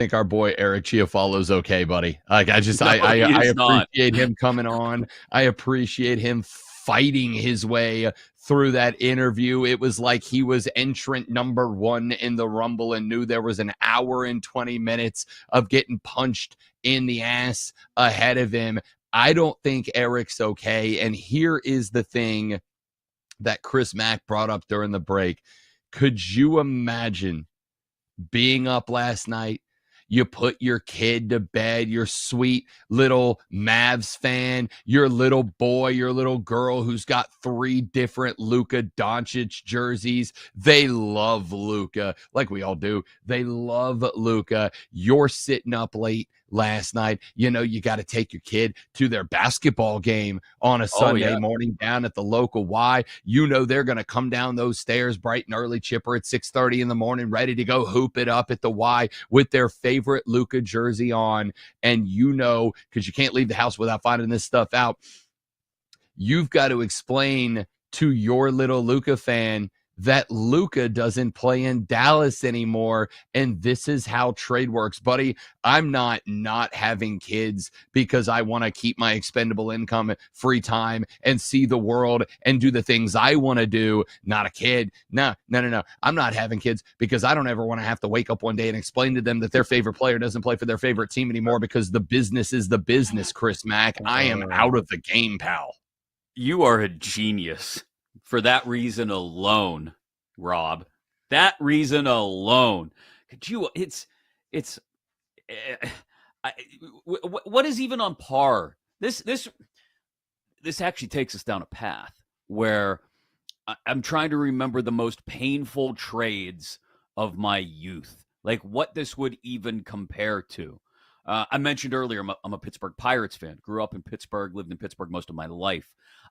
think our boy Eric Chiafalo's okay, buddy. Like No, he I is not. appreciate him coming on. I appreciate him fighting his way through that interview. It was like he was entrant number one in the Rumble and knew there was an hour and 20 minutes of getting punched in the ass ahead of him. I don't think Eric's okay. And here is the thing that Chris Mack brought up during the break. Could you imagine being up last night? You put your kid to bed, your sweet little Mavs fan, your little boy, your little girl who's got 3 different Luka Doncic jerseys. They love Luka, like we all do. They love Luka. You're sitting up late last night. You know, you got to take your kid to their basketball game on a Sunday morning down at the local Y. You know they're going to come down those stairs bright and early, chipper at 6:30 in the morning, ready to go hoop it up at the Y with their favorite Luka jersey on. And you know, because you can't leave the house without finding this stuff out, you've got to explain to your little Luka fan that Luka doesn't play in Dallas anymore, and this is how trade works. Buddy, I'm not having kids because I want to keep my expendable income, free time, and see the world and do the things I want to do. Not a kid. No. I'm not having kids because I don't ever want to have to wake up one day and explain to them that their favorite player doesn't play for their favorite team anymore because the business is the business, Chris Mack. I am out of the game, pal. You are a genius. For that reason alone, Rob. That reason alone. Could you? What is even on par? This actually takes us down a path where I'm trying to remember the most painful trades of my youth. Like what this would even compare to. I mentioned earlier, I'm a Pittsburgh Pirates fan. Grew up in Pittsburgh, lived in Pittsburgh most of my life.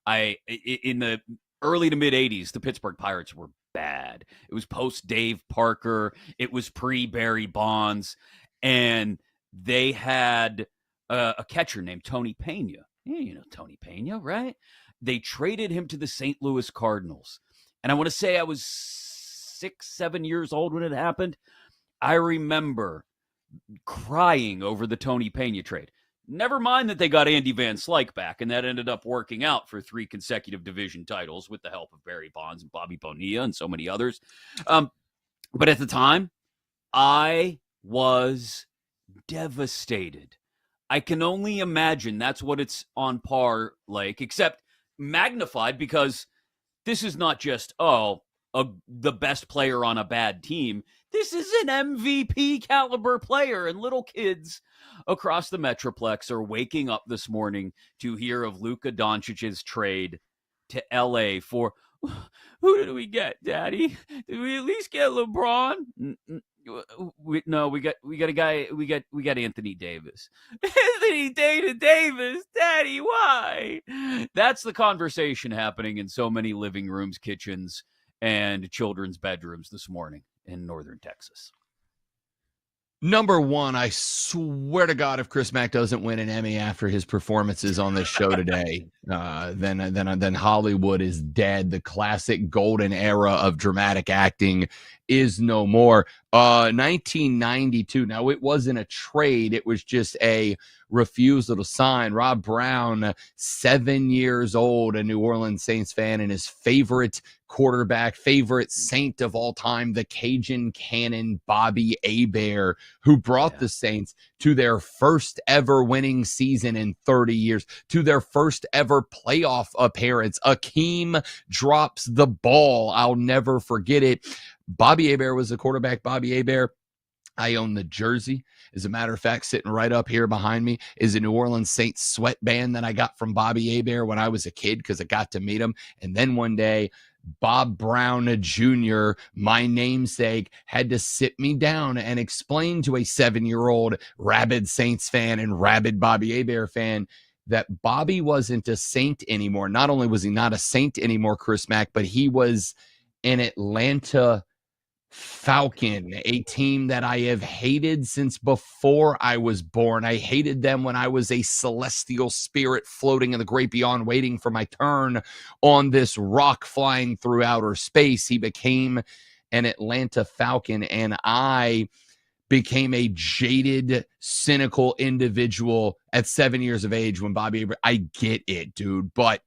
In the early to mid 80s, the Pittsburgh Pirates were bad. It was post Dave Parker. It was pre Barry Bonds. And they had a catcher named Tony Pena. Yeah, you know Tony Pena, right? They traded him to the St. Louis Cardinals. And I want to say I was 6-7 years old when it happened. I remember crying over the Tony Pena trade. Never mind that they got Andy Van Slyke back, and that ended up working out for 3 consecutive division titles with the help of Barry Bonds and Bobby Bonilla and so many others. But at the time, I was devastated. I can only imagine that's what it's on par like, except magnified because this is not just, the best player on a bad team. This is an MVP caliber player, and little kids across the Metroplex are waking up this morning to hear of Luka Doncic's trade to LA for, who did we get, Daddy? Did we at least get LeBron? We got a guy. We got Anthony Davis. Anthony Davis, Daddy, why? That's the conversation happening in so many living rooms, kitchens, and children's bedrooms this morning in northern Texas. Number one, I swear to God, if Chris Mack doesn't win an Emmy after his performances on this show today, then Hollywood is dead. The classic golden era of dramatic acting is no more. 1992. Now, it wasn't a trade. It was just a refusal to sign. Rob Brown, 7 years old, a New Orleans Saints fan, and his favorite quarterback, favorite Saint of all time, the Cajun Cannon, Bobby Hebert, who brought the Saints to their first ever winning season in 30 years, to their first ever playoff appearance. Akeem drops the ball. I'll never forget it. Bobby Hebert was the quarterback. Bobby Hebert, I own the jersey. As a matter of fact, sitting right up here behind me is a New Orleans Saints sweatband that I got from Bobby Hebert when I was a kid because I got to meet him. And then one day, Bob Brown Jr., my namesake, had to sit me down and explain to a 7-year-old rabid Saints fan and rabid Bobby Hebert fan that Bobby wasn't a Saint anymore. Not only was he not a Saint anymore, Chris Mack, but he was an Atlanta Falcon, a team that I have hated since before I was born. I hated them when I was a celestial spirit floating in the great beyond, waiting for my turn on this rock flying through outer space. He became an Atlanta Falcon, and I became a jaded, cynical individual at 7 years of age when Bobby Abrams, I get it, dude. But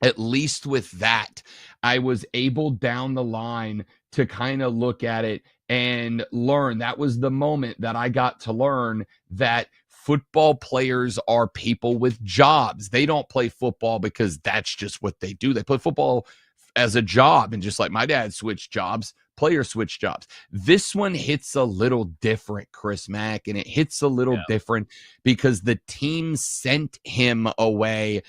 at least with that, I was able down the line to kind of look at it and learn. That was the moment that I got to learn that football players are people with jobs. They don't play football because that's just what they do. They play football as a job. And just like my dad switched jobs, players switch jobs. This one hits a little different, Chris Mack, and it hits a little different because the team sent him away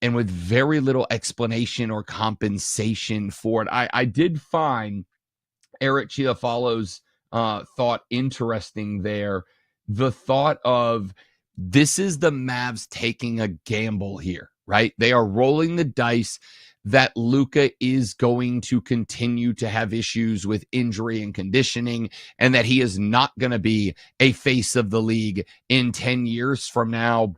and with very little explanation or compensation for it. I did find Eric Chiafalo's thought interesting there. The thought of this is the Mavs taking a gamble here, right? They are rolling the dice that Luka is going to continue to have issues with injury and conditioning, and that he is not going to be a face of the league in 10 years from now.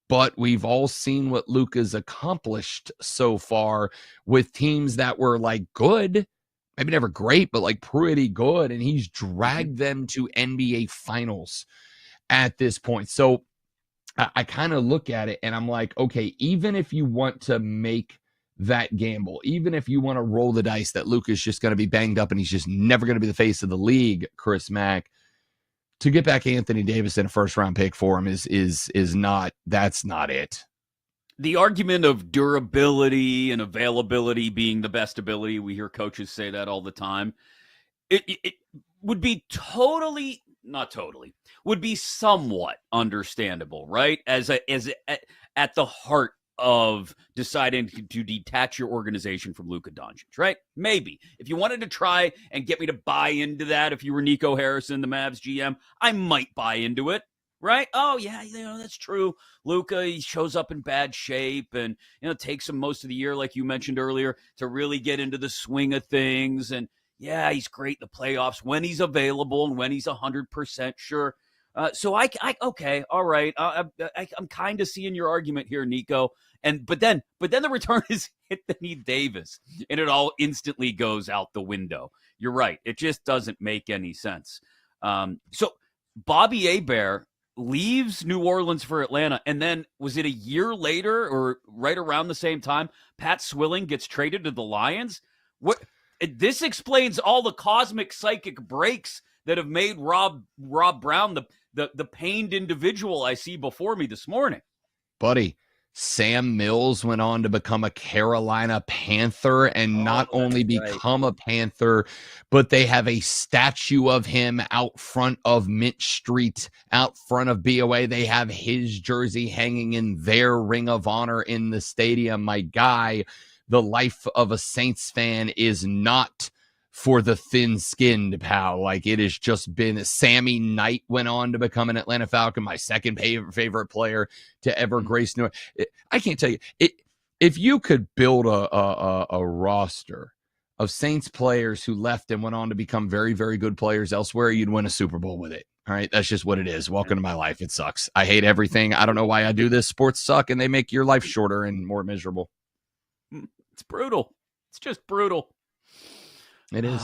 But we've all seen what Luka's accomplished so far with teams that were like good, maybe never great, but like pretty good. And he's dragged them to NBA finals at this point. So I kind of look at it and I'm like, okay, even if you want to make that gamble, even if you want to roll the dice that Luka's just going to be banged up and he's just never going to be the face of the league, Chris Mack, to get back Anthony Davis in a first round pick for him is not, that's not it. The argument of durability and availability being the best ability, we hear coaches say that all the time. It would be not totally, would be somewhat understandable, right? As at the heart of deciding to detach your organization from Luka Doncic, right? Maybe. If you wanted to try and get me to buy into that, if you were Nico Harrison, the Mavs GM, I might buy into it, right? Oh, yeah, that's true. Luka, he shows up in bad shape and, takes him most of the year, like you mentioned earlier, to really get into the swing of things. And, yeah, he's great in the playoffs when he's available and when he's 100% sure. So okay, all right. I'm kind of seeing your argument here, Nico. But then the return is Anthony Davis, and it all instantly goes out the window. You're right. It just doesn't make any sense. So Bobby Hebert leaves New Orleans for Atlanta, and then was it a year later or right around the same time, Pat Swilling gets traded to the Lions? What? This explains all the cosmic psychic breaks that have made Rob Brown the pained individual I see before me this morning. Buddy, Sam Mills went on to become a Carolina Panther and not only become a Panther, but they have a statue of him out front of Mint Street, out front of BOA. They have his jersey hanging in their Ring of Honor in the stadium. My guy, the life of a Saints fan is not for the thin-skinned, pal. Like, it has just been. Sammy Knight went on to become an Atlanta Falcon, my second favorite player to ever grace New York. I can't tell you, if you could build a roster of Saints players who left and went on to become very, very good players elsewhere, you'd win a Super Bowl with it. All right, that's just what it is. Welcome to my life. It sucks. I hate everything. I don't know why I do this. Sports suck, and they make your life shorter and more miserable. It's brutal. It's just brutal. It is.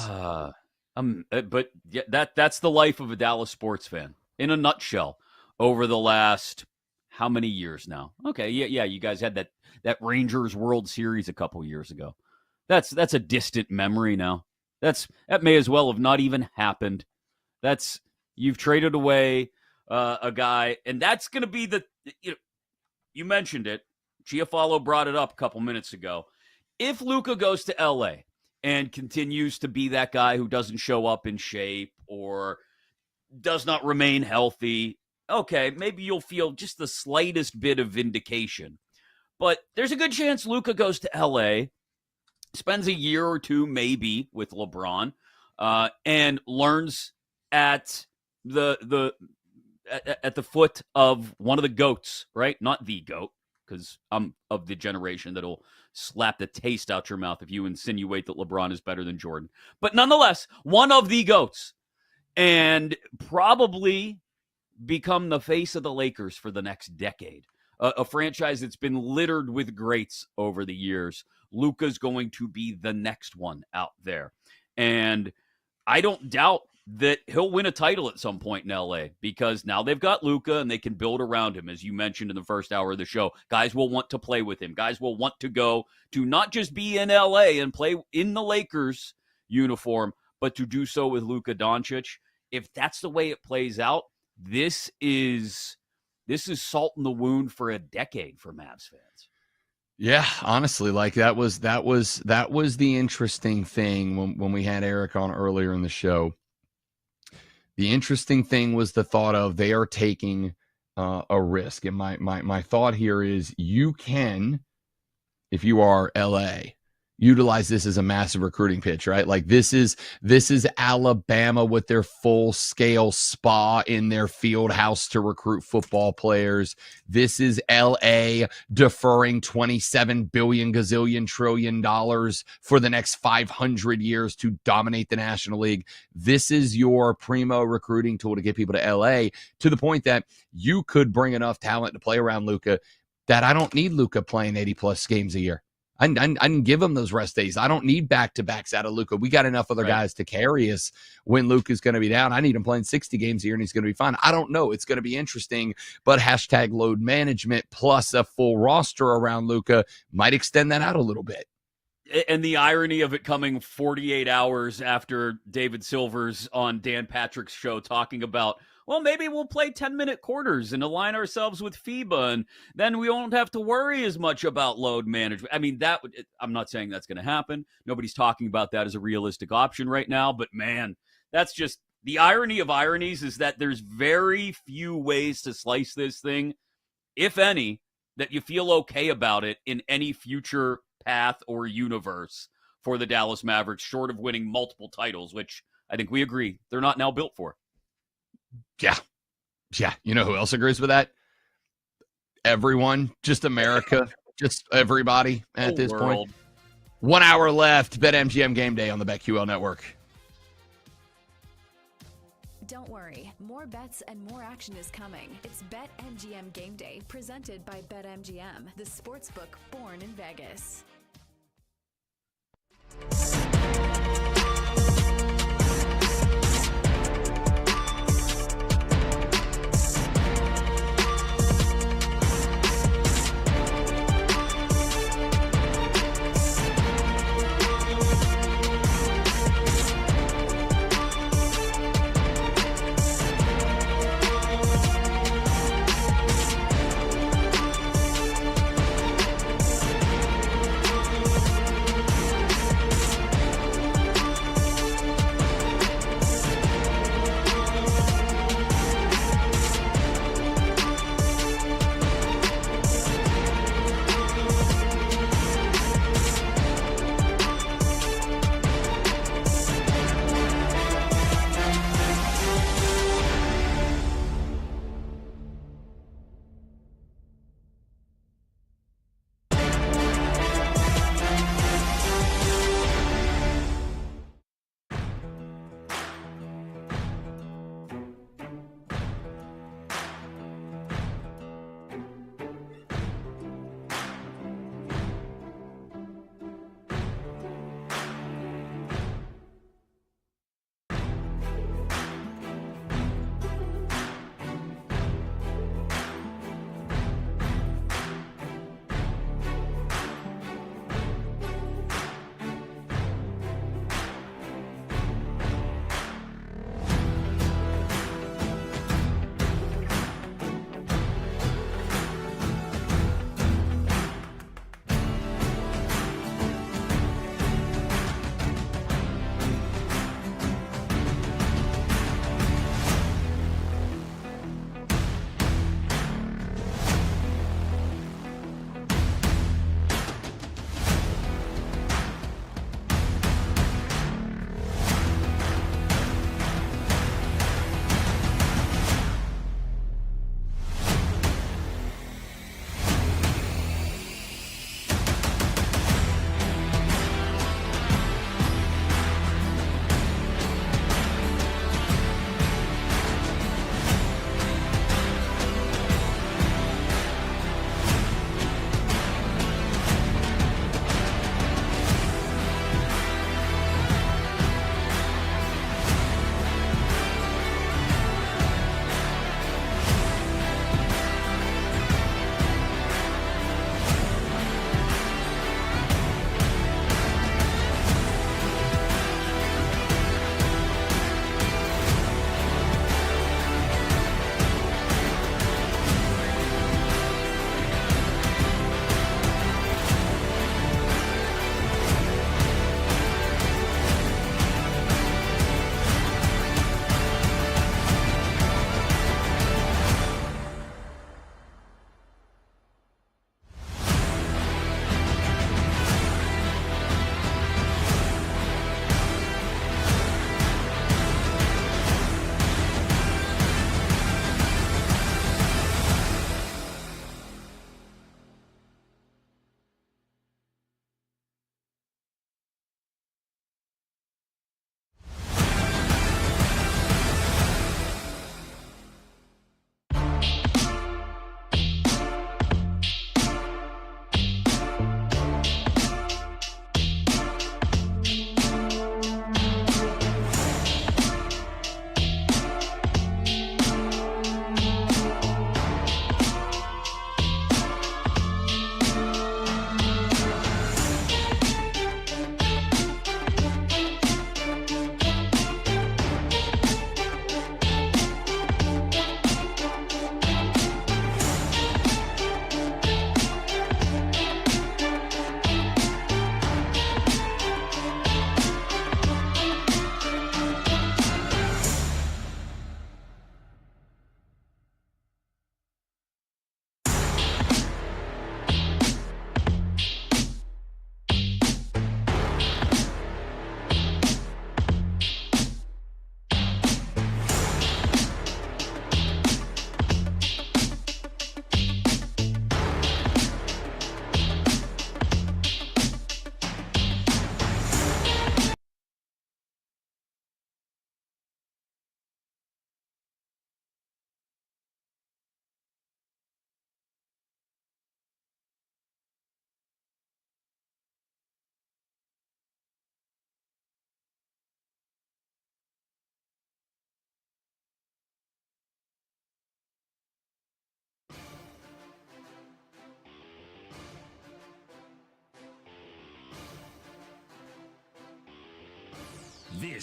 But yeah, that's the life of a Dallas sports fan in a nutshell over the last how many years now? Okay, yeah, you guys had that Rangers World Series a couple years ago. That's a distant memory now. That may as well have not even happened. You've traded away a guy, and that's going to be you mentioned it. Chiafalo brought it up a couple minutes ago. If Luka goes to LA and continues to be that guy who doesn't show up in shape or does not remain healthy, okay, maybe you'll feel just the slightest bit of vindication. But there's a good chance Luka goes to LA, spends a year or two maybe with LeBron, and learns at the foot of one of the GOATs, right? Not the GOAT, because I'm of the generation that'll slap the taste out your mouth if you insinuate that LeBron is better than Jordan. But nonetheless, one of the GOATs, and probably become the face of the Lakers for the next decade. A franchise that's been littered with greats over the years. Luka's going to be the next one out there. And I don't doubt that he'll win a title at some point in LA, because now they've got Luka and they can build around him, as you mentioned in the first hour of the show. Guys will want to play with him. Guys will want to go to not just be in LA and play in the Lakers uniform, but to do so with Luka Doncic. If that's the way it plays out, this is salt in the wound for a decade for Mavs fans. Yeah, honestly, like that was the interesting thing when we had Eric on earlier in the show. The interesting thing was the thought of they are taking a risk. And my thought here is you can, if you are LA, utilize this as a massive recruiting pitch, right? Like this is Alabama with their full-scale spa in their field house to recruit football players. This is LA deferring $27 billion gazillion trillion dollars for the next 500 years to dominate the National League. This is your primo recruiting tool to get people to LA, to the point that you could bring enough talent to play around Luka that I don't need Luka playing 80-plus games a year. I didn't give him those rest days. I don't need back-to-backs out of Luka. We got enough other guys to carry us when Luka's going to be down. I need him playing 60 games a year, and he's going to be fine. I don't know. It's going to be interesting, but hashtag load management plus a full roster around Luka might extend that out a little bit. And the irony of it coming 48 hours after David Silver's on Dan Patrick's show talking about, well, maybe we'll play 10-minute quarters and align ourselves with FIBA, and then we won't have to worry as much about load management. I mean, I'm not saying that's going to happen. Nobody's talking about that as a realistic option right now, but man, that's just the irony of ironies, is that there's very few ways to slice this thing, if any, that you feel okay about it in any future path or universe for the Dallas Mavericks, short of winning multiple titles, which I think we agree they're not now built for. Yeah. You know who else agrees with that? Everyone, just America, just everybody at this point. 1 hour left. BetMGM Game Day on the BetQL Network. Don't worry, more bets and more action is coming. It's BetMGM Game Day, presented by BetMGM, the sportsbook born in Vegas.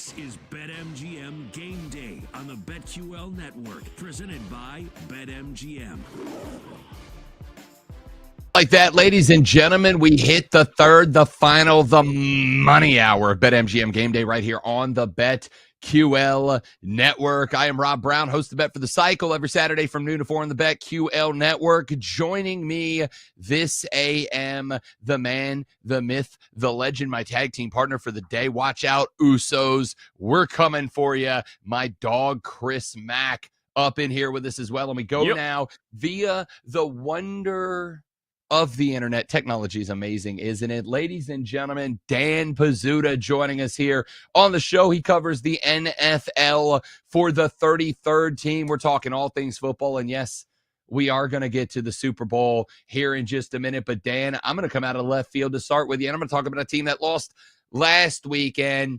This is BetMGM Game Day on the BetQL Network, presented by BetMGM. Like that, ladies and gentlemen, we hit the third, the final, the money hour of BetMGM Game Day right here on the BetQL Network. I am Rob Brown, host of Bet for the Cycle, every Saturday from noon to 4 on the BetQL Network. Joining me this AM, the man, the myth, the legend, my tag team partner for the day. Watch out, Usos. We're coming for you. My dog, Chris Mack, up in here with us as well. And we go now via the wonder of the internet. Technology is amazing, isn't it? Ladies and gentlemen, Dan Pizzuta joining us here on the show. He covers the NFL for the 33rd team. We're talking all things football. And yes, we are going to get to the Super Bowl here in just a minute. But Dan, I'm going to come out of left field to start with you. And I'm going to talk about a team that lost last weekend.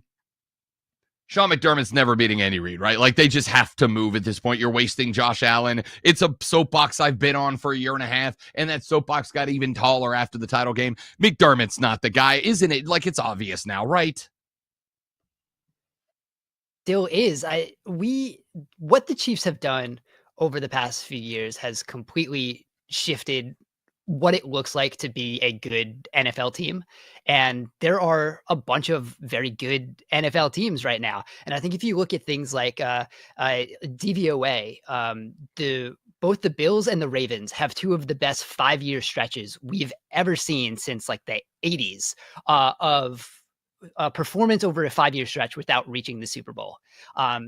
Sean McDermott's never beating Andy Reid, right? Like, they just have to move at this point. You're wasting Josh Allen. It's a soapbox I've been on for a year and a half, and that soapbox got even taller after the title game. McDermott's not the guy, isn't it? Like, it's obvious now, right? Still is. What the Chiefs have done over the past few years has completely shifted what it looks like to be a good NFL team. And there are a bunch of very good NFL teams right now. And I think if you look at things like DVOA, both the Bills and the Ravens have two of the best 5-year stretches we've ever seen since like the 80s of performance over a 5-year stretch without reaching the Super Bowl.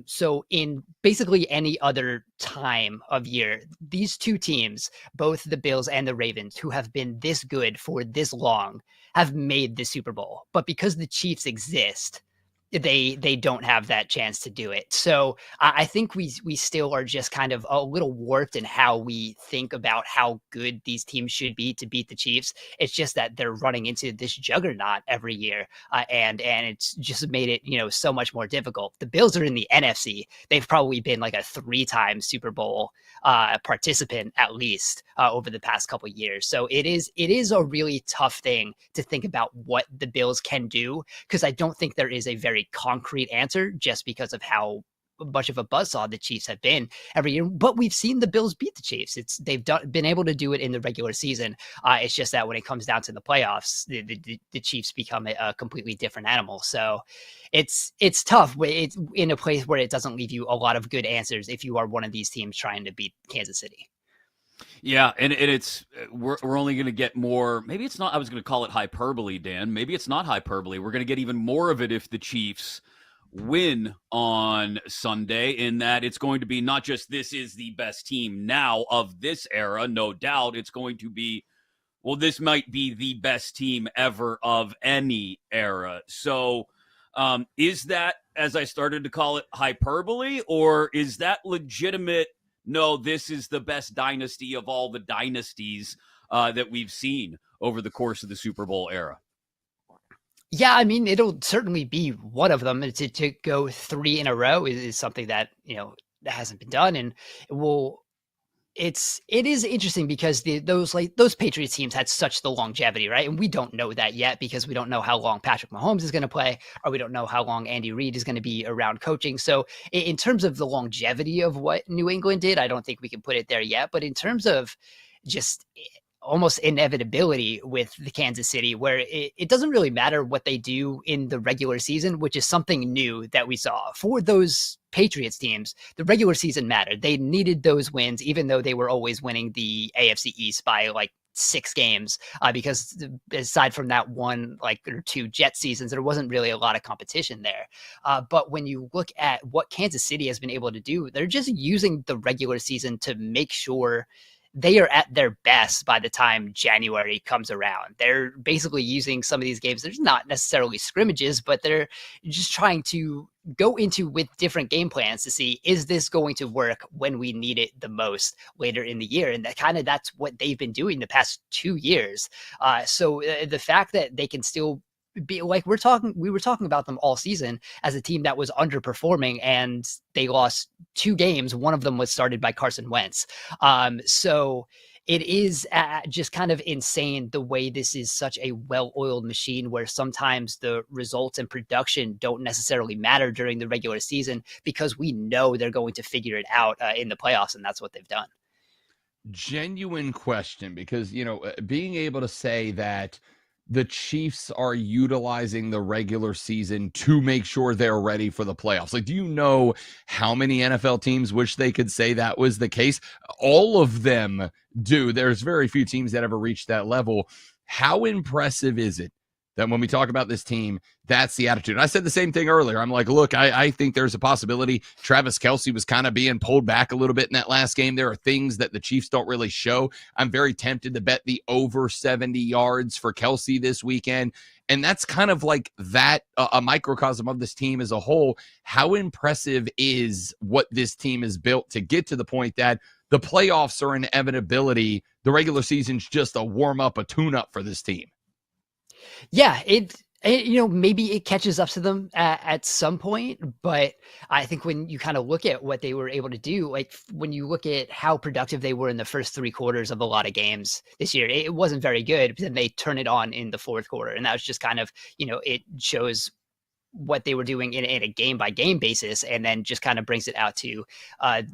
So in basically any other time of year, these two teams, both the Bills and the Ravens, who have been this good for this long, have made the Super Bowl. But because the Chiefs exist, they don't have that chance to do it. So I think we still are just kind of a little warped in how we think about how good these teams should be to beat the Chiefs. It's just that they're running into this juggernaut every year, and it's just made it so much more difficult. The Bills are in the NFC. They've probably been like a 3-time Super Bowl participant at least over the past couple of years. So it is a really tough thing to think about what the Bills can do, because I don't think there is a very concrete answer just because of how much of a buzzsaw the Chiefs have been every year. But we've seen the Bills beat the Chiefs. They've been able to do it in the regular season. It's just that when it comes down to the playoffs, the Chiefs become a completely different animal. So it's tough. It's in a place where it doesn't leave you a lot of good answers if you are one of these teams trying to beat Kansas City. Yeah, and it's we're only going to get more. Maybe it's not. I was going to call it hyperbole, Dan. Maybe it's not hyperbole. We're going to get even more of it if the Chiefs win on Sunday, in that it's going to be not just this is the best team now of this era, no doubt. It's going to be, well, this might be the best team ever of any era. So is that, as I started to call it, hyperbole, or is that legitimate? No, this is the best dynasty of all the dynasties that we've seen over the course of the Super Bowl era. Yeah, I mean, it'll certainly be one of them. To go 3 in a row is something that that hasn't been done, and it is interesting because those Patriots teams had such the longevity, right? And we don't know that yet because we don't know how long Patrick Mahomes is going to play, or we don't know how long Andy Reid is going to be around coaching. So in terms of the longevity of what New England did, I don't think we can put it there yet. But in terms of just almost inevitability with the Kansas City, where it doesn't really matter what they do in the regular season, which is something new that we saw for those Patriots teams. The regular season mattered. They needed those wins, even though they were always winning the AFC East by like 6 games, because aside from that one or 2 Jet seasons, there wasn't really a lot of competition there. But when you look at what Kansas City has been able to do, they're just using the regular season to make sure they are at their best by the time January comes around. They're basically using some of these games. There's not necessarily scrimmages, but they're just trying to go into with different game plans to see, is this going to work when we need it the most later in the year? And that's what they've been doing the past 2 years. So the fact that they can still be like, we were talking about them all season as a team that was underperforming, and they lost 2 games. One of them was started by Carson Wentz. So it is just kind of insane the way this is such a well-oiled machine where sometimes the results and production don't necessarily matter during the regular season because we know they're going to figure it out in the playoffs, and that's what they've done. Genuine question, because being able to say that the Chiefs are utilizing the regular season to make sure they're ready for the playoffs. Like, do you know how many NFL teams wish they could say that was the case? All of them do. There's very few teams that ever reached that level. How impressive is it that when we talk about this team, that's the attitude? I said the same thing earlier. I'm like, look, I think there's a possibility Travis Kelce was kind of being pulled back a little bit in that last game. There are things that the Chiefs don't really show. I'm very tempted to bet the over 70 yards for Kelce this weekend. And that's kind of like that, a microcosm of this team as a whole. How impressive is what this team has built to get to the point that the playoffs are an inevitability. The regular season's just a warm-up, a tune-up for this team. Yeah, maybe it catches up to them at some point, but I think when you kind of look at what they were able to do, like when you look at how productive they were in the first 3 quarters of a lot of games this year, it wasn't very good, but then they turn it on in the fourth quarter. And that was just kind of, it shows what they were doing in a game by game basis, and then just kind of brings it out to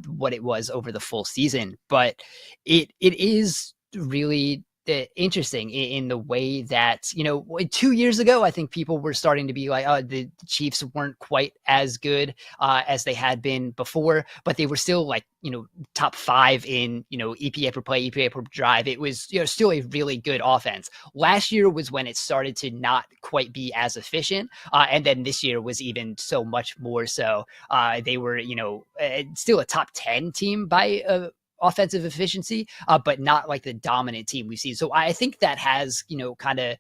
what it was over the full season. But it is really interesting in the way that 2 years ago I think people were starting to be like, oh, the Chiefs weren't quite as good as they had been before, but they were still like top 5 in EPA per play, EPA per drive. It was still a really good offense. Last year was when it started to not quite be as efficient, and then this year was even so much more so. They were still a top 10 team by offensive efficiency, but not like the dominant team we've seen. So I think that has, kind of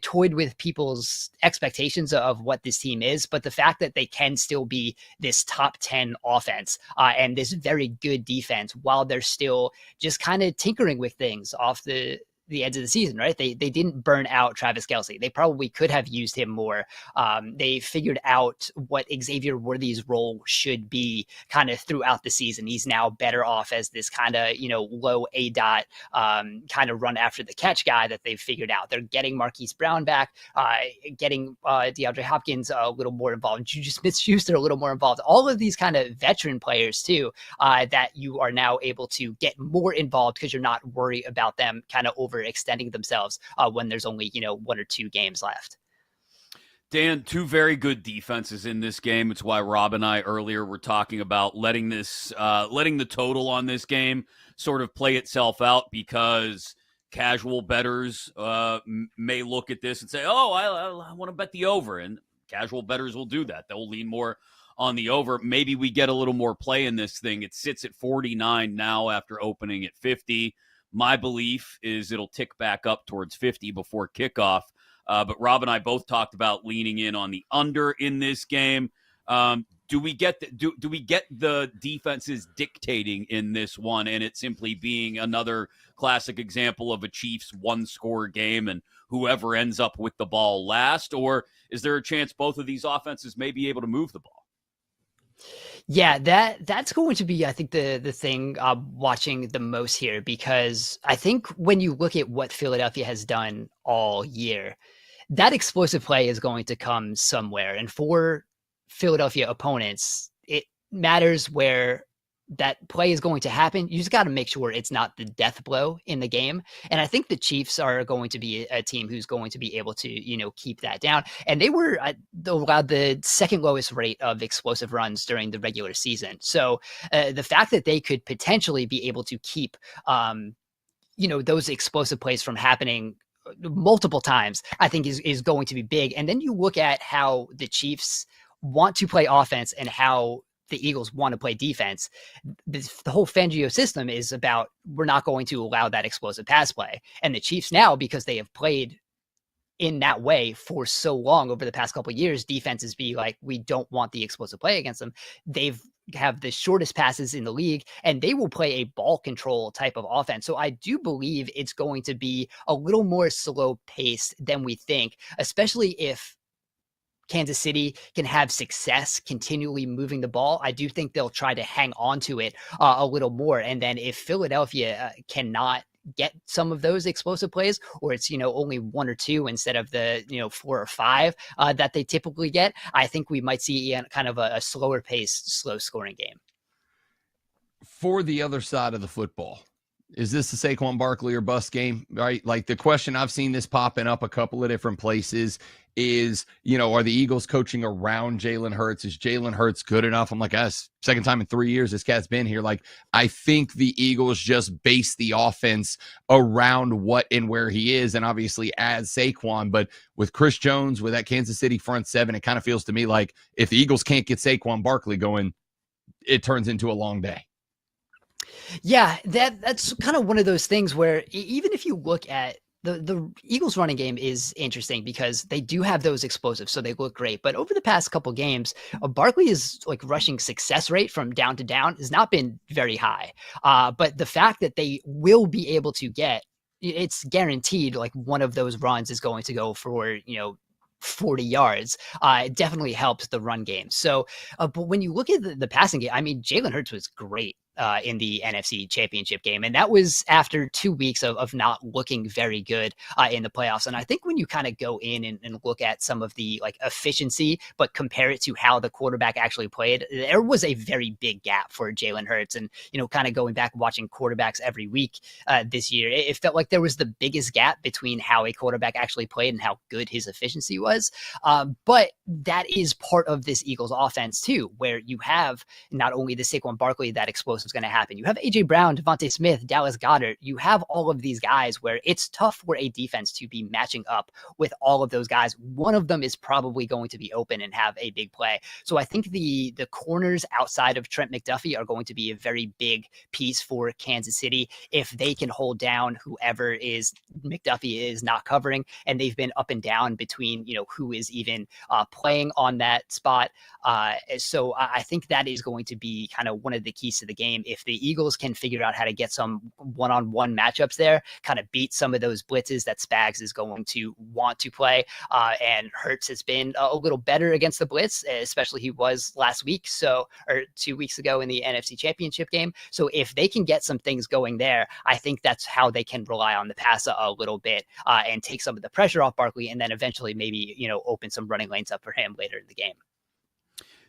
toyed with people's expectations of what this team is, but the fact that they can still be this top 10 offense and this very good defense while they're still just kind of tinkering with things off the end of the season, right? They didn't burn out Travis Kelce. They probably could have used him more. They figured out what Xavier Worthy's role should be kind of throughout the season. He's now better off as this kind of, low A dot kind of run after the catch guy that they've figured out. They're getting Marquise Brown back, getting DeAndre Hopkins a little more involved, Juju Smith-Schuster a little more involved. All of these kind of veteran players too, that you are now able to get more involved because you're not worried about them kind of overextending themselves when there's only 1 or 2 games left. Dan, 2 very good defenses in this game. It's why Rob and I earlier were talking about letting the total on this game sort of play itself out, because casual bettors may look at this and say, oh, I want to bet the over, and casual bettors will do that. They'll lean more on the over. Maybe we get a little more play in this thing. It sits at 49 now after opening at 50. My belief is it'll tick back up towards 50 before kickoff. But Rob and I both talked about leaning in on the under in this game. Do we get the defenses dictating in this one, and it simply being another classic example of a Chiefs 1-score game and whoever ends up with the ball last? Or is there a chance both of these offenses may be able to move the ball? Yeah, that's going to be, I think, the thing watching the most here, because I think when you look at what Philadelphia has done all year, that explosive play is going to come somewhere. And for Philadelphia opponents, it matters where that play is going to happen. You just got to make sure it's not the death blow in the game. And I think the Chiefs are going to be a team who's going to be able to, keep that down. And they were allowed the second lowest rate of explosive runs during the regular season. So the fact that they could potentially be able to keep, those explosive plays from happening multiple times, I think is going to be big. And then you look at how the Chiefs want to play offense and how the Eagles want to play defense. The whole Fangio system is about, we're not going to allow that explosive pass play. And the Chiefs now, because they have played in that way for so long over the past couple of years, defenses be like, we don't want the explosive play against them. They've have the shortest passes in the league, and they will play a ball control type of offense. So I do believe it's going to be a little more slow paced than we think, especially if Kansas City can have success continually moving the ball. I do think they'll try to hang on to it a little more. And then if Philadelphia cannot get some of those explosive plays, or it's, only 1 or 2 instead of the, 4 or 5 that they typically get, I think we might see kind of a slower pace, slow scoring game. For the other side of the football, is this the Saquon Barkley or bust game, right? Like the question I've seen this popping up a couple of different places is, are the Eagles coaching around Jalen Hurts? Is Jalen Hurts good enough? I'm like, second time in 3 years this cat's been here. Like, I think the Eagles just base the offense around what and where he is, and obviously add Saquon. But with Chris Jones, with that Kansas City front seven, it kind of feels to me like if the Eagles can't get Saquon Barkley going, it turns into a long day. Yeah, that's kind of one of those things where even if you look at the Eagles running game is interesting because they do have those explosives, so they look great. But over the past couple games, Barkley is like rushing success rate from down to down has not been very high. But the fact that they will be able to get, it's guaranteed like one of those runs is going to go for, 40 yards, it definitely helps the run game. So, but when you look at the passing game, I mean, Jalen Hurts was great in the NFC Championship game. And that was after 2 weeks of not looking very good in the playoffs. And I think when you kind of go in and look at some of the like efficiency, but compare it to how the quarterback actually played, there was a very big gap for Jalen Hurts. And, kind of going back watching quarterbacks every week this year, it felt like there was the biggest gap between how a quarterback actually played and how good his efficiency was. But that is part of this Eagles offense too, where you have not only the Saquon Barkley that explosive is going to happen. You have A.J. Brown, Devontae Smith, Dallas Goedert. You have all of these guys where it's tough for a defense to be matching up with all of those guys. One of them is probably going to be open and have a big play. So I think the corners outside of Trent McDuffie are going to be a very big piece for Kansas City if they can hold down whoever is McDuffie is not covering. And they've been up and down between, who is even playing on that spot. So I think that is going to be kind of one of the keys to the game. If the Eagles can figure out how to get some one-on-one matchups there, kind of beat some of those blitzes that Spags is going to want to play. And Hurts has been a little better against the blitz, especially he was last week, or 2 weeks ago in the NFC Championship game. So if they can get some things going there, I think that's how they can rely on the pass a little bit and take some of the pressure off Barkley, and then eventually maybe, open some running lanes up for him later in the game.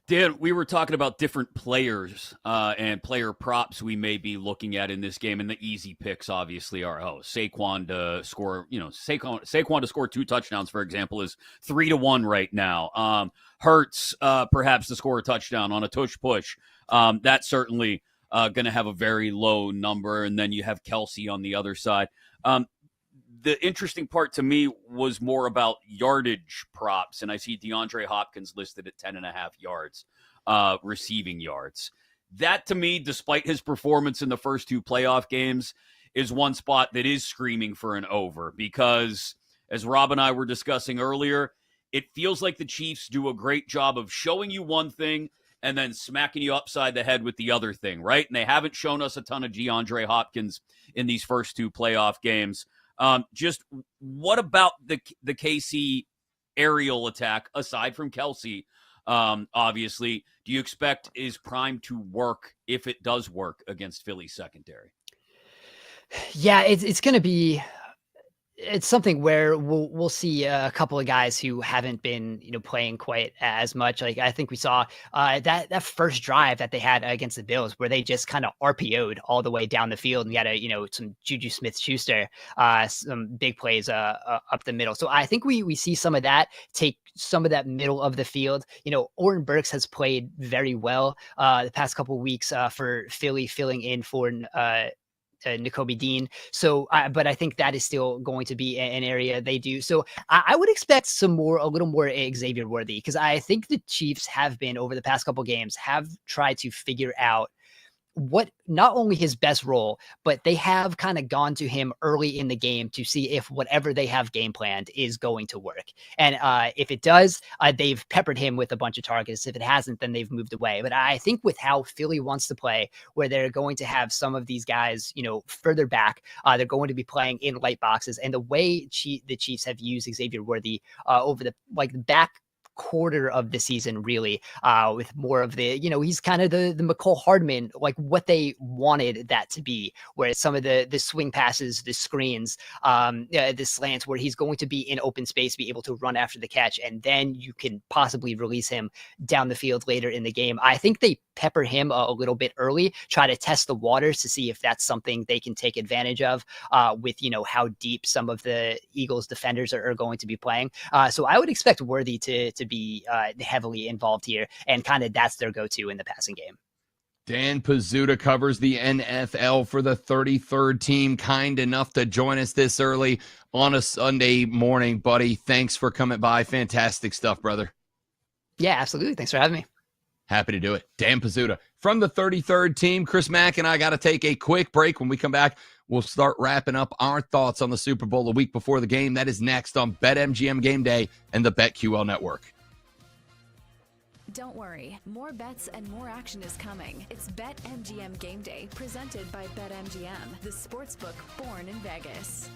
Dan, we were talking about different players and player props we may be looking at in this game, and the easy picks obviously are Saquon to score. Saquon to score 2 touchdowns, for example, is 3-1 right now. Hurts perhaps to score a touchdown on a tush push. That's certainly going to have a very low number, and then you have Kelsey on the other side. The interesting part to me was more about yardage props, and I see DeAndre Hopkins listed at 10.5 yards, receiving yards. That, to me, despite his performance in the first 2 playoff games, is one spot that is screaming for an over because, as Rob and I were discussing earlier, it feels like the Chiefs do a great job of showing you one thing and then smacking you upside the head with the other thing, right? And they haven't shown us a ton of DeAndre Hopkins in these first 2 playoff games. Just what about the KC aerial attack, aside from Kelsey, obviously, do you expect is primed to work if it does work against Philly's secondary? Yeah, it's going to be it's something where we'll see a couple of guys who haven't been, playing quite as much. Like I think we saw that first drive that they had against the Bills, where they just kind of RPO'd all the way down the field and got some Juju Smith-Schuster, some big plays up the middle. So I think we see some of that, take some of that middle of the field. Oren Burks has played very well the past couple of weeks for Philly, filling in for Nakobe Dean. So, but I think that is still going to be an area they do. So I would expect a little more Xavier Worthy, because I think the Chiefs have been, over the past couple games, have tried to figure out what not only his best role, but they have kind of gone to him early in the game to see if whatever they have game planned is going to work. And if it does, they've peppered him with a bunch of targets. If it hasn't, then they've moved away. But I think with how Philly wants to play, where they're going to have some of these guys, further back, they're going to be playing in light boxes. And the way the Chiefs have used Xavier Worthy over the back quarter of the season, really, with more of the, he's kind of the McCole Hardman, like what they wanted that to be, where some of the swing passes, the screens, the slants, where he's going to be in open space, be able to run after the catch, and then you can possibly release him down the field later in the game. I think they pepper him a little bit early, try to test the waters to see if that's something they can take advantage of with, how deep some of the Eagles defenders are going to be playing. So I would expect Worthy to be heavily involved here, and kind of that's their go-to in the passing game. Dan Pizzuta covers the NFL for the 33rd team. Kind enough to join us this early on a Sunday morning, buddy. Thanks for coming by. Fantastic stuff, brother. Yeah, absolutely. Thanks for having me. Happy to do it. Dan Pizzuta from the 33rd team. Chris Mack and I got to take a quick break. When we come back, we'll start wrapping up our thoughts on the Super Bowl a week before the game. That is next on BetMGM Game Day and the BetQL Network. Don't worry, more bets and more action is coming. It's BetMGM Game Day, presented by BetMGM, the sportsbook born in Vegas.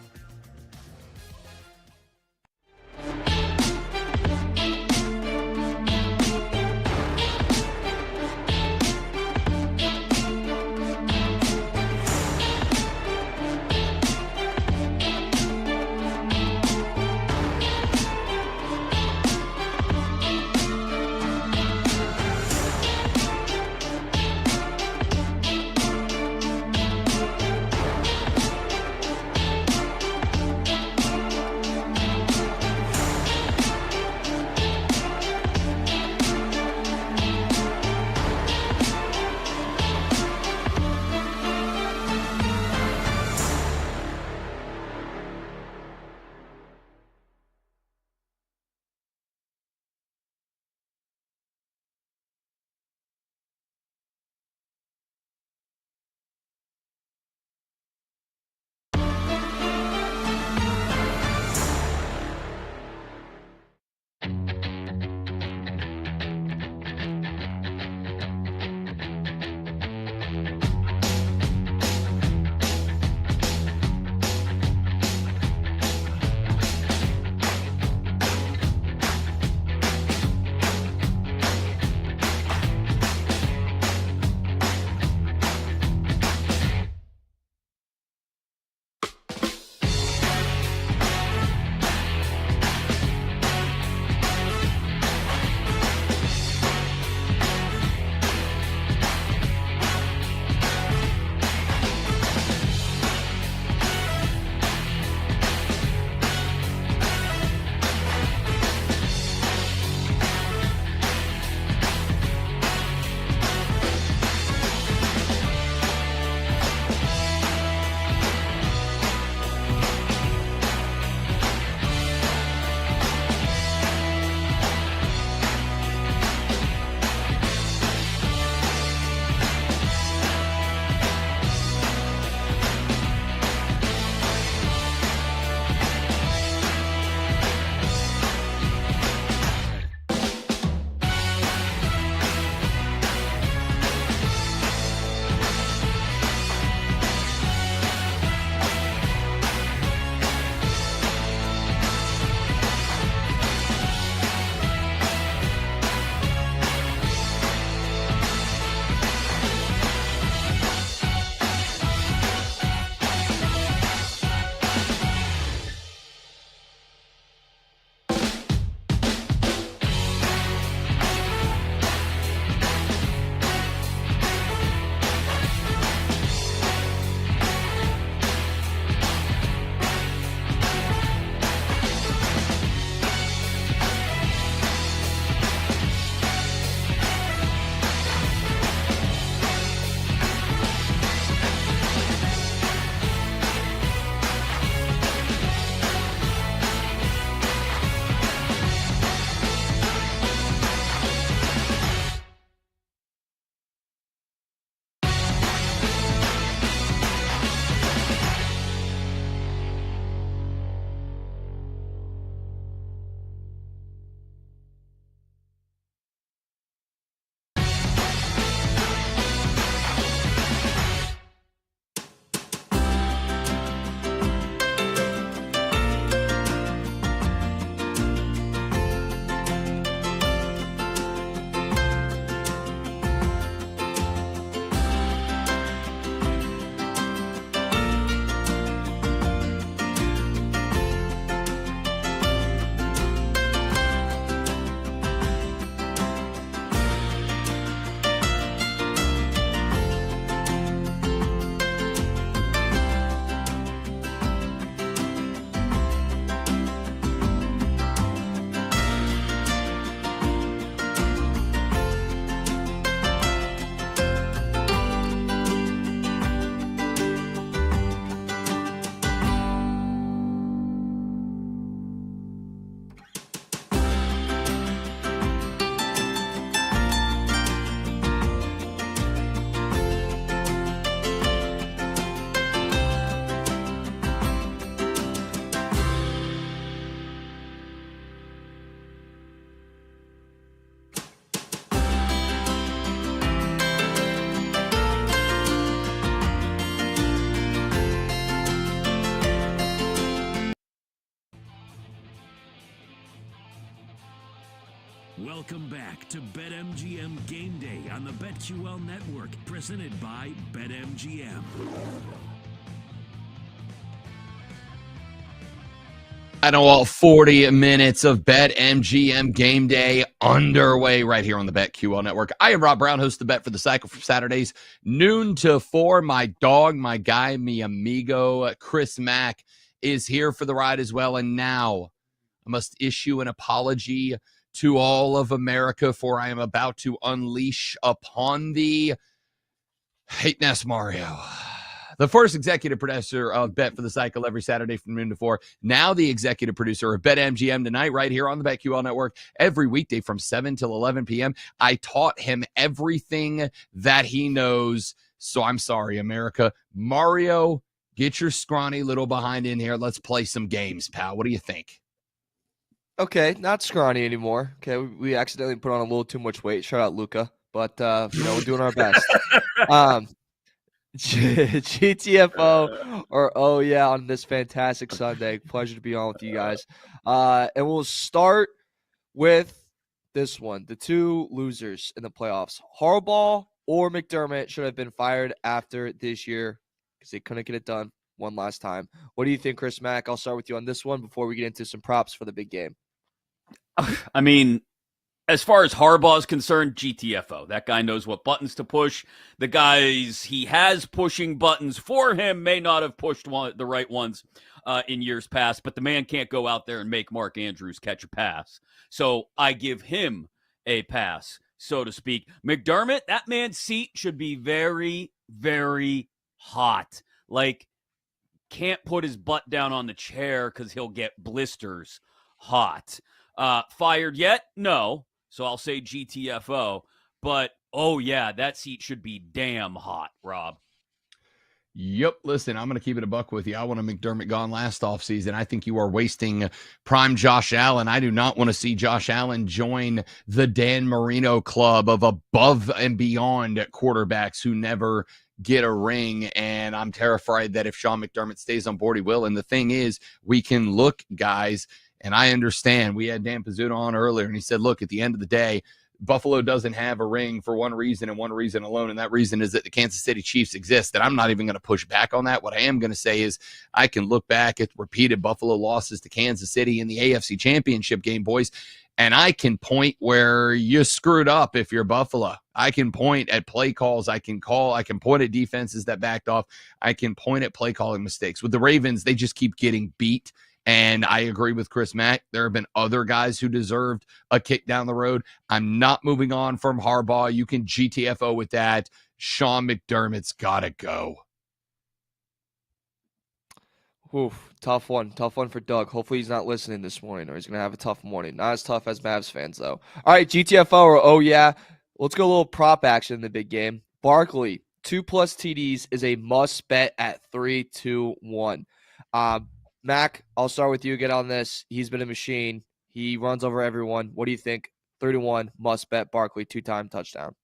Welcome back to BetMGM Game Day on the BetQL Network, presented by BetMGM. I know all 40 minutes of BetMGM Game Day underway right here on the BetQL Network. I am Rob Brown, host of the Bet for the Cycle for Saturdays, noon to 4. My dog, my guy, mi amigo, Chris Mack is here for the ride as well. And now I must issue an apology to all of America, for I am about to unleash upon thee Hate Ness Mario, the first executive producer of Bet for the Cycle every Saturday from noon to 4. Now the executive producer of BetMGM tonight, right here on the BetQL Network, every weekday from 7 till 11 p.m. I taught him everything that he knows. So I'm sorry, America. Mario, get your scrawny little behind in here. Let's play some games, pal. What do you think? Okay, not scrawny anymore. Okay, we accidentally put on a little too much weight. Shout out Luca, but we're doing our best. GTFO or oh yeah on this fantastic Sunday. Pleasure to be on with you guys. And we'll start with this one. The two losers in the playoffs. Harbaugh or McDermott should have been fired after this year because they couldn't get it done one last time. What do you think, Chris Mack? I'll start with you on this one before we get into some props for the big game. I mean, as far as Harbaugh is concerned, GTFO. That guy knows what buttons to push. The guys he has pushing buttons for him may not have pushed the right ones in years past, but the man can't go out there and make Mark Andrews catch a pass. So I give him a pass, so to speak. McDermott, that man's seat should be very, very hot. Like, can't put his butt down on the chair because he'll get blisters hot. Fired yet? No. So I'll say GTFO. But, oh, yeah, that seat should be damn hot, Rob. Yep. Listen, I'm going to keep it a buck with you. I want a McDermott gone last offseason. I think you are wasting prime Josh Allen. I do not want to see Josh Allen join the Dan Marino club of above and beyond quarterbacks who never get a ring. And I'm terrified that if Sean McDermott stays on board, he will. And the thing is, we can look, guys, and I understand. We had Dan Pizzuto on earlier, and he said, look, at the end of the day, Buffalo doesn't have a ring for one reason and one reason alone, and that reason is that the Kansas City Chiefs exist. And I'm not even going to push back on that. What I am going to say is I can look back at repeated Buffalo losses to Kansas City in the AFC Championship game, boys, and I can point where you screwed up if you're Buffalo. I can point at play calls. I can point at defenses that backed off. I can point at play calling mistakes. With the Ravens, they just keep getting beat. And I agree with Chris Mack. There have been other guys who deserved a kick down the road. I'm not moving on from Harbaugh. You can GTFO with that. Sean McDermott's got to go. Oof, tough one. Tough one for Doug. Hopefully he's not listening this morning or he's going to have a tough morning. Not as tough as Mavs fans, though. All right, GTFO or oh yeah. Let's go a little prop action in the big game. Barkley, 2+ TDs is a must bet at 3-2-1. Mac, I'll start with you again on this. He's been a machine. He runs over everyone. What do you think? 3-1, must bet Barkley, 2-time touchdown.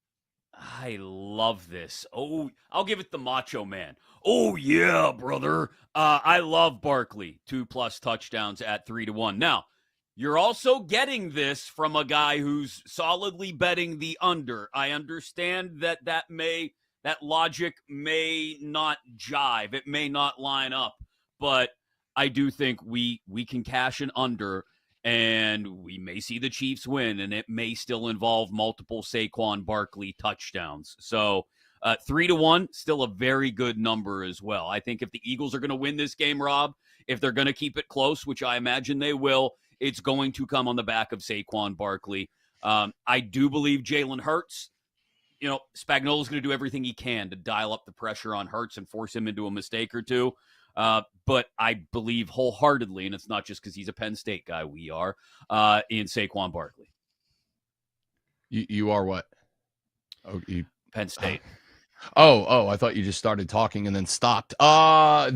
I love this. Oh, I'll give it the Macho Man. Oh, yeah, brother. I love Barkley, 2+ touchdowns at 3-1. Now, you're also getting this from a guy who's solidly betting the under. I understand that logic may not jive. It may not line up, but I do think we can cash an under, and we may see the Chiefs win, and it may still involve multiple Saquon Barkley touchdowns. So 3-1, still a very good number as well. I think if the Eagles are going to win this game, Rob, if they're going to keep it close, which I imagine they will, it's going to come on the back of Saquon Barkley. I do believe Jalen Hurts. Spagnuolo's going to do everything he can to dial up the pressure on Hurts and force him into a mistake or two. But I believe wholeheartedly, and it's not just because he's a Penn State guy, we are, in Saquon Barkley. You are what? Oh, Penn State. Oh, I thought you just started talking and then stopped. I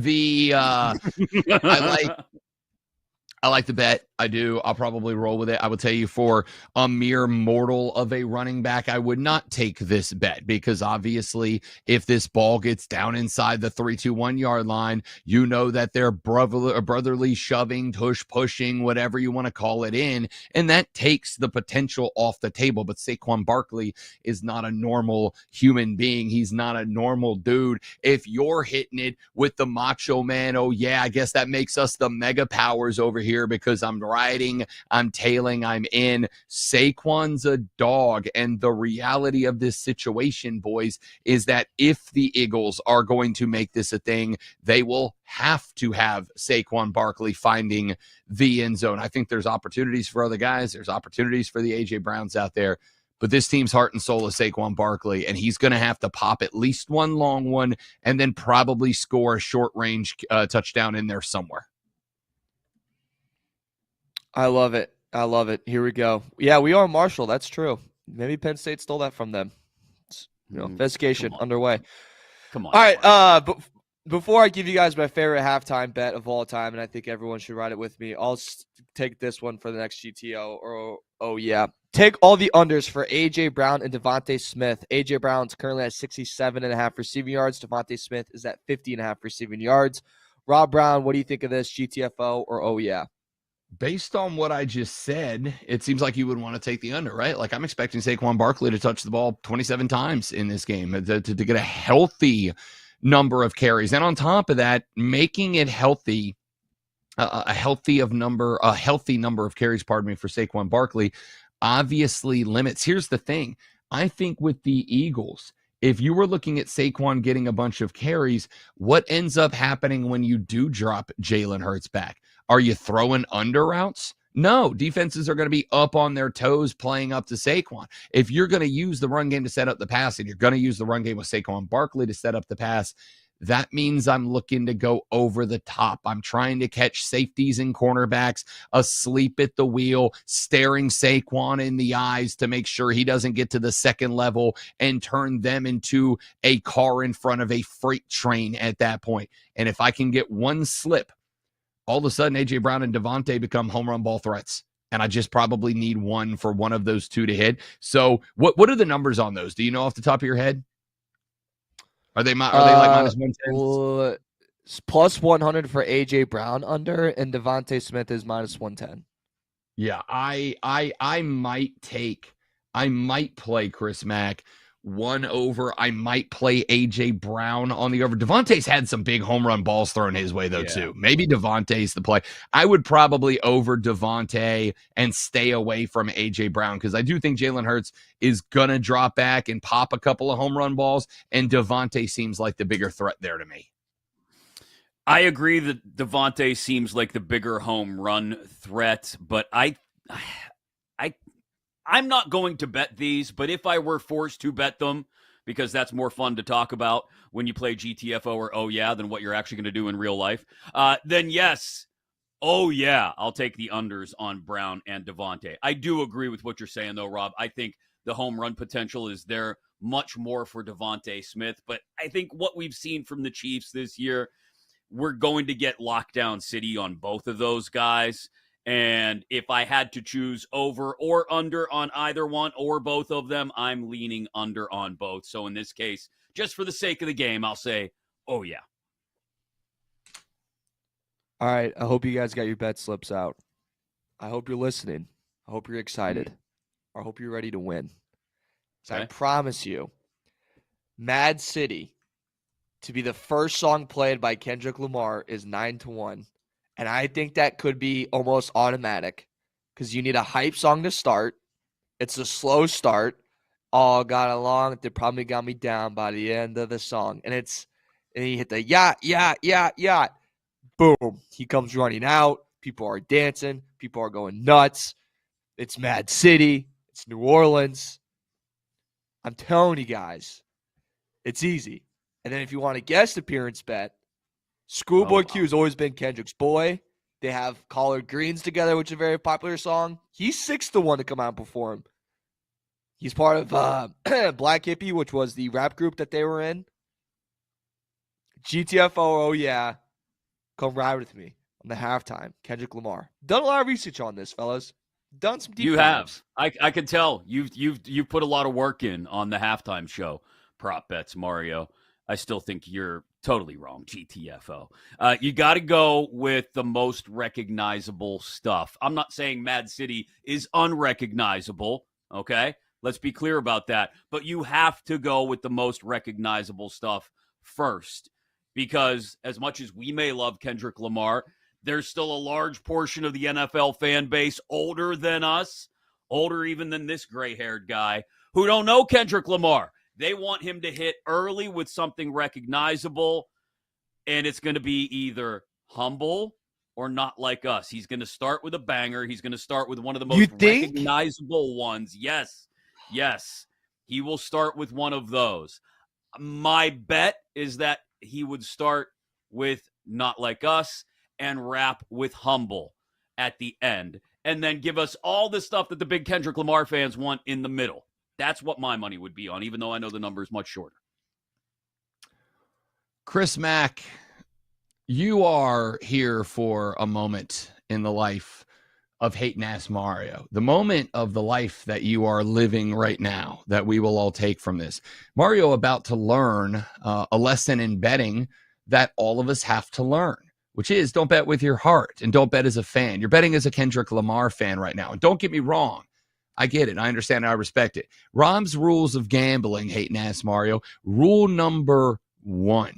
I like the bet. I do. I'll probably roll with it. I will tell you, for a mere mortal of a running back, I would not take this bet, because obviously if this ball gets down inside the 3-2-1 yard line, you know that they're brotherly shoving, pushing, whatever you want to call it in. And that takes the potential off the table. But Saquon Barkley is not a normal human being. He's not a normal dude. If you're hitting it with the macho man, oh yeah, I guess that makes us the mega powers over here, because I'm riding, I'm tailing, I'm in. Saquon's a dog. And the reality of this situation, boys, is that if the Eagles are going to make this a thing, they will have to have Saquon Barkley finding the end zone. I think there's opportunities for other guys. There's opportunities for the A.J. Browns out there. But this team's heart and soul is Saquon Barkley, and he's going to have to pop at least one long one and then probably score a short-range touchdown in there somewhere. I love it. I love it. Here we go. Yeah, we are Marshall. That's true. Maybe Penn State stole that from them. Investigation underway. Come on. All right. But before I give you guys my favorite halftime bet of all time, and I think everyone should ride it with me, I'll take this one for the next GTO. Or oh yeah, take all the unders for A.J. Brown and Devontae Smith. A.J. Brown's currently at 67.5 receiving yards. Devontae Smith is at 50.5 receiving yards. Rob Brown, what do you think of this? GTFO or oh yeah? Based on what I just said, it seems like you would want to take the under, right? Like, I'm expecting Saquon Barkley to touch the ball 27 times in this game to get a healthy number of carries. And on top of that, making it healthy, a healthy number of carries, for Saquon Barkley, obviously limits. Here's the thing. I think with the Eagles, if you were looking at Saquon getting a bunch of carries, what ends up happening when you do drop Jalen Hurts back? Are you throwing under routes? No, defenses are going to be up on their toes playing up to Saquon. If you're going to use the run game to set up the pass, and you're going to use the run game with Saquon Barkley to set up the pass, that means I'm looking to go over the top. I'm trying to catch safeties and cornerbacks asleep at the wheel, staring Saquon in the eyes to make sure he doesn't get to the second level and turn them into a car in front of a freight train at that point. And if I can get one slip, all of a sudden, A.J. Brown and Devontae become home run ball threats. And I just probably need one for one of those two to hit. So what are the numbers on those? Do you know off the top of your head? Are they like minus 110? Plus 100 for A.J. Brown under, and Devontae Smith is minus 110. Yeah, I might play Chris Mack one over. I might play A.J. Brown on the over. Devontae's had some big home run balls thrown his way, though, too. Maybe Devontae's the play. I would probably over Devontae and stay away from A.J. Brown, because I do think Jalen Hurts is going to drop back and pop a couple of home run balls, and Devontae seems like the bigger threat there to me. I agree that Devontae seems like the bigger home run threat, but I'm not going to bet these, but if I were forced to bet them, because that's more fun to talk about when you play GTFO or oh yeah than what you're actually going to do in real life, then yes, oh yeah, I'll take the unders on Brown and Devontae. I do agree with what you're saying, though, Rob. I think the home run potential is there much more for Devontae Smith, but I think what we've seen from the Chiefs this year, we're going to get lockdown city on both of those guys. And if I had to choose over or under on either one or both of them, I'm leaning under on both. So in this case, just for the sake of the game, I'll say, oh, yeah. All right. I hope you guys got your bet slips out. I hope you're listening. I hope you're excited. I hope you're ready to win. So okay. I promise you, Mad City to be the first song played by Kendrick Lamar is 9-1. And I think that could be almost automatic because you need a hype song to start. It's a slow start. All got along. They probably got me down by the end of the song. And you hit the yacht. Boom. He comes running out. People are dancing. People are going nuts. It's Mad City. It's New Orleans. I'm telling you guys, it's easy. And then if you want a guest appearance bet, Schoolboy Q has always been Kendrick's boy. They have Collard Greens together, which is a very popular song. He's 6-1 to come out and perform. He's part of Black Hippie, which was the rap group that they were in. GTFO, oh yeah. Come ride with me. on the halftime, Kendrick Lamar. Done a lot of research on this, fellas. Done some deep You dives. have. I can tell you've put a lot of work in on the halftime show prop bets, Mario. I still think you're totally wrong, GTFO. You got to go with the most recognizable stuff. I'm not saying Mad City is unrecognizable, okay? Let's be clear about that. But you have to go with the most recognizable stuff first, because as much as we may love Kendrick Lamar, there's still a large portion of the NFL fan base older than us, older even than this gray-haired guy, who don't know Kendrick Lamar. They want him to hit early with something recognizable, and it's going to be either humble or Not Like Us. He's going to start with a banger. He's going to start with one of the most recognizable ones. Yes. He will start with one of those. My bet is that he would start with Not Like Us and wrap with Humble at the end, and then give us all the stuff that the big Kendrick Lamar fans want in the middle. That's what my money would be on, even though I know the number is much shorter. Chris Mack, you are here for a moment in the life of Hating Ass Mario, the moment of the life that you are living right now that we will all take from this. Mario about to learn a lesson in betting that all of us have to learn, which is don't bet with your heart and don't bet as a fan. You're betting as a Kendrick Lamar fan right now. And don't get me wrong. I get it. I understand. I respect it. Rob's rules of gambling, Hating Ass Mario. Rule number 1,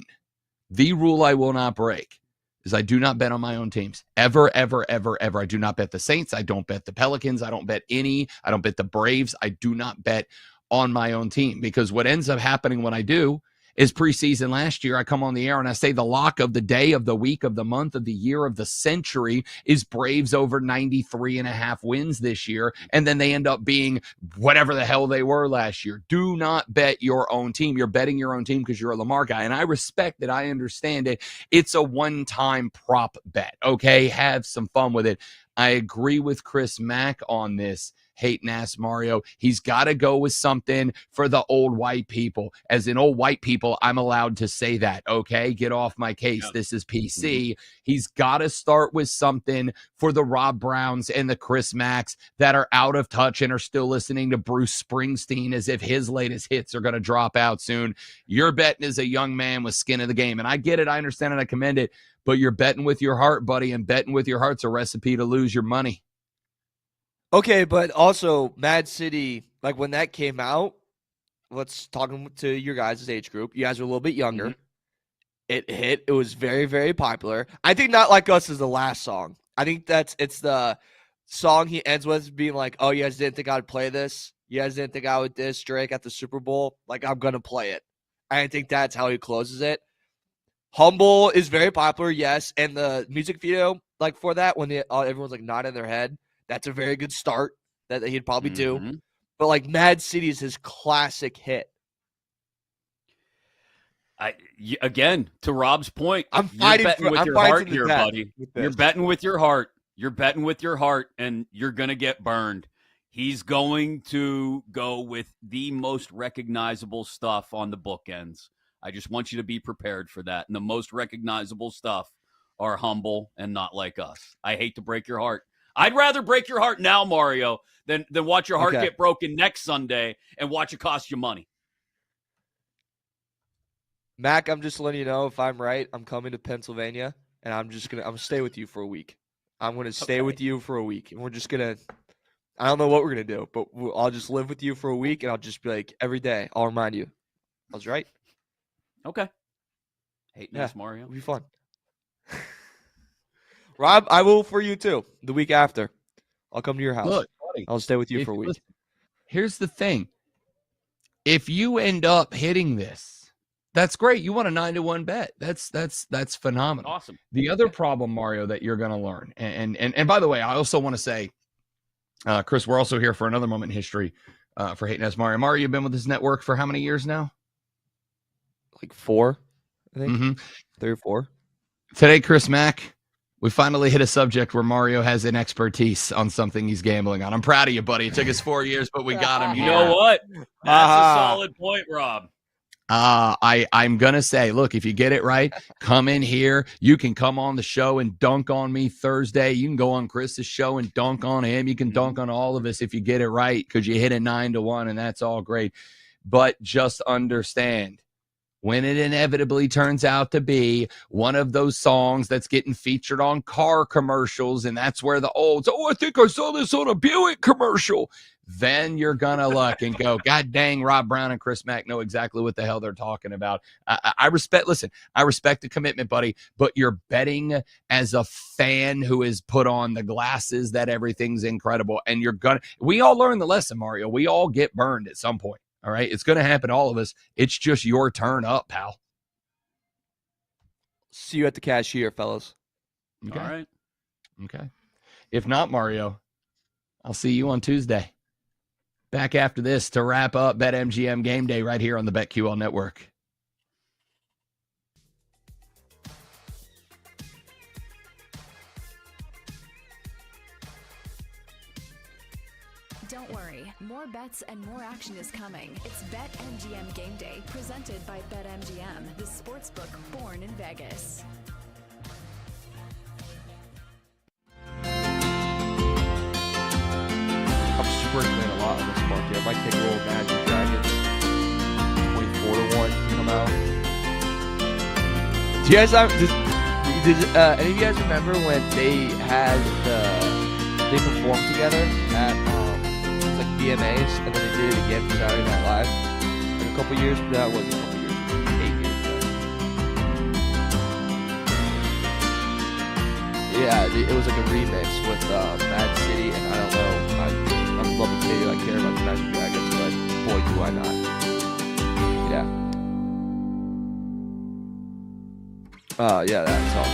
the rule I will not break, is I do not bet on my own teams. Ever. I do not bet the Saints. I don't bet the Pelicans. I don't bet I don't bet the Braves. I do not bet on my own team, because what ends up happening when I do is preseason last year, I come on the air and I say the lock of the day, of the week, of the month, of the year, of the century is Braves over 93.5 wins this year. And then they end up being whatever the hell they were last year. Do not bet your own team. You're betting your own team because you're a Lamar guy. And I respect it. I understand it. It's a one-time prop bet. Okay. Have some fun with it. I agree with Chris Mack on this. Hating Ass Mario. He's got to go with something for the old white people. As in old white people, I'm allowed to say that, okay? Get off my case. Yep. This is PC. Mm-hmm. He's got to start with something for the Rob Browns and the Chris Macks that are out of touch and are still listening to Bruce Springsteen as if his latest hits are going to drop out soon. You're betting as a young man with skin in the game. And I get it. I understand it. I commend it. But you're betting with your heart, buddy, and betting with your heart's a recipe to lose your money. Okay, but also Mad City, like when that came out, let's talk to your guys' age group. You guys were a little bit younger. Mm-hmm. It hit. It was very, very popular. I think Not Like Us is the last song. I think it's the song he ends with being like, oh, you guys didn't think I would play this? You guys didn't think I would diss Drake at the Super Bowl? Like, I'm going to play it. I think that's how he closes it. Humble is very popular, yes. And the music video, like for that, when everyone's like nodding their head, that's a very good start that he'd probably do. But like Mad City is his classic hit. Again, to Rob's point, I'm betting with your heart here, buddy. You're betting with your heart. You're betting with your heart, and you're going to get burned. He's going to go with the most recognizable stuff on the bookends. I just want you to be prepared for that. And the most recognizable stuff are Humble and Not Like Us. I hate to break your heart. I'd rather break your heart now, Mario, than watch your heart get broken next Sunday and watch it cost you money. Mac, I'm just letting you know, if I'm right, I'm coming to Pennsylvania, and I'm gonna stay with you for a week. I'm gonna stay with you for a week, and we're just gonna. I don't know what we're gonna do, but I'll just live with you for a week, and I'll just be like every day. I'll remind you. I was right. Okay. Hating Ass Mario. It'll be fun. Rob, I will for you too. The week after, I'll come to your house. Look, buddy, I'll stay with you for a week. Listen, here's the thing: if you end up hitting this, that's great. You want a 9-1 bet. That's phenomenal. Awesome. The other problem, Mario, that you're going to learn, and by the way, I also want to say, Chris, we're also here for another moment in history for Hating Ass Mario. Mario, you've been with this network for how many years now? Like 4, I think. 3 or 4. Today, Chris Mack, we finally hit a subject where Mario has an expertise on something he's gambling on. I'm proud of you, buddy. It took us 4 years, but we got him. You know what? That's a solid point, Rob. I'm gonna say, look, if you get it right, come in here. You can come on the show and dunk on me Thursday. You can go on Chris's show and dunk on him. You can dunk on all of us if you get it right, because you hit a 9-1, and that's all great. But just understand, when it inevitably turns out to be one of those songs that's getting featured on car commercials, and that's where the olds, I think I saw this on a Buick commercial, then you're gonna look and go, God dang, Rob Brown and Chris Mack know exactly what the hell they're talking about. I respect the commitment, buddy, but you're betting as a fan who has put on the glasses that everything's incredible. And we all learn the lesson, Mario. We all get burned at some point. All right. It's going to happen to all of us. It's just your turn up, pal. See you at the cashier, fellas. Okay. All right. Okay. If not, Mario, I'll see you on Tuesday. Back after this to wrap up BetMGM Game Day right here on the BetQL Network. Don't worry, more bets and more action is coming. It's BetMGM Game Day, presented by BetMGM, the sportsbook born in Vegas. I'm sprinkling a lot on this market. I might take a little Magic Dragons 24-1 to come out. Do you guys did any of you guys remember when they performed together at it's like VMAs, and then they did it again for Saturday Night Live in a couple years? That wasn't a couple years, 8 years ago. Yeah, it was like a remix with Mad City, and I don't know. I'm loving to tell you I care about the Magic Dragons, but boy, do I not. Yeah. Yeah, that's all.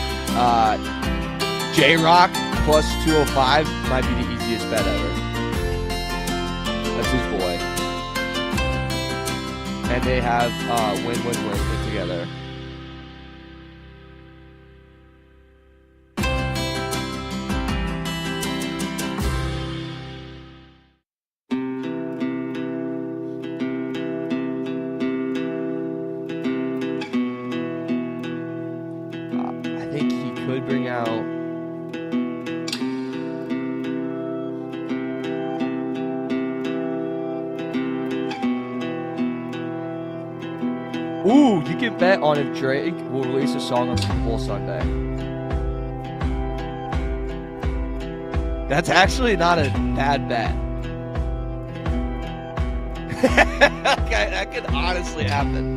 J-Rock plus 205 might be the easiest bet ever. That's his boy. And they have win-win-win put together. I think he could bring out Ooh, you can bet on if Drake will release a song on Super Bowl Sunday. That's actually not a bad bet. Okay, that could honestly happen.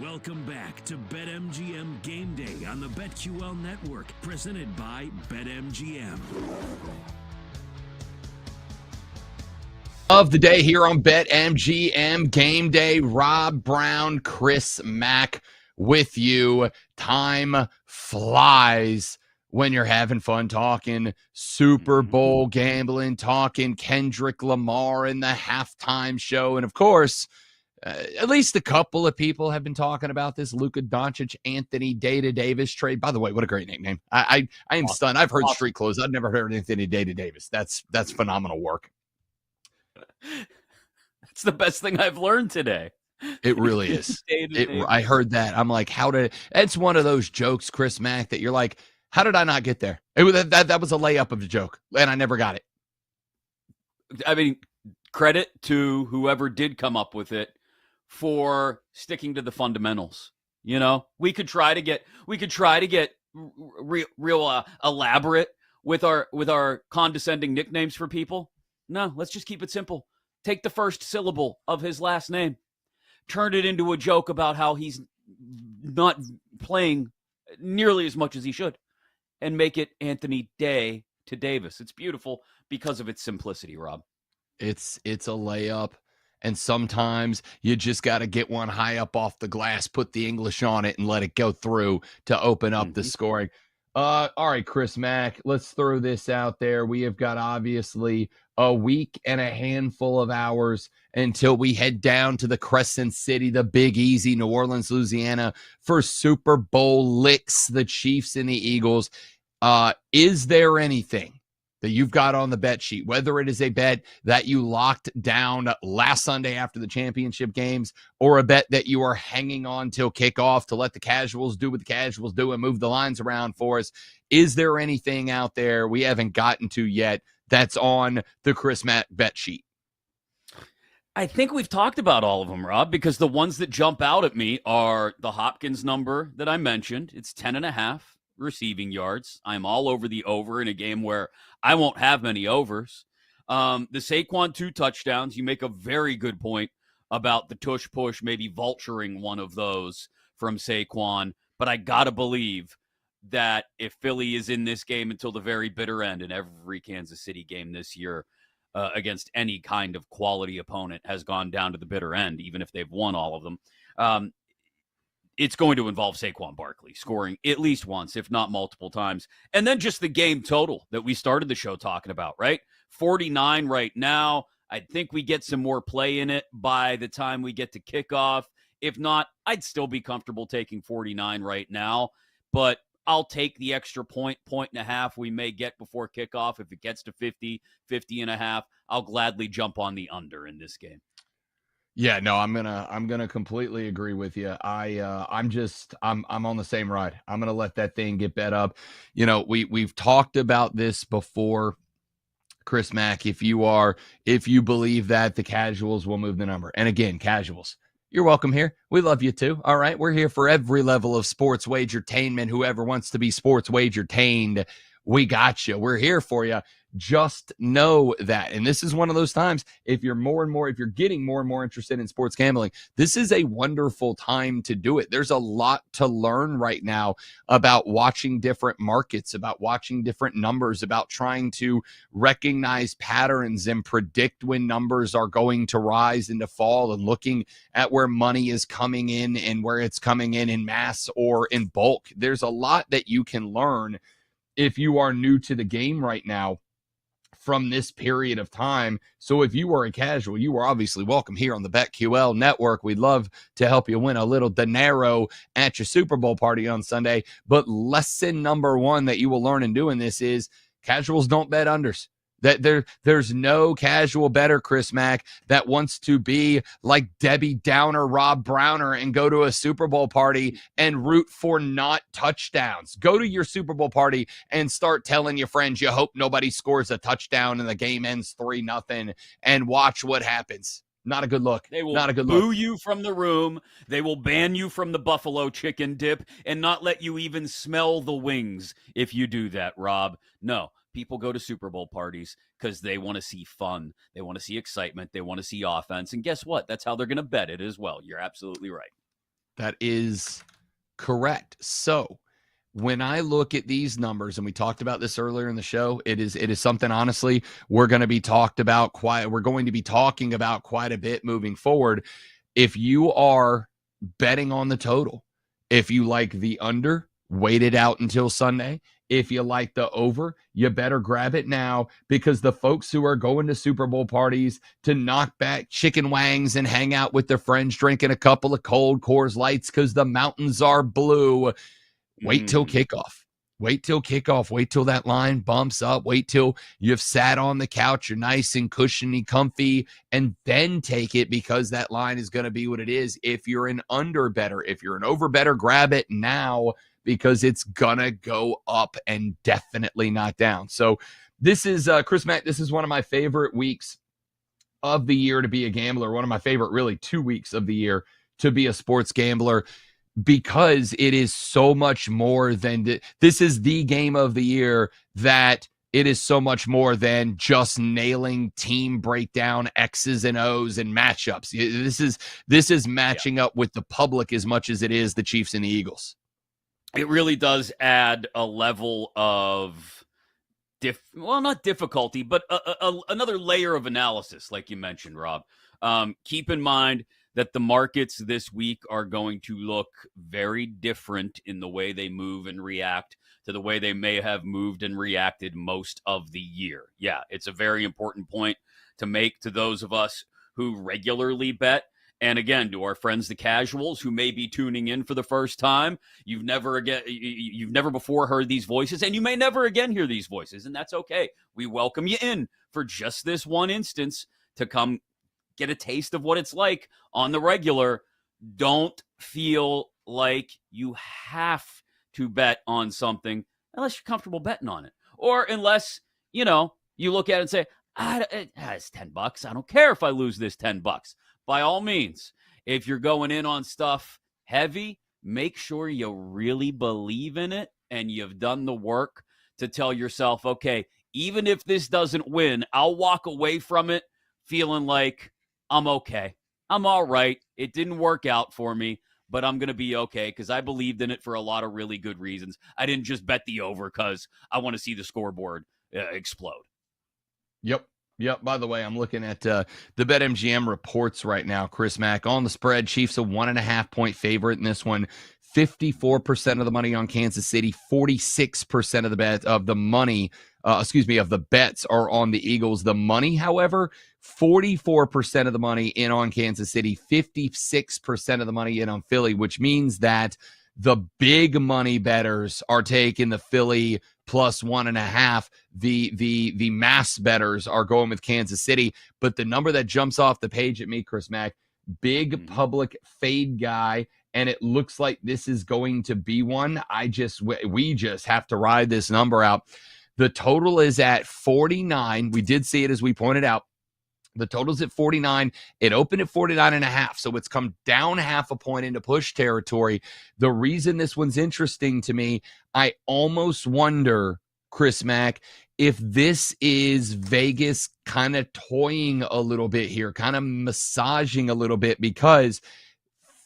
Welcome back to BetMGM Game Day on the BetQL Network, presented by BetMGM. Of the day here on BetMGM Game Day. Rob Brown, Chris Mack with you. Time flies when you're having fun talking Super Bowl gambling, talking Kendrick Lamar in the halftime show. And of course, at least a couple of people have been talking about this Luka Doncic, Anthony Davis trade. By the way, what a great nickname. I am stunned. I've heard street clothes. I've never heard Anthony Davis. That's phenomenal work. That's the best thing I've learned today. It really is. I heard that. I'm like, it's one of those jokes, Chris Mack, that you're like, how did I not get there? That was a layup of a joke, and I never got it. I mean, credit to whoever did come up with it for sticking to the fundamentals. You know, we could try to get real elaborate with our condescending nicknames for people. No, let's just keep it simple. Take the first syllable of his last name, turn it into a joke about how he's not playing nearly as much as he should, and make it Anthony Day to Davis. It's beautiful because of its simplicity, Rob. It's a layup, and sometimes you just got to get one high up off the glass, put the English on it, and let it go through to open up the scoring. All right, Chris Mack, let's throw this out there. We have got obviously a week and a handful of hours until we head down to the Crescent City, the Big Easy, New Orleans, Louisiana, for Super Bowl licks, the Chiefs and the Eagles. Is there anything that you've got on the bet sheet, whether it is a bet that you locked down last Sunday after the championship games, or a bet that you are hanging on till kickoff to let the casuals do what the casuals do and move the lines around for us? Is there anything out there we haven't gotten to yet that's on the Chris Mack bet sheet? I think we've talked about all of them, Rob, because the ones that jump out at me are the Hopkins number that I mentioned. It's 10.5 receiving yards. I'm all over the over in a game where I won't have many overs. The Saquon 2 touchdowns, you make a very good point about the tush push, maybe vulturing one of those from Saquon. But I got to believe that if Philly is in this game until the very bitter end, and every Kansas City game this year against any kind of quality opponent has gone down to the bitter end, even if they've won all of them, it's going to involve Saquon Barkley scoring at least once, if not multiple times. And then just the game total that we started the show talking about, right? 49 right now. I think we get some more play in it by the time we get to kickoff. If not, I'd still be comfortable taking 49 right now. But I'll take the extra point and a half we may get before kickoff. If it gets to 50 and a half, I'll gladly jump on the under in this game. Yeah, no, I'm gonna completely agree with you. I'm on the same ride. I'm gonna let that thing get bet up. You know, we've talked about this before, Chris Mack. If you believe that the casuals will move the number, and again, casuals, you're welcome here. We love you too. All right, we're here for every level of sports wagertainment. Whoever wants to be sports wagertained, we got you. We're here for you. Just know that. And this is one of those times, if you're getting more and more interested in sports gambling, this is a wonderful time to do it. There's a lot to learn right now about watching different markets, about watching different numbers, about trying to recognize patterns and predict when numbers are going to rise and to fall, and looking at where money is coming in and where it's coming in mass or in bulk. There's a lot that you can learn if you are new to the game right now from this period of time. So if you are a casual, you are obviously welcome here on the BetQL network. We'd love to help you win a little dinero at your Super Bowl party on Sunday. But lesson number one that you will learn in doing this is casuals don't bet unders. That there's no casual bettor, Chris Mack, that wants to be like Debbie Downer, Rob Browner, and go to a Super Bowl party and root for not touchdowns. Go to your Super Bowl party and start telling your friends you hope nobody scores a touchdown and the game ends 3-0, and watch what happens. Not a good look. They will not a good boo look. you from the room. They will ban you from the buffalo chicken dip and not let you even smell the wings if you do that, Rob. No. People go to Super Bowl parties because they want to see fun. They want to see excitement. They want to see offense. And guess what? That's how they're going to bet it as well. You're absolutely right. That is correct. So when I look at these numbers, and we talked about this earlier in the show, it is something, honestly, we're going to be talking about quite a bit moving forward. If you are betting on the total, if you like the under, wait it out until Sunday. If you like the over, you better grab it now, because the folks who are going to Super Bowl parties to knock back chicken wangs and hang out with their friends drinking a couple of cold Coors Lights because the mountains are blue, wait till kickoff. Wait till kickoff. Wait till that line bumps up. Wait till you've sat on the couch. You're nice and cushiony, comfy, and then take it, because that line is going to be what it is. If you're an under better, if you're an over better, grab it now, because it's going to go up and definitely not down. So this is, Chris Mack, this is one of my favorite weeks of the year to be a gambler. One of my favorite, really, 2 weeks of the year to be a sports gambler, because it is so much more than this is the game of the year, that it is so much more than just nailing team breakdown X's and O's and matchups. This is matching up with the public as much as it is the Chiefs and the Eagles. It really does add a level of not difficulty, but another layer of analysis, like you mentioned, Rob. Keep in mind that the markets this week are going to look very different in the way they move and react to the way they may have moved and reacted most of the year. Yeah, it's a very important point to make to those of us who regularly bet. And again, to our friends, the casuals who may be tuning in for the first time, you've never before heard these voices, and you may never again hear these voices, and that's okay. We welcome you in for just this one instance to come get a taste of what it's like on the regular. Don't feel like you have to bet on something unless you're comfortable betting on it, or unless, you look at it and say, it's $10. I don't care if I lose this $10. By all means, if you're going in on stuff heavy, make sure you really believe in it and you've done the work to tell yourself, okay, even if this doesn't win, I'll walk away from it feeling like I'm okay. I'm all right. It didn't work out for me, but I'm going to be okay because I believed in it for a lot of really good reasons. I didn't just bet the over because I want to see the scoreboard explode. Yep. By the way, I'm looking at the BetMGM reports right now. Chris Mack on the spread. Chiefs a 1.5 point favorite in this one. 54% of the money on Kansas City. 46% of the of the bets are on the Eagles. The money, however, 44% of the money in on Kansas City. 56% of the money in on Philly, which means that the big money bettors are taking the Philly plus 1.5. The mass bettors are going with Kansas City. But the number that jumps off the page at me, Chris Mack, big public fade guy, and it looks like this is going to be one. We just have to ride this number out. The total is at 49. We did see it, as we pointed out. The total's at 49. It opened at 49.5, so it's come down half a point into push territory. The reason this one's interesting to me, I almost wonder, Chris Mack, if this is Vegas kind of toying a little bit here, kind of massaging a little bit, because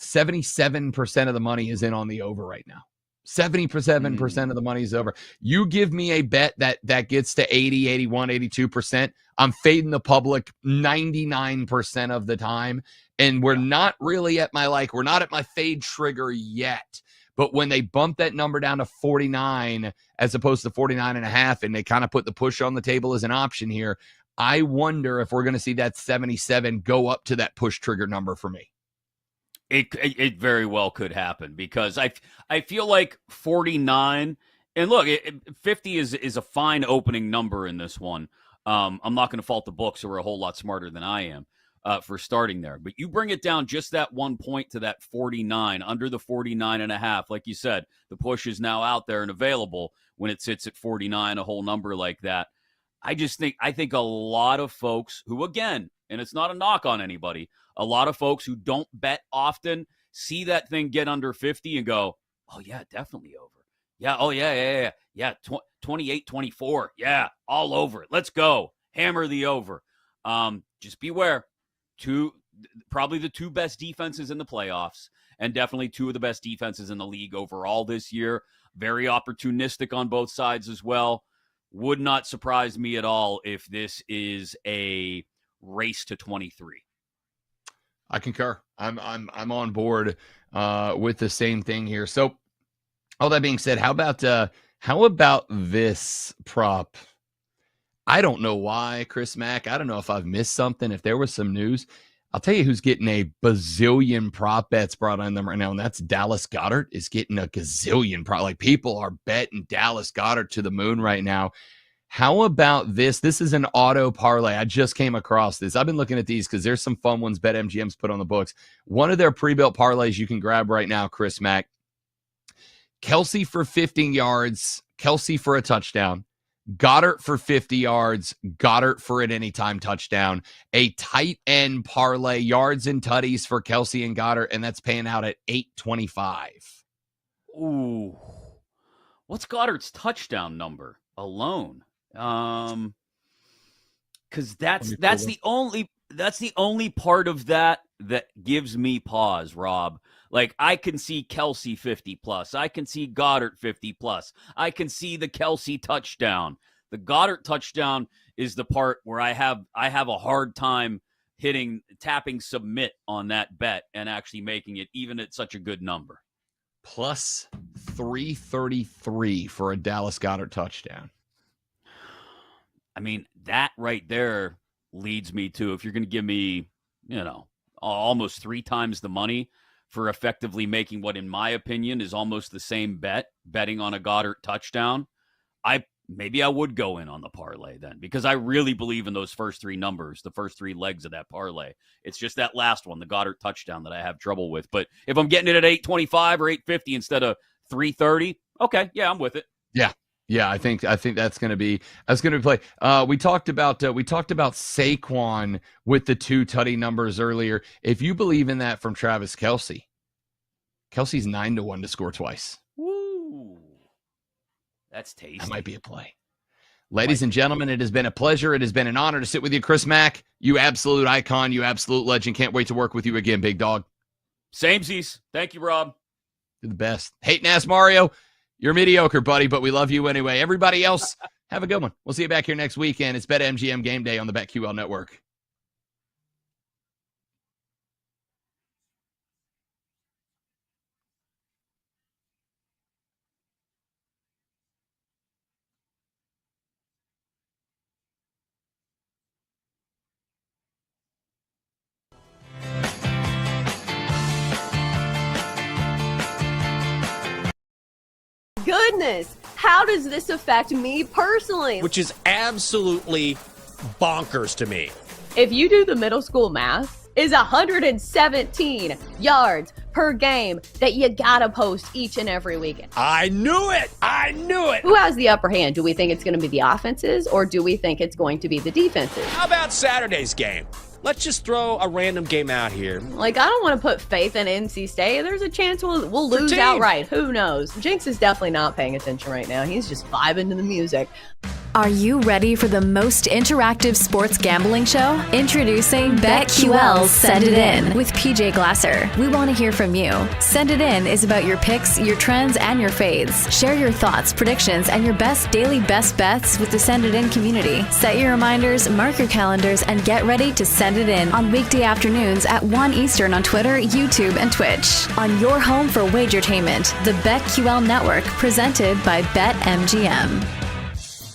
77% of the money is in on the over right now. 77% of the money is over. You give me a bet that gets to 80, 81, 82%. I'm fading the public 99% of the time. And we're not really at we're not at my fade trigger yet. But when they bump that number down to 49 as opposed to 49.5, and they kind of put the push on the table as an option here, I wonder if we're going to see that 77 go up to that push trigger number for me. It very well could happen, because I feel like 49, and look, 50 is a fine opening number in this one. I'm not going to fault the books, who are a whole lot smarter than I am for starting there. But you bring it down just that 1 point to that 49, under the 49.5. Like you said, the push is now out there and available when it sits at 49, a whole number like that. I think a lot of folks who, again, and it's not a knock on anybody, a lot of folks who don't bet often see that thing get under 50 and go, oh, yeah, definitely over. Yeah, oh, yeah. 28, 24. Yeah, all over it. Let's go. Hammer the over. Just beware. Probably the two best defenses in the playoffs, and definitely two of the best defenses in the league overall this year. Very opportunistic on both sides as well. Would not surprise me at all if this is a race to 23. I concur. I'm on board with the same thing here. So, all that being said, how about this prop? I don't know why, Chris Mack. I don't know if I've missed something. If there was some news, I'll tell you who's getting a bazillion prop bets brought on them right now, and that's Dallas Goedert is getting a gazillion prop. Like, people are betting Dallas Goedert to the moon right now. How about this? This is an auto parlay. I just came across this. I've been looking at these because there's some fun ones BetMGM's put on the books. One of their pre-built parlays you can grab right now, Chris Mack. Kelsey for 15 yards, Kelsey for a touchdown, Goddard for 50 yards, Goddard for an anytime touchdown, a tight end parlay, yards and tutties for Kelsey and Goddard, and that's paying out at 825. Ooh. What's Goddard's touchdown number alone? Because that's the only part of that gives me pause, Rob. Like, I can see Kelsey 50 plus. I can see Goddard 50 plus. I can see the Kelsey touchdown. The Goddard touchdown is the part where I have a hard time tapping submit on that bet and actually making it even at such a good number. Plus 333 for a Dallas Goedert touchdown. I mean, that right there leads me to, if you're going to give me, almost 3 times the money for effectively making what, in my opinion, is almost the same betting on a Goddard touchdown, maybe I would go in on the parlay then, because I really believe in those first 3 numbers, the first 3 legs of that parlay. It's just that last one, the Goddard touchdown, that I have trouble with. But if I'm getting it at 825 or 850 instead of 330, okay, yeah, I'm with it. Yeah, I think that's going to be play. We talked about Saquon with the 2 tutty numbers earlier. If you believe in that from Travis Kelce, Kelsey's 9-1 to score twice. Woo, that's tasty. That might be a play. Ladies and gentlemen, it has been a pleasure. It has been an honor to sit with you, Chris Mack. You absolute icon, you absolute legend. Can't wait to work with you again, big dog. Samesies. Thank you, Rob. You're the best. Hating ass Mario. You're mediocre, buddy, but we love you anyway. Everybody else, have a good one. We'll see you back here next weekend. It's BetMGM Game Day on the BetQL Network. Goodness, how does this affect me personally? Which is absolutely bonkers to me. If you do the middle school math, is 117 yards per game that you gotta post each and every weekend. I knew it. Who has the upper hand? Do we think it's going to be the offenses, or do we think it's going to be the defenses? How about Saturday's game? Let's just throw a random game out here. Like, I don't want to put faith in NC State. There's a chance we'll lose outright. Who knows? Jinx is definitely not paying attention right now. He's just vibing to the music. Are you ready for the most interactive sports gambling show? Introducing BetQL's Send It In with PJ Glasser. We want to hear from you. Send It In is about your picks, your trends, and your fades. Share your thoughts, predictions, and your best daily best bets with the Send It In community. Set your reminders, mark your calendars, and get ready to send it in on weekday afternoons at 1 Eastern on Twitter, YouTube, and Twitch. On your home for wagertainment, the BetQL Network, presented by BetMGM.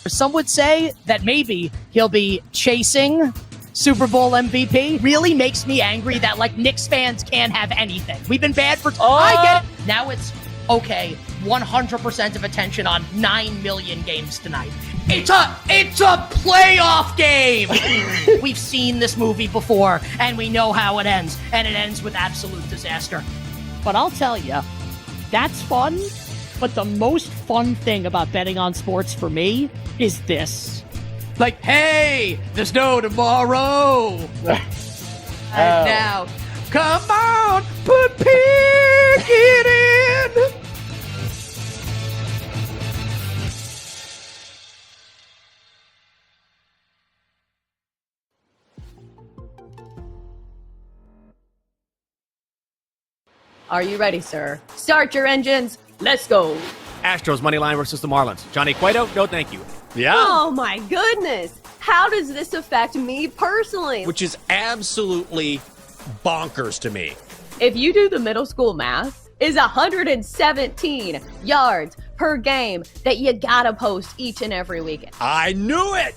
Some would say that maybe he'll be chasing Super Bowl MVP. Really makes me angry that, like, Knicks fans can't have anything. We've been bad for... I get it. Now it's, okay, 100% of attention on 9 million games tonight. It's a playoff game! We've seen this movie before, and we know how it ends. And it ends with absolute disaster. But I'll tell you, that's fun. But the most fun thing about betting on sports for me is this. Like, hey, there's no tomorrow. And now, come on, put Pickett in. Are you ready, sir? Start your engines. Let's go. Astros money line versus the Marlins. Johnny Cueto, no thank you. Yeah. Oh my goodness. How does this affect me personally? Which is absolutely bonkers to me. If you do the middle school math, is 117 yards per game that you gotta post each and every weekend. I knew it.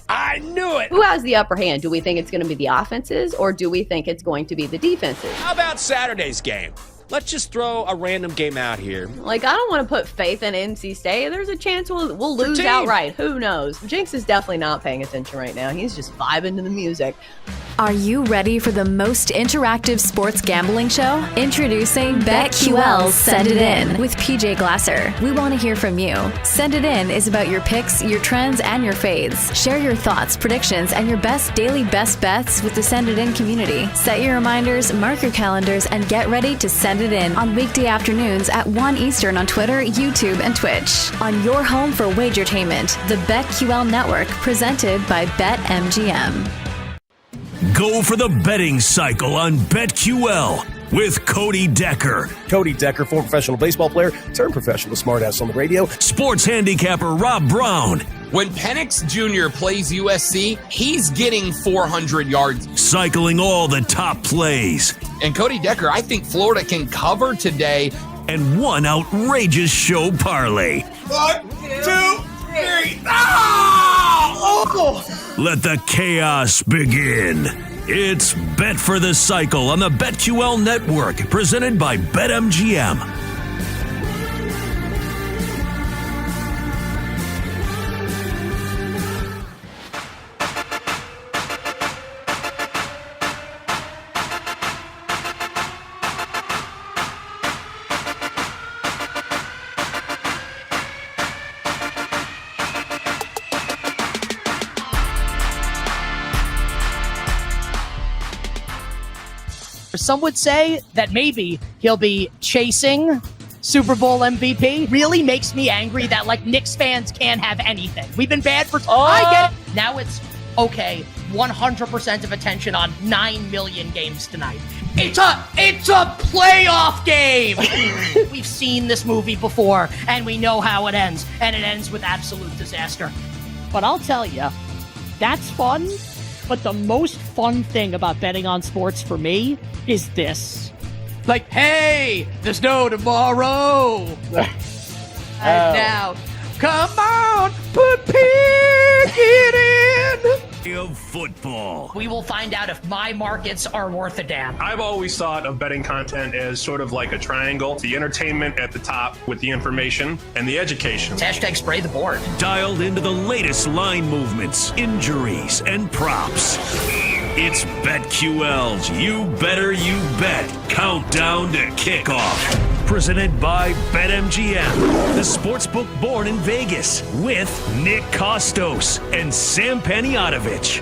Who has the upper hand? Do we think it's going to be the offenses or do we think it's going to be the defenses? How about Saturday's game? Let's just throw a random game out here. Like, I don't want to put faith in NC State. There's a chance we'll lose team. outright. Who knows? Jinx is definitely not paying attention right now. He's just vibing to the music. Are you ready for the most interactive sports gambling show? Introducing BetQL Send It In with PJ Glasser. We want to hear from you. Send It In is about your picks, your trends, and your fades. Share your thoughts, predictions, and your best daily best bets with the Send It In community. Set your reminders, mark your calendars, and get ready to send it in on weekday afternoons at 1 Eastern on Twitter, YouTube, and Twitch. On your home for wagertainment, the BetQL Network, presented by BetMGM. Go for the betting cycle on BetQL with Cody Decker. Cody Decker, former professional baseball player, turned professional smartass on the radio. Sports handicapper Rob Brown. When Penix Jr. plays USC, he's getting 400 yards. Cycling all the top plays. And Cody Decker, I think Florida can cover today. And one outrageous show parlay. 1, 2, 3. Let the chaos begin. It's Bet for the Cycle on the BetQL Network, presented by BetMGM. Some would say that maybe he'll be chasing Super Bowl MVP. Really makes me angry that, like, Knicks fans can't have anything. We've been bad for... I get it. Now it's, okay, 100% of attention on 9 million games tonight. It's a playoff game! We've seen this movie before, and we know how it ends. And it ends with absolute disaster. But I'll tell you, that's fun. But the most fun thing about betting on sports for me is this. Like, hey, there's no tomorrow. And now, come on, put pig it in. Of football. We will find out if my markets are worth a damn. I've always thought of betting content as sort of like a triangle. The entertainment at the top with the information and the education. Hashtag spray the board. Dialed into the latest line movements, injuries, and props. It's BetQL's You Better You Bet Countdown to Kickoff. Presented by BetMGM, the sportsbook born in Vegas, with Nick Kostos and Sam Panayotovich.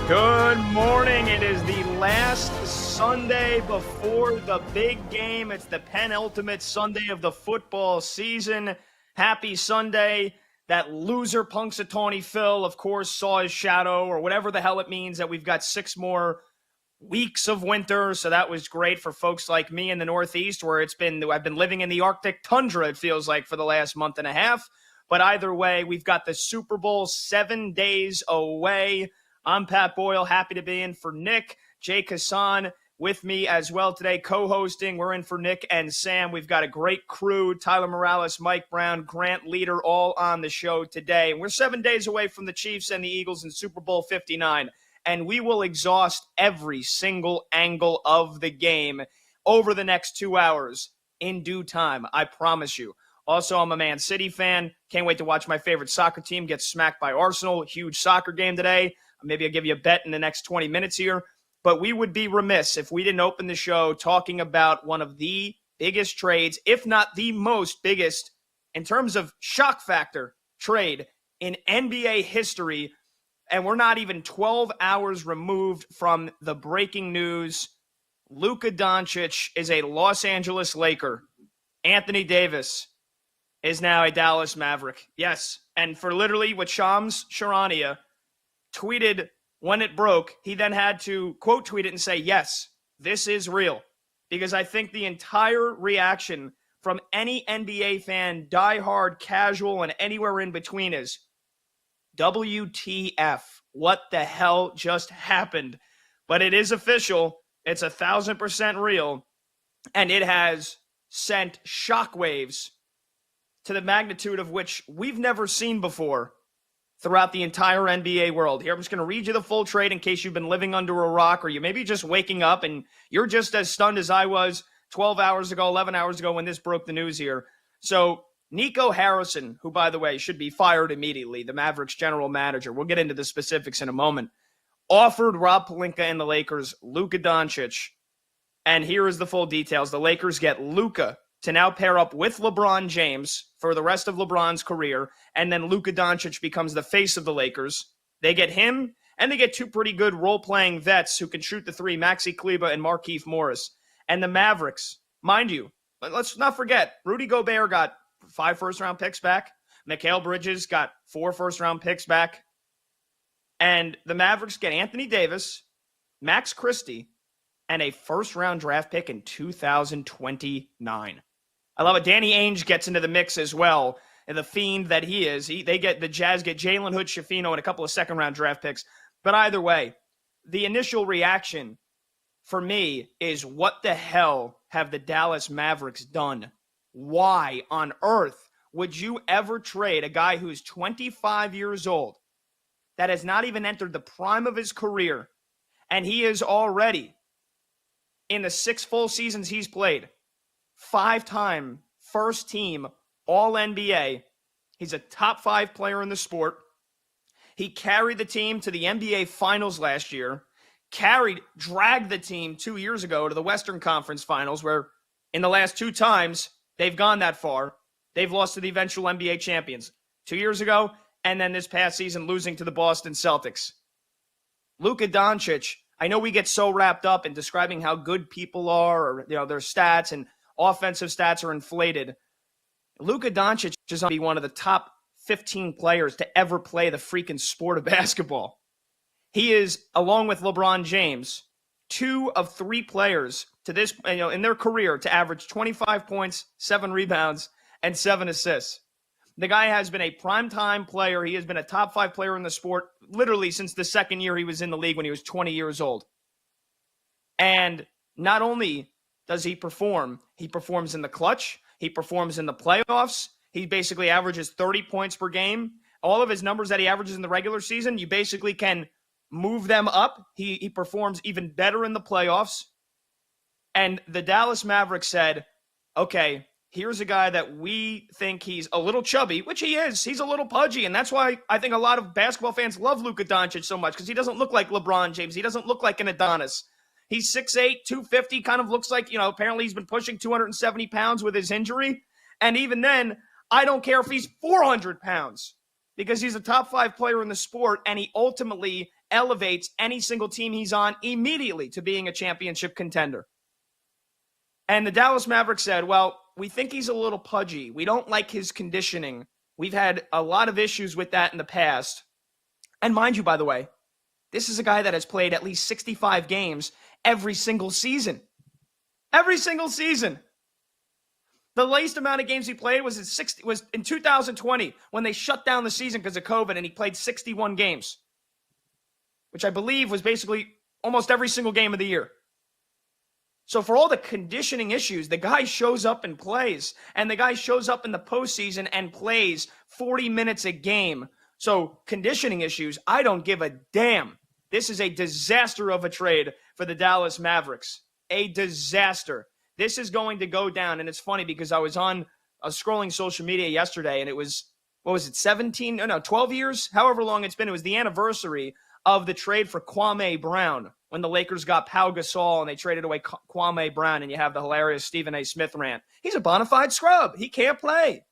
Good morning. It is the last Sunday before the big game. It's the penultimate Sunday of the football season. Happy Sunday. That loser Punxsutawney Phil, of course, saw his shadow, or whatever the hell it means that we've got 6 more weeks of winter. So that was great for folks like me in the Northeast, where I've been living in the Arctic tundra, it feels like, for the last month and a half. But either way, we've got the Super Bowl 7 days away. I'm Pat Boyle, happy to be in for Nick. Jake Hassan with me as well today, co-hosting. We're in for Nick and Sam. We've got a great crew, Tyler Morales, Mike Brown, Grant Leader, all on the show today. And we're 7 days away from the Chiefs and the Eagles in Super Bowl 59. And we will exhaust every single angle of the game over the next 2 hours in due time. I promise you. Also, I'm a Man City fan. Can't wait to watch my favorite soccer team get smacked by Arsenal. Huge soccer game today. Maybe I'll give you a bet in the next 20 minutes here. But we would be remiss if we didn't open the show talking about one of the biggest trades, if not the most biggest, in terms of shock factor trade in NBA history. And we're not even 12 hours removed from the breaking news. Luka Doncic is a Los Angeles Laker. Anthony Davis is now a Dallas Maverick. Yes. And for literally what Shams Charania tweeted when it broke, he then had to quote tweet it and say, yes, this is real. because I think the entire reaction from any NBA fan, diehard, casual, and anywhere in between is WTF. What the hell just happened? But it is official. It's 1,000% real. And it has sent shockwaves to the magnitude of which we've never seen before throughout the entire NBA world. Here, I'm just going to read you the full trade in case you've been living under a rock, or you may be just waking up and you're just as stunned as I was 12 hours ago, 11 hours ago when this broke the news here. So Nico Harrison, who, by the way, should be fired immediately, the Mavericks general manager, we'll get into the specifics in a moment, offered Rob Pelinka and the Lakers Luka Doncic. And here is the full details. The Lakers get Luka to now pair up with LeBron James for the rest of LeBron's career, and then Luka Doncic becomes the face of the Lakers. They get him, and they get two pretty good role-playing vets who can shoot the three, Maxi Kleber and Markieff Morris. And the Mavericks, mind you, let's not forget, Rudy Gobert got 5 first-round picks back. Mikal Bridges got 4 first-round picks back. And the Mavericks get Anthony Davis, Max Christie, and a first-round draft pick in 2029. I love it. Danny Ainge gets into the mix as well, and the fiend that he is. The Jazz get Jalen Hood-Schifino and a couple of second-round draft picks. But either way, the initial reaction for me is, what the hell have the Dallas Mavericks done? Why on earth would you ever trade a guy who's 25 years old, that has not even entered the prime of his career, and he is already, in the 6 full seasons he's played, 5-time first team All-NBA. He's a top 5 player in the sport. He carried the team to the NBA Finals last year, dragged the team 2 years ago to the Western Conference Finals, where in the last 2 times they've gone that far, they've lost to the eventual NBA champions. 2 years ago, and then this past season losing to the Boston Celtics. Luka Doncic, I know we get so wrapped up in describing how good people are, or their stats and offensive stats are inflated. Luka Doncic is going to be one of the top 15 players to ever play the freaking sport of basketball. He is, along with LeBron James, 2 of 3 players to this, in their career to average 25 points, 7 rebounds, and 7 assists. The guy has been a primetime player. He has been a top 5 player in the sport literally since the second year he was in the league when he was 20 years old. And not only does he performs in the clutch, he performs in the playoffs. He basically averages 30 points per game. All of his numbers that he averages in the regular season, you basically can move them up. He performs even better in the playoffs. And the Dallas Mavericks said, okay, here's a guy that we think he's a little chubby, which he is. He's a little pudgy, and that's why I think a lot of basketball fans love Luka Doncic so much, because he doesn't look like LeBron James. He doesn't look like an Adonis. He's 6'8", 250, kind of looks like, apparently he's been pushing 270 pounds with his injury. And even then, I don't care if he's 400 pounds, because he's a top 5 player in the sport, and he ultimately elevates any single team he's on immediately to being a championship contender. And the Dallas Mavericks said, well, we think he's a little pudgy. We don't like his conditioning. We've had a lot of issues with that in the past. And mind you, by the way, this is a guy that has played at least 65 games every single season. Every single season. The least amount of games he played was in 2020, when they shut down the season because of COVID, and he played 61 games, which I believe was basically almost every single game of the year. So for all the conditioning issues, the guy shows up and plays, and the guy shows up in the postseason and plays 40 minutes a game. So conditioning issues, I don't give a damn. This is a disaster of a trade for the Dallas Mavericks. A disaster. This is going to go down, and it's funny because I was scrolling social media yesterday, and it was, 12 years? However long it's been. It was the anniversary of the trade for Kwame Brown, when the Lakers got Pau Gasol and they traded away Kwame Brown, and you have the hilarious Stephen A. Smith rant. He's a bona fide scrub. He can't play.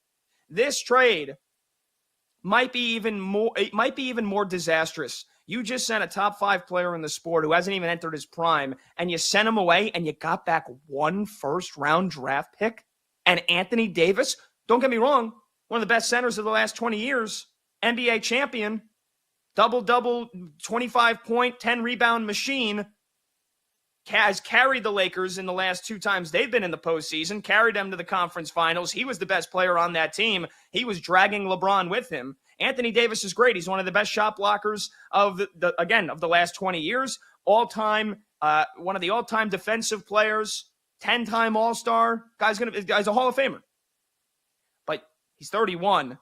This trade might be even more disastrous. You just sent a top 5 player in the sport who hasn't even entered his prime, and you sent him away, and you got back 1 first-round draft pick and Anthony Davis. Don't get me wrong, one of the best centers of the last 20 years, NBA champion, double-double, 25-point, 10-rebound machine. has carried the Lakers in the last 2 times they've been in the postseason, carried them to the conference finals. He was the best player on that team. He was dragging LeBron with him. Anthony Davis is great. He's one of the best shot blockers of the last 20 years. All-time, one of the all-time defensive players, 10-time All-Star. Guy's a Hall of Famer. But he's 31.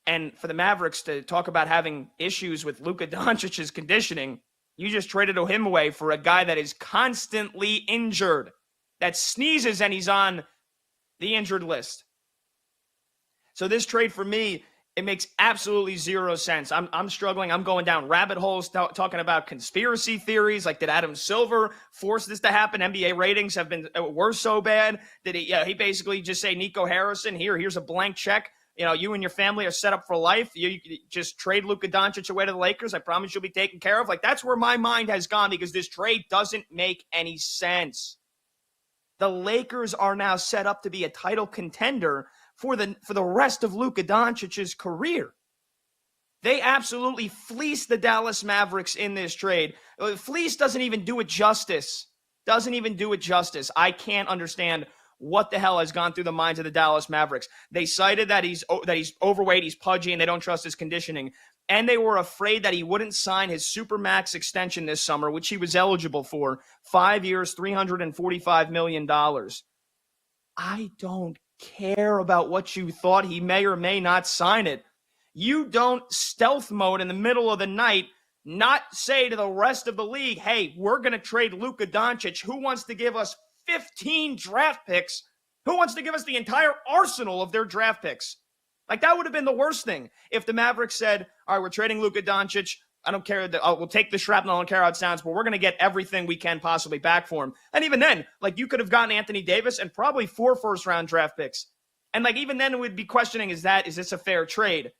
And for the Mavericks to talk about having issues with Luka Doncic's conditioning, you just traded him away for a guy that is constantly injured, that sneezes and he's on the injured list. So this trade for me, it makes absolutely zero sense. I'm struggling. I'm going down rabbit holes talking about conspiracy theories. Like, did Adam Silver force this to happen? NBA ratings were so bad. Did he basically just say, Nico Harrison, here's a blank check. You and your family are set up for life. You just trade Luka Doncic away to the Lakers. I promise you'll be taken care of. Like, that's where my mind has gone because this trade doesn't make any sense. The Lakers are now set up to be a title contender for the rest of Luka Doncic's career. They absolutely fleeced the Dallas Mavericks in this trade. Fleece doesn't even do it justice. I can't understand what the hell has gone through the minds of the Dallas Mavericks. They cited that he's overweight, he's pudgy, and they don't trust his conditioning. And they were afraid that he wouldn't sign his Supermax extension this summer, which he was eligible for, 5 years, $345 million. I don't care about what you thought. He may or may not sign it. You don't stealth mode in the middle of the night, not say to the rest of the league, hey, we're going to trade Luka Doncic. Who wants to give us 15 draft picks? Who wants to give us the entire arsenal of their draft picks? Like, that would have been the worst thing if the Mavericks said, all right, we're trading Luka Doncic. I don't care. We'll take the shrapnel. I don't care how it sounds, but we're going to get everything we can possibly back for him. And even then, like, you could have gotten Anthony Davis and probably 4 first-round draft picks. And, like, even then, it would be questioning, is this a fair trade?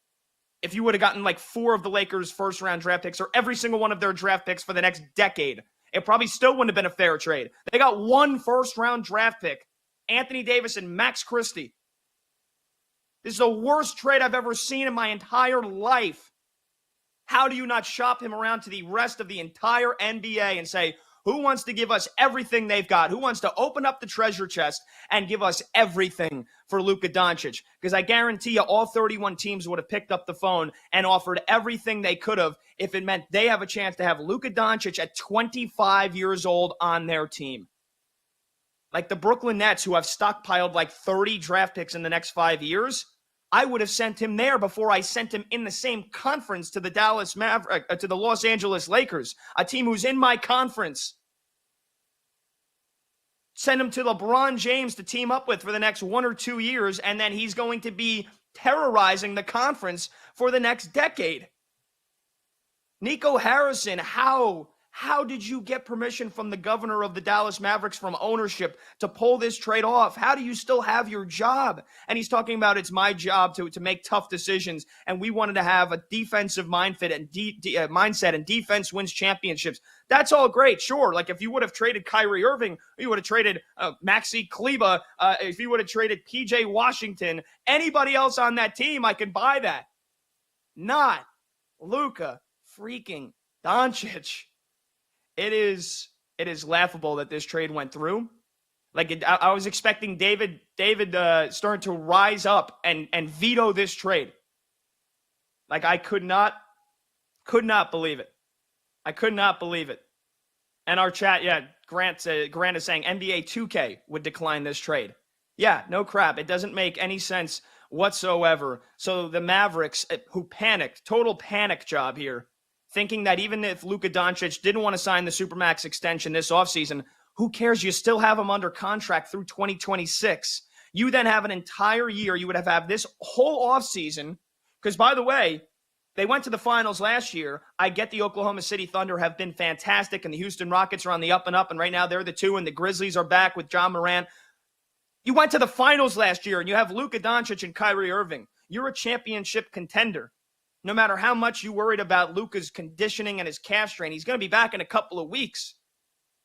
If you would have gotten, like, 4 of the Lakers' first-round draft picks or every single one of their draft picks for the next decade, it probably still wouldn't have been a fair trade. They got 1 first-round draft pick, Anthony Davis and Max Christie. This is the worst trade I've ever seen in my entire life. How do you not shop him around to the rest of the entire NBA and say, who wants to give us everything they've got? Who wants to open up the treasure chest and give us everything for Luka Doncic? Because I guarantee you all 31 teams would have picked up the phone and offered everything they could have if it meant they have a chance to have Luka Doncic at 25 years old on their team. Like the Brooklyn Nets, who have stockpiled like 30 draft picks in the next 5 years, I would have sent him there before I sent him in the same conference to the to the Los Angeles Lakers, a team who's in my conference. Send him to LeBron James to team up with for the next 1 or 2 years, and then he's going to be terrorizing the conference for the next decade. Nico Harrison, how did you get permission from the governor of the Dallas Mavericks, from ownership, to pull this trade off? How do you still have your job? And he's talking about it's my job to make tough decisions, and we wanted to have a defensive mindset and defense wins championships. That's all great, sure. Like if you would have traded Kyrie Irving, or you would have traded Maxi Kleba, if you would have traded PJ Washington, anybody else on that team, I could buy that. Not Luka freaking Doncic. It is laughable that this trade went through. Like I was expecting David Stern to rise up and veto this trade. Like I could not believe it. I could not believe it. And our chat, Grant is saying NBA 2K would decline this trade. Yeah, no crap. It doesn't make any sense whatsoever. So the Mavericks, who panicked, total panic job here, thinking that even if Luka Doncic didn't want to sign the Supermax extension this offseason, who cares? You still have him under contract through 2026. You then have an entire year. You would have this whole offseason. Because, by the way, they went to the finals last year. I get the Oklahoma City Thunder have been fantastic, and the Houston Rockets are on the up and up, and right now they're the 2, and the Grizzlies are back with John Morant. You went to the finals last year, and you have Luka Doncic and Kyrie Irving. You're a championship contender. No matter how much you worried about Luka's conditioning and his calf strain, he's going to be back in a couple of weeks.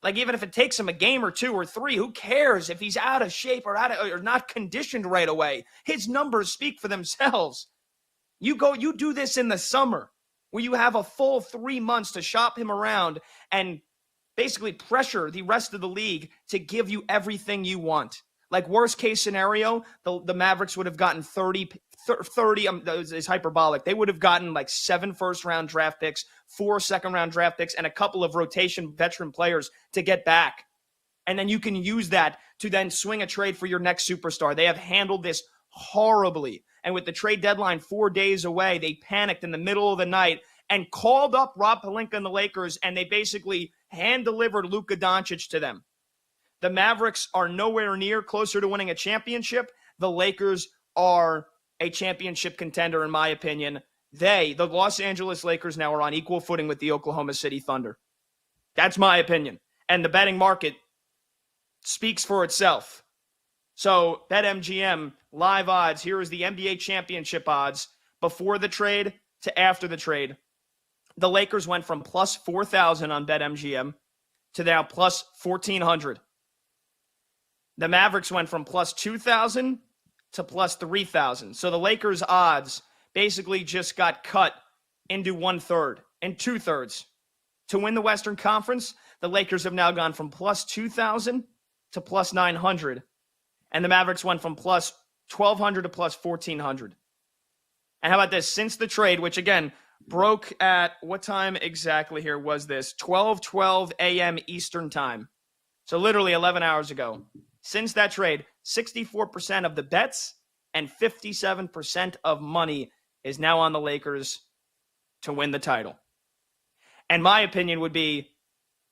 Like, even if it takes him a game or 2 or 3, who cares if he's out of shape or not conditioned right away? His numbers speak for themselves. You do this in the summer where you have a full 3 months to shop him around and basically pressure the rest of the league to give you everything you want. Like worst case scenario, the Mavericks would have gotten 30 is hyperbolic. They would have gotten like 7 first-round draft picks, 4 second-round draft picks, and a couple of rotation veteran players to get back. And then you can use that to then swing a trade for your next superstar. They have handled this horribly. And with the trade deadline 4 days away, they panicked in the middle of the night and called up Rob Pelinka and the Lakers, and they basically hand-delivered Luka Doncic to them. The Mavericks are nowhere near closer to winning a championship. The Lakers are a championship contender, in my opinion. The Los Angeles Lakers, now are on equal footing with the Oklahoma City Thunder. That's my opinion. And the betting market speaks for itself. So, BetMGM, live odds. Here is the NBA championship odds before the trade to after the trade. The Lakers went from plus 4,000 on BetMGM to now plus 1,400. The Mavericks went from plus 2,000 to plus 3,000. So the Lakers' odds basically just got cut into 1/3 and 2/3. To win the Western Conference, the Lakers have now gone from plus 2,000 to plus 900. And the Mavericks went from plus 1,200 to plus 1,400. And how about this? Since the trade, which again broke at what time exactly here was this? 12:12 a.m. Eastern time. So literally 11 hours ago. Since that trade, 64% of the bets and 57% of money is now on the Lakers to win the title. And my opinion would be,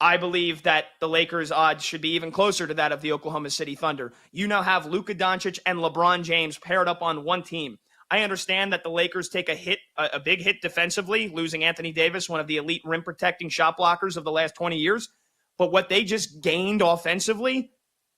I believe that the Lakers' odds should be even closer to that of the Oklahoma City Thunder. You now have Luka Doncic and LeBron James paired up on one team. I understand that the Lakers take a big hit defensively, losing Anthony Davis, one of the elite rim-protecting shot blockers of the last 20 years. But what they just gained offensively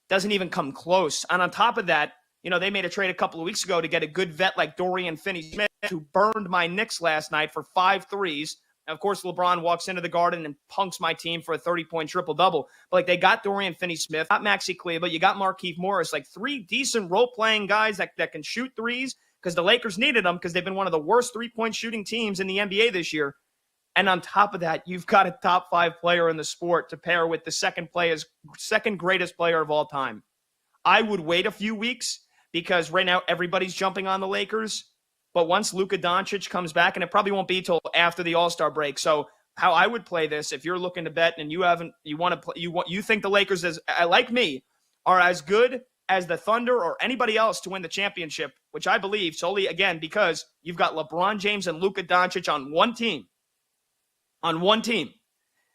doesn't even come close. And on top of that, they made a trade a couple of weeks ago to get a good vet like Dorian Finney-Smith, who burned my Knicks last night for 5 threes. And of course, LeBron walks into the Garden and punks my team for a 30-point triple-double. But they got Dorian Finney-Smith, got Maxi Kleber, you got Markieff Morris, 3 decent role-playing guys that can shoot threes, because the Lakers needed them because they've been one of the worst three-point shooting teams in the NBA this year. And on top of that, you've got a top 5 player in the sport to pair with the second greatest player of all time. I would wait a few weeks because right now everybody's jumping on the Lakers. But once Luka Doncic comes back, and it probably won't be till after the All-Star break. So how I would play this, if you're looking to bet and you think the Lakers, like me, are as good as the Thunder or anybody else to win the championship, which I believe solely, again, because you've got LeBron James and Luka Doncic on one team,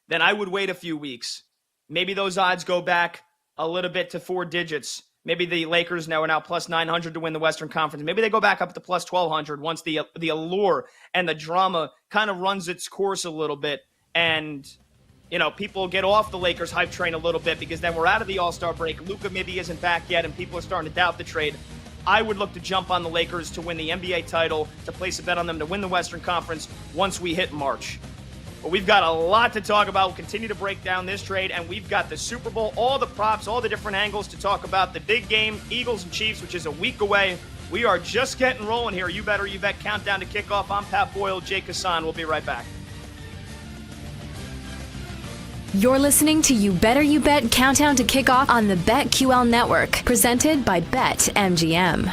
then I would wait a few weeks. Maybe those odds go back a little bit to 4 digits. Maybe the Lakers are now plus 900 to win the Western Conference. Maybe they go back up to plus 1,200 once the allure and the drama kind of runs its course a little bit. And, people get off the Lakers hype train a little bit because then we're out of the All-Star break. Luka maybe isn't back yet and people are starting to doubt the trade. I would look to jump on the Lakers to win the NBA title, to place a bet on them to win the Western Conference once we hit March. But we've got a lot to talk about. We'll continue to break down this trade, and we've got the Super Bowl, all the props, all the different angles to talk about the big game, Eagles and Chiefs, which is a week away. We are just getting rolling here. You better, you bet. Countdown to kickoff. I'm Pat Boyle, Jake Hassan. We'll be right back. You're listening to You Better You Bet Countdown to Kickoff on the BetQL Network, presented by BetMGM.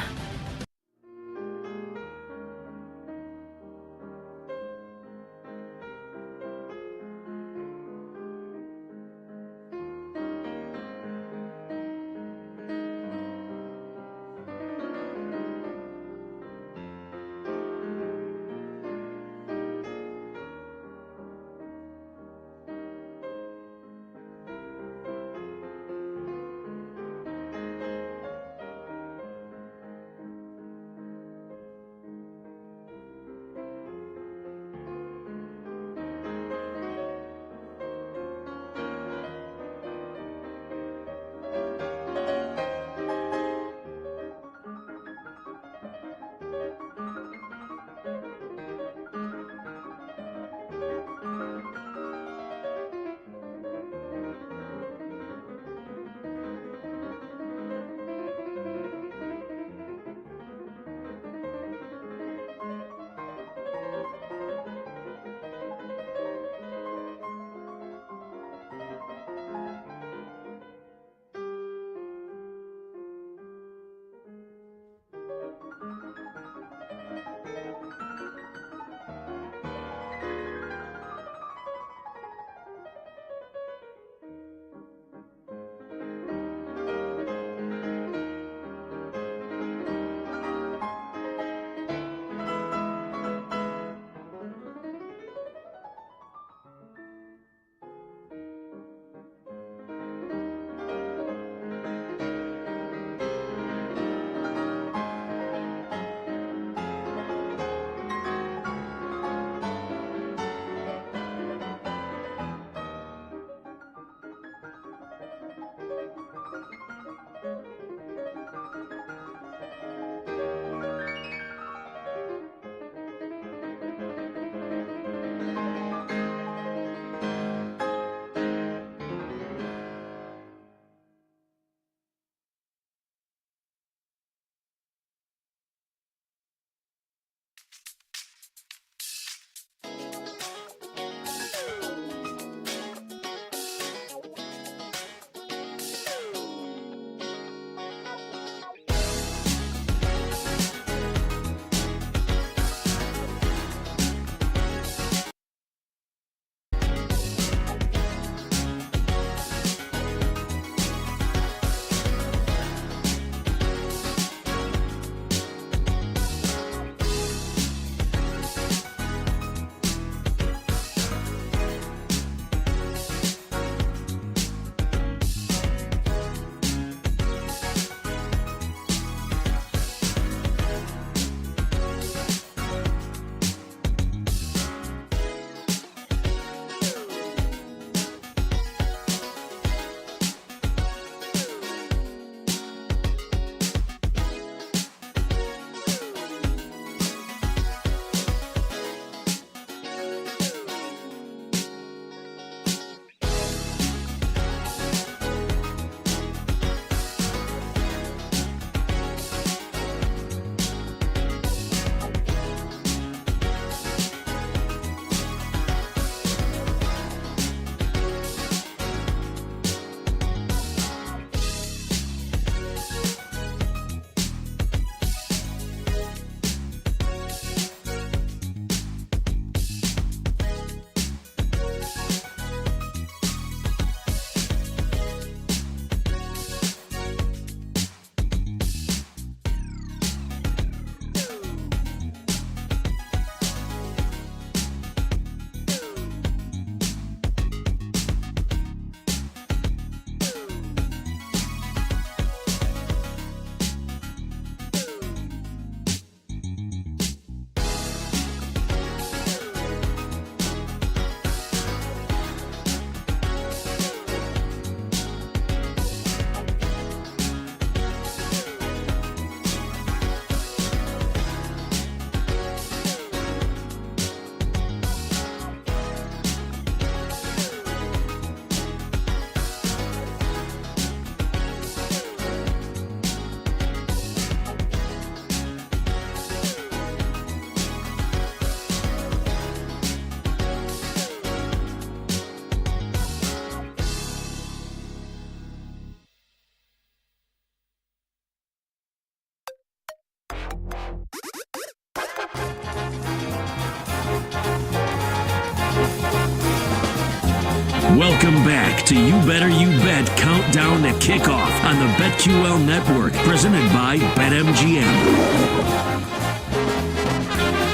Welcome back to You Better You Bet Countdown to Kickoff on the BetQL Network, presented by BetMGM.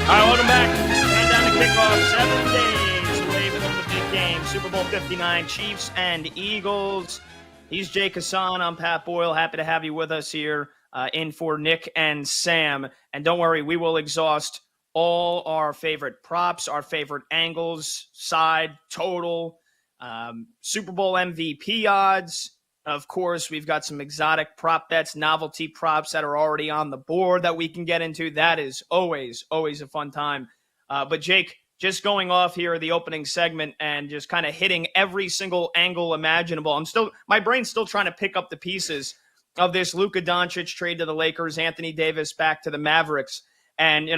All right, welcome back. Countdown to Kickoff, 7 days away from the big game. Super Bowl 59, Chiefs and Eagles. He's Jake Hassan. I'm Pat Boyle. Happy to have you with us here in for Nick and Sam. And don't worry, we will exhaust all our favorite props, our favorite angles, side, total, Super Bowl MVP odds. Of course, we've got some exotic prop bets, novelty props that are already on the board that we can get into. That is always a fun time. But Jake, just going off here, the opening segment, and just kind of hitting every single angle imaginable. My brain's still trying to pick up the pieces of this Luka Doncic trade to the Lakers, Anthony Davis back to the Mavericks. And,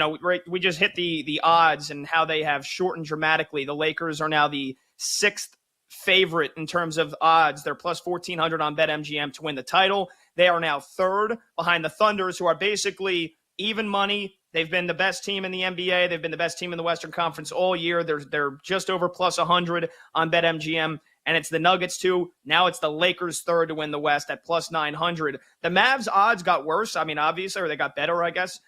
we just hit the odds and how they have shortened dramatically. The Lakers are now the 6th favorite in terms of odds. They're plus 1,400 on BetMGM to win the title. They are now 3rd behind the Thunders, who are basically even money. They've been the best team in the NBA. They've been the best team in the Western Conference all year. They're just over plus 100 on BetMGM. And it's the Nuggets, too. Now it's the Lakers 3rd to win the West at plus 900. The Mavs odds got worse. I mean, obviously, or they got better, I guess,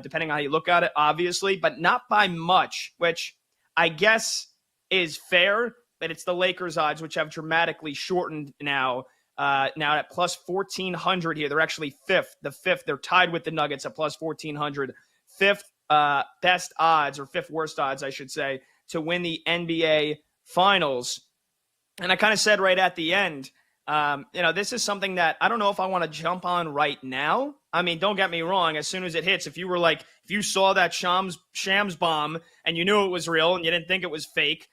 depending on how you look at it, obviously, but not by much, which I guess is fair. But it's the Lakers odds, which have dramatically shortened now. Now at plus 1,400 here. They're actually 5th. The 5th, they're tied with the Nuggets at plus 1,400. 5th best odds, or 5th worst odds, I should say, to win the NBA Finals. And I kind of said right at the end, this is something that I don't know if I want to jump on right now. I mean, don't get me wrong. As soon as it hits, if you saw that Shams bomb and you knew it was real and you didn't think it was fake,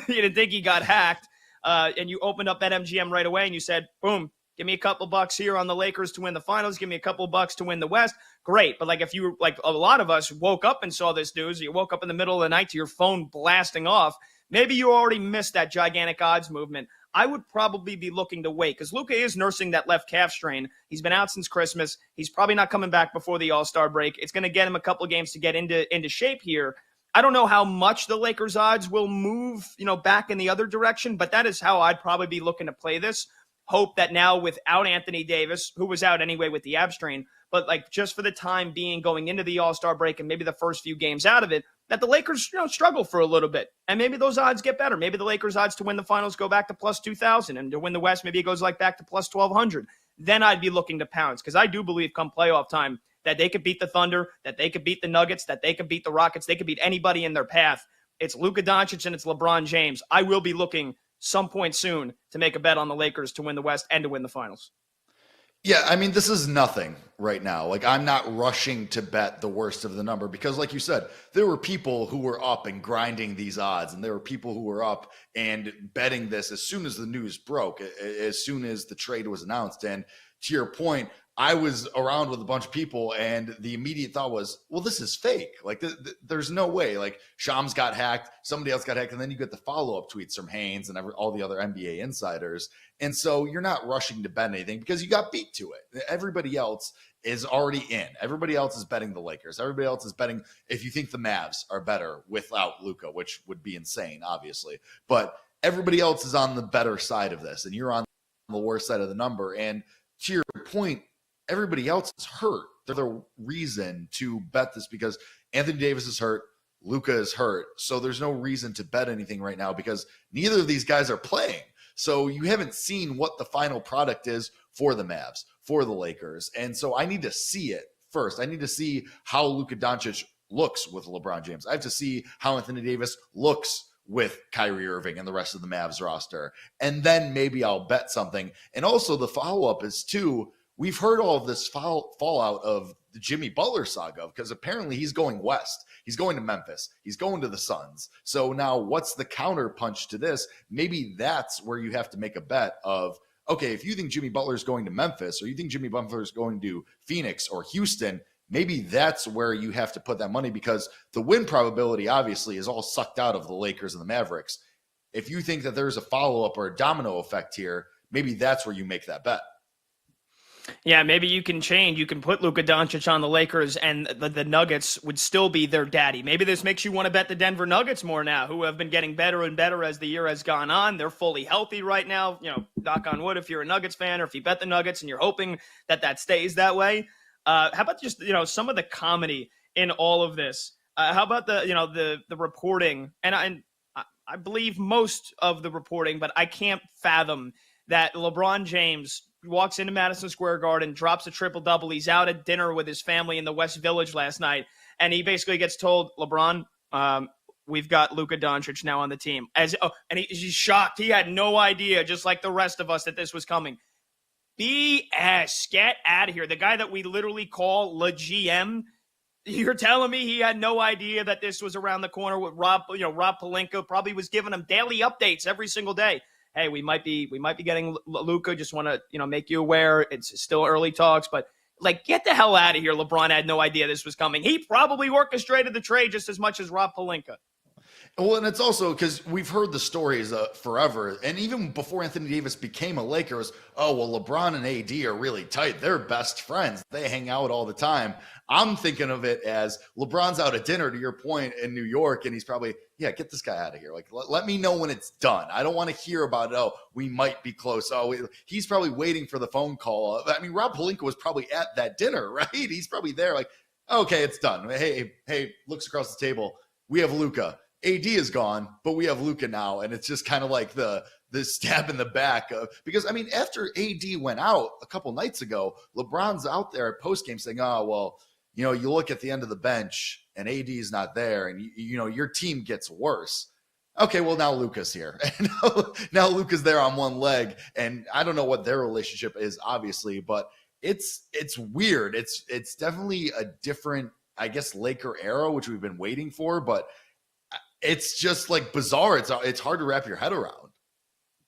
you didn't think he got hacked, and you opened up BetMGM right away and you said, boom, give me a couple bucks here on the Lakers to win the finals, give me a couple bucks to win the West, great. But if you, a lot of us woke up and saw this news, you woke up in the middle of the night to your phone blasting off, maybe you already missed that gigantic odds movement. I would probably be looking to wait, because Luka is nursing that left calf strain. He's been out since Christmas. He's probably not coming back before the All-Star break. It's going to get him a couple of games to get into shape here. I don't know how much the Lakers odds will move, back in the other direction, but that is how I'd probably be looking to play this. Hope that now without Anthony Davis, who was out anyway with the ab strain, but just for the time being going into the All-Star break and maybe the first few games out of it, that the Lakers, struggle for a little bit. And maybe those odds get better. Maybe the Lakers odds to win the finals go back to plus 2,000, and to win the West, maybe it goes back to plus 1,200. Then I'd be looking to pounce, because I do believe come playoff time that they could beat the Thunder, that they could beat the Nuggets, that they could beat the Rockets, they could beat anybody in their path. It's Luka Doncic and it's LeBron James. I will be looking some point soon to make a bet on the Lakers to win the West and to win the finals. Yeah, I mean, this is nothing right now. I'm not rushing to bet the worst of the number, because like you said, there were people who were up and grinding these odds, and there were people who were up and betting this as soon as the news broke, as soon as the trade was announced. And to your point, I was around with a bunch of people, and the immediate thought was, well, this is fake. There's no way. Shams got hacked, somebody else got hacked, and then you get the follow-up tweets from Haynes and all the other NBA insiders. And so you're not rushing to bet anything because you got beat to it. Everybody else is already in. Everybody else is betting the Lakers. Everybody else is betting if you think the Mavs are better without Luka, which would be insane, obviously. But everybody else is on the better side of this, and you're on the worst side of the number. And to your point, everybody else is hurt. They're the reason to bet this, because Anthony Davis is hurt, Luka is hurt. So there's no reason to bet anything right now, because neither of these guys are playing. So you haven't seen what the final product is for the Mavs, for the Lakers. And so I need to see it first. I need to see how Luka Doncic looks with LeBron James. I have to see how Anthony Davis looks with Kyrie Irving and the rest of the Mavs roster. And then maybe I'll bet something. And also the follow-up is, too, we've heard all of this fallout of the Jimmy Butler saga, because apparently he's going west. He's going to Memphis. He's going to the Suns. So now what's the counter punch to this? Maybe that's where you have to make a bet of, okay, if you think Jimmy Butler is going to Memphis, or you think Jimmy Butler is going to Phoenix or Houston, maybe that's where you have to put that money, because the win probability obviously is all sucked out of the Lakers and the Mavericks. If you think that there's a follow-up or a domino effect here, maybe that's where you make that bet. Yeah, maybe you can change. You can put Luka Doncic on the Lakers, and the Nuggets would still be their daddy. Maybe this makes you want to bet the Denver Nuggets more now, who have been getting better and better as the year has gone on. They're fully healthy right now. Knock on wood if you're a Nuggets fan, or if you bet the Nuggets and you're hoping that stays that way. How about just some of the comedy in all of this? How about the reporting? And I believe most of the reporting, but I can't fathom that LeBron James walks into Madison Square Garden, drops a triple-double. He's out at dinner with his family in the West Village last night, and he basically gets told, LeBron, we've got Luka Doncic now on the team. And he's shocked. He had no idea, just like the rest of us, that this was coming. BS. Get out of here. The guy that we literally call the GM, you're telling me he had no idea that this was around the corner with Rob Pelinka probably was giving him daily updates every single day. Hey, we might be getting Luka. Just want to, make you aware. It's still early talks, but get the hell out of here. LeBron had no idea this was coming. He probably orchestrated the trade just as much as Rob Pelinka. Well, and it's also because we've heard the stories forever. And even before Anthony Davis became a Laker, was, oh, well, LeBron and AD are really tight. They're best friends. They hang out all the time. I'm thinking of it as LeBron's out at dinner, to your point, in New York, and he's probably, get this guy out of here. Let me know when it's done. I don't want to hear about, we might be close. He's probably waiting for the phone call. I mean, Rob Pelinka was probably at that dinner, right? He's probably there okay, it's done. Hey, looks across the table. We have Luka. AD is gone, but we have Luka now, and it's just kind of like the stab in the back because after AD went out a couple nights ago, LeBron's out there at postgame saying, "Oh well, you look at the end of the bench and AD is not there, and your team gets worse." Okay, well now Luka's here, and now Luka's there on one leg, and I don't know what their relationship is, obviously, but it's weird. It's definitely a different, I guess, Laker era, which we've been waiting for, but it's just bizarre. It's hard to wrap your head around.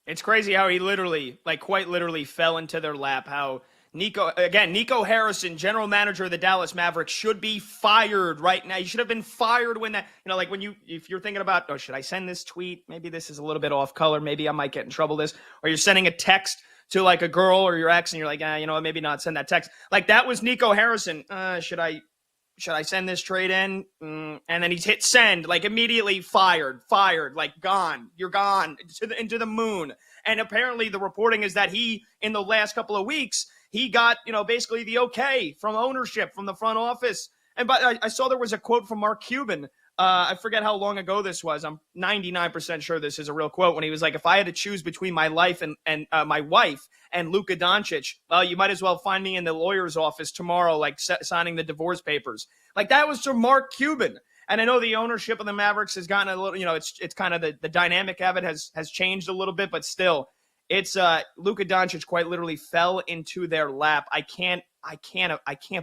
It's crazy how he literally, quite literally fell into their lap. How Nico Harrison, general manager of the Dallas Mavericks, should be fired right now. He should have been fired when that, if you're thinking about, should I send this tweet? Maybe this is a little bit off color. Maybe I might get in trouble with this. Or you're sending a text to a girl or your ex and you're like, maybe not send that text. That was Nico Harrison. Should I send this trade in? And then he's hit send, immediately fired, gone. You're gone into the moon. And apparently the reporting is that he, in the last couple of weeks, he got, basically the okay from ownership, from the front office. And I saw there was a quote from Mark Cuban. I forget how long ago this was. I'm 99% sure this is a real quote, when he was like, if I had to choose between my life and my wife and Luka Doncic, well, you might as well find me in the lawyer's office tomorrow, signing the divorce papers. That was from Mark Cuban. And I know the ownership of the Mavericks has gotten a little, it's kind of the dynamic of it has changed a little bit, but still, it's Luka Doncic quite literally fell into their lap. I can't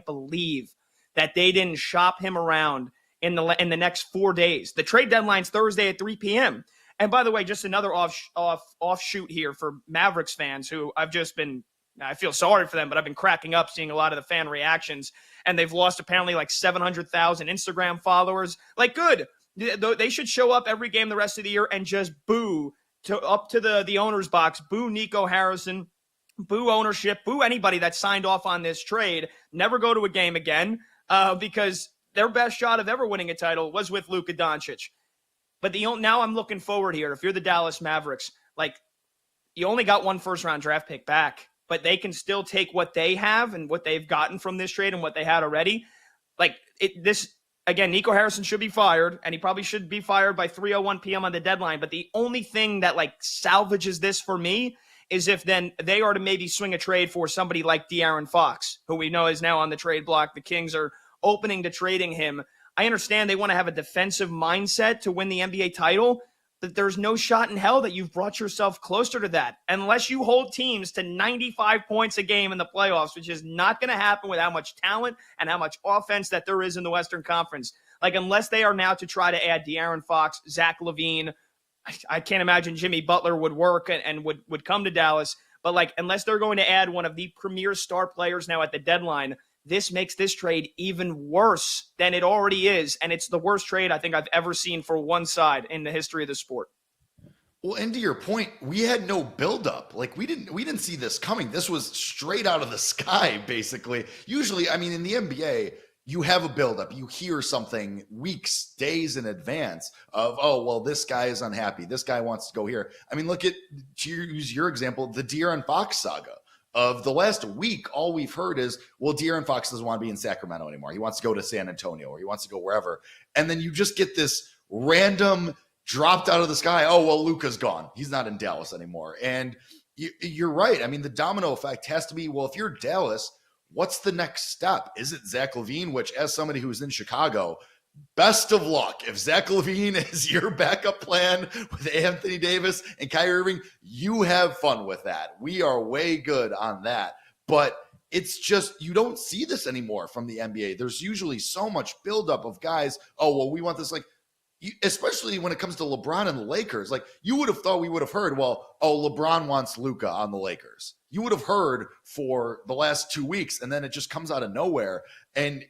believe that they didn't shop him around in the next 4 days. The trade deadline's Thursday at 3 p.m. And by the way, just another offshoot here for Mavericks fans who I feel sorry for them, but I've been cracking up seeing a lot of the fan reactions, and they've lost apparently 700,000 Instagram followers. Good. They should show up every game the rest of the year and just boo up to the owner's box, boo Nico Harrison, boo ownership, boo anybody that signed off on this trade, never go to a game again, because their best shot of ever winning a title was with Luka Doncic. But now I'm looking forward here. If you're the Dallas Mavericks, you only got one first-round draft pick back, but they can still take what they have and what they've gotten from this trade and what they had already. Again, Nico Harrison should be fired, and he probably should be fired by 3:01 p.m. on the deadline. But the only thing that salvages this for me is if then they are to maybe swing a trade for somebody like De'Aaron Fox, who we know is now on the trade block. The Kings are opening to trading him. I understand they want to have a defensive mindset to win the NBA title, but there's no shot in hell that you've brought yourself closer to that unless you hold teams to 95 points a game in the playoffs, which is not going to happen with how much talent and how much offense that there is in the Western Conference. Unless they are now to try to add De'Aaron Fox, Zach LaVine, I can't imagine Jimmy Butler would work and would come to Dallas. But unless they're going to add one of the premier star players now at the deadline, this makes this trade even worse than it already is. And it's the worst trade I think I've ever seen for one side in the history of the sport. Well, and to your point, we had no buildup. Like we didn't see this coming. This was straight out of the sky, basically. Usually, I mean, in the NBA, you have a buildup. You hear something weeks, days in advance of, oh, well, this guy is unhappy. This guy wants to go here. I mean, look at, to use your example, the De'Aaron Fox saga. Of the last week, all we've heard is, well, De'Aaron Fox doesn't want to be in Sacramento anymore. He wants to go to San Antonio or he wants to go wherever. And then you just get this random dropped out of the sky. Oh, well, Luka's gone. He's not in Dallas anymore. And you're right. I mean, the domino effect has to be, well, if you're Dallas, what's the next step? Is it Zach LaVine? Which, as somebody who's in Chicago, best of luck. If Zach LaVine is your backup plan with Anthony Davis and Kyrie Irving, you have fun with that. We are way good on that. But it's just, you don't see this anymore from the NBA. There's usually so much buildup of guys. Oh, well, we want this, like, especially when it comes to LeBron and the Lakers. Like, you would have thought we would have heard, well, oh, LeBron wants Luka on the Lakers. You would have heard for the last 2 weeks, and then it just comes out of nowhere. And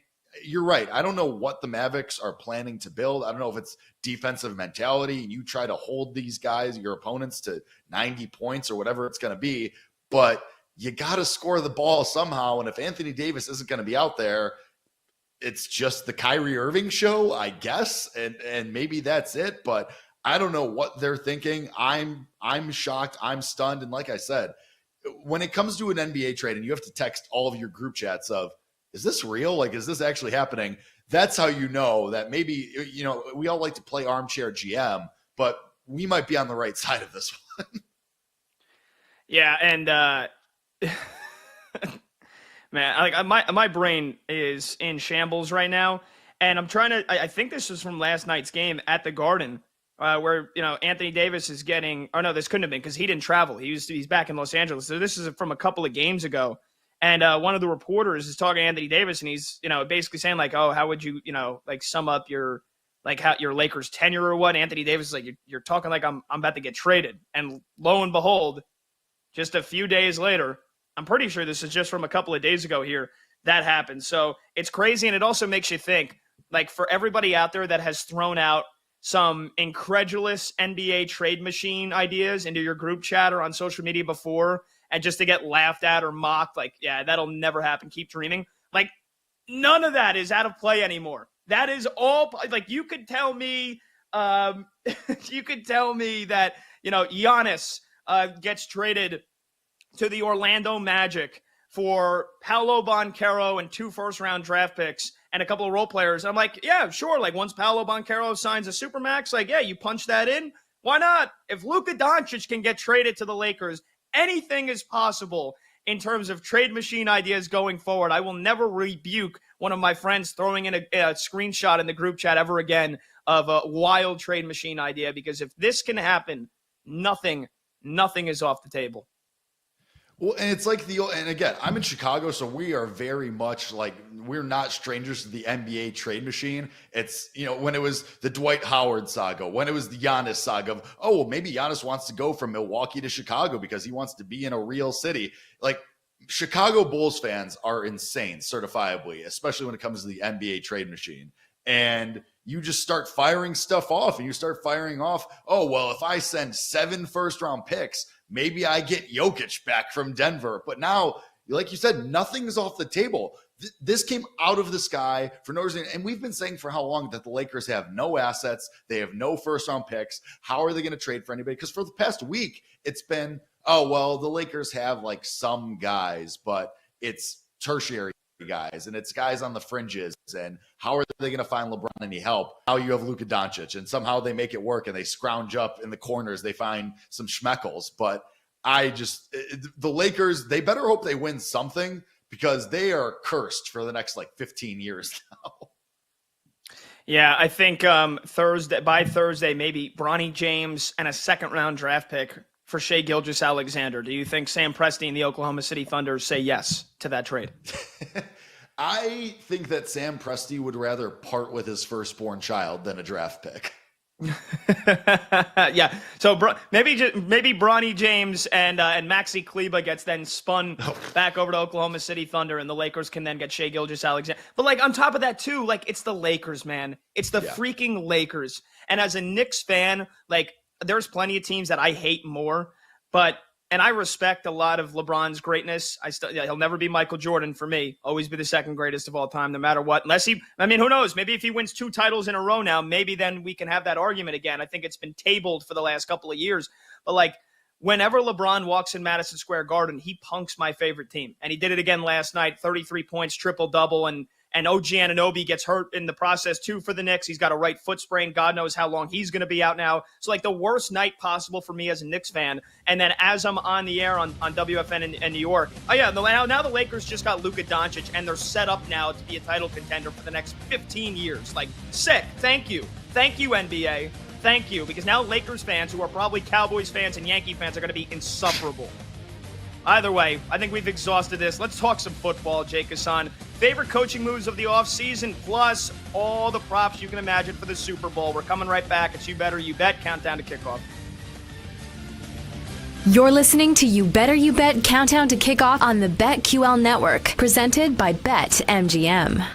you're right. I don't know what the Mavericks are planning to build. I don't know if it's defensive mentality and you try to hold these guys, your opponents, to 90 points or whatever it's going to be, but you got to score the ball somehow. And if Anthony Davis isn't going to be out there, it's just the Kyrie Irving show, I guess, and maybe that's it. But I don't know what they're thinking. I'm shocked. I'm stunned. And like I said, when it comes to an NBA trade and you have to text all of your group chats of, is this real? Like, is this actually happening? That's how you know that maybe, you know, we all like to play armchair GM, but we might be on the right side of this one. Yeah, and man, like my brain is in shambles right now, and I'm trying to. I think this was from last night's game at the Garden, where Anthony Davis is getting. Oh no, this couldn't have been because he didn't travel. He's back in Los Angeles. So this is from a couple of games ago, and one of the reporters is talking to Anthony Davis, and he's basically saying like, oh, how would you like sum up your how your Lakers tenure or what? Anthony Davis is like, you're talking like I'm about to get traded, and lo and behold, just a few days later. I'm pretty sure this is just from a couple of days ago here that happened. So it's crazy. And it also makes you think, like, for everybody out there that has thrown out some incredulous NBA trade machine ideas into your group chat or on social media before, and just to get laughed at or mocked, like, yeah, that'll never happen. Keep dreaming. Like, none of that is out of play anymore. That is all, like, you could tell me that, Giannis gets traded to the Orlando Magic for Paolo Banchero and 2 first-round draft picks and a couple of role players. I'm like, yeah, sure. Like, once Paolo Banchero signs a Supermax, like, yeah, you punch that in. Why not? If Luka Doncic can get traded to the Lakers, anything is possible in terms of trade machine ideas going forward. I will never rebuke one of my friends throwing in a screenshot in the group chat ever again of a wild trade machine idea, because if this can happen, nothing is off the table. Well, and it's like and again, I'm in Chicago, so we are very much like, we're not strangers to the NBA trade machine. It's, when it was the Dwight Howard saga, when it was the Giannis saga of, oh, well, maybe Giannis wants to go from Milwaukee to Chicago because he wants to be in a real city. Like, Chicago Bulls fans are insane, certifiably, especially when it comes to the NBA trade machine. And you just start firing stuff off, and you start firing off, oh, well, if I send 7 first-round picks, maybe I get Jokic back from Denver. But now, like you said, nothing's off the table. This came out of the sky for no reason. And we've been saying for how long that the Lakers have no assets. They have no first-round picks. How are they going to trade for anybody? Because for the past week, it's been, oh, well, the Lakers have like some guys, but it's tertiary guys, and it's guys on the fringes, and how are they going to find LeBron any help? Now you have Luka Doncic, and somehow they make it work, and they scrounge up in the corners, they find some schmeckles. But the Lakers, they better hope they win something, because they are cursed for the next like 15 years now. Yeah, I think by Thursday, maybe Bronny James and a 2nd-round draft pick for Shai Gilgeous-Alexander. Do you think Sam Presti and the Oklahoma City Thunder say yes to that trade? I think that Sam Presti would rather part with his firstborn child than a draft pick. Yeah, so maybe Bronny James and Maxi Kleber gets then spun back over to Oklahoma City Thunder, and the Lakers can then get Shai Gilgeous-Alexander. But like on top of that too, like it's the Lakers, man. It's the freaking Lakers. And as a Knicks fan, like there's plenty of teams that I hate more, and I respect a lot of LeBron's greatness. He'll never be Michael Jordan for me. Always be the second greatest of all time, no matter what. Who knows? Maybe if he wins 2 titles in a row now, maybe then we can have that argument again. I think it's been tabled for the last couple of years. But whenever LeBron walks in Madison Square Garden, he punks my favorite team. And he did it again last night, 33 points, triple-double, and OG Anunoby gets hurt in the process too for the Knicks. He's got a right foot sprain. God knows how long he's going to be out now. So the worst night possible for me as a Knicks fan. And then as I'm on the air on WFN in New York, now the Lakers just got Luka Doncic and they're set up now to be a title contender for the next 15 years. Sick. Thank you. Thank you, NBA. Thank you. Because now Lakers fans, who are probably Cowboys fans and Yankee fans, are going to be insufferable. Either way, I think we've exhausted this. Let's talk some football, Jake Hassan. Favorite coaching moves of the offseason, plus all the props you can imagine for the Super Bowl. We're coming right back. It's You Better You Bet, countdown to kickoff. You're listening to You Better You Bet Countdown to Kickoff on the BetQL Network, presented by BetMGM.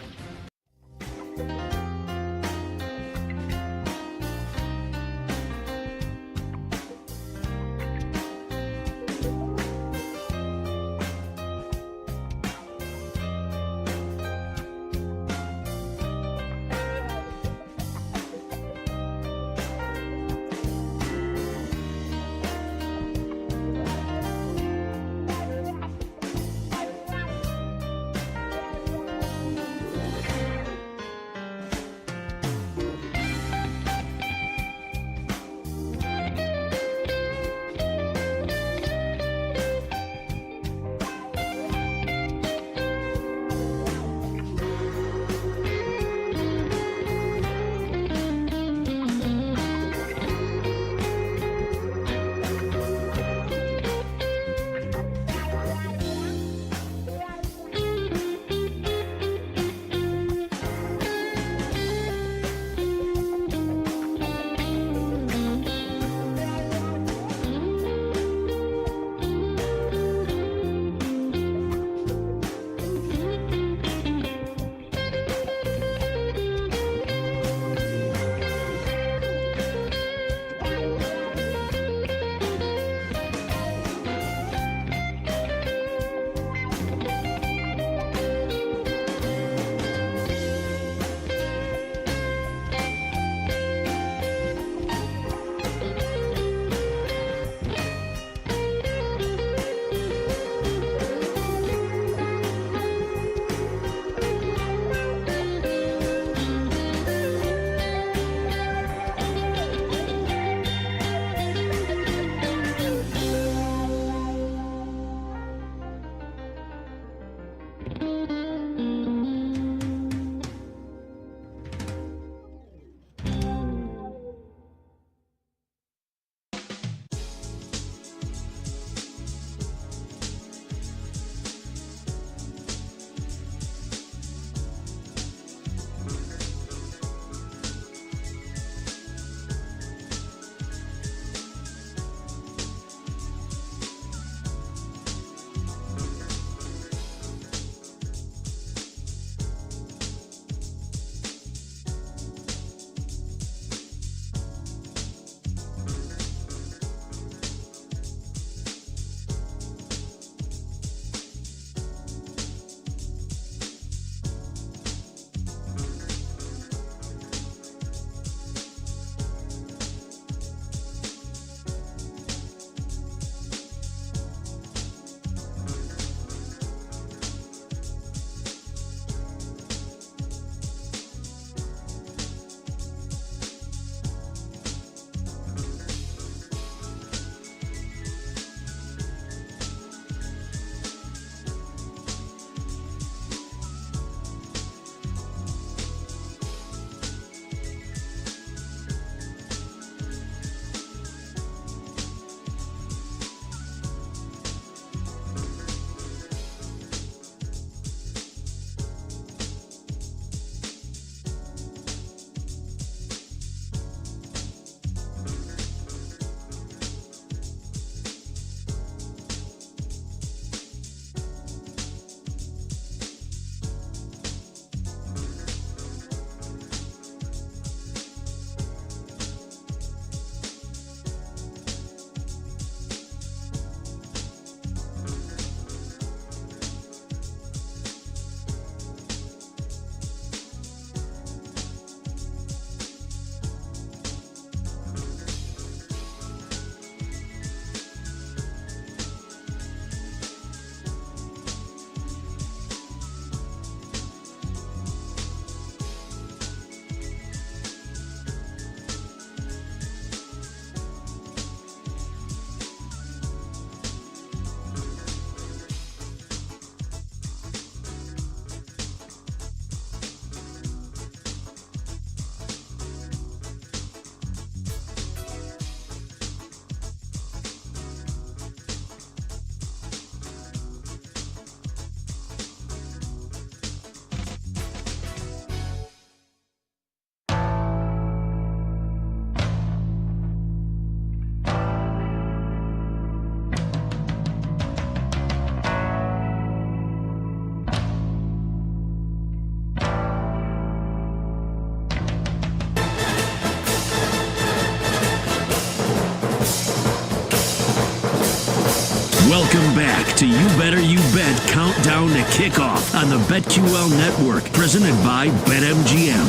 Welcome back to You Better You Bet Countdown to Kickoff on the BetQL Network, presented by BetMGM.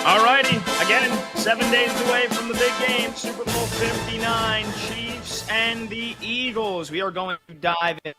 All righty, again, 7 days away from the big game, Super Bowl 59, Chiefs and the Eagles. We are going to dive in,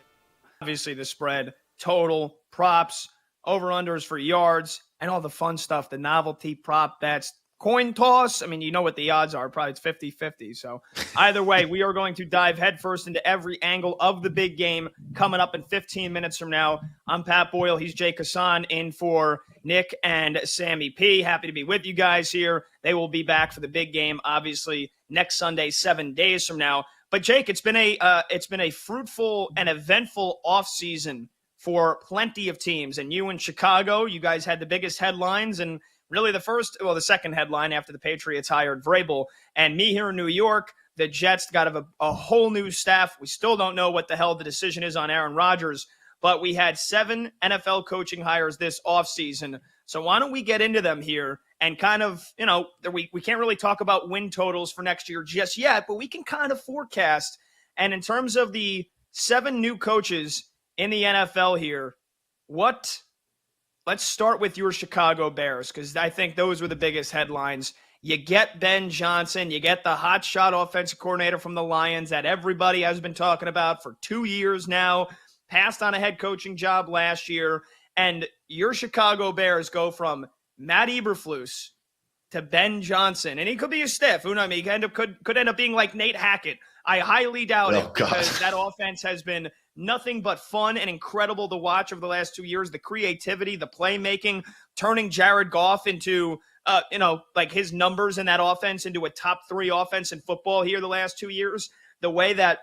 obviously, the spread, total, props, over-unders for yards, and all the fun stuff, the novelty prop bets, coin toss. I mean, you know what the odds are. Probably it's 50-50. So either way, we are going to dive headfirst into every angle of the big game coming up in 15 minutes from now. I'm Pat Boyle. He's Jake Hassan in for Nick and Sammy P. Happy to be with you guys here. They will be back for the big game, obviously, next Sunday, 7 days from now. But Jake, it's been a fruitful and eventful offseason for plenty of teams. And you in Chicago, you guys had the biggest headlines and really the second headline after the Patriots hired Vrabel. And me here in New York, the Jets got a whole new staff. We still don't know what the hell the decision is on Aaron Rodgers, but we had 7 NFL coaching hires this offseason. So why don't we get into them here and kind of, we can't really talk about win totals for next year just yet, but we can kind of forecast. And in terms of the 7 new coaches in the NFL here, let's start with your Chicago Bears, because I think those were the biggest headlines. You get Ben Johnson, you get the hotshot offensive coordinator from the Lions that everybody has been talking about for 2 years now, passed on a head coaching job last year, and your Chicago Bears go from Matt Eberflus to Ben Johnson, and he could be a stiff. Who knows? I mean, he could end up being like Nate Hackett. I highly doubt it, because that offense has been nothing but fun and incredible to watch over the last 2 years. The creativity, the playmaking, turning Jared Goff into, like his numbers in that offense into a top 3 offense in football here the last 2 years. The way that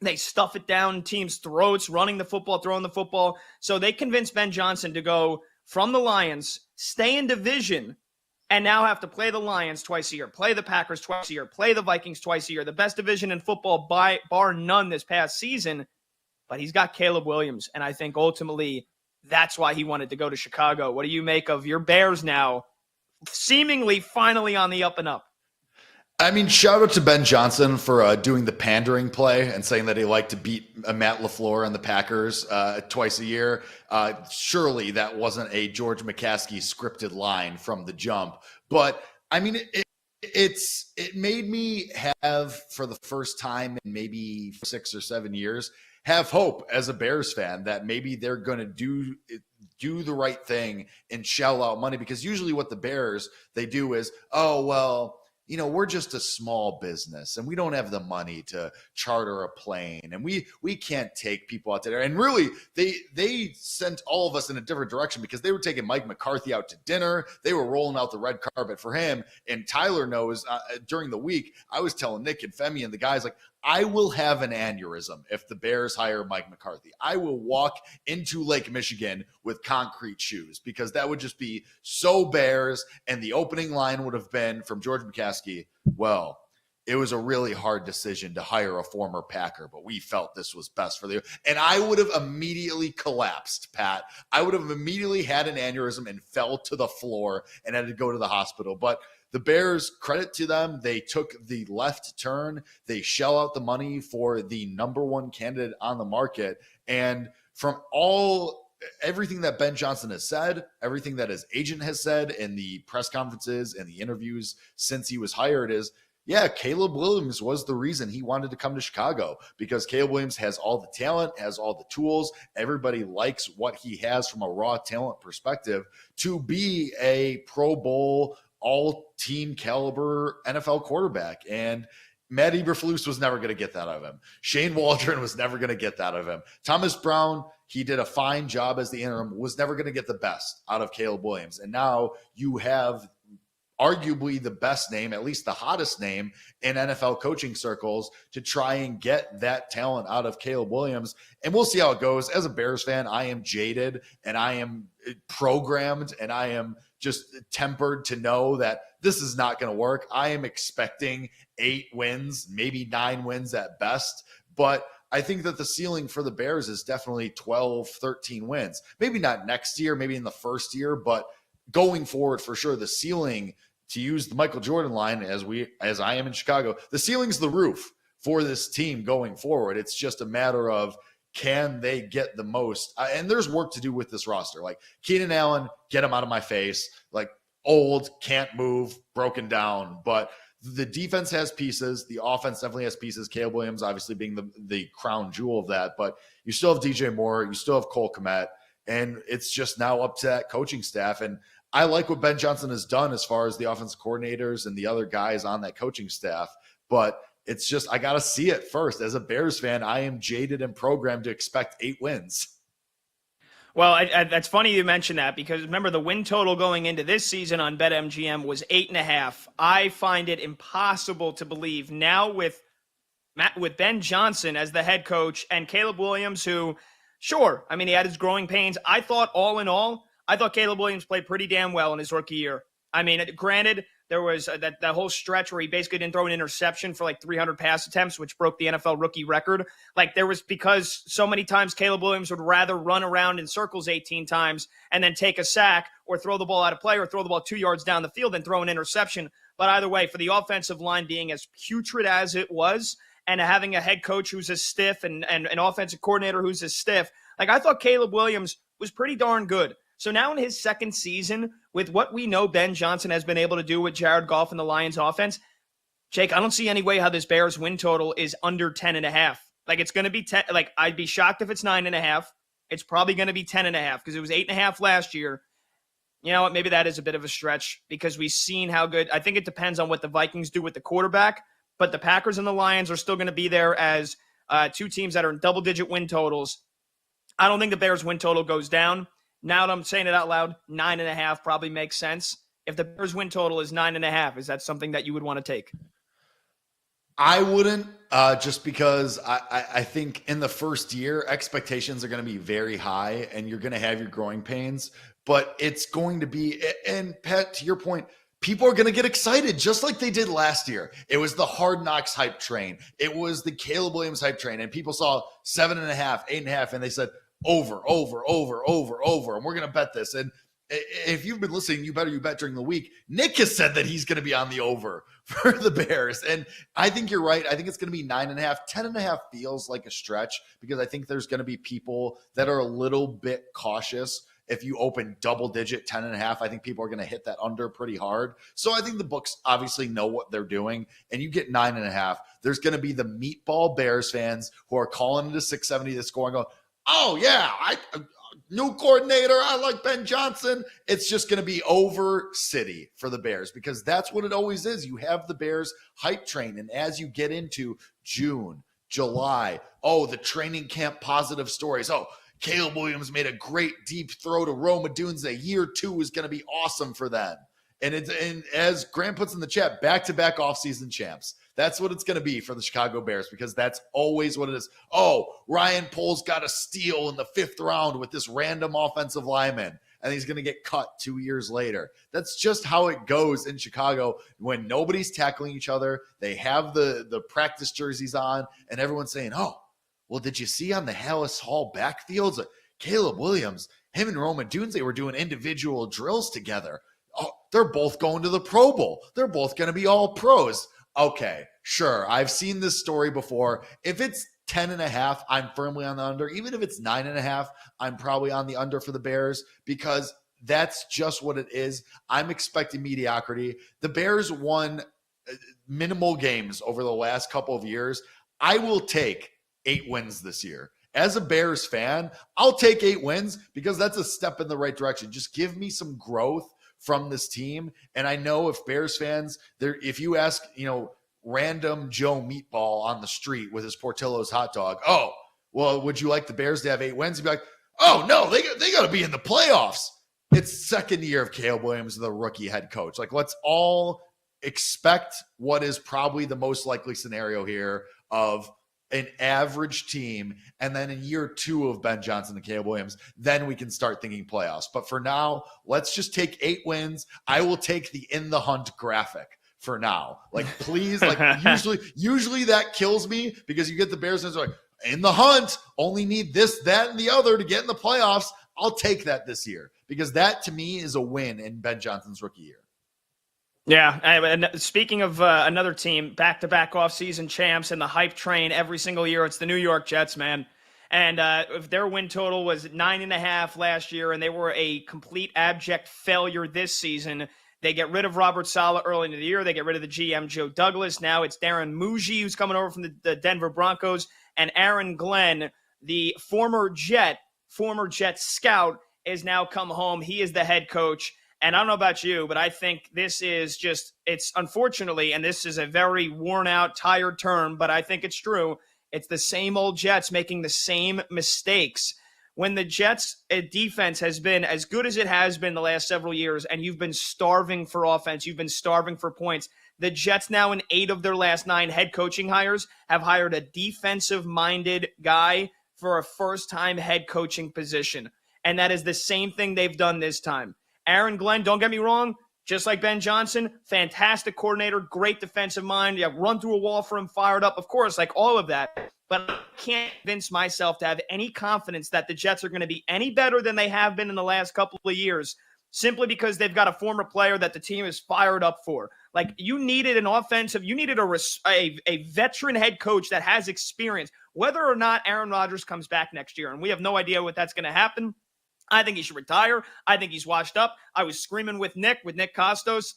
they stuff it down teams' throats, running the football, throwing the football. So they convinced Ben Johnson to go from the Lions, stay in division, and now have to play the Lions twice a year, play the Packers twice a year, play the Vikings twice a year, the best division in football bar none this past season. But he's got Caleb Williams, and I think ultimately that's why he wanted to go to Chicago. What do you make of your Bears now, seemingly finally on the up and up? I mean, shout out to Ben Johnson for doing the pandering play and saying that he liked to beat Matt LaFleur and the Packers twice a year. Surely that wasn't a George McCaskey scripted line from the jump. But, I mean, it made me have, for the first time in maybe 6 or 7 years, have hope as a Bears fan that maybe they're going to do the right thing and shell out money. Because usually what the Bears, they do is, we're just a small business and we don't have the money to charter a plane and we can't take people out there. And really, they sent all of us in a different direction, because they were taking Mike McCarthy out to dinner. They were rolling out the red carpet for him. And Tyler knows during the week, I was telling Nick and Femi and the guys, like, I will have an aneurysm if the Bears hire Mike McCarthy. I will walk into Lake Michigan with concrete shoes, because that would just be so Bears. And the opening line would have been from George McCaskey, well, it was a really hard decision to hire a former Packer, but we felt this was best for the – and I would have immediately collapsed, Pat. I would have immediately had an aneurysm and fell to the floor and had to go to the hospital. But the Bears, credit to them, they took the left turn. They shell out the money for the number 1 candidate on the market. And from everything that Ben Johnson has said, everything that his agent has said in the press conferences and the interviews since he was hired is, yeah, Caleb Williams was the reason he wanted to come to Chicago, because Caleb Williams has all the talent, has all the tools. Everybody likes what he has from a raw talent perspective to be a Pro Bowl, all-team caliber NFL quarterback. And Matt Eberflus was never going to get that out of him. Shane Waldron was never going to get that out of him. Thomas Brown, he did a fine job as the interim, was never going to get the best out of Caleb Williams. And now you have arguably the best name, at least the hottest name in NFL coaching circles, to try and get that talent out of Caleb Williams. And we'll see how it goes. As a Bears fan, I am jaded and I am programmed and I am just tempered to know that this is not going to work. I am expecting 8 wins, maybe 9 wins at best. But I think that the ceiling for the Bears is definitely 12, 13 wins. Maybe not next year, maybe in the first year, but going forward, for sure, the ceiling to use the Michael Jordan line, as I am in Chicago, the ceiling's the roof for this team going forward. It's just a matter of, can they get the most? And there's work to do with this roster. Like Keenan Allen, get him out of my face. Like old, can't move, broken down. But the defense has pieces. The offense definitely has pieces. Caleb Williams obviously being the crown jewel of that. But you still have DJ Moore. You still have Cole Kmet. And it's just now up to that coaching staff. And I like what Ben Johnson has done as far as the offensive coordinators and the other guys on that coaching staff. But it's just, I got to see it first. As a Bears fan, I am jaded and programmed to expect 8 wins. Well, that's funny you mentioned that, because remember, the win total going into this season on BetMGM was 8.5. I find it impossible to believe now with Ben Johnson as the head coach and Caleb Williams, who, sure, I mean, he had his growing pains. I thought all in all, Caleb Williams played pretty damn well in his rookie year. I mean, granted, there was that whole stretch where he basically didn't throw an interception for like 300 pass attempts, which broke the NFL rookie record. Like, there was, because so many times Caleb Williams would rather run around in circles 18 times and then take a sack or throw the ball out of play or throw the ball 2 yards down the field and throw an interception. But either way, for the offensive line being as putrid as it was, and having a head coach who's as stiff and an offensive coordinator who's as stiff, like, I thought Caleb Williams was pretty darn good. So now in his second season, with what we know Ben Johnson has been able to do with Jared Goff and the Lions offense, Jake, I don't see any way how this Bears win total is under 10.5. Like, it's going to be 10. Like, I'd be shocked if it's 9.5. It's probably going to be 10.5 because it was 8.5 last year. You know what? Maybe that is a bit of a stretch because we've seen how good. I think it depends on what the Vikings do with the quarterback, but the Packers and the Lions are still going to be there as two teams that are in double-digit win totals. I don't think the Bears win total goes down. Now that I'm saying it out loud, 9.5 probably makes sense. If the Bears win total is 9.5, is that something that you would want to take? I wouldn't, just because I think in the first year, expectations are going to be very high and you're going to have your growing pains, but it's going to be, and Pat, to your point, people are going to get excited just like they did last year. It was the Hard Knocks hype train. It was the Caleb Williams hype train, and people saw 7.5, 8.5, and they said, over, and we're going to bet this. And if you've been listening, you bet during the week, Nick has said that he's going to be on the over for the Bears. And I think you're right. I think it's going to be 9.5. 10.5 feels like a stretch because I think there's going to be people that are a little bit cautious. If you open double digit 10.5, I think people are going to hit that under pretty hard. So I think the books obviously know what they're doing, and you get 9.5. There's going to be the meatball Bears fans who are calling it a 670 to score and going, oh, yeah, new coordinator. I like Ben Johnson. It's just going to be over city for the Bears because that's what it always is. You have the Bears hype train. And as you get into June, July, the training camp positive stories. Caleb Williams made a great deep throw to Rome Odunze. Year 2 is going to be awesome for them. And as Grant puts in the chat, back-to-back offseason champs. That's what it's going to be for the Chicago Bears because that's always what it is. Ryan Poles got a steal in the 5th round with this random offensive lineman, and he's going to get cut 2 years later. That's just how it goes in Chicago when nobody's tackling each other. They have the practice jerseys on, and everyone's saying, well, did you see on the Hallis Hall backfields? Caleb Williams, him and Rome Odunze were doing individual drills together. They're both going to the Pro Bowl. They're both going to be all pros. Okay, sure. I've seen this story before. If it's 10.5, I'm firmly on the under. Even if it's 9.5, I'm probably on the under for the Bears because that's just what it is. I'm expecting mediocrity. The Bears won minimal games over the last couple of years. I will take 8 wins this year. As a Bears fan, I'll take 8 wins because that's a step in the right direction. Just give me some growth from this team. And I know if Bears fans, if you ask, random Joe Meatball on the street with his Portillo's hot dog, would you like the Bears to have 8 wins? He'd be like, no, they got to be in the playoffs. It's second year of Caleb Williams, the rookie head coach. Like, let's all expect what is probably the most likely scenario here of an average team, and then in year 2 of Ben Johnson and Caleb Williams, then we can start thinking playoffs. But for now, let's just take 8 wins. I will take the in the hunt graphic for now. Like, please, usually that kills me because you get the Bears and it's like, in the hunt, only need this, that, and the other to get in the playoffs. I'll take that this year because that to me is a win in Ben Johnson's rookie year. Yeah, and speaking of another team, back-to-back off-season champs and the hype train every single year, it's the New York Jets, man. And if their win total was 9.5 last year, and they were a complete abject failure this season, they get rid of Robert Saleh early in the year. They get rid of the GM, Joe Douglas. Now it's Darren Muji, who's coming over from the Denver Broncos, and Aaron Glenn, the former Jet scout, is now come home. He is the head coach. And I don't know about you, but I think this is just, it's unfortunately, and this is a very worn out, tired term, but I think it's true. It's the same old Jets making the same mistakes. When the Jets' defense has been as good as it has been the last several years, and you've been starving for offense, you've been starving for points, the Jets now in 8 of their last 9 head coaching hires have hired a defensive-minded guy for a first-time head coaching position. And that is the same thing they've done this time. Aaron Glenn, don't get me wrong, just like Ben Johnson, fantastic coordinator, great defensive mind. Yeah, run through a wall for him, fired up, of course, like all of that. But I can't convince myself to have any confidence that the Jets are going to be any better than they have been in the last couple of years, simply because they've got a former player that the team is fired up for. Like, you needed an offensive, you needed a veteran head coach that has experience, whether or not Aaron Rodgers comes back next year. And we have no idea what that's going to happen. I think he should retire. I think he's washed up. I was screaming with Nick Costos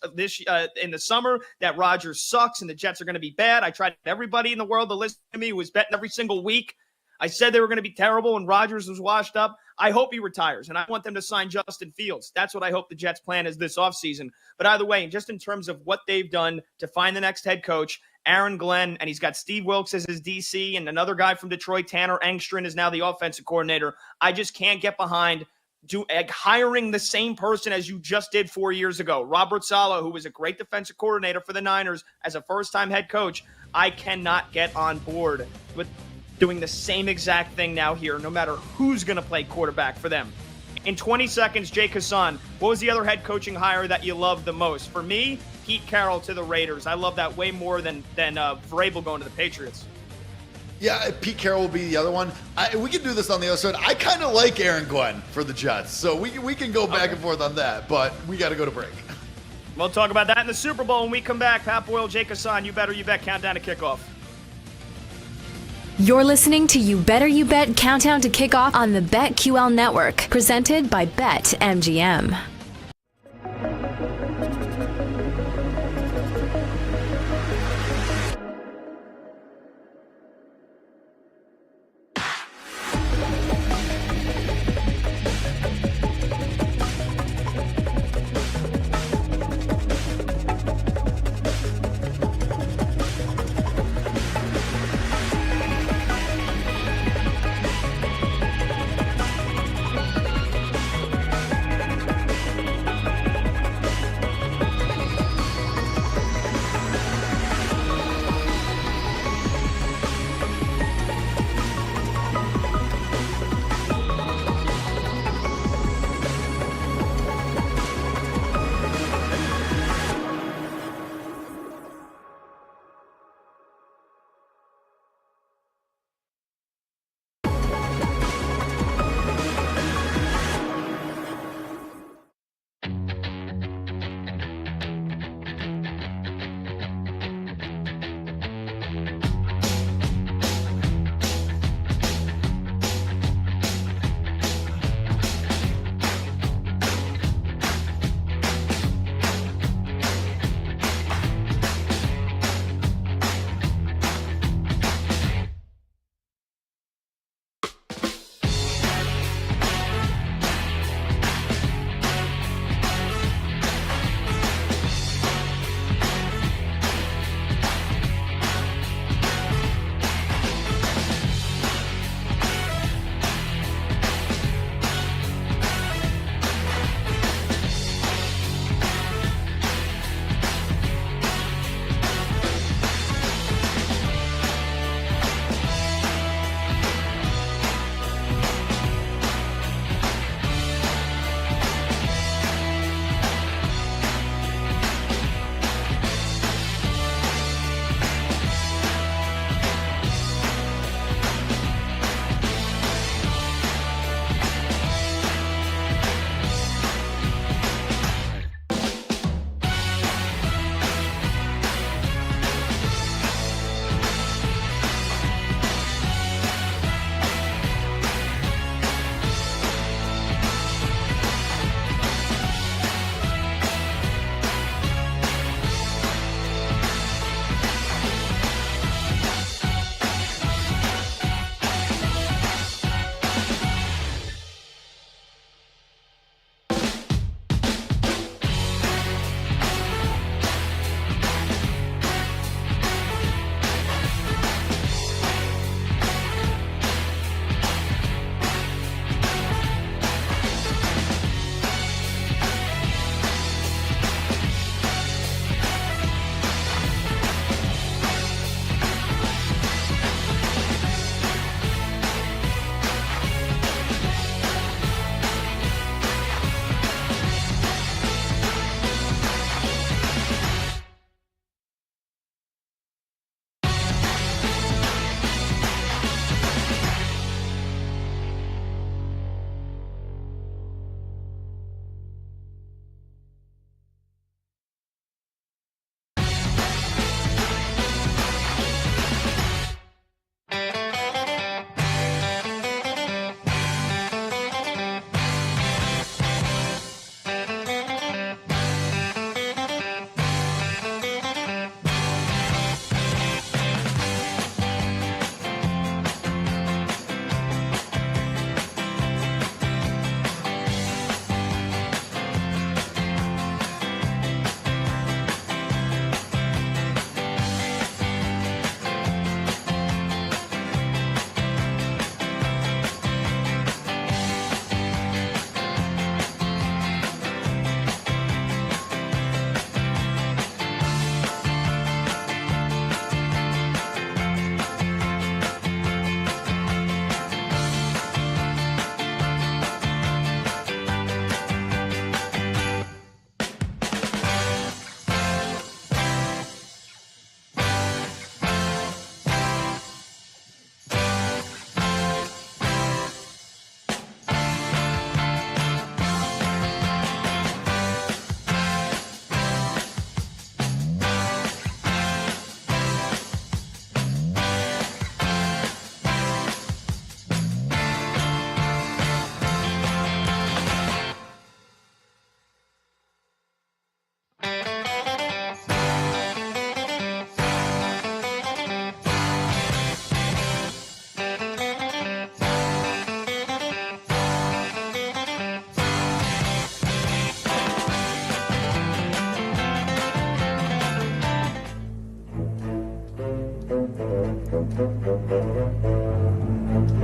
in the summer that Rodgers sucks and the Jets are going to be bad. I tried everybody in the world to listen to me who was betting every single week. I said they were going to be terrible and Rodgers was washed up. I hope he retires, and I want them to sign Justin Fields. That's what I hope the Jets' plan is this offseason. But either way, just in terms of what they've done to find the next head coach, Aaron Glenn, and he's got Steve Wilkes as his DC, and another guy from Detroit, Tanner Engstrand, is now the offensive coordinator. I just can't get behind hiring the same person as you just did 4 years ago. Robert Saleh, who was a great defensive coordinator for the Niners as a first-time head coach. I cannot get on board with doing the same exact thing now here, no matter who's going to play quarterback for them. In 20 seconds, Jake Hassan, what was the other head coaching hire that you loved the most? For me, Pete Carroll to the Raiders. I love that way more than Vrabel going to the Patriots. Yeah, Pete Carroll will be the other one. We can do this on the other side. I kind of like Aaron Glenn for the Jets, so we can go back and forth on that, but we got to go to break. We'll talk about that in the Super Bowl when we come back. Pat Boyle, Jake Hassan, You Better You Bet, countdown to kickoff. You're listening to You Better You Bet Countdown to Kickoff on the BetQL Network, presented by BetMGM.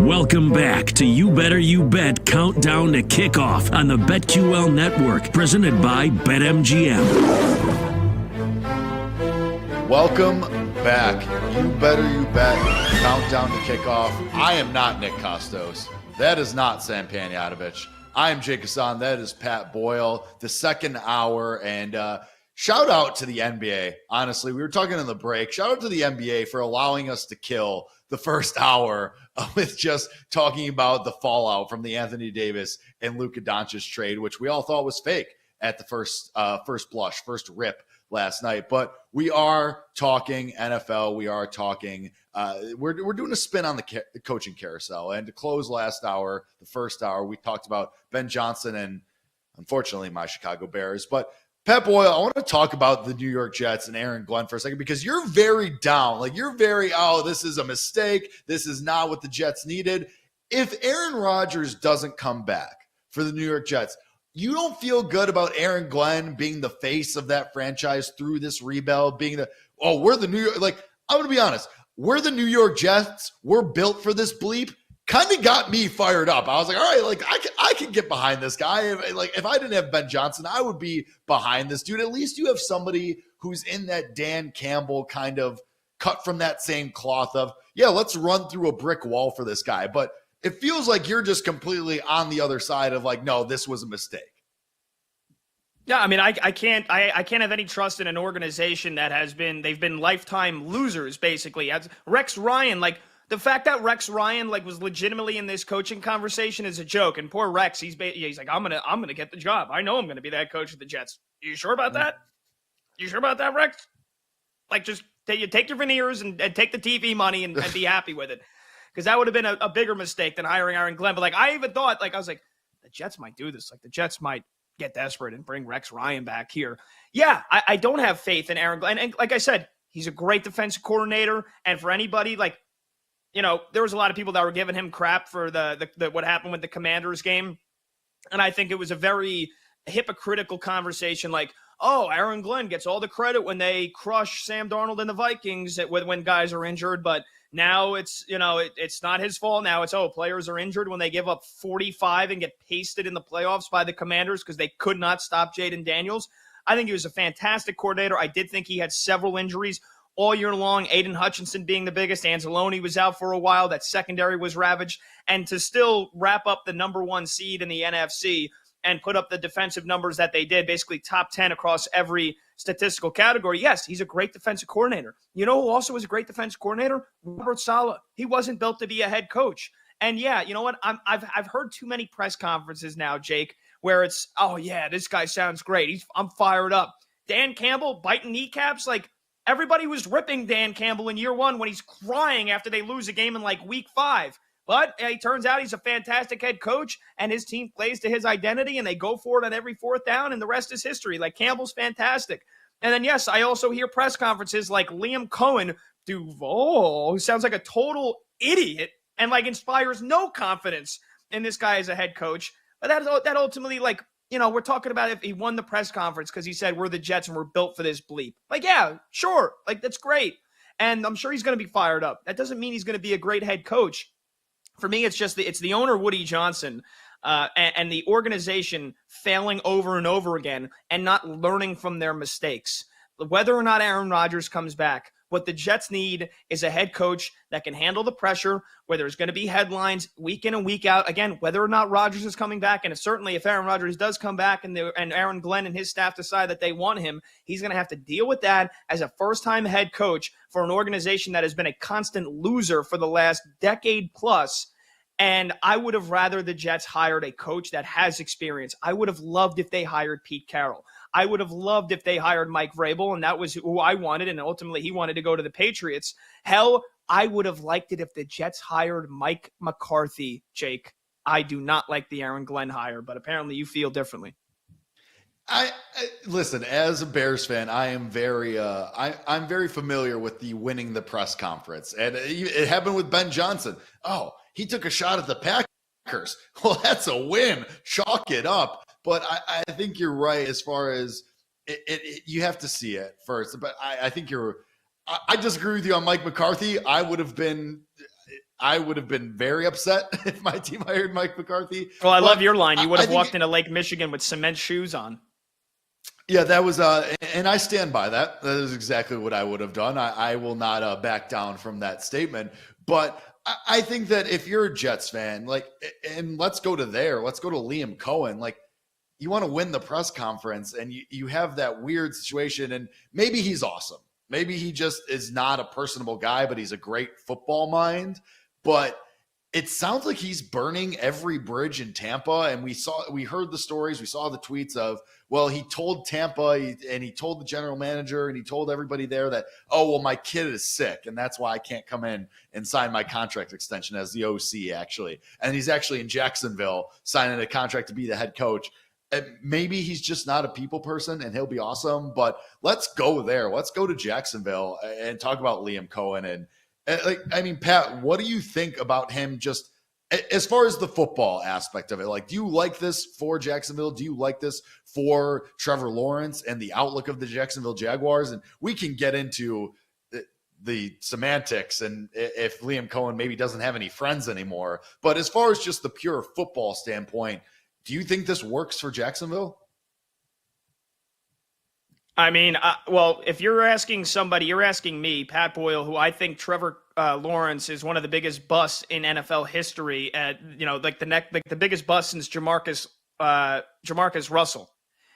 Welcome back to You Better You Bet Countdown to Kickoff on the BetQL Network, presented by BetMGM. Welcome back. You Better You Bet Countdown to Kickoff. I am not Nick Costos. That is not Sam Panayotovich. I am Jake Hassan. That is Pat Boyle. The second hour. And shout out to the NBA. Honestly, we were talking in the break. Shout out to the NBA for allowing us to kill the first hour with just talking about the fallout from the Anthony Davis and Luka Doncic trade, which we all thought was fake at the first blush, first rip last night. But we are talking NFL. We are talking. We're doing a spin on the coaching carousel. And to close last hour, the first hour, we talked about Ben Johnson and, unfortunately, my Chicago Bears. But Pat Boyle, I want to talk about the New York Jets and Aaron Glenn for a second, because you're very down. Like, you're very, this is a mistake. This is not what the Jets needed. If Aaron Rodgers doesn't come back for the New York Jets, you don't feel good about Aaron Glenn being the face of that franchise through this rebuild, being we're the New York, I'm going to be honest, we're the New York Jets. We're built for this bleep. Kind of got me fired up. I was like, all right, I can get behind this guy. If I didn't have Ben Johnson, I would be behind this dude. At least you have somebody who's in that Dan Campbell kind of cut from that same cloth of, let's run through a brick wall for this guy. But it feels like you're just completely on the other side of no, this was a mistake. Yeah, I mean, I can't have any trust in an organization that they've been lifetime losers, basically. As Rex Ryan, the fact that Rex Ryan was legitimately in this coaching conversation is a joke. And poor Rex, he's like, I'm gonna get the job. I know I'm gonna be that coach of the Jets. You sure about that? You sure about that, Rex? Just take your veneers and take the TV money and be happy with it, because that would have been a bigger mistake than hiring Aaron Glenn. But I even thought, I was like, the Jets might do this. The Jets might get desperate and bring Rex Ryan back here. Yeah, I don't have faith in Aaron Glenn. And like I said, he's a great defensive coordinator. And for anybody, there was a lot of people that were giving him crap for the what happened with the Commanders game. And I think it was a very hypocritical conversation. Aaron Glenn gets all the credit when they crush Sam Darnold and the Vikings when guys are injured. But now it's not his fault. Now it's, players are injured when they give up 45 and get pasted in the playoffs by the Commanders because they could not stop Jaden Daniels. I think he was a fantastic coordinator. I did think he had several injuries all year long, Aiden Hutchinson being the biggest. Anzalone was out for a while. That secondary was ravaged. And to still wrap up the number one seed in the NFC and put up the defensive numbers that they did, basically top 10 across every statistical category. Yes, he's a great defensive coordinator. You know who also was a great defensive coordinator? Robert Saleh. He wasn't built to be a head coach. And yeah, you know what? I've heard too many press conferences now, Jake, where it's, this guy sounds great. I'm fired up. Dan Campbell biting kneecaps, everybody was ripping Dan Campbell in year one when he's crying after they lose a game in week 5. But it turns out he's a fantastic head coach, and his team plays to his identity, and they go for it on every fourth down, and the rest is history. Campbell's fantastic. And then, yes, I also hear press conferences like Liam Cohen who sounds like a total idiot and inspires no confidence in this guy as a head coach. But that ultimately, we're talking about if he won the press conference because he said we're the Jets and we're built for this bleep. Yeah, sure. That's great. And I'm sure he's going to be fired up. That doesn't mean he's going to be a great head coach. For me, it's just it's the owner, Woody Johnson, and the organization failing over and over again and not learning from their mistakes. Whether or not Aaron Rodgers comes back, what the Jets need is a head coach that can handle the pressure, where there's going to be headlines week in and week out. Again, whether or not Rodgers is coming back, and certainly if Aaron Rodgers does come back and Aaron Glenn and his staff decide that they want him, he's going to have to deal with that as a first-time head coach for an organization that has been a constant loser for the last decade plus. And I would have rather the Jets hired a coach that has experience. I would have loved if they hired Pete Carroll. I would have loved if they hired Mike Vrabel, and that was who I wanted, and ultimately he wanted to go to the Patriots. Hell, I would have liked it if the Jets hired Mike McCarthy, Jake. I do not like the Aaron Glenn hire, but apparently you feel differently. I listen, as a Bears fan, I am very I'm very familiar with the winning the press conference. And it happened with Ben Johnson. He took a shot at the Packers. Well, that's a win. Chalk it up. But I think you're right as far as you have to see it first. But I think I disagree with you on Mike McCarthy. I would have been very upset if my team hired Mike McCarthy. Well, I love your line. You would have walked into Lake Michigan with cement shoes on. Yeah, that was, and I stand by that. That is exactly what I would have done. I will not back down from that statement. But I think that if you're a Jets fan, like, and let's go to Liam Cohen, like, you want to win the press conference and you have that weird situation, and maybe he's awesome. Maybe he just is not a personable guy, but he's a great football mind. But it sounds like he's burning every bridge in Tampa. And we heard the stories, we saw the tweets of, well, he told Tampa and he told the general manager and he told everybody there that, oh, well, my kid is sick and that's why I can't come in and sign my contract extension as the OC, actually. And he's actually in Jacksonville signing a contract to be the head coach. And maybe he's just not a people person and he'll be awesome, but let's go there. Let's go to Jacksonville and talk about Liam Cohen. And like, I mean, Pat, what do you think about him just as far as the football aspect of it? Like, do you like this for Jacksonville? Do you like this for Trevor Lawrence and the outlook of the Jacksonville Jaguars? And we can get into the semantics and if Liam Cohen maybe doesn't have any friends anymore. But as far as just the pure football standpoint, do you think this works for Jacksonville? I mean, well, if you're asking somebody, you're asking me, Pat Boyle, who I think Trevor Lawrence is one of the biggest busts in NFL history. Like the biggest bust since Jamarcus Russell.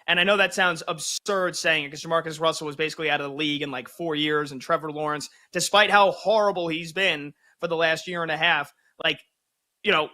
And I know that sounds absurd saying it because Jamarcus Russell was basically out of the league in like 4 years, and Trevor Lawrence, despite how horrible he's been for the last year and a half,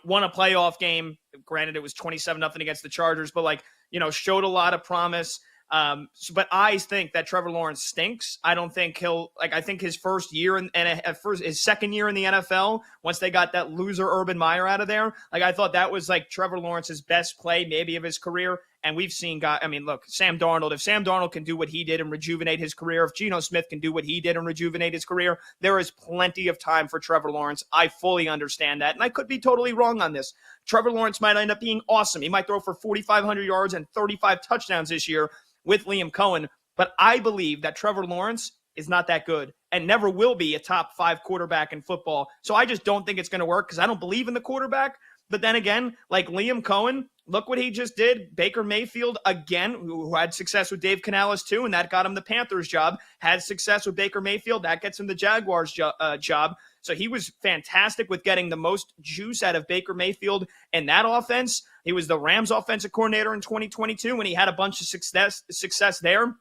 won a playoff game. Granted, it was 27-0 against the Chargers, but showed a lot of promise. But I think that Trevor Lawrence stinks. I don't think I think his first year his second year in the NFL, once they got that loser Urban Meyer out of there, I thought that was Trevor Lawrence's best play maybe of his career. And we've seen Sam Darnold, if Sam Darnold can do what he did and rejuvenate his career, if Geno Smith can do what he did and rejuvenate his career, there is plenty of time for Trevor Lawrence. I fully understand that. And I could be totally wrong on this. Trevor Lawrence might end up being awesome. He might throw for 4,500 yards and 35 touchdowns this year with Liam Cohen. But I believe that Trevor Lawrence is not that good and never will be a top 5 quarterback in football. So I just don't think it's going to work because I don't believe in the quarterback. But then again, like Liam Cohen, look what he just did. Baker Mayfield, again, who had success with Dave Canales too, and that got him the Panthers job, had success with Baker Mayfield. That gets him the Jaguars job. So he was fantastic with getting the most juice out of Baker Mayfield in that offense. He was the Rams offensive coordinator in 2022, and he had a bunch of success there.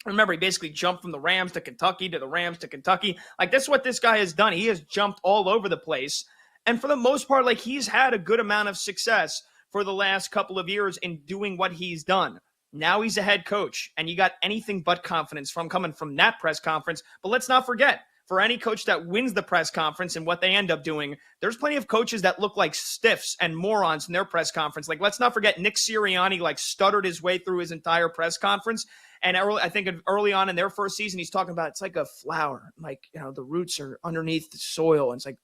Remember, he basically jumped from the Rams to Kentucky to the Rams to Kentucky. That's what this guy has done. He has jumped all over the place. And for the most part, he's had a good amount of success for the last couple of years in doing what he's done. Now he's a head coach, and you got anything but confidence coming from that press conference. But let's not forget, for any coach that wins the press conference and what they end up doing, there's plenty of coaches that look like stiffs and morons in their press conference. Let's not forget Nick Sirianni, stuttered his way through his entire press conference. And I think early on in their first season, he's talking about it's like a flower. The roots are underneath the soil. And it's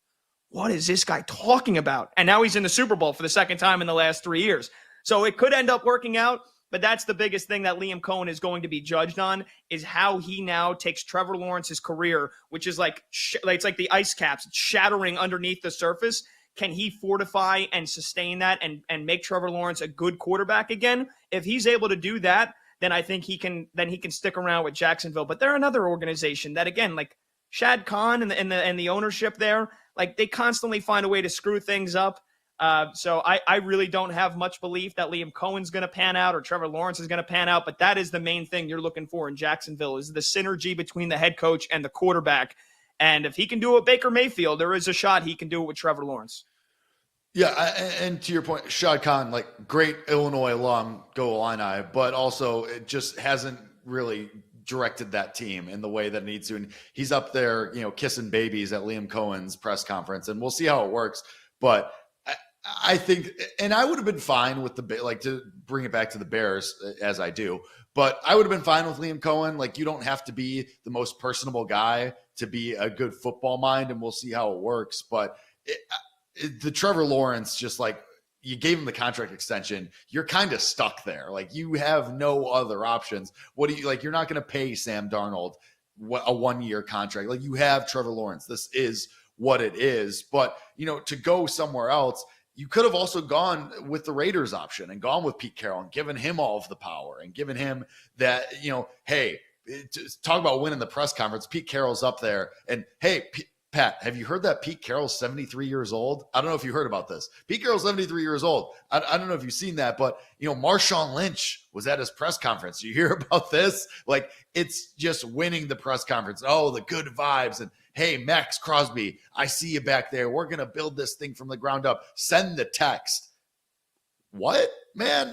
what is this guy talking about? And now he's in the Super Bowl for the second time in the last 3 years. So it could end up working out, but that's the biggest thing that Liam Cohen is going to be judged on, is how he now takes Trevor Lawrence's career, which is it's like the ice caps shattering underneath the surface. Can he fortify and sustain that and make Trevor Lawrence a good quarterback again? If he's able to do that, then I think he can stick around with Jacksonville. But they're another organization that, again, Shad Khan and the ownership there, they constantly find a way to screw things up. So I really don't have much belief that Liam Cohen's going to pan out or Trevor Lawrence is going to pan out. But that is the main thing you're looking for in Jacksonville, is the synergy between the head coach and the quarterback. And if he can do it with Baker Mayfield, there is a shot he can do it with Trevor Lawrence. Yeah, and to your point, Shad Khan, great Illinois alum, go Illini, but also it just hasn't really directed that team in the way that it needs to. And he's up there, kissing babies at Liam Cohen's press conference, and we'll see how it works. But I think, and I would have been fine with to bring it back to the Bears as I do, but I would have been fine with Liam Cohen. You don't have to be the most personable guy to be a good football mind, and we'll see how it works. But the Trevor Lawrence, you gave him the contract extension, you're kind of stuck there. You have no other options. What do you you're not going to pay Sam Darnold a 1-year contract. Like, you have Trevor Lawrence. This is what it is. But, to go somewhere else, you could have also gone with the Raiders option and gone with Pete Carroll and given him all of the power and given him that, hey, talk about winning the press conference. Pete Carroll's up there and, hey, Pat, have you heard that Pete Carroll's 73 years old? I don't know if you heard about this. Pete Carroll's 73 years old. I don't know if you've seen that, but, Marshawn Lynch was at his press conference. You hear about this? Like, it's just winning the press conference. Oh, the good vibes. And, hey, Max Crosby, I see you back there. We're going to build this thing from the ground up. Send the text. What? Man,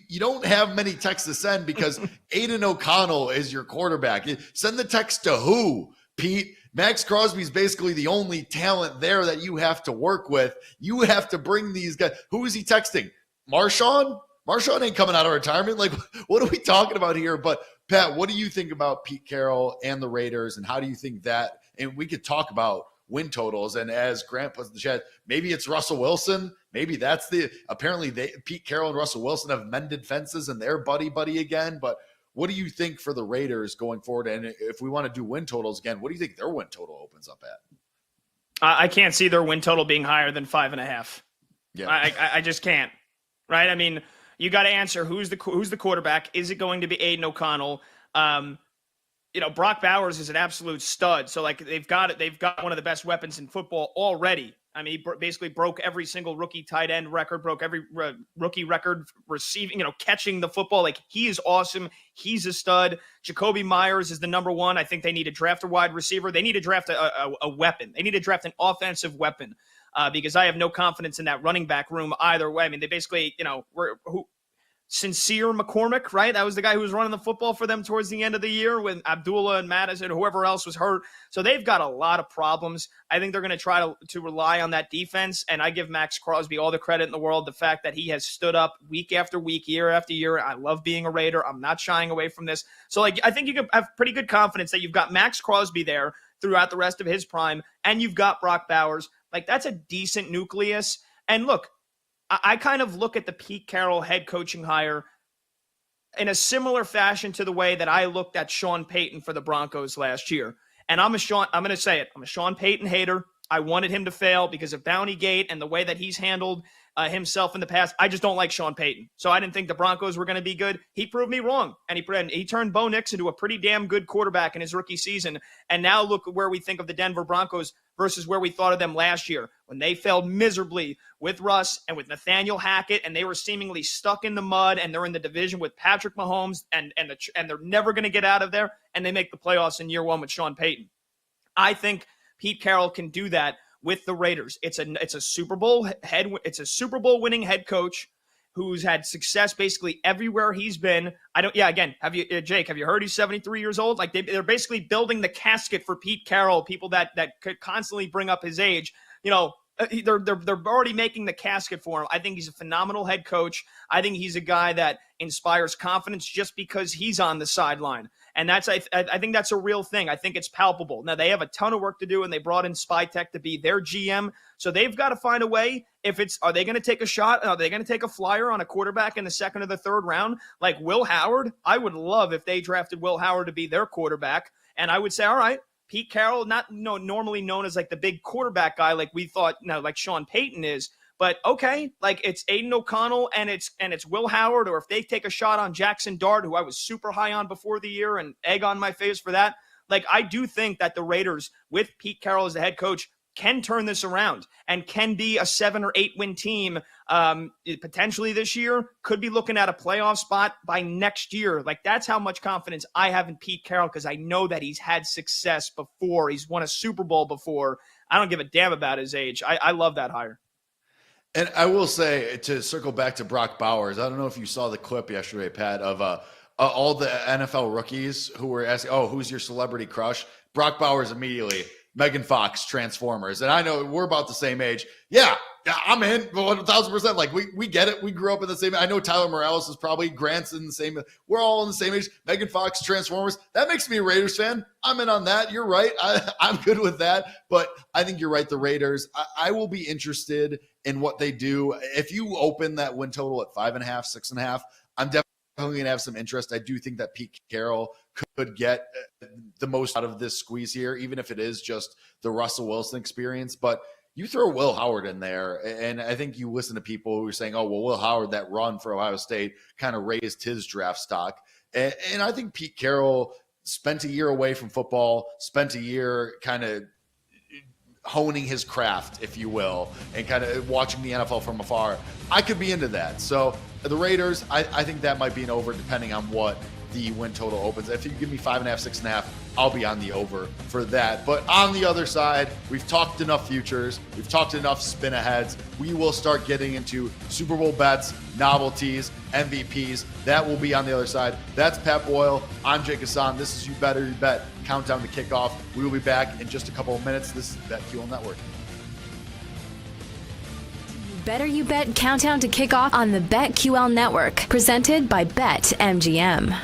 you don't have many texts to send because Aiden O'Connell is your quarterback. Send the text to who, Pete? Max Crosby's basically the only talent there that you have to work with. You have to bring these guys. Who is he texting? Marshawn? Marshawn ain't coming out of retirement. Like, what are we talking about here? But, Pat, what do you think about Pete Carroll and the Raiders, and how do you think that – and we could talk about win totals, and as Grant puts in the chat, maybe it's Russell Wilson. Maybe that's apparently Pete Carroll and Russell Wilson have mended fences and they're buddy again. But what do you think for the Raiders going forward? And if we want to do win totals again, what do you think their win total opens up at? I can't see their win total being higher than 5.5. Yeah, I just can't. Right? I mean, you got to answer who's the quarterback. Is it going to be Aiden O'Connell? Brock Bowers is an absolute stud. So like they've got one of the best weapons in football already. I mean, he basically broke every single rookie tight end record, broke every rookie record receiving, catching the football. Like, he is awesome. He's a stud. Jacoby Myers is the number one. I think they need to draft a wide receiver. They need to draft a weapon. They need to draft an offensive weapon because I have no confidence in that running back room either way. I mean, they basically, Sincere McCormick, right? That was the guy who was running the football for them towards the end of the year when Abdullah and Madison, whoever else was hurt. So they've got a lot of problems. I think they're going to try to rely on that defense. And I give Max Crosby all the credit in the world. The fact that he has stood up week after week, year after year. I love being a Raider. I'm not shying away from this. So I think you can have pretty good confidence that you've got Max Crosby there throughout the rest of his prime. And you've got Brock Bowers. Like, that's a decent nucleus. And look, I kind of look at the Pete Carroll head coaching hire in a similar fashion to the way that I looked at Sean Payton for the Broncos last year. And I'm going to say it. I'm a Sean Payton hater. I wanted him to fail because of Bountygate and the way that he's handled himself in the past. I just don't like Sean Payton. So I didn't think the Broncos were going to be good. He proved me wrong. And he turned Bo Nix into a pretty damn good quarterback in his rookie season. And now look where we think of the Denver Broncos versus where we thought of them last year when they failed miserably with Russ and with Nathaniel Hackett, and they were seemingly stuck in the mud, and they're in the division with Patrick Mahomes, and they're never going to get out of there, and they make the playoffs in year one with Sean Payton. I think Pete Carroll can do that with the Raiders. It's a Super Bowl winning head coach who's had success basically everywhere he's been. Jake, have you heard he's 73 years old? Like, they're basically building the casket for Pete Carroll, people that could constantly bring up his age. They're already making the casket for him. I think he's a phenomenal head coach. I think he's a guy that inspires confidence just because he's on the sideline. And I think that's a real thing. I think it's palpable. Now, they have a ton of work to do, and they brought in Spytech to be their GM. So they've got to find a way. Are they going to take a shot? Are they going to take a flyer on a quarterback in the second or the third round? Like Will Howard? I would love if they drafted Will Howard to be their quarterback. And I would say, all right, Pete Carroll, not normally known as like the big quarterback guy like we thought, like Sean Payton is. But okay, like it's Aiden O'Connell and it's Will Howard, or if they take a shot on Jackson Dart, who I was super high on before the year, and egg on my face for that. Like, I do think that the Raiders, with Pete Carroll as the head coach, can turn this around and can be a 7 or 8 win team potentially this year. Could be looking at a playoff spot by next year. Like, that's how much confidence I have in Pete Carroll, because I know that he's had success before. He's won a Super Bowl before. I don't give a damn about his age. I love that hire. And I will say, to circle back to Brock Bowers, I don't know if you saw the clip yesterday, Pat, of all the NFL rookies who were asking, oh, who's your celebrity crush? Brock Bowers immediately, Megan Fox, Transformers. And I know we're about the same age. Yeah, I'm in 1,000%. Like, we get it. We grew up in the same. I know Tyler Morales is probably, Grant's in the same. We're all in the same age. Megan Fox, Transformers. That makes me a Raiders fan. I'm in on that. You're right. I'm good with that. But I think you're right. The Raiders, I will be interested in what they do. If you open that win total at 5.5, 6.5, I'm definitely going to have some interest. I do think that Pete Carroll could get the most out of this squeeze here, even if it is just the Russell Wilson experience. But you throw Will Howard in there, and I think you listen to people who are saying, oh, well, Will Howard, that run for Ohio State kind of raised his draft stock. And I think Pete Carroll spent a year away from football, spent a year kind of honing his craft, if you will, and kind of watching the NFL from afar. I could be into that. So the Raiders, I think that might be an over depending on what the win total opens. If you give me 5.5, 6.5, I'll be on the over for that. But on the other side, we've talked enough futures. We've talked enough spin aheads. We will start getting into Super Bowl bets, novelties, MVPs. That will be on the other side. That's Pat Boyle. I'm Jake Hassan. This is You Better You Bet. Countdown to kickoff. We will be back in just a couple of minutes. This is BetQL Network. Better You Bet Countdown to Kickoff on the BetQL Network, presented by BetMGM.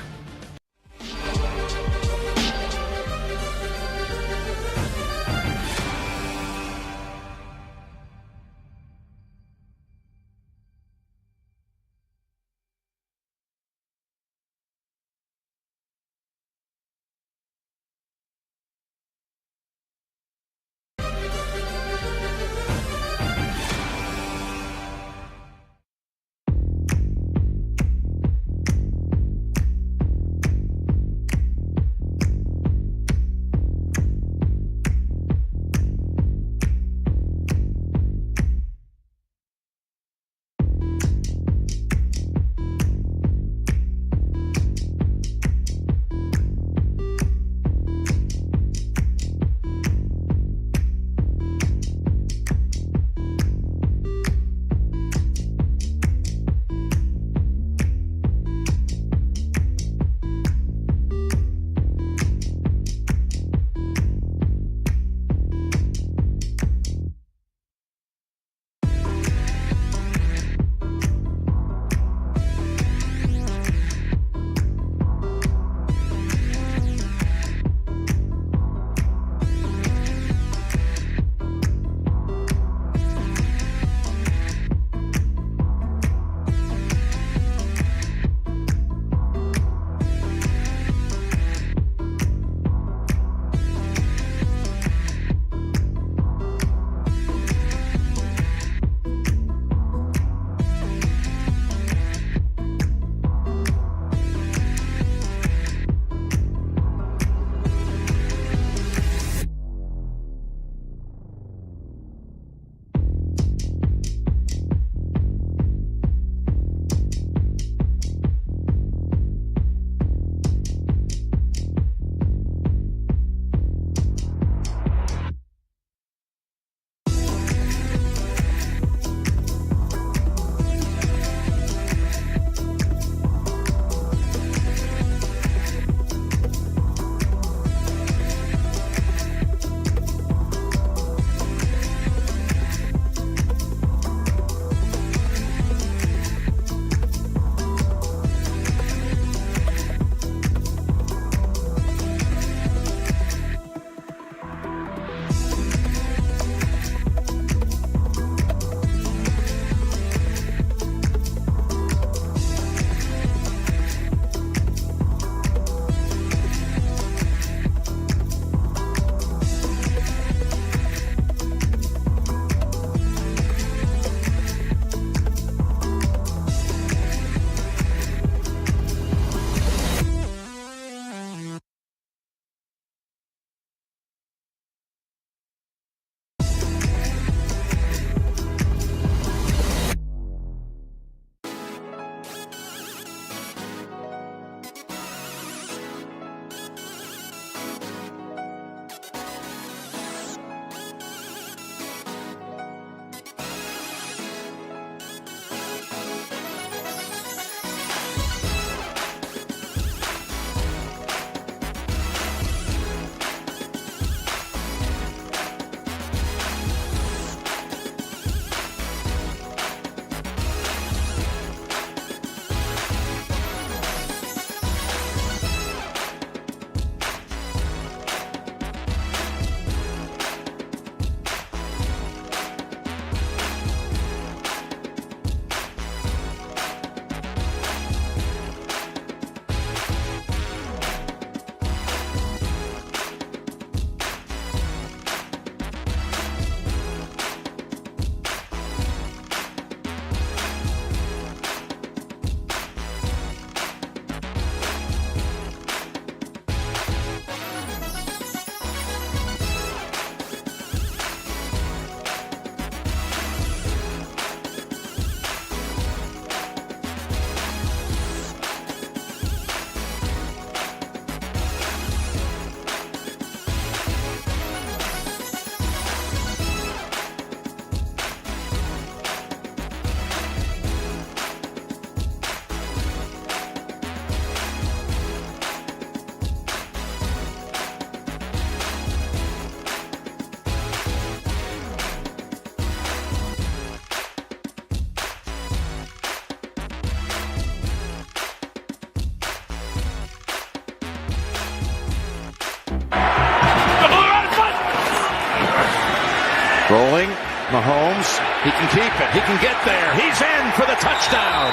Rolling, Mahomes, he can keep it, he can get there, he's in for the touchdown.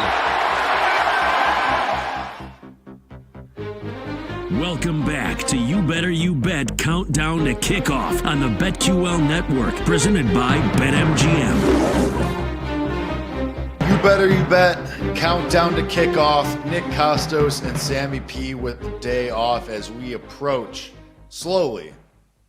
Welcome back to You Better You Bet Countdown to Kickoff on the BetQL Network, presented by BetMGM. You Better You Bet Countdown to Kickoff. Nick Costos and Sammy P with the day off as we approach slowly,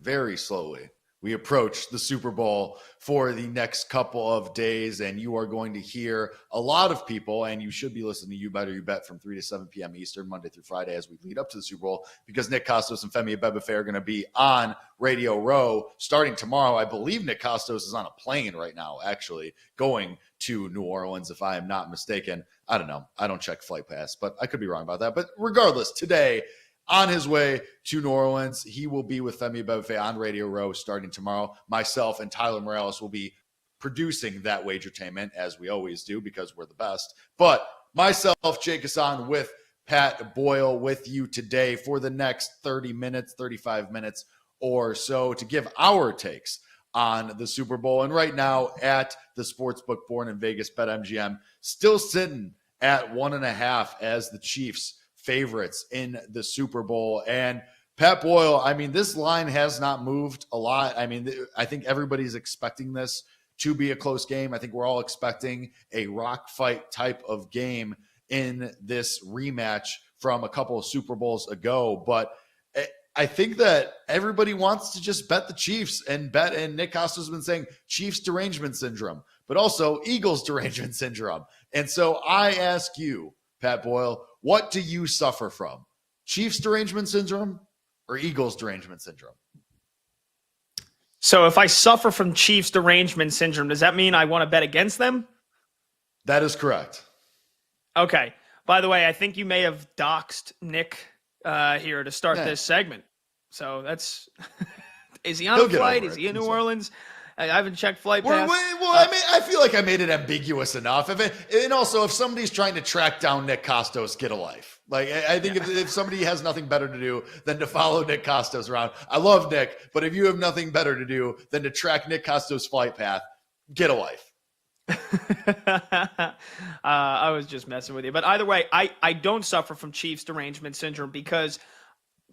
very slowly, we approach the Super Bowl for the next couple of days, and you are going to hear a lot of people, and you should be listening to You Better You Bet from 3 to 7 p.m. Eastern, Monday through Friday as we lead up to the Super Bowl, because Nick Costos and Femi Abebefe are going to be on Radio Row starting tomorrow. I believe Nick Costos is on a plane right now, actually, going to New Orleans, if I am not mistaken. I don't know. I don't check Flight Pass, but I could be wrong about that. But regardless, today, on his way to New Orleans, he will be with Femi Abebefe on Radio Row starting tomorrow. Myself and Tyler Morales will be producing that wagertainment, as we always do, because we're the best. But myself, Jake Hassan, with Pat Boyle with you today for the next 30 minutes, 35 minutes or so to give our takes on the Super Bowl. And right now at the Sportsbook Born in Vegas, BetMGM, still sitting at 1.5 as the Chiefs favorites in the Super Bowl. And Pat Boyle, I mean, this line has not moved a lot. I mean, I think everybody's expecting this to be a close game. I think we're all expecting a rock fight type of game in this rematch from a couple of Super Bowls ago. But I think that everybody wants to just bet the Chiefs and Nick Costos has been saying Chiefs derangement syndrome, but also Eagles derangement syndrome. And so I ask you, Pat Boyle, what do you suffer from? Chiefs derangement syndrome or Eagles derangement syndrome? So if I suffer from Chiefs derangement syndrome, does that mean I want to bet against them? That is correct. Okay. By the way, I think you may have doxed Nick here to start this segment. So that's is he on a flight? Is he in New Orleans? I haven't checked Flight Pass. I feel like I made it ambiguous enough. And also, if somebody's trying to track down Nick Costos, get a life. Like, I think if somebody has nothing better to do than to follow Nick Costos around, I love Nick, but if you have nothing better to do than to track Nick Costos' flight path, get a life. I was just messing with you. But either way, I don't suffer from Chiefs derangement syndrome because,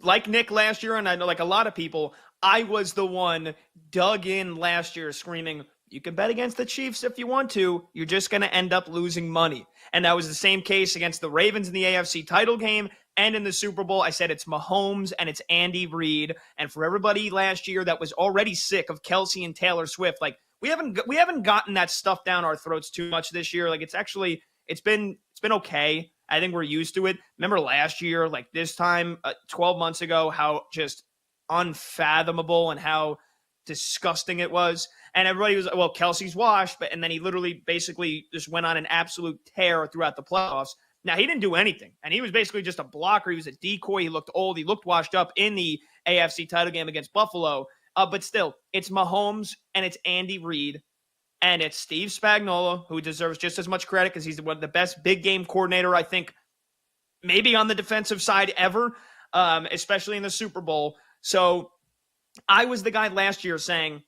like Nick last year, and I know like a lot of people, I was the one dug in last year screaming, you can bet against the Chiefs if you want to. You're just going to end up losing money. And that was the same case against the Ravens in the AFC title game and in the Super Bowl. I said it's Mahomes and it's Andy Reid. And for everybody last year that was already sick of Kelsey and Taylor Swift, like we haven't gotten that stuff down our throats too much this year. Like it's been okay. I think we're used to it. Remember last year, like this time 12 months ago, how just unfathomable and how disgusting it was. And everybody was, well, Kelsey's washed, and then he literally basically just went on an absolute tear throughout the playoffs. Now, he didn't do anything, and he was basically just a blocker. He was a decoy. He looked old. He looked washed up in the AFC title game against Buffalo. But still, it's Mahomes, and it's Andy Reid, and it's Steve Spagnuolo, who deserves just as much credit because he's one of the best big game coordinator, I think, maybe on the defensive side ever, especially in the Super Bowl. So I was the guy last year saying,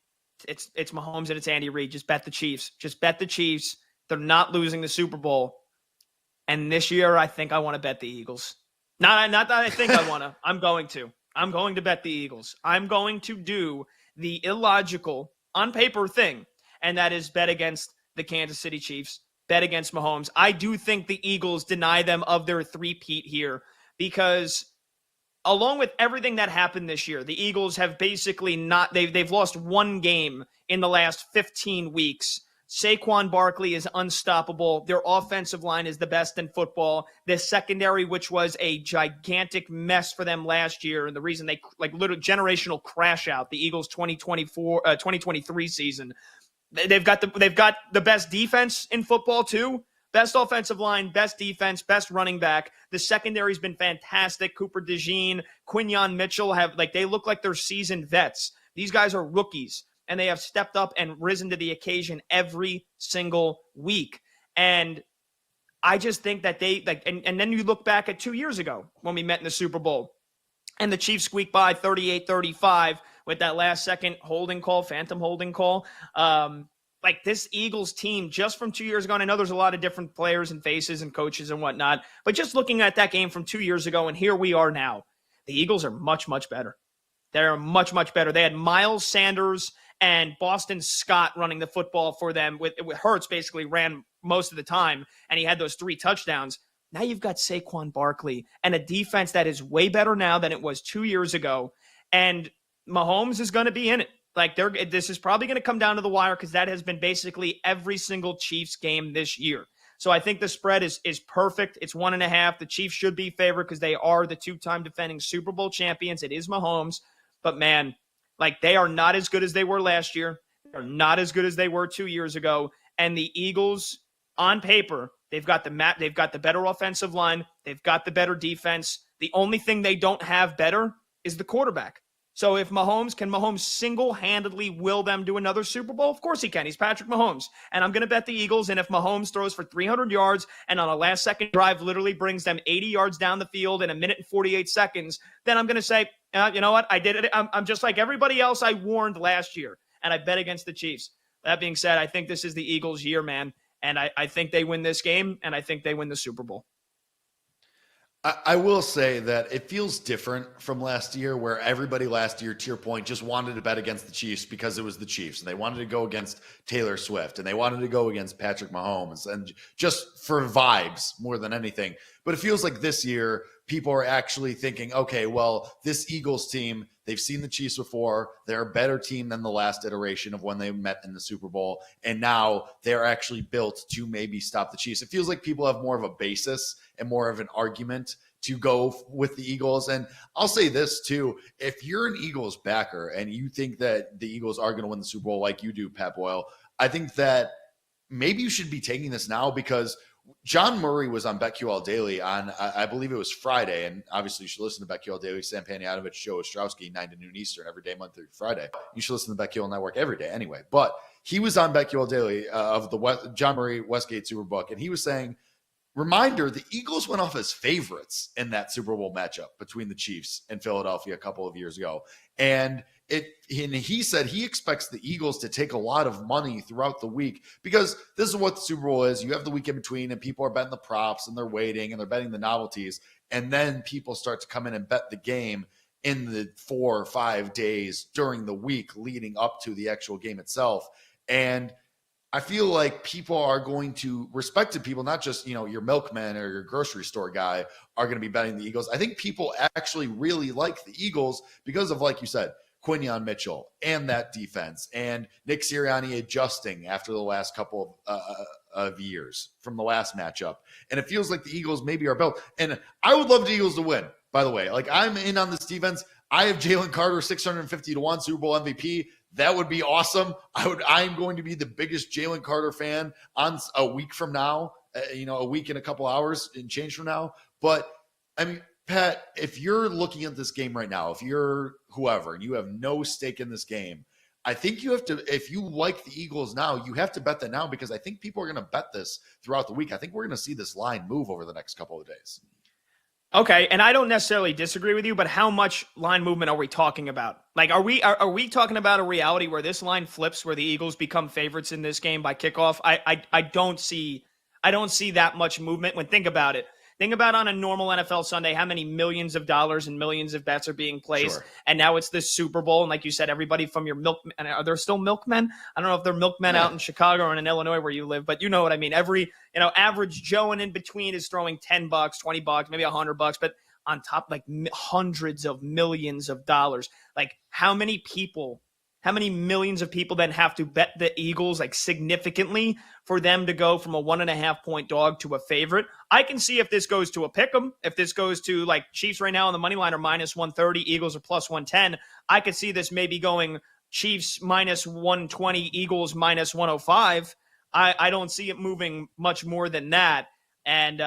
it's Mahomes and it's Andy Reid. Just bet the Chiefs. Just bet the Chiefs. They're not losing the Super Bowl. And this year, I think I want to bet the Eagles. Not that I think I want to. I'm going to. I'm going to bet the Eagles. I'm going to do the illogical, on paper thing, and that is bet against the Kansas City Chiefs, bet against Mahomes. I do think the Eagles deny them of their three-peat here because along with everything that happened this year, the Eagles have basically they've lost one game in the last 15 weeks. Saquon Barkley is unstoppable. Their offensive line is the best in football. The secondary, which was a gigantic mess for them last year, and the reason they like little generational crash out, the Eagles 2023 season. They've got the best defense in football too. Best offensive line, best defense, best running back. The secondary's been fantastic. Cooper DeJean, Quinyon Mitchell they look like they're seasoned vets. These guys are rookies, and they have stepped up and risen to the occasion every single week. And I just think that and then you look back at 2 years ago when we met in the Super Bowl, and the Chiefs squeaked by 38-35 with that last second phantom holding call. Like this Eagles team just from 2 years ago, and I know there's a lot of different players and faces and coaches and whatnot, but just looking at that game from 2 years ago and here we are now, the Eagles are much, much better. They're much, much better. They had Miles Sanders and Boston Scott running the football for them. With Hurts basically ran most of the time, and he had those 3 touchdowns. Now you've got Saquon Barkley and a defense that is way better now than it was 2 years ago. And Mahomes is going to be in it. Like this is probably going to come down to the wire because that has been basically every single Chiefs game this year. So I think the spread is perfect. It's 1.5. The Chiefs should be favored because they are the 2-time defending Super Bowl champions. It is Mahomes. But man, like they are not as good as they were last year. They're not as good as they were 2 years ago. And the Eagles, on paper, they've got the better offensive line. They've got the better defense. The only thing they don't have better is the quarterback. So if Mahomes single-handedly will them do another Super Bowl? Of course he can. He's Patrick Mahomes. And I'm going to bet the Eagles. And if Mahomes throws for 300 yards and on a last-second drive literally brings them 80 yards down the field in 1 minute and 48 seconds, then I'm going to say, you know what? I did it. I'm just like everybody else I warned last year. And I bet against the Chiefs. That being said, I think this is the Eagles' year, man. And I think they win this game. And I think they win the Super Bowl. I will say that it feels different from last year where everybody last year, to your point, just wanted to bet against the Chiefs because it was the Chiefs. And they wanted to go against Taylor Swift and they wanted to go against Patrick Mahomes and just for vibes more than anything. But it feels like this year, people are actually thinking, okay, well, this Eagles team, they've seen the Chiefs before. They're a better team than the last iteration of when they met in the Super Bowl. And now they're actually built to maybe stop the Chiefs. It feels like people have more of a basis and more of an argument to go with the Eagles. And I'll say this too, if you're an Eagles backer and you think that the Eagles are going to win the Super Bowl like you do, Pat Boyle, I think that maybe you should be taking this now because John Murray was on BetQL Daily on, I believe it was Friday, and obviously you should listen to BetQL Daily, Sam Panayotovich, Joe Ostrowski, 9 to noon Eastern, every day, Monday through Friday. You should listen to the BetQL Network every day anyway. But he was on BetQL Daily of the John Murray Westgate Superbook, and he was saying, reminder, the Eagles went off as favorites in that Super Bowl matchup between the Chiefs and Philadelphia a couple of years ago. And he said he expects the Eagles to take a lot of money throughout the week because this is what the Super Bowl is. You have the week in between and people are betting the props and they're waiting and they're betting the novelties. And then people start to come in and bet the game in the 4 or 5 days during the week leading up to the actual game itself. And I feel like people are going to, respected people, not just, your milkman or your grocery store guy, are going to be betting the Eagles. I think people actually really like the Eagles because of, like you said, Quinyon Mitchell and that defense and Nick Sirianni adjusting after the last couple of years from the last matchup. And it feels like the Eagles maybe are built. And I would love the Eagles to win, by the way. Like, I'm in on this defense. I have Jalen Carter 650 to 1 Super Bowl MVP. That would be awesome. I'm going to be the biggest Jalen Carter fan on a week from now, a week and a couple hours and change from now. But I mean, Pat, if you're looking at this game right now, if you're whoever and you have no stake in this game, I think you have to, if you like the Eagles now, you have to bet that now because I think people are going to bet this throughout the week. I think we're going to see this line move over the next couple of days. Okay, and I don't necessarily disagree with you, but how much line movement are we talking about? Like, are we talking about a reality where this line flips, where the Eagles become favorites in this game by kickoff? I don't see that much movement. Think about it. Think about on a normal NFL Sunday, how many millions of dollars and millions of bets are being placed. Sure. And now it's this Super Bowl. And like you said, everybody from your milkmen, are there still milkmen? I don't know if they're milkmen out in Chicago or in Illinois where you live, but you know what I mean? Every, average Joe and in between is throwing $10, $20, maybe $100, but on top, like hundreds of millions of dollars. Like how many millions of people then have to bet the Eagles like significantly for them to go from a 1.5 point dog to a favorite? I can see if this goes to a pick'em, if this goes to like Chiefs right now on the money line are minus 130, Eagles are plus 110. I could see this maybe going Chiefs minus 120, Eagles minus 105. I don't see it moving much more than that. And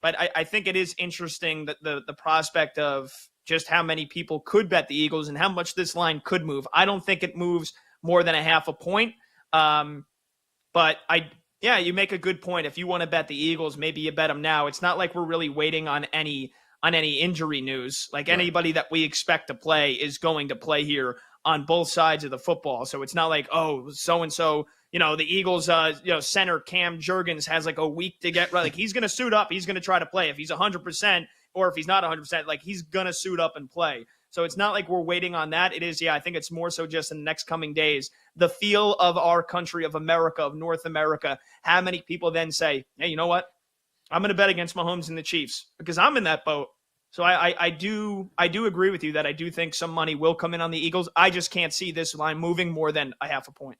but I think it is interesting that the prospect of just how many people could bet the Eagles and how much this line could move. I don't think it moves more than 0.5 point. But you make a good point. If you want to bet the Eagles, maybe you bet them now. It's not like we're really waiting on any injury news. Like anybody that we expect to play is going to play here on both sides of the football. So it's not like, oh, so-and-so, the Eagles, center Cam Jurgens has like a week to get right. Like he's going to suit up. He's going to try to play. If he's 100% or if he's not 100%, like he's going to suit up and play. So it's not like we're waiting on that. It is, I think it's more so just in the next coming days, the feel of our country, of America, of North America. How many people then say, hey, you know what? I'm going to bet against Mahomes and the Chiefs because I'm in that boat. So I do agree with you that I do think some money will come in on the Eagles. I just can't see this line moving more than a half a point.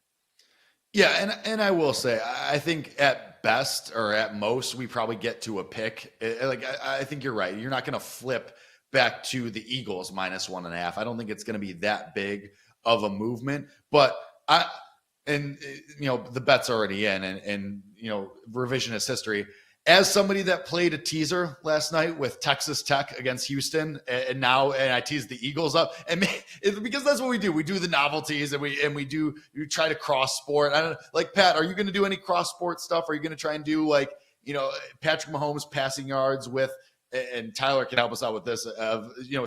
Yeah, and I will say, I think at best or at most, we probably get to a pick. I think you're right. You're not going to flip back to the Eagles -1.5. I don't think it's going to be that big of a movement. But the bet's already in, and revisionist history. As somebody that played a teaser last night with Texas Tech against Houston, and I teased the Eagles up, and because that's what we do. We do the novelties, and we try to cross sport. I don't know, like Pat, are you going to do any cross sport stuff? Are you going to try and do Patrick Mahomes passing yards with? And Tyler can help us out with this,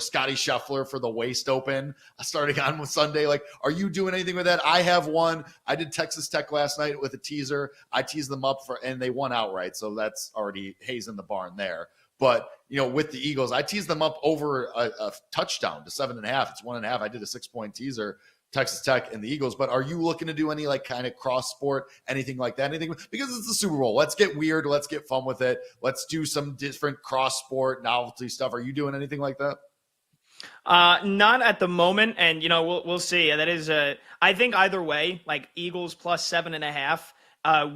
Scotty Scheffler for the Waste Open starting on Sunday. Like, are you doing anything with that? I have one. I did Texas Tech last night with a teaser. I teased them up and they won outright. So that's already Hayes in the barn there. But, with the Eagles, I teased them up over a touchdown to 7.5. It's 1.5. I did a 6-point teaser, Texas Tech and the Eagles. But are you looking to do any kind of cross sport, anything like that? Anything, because it's the Super Bowl. Let's get weird. Let's get fun with it. Let's do some different cross sport novelty stuff. Are you doing anything like that? Not at the moment. And, we'll see. That is I think either way, like Eagles plus 7.5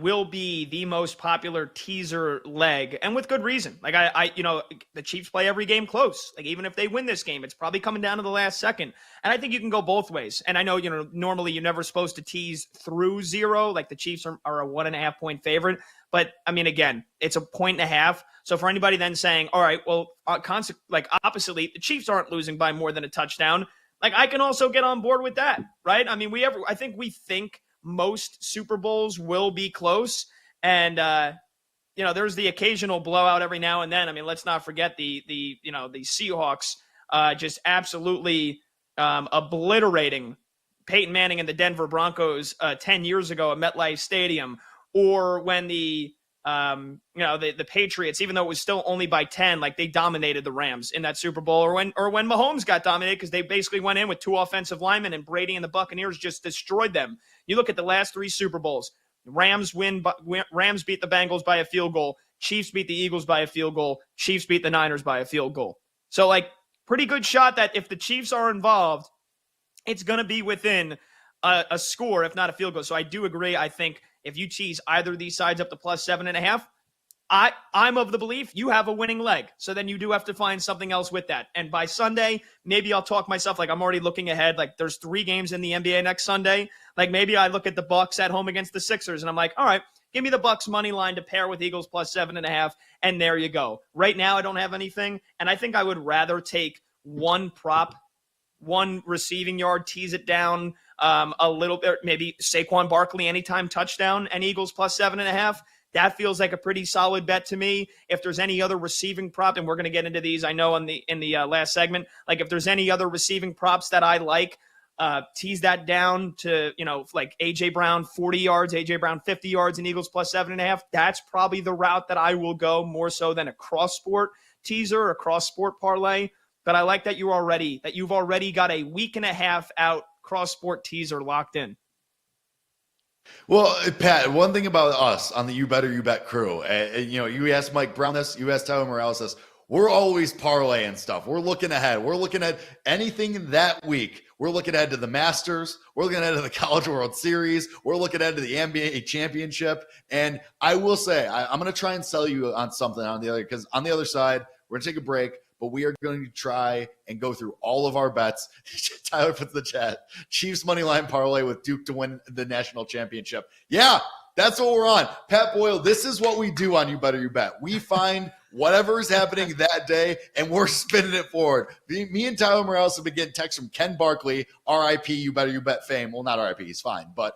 will be the most popular teaser leg, and with good reason. Like the Chiefs play every game close. Like even if they win this game, it's probably coming down to the last second. And I think you can go both ways. And I know, normally you're never supposed to tease through 0. Like the Chiefs are a 1.5 point favorite. But I mean, again, it's a 1.5. So for anybody then saying, all right, well, oppositely, the Chiefs aren't losing by more than a touchdown. Like I can also get on board with that, right? I mean, I think we think most Super Bowls will be close, and there's the occasional blowout every now and then. I mean, let's not forget the Seahawks just absolutely obliterating Peyton Manning and the Denver Broncos 10 years ago at MetLife Stadium, or when the Patriots, even though it was still only by 10, like they dominated the Rams in that Super Bowl, or when Mahomes got dominated because they basically went in with 2 offensive linemen and Brady and the Buccaneers just destroyed them. You look at the last 3 Super Bowls, Rams beat the Bengals by a field goal, Chiefs beat the Eagles by a field goal, Chiefs beat the Niners by a field goal. So pretty good shot that if the Chiefs are involved, it's going to be within a score, if not a field goal. So I do agree. I think if you tease either of these sides up to plus 7.5, I'm of the belief you have a winning leg. So then you do have to find something else with that. And by Sunday, maybe I'll talk myself, I'm already looking ahead. There's 3 games in the NBA next Sunday. Maybe I look at the Bucks at home against the Sixers and I'm like, all right, give me the Bucks money line to pair with Eagles plus 7.5. And there you go. Right now, I don't have anything. And I think I would rather take one prop, one receiving yard, tease it down a little bit, maybe Saquon Barkley anytime touchdown and Eagles plus 7.5. That feels like a pretty solid bet to me. If there's any other receiving prop, and we're going to get into these, I know in the last segment, if there's any other receiving props that I like, tease that down to, AJ Brown 40 yards, AJ Brown 50 yards, and Eagles plus 7.5. That's probably the route that I will go more so than a cross sport teaser or a cross sport parlay. But I like that you've already got a week and a half out cross sport teaser locked in. Well, Pat, one thing about us on the You Better You Bet crew, you asked Mike Brown this, you asked Tyler Morales this, we're always parlaying stuff. We're looking ahead. We're looking at anything that week. We're looking ahead to the Masters. We're looking ahead to the College World Series. We're looking ahead to the NBA championship. And I will say, I'm going to try and sell you on something because on the other side, we're going to take a break. But we are going to try and go through all of our bets. Tyler puts in the chat, Chiefs money line parlay with Duke to win the national championship. Yeah, that's what we're on. Pat Boyle, this is what we do on You Better You Bet. We find whatever is happening that day, and we're spinning it forward. Me and Tyler Morales have been getting texts from Ken Barkley, RIP, You Better You Bet fame. Well, not RIP, he's fine. But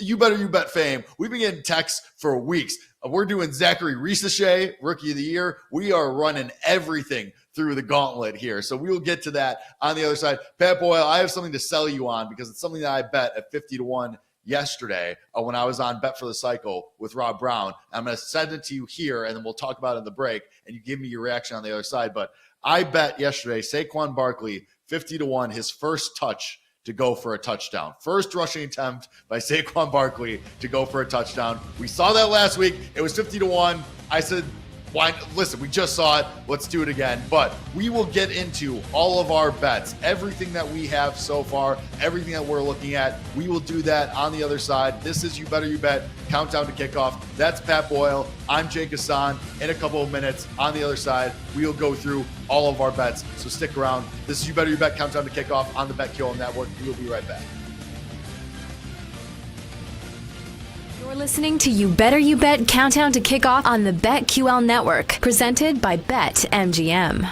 You Better You Bet fame. We've been getting texts for weeks. We're doing Zachary Risache, Rookie of the Year. We are running everything through the gauntlet here. So we will get to that on the other side. Pat Boyle, I have something to sell you on because it's something that I bet at 50-1 yesterday when I was on Bet for the Cycle with Rob Brown. I'm going to send it to you here, and then we'll talk about it in the break, and you give me your reaction on the other side. But I bet yesterday Saquon Barkley, 50-1, his first touch to go for a touchdown. First rushing attempt by Saquon Barkley to go for a touchdown. We saw that last week. It was 50-1. I said, why? Listen, we just saw it. Let's do it again. But we will get into all of our bets, everything that we have so far, everything that we're looking at. We will do that on the other side. This is You Better You Bet, countdown to kickoff. That's Pat Boyle. I'm Jake Hassan. In a couple of minutes on the other side, we will go through all of our bets. So stick around. This is You Better You Bet, countdown to kickoff on the BetQL Network. We will be right back. You're listening to You Better You Bet Countdown to Kickoff on the BetQL Network, presented by BetMGM.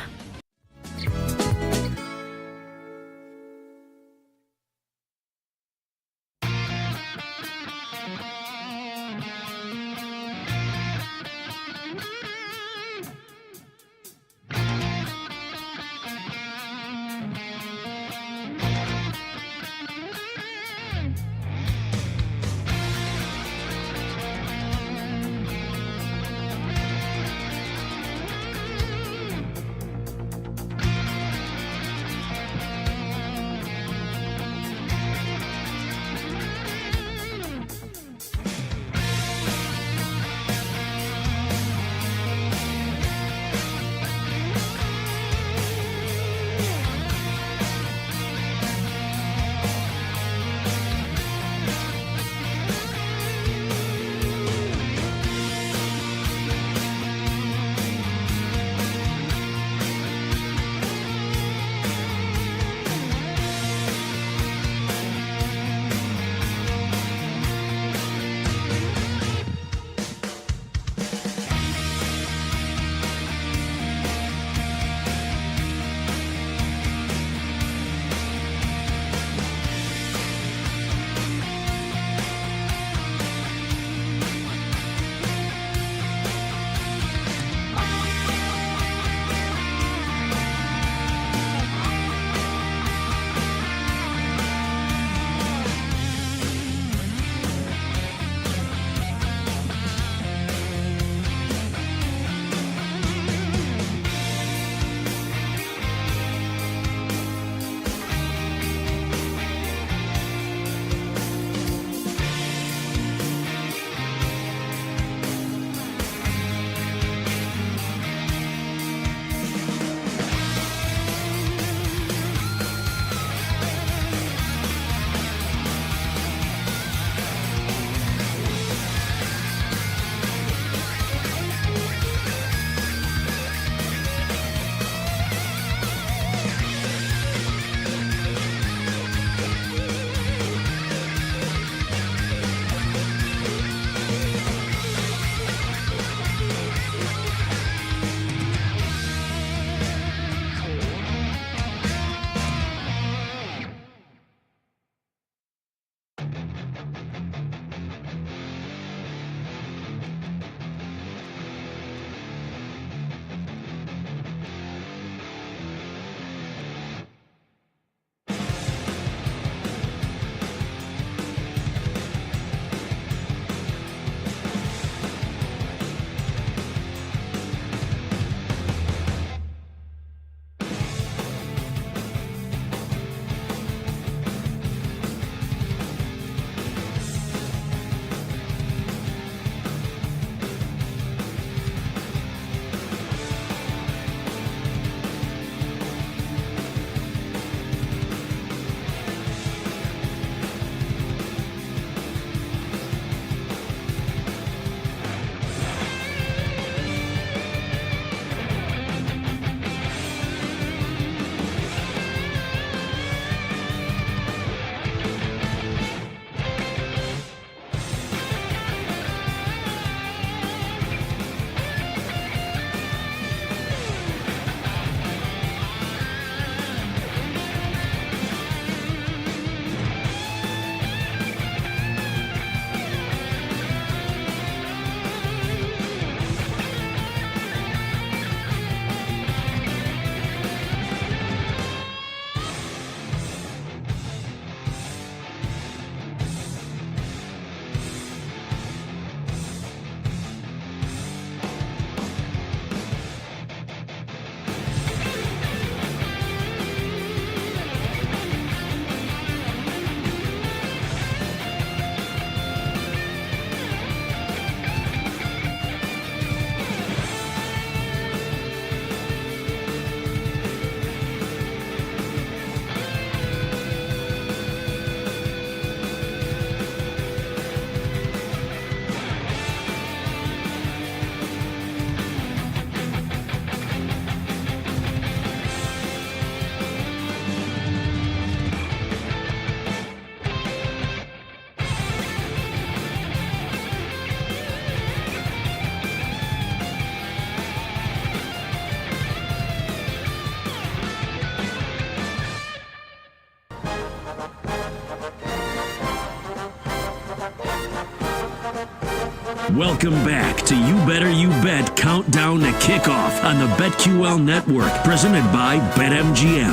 Welcome back to You Better You Bet Countdown to Kickoff on the BetQL Network, presented by BetMGM.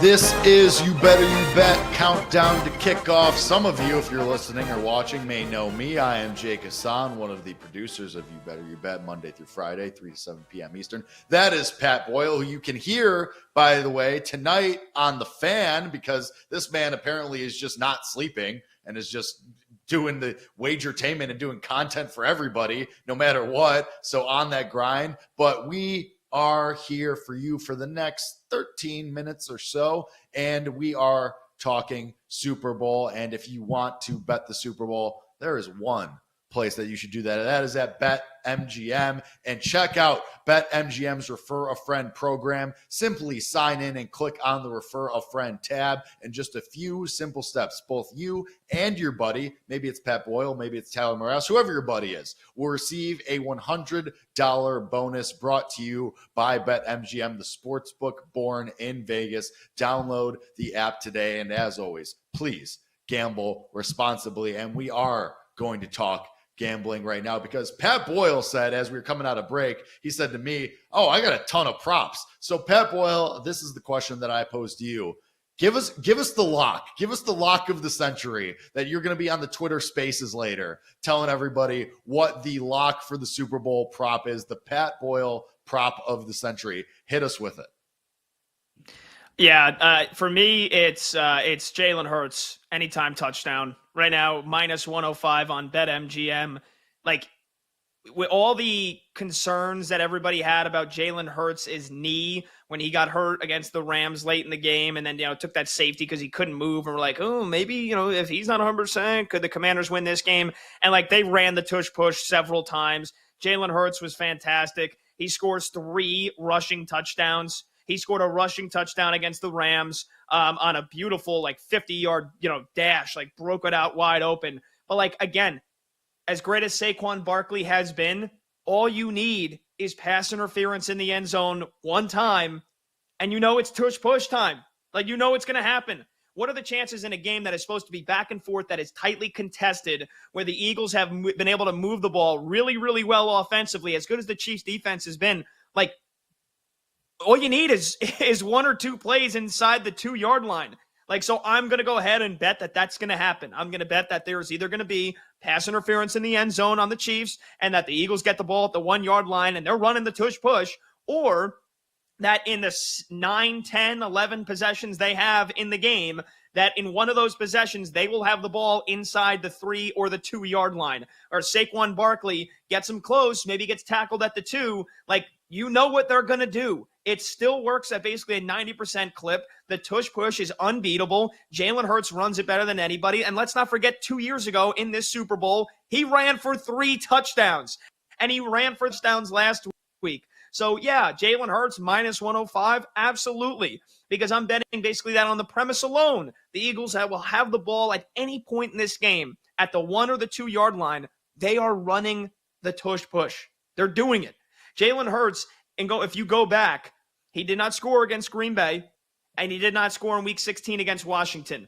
This is You Better You Bet Countdown to Kickoff. Some of you, if you're listening or watching, may know me. I am Jake Hassan, one of the producers of You Better You Bet, Monday through Friday, 3 to 7 p.m. Eastern. That is Pat Boyle, who you can hear, by the way, tonight on The Fan, because this man apparently is just not sleeping and is just doing the wagertainment and doing content for everybody, no matter what. So on that grind. But we are here for you for the next 13 minutes or so, and we are talking Super Bowl. And if you want to bet the Super Bowl, there is one place that you should do that. And that is at BetMGM. And check out BetMGM's Refer a Friend program. Simply sign in and click on the Refer a Friend tab. In just a few simple steps, both you and your buddy, maybe it's Pat Boyle, maybe it's Tyler Morales, whoever your buddy is, will receive a $100 bonus brought to you by BetMGM, the sportsbook born in Vegas. Download the app today. And as always, please gamble responsibly. And we are going to talk gambling right now, because Pat Boyle said, as we were coming out of break, he said to me, "Oh, I got a ton of props." So Pat Boyle, this is the question that I posed to you. Give us the lock. Give us the lock of the century that you're going to be on the Twitter Spaces later, telling everybody what the lock for the Super Bowl prop is, the Pat Boyle prop of the century. Hit us with it. Yeah, for me, it's Jalen Hurts anytime touchdown. Right now, minus 105 on BetMGM. Like, with all the concerns that everybody had about Jalen Hurts' knee when he got hurt against the Rams late in the game, and then, took that safety because he couldn't move, and we're like, oh, maybe, if he's not 100%, could the Commanders win this game? And, they ran the tush-push several times. Jalen Hurts was fantastic. He scores 3 rushing touchdowns. He scored a rushing touchdown against the Rams on a beautiful 50-yard dash, broke it out wide open. But again, as great as Saquon Barkley has been, all you need is pass interference in the end zone one time, and it's tush push time. It's going to happen. What are the chances in a game that is supposed to be back and forth, that is tightly contested, where the Eagles have been able to move the ball really, really well offensively, as good as the Chiefs' defense has been? All you need is 1 or 2 plays inside the 2-yard line. So I'm going to go ahead and bet that that's going to happen. I'm going to bet that there's either going to be pass interference in the end zone on the Chiefs, and that the Eagles get the ball at the 1-yard line and they're running the tush push, or that in the 9, 10, 11 possessions they have in the game, that in one of those possessions, they will have the ball inside the 3 or the 2-yard line. Or Saquon Barkley gets him close, maybe gets tackled at the 2. What they're going to do. It still works at basically a 90% clip. The tush push is unbeatable. Jalen Hurts runs it better than anybody. And let's not forget, 2 years ago in this Super Bowl, he ran for 3 touchdowns. And he ran for touchdowns last week. So, yeah, Jalen Hurts minus 105, absolutely. Because I'm betting basically that on the premise alone. The Eagles will have the ball at any point in this game at the 1 or the 2-yard line. They are running the tush push. They're doing it. Jalen Hurts, if you go back, he did not score against Green Bay, and he did not score in Week 16 against Washington.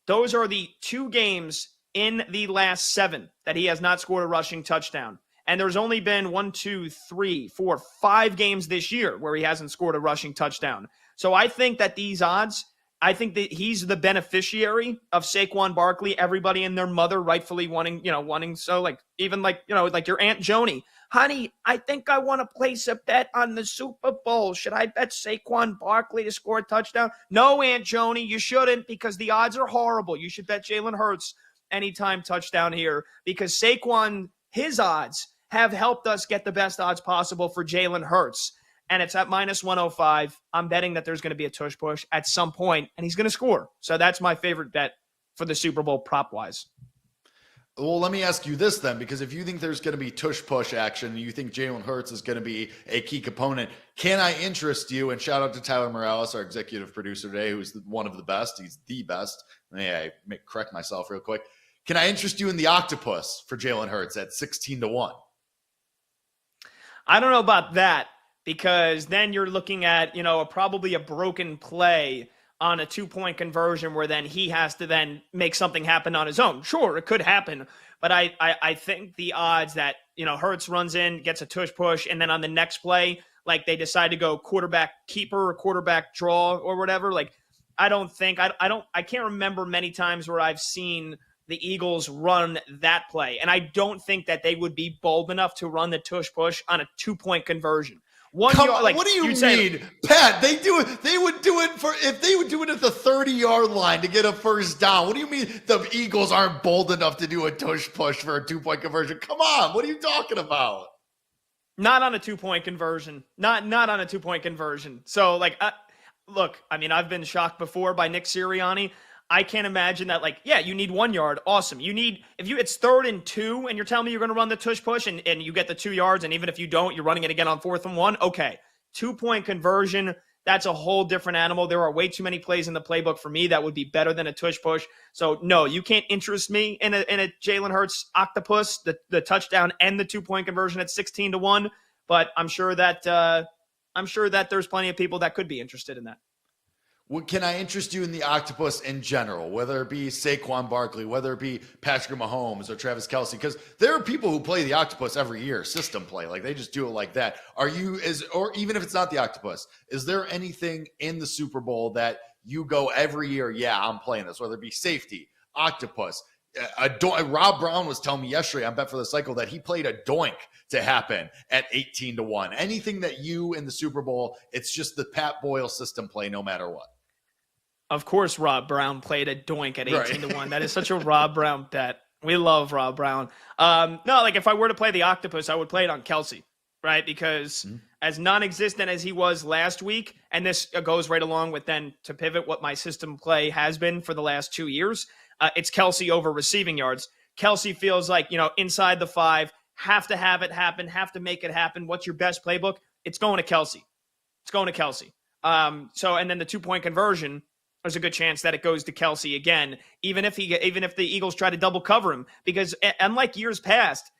Those are the 2 games in the last 7 that he has not scored a rushing touchdown. And there's only been 1, 2, 3, 4, 5 games this year where he hasn't scored a rushing touchdown. So I think that these odds, I think that he's the beneficiary of Saquon Barkley, everybody and their mother rightfully wanting. So even your Aunt Joni, honey, I think I want to place a bet on the Super Bowl. Should I bet Saquon Barkley to score a touchdown? No, Aunt Joni, you shouldn't, because the odds are horrible. You should bet Jalen Hurts anytime touchdown here, because Saquon, his odds have helped us get the best odds possible for Jalen Hurts. And it's at minus 105. I'm betting that there's going to be a tush push at some point, and he's going to score. So that's my favorite bet for the Super Bowl prop-wise. Well, let me ask you this then, because if you think there's going to be tush-push action, and you think Jalen Hurts is going to be a key component, can I interest you, and shout out to Tyler Morales, our executive producer today, who's one of the best. He's the best. May I correct myself real quick. Can I interest you in the octopus for Jalen Hurts at 16-1? I don't know about that, because then you're looking at, probably a broken play on a 2-point conversion where then he has to then make something happen on his own. Sure, it could happen, but I think the odds that, Hurts runs in, gets a tush push, and then on the next play, like they decide to go quarterback keeper or quarterback draw or whatever, like I can't remember many times where I've seen the Eagles run that play. And I don't think that they would be bold enough to run the tush push on a 2-point conversion. What do you mean, Pat? They do it. They would do it if they would do it at the 30-yard line to get a first down. What do you mean the Eagles aren't bold enough to do a tush push for a 2-point conversion? Come on, what are you talking about? Not on a 2-point conversion. Not on a 2-point conversion. So, look, I mean, I've been shocked before by Nick Sirianni. I can't imagine that, you need 1 yard. Awesome. It's 3rd and 2 and you're telling me you're going to run the tush push and you get the 2 yards. And even if you don't, you're running it again on 4th and 1. Okay. 2-point conversion. That's a whole different animal. There are way too many plays in the playbook for me that would be better than a tush push. So no, you can't interest me in a Jalen Hurts octopus, the touchdown and the 2-point conversion at 16-1. But I'm sure that there's plenty of people that could be interested in that. Can I interest you in the octopus in general, whether it be Saquon Barkley, whether it be Patrick Mahomes or Travis Kelce? Because there are people who play the octopus every year, system play, like they just do it like that. Or even if it's not the octopus, is there anything in the Super Bowl that you go every year, yeah, I'm playing this, whether it be safety, octopus? Rob Brown was telling me yesterday on Bet for the Cycle that he played a doink to happen at 18-1. Anything that you in the Super Bowl, it's just the Pat Boyle system play no matter what. Of course, Rob Brown played a doink at 18-1. That is such a Rob Brown bet. We love Rob Brown. If I were to play the octopus, I would play it on Kelce, right? Because as non-existent as he was last week, and this goes right along with then to pivot what my system play has been for the last 2 years, it's Kelce over receiving yards. Kelce feels like, inside the 5, have to have it happen, have to make it happen. What's your best playbook? It's going to Kelce. And then the 2-point conversion, there's a good chance that it goes to Kelce again, even if the Eagles try to double cover him, because unlike years past,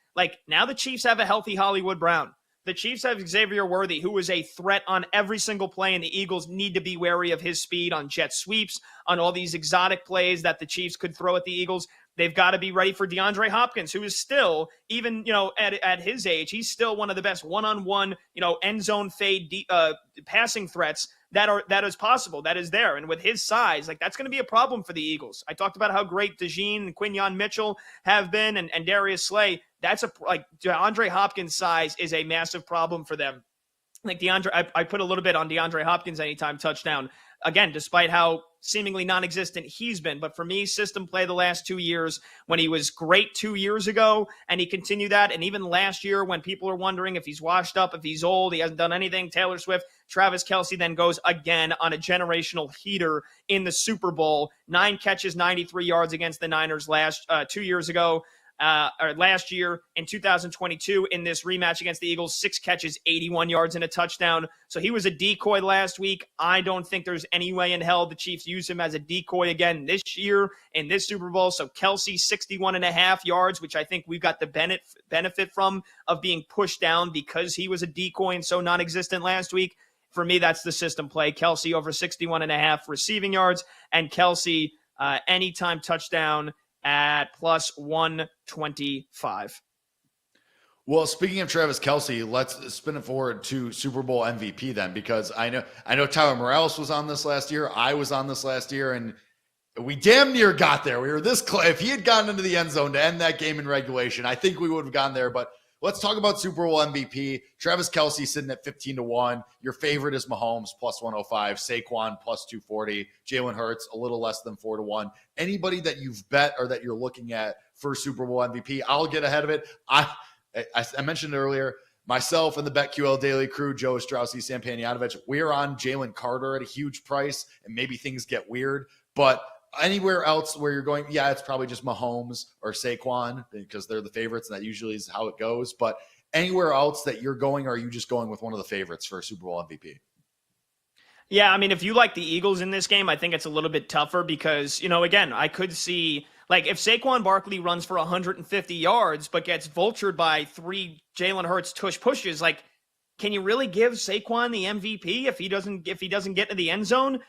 now the Chiefs have a healthy Hollywood Brown. The Chiefs have Xavier Worthy, who is a threat on every single play, and the Eagles need to be wary of his speed on jet sweeps, on all these exotic plays that the Chiefs could throw at the Eagles. They've got to be ready for DeAndre Hopkins, who is still, even, at his age, he's still one of the best one-on-one, end zone fade passing threats that is possible, that is there. And with his size, that's going to be a problem for the Eagles. I talked about how great DeJean and Quinyon Mitchell have been and Darius Slay. That's DeAndre Hopkins' size is a massive problem for them. I put a little bit on DeAndre Hopkins anytime touchdown. Again, despite how seemingly non-existent he's been. But for me, system play the last 2 years, when he was great 2 years ago, and he continued that. And even last year, when people are wondering if he's washed up, if he's old, he hasn't done anything, Taylor Swift, Travis Kelce then goes again on a generational heater in the Super Bowl. 9 catches, 93 yards against the Niners 2 years ago. Last year in 2022 in this rematch against the Eagles, 6 catches, 81 yards and a touchdown. So he was a decoy last week. I don't think there's any way in hell the Chiefs use him as a decoy again this year in this Super Bowl. So Kelce, 61.5 yards, which I think we've got the benefit from of being pushed down because he was a decoy and so non-existent last week. For me, that's the system play. Kelce over 61.5 receiving yards, and Kelce anytime touchdown at plus 125. Well, speaking of Travis Kelce, let's spin it forward to Super Bowl MVP then, because I know Tyler Morales was on this last year. I was on this last year, and we damn near got there. We were this close. If he had gotten into the end zone to end that game in regulation, I think we would have gotten there. But let's talk about Super Bowl MVP. Travis Kelce sitting at 15-1. Your favorite is Mahomes plus 105, Saquon plus 240, Jalen Hurts a little less than 4-1. Anybody that you've bet or that you're looking at for Super Bowl MVP, I'll get ahead of it. I mentioned earlier, myself and the BetQL Daily crew, Joe Ostrowski, Sam Panayotovich, we're on Jalen Carter at a huge price, and maybe things get weird. But anywhere else where you're going, yeah, it's probably just Mahomes or Saquon because they're the favorites, and that usually is how it goes. But anywhere else that you're going, or are you just going with one of the favorites for Super Bowl MVP? Yeah, I mean, if you like the Eagles in this game, I think it's a little bit tougher because, again, I could see, if Saquon Barkley runs for 150 yards but gets vultured by 3 Jalen Hurts tush pushes, can you really give Saquon the MVP if he doesn't get to the end zone?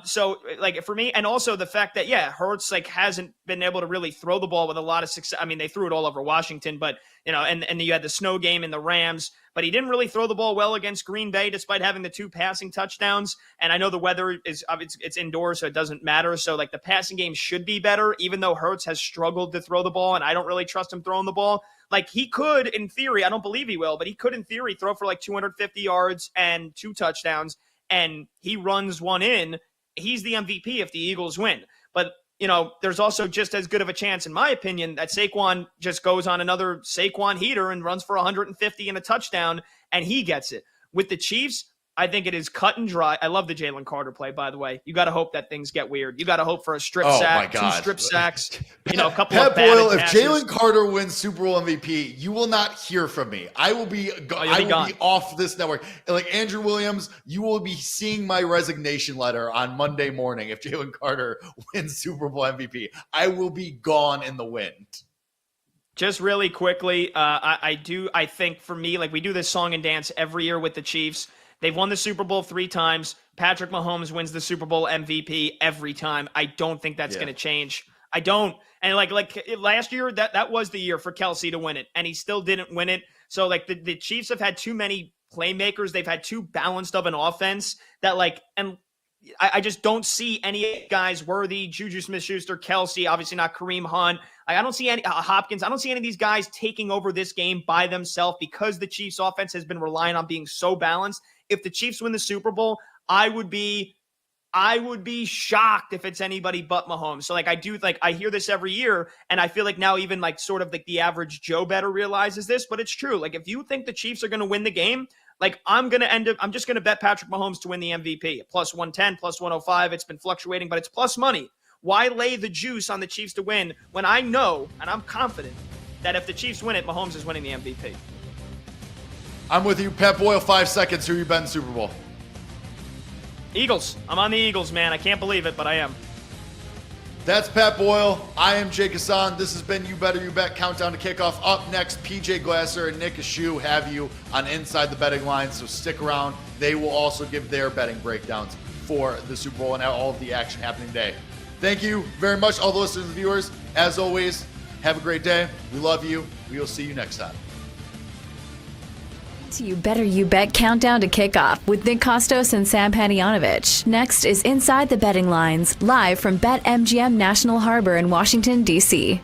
So like for me, and also the fact that, Hurts like hasn't been able to really throw the ball with a lot of success. I mean, they threw it all over Washington, but and you had the snow game in the Rams, but he didn't really throw the ball well against Green Bay, despite having the 2 passing touchdowns. And I know the weather is it's indoors, so it doesn't matter. So like the passing game should be better, even though Hurts has struggled to throw the ball, and I don't really trust him throwing the ball. Like he could, in theory, I don't believe he will, but he could, in theory, throw for like 250 yards and 2 touchdowns. And he runs one in, he's the MVP if the Eagles win. But, there's also just as good of a chance, in my opinion, that Saquon just goes on another Saquon heater and runs for 150 and a touchdown, and he gets it. With the Chiefs, I think it is cut and dry. I love the Jalen Carter play, by the way. You got to hope that things get weird. You got to hope for a strip sack, 2 strip sacks, a couple Pat of bad Boyle, if passes. Jalen Carter wins Super Bowl MVP, you will not hear from me. I will be be off this network. And like Andrew Williams, you will be seeing my resignation letter on Monday morning if Jalen Carter wins Super Bowl MVP. I will be gone in the wind. Just really quickly, I think for me, like we do this song and dance every year with the Chiefs. They've won the Super Bowl 3 times. Patrick Mahomes wins the Super Bowl MVP every time. I don't think that's going to change. I don't. And like last year, that was the year for Kelsey to win it, and he still didn't win it. So like the Chiefs have had too many playmakers. They've had too balanced of an offense that and I just don't see any guys worthy. Juju Smith-Schuster, Kelsey, obviously not Kareem Hunt. I don't see any Hopkins. I don't see any of these guys taking over this game by themselves because the Chiefs offense has been relying on being so balanced. If the Chiefs win the Super Bowl, I would be shocked if it's anybody but Mahomes. So I hear this every year, and I feel like now even sort of the average Joe better realizes this, but it's true. Like if you think the Chiefs are going to win the game, I'm just going to bet Patrick Mahomes to win the MVP. Plus 110, plus 105. It's been fluctuating, but it's plus money. Why lay the juice on the Chiefs to win when I know and I'm confident that if the Chiefs win it, Mahomes is winning the MVP? I'm with you. Pat Boyle, 5 seconds. Who you bet in Super Bowl? Eagles. I'm on the Eagles, man. I can't believe it, but I am. That's Pat Boyle. I am Jake Hassan. This has been You Better You Bet Countdown to Kickoff. Up next, PJ Glasser and Nick Ashew have you on Inside the Betting Line, so stick around. They will also give their betting breakdowns for the Super Bowl and all of the action happening today. Thank you very much, all the listeners and viewers. As always, have a great day. We love you. We will see you next time. You Better You Bet Countdown to Kickoff with Nick Kostos and Sam Panayonovich. Next is Inside the Betting Lines, live from BetMGM National Harbor in Washington, D.C.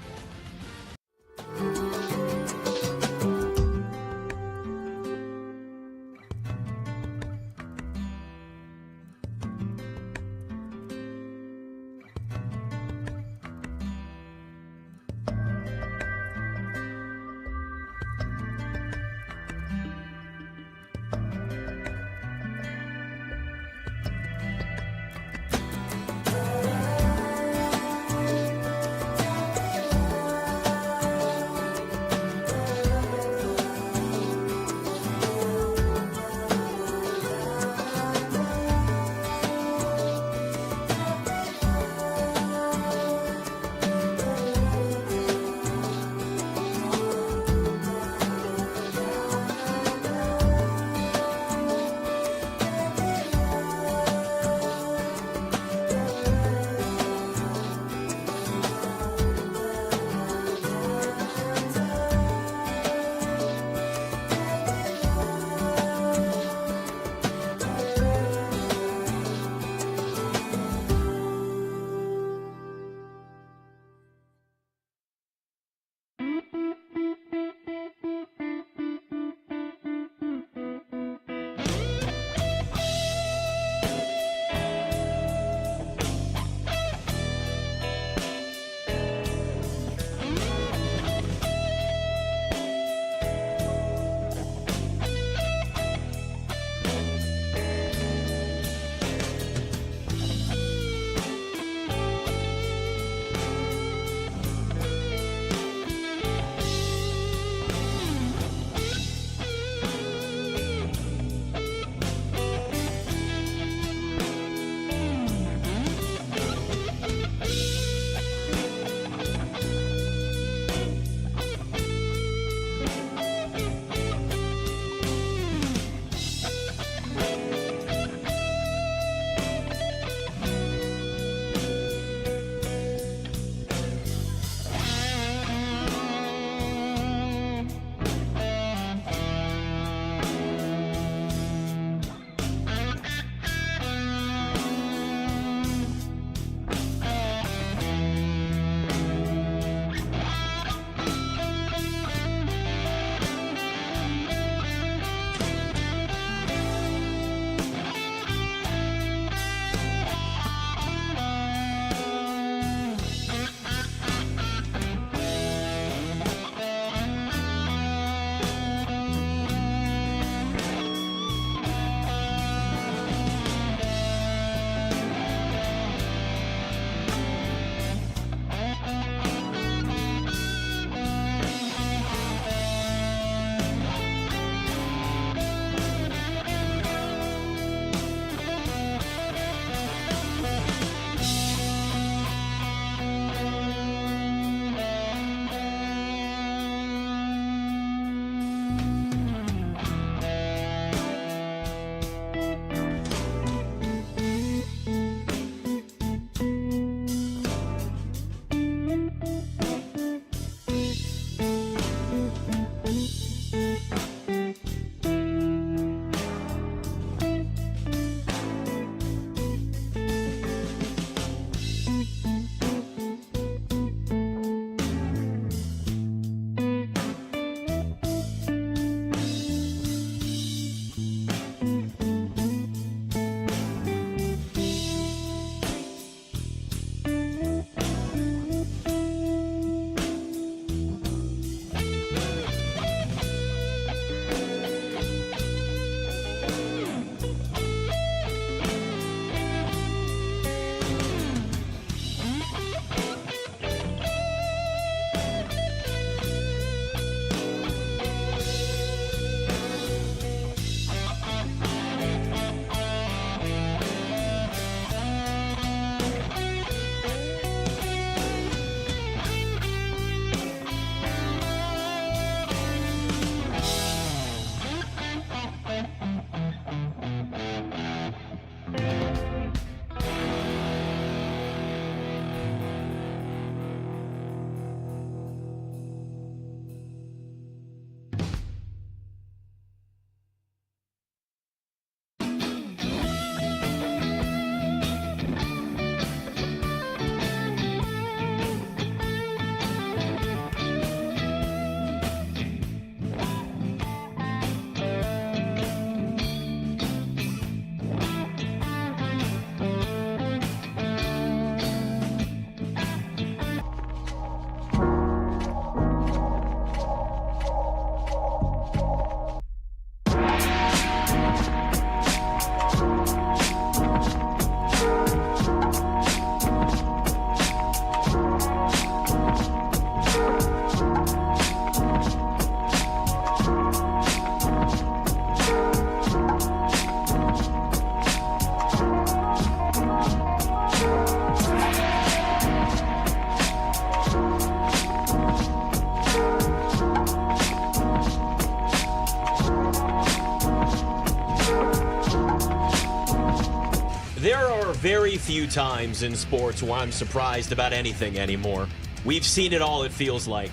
few times in sports where I'm surprised about anything anymore. We've seen it all, it feels like.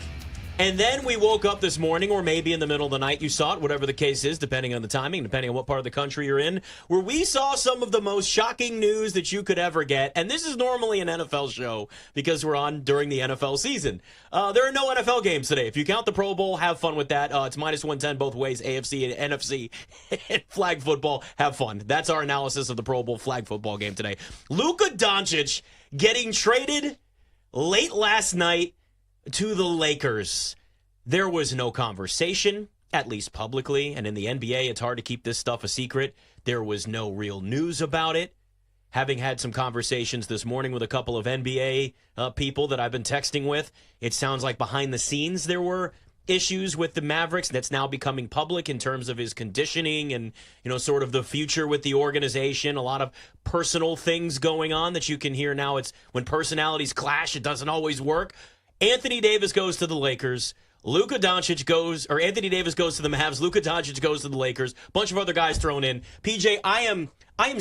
And then we woke up this morning, or maybe in the middle of the night you saw it, whatever the case is, depending on the timing, depending on what part of the country you're in, where we saw some of the most shocking news that you could ever get. And this is normally an NFL show because we're on during the NFL season. There are no NFL games today. If you count the Pro Bowl, have fun with that. It's minus 110 both ways, AFC and NFC. And flag football, have fun. That's our analysis of the Pro Bowl flag football game today. Luka Doncic getting traded late last night to the Lakers. There was no conversation, at least publicly, and in the NBA, it's hard to keep this stuff a secret. There was no real news about it. Having had some conversations this morning with a couple of NBA people that I've been texting with, it sounds like behind the scenes there were issues with the Mavericks that's now becoming public in terms of his conditioning and, sort of the future with the organization. A lot of personal things going on that you can hear now. It's when personalities clash, it doesn't always work. Anthony Davis goes to the Lakers. Anthony Davis goes to the Mavs. Luka Doncic goes to the Lakers. Bunch of other guys thrown in. PJ, I am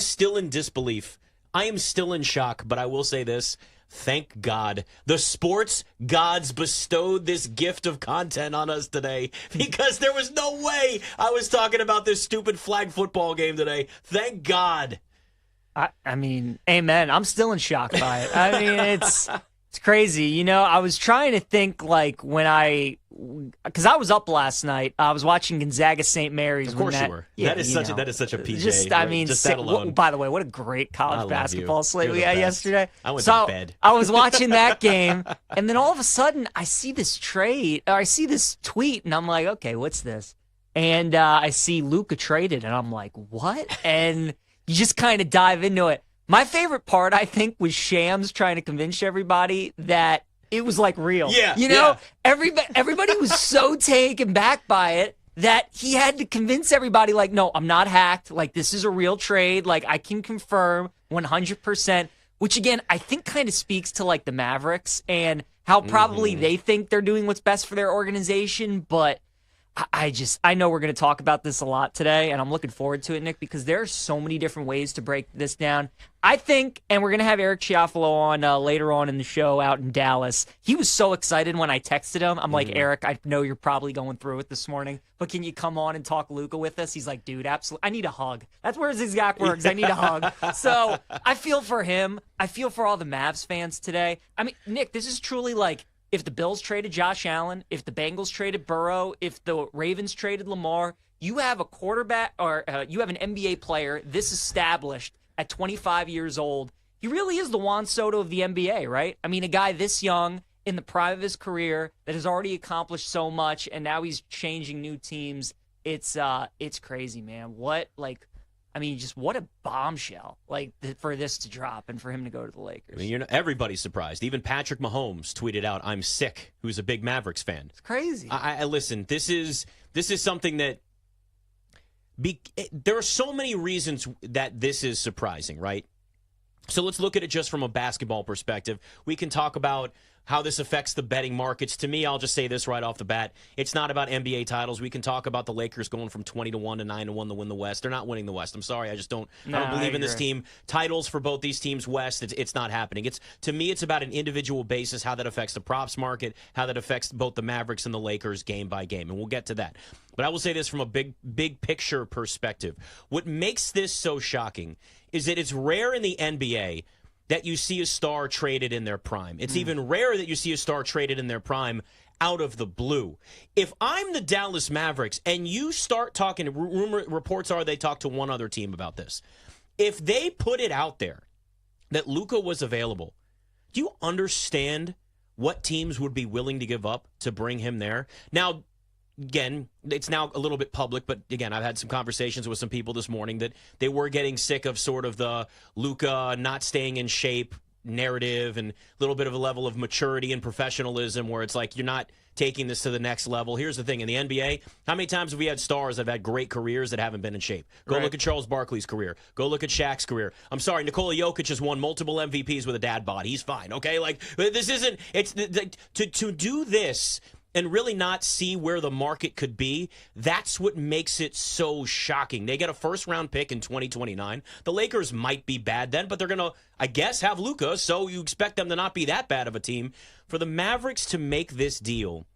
still in disbelief. I am still in shock, but I will say this. Thank God the sports gods bestowed this gift of content on us today, because there was no way I was talking about this stupid flag football game today. Thank God. I mean, amen. I'm still in shock by it. I mean, it's crazy. I was trying to think because I was up last night. I was watching Gonzaga St. Mary's. Of course you were. Yeah, that is such a PJ. Just that alone. By the way, what a great college basketball slate we had yesterday. I went to bed. I was watching that game, and then all of a sudden I see this tweet, and I'm like, okay, what's this? And I see Luka traded, and I'm like, what? And you just kind of dive into it. My favorite part, I think, was Shams trying to convince everybody that it was like real. Yeah. Everybody was so taken back by it that he had to convince everybody, like, no, I'm not hacked. Like, this is a real trade. Like, I can confirm 100%, which, again, I think kind of speaks to, like, the Mavericks and how probably they think they're doing what's best for their organization. But I know we're going to talk about this a lot today, and I'm looking forward to it, Nick, because there are so many different ways to break this down. I think, and we're going to have Eric Chiafalo on later on in the show out in Dallas. He was so excited when I texted him. I'm like, Eric, I know you're probably going through it this morning, but can you come on and talk Luka with us? He's like, dude, absolutely. I need a hug. That's where his exact words. I need a hug. So I feel for him. I feel for all the Mavs fans today. I mean, Nick, this is truly like, if the Bills traded Josh Allen, if the Bengals traded Burrow, if the Ravens traded Lamar, you have a quarterback or you have an NBA player this established at 25 years old. He really is the Juan Soto of the NBA, right? I mean, a guy this young in the prime of his career that has already accomplished so much, and now he's changing new teams. It's crazy, man. What a bombshell, for this to drop and for him to go to the Lakers. I mean, everybody's surprised. Even Patrick Mahomes tweeted out, "I'm sick," who's a big Mavericks fan. It's crazy. I listen, this is something that there are so many reasons that this is surprising, right? So let's look at it just from a basketball perspective. We can talk about how this affects the betting markets. To me, I'll just say this right off the bat. It's not about NBA titles. We can talk about the Lakers going from 20-1 to 9-1 to win the West. They're not winning the West. I'm sorry. I don't believe in this team. Titles for both these teams West, it's not happening. To me, it's about an individual basis, how that affects the props market, how that affects both the Mavericks and the Lakers game by game. And we'll get to that. But I will say this from a big picture perspective. What makes this so shocking is that it's rare in the NBA that you see a star traded in their prime. It's even rare that you see a star traded in their prime out of the blue. If I'm the Dallas Mavericks and you start talking, reports are they talk to one other team about this. If they put it out there that Luka was available, do you understand what teams would be willing to give up to bring him there? Now, again, it's now a little bit public, but again, I've had some conversations with some people this morning that they were getting sick of sort of the Luka not staying in shape narrative and a little bit of a level of maturity and professionalism where it's like you're not taking this to the next level. Here's the thing. In the NBA, how many times have we had stars that have had great careers that haven't been in shape? Go look at Charles Barkley's career. Go look at Shaq's career. I'm sorry, Nikola Jokic has won multiple MVPs with a dad bod. He's fine, okay? Like, this isn't – it's to do this – and really not see where the market could be, that's what makes it so shocking. They get a first-round pick in 2029. The Lakers might be bad then, but they're going to, I guess, have Luka, so you expect them to not be that bad of a team. For the Mavericks to make this deal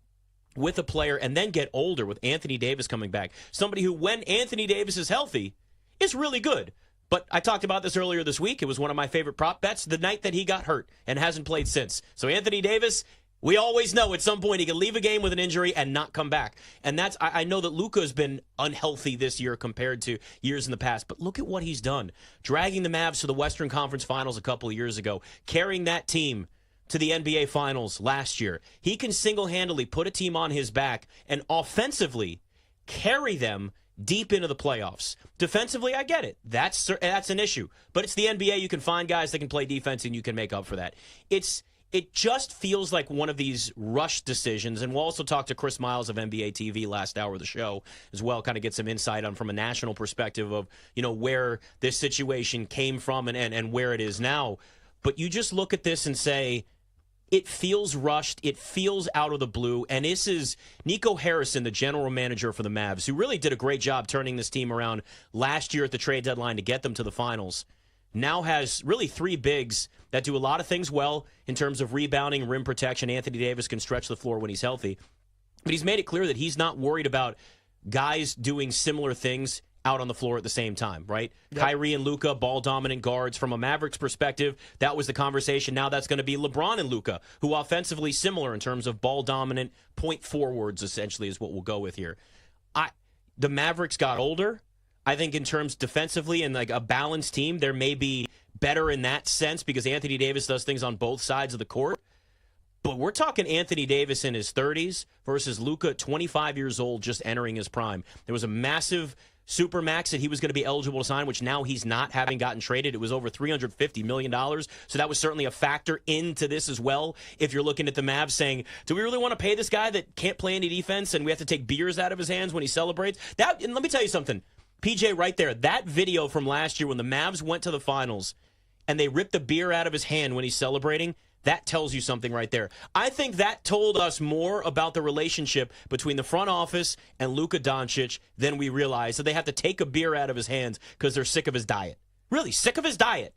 with a player and then get older with Anthony Davis coming back, somebody who, when Anthony Davis is healthy, is really good. But I talked about this earlier this week. It was one of my favorite prop bets the night that he got hurt and hasn't played since. So Anthony Davis, we always know at some point he can leave a game with an injury and not come back. And that's, I know that Luka has been unhealthy this year compared to years in the past, but look at what he's done. Dragging the Mavs to the Western Conference Finals a couple of years ago, carrying that team to the NBA Finals last year. He can single-handedly put a team on his back and offensively carry them deep into the playoffs. Defensively, I get it. That's an issue. But it's the NBA. You can find guys that can play defense, and you can make up for that. It just feels like one of these rushed decisions, and we'll also talk to Chris Miles of NBA TV last hour of the show as well, kind of get some insight on from a national perspective of, where this situation came from and where it is now. But you just look at this and say, it feels rushed. It feels out of the blue. And this is Nico Harrison, the general manager for the Mavs, who really did a great job turning this team around last year at the trade deadline to get them to the finals. Now has really three bigs that do a lot of things well in terms of rebounding, rim protection. Anthony Davis can stretch the floor when he's healthy. But he's made it clear that he's not worried about guys doing similar things out on the floor at the same time, right? Yep. Kyrie and Luka, ball-dominant guards. From a Mavericks perspective, that was the conversation. Now that's going to be LeBron and Luka, who offensively similar in terms of ball-dominant point forwards, essentially, is what we'll go with here. The Mavericks got older. I think in terms defensively and like a balanced team, there may be better in that sense because Anthony Davis does things on both sides of the court. But we're talking Anthony Davis in his 30s versus Luka, 25 years old, just entering his prime. There was a massive Supermax that he was going to be eligible to sign, which now he's not, having gotten traded. It was over $350 million. So that was certainly a factor into this as well. If you're looking at the Mavs saying, do we really want to pay this guy that can't play any defense and we have to take beers out of his hands when he celebrates? And let me tell you something, PJ, right there, that video from last year when the Mavs went to the finals and they ripped the beer out of his hand when he's celebrating, that tells you something right there. I think that told us more about the relationship between the front office and Luka Doncic than we realized. So they have to take a beer out of his hands because they're sick of his diet. Really, sick of his diet.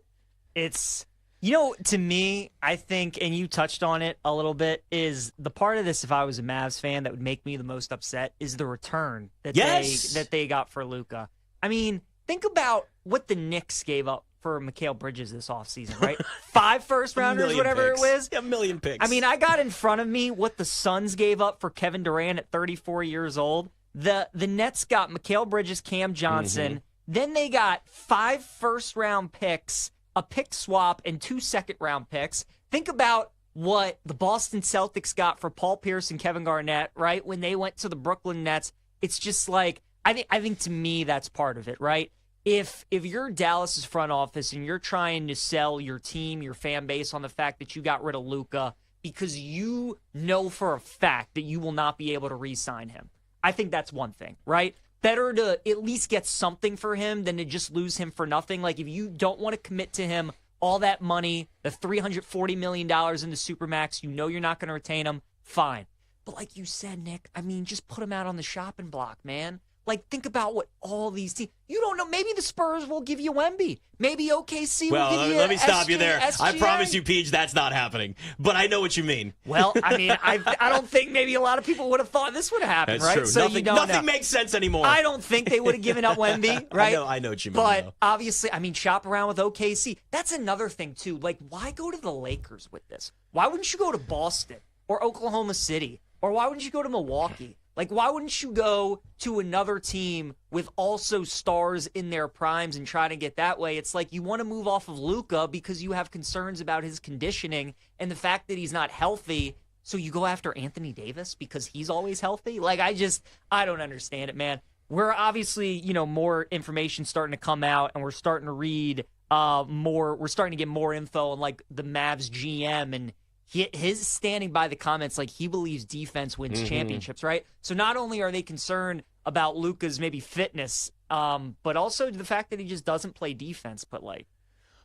It's, to me, I think, and you touched on it a little bit, is the part of this, if I was a Mavs fan, that would make me the most upset is the return that they got for Luka. I mean, think about what the Knicks gave up for Mikal Bridges this offseason, right? 5 first-rounders, whatever picks. it was. A million picks. I mean, I got in front of me what the Suns gave up for Kevin Durant at 34 years old. The Nets got Mikal Bridges, Cam Johnson. Mm-hmm. Then they got 5 first-round picks, a pick swap, and 2 second-round picks. Think about what the Boston Celtics got for Paul Pierce and Kevin Garnett, right? When they went to the Brooklyn Nets. It's just like, I think to me that's part of it, right? If you're Dallas's front office and you're trying to sell your team, your fan base on the fact that you got rid of Luka because you know for a fact that you will not be able to re-sign him, I think that's one thing, right? Better to at least get something for him than to just lose him for nothing. Like if you don't want to commit to him all that money, the $340 million in the Supermax, you know you're not going to retain him, fine. But like you said, Nick, I mean, just put him out on the shopping block, man. Like, think about what all these teams... You don't know. Maybe the Spurs will give you Wemby. Maybe OKC will give you let me stop you there. SGA. I promise you, Peach, that's not happening. But I know what you mean. Well, I mean, I don't think maybe a lot of people would have thought this would have happened, that's right? True. So nothing makes sense anymore. I don't think they would have given up Wemby, right? I know what you mean. But though. obviously, I mean, shop around with OKC. That's another thing, too. Like, why go to the Lakers with this? Why wouldn't you go to Boston or Oklahoma City? Or why wouldn't you go to Milwaukee? Like, why wouldn't you go to another team with also stars in their primes and try to get that way? It's like you want to move off of Luka because you have concerns about his conditioning and the fact that he's not healthy. So you go after Anthony Davis because he's always healthy? Like, I don't understand it, man. We're obviously, more information starting to come out and we're starting to read more. We're starting to get more info on, like, the Mavs GM and his standing by the comments like he believes defense wins championships, right? So not only are they concerned about Luka's maybe fitness, but also the fact that he just doesn't play defense. But like,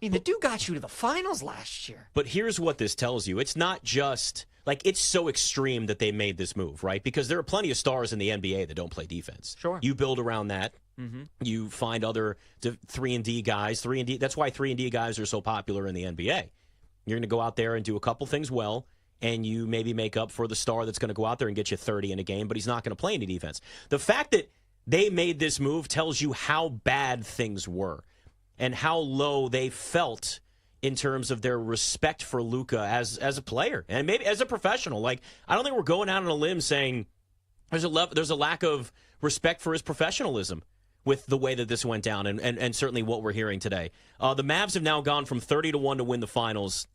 mean, the dude got you to the finals last year. But here's what this tells you. It's not just, like, it's so extreme that they made this move, right? Because there are plenty of stars in the NBA that don't play defense. Sure. You build around that. Mm-hmm. You find other 3-and-D guys. 3-and-D. That's why 3-and-D guys are so popular in the NBA. You're going to go out there and do a couple things well, and you maybe make up for the star that's going to go out there and get you 30 in a game, but he's not going to play any defense. The fact that they made this move tells you how bad things were and how low they felt in terms of their respect for Luka as a player and maybe as a professional. Like, I don't think we're going out on a limb saying there's a lack of respect for his professionalism with the way that this went down and certainly what we're hearing today. The Mavs have now gone from 30-1 to win the finals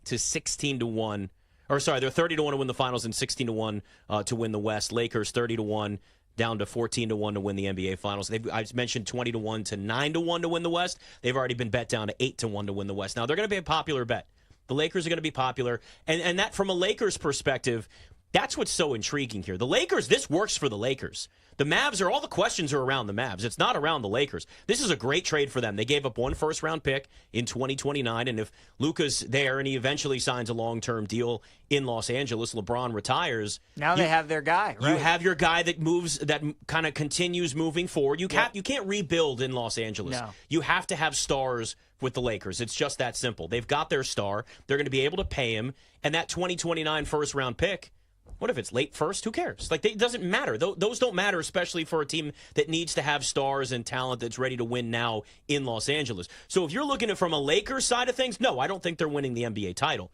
to 16-1. Or sorry, they're 30-1 to win the finals and 16-1 to win the West. Lakers 30-1 down to 14-1 to win the NBA finals. I mentioned 20-1 to 9-1 to win the West. They've already been bet down to 8-1 to win the West. Now they're going to be a popular bet. The Lakers are going to be popular, and that from a Lakers perspective, that's what's so intriguing here. The Lakers, this works for the Lakers. The Mavs all the questions are around the Mavs. It's not around the Lakers. This is a great trade for them. They gave up one first-round pick in 2029, and if Luka's there and he eventually signs a long-term deal in Los Angeles, LeBron retires. Now they have their guy, right? You have your guy that moves, that kind of continues moving forward. You can't rebuild in Los Angeles. No. You have to have stars with the Lakers. It's just that simple. They've got their star. They're going to be able to pay him, and that 2029 first-round pick, what if it's late first? Who cares? Like, it doesn't matter. Those don't matter, especially for a team that needs to have stars and talent that's ready to win now in Los Angeles. So if you're looking at it from a Lakers side of things, no, I don't think they're winning the NBA title.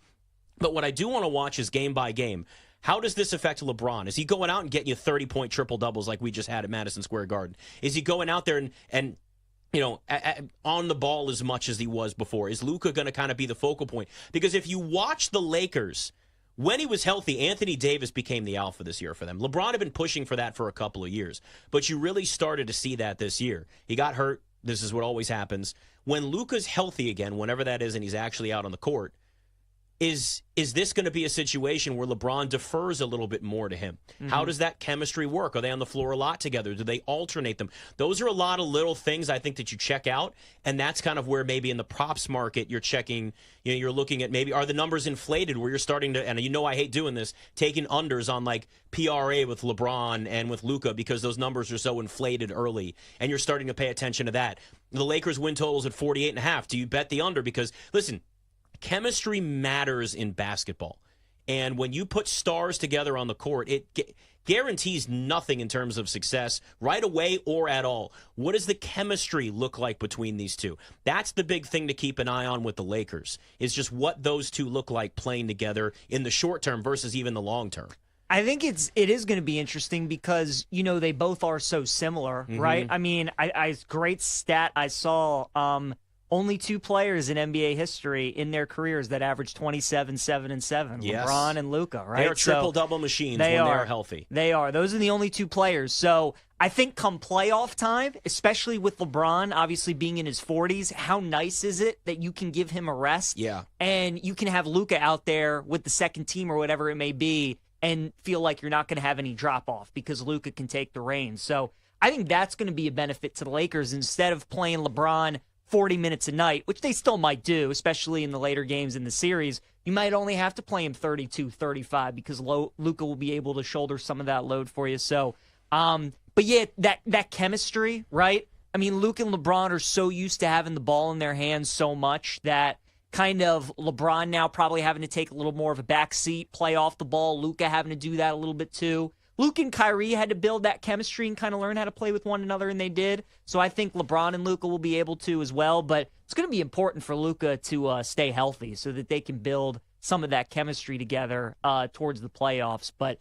But what I do want to watch is game by game. How does this affect LeBron? Is he going out and getting you 30-point triple-doubles like we just had at Madison Square Garden? Is he going out there and on the ball as much as he was before? Is Luka going to kind of be the focal point? Because if you watch the Lakers, when he was healthy, Anthony Davis became the alpha this year for them. LeBron had been pushing for that for a couple of years, but you really started to see that this year. He got hurt. This is what always happens. When Luka's healthy again, whenever that is, and he's actually out on the court, is this going to be a situation where LeBron defers a little bit more to him? Mm-hmm. How does that chemistry work? Are they on the floor a lot together? Do they alternate them? Those are a lot of little things I think that you check out, and that's kind of where maybe in the props market you're checking, you're looking at maybe are the numbers inflated where you're starting to, and I hate doing this, taking unders on like PRA with LeBron and with Luka because those numbers are so inflated early, and you're starting to pay attention to that. The Lakers win totals at 48.5. Do you bet the under? Because, listen, chemistry matters in basketball. And when you put stars together on the court, it guarantees nothing in terms of success right away or at all. What does the chemistry look like between these two? That's the big thing to keep an eye on with the Lakers, is just what those two look like playing together in the short term versus even the long term. I think it is going to be interesting because, they both are so similar, right? I mean, I great stat I saw, only two players in NBA history in their careers that average 27, 7, and 7. Yes. LeBron and Luka, right? They are triple-double machines when they are healthy. They are. Those are the only two players. So I think come playoff time, especially with LeBron obviously being in his 40s, how nice is it that you can give him a rest? Yeah. And you can have Luka out there with the second team or whatever it may be and feel like you're not going to have any drop-off because Luka can take the reins. So I think that's going to be a benefit to the Lakers instead of playing LeBron 40 minutes a night, which they still might do, especially in the later games in the series. You might only have to play him 32, 35 because Luka will be able to shoulder some of that load for you. So, but yeah, that chemistry, right? I mean, Luka and LeBron are so used to having the ball in their hands so much that kind of LeBron now probably having to take a little more of a back seat, play off the ball, Luka having to do that a little bit too. Luka and Kyrie had to build that chemistry and kind of learn how to play with one another, and they did. So I think LeBron and Luka will be able to as well. But it's going to be important for Luka to stay healthy so that they can build some of that chemistry together towards the playoffs. But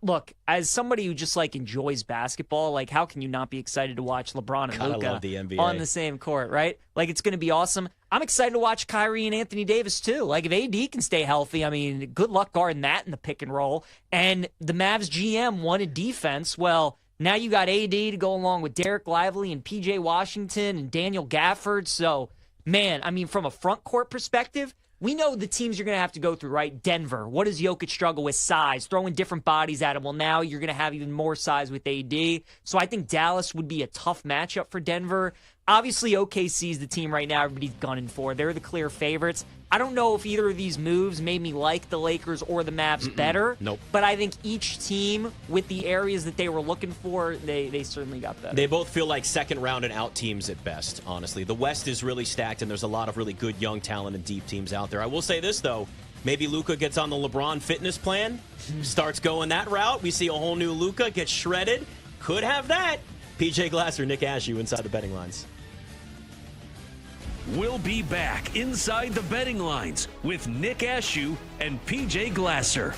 look, as somebody who just enjoys basketball, how can you not be excited to watch LeBron and Luka on the same court, right? It's going to be awesome. I'm excited to watch Kyrie and Anthony Davis too. If AD can stay healthy, I mean, good luck guarding that in the pick and roll. And the Mavs GM wanted defense. Well, now you got AD to go along with Derek Lively and PJ Washington and Daniel Gafford. So, man, I mean, from a front court perspective, we know the teams you're going to have to go through, right? Denver, what does Jokic struggle with? Size, throwing different bodies at him. Well, now you're going to have even more size with AD. So I think Dallas would be a tough matchup for Denver. Obviously, OKC is the team right now everybody's gunning for. They're the clear favorites. I don't know if either of these moves made me like the Lakers or the Mavs better. Nope. But I think each team, with the areas that they were looking for, they certainly got better. They both feel like second round and out teams at best, honestly. The West is really stacked, and there's a lot of really good young talent and deep teams out there. I will say this, though. Maybe Luka gets on the LeBron fitness plan, starts going that route. We see a whole new Luka get shredded. Could have that. PJ Glasser, Nick Ashew, Inside the Betting Lines. We'll be back inside the betting lines with Nick Ashew and PJ Glasser.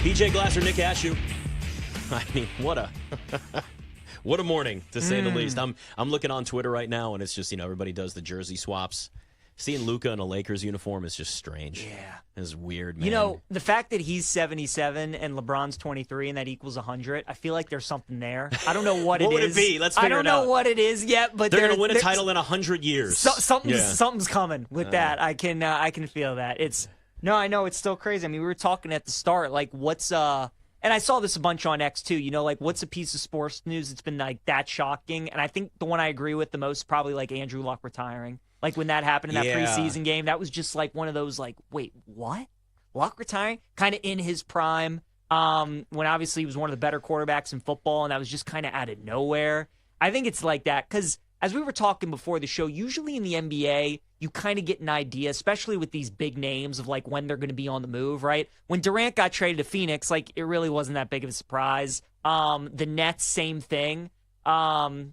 PJ Glasser, Nick Ashew. I mean, what a morning, to say the least. I'm looking on Twitter right now, and it's just, everybody does the jersey swaps. Seeing Luka in a Lakers uniform is just strange. Yeah. It's weird, man. The fact that he's 77 and LeBron's 23 and that equals 100, I feel like there's something there. I don't know what it is. What would it be? Let's figure it out. I don't know what it is yet, but they're going to win a title in 100 years. Something's coming with that. I can feel that. No, I know it's still crazy. I mean, we were talking at the start, like what's and I saw this a bunch on X too, like what's a piece of sports news that's been like that shocking? And I think the one I agree with the most is probably like Andrew Luck retiring. Like when that happened in that preseason game, that was just like one of those like, wait, what? Luck retiring? Kind of in his prime, when obviously he was one of the better quarterbacks in football, and that was just kind of out of nowhere. I think it's like that because as we were talking before the show, usually in the NBA, you kind of get an idea, especially with these big names of like when they're going to be on the move, right? When Durant got traded to Phoenix, like it really wasn't that big of a surprise. The Nets, same thing. Kawhi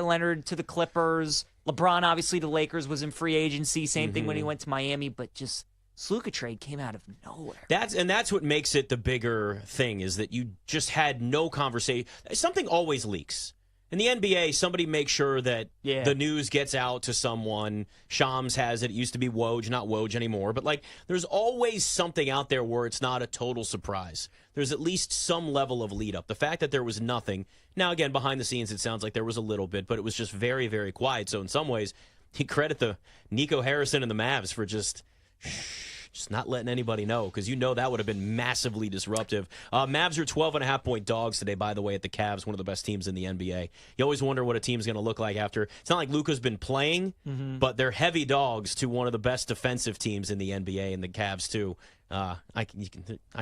Leonard to the Clippers. LeBron, obviously, the Lakers was in free agency. Same thing when he went to Miami, but just Luka trade came out of nowhere. That's what makes it the bigger thing is that you just had no conversation. Something always leaks. In the NBA, somebody makes sure that the news gets out to someone. Shams has it. It used to be Woj, not Woj anymore. But, there's always something out there where it's not a total surprise. There's at least some level of lead-up. The fact that there was nothing. Now, again, behind the scenes, it sounds like there was a little bit, but it was just very, very quiet. So, in some ways, you credit the Nico Harrison and the Mavs for just not letting anybody know, because that would have been massively disruptive. Mavs are 12.5-point dogs today, by the way, at the Cavs, one of the best teams in the NBA. You always wonder what a team's going to look like after. It's not like Luka's been playing, but they're heavy dogs to one of the best defensive teams in the NBA, and the Cavs, too. I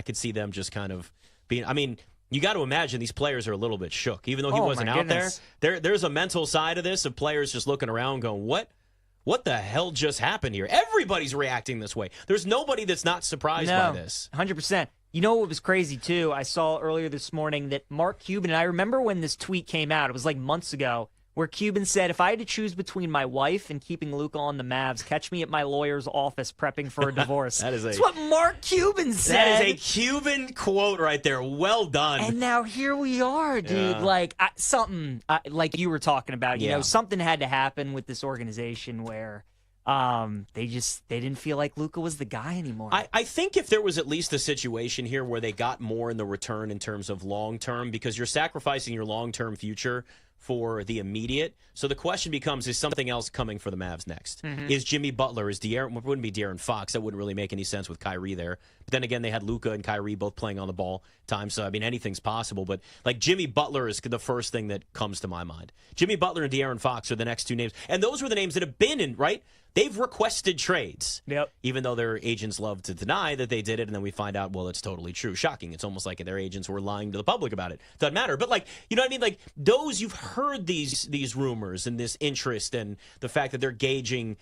could see them just kind of being – I mean, you got to imagine these players are a little bit shook. Even though he wasn't out there, there's a mental side of this of players just looking around going, what the hell just happened here? Everybody's reacting this way. There's nobody that's not surprised by this. 100%. You know what was crazy, too? I saw earlier this morning that Mark Cuban, and I remember when this tweet came out, it was like months ago, where Cuban said, if I had to choose between my wife and keeping Luka on the Mavs, catch me at my lawyer's office prepping for a divorce. That's what Mark Cuban said. That is a Cuban quote right there. Well done. And now here we are, dude. Yeah. Something like you were talking about. Something had to happen with this organization where they didn't feel like Luka was the guy anymore. I think if there was at least a situation here where they got more in the return in terms of long-term, because you're sacrificing your long-term future for the immediate. So the question becomes, is something else coming for the Mavs next? Is Jimmy Butler, it wouldn't be De'Aaron Fox. That wouldn't really make any sense with Kyrie there. But then again, they had Luka and Kyrie both playing on the ball time. So, I mean, anything's possible. But, Jimmy Butler is the first thing that comes to my mind. Jimmy Butler and De'Aaron Fox are the next two names. And those were the names that have been in, right? They've requested trades. Yep. Even though their agents love to deny that they did it, and then we find out, well, it's totally true. Shocking. It's almost like their agents were lying to the public about it. Doesn't matter. But, you know what I mean? Those, you've heard these rumors and this interest and the fact that they're gauging,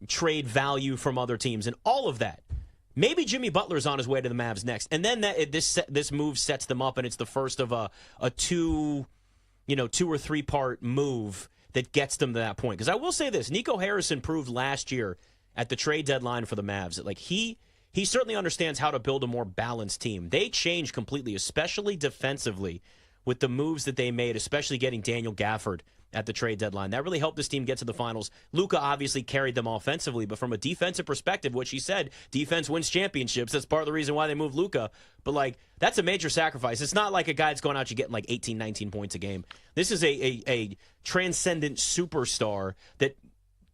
trade value from other teams and all of that. Maybe Jimmy Butler's on his way to the Mavs next. And then this move sets them up, and it's the first of a 2 or 3 part move that gets them to that point. Because I will say this, Nico Harrison proved last year at the trade deadline for the Mavs that he certainly understands how to build a more balanced team. They changed completely, especially defensively, with the moves that they made, especially getting Daniel Gafford at the trade deadline. That really helped this team get to the finals. Luka obviously carried them offensively, but from a defensive perspective, what she said, defense wins championships. That's part of the reason why they moved Luka. But, that's a major sacrifice. It's not like a guy that's going out, you getting 18, 19 points a game. This is a transcendent superstar that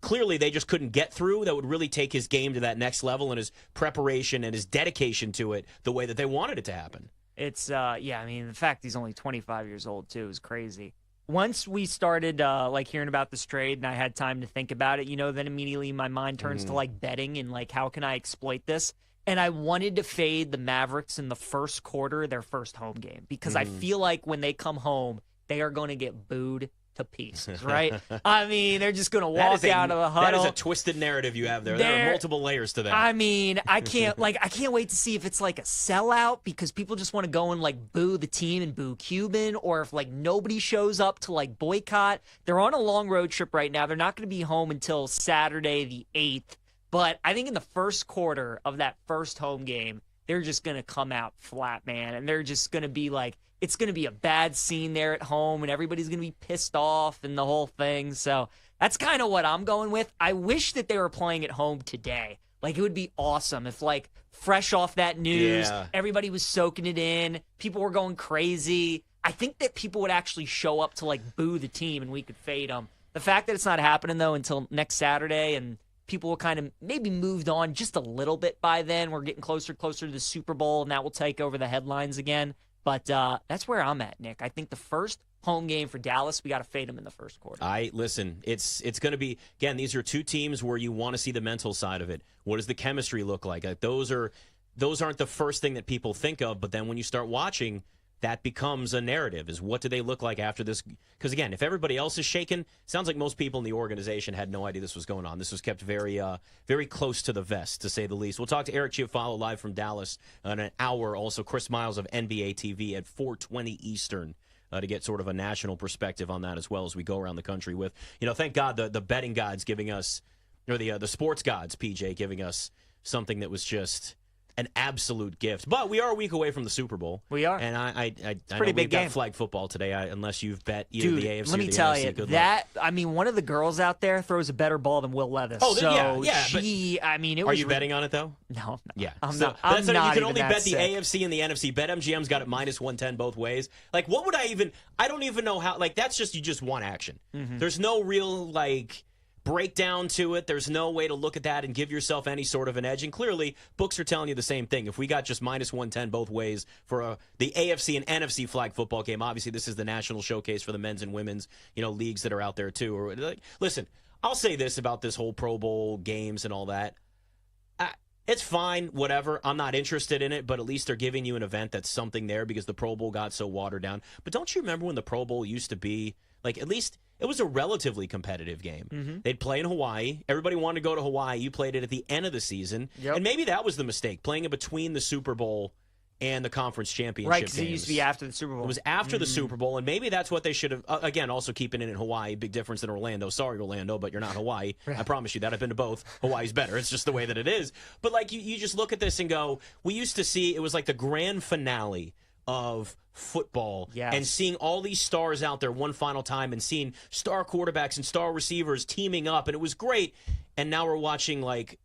clearly they just couldn't get through, that would really take his game to that next level and his preparation and his dedication to it the way that they wanted it to happen. It's, the fact he's only 25 years old, too, is crazy. Once we started hearing about this trade and I had time to think about it, then immediately my mind turns to betting and how can I exploit this? And I wanted to fade the Mavericks in the first quarter, their first home game, because I feel like when they come home, they are going to get booed to pieces, right? I mean, they're just going to walk out of the huddle. That is a twisted narrative you have there. There are multiple layers to that. I mean, I can't wait to see if it's a sellout because people just want to go and boo the team and boo Cuban, or if nobody shows up to boycott. They're on a long road trip right now. They're not going to be home until Saturday the 8th. But I think in the first quarter of that first home game, they're just going to come out flat, man. And they're just going to be like, it's going to be a bad scene there at home, and everybody's going to be pissed off and the whole thing. So that's kind of what I'm going with. I wish that they were playing at home today. Like, it would be awesome if, like, fresh off that news, everybody was soaking it in, people were going crazy. I think that people would actually show up to, like, boo the team and we could fade them. The fact that it's not happening, though, until next Saturday, and people will kind of maybe moved on just a little bit by then. We're getting closer to the Super Bowl, and that will take over the headlines again. But that's where I'm at, Nick. I think the first home game for Dallas, we got to fade them in the first quarter. Listen, it's going to be, again, these are two teams where you want to see the mental side of it. What does the chemistry look like? Those aren't the first thing that people think of, but then when you start watching, that becomes a narrative, is what do they look like after this? Because, again, if everybody else is shaken, sounds like most people in the organization had no idea this was going on. This was kept very very close to the vest, to say the least. We'll talk to Eric Chiafalo live from Dallas in an hour. Also, Chris Miles of NBA TV at 4:20 Eastern to get sort of a national perspective on that as well as we go around the country with, thank God the betting gods giving us, or the sports gods, PJ, giving us something that was just an absolute gift. But we are a week away from the Super Bowl. We are. And I pretty know big we've game. got flag football today, unless you've bet either Dude, the AFC let me or the tell NFC. you, Good that, luck. I mean, one of the girls out there throws a better ball than Will Levis. Oh, so yeah. she, I mean, it was... Are you betting on it, though? No. Yeah. I'm so not. I'm that's not you can even only that bet the sick. AFC and the NFC. BetMGM's got it minus 110 both ways. Like, what would I don't even know how, like, that's just, you just want action. Mm-hmm. There's no real, like, breakdown to it. There's no way to look at that and give yourself any sort of an edge. And clearly, books are telling you the same thing. If we got just minus 110 both ways for the AFC and NFC flag football game, obviously this is the national showcase for the men's and women's, leagues that are out there too. Or like, listen, I'll say this about this whole Pro Bowl games and all that. It's fine, whatever. I'm not interested in it, but at least they're giving you an event that's something there because the Pro Bowl got so watered down. But don't you remember when the Pro Bowl used to be, like, at least it was a relatively competitive game. Mm-hmm. They'd play in Hawaii. Everybody wanted to go to Hawaii. You played it at the end of the season. Yep. And maybe that was the mistake, playing it between the Super Bowl and the conference championship Right, because it games. used to be after the Super Bowl. It was after the Super Bowl, and maybe that's what they should have. Again, also keeping it in Hawaii, big difference than Orlando. Sorry, Orlando, but you're not Hawaii. I promise you that. I've been to both. Hawaii's better. It's just the way that it is. But, like, you just look at this and go, we used to see, it was like the grand finale of football, and seeing all these stars out there one final time and seeing star quarterbacks and star receivers teaming up, and it was great. And now we're watching, like,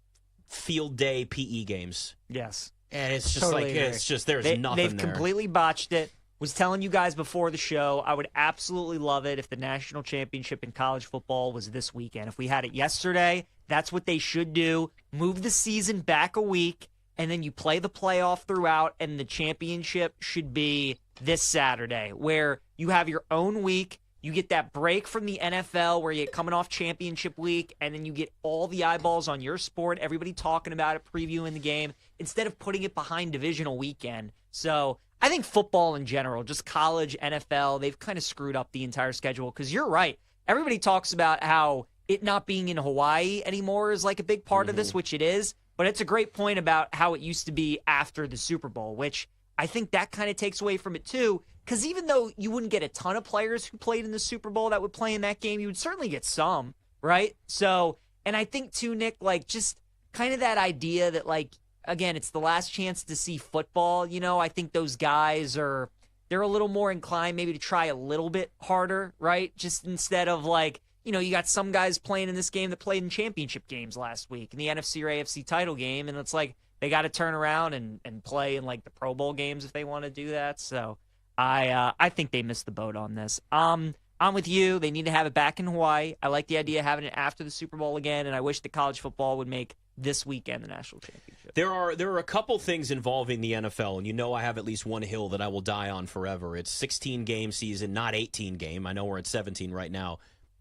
field day PE games. Yes. And it's just Totally like, agree. it's just, there's nothing They've there. completely botched it. Was telling you guys before the show, I would absolutely love it if the national championship in college football was this weekend. If we had it yesterday, that's what they should do. Move the season back a week, and then you play the playoff throughout, and the championship should be this Saturday, where you have your own week. You get that break from the NFL where you're coming off championship week, and then you get all the eyeballs on your sport, everybody talking about it, previewing the game, instead of putting it behind divisional weekend. So I think football in general, just college, NFL, they've kind of screwed up the entire schedule, because you're right. Everybody talks about how it not being in Hawaii anymore is like a big part of this, which it is, but it's a great point about how it used to be after the Super Bowl, which I think that kind of takes away from it too. Because even though you wouldn't get a ton of players who played in the Super Bowl that would play in that game, you would certainly get some, right? So, and I think too, Nick, like, just kind of that idea that, like, again, it's the last chance to see football. I think those guys they're a little more inclined maybe to try a little bit harder, right? Just instead of, like, you got some guys playing in this game that played in championship games last week in the NFC or AFC title game, and it's like they got to turn around and play in, like, the Pro Bowl games if they want to do that. So I think they missed the boat on this. I'm with you. They need to have it back in Hawaii. I like the idea of having it after the Super Bowl again, and I wish that college football would make this weekend the national championship. There are a couple things involving the NFL, and I have at least one hill that I will die on forever. It's 16-game season, not 18-game. I know we're at 17 right now,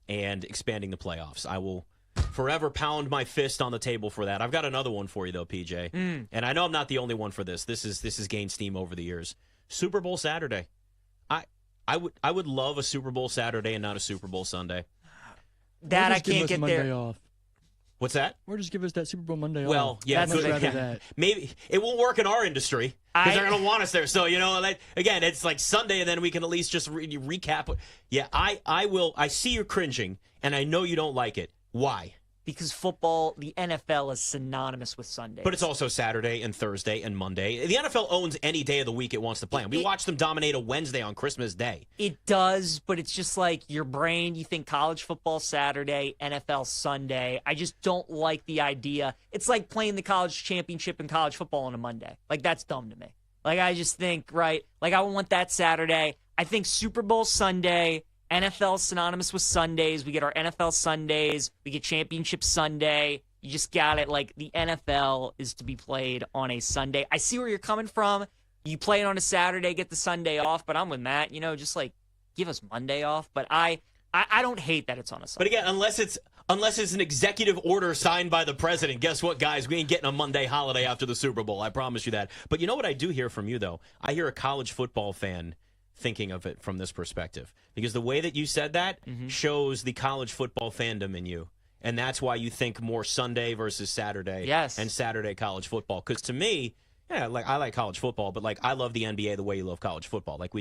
and expanding the playoffs. I will forever pound my fist on the table for that. I've got another one for you, though, PJ. And I know I'm not the only one for this. This has gained steam over the years. Super Bowl Saturday. I would love a Super Bowl Saturday and not a Super Bowl Sunday. That I can't get there. Off. What's that? Or just give us that Super Bowl Monday off. Well, yeah, I'd much rather that. Maybe it won't work in our industry because they're going to want us there. So again, it's like Sunday, and then we can at least just recap. Yeah, I will. I see you're cringing, and I know you don't like it. Why? because football, the NFL is synonymous with Sundays. But it's also Saturday and Thursday and Monday. The NFL owns any day of the week it wants to play on. We watch them dominate a Wednesday on Christmas Day. It does, but it's just like your brain, you think college football Saturday, NFL Sunday. I just don't like the idea. It's like playing the college championship in college football on a Monday. Like, that's dumb to me. Like, I just think, right, like, I want that Saturday. I think Super Bowl Sunday, NFL synonymous with Sundays. We get our NFL Sundays. We get Championship Sunday. You just got it. Like, the NFL is to be played on a Sunday. I see where you're coming from. You play it on a Saturday, get the Sunday off, but I'm with Matt. You know, just, like, give us Monday off. But I don't hate that it's on a Sunday. But again, unless it's an executive order signed by the president, guess what, guys? We ain't getting a Monday holiday after the Super Bowl. I promise you that. But you know what I do hear from you, though? I hear a college football fan thinking of it from this perspective. Because the way that you said that shows the college football fandom in you. And that's why you think more Sunday versus Saturday. Yes. And Saturday college football. Because to me, yeah, like I like college football, but like I love the NBA the way you love college football. Like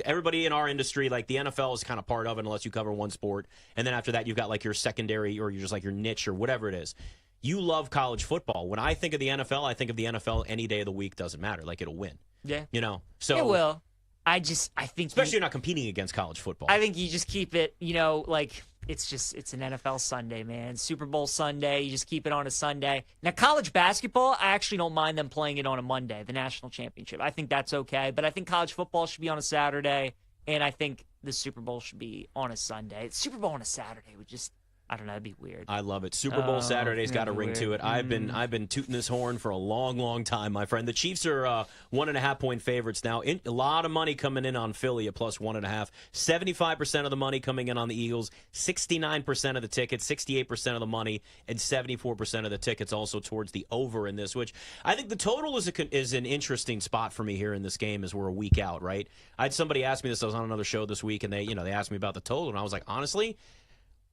everybody in our industry, like the NFL is kind of part of it unless you cover one sport. And then after that, you've got like your secondary or you're just like your niche or whatever it is. You love college football. When I think of the NFL, I think of the NFL any day of the week, doesn't matter. Like it'll win. Yeah. You know? So it will. I think especially you're not competing against college football. I think you just keep it, you know, like it's an NFL Sunday, man. Super Bowl Sunday, you just keep it on a Sunday. Now, college basketball, I actually don't mind them playing it on a Monday, the national championship. I think that's okay, but I think college football should be on a Saturday, and I think the Super Bowl should be on a Sunday. Super Bowl on a Saturday would just, I don't know, that'd be weird. I love it. Super Bowl Saturday's got a ring to it. I've been tooting this horn for a long, long time, my friend. The Chiefs are 1.5-point favorites now. A lot of money coming in on Philly at plus 1.5. 75% of the money coming in on the Eagles. 69% of the tickets, 68% of the money, and 74% of the tickets also towards the over in this. Which I think the total is an interesting spot for me here in this game as we're a week out. Right? I had somebody ask me this. I was on another show this week, and they asked me about the total, and I was like, honestly,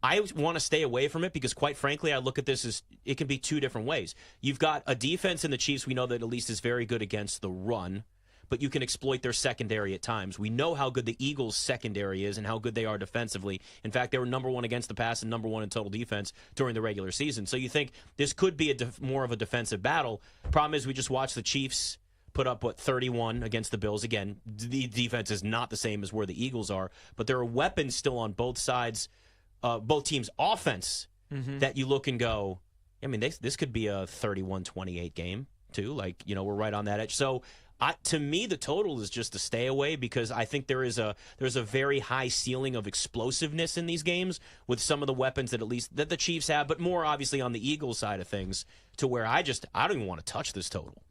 I want to stay away from it because, quite frankly, I look at this as it can be two different ways. You've got a defense in the Chiefs we know that at least is very good against the run, but you can exploit their secondary at times. We know how good the Eagles' secondary is and how good they are defensively. In fact, they were number one against the pass and number one in total defense during the regular season. So you think this could be more of a defensive battle. Problem is we just watched the Chiefs put up, 31 against the Bills. Again, the defense is not the same as where the Eagles are, but there are weapons still on both sides. Both teams' offense that you look and go, I mean, this could be a 31-28 game, too. Like, we're right on that edge. So, to me, the total is just to stay away because I think there's a very high ceiling of explosiveness in these games with some of the weapons that the Chiefs have, but more obviously on the Eagles side of things to where I don't even want to touch this total.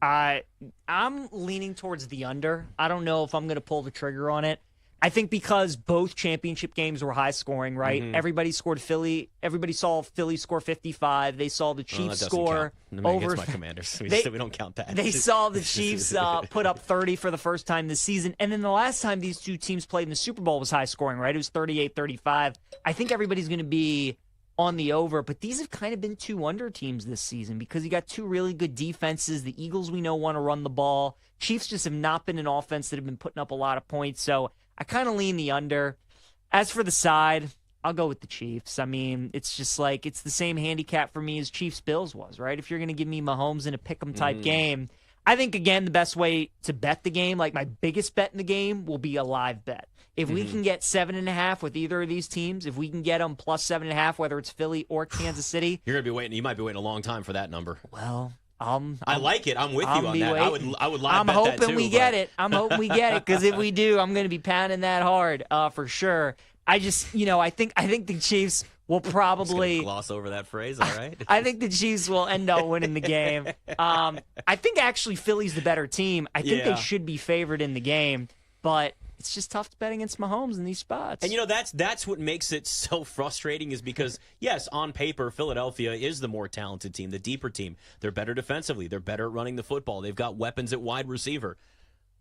I'm leaning towards the under. I don't know if I'm going to pull the trigger on it. I think because both championship games were high scoring, right? Everybody saw Philly score 55. They saw the Chiefs score over. Against my Commanders. We don't count that. They saw the Chiefs put up 30 for the first time this season. And then the last time these two teams played in the Super Bowl was high scoring, right? It was 38-35. I think everybody's going to be on the over, but these have kind of been two under teams this season because you got two really good defenses. The Eagles, we know, want to run the ball. Chiefs just have not been an offense that have been putting up a lot of points. So I kind of lean the under. As for the side, I'll go with the Chiefs. I mean, it's just like it's the same handicap for me as Chiefs-Bills was, right? If you're going to give me Mahomes in a pick-em type game, I think, again, the best way to bet the game, like my biggest bet in the game, will be a live bet. If we can get 7.5 with either of these teams, if we can get them plus 7.5, whether it's Philly or Kansas City. You're going to be waiting. You might be waiting a long time for that number. Well, I like it. I'm with you on that. I would live bet that too. I'm hoping we get it. I'm hoping we get it because if we do, I'm going to be pounding that hard for sure. I just, I think the Chiefs will probably gloss over that phrase. All right. I think the Chiefs will end up winning the game. I think actually Philly's the better team. I think they should be favored in the game, but it's just tough to bet against Mahomes in these spots. And that's what makes it so frustrating is because, yes, on paper, Philadelphia is the more talented team, the deeper team. They're better defensively. They're better at running the football. They've got weapons at wide receiver.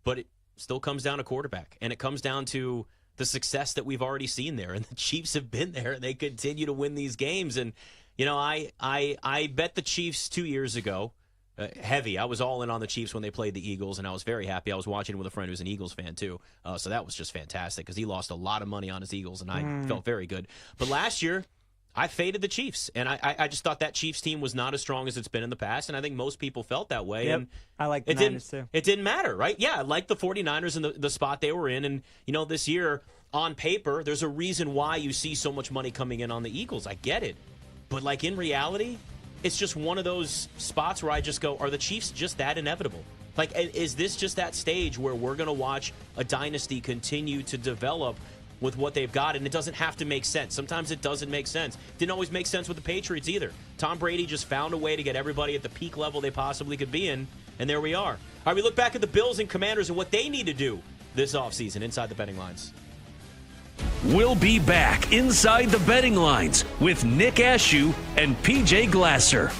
But it still comes down to quarterback. And it comes down to the success that we've already seen there. And the Chiefs have been there. They continue to win these games. And, I bet the Chiefs 2 years ago. Heavy. I was all in on the Chiefs when they played the Eagles, and I was very happy. I was watching with a friend who's an Eagles fan, too. So that was just fantastic because he lost a lot of money on his Eagles, and I felt very good. But last year, I faded the Chiefs, and I just thought that Chiefs team was not as strong as it's been in the past, and I think most people felt that way. Yep. And I like the Niners too. It didn't matter, right? Yeah, I like the 49ers and the spot they were in, and this year, on paper, there's a reason why you see so much money coming in on the Eagles. I get it. But, like, in reality, it's just one of those spots where I just go, are the Chiefs just that inevitable? Like, is this just that stage where we're going to watch a dynasty continue to develop with what they've got? And it doesn't have to make sense. Sometimes it doesn't make sense. Didn't always make sense with the Patriots either. Tom Brady just found a way to get everybody at the peak level they possibly could be in, and there we are. All right, we look back at the Bills and Commanders and what they need to do this offseason inside the betting lines. We'll be back inside the betting lines with Nick Ashew and PJ Glasser.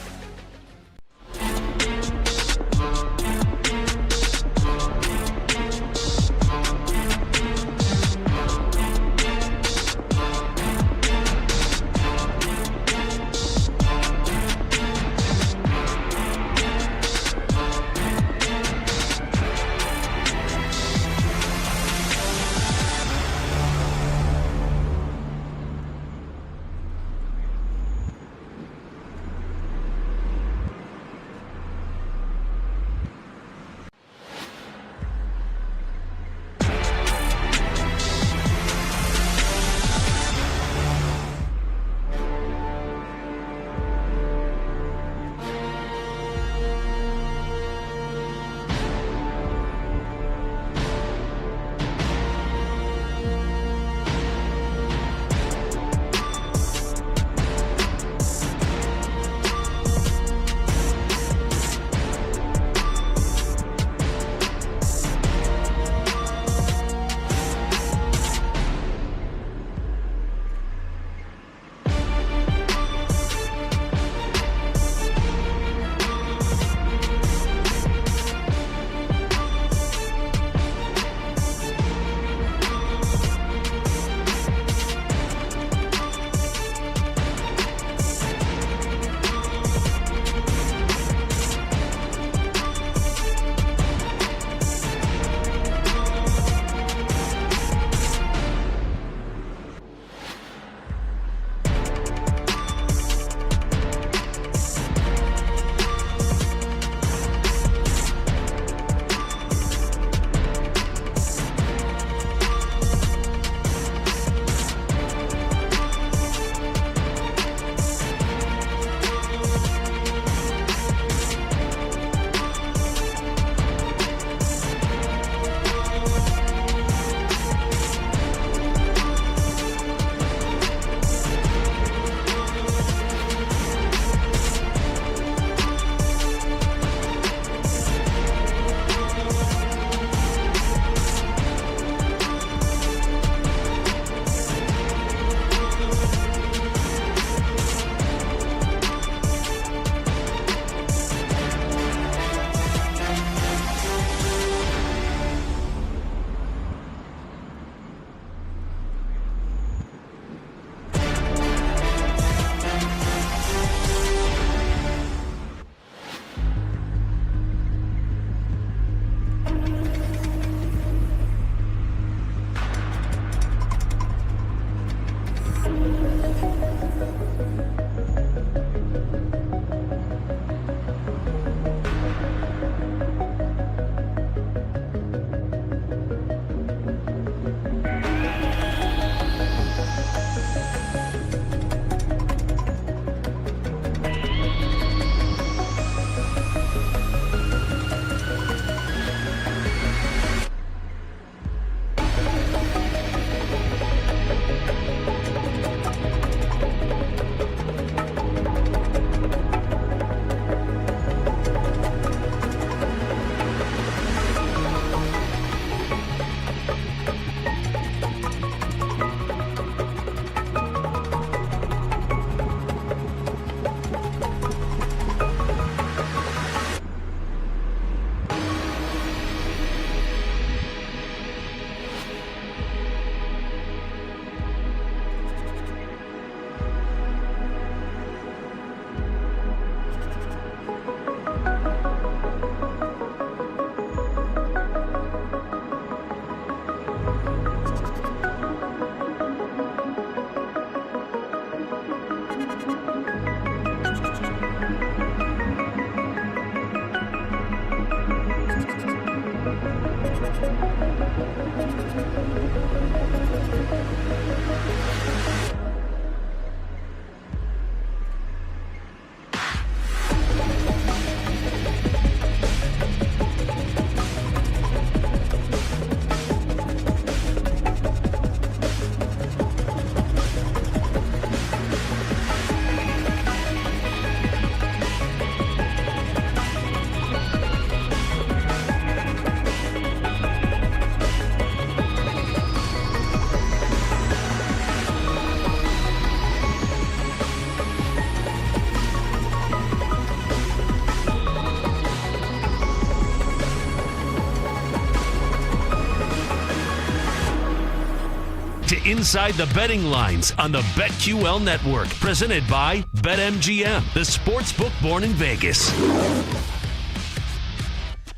inside the betting lines on the BetQL network, presented by BetMGM, the sportsbook born in Vegas.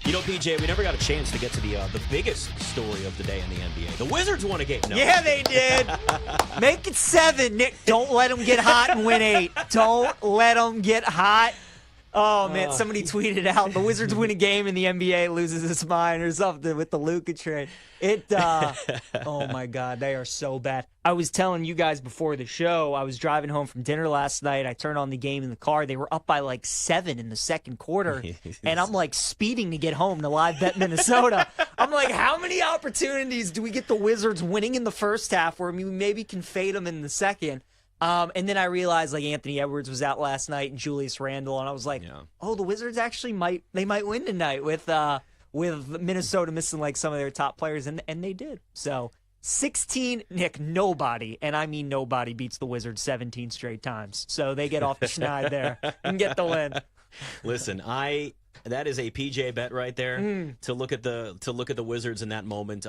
You know, PJ, we never got a chance to get to the biggest story of the day in the NBA. The Wizards won a game. No. Yeah, they did. Make it 7, Nick. Don't let them get hot and win 8. Don't let them get hot. Oh, man, somebody tweeted out, the Wizards win a game and the NBA loses its mind or something with the Luka trade. Oh, my God, they are so bad. I was telling you guys before the show, I was driving home from dinner last night. I turned on the game in the car. They were up by like 7 in the second quarter, and I'm like speeding to get home to live bet Minnesota. I'm like, how many opportunities do we get the Wizards winning in the first half where we maybe can fade them in the second? And then I realized like Anthony Edwards was out last night and Julius Randle, and I was like, oh, the Wizards actually might win tonight with Minnesota missing like some of their top players, and they did. So 16, Nick, nobody, and I mean nobody, beats the Wizards 17 straight times. So they get off the schneid there and get the win. Listen, that is a PJ bet right there. To look at the Wizards in that moment.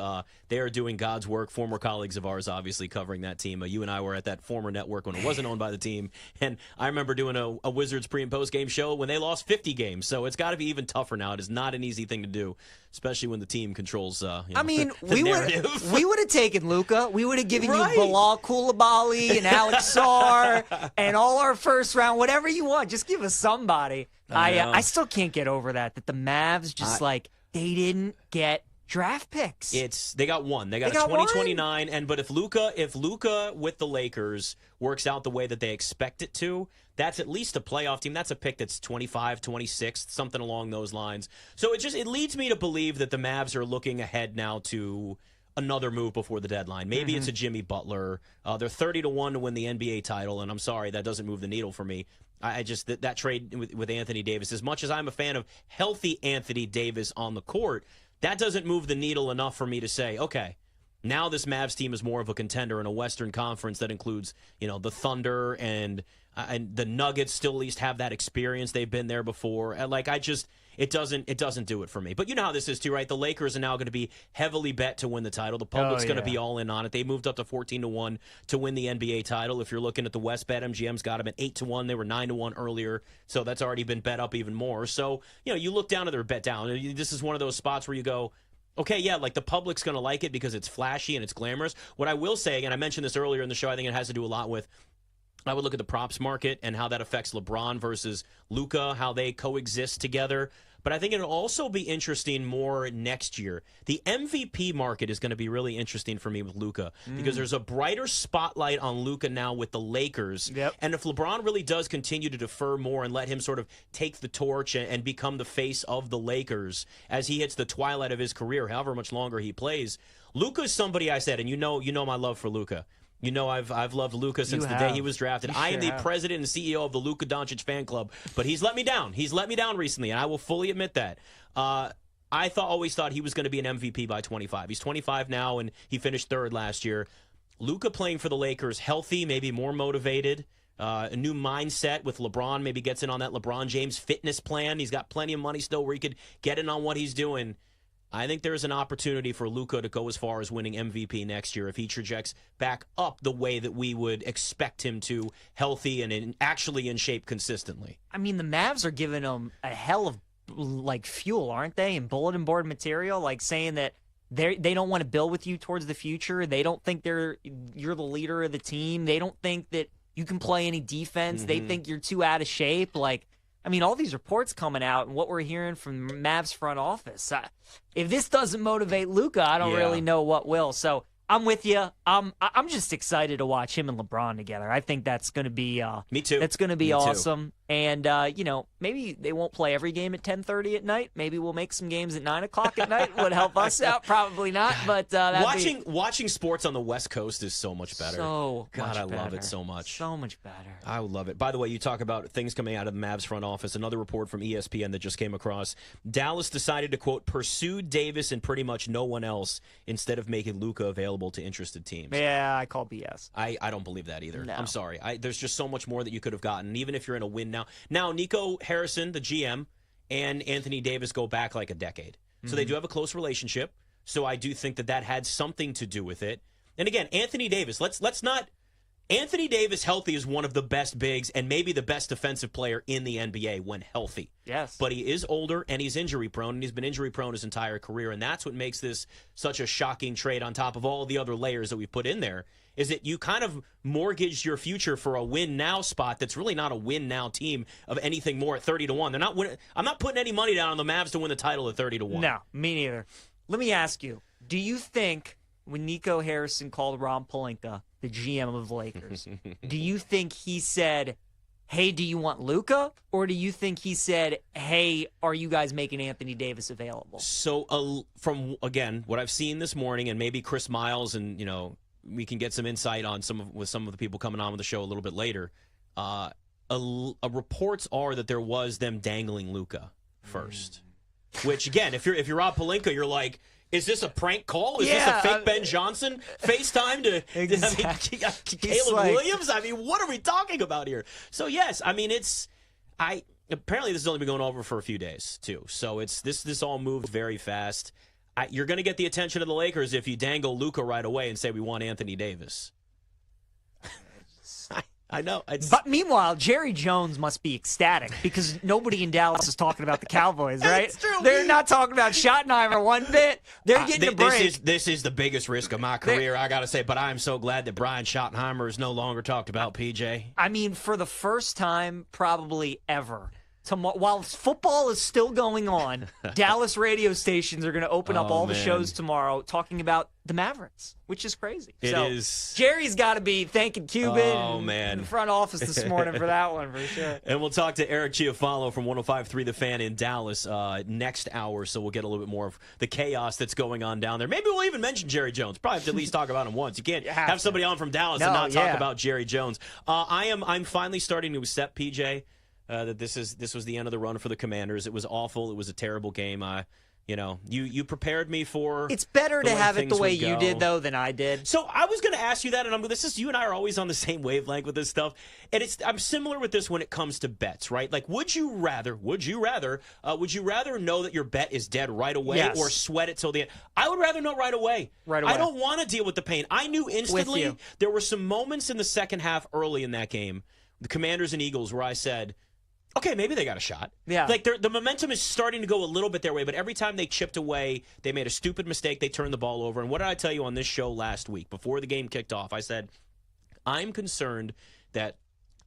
They are doing God's work. Former colleagues of ours, obviously, covering that team. You and I were at that former network when it wasn't owned by the team, and I remember doing a Wizards pre and post game show when they lost 50 games. So it's got to be even tougher now. It is not an easy thing to do, especially when the team controls. I mean, the narrative. we would have taken Luka. We would have given you Bilal Coulibaly and Alex Sarr and all our first round, whatever you want. Just give us somebody. I still can't get over that the Mavs just they didn't get draft picks. They got one. They got a 2029. But if Luka with the Lakers works out the way that they expect it to, that's at least a playoff team. That's a pick that's 25, 26, something along those lines. So it leads me to believe that the Mavs are looking ahead now to another move before the deadline. Maybe it's a Jimmy Butler. They're 30-1 to win the NBA title, and I'm sorry, that doesn't move the needle for me. I just that trade with Anthony Davis, as much as I'm a fan of healthy Anthony Davis on the court, that doesn't move the needle enough for me to say, okay, now this Mavs team is more of a contender in a Western Conference that includes, the Thunder and the Nuggets still at least have that experience. They've been there before. And it doesn't do it for me. But you know how this is too, right? The Lakers are now going to be heavily bet to win the title. The public's going to be all in on it. They moved up to 14-1 to win the NBA title. If you're looking at the West, BetMGM's got them at 8-1. They were 9-1 earlier, so that's already been bet up even more. So you look down at their bet down. This is one of those spots where you go, okay, yeah, like the public's going to like it because it's flashy and it's glamorous. What I will say, and I mentioned this earlier in the show, I think it has to do a lot with, I would look at the props market and how that affects LeBron versus Luka, how they coexist together. But I think it'll also be interesting more next year. The MVP market is going to be really interesting for me with Luka because there's a brighter spotlight on Luka now with the Lakers. Yep. And if LeBron really does continue to defer more and let him sort of take the torch and become the face of the Lakers as he hits the twilight of his career, however much longer he plays, Luka's somebody I said, and you know my love for Luka. You know I've loved Luka since the day he was drafted. I am the president and CEO of the Luka Doncic fan club, but he's let me down. He's let me down recently, and I will fully admit that. I always thought he was going to be an MVP by 25. He's 25 now, and he finished third last year. Luka playing for the Lakers, healthy, maybe more motivated, a new mindset with LeBron, maybe gets in on that LeBron James fitness plan. He's got plenty of money still where he could get in on what he's doing. I think there's an opportunity for Luka to go as far as winning MVP next year if he trajects back up the way that we would expect him to, healthy and actually in shape consistently. I mean, the Mavs are giving him a hell of fuel, aren't they? And bulletin board material, like saying that they don't want to build with you towards the future. They don't think you're the leader of the team. They don't think that you can play any defense. They think you're too out of shape. I mean, all these reports coming out and what we're hearing from Mavs front office. If this doesn't motivate Luka, I don't really know what will. So I'm with you. I'm just excited to watch him and LeBron together. I think that's going to be me too. It's going to be awesome. And maybe they won't play every game at 10:30 at night. Maybe we'll make some games at 9 o'clock at night. Would help us out. Probably not. But watching sports on the West Coast is so much better. I love it so much. So much better. I would love it. By the way, you talk about things coming out of the Mavs front office. Another report from ESPN that just came across. Dallas decided to, quote, pursue Davis and pretty much no one else instead of making Luka available to interested teams. Yeah, I call BS. I don't believe that either. No. I'm sorry. There's just so much more that you could have gotten, even if you're in a win now. Now, Nico Harrison, the GM, and Anthony Davis go back like a decade. So they do have a close relationship. So I do think that had something to do with it. And again, Anthony Davis, let's not. Anthony Davis healthy is one of the best bigs and maybe the best defensive player in the NBA when healthy. Yes. But he is older and he's injury prone, and he's been injury prone his entire career. And that's what makes this such a shocking trade on top of all the other layers that we put in there, is that you kind of mortgaged your future for a win now spot that's really not a win now team of anything more at 30-1. They're not winning. I'm not putting any money down on the Mavs to win the title at 30-1. No, me neither. Let me ask you, do you think when Nico Harrison called Rob Pelinka the GM of the Lakers, do you think he said, hey, do you want Luka? Or do you think he said, hey, are you guys making Anthony Davis available? So from, again, what I've seen this morning, and maybe Chris Miles, and, we can get some insight on some of the people coming on with the show a little bit later. Reports are that there was them dangling Luka first. Which, again, if you're Rob Pelinka, you're like, is this a prank call? Is this a fake Ben Johnson FaceTime to Exactly. Caleb Williams? I mean, what are we talking about here? So, yes, I mean, apparently this has only been going over for a few days, too. So this all moved very fast. You're going to get the attention of the Lakers if you dangle Luka right away and say we want Anthony Davis. I know. But meanwhile, Jerry Jones must be ecstatic because nobody in Dallas is talking about the Cowboys, right? It's true. They're not talking about Schottenheimer one bit. They're getting a break. This is the biggest risk of my career, I got to say. But I'm so glad that Brian Schottenheimer is no longer talked about, PJ. I mean, for the first time probably ever, while football is still going on, Dallas radio stations are going to open up all the shows tomorrow talking about the Mavericks, which is crazy. It is. Jerry's got to be thanking Cuban in the front office this morning for that one, for sure. And we'll talk to Eric Chiafalo from 105.3 The Fan in Dallas next hour, so we'll get a little bit more of the chaos that's going on down there. Maybe we'll even mention Jerry Jones. Probably have to at least talk about him once. You can't have somebody on from Dallas and not talk about Jerry Jones. I'm finally starting to accept, PJ, that this was the end of the run for the Commanders. It was awful. It was a terrible game. You prepared me for. It's better to have it the way you did though than I did. So I was going to ask you that, and you and I are always on the same wavelength with this stuff, and I'm similar with this when it comes to bets, right? Like, would you rather know that your bet is dead right away or sweat it till the end? I would rather know right away. Right away. I don't want to deal with the pain. I knew instantly. There were some moments in the second half early in that game, the Commanders and Eagles, where I said, okay, maybe they got a shot. Yeah. Like, the momentum is starting to go a little bit their way, but every time they chipped away, they made a stupid mistake, they turned the ball over. And what did I tell you on this show last week before the game kicked off? I said, I'm concerned that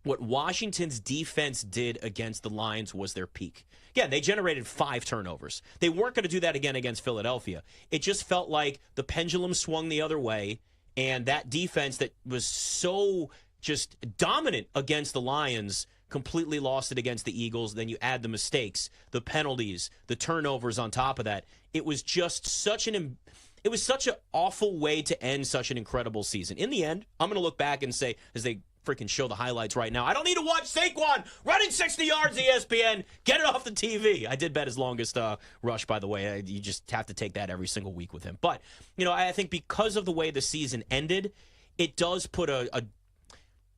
what Washington's defense did against the Lions was their peak. Again, they generated 5 turnovers. They weren't going to do that again against Philadelphia. It just felt like the pendulum swung the other way, and that defense that was so just dominant against the Lions completely lost it against the Eagles. Then you add the mistakes, the penalties, the turnovers on top of that. It was just such an awful way to end such an incredible season. In the end, I'm going to look back and say, as they freaking show the highlights right now, I don't need to watch Saquon running 60 yards ESPN. Get it off the TV. I did bet his longest rush, by the way. You just have to take that every single week with him. But, I think because of the way the season ended, it does put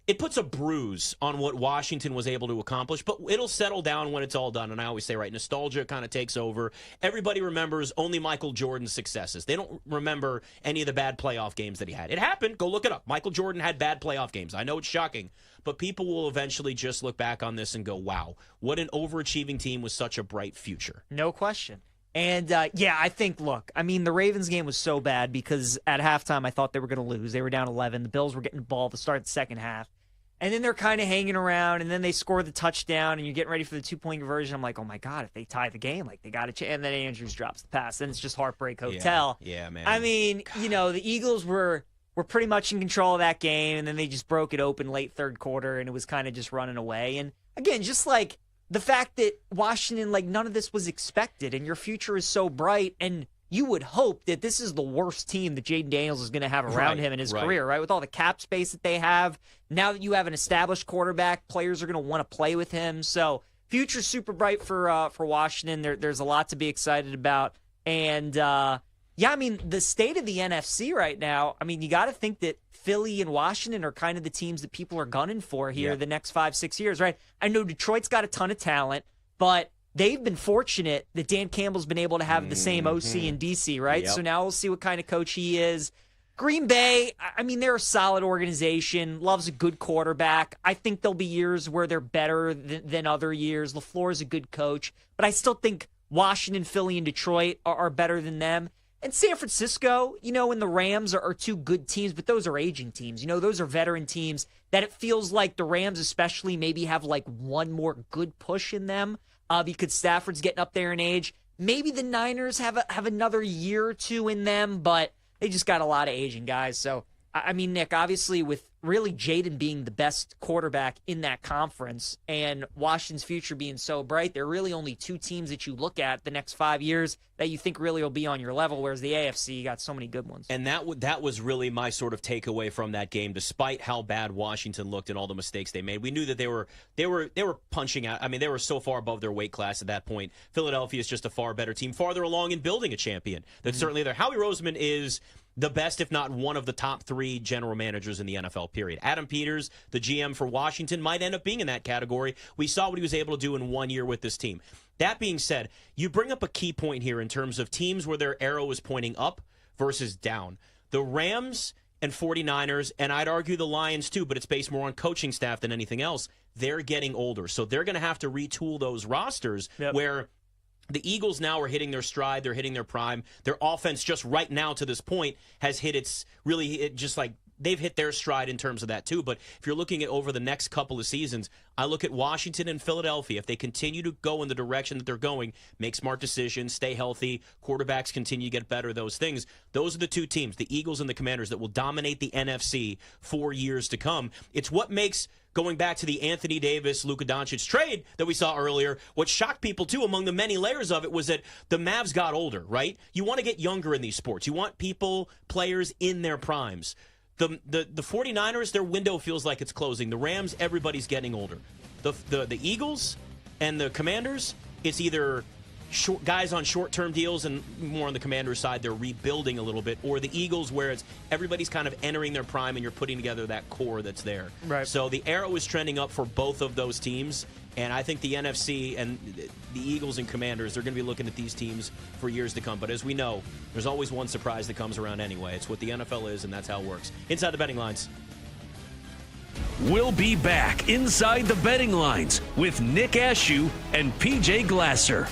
it puts a bruise on what Washington was able to accomplish, but it'll settle down when it's all done. And I always say, right, nostalgia kind of takes over. Everybody remembers only Michael Jordan's successes. They don't remember any of the bad playoff games that he had. It happened. Go look it up. Michael Jordan had bad playoff games. I know it's shocking, but people will eventually just look back on this and go, wow, what an overachieving team with such a bright future. No question. And, I think, the Ravens game was so bad because at halftime I thought they were going to lose. They were down 11. The Bills were getting the ball to start the second half. And then they're kind of hanging around, and then they score the touchdown, and you're getting ready for the 2-point conversion. I'm like, oh, my God, if they tie the game, they got to and then Andrews drops the pass. Then it's just heartbreak hotel. Yeah, man. I mean, the Eagles were pretty much in control of that game, and then they just broke it open late third quarter, and it was kind of just running away. And, again, just the fact that Washington, none of this was expected, and your future is so bright, and you would hope that this is the worst team that Jaden Daniels is going to have around him in his career, right? With all the cap space that they have. Now that you have an established quarterback, players are going to want to play with him. So future's super bright for Washington. There's a lot to be excited about. And, the state of the NFC right now, you got to think that Philly and Washington are kind of the teams that people are gunning for here the next 5-6 years, right? I know Detroit's got a ton of talent, but they've been fortunate that Dan Campbell's been able to have the same OC in DC, right? Yep. So now we'll see what kind of coach he is. Green Bay, I mean, they're a solid organization, loves a good quarterback. I think there'll be years where they're better than other years. LaFleur's a good coach, but I still think Washington, Philly, and Detroit are better than them. And San Francisco, and the Rams are two good teams, but those are aging teams. Those are veteran teams that it feels like the Rams especially maybe have like one more good push in them because Stafford's getting up there in age. Maybe the Niners have another year or two in them, but they just got a lot of aging guys. So, I mean, Nick, obviously with really Jaden being the best quarterback in that conference and Washington's future being so bright, there are really only two teams that you look at the next 5 years that you think really will be on your level, whereas the AFC, you got so many good ones. And that was really my sort of takeaway from that game, despite how bad Washington looked and all the mistakes they made. We knew that they were punching out. I mean, they were so far above their weight class at that point. Philadelphia is just a far better team, farther along in building a champion. That's certainly there. Howie Roseman is the best, if not one of the top 3 general managers in the NFL, period. Adam Peters, the GM for Washington, might end up being in that category. We saw what he was able to do in 1 year with this team. That being said, you bring up a key point here in terms of teams where their arrow is pointing up versus down. The Rams and 49ers, and I'd argue the Lions too, but it's based more on coaching staff than anything else, they're getting older. So they're going to have to retool those rosters where the Eagles now are hitting their stride. They're hitting their prime. Their offense just right now to this point has hit they've hit their stride in terms of that too. But if you're looking at over the next couple of seasons, I look at Washington and Philadelphia. If they continue to go in the direction that they're going, make smart decisions, stay healthy, quarterbacks continue to get better, those things, those are the two teams, the Eagles and the Commanders, that will dominate the NFC for years to come. It's what makes, going back to the Anthony Davis, Luka Doncic trade that we saw earlier, what shocked people too, among the many layers of it, was that the Mavs got older, right? You want to get younger in these sports. You want players in their primes. The 49ers, their window feels like it's closing. The Rams, everybody's getting older. The Eagles and the Commanders, it's either guys on short-term deals, and more on the Commanders side, they're rebuilding a little bit, or the Eagles, where it's everybody's kind of entering their prime and you're putting together that core that's there. Right. So the arrow is trending up for both of those teams, and I think the NFC and the Eagles and Commanders, they're going to be looking at these teams for years to come. But as we know, there's always one surprise that comes around anyway. It's what the NFL is, and that's how it works. Inside the Betting Lines. We'll be back inside the betting lines with Nick Ashew and PJ Glasser.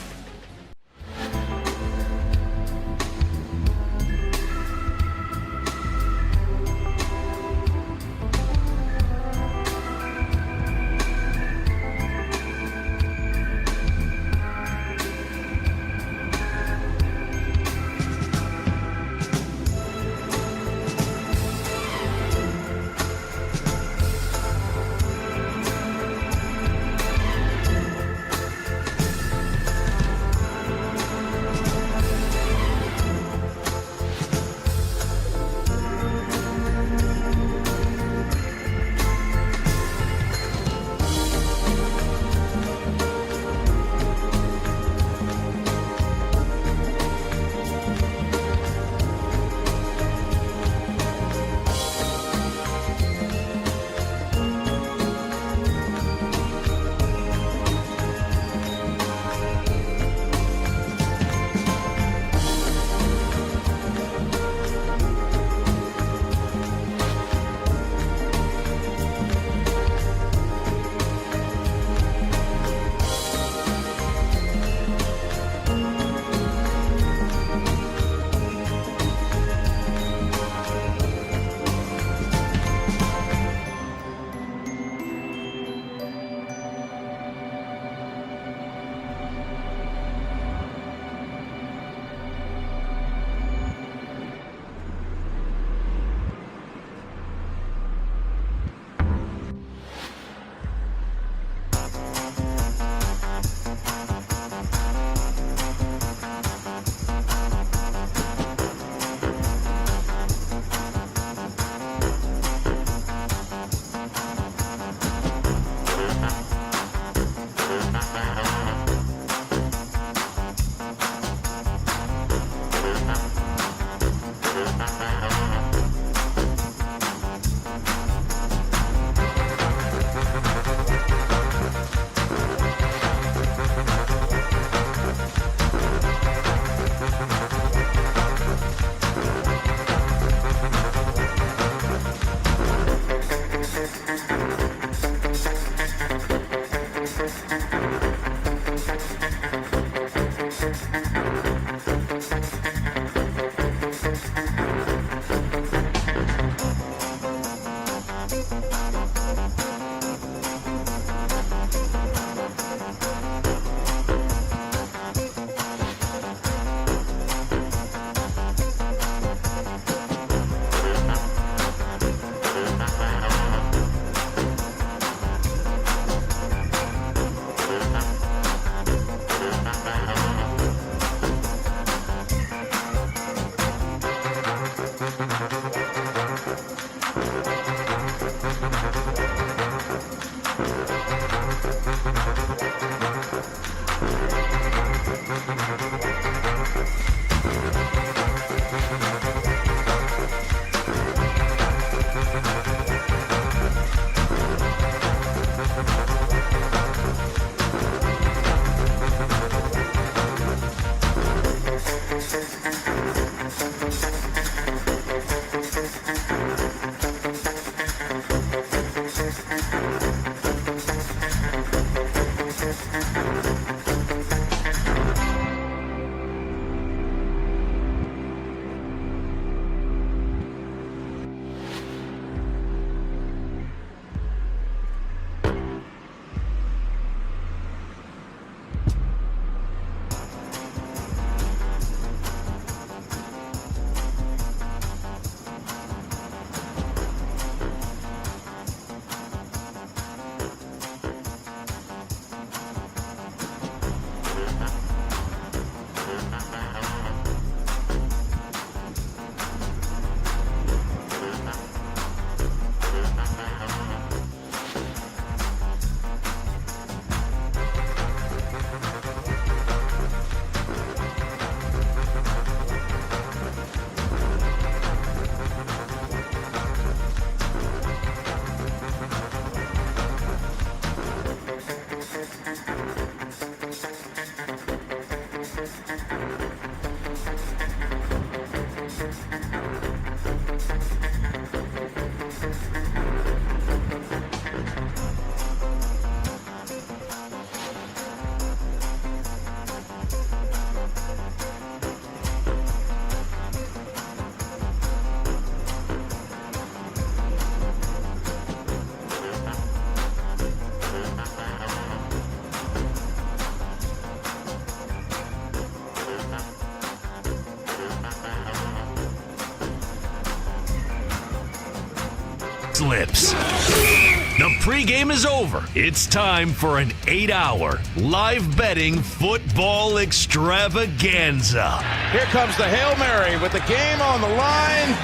Lips. The pregame is over. It's time for an 8-hour live betting football extravaganza. Here comes the Hail Mary with the game on the line.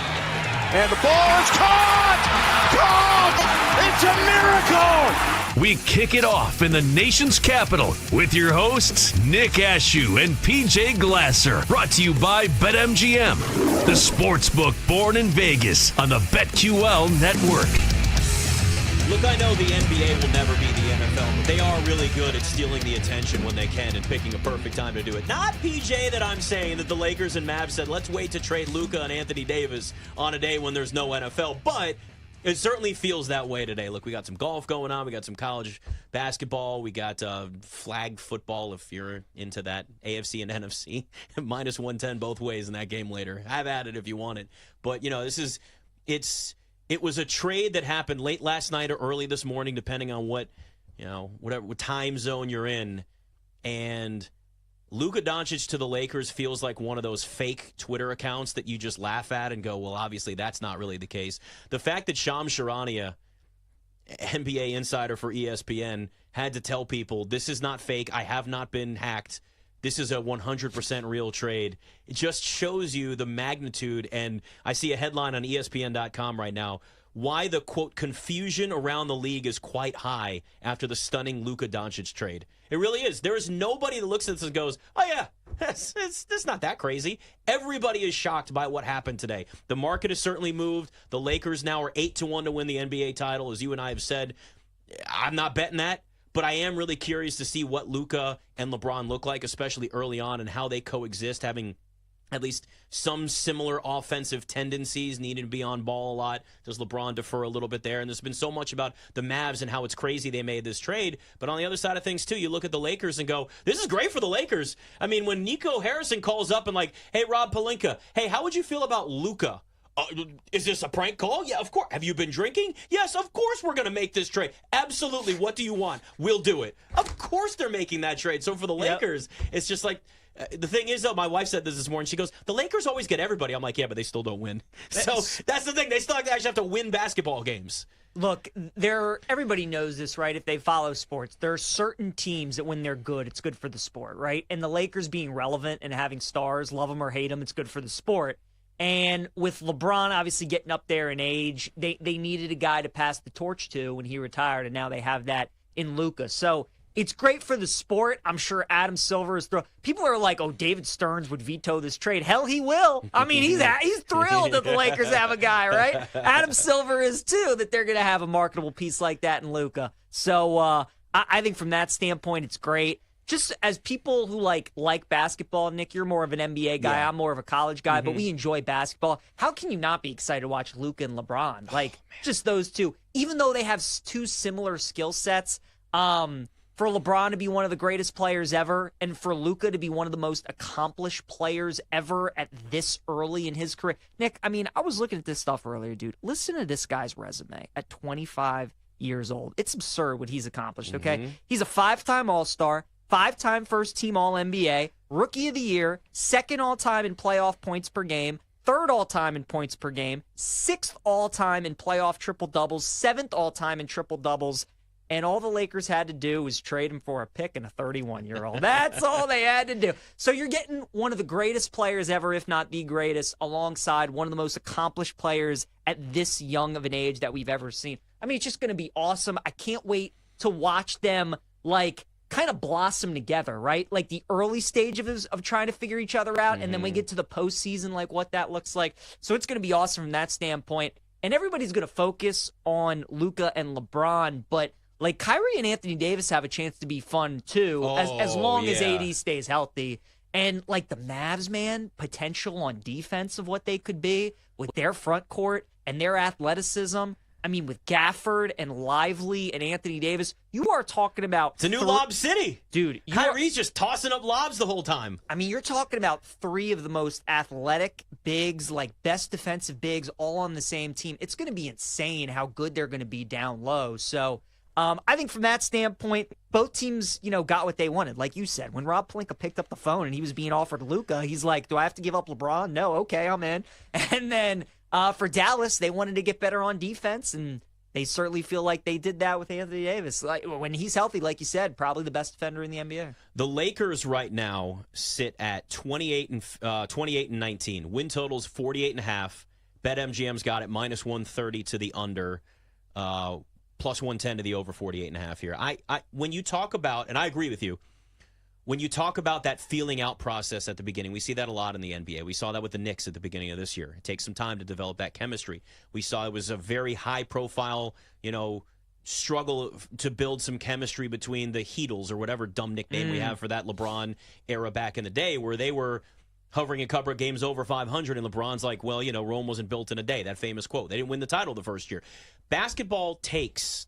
And the ball is caught! Caught! It's a miracle! We kick it off in the nation's capital with your hosts, Nick Ashew and PJ Glasser. Brought to you by BetMGM, the sportsbook born in Vegas on the BetQL network. Look, I know the NBA will never be the NFL, but they are really good at stealing the attention when they can and picking a perfect time to do it. Not, PJ, that I'm saying that the Lakers and Mavs said, let's wait to trade Luka and Anthony Davis on a day when there's no NFL, but it certainly feels that way today. Look, we got some golf going on. We got some college basketball. We got flag football, if you're into that, AFC and NFC. Minus 110 both ways in that game later. Have at it if you want it. But, you know, it was a trade that happened late last night or early this morning, depending on what time zone you're in. And Luka Doncic to the Lakers feels like one of those fake Twitter accounts that you just laugh at and go, well, obviously that's not really the case. The fact that Shams Charania, NBA insider for ESPN, had to tell people this is not fake. I have not been hacked. This is a 100% real trade. It just shows you the magnitude. And I see a headline on ESPN.com right now, why the, quote, confusion around the league is quite high after the stunning Luka Doncic trade. It really is. There is nobody that looks at this and goes, oh, yeah, it's not that crazy. Everybody is shocked by what happened today. The market has certainly moved. The Lakers now are 8-1 to win the NBA title, as you and I have said. I'm not betting that, but I am really curious to see what Luka and LeBron look like, especially early on, and how they coexist, having at least some similar offensive tendencies, needing to be on ball a lot. Does LeBron defer a little bit there? And there's been so much about the Mavs and how it's crazy they made this trade. But on the other side of things, too, you look at the Lakers and go, this is great for the Lakers. I mean, when Nico Harrison calls up and like, hey, Rob Pelinka, hey, how would you feel about Luka? Is this a prank call? Yeah, of course. Have you been drinking? Yes, of course we're going to make this trade. Absolutely. What do you want? We'll do it. Of course they're making that trade. So for the Lakers, it's just like, the thing is, though, my wife said this morning. She goes, the Lakers always get everybody. I'm like, yeah, but they still don't win. So that's the thing. They still actually have to win basketball games. Look, everybody knows this, right? If they follow sports, there are certain teams that when they're good, it's good for the sport, right? And the Lakers being relevant and having stars, love them or hate them, it's good for the sport. And with LeBron obviously getting up there in age, they needed a guy to pass the torch to when he retired, and now they have that in Luka. So it's great for the sport. I'm sure Adam Silver is thrilled. People are like, oh, David Stearns would veto this trade. Hell, he will. I mean, he's thrilled that the Lakers have a guy, right? Adam Silver is, too, that they're going to have a marketable piece like that in Luka. So I think from that standpoint, it's great. Just as people who like basketball, Nick, you're more of an NBA guy. Yeah. I'm more of a college guy, but we enjoy basketball. How can you not be excited to watch Luka and LeBron? Like, just those two. Even though they have two similar skill sets, for LeBron to be one of the greatest players ever, and for Luka to be one of the most accomplished players ever at this early in his career. Nick, I mean, I was looking at this stuff earlier, dude. Listen to this guy's resume at 25 years old. It's absurd what he's accomplished, okay? He's a 5-time All-Star, 5-time first-team All-NBA, Rookie of the Year, 2nd all-time in playoff points per game, 3rd all-time in points per game, 6th all-time in playoff triple-doubles, 7th all-time in triple-doubles, and all the Lakers had to do was trade him for a pick and a 31-year-old. That's all they had to do. So you're getting one of the greatest players ever, if not the greatest, alongside one of the most accomplished players at this young of an age that we've ever seen. I mean, it's just going to be awesome. I can't wait to watch them, like, kind of blossom together, right? Like the early stage of trying to figure each other out, and then we get to the postseason, like what that looks like. So it's going to be awesome from that standpoint. And everybody's going to focus on Luka and LeBron, but like Kyrie and Anthony Davis have a chance to be fun too, as long as AD stays healthy. And like the Mavs, man, potential on defense of what they could be with their front court and their athleticism. I mean, with Gafford and Lively and Anthony Davis, you are talking about... It's a new lob city. Dude. Kyrie's just tossing up lobs the whole time. I mean, you're talking about 3 of the most athletic bigs, like best defensive bigs, all on the same team. It's going to be insane how good they're going to be down low. So I think from that standpoint, both teams, got what they wanted. Like you said, when Rob Pelinka picked up the phone and he was being offered Luka, he's like, do I have to give up LeBron? No, okay, I'm in. And then... for Dallas, they wanted to get better on defense, and they certainly feel like they did that with Anthony Davis. Like when he's healthy, like you said, probably the best defender in the NBA. The Lakers right now sit at 28 and 19. Win totals 48.5. BetMGM's got it -130 to the under, +110 to the over 48.5 here. When you talk about, and I agree with you, when you talk about that feeling out process at the beginning, we see that a lot in the NBA. We saw that with the Knicks at the beginning of this year. It takes some time to develop that chemistry. We saw it was a very high-profile, struggle to build some chemistry between the Heatles or whatever dumb nickname we have for that LeBron era back in the day, where they were hovering a couple of games over 500, and LeBron's like, well, Rome wasn't built in a day, that famous quote. They didn't win the title the first year. Basketball takes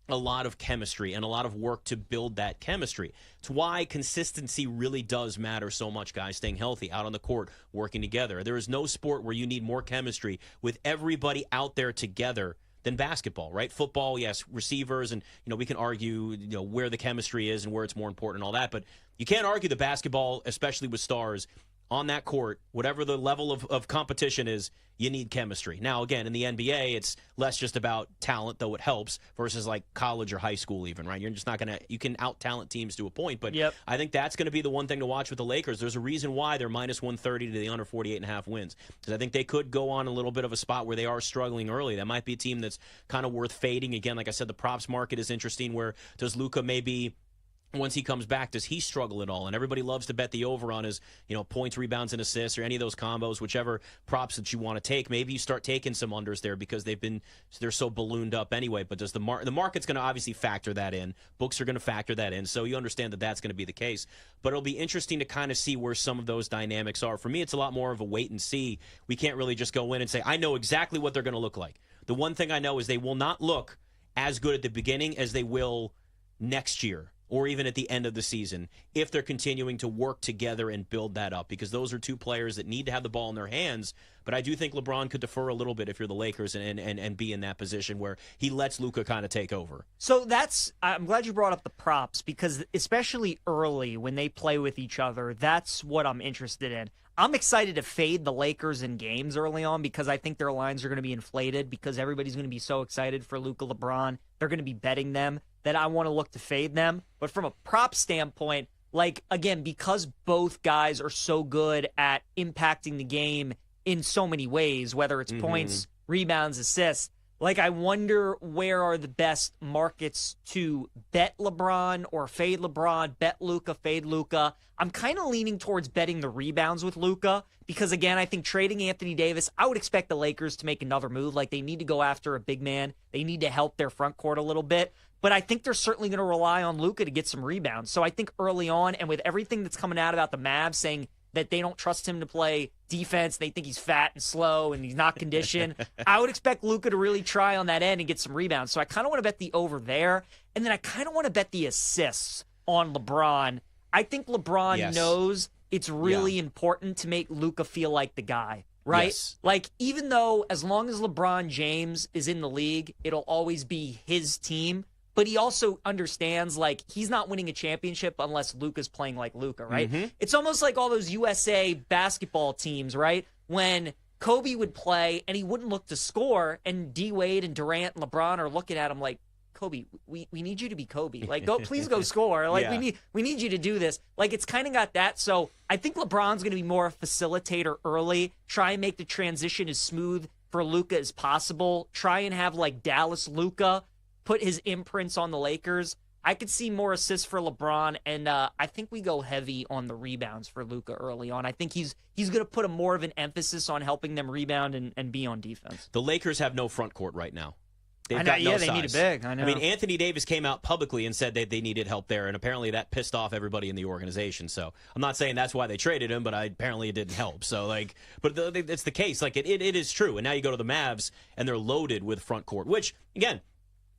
a lot of chemistry and a lot of work to build that chemistry. It's why consistency really does matter so much, guys, staying healthy, out on the court, working together. There is no sport where you need more chemistry with everybody out there together than basketball, right? Football, yes, receivers, and we can argue where the chemistry is and where it's more important and all that, but you can't argue the basketball, especially with stars, on that court, whatever the level of competition is, you need chemistry. Now, again, in the NBA, it's less just about talent, though it helps, versus like college or high school even, right? You're just not going to – you can out-talent teams to a point, but I think that's going to be the one thing to watch with the Lakers. There's a reason why they're -130 to the under 48.5 wins, because I think they could go on a little bit of a spot where they are struggling early. That might be a team that's kind of worth fading. Again, like I said, the props market is interesting. Where does Luka maybe – once he comes back, does he struggle at all? And everybody loves to bet the over on his, points, rebounds, and assists, or any of those combos, whichever props that you want to take. Maybe you start taking some unders there because they're so ballooned up anyway. But does the market's going to obviously factor that in? Books are going to factor that in, so you understand that that's going to be the case. But it'll be interesting to kind of see where some of those dynamics are. For me, it's a lot more of a wait and see. We can't really just go in and say, I know exactly what they're going to look like. The one thing I know is they will not look as good at the beginning as they will next year, or even at the end of the season, if they're continuing to work together and build that up, because those are two players that need to have the ball in their hands. But I do think LeBron could defer a little bit if you're the Lakers and be in that position where he lets Luka kind of take over. So I'm glad you brought up the props, because especially early when they play with each other, that's what I'm interested in. I'm excited to fade the Lakers in games early on because I think their lines are going to be inflated because everybody's going to be so excited for Luka LeBron. They're going to be betting them that I want to look to fade them. But from a prop standpoint, again, because both guys are so good at impacting the game in so many ways, whether it's points, rebounds, assists, I wonder where are the best markets to bet LeBron or fade LeBron, bet Luka, fade Luka. I'm kind of leaning towards betting the rebounds with Luka because, again, I think trading Anthony Davis, I would expect the Lakers to make another move. They need to go after a big man. They need to help their front court a little bit. But I think they're certainly going to rely on Luka to get some rebounds. So I think early on, and with everything that's coming out about the Mavs saying that they don't trust him to play defense, they think he's fat and slow and he's not conditioned, I would expect Luka to really try on that end and get some rebounds. So I kind of want to bet the over there. And then I kind of want to bet the assists on LeBron. I think LeBron knows it's really important to make Luka feel like the guy, right? Yes. Even though as long as LeBron James is in the league, it'll always be his team. But he also understands, he's not winning a championship unless Luka's playing like Luka, right? It's almost like all those USA basketball teams, right? When Kobe would play and he wouldn't look to score, and D Wade and Durant and LeBron are looking at him like, Kobe, we need you to be Kobe. Please go score. We need you to do this. It's kind of got that. So I think LeBron's going to be more a facilitator early, try and make the transition as smooth for Luka as possible, try and have Dallas Luka put his imprints on the Lakers. I could see more assists for LeBron, and I think we go heavy on the rebounds for Luka early on. I think he's going to put more of an emphasis on helping them rebound and be on defense. The Lakers have no front court right now. They've I know, got no yeah, size. they need a big. I know. Anthony Davis came out publicly and said that they needed help there, and apparently that pissed off everybody in the organization. So I'm not saying that's why they traded him, but apparently it didn't help. So it's the case. It is true. And now you go to the Mavs, and they're loaded with front court, which, again,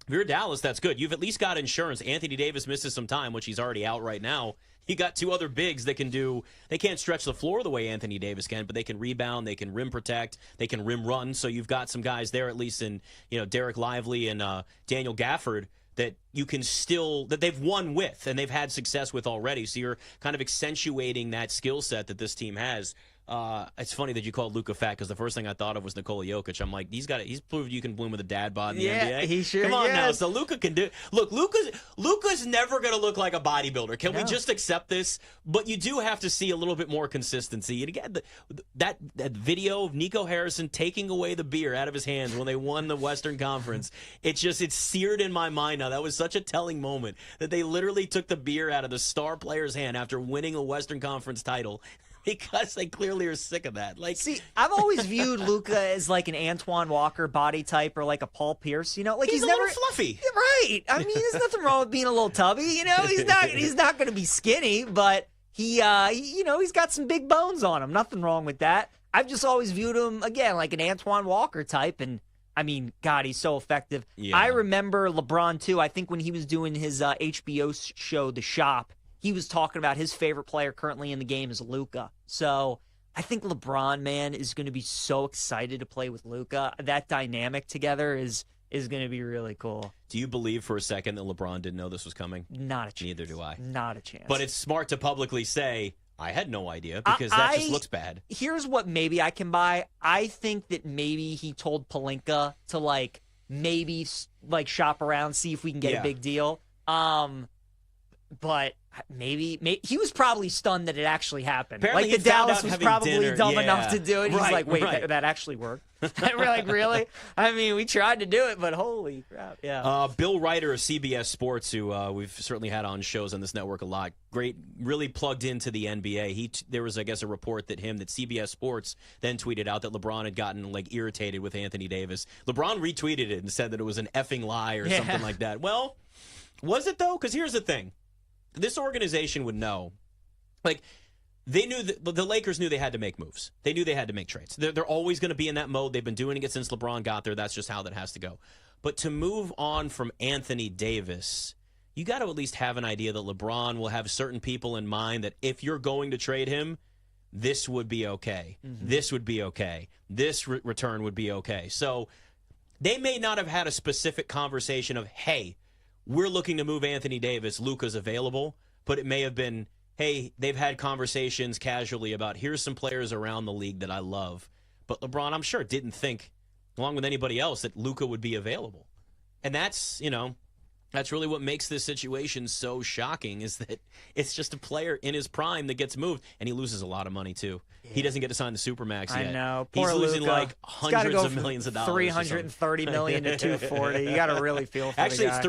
if you're Dallas, that's good. You've at least got insurance. Anthony Davis misses some time, which he's already out right now. You got two other bigs that can do. They can't stretch the floor the way Anthony Davis can, but they can rebound, they can rim protect, they can rim run. So you've got some guys there, at least in Derek Lively and Daniel Gafford, that you can that they've won with and they've had success with already. So you're kind of accentuating that skill set that this team has. It's funny that you called Luka fat because the first thing I thought of was Nikola Jokic. I'm like, he's proved you can bloom with a dad bod in the NBA. He sure Come on is. now. So Luka can do. Look, Luka's never going to look like a bodybuilder. Can we just accept this? But you do have to see a little bit more consistency. And again, that video of Nico Harrison taking away the beer out of his hands when they won the Western Conference, it's seared in my mind now. That was such a telling moment that they literally took the beer out of the star player's hand after winning a Western Conference title. Because they clearly are sick of that. See, I've always viewed Luka as an Antoine Walker body type or a Paul Pierce. He's never a little fluffy, right? I mean, there's nothing wrong with being a little tubby. He's not going to be skinny, but he's got some big bones on him. Nothing wrong with that. I've just always viewed him again like an Antoine Walker type, and I mean, God, he's so effective. Yeah. I remember LeBron too. I think when he was doing his HBO show, The Shop, he was talking about his favorite player currently in the game is Luka. So I think LeBron, man, is going to be so excited to play with Luka. That dynamic together is going to be really cool. Do you believe for a second that LeBron didn't know this was coming? Not a chance. Neither do I. Not a chance. But it's smart to publicly say, I had no idea, because that just looks bad. Here's what maybe I can buy. I think that maybe he told Pelinka to maybe shop around, see if we can get a big deal. but maybe he was probably stunned that it actually happened. Apparently like the Dallas was probably dinner. dumb enough to do it. He's like, wait, that actually worked. We're like, really? I mean, we tried to do it, but holy crap. Yeah. Bill Ryder of CBS Sports, who we've certainly had on shows on this network a lot, great, really plugged into the NBA. There was, I guess, a report that CBS Sports then tweeted out that LeBron had gotten like irritated with Anthony Davis. LeBron retweeted it and said that it was an effing lie or something like that. Well, was it though? Because here's the thing. This organization would know. Like, they knew that the Lakers knew they had to make moves. They knew they had to make trades. They're always going to be in that mode. They've been doing it since LeBron got there. That's just how that has to go. But to move on from Anthony Davis, you got to at least have an idea that LeBron will have certain people in mind that if you're going to trade him, this would be okay. Mm-hmm. This would be okay. This return would be okay. So they may not have had a specific conversation of, hey, we're looking to move Anthony Davis. Luka's available. But it may have been, hey, they've had conversations casually about here's some players around the league that I love. But LeBron, I'm sure, didn't think, along with anybody else, that Luka would be available. And that's, that's really what makes this situation so shocking, is that it's just a player in his prime that gets moved, and he loses a lot of money, too. Yeah. He doesn't get to sign the Supermax yet. I know. He's Poor losing Luka. Like hundreds of millions of dollars. $330 million to $240. You got to really feel for Actually, the guy. it's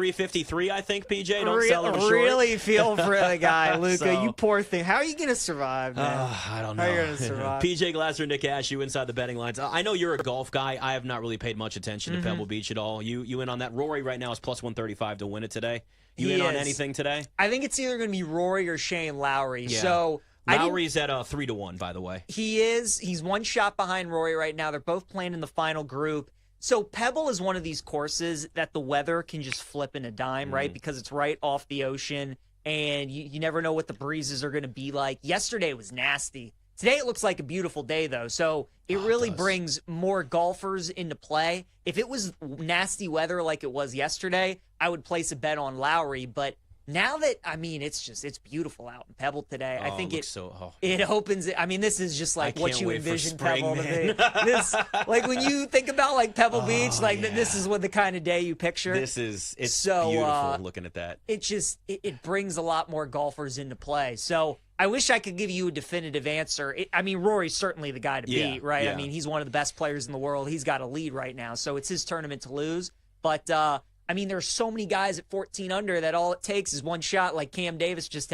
$353, I think, PJ. Don't sell him short. Really feel for the guy, Luka. So, you poor thing. How are you going to survive, man? I don't know. How are you going to survive? PJ Glasser, Nick Ashew, Inside the Betting Lines. I know you're a golf guy. I have not really paid much attention to Pebble Beach at all. You in on that? Rory right now is plus 135 to win it today. You in on anything today? I think it's either going to be Rory or Shane Lowry. Yeah. So Lowry's at 3-1, by the way. He is. He's one shot behind Rory right now. They're both playing in the final group. So Pebble is one of these courses that the weather can just flip in a dime, right? Because it's right off the ocean, and you never know what the breezes are going to be like. Yesterday was nasty. Today it looks like a beautiful day, though. So it really brings more golfers into play. If it was nasty weather like it was yesterday, I would place a bet on Lowry. But now that, it's beautiful out in Pebble today. I think it opens it. I mean, this is just like what you envision Pebble to be. This, like when you think about like Pebble Beach, this is what the kind of day you picture. It's beautiful looking at that. It brings a lot more golfers into play. So I wish I could give you a definitive answer. Rory's certainly the guy to beat, right? Yeah. I mean, he's one of the best players in the world. He's got a lead right now, so it's his tournament to lose. But, there's so many guys at 14 under that all it takes is one shot like Cam Davis just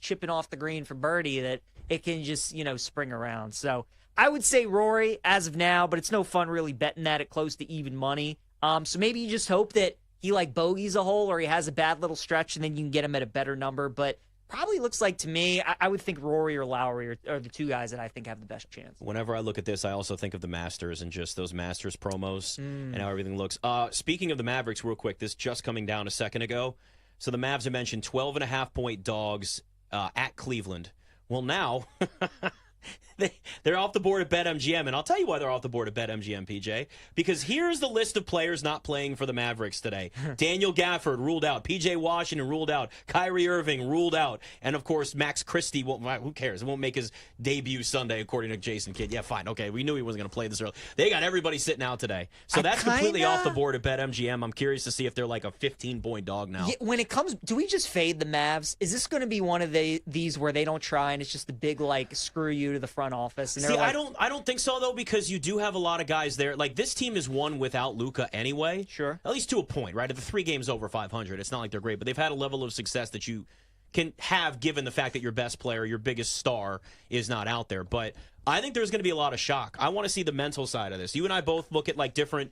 chipping off the green for birdie, that it can just, spring around. So I would say Rory as of now, but it's no fun really betting that at close to even money. So maybe you just hope that he bogeys a hole or he has a bad little stretch and then you can get him at a better number. But probably looks like to me, I would think Rory or Lowry are the two guys that I think have the best chance. Whenever I look at this, I also think of the Masters and just those Masters promos and how everything looks. Speaking of the Mavericks, real quick, this just coming down a second ago. So the Mavs have mentioned 12.5-point dogs at Cleveland. Well, now they're off the board at BetMGM, and I'll tell you why they're off the board at BetMGM, PJ. Because here's the list of players not playing for the Mavericks today. Daniel Gafford ruled out. PJ Washington ruled out. Kyrie Irving ruled out. And, of course, Max Christie, who cares? It won't make his debut Sunday, according to Jason Kidd. Yeah, fine. Okay, we knew he wasn't going to play this early. They got everybody sitting out today. So that's completely off the board at BetMGM. I'm curious to see if they're like a 15-point dog now. Yeah, when it comes, do we just fade the Mavs? Is this going to be one of these where they don't try and it's just the big, screw you to the front office? And see, I don't think so, though, because you do have a lot of guys there. Like, this team is won without Luka anyway. Sure. At least to a point, right? If the 3 games over 500, it's not like they're great, but they've had a level of success that you can have given the fact that your best player, your biggest star, is not out there. But I think there's going to be a lot of shock. I want to see the mental side of this. You and I both look at, different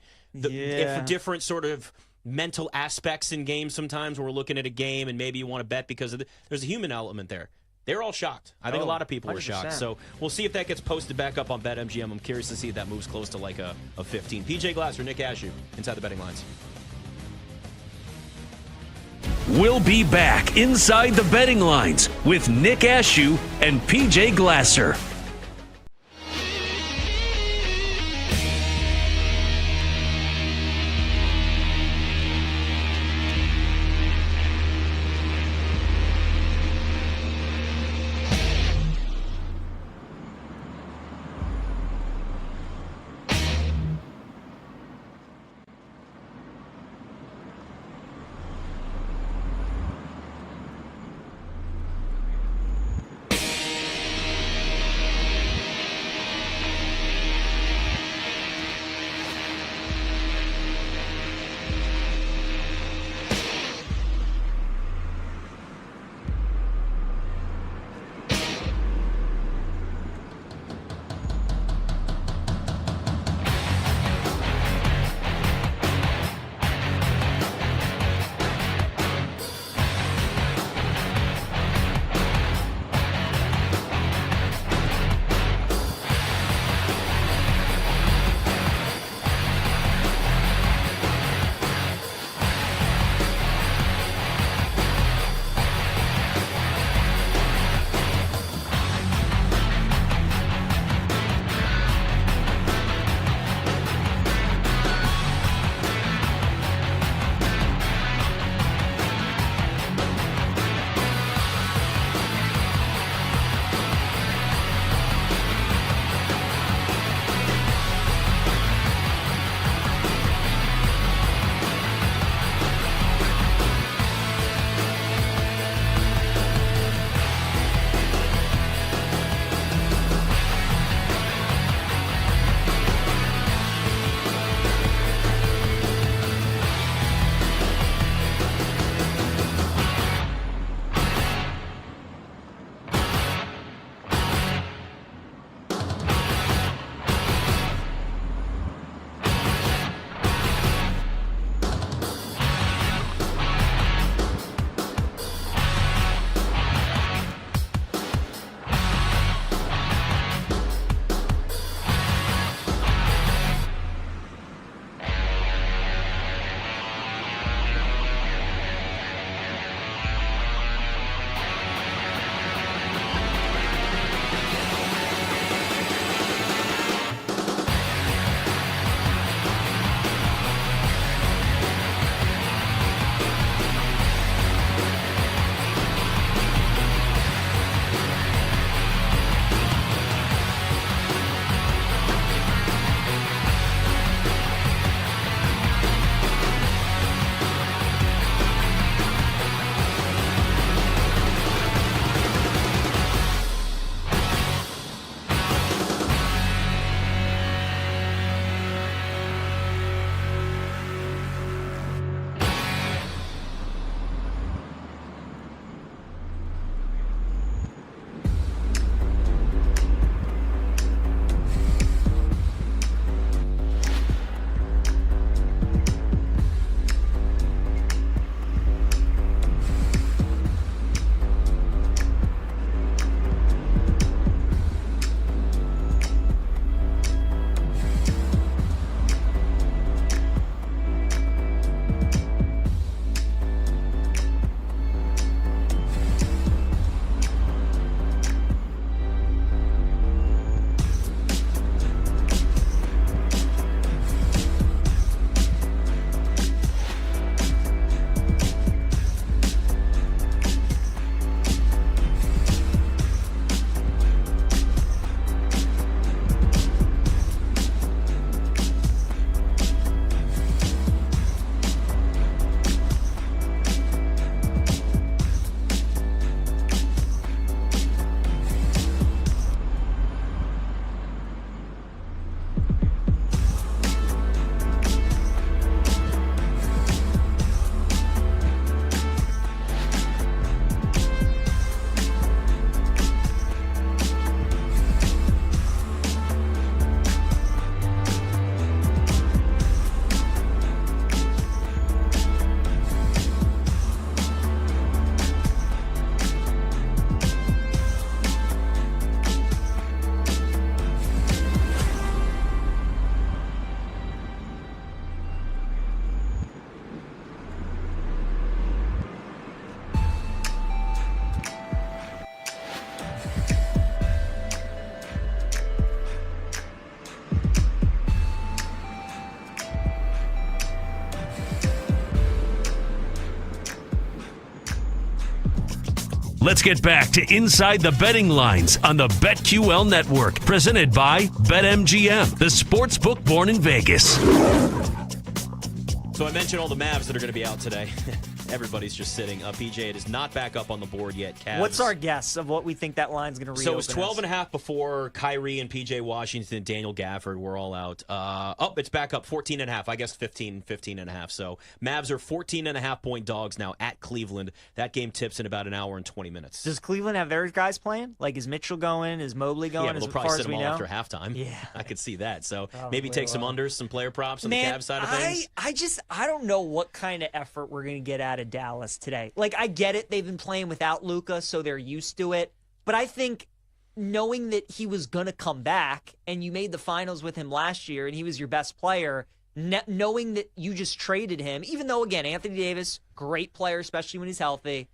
sort of mental aspects in games sometimes when we're looking at a game and maybe you want to bet because there's a human element there. They're all shocked. I think a lot of people were shocked. So we'll see if that gets posted back up on BetMGM. I'm curious to see if that moves close to a 15. PJ Glasser, Nick Ashew, Inside the Betting Lines. We'll be back Inside the Betting Lines with Nick Ashew and PJ Glasser. Let's get back to Inside the Betting Lines on the BetQL Network, presented by BetMGM, the sportsbook born in Vegas. So I mentioned all the Mavs that are going to be out today. Everybody's just sitting. PJ, it is not back up on the board yet. Cavs. What's our guess of what we think that line's going to reopen? So it was 12.5 before Kyrie and PJ Washington and Daniel Gafford were all out. It's back up 14.5. I guess 15.5. So Mavs are 14.5-point dogs now at Cleveland. That game tips in about an hour and 20 minutes. Does Cleveland have their guys playing? Like, is Mitchell going? Is Mobley going? Yeah, but they'll probably sit them all after halftime. Yeah. I could see that. So Probably maybe take some unders, some player props on the Cavs side of things. I don't know what kind of effort we're going to get out of Dallas today. Like, I get it. They've been playing without Luka, so they're used to it. But I think knowing that he was going to come back and you made the finals with him last year and he was your best player, knowing that you just traded him, even though, again, Anthony Davis, great player, especially when he's healthy.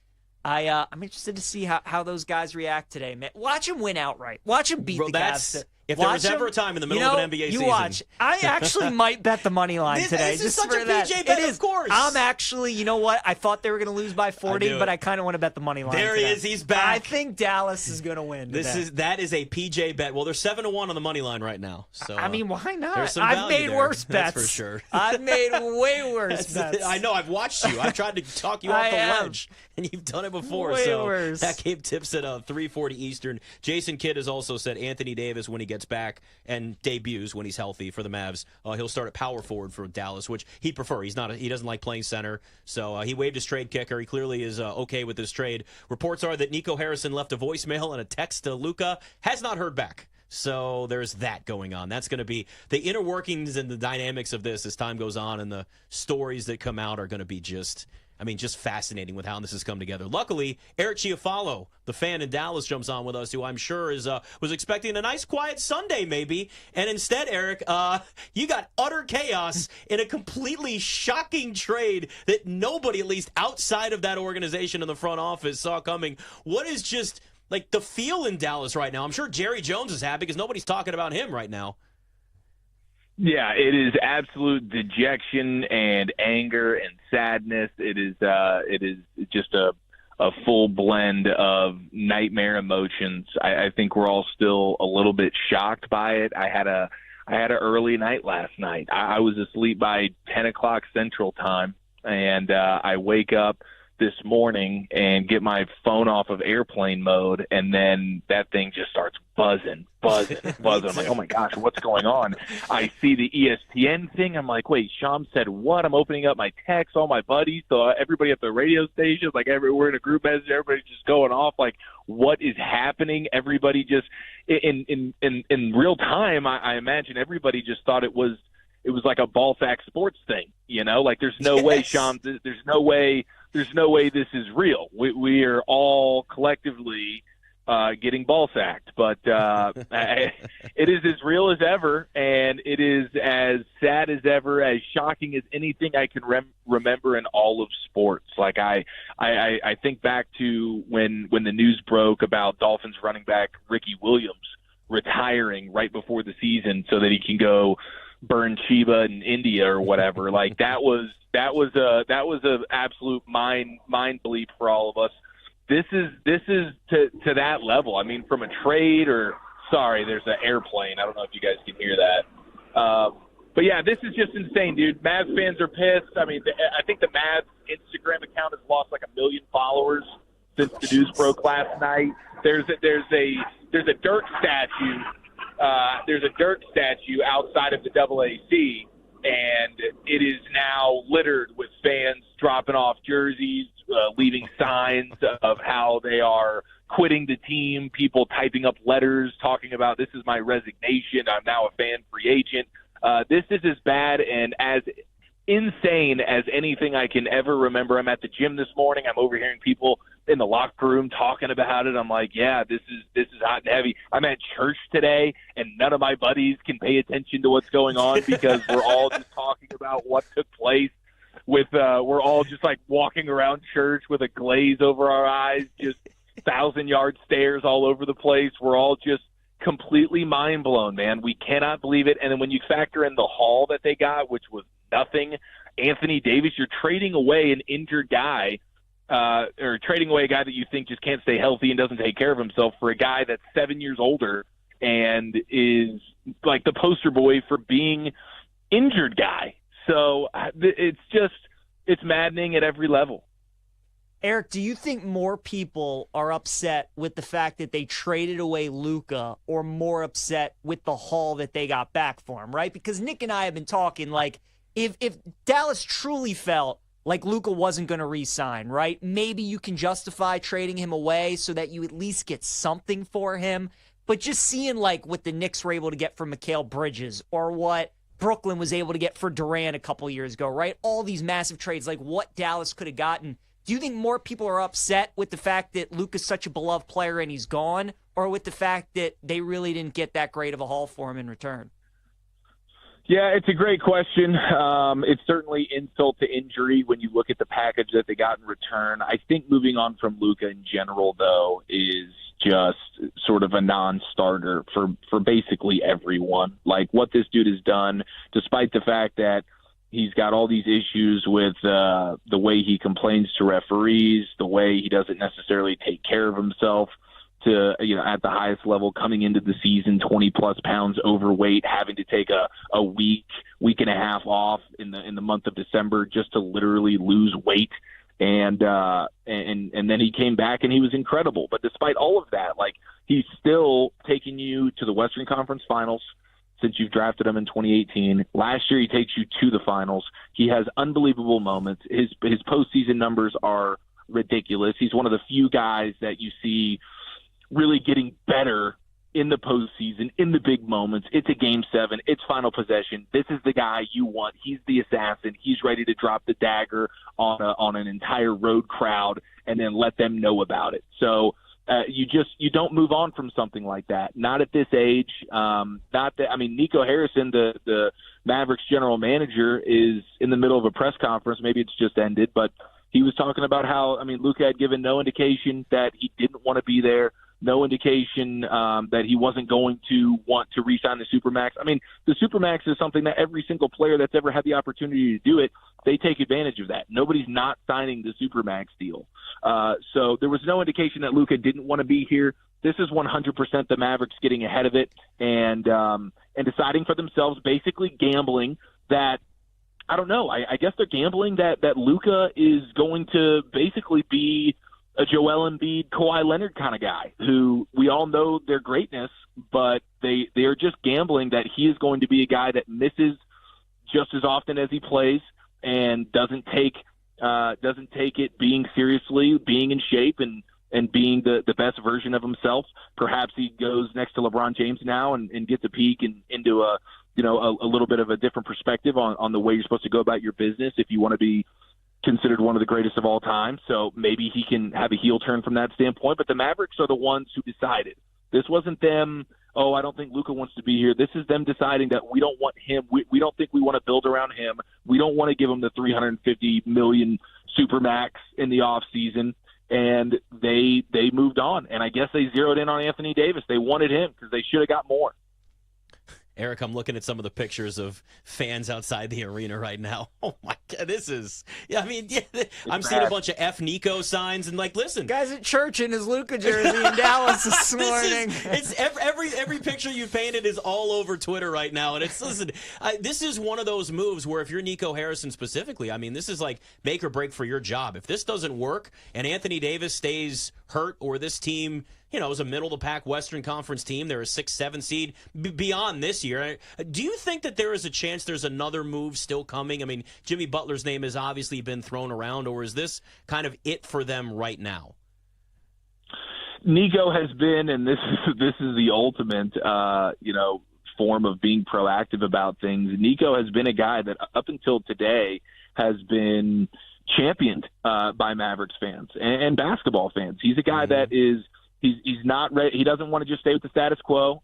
I'm interested to see how those guys react today, man. Watch him win outright. Watch him beat the Cavs. If there was ever a time in the middle of an NBA season. You watch. I actually might bet the money line today. This is just such for a that. PJ bet, of course. I'm actually, you know what? I thought they were going to lose by 40, but I kind of want to bet the money line There today. he is. He's back. I think Dallas is going to win today. That is a PJ bet. Well, they're 7-1 on the money line right now. So I mean, why not? There's some I've made there, worse bets. That's for sure. I've made way worse bets. I know. I've watched you. I've tried to talk you off the ledge, and you've done it before. Way so worse. That game tips at 3:40 Eastern. Jason Kidd has also said Anthony Davis, when he gets back and debuts when he's healthy for the Mavs, he'll start at power forward for Dallas, which he'd prefer. He doesn't like playing center, so he waived his trade kicker. He clearly is okay with his trade. Reports are that Nico Harrison left a voicemail and a text to Luka, has not heard back. So there's that going on. That's going to be the inner workings and the dynamics of this as time goes on, and the stories that come out are going to be just fascinating with how this has come together. Luckily, Eric Chiafalo, the fan in Dallas, jumps on with us, who I'm sure was expecting a nice, quiet Sunday, maybe. And instead, Eric, you got utter chaos in a completely shocking trade that nobody, at least outside of that organization in the front office, saw coming. What is just like the feel in Dallas right now? I'm sure Jerry Jones is happy because nobody's talking about him right now. Yeah, it is absolute dejection and anger and sadness. It is just a full blend of nightmare emotions. I think we're all still a little bit shocked by it. I had an early night last night. I was asleep by 10 o'clock Central Time, and I wake up this morning and get my phone off of airplane mode, and then that thing just starts buzzing. I'm like, oh my gosh, what's going on? I see the ESPN thing. I'm like, wait, Sham said what? I'm opening up my text, all my buddies, so everybody at the radio station, like we're in a group message, everybody's just going off, like, what is happening? Everybody just in real time, I imagine everybody just thought it was like a Ballsack sports thing, like there's no way, Sham, there's no way this is real. We are all collectively getting ball sacked, but it is as real as ever, and it is as sad as ever, as shocking as anything I can remember in all of sports. Like I think back to when the news broke about Dolphins running back Ricky Williams retiring right before the season so that he can go burn Chiba in India or whatever. Like that was a absolute mind bleep for all of us. This is to that level. I mean, from a trade sorry, there's an airplane. I don't know if you guys can hear that. But yeah, this is just insane, dude. Mavs fans are pissed. I mean, I think the Mavs Instagram account has lost like 1 million followers since the news broke last night. There's a Dirk statue. There's a Dirk statue outside of the AAC, and it is now littered with fans dropping off jerseys, leaving signs of how they are quitting the team, people typing up letters talking about, this is my resignation, I'm now a fan free agent. This is as bad and as insane as anything I can ever remember. I'm at the gym this morning. I'm overhearing people in the locker room talking about it. I'm like, yeah, this is hot and heavy. I'm at church today, and none of my buddies can pay attention to what's going on because we're all just talking about what took place. We're all just like walking around church with a glaze over our eyes, just 1,000-yard stares all over the place. We're all just completely mind blown, man. We cannot believe it. And then when you factor in the haul that they got, which was nothing, Anthony Davis, you're trading away an injured guy or trading away a guy that you think just can't stay healthy and doesn't take care of himself for a guy that's 7 years older and is like the poster boy for being injured guy. So it's maddening at every level. Eric, do you think more people are upset with the fact that they traded away Luka or more upset with the haul that they got back for him, right? Because Nick and I have been talking, like, if Dallas truly felt like Luka wasn't going to re-sign, right? Maybe you can justify trading him away so that you at least get something for him. But just seeing, like, what the Knicks were able to get for Mikal Bridges or what Brooklyn was able to get for Durant a couple years ago, right? All these massive trades, like what Dallas could have gotten. Do you think more people are upset with the fact that Luka's such a beloved player and he's gone, or with the fact that they really didn't get that great of a haul for him in return? Yeah, it's a great question. It's certainly insult to injury when you look at the package that they got in return. I think moving on from Luka in general, though, is just sort of a non-starter for basically everyone. Like, what this dude has done, despite the fact that he's got all these issues with the way he complains to referees, the way he doesn't necessarily take care of himself to, at the highest level, coming into the season 20-plus pounds overweight, having to take a week and a half off in the month of December just to literally lose weight. And then he came back and he was incredible. But despite all of that, like, he's still taking you to the Western Conference Finals since you've drafted him in 2018. Last year, he takes you to the finals. He has unbelievable moments. His postseason numbers are ridiculous. He's one of the few guys that you see really getting better in the postseason, in the big moments. It's a game 7. It's final possession. This is the guy you want. He's the assassin. He's ready to drop the dagger on an entire road crowd and then let them know about it. So you don't move on from something like that. Not at this age. Nico Harrison, the Mavericks general manager, is in the middle of a press conference. Maybe it's just ended, but he was talking about how, Luka had given no indication that he didn't want to be there. No indication that he wasn't going to want to re-sign the Supermax. The Supermax is something that every single player that's ever had the opportunity to do it, they take advantage of that. Nobody's not signing the Supermax deal. So there was no indication that Luka didn't want to be here. This is 100% the Mavericks getting ahead of it and deciding for themselves, basically gambling that, I don't know, I guess they're gambling that Luka is going to basically be a Joel Embiid, Kawhi Leonard kind of guy who we all know their greatness, but they are just gambling that he is going to be a guy that misses just as often as he plays and doesn't take it being seriously, being in shape and being the best version of himself. Perhaps he goes next to LeBron James now and gets a peek into a little bit of a different perspective on the way you're supposed to go about your business if you want to be considered one of the greatest of all time. So maybe he can have a heel turn from that standpoint. But the Mavericks are the ones who decided. This wasn't them, I don't think Luka wants to be here. This is them deciding that we don't want him. We don't think we want to build around him. We don't want to give him the $350 million Supermax in the offseason. And they moved on. And I guess they zeroed in on Anthony Davis. They wanted him because they should have got more. Eric, I'm looking at some of the pictures of fans outside the arena right now. Oh, my God, this is – I'm seeing a bunch of F. Nico signs and, listen. Guy's at church in his Luka jersey in Dallas this morning. It's every picture you painted is all over Twitter right now. And this is one of those moves where if you're Nico Harrison specifically, this is like make or break for your job. If this doesn't work and Anthony Davis stays hurt or this team – is a middle-of-the-pack Western Conference team. They're a 6-7 seed beyond this year. Do you think that there is a chance there's another move still coming? Jimmy Butler's name has obviously been thrown around, or is this kind of it for them right now? Nico has been, and this is the ultimate, form of being proactive about things. Nico has been a guy that up until today has been championed by Mavericks fans and basketball fans. He's a guy that is – He's not ready. He doesn't want to just stay with the status quo.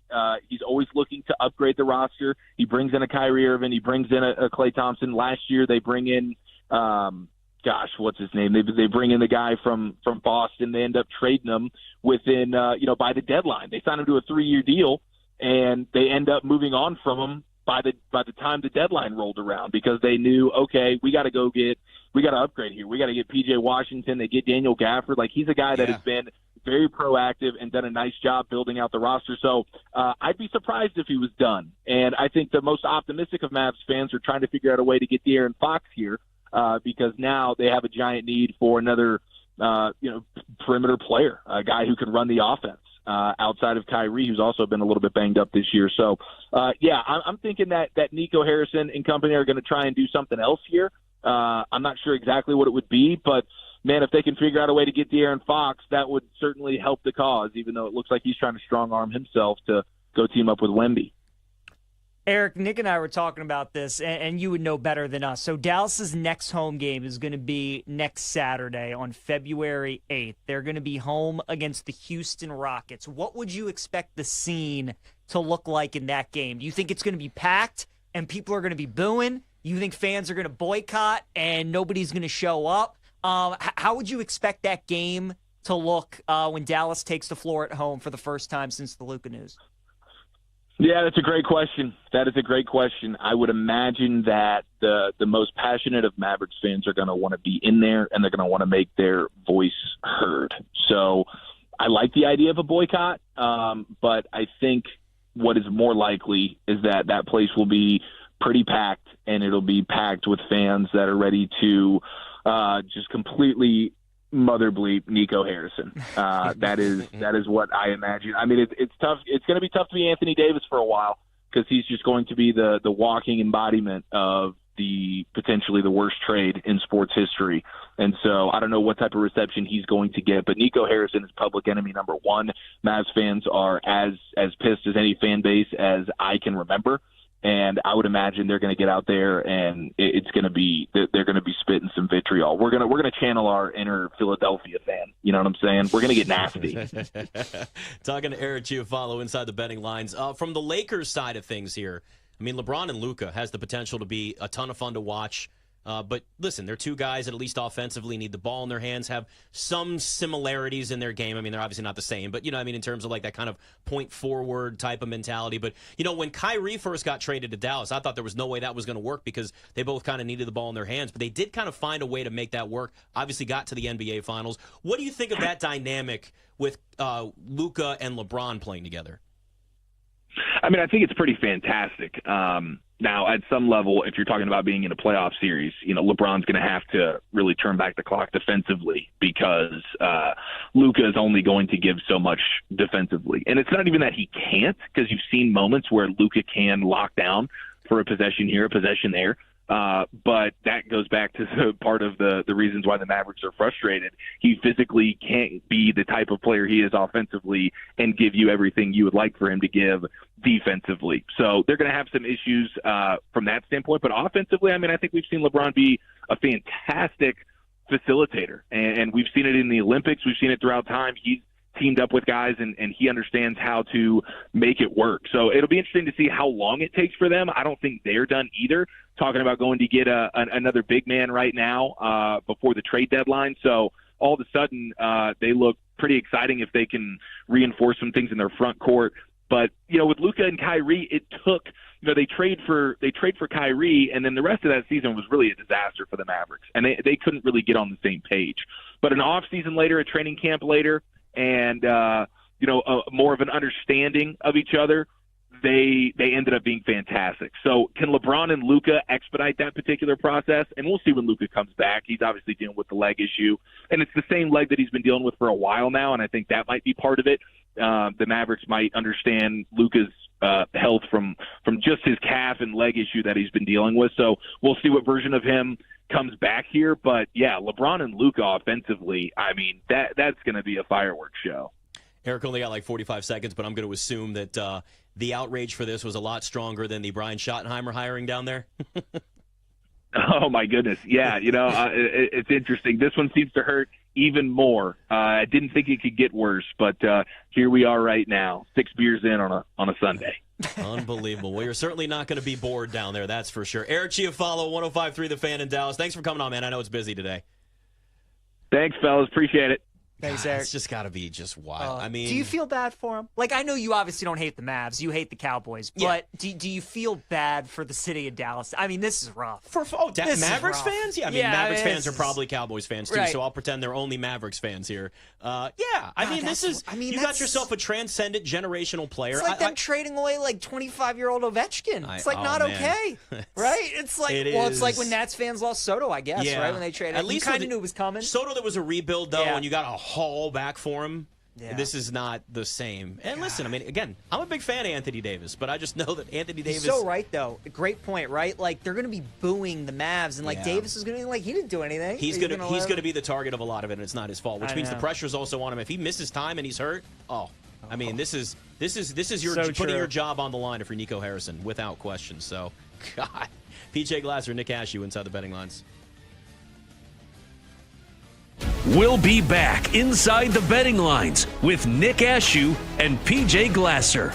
He's always looking to upgrade the roster. He brings in a Kyrie Irving. He brings in a Klay Thompson. Last year they bring in, what's his name? They bring in the guy from Boston. They end up trading him within, by the deadline. They sign him to a 3-year deal, and they end up moving on from him by the time the deadline rolled around because they knew, okay, we got to go get we got to upgrade here. We got to get P.J. Washington. They get Daniel Gafford. Like, he's a guy that has been very proactive and done a nice job building out the roster. So I'd be surprised if he was done. And I think the most optimistic of Mavs fans are trying to figure out a way to get De'Aaron Fox here because now they have a giant need for another perimeter player, a guy who can run the offense. Outside of Kyrie, who's also been a little bit banged up this year. So, I'm thinking that Nico Harrison and company are going to try and do something else here. I'm not sure exactly what it would be, but, man, if they can figure out a way to get De'Aaron Fox, that would certainly help the cause, even though it looks like he's trying to strong-arm himself to go team up with Wemby. Eric, Nick and I were talking about this, and you would know better than us. So Dallas's next home game is going to be next Saturday on February 8th. They're going to be home against the Houston Rockets. What would you expect the scene to look like in that game? Do you think it's going to be packed and people are going to be booing? You think fans are going to boycott and nobody's going to show up? How would you expect that game to look when Dallas takes the floor at home for the first time since the Luka news? Yeah, that's a great question. That is a great question. I would imagine that the most passionate of Mavericks fans are going to want to be in there, and they're going to want to make their voice heard. So I like the idea of a boycott, but I think what is more likely is that that place will be pretty packed, and it'll be packed with fans that are ready to just completely mother bleep Nico Harrison. That is what I imagine. I mean, it's tough. It's going to be tough to be Anthony Davis for a while because he's just going to be the walking embodiment of potentially the worst trade in sports history. And so I don't know what type of reception he's going to get, but Nico Harrison is public enemy number one. Mavs fans are as pissed as any fan base as I can remember. And I would imagine they're going to get out there, and it's going to be they're going to be spitting some vitriol. We're going to channel our inner Philadelphia fan. You know what I'm saying? We're going to get nasty. Talking to Eric Chiafalo inside the betting lines. From the Lakers side of things here, I mean, LeBron and Luka has the potential to be a ton of fun to watch. But listen, they're two guys that at least offensively need the ball in their hands, have some similarities in their game. I mean, they're obviously not the same, but, I mean, in terms of like that kind of point forward type of mentality. But, when Kyrie first got traded to Dallas, I thought there was no way that was going to work because they both kind of needed the ball in their hands. But they did kind of find a way to make that work. Obviously got to the NBA Finals. What do you think of that dynamic with Luka and LeBron playing together? I mean, I think it's pretty fantastic. Now, at some level, if you're talking about being in a playoff series, LeBron's going to have to really turn back the clock defensively because Luka is only going to give so much defensively. And it's not even that he can't, because you've seen moments where Luka can lock down for a possession here, a possession there. But that goes back to the part of the reasons why the Mavericks are frustrated. He physically can't be the type of player he is offensively and give you everything you would like for him to give defensively. So they're going to have some issues from that standpoint. But offensively, I mean, I think we've seen LeBron be a fantastic facilitator. And we've seen it in the Olympics. We've seen it throughout time. He's teamed up with guys, and he understands how to make it work. So it'll be interesting to see how long it takes for them. I don't think they're done either, talking about going to get another big man right now before the trade deadline. So all of a sudden they look pretty exciting if they can reinforce some things in their front court. But, with Luka and Kyrie, it took they trade for Kyrie, and then the rest of that season was really a disaster for the Mavericks, and they couldn't really get on the same page. But an off season later, a training camp later, and more of an understanding of each other, they ended up being fantastic. So can LeBron and Luka expedite that particular process? And we'll see when Luka comes back. He's obviously dealing with the leg issue, and it's the same leg that he's been dealing with for a while now, and I think that might be part of it. The Mavericks might understand Luka's health from just his calf and leg issue that he's been dealing with. So we'll see what version of him comes back here. But, yeah, LeBron and Luka offensively, I mean, that's going to be a fireworks show. Eric only got like 45 seconds, but I'm going to assume that the outrage for this was a lot stronger than the Brian Schottenheimer hiring down there. Oh, my goodness. Yeah, it's interesting. This one seems to hurt even more. I didn't think it could get worse, but here we are right now, 6 beers in on a Sunday. Unbelievable. Well, you're certainly not going to be bored down there, that's for sure. Eric Chiafalo, 105.3 The Fan in Dallas. Thanks for coming on, man. I know it's busy today. Thanks, fellas. Appreciate it. Thanks, Eric. It's just got to be just wild. I mean, do you feel bad for him? Like, I know you obviously don't hate the Mavs. You hate the Cowboys. But do you feel bad for the city of Dallas? I mean, this is rough. Mavericks fans? Yeah, I mean, Mavericks fans are probably Cowboys fans, too, Right. so I'll pretend they're only Mavericks fans here. You got yourself a transcendent generational player. It's like them trading away, like, 25-year-old Ovechkin. It's, like, not okay, right? It's like, it's like when Nats fans lost Soto, I guess, right? When they traded At least you kind of knew it was coming. Soto, there was a rebuild, though, and you got a haul back for him. Yeah. This is not the same. And listen, I mean, again, I'm a big fan of Anthony Davis, but I just know that Anthony Davis... He's so right, though. Great point, right? Like, they're going to be booing the Mavs, and, like, Davis is going to be like, he didn't do anything. He's going to be the target of a lot of it, and it's not his fault, which means the pressure's also on him. If he misses time and he's hurt, I mean, this is your putting your job on the line if you're Nico Harrison, without question. So, God. PJ Glasser, Nick Ashew, Inside the Betting Lines. We'll be back inside the betting lines with Nick Ashew and PJ Glasser.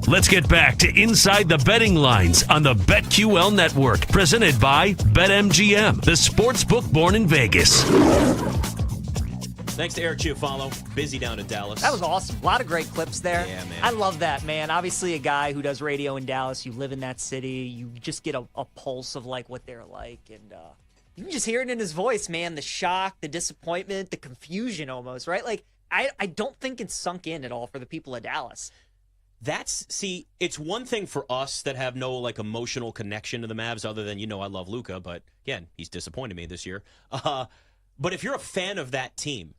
Let's get back to Inside the Betting Lines on the BetQL Network, presented by BetMGM, the sportsbook born in Vegas. Thanks to Eric Chiafalo. Busy down in Dallas. That was awesome. A lot of great clips there. Yeah, man. I love that, man. Obviously, a guy who does radio in Dallas, you live in that city, you just get a pulse of like what they're like, and you can just hear it in his voice, man. The shock, the disappointment, the confusion almost, right? Like, I don't think it's sunk in at all for the people of Dallas. It's one thing for us that have no like emotional connection to the Mavs other than, I love Luka, but again, he's disappointed me this year. But if you're a fan of that team,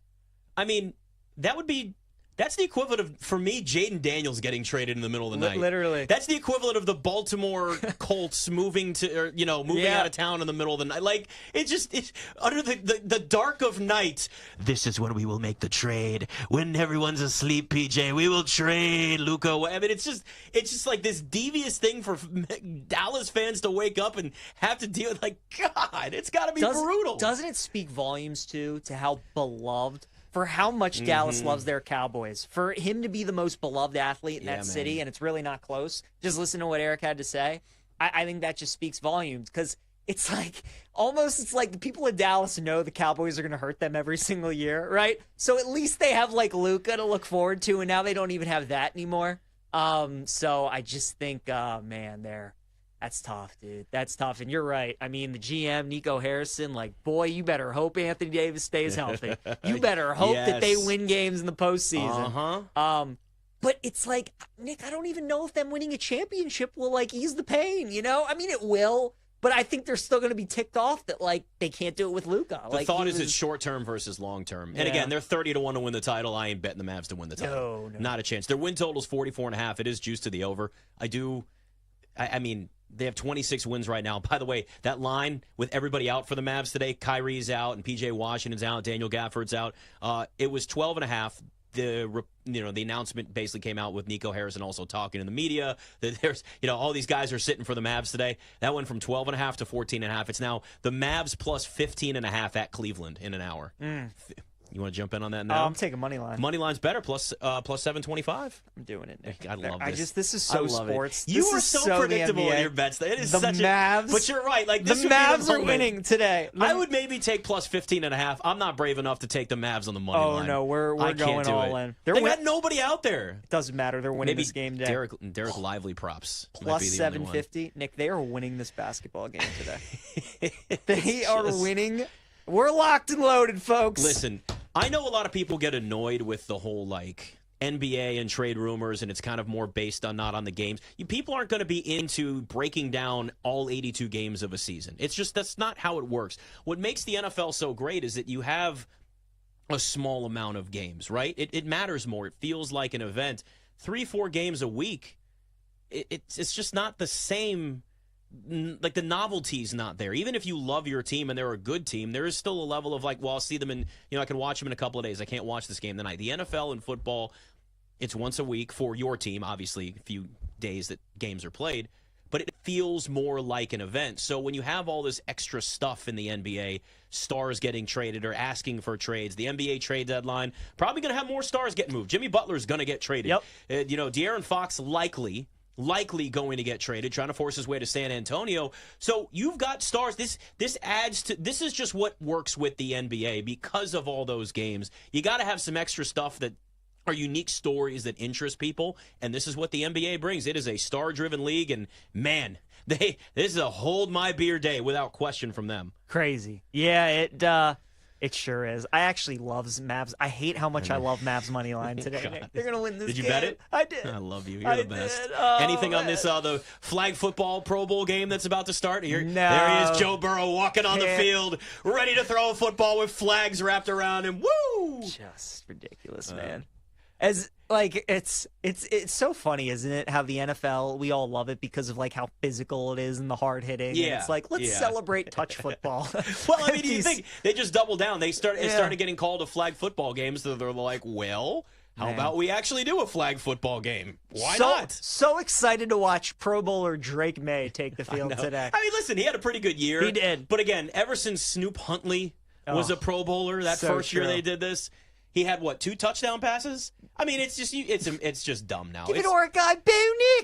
I mean, that's the equivalent of, for me, Jaden Daniels getting traded in the middle of the night. Literally. That's the equivalent of the Baltimore Colts moving out of town in the middle of the night. Like, it's under the dark of night. This is when we will make the trade. When everyone's asleep, PJ, we will trade Luka. I mean, it's just like this devious thing for Dallas fans to wake up and have to deal with. Like, God, it's got to be brutal. Doesn't it speak volumes, too, to how beloved, for how much Dallas loves their Cowboys, for him to be the most beloved athlete in that city, and it's really not close? Just listen to what Eric had to say. I think that just speaks volumes, because it's like the people of Dallas know the Cowboys are going to hurt them every single year, right? So at least they have like Luka to look forward to, and now they don't even have that anymore. So I just think, that's tough, dude. That's tough. And you're right. I mean, the GM, Nico Harrison, like, boy, you better hope Anthony Davis stays healthy. You better hope that they win games in the postseason. But it's like, Nick, I don't even know if them winning a championship will, like, ease the pain, I mean, it will, but I think they're still going to be ticked off that, like, they can't do it with Luka. The thought is it's short-term versus long-term. And again, they're 30-1 to win the title. I ain't betting the Mavs to win the title. No. Not a chance. Their win total is 44.5. It is juiced to the over. I mean, they have 26 wins right now. By the way, that line with everybody out for the Mavs today, Kyrie's out and PJ Washington's out, Daniel Gafford's out. It was 12.5. The announcement basically came out with Nico Harrison also talking in the media that there's all these guys are sitting for the Mavs today. That went from 12.5 to 14.5. It's now the Mavs plus 15.5 at Cleveland in an hour. You want to jump in on that now? I'm taking money line. Money line's better, plus 725. I'm doing it, Nick. I love this. This is so sports. You are so predictable in your bets. It is the such Mavs. But you're right. Like the Mavs are winning today. I would maybe take plus 15.5. I'm not brave enough to take the Mavs on the money line. Oh no, we're going all in. They got nobody out there. It doesn't matter. They're winning this game today. Derek Lively props. Plus 750. Nick, they are winning this basketball game today. They are winning. We're locked and loaded, folks. Listen, I know a lot of people get annoyed with the whole NBA and trade rumors, and it's kind of more based on not on the games. People aren't going to be into breaking down all 82 games of a season. It's just that's not how it works. What makes the NFL so great is that you have a small amount of games, right? It matters more. It feels like an event. 3-4 games a week, it's just not the same. Like the novelty's not there. Even if you love your team and they're a good team, there is still a level of I'll see them I can watch them in a couple of days. I can't watch this game tonight. The NFL and football, it's once a week for your team, obviously a few days that games are played, but it feels more like an event. So when you have all this extra stuff in the NBA, stars getting traded or asking for trades, the NBA trade deadline, probably going to have more stars getting moved. Jimmy Butler's going to get traded. Yep. De'Aaron Fox likely going to get traded, trying to force his way to San Antonio. So you've got stars. This is just what works with the NBA because of all those games. You got to have some extra stuff that are unique stories that interest people, and this is what the NBA brings. It is a star-driven league, and man, this is a hold my beer day without question from them. Crazy. Yeah, it sure is. I actually love Mavs. I hate how much I love Mavs money line today. They're going to win this game. Did you bet it? I did. I love you. You're the best. Anything on this the flag football Pro Bowl game that's about to start? No. There he is, Joe Burrow walking on the field, ready to throw a football with flags wrapped around him. Woo! Just ridiculous, man. It's so funny, isn't it? How the NFL, we all love it because of how physical it is and the hard hitting. Yeah, and it's let's celebrate touch football. Well, I mean, you think they just doubled down? It started getting called a flag football game, so they're like, well, how about we actually do a flag football game? Why not? So excited to watch Pro Bowler Drake May take the field today. I mean, listen, he had a pretty good year. He did. But again, ever since Snoop Huntley was a Pro Bowler, that first year they did this, He had, 2 touchdown passes? I mean, it's just dumb now. Give it to our guy, Bo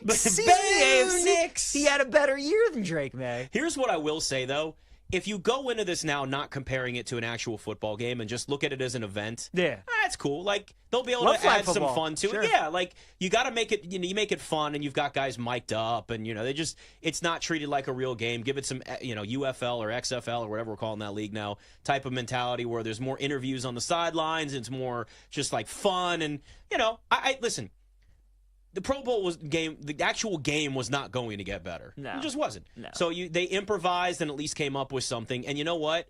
Nix. Bo Nix. He had a better year than Drake May. Here's what I will say, though. If you go into this now not comparing it to an actual football game and just look at it as an event, that's cool. Like, they'll be able to add some fun to it. Yeah, like, you got to make it, you make it fun, and you've got guys mic'd up, and, it's not treated like a real game. Give it some, UFL or XFL or whatever we're calling that league now, type of mentality where there's more interviews on the sidelines, and it's more just, like, fun, and, listen. The Pro Bowl the actual game was not going to get better. No. It just wasn't. No. So they improvised and at least came up with something. And you know what?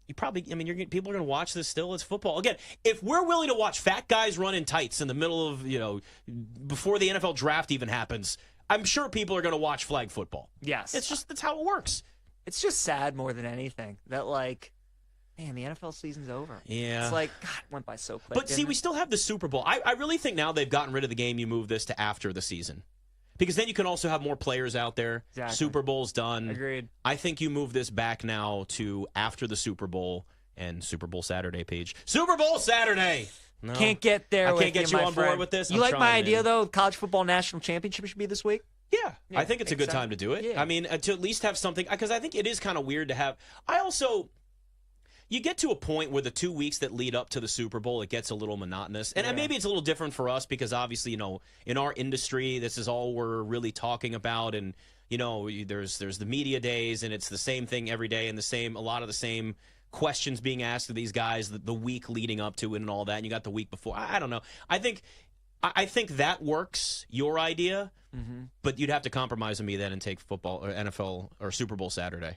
People are going to watch this still. It's football. Again, if we're willing to watch fat guys run in tights in the middle of, before the NFL draft even happens, I'm sure people are going to watch flag football. Yes. That's how it works. It's just sad more than anything that, like, man, the NFL season's over. Yeah. It's like, God, it went by so quick. But see, we still have the Super Bowl. I really think now they've gotten rid of the game, you move this to after the season. Because then you can also have more players out there. Exactly. Super Bowl's done. Agreed. I think you move this back now to after the Super Bowl and Super Bowl Saturday, Paige. Super Bowl Saturday! No. Can't get there. I can't get you on board friend. with this. You like my idea, though? College football national championship should be this week? Yeah, I think it's a good time to do it. Yeah. I mean, to at least have something, because I think it is kind of weird to have. You get to a point where the 2 weeks that lead up to the Super Bowl, it gets a little monotonous. And maybe it's a little different for us because obviously, in our industry, this is all we're really talking about. And, there's the media days, and it's the same thing every day, and a lot of the same questions being asked of these guys the week leading up to it and all that. And you got the week before. I don't know. I think that works, your idea, but you'd have to compromise on me then and take football or NFL or Super Bowl Saturday.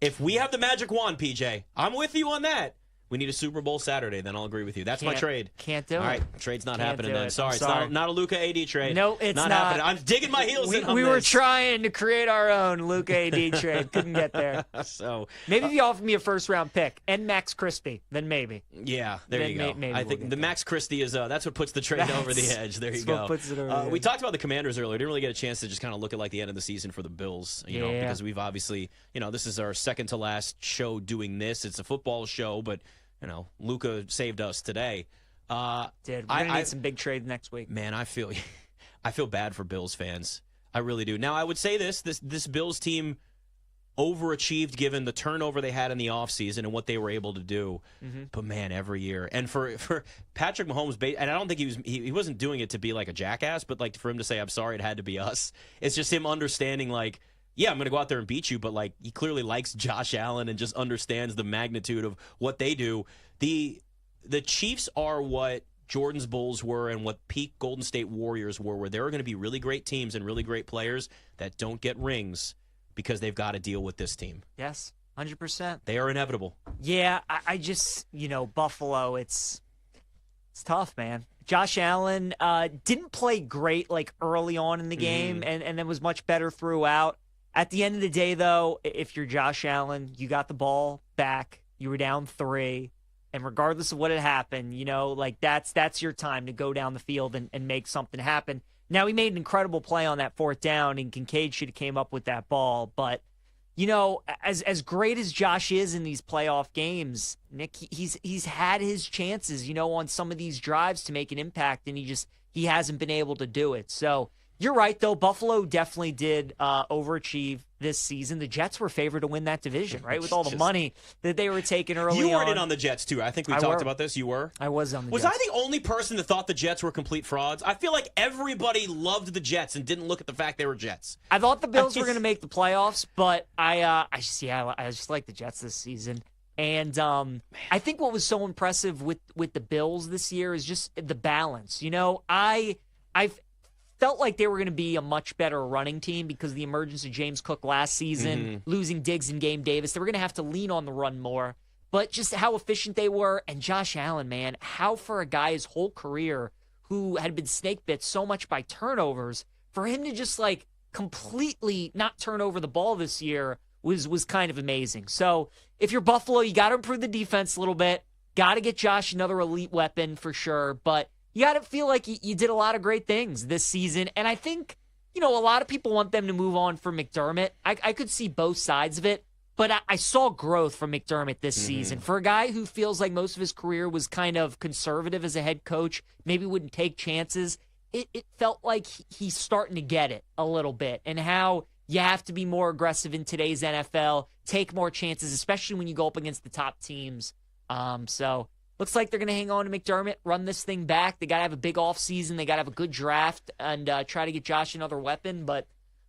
If we have the magic wand, PJ, I'm with you on that. We need a Super Bowl Saturday, then I'll agree with you. That's my trade. Can't do it. All right, trade's not happening then. It. Sorry, it's not a Luka AD trade. No, it's not happening. I'm digging my heels in on we this. were trying to create our own Luka AD trade. Couldn't get there. So maybe if you offer me a first-round pick and Max Christie, then maybe. Yeah, there you go. I think the Max Christie is that's what puts the trade over the edge. There you go. What puts it over the edge. We talked about the Commanders earlier. Didn't really get a chance to just kind of look at like the end of the season for the Bills, because we've obviously, this is our second to last show doing this. It's a football show, but Luka saved us today. We're gonna need some big trades next week. Man, I feel bad for Bills fans. I really do. Now, I would say this Bills team overachieved given the turnover they had in the offseason and what they were able to do. But man, every year. And for Patrick Mahomes, and I don't think he wasn't doing it to be like a jackass, but like for him to say, I'm sorry, it had to be us. It's just him understanding like, yeah, I'm going to go out there and beat you, but like he clearly likes Josh Allen and just understands the magnitude of what they do. The Chiefs are what Jordan's Bulls were and what peak Golden State Warriors were, where there are going to be really great teams and really great players that don't get rings because they've got to deal with this team. Yes, 100%. They are inevitable. Yeah, I just, Buffalo, it's tough, man. Josh Allen didn't play great like early on in the game and then was much better throughout. At the end of the day, though, if you're Josh Allen, you got the ball back, you were down 3, and regardless of what had happened, that's your time to go down the field and make something happen. Now, he made an incredible play on that 4th down, and Kincaid should have came up with that ball. But, as great as Josh is in these playoff games, Nick, he's had his chances, on some of these drives to make an impact, and he hasn't been able to do it. So, you're right, though. Buffalo definitely did overachieve this season. The Jets were favored to win that division, right, with all the money that they were taking early on. You weren't in on the Jets, too. I think we talked about this. You were? I was on the Jets. Jets. Was I the only person that thought the Jets were complete frauds? I feel like everybody loved the Jets and didn't look at the fact they were Jets. I thought the Bills were going to make the playoffs, but I just like the Jets this season. And I think what was so impressive with the Bills this year is just the balance. I've felt like they were going to be a much better running team because of the emergence of James Cook last season, losing Diggs and Gabe Davis. They were going to have to lean on the run more. But just how efficient they were, and Josh Allen, man, how for a guy his whole career who had been snake bit so much by turnovers, for him to just like completely not turn over the ball this year was kind of amazing. So if you're Buffalo, you got to improve the defense a little bit. Got to get Josh another elite weapon for sure, but you got to feel like you did a lot of great things this season. And I think, a lot of people want them to move on from McDermott. I could see both sides of it. but I saw growth from McDermott this season. For a guy who feels like most of his career was kind of conservative as a head coach, maybe wouldn't take chances, it felt like he's starting to get it a little bit, and how you have to be more aggressive in today's NFL, take more chances, especially when you go up against the top teams. So looks like they're going to hang on to McDermott, run this thing back. They got to have a big offseason. They got to have a good draft and try to get Josh another weapon. But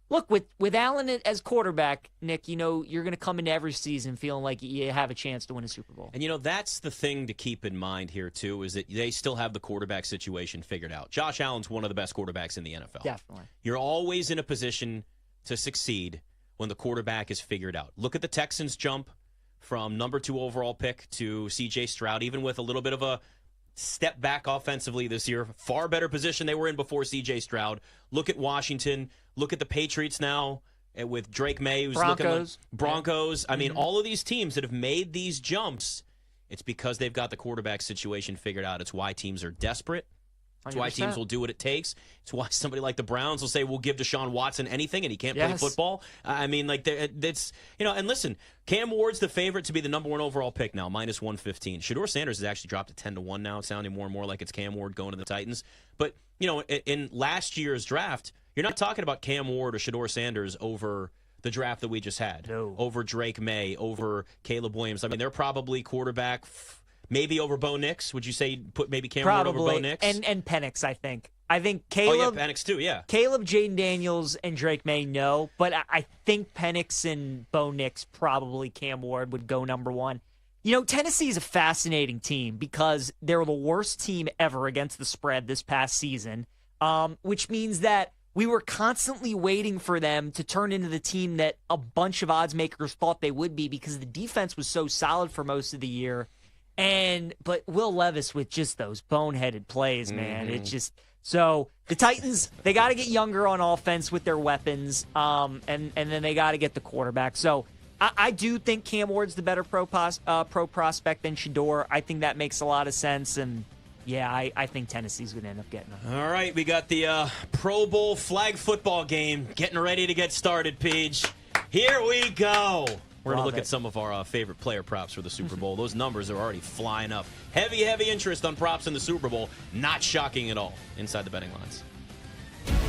look, with Allen as quarterback, Nick, you're going to come into every season feeling like you have a chance to win a Super Bowl. And, that's the thing to keep in mind here, too, is that they still have the quarterback situation figured out. Josh Allen's one of the best quarterbacks in the NFL. Definitely. You're always in a position to succeed when the quarterback is figured out. Look at the Texans' jump from number 2 overall pick to C.J. Stroud, even with a little bit of a step back offensively this year. Far better position they were in before C.J. Stroud. Look at Washington. Look at the Patriots now with Drake May, who's looking like Broncos. I mean, all of these teams that have made these jumps, it's because they've got the quarterback situation figured out. It's why teams are desperate. It's why teams will do what it takes. It's why somebody like the Browns will say, we'll give Deshaun Watson anything, and he can't play football. I mean, it's, and listen, Cam Ward's the favorite to be the number 1 overall pick now, minus 115. Shedeur Sanders has actually dropped to 10-1 now. It's sounding more and more like it's Cam Ward going to the Titans. But, in last year's draft, you're not talking about Cam Ward or Shedeur Sanders over the draft that we just had. No. Over Drake May, over Caleb Williams. I mean, they're probably quarterback maybe over Bo Nix. Would you say put maybe Cam Ward over Bo Nix? And Penix, I think. I think Caleb. Penix too, yeah. Caleb, Jaden Daniels, and Drake May, no. But I think Penix and Bo Nix, probably Cam Ward, would go number 1. Tennessee is a fascinating team because they're the worst team ever against the spread this past season, which means that we were constantly waiting for them to turn into the team that a bunch of odds makers thought they would be because the defense was so solid for most of the year. But Will Levis with just those boneheaded plays, man. It's just so the Titans, they got to get younger on offense with their weapons, and then they got to get the quarterback. So I do think Cam Ward's the better pro prospect than Shedeur. I think that makes a lot of sense, and yeah, I think Tennessee's going to end up getting him. All right, we got the Pro Bowl flag football game getting ready to get started, Paige. Here we go. We're going to look at some of our favorite player props for the Super Bowl. Those numbers are already flying up. Heavy interest on props in the Super Bowl. Not shocking at all inside the betting lines.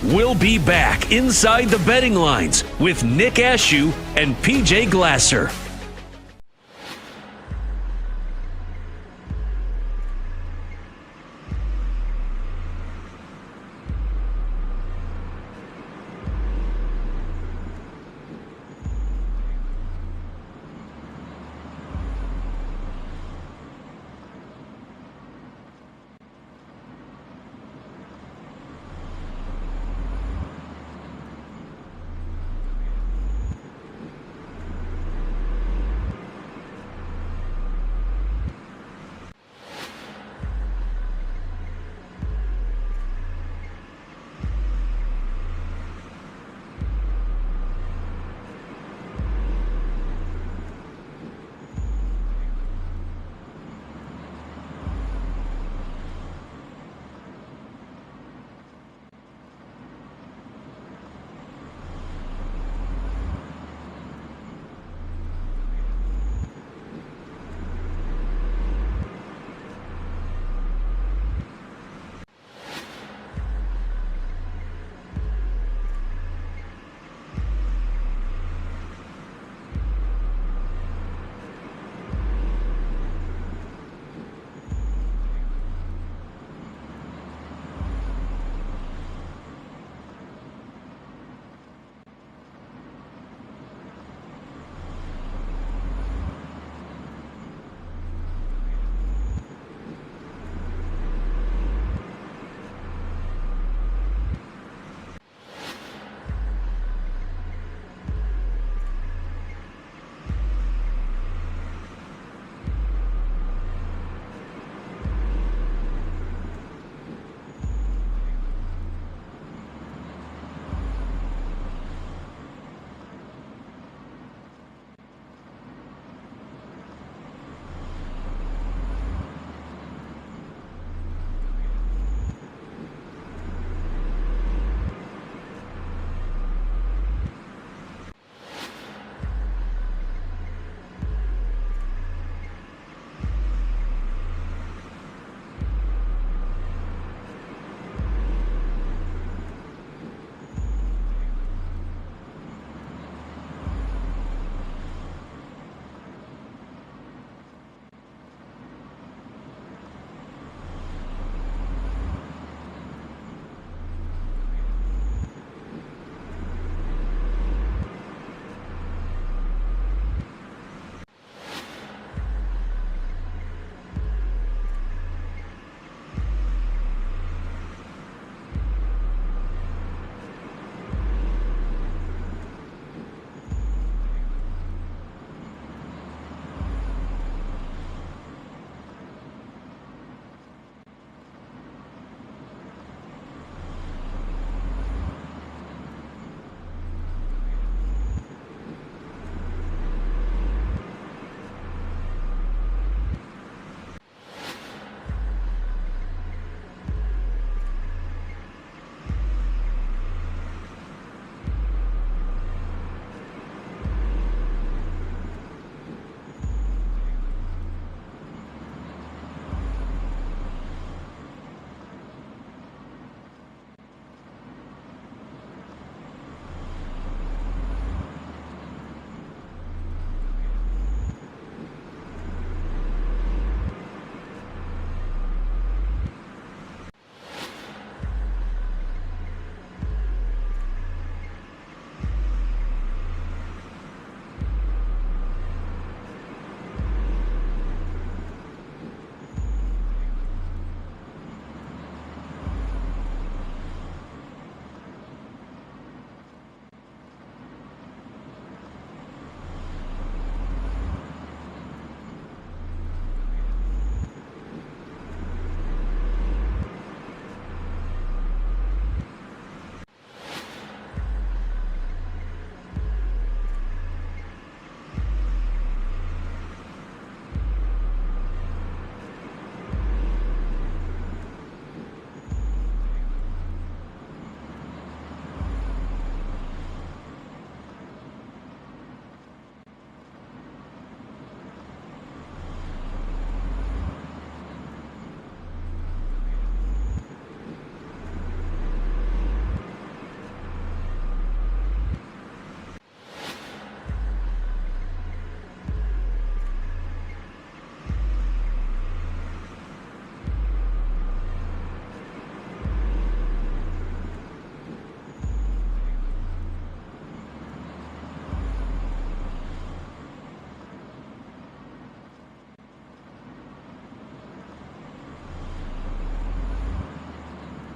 We'll be back inside the betting lines with Nick Ashew and PJ Glasser.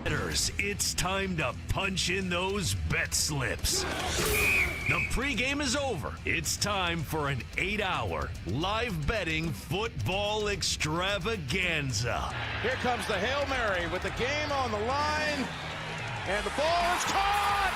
It's time to punch in those bet slips. The pregame is over. It's time for an 8-hour live betting football extravaganza. Here comes the Hail Mary with the game on the line. And the ball is caught!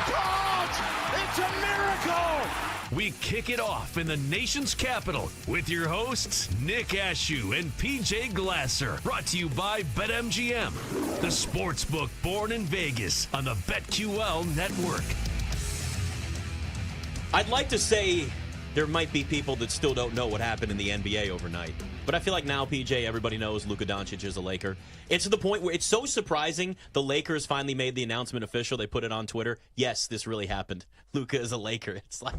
Caught! It's a miracle! We kick it off in the nation's capital with your hosts, Nick Ashew and PJ Glasser. Brought to you by BetMGM, the sports book born in Vegas on the BetQL network. I'd like to say there might be people that still don't know what happened in the NBA overnight. But I feel like now, PJ, everybody knows Luka Doncic is a Laker. It's to the point where it's so surprising the Lakers finally made the announcement official. They put it on Twitter. Yes, this really happened. Luka is a Laker. It's like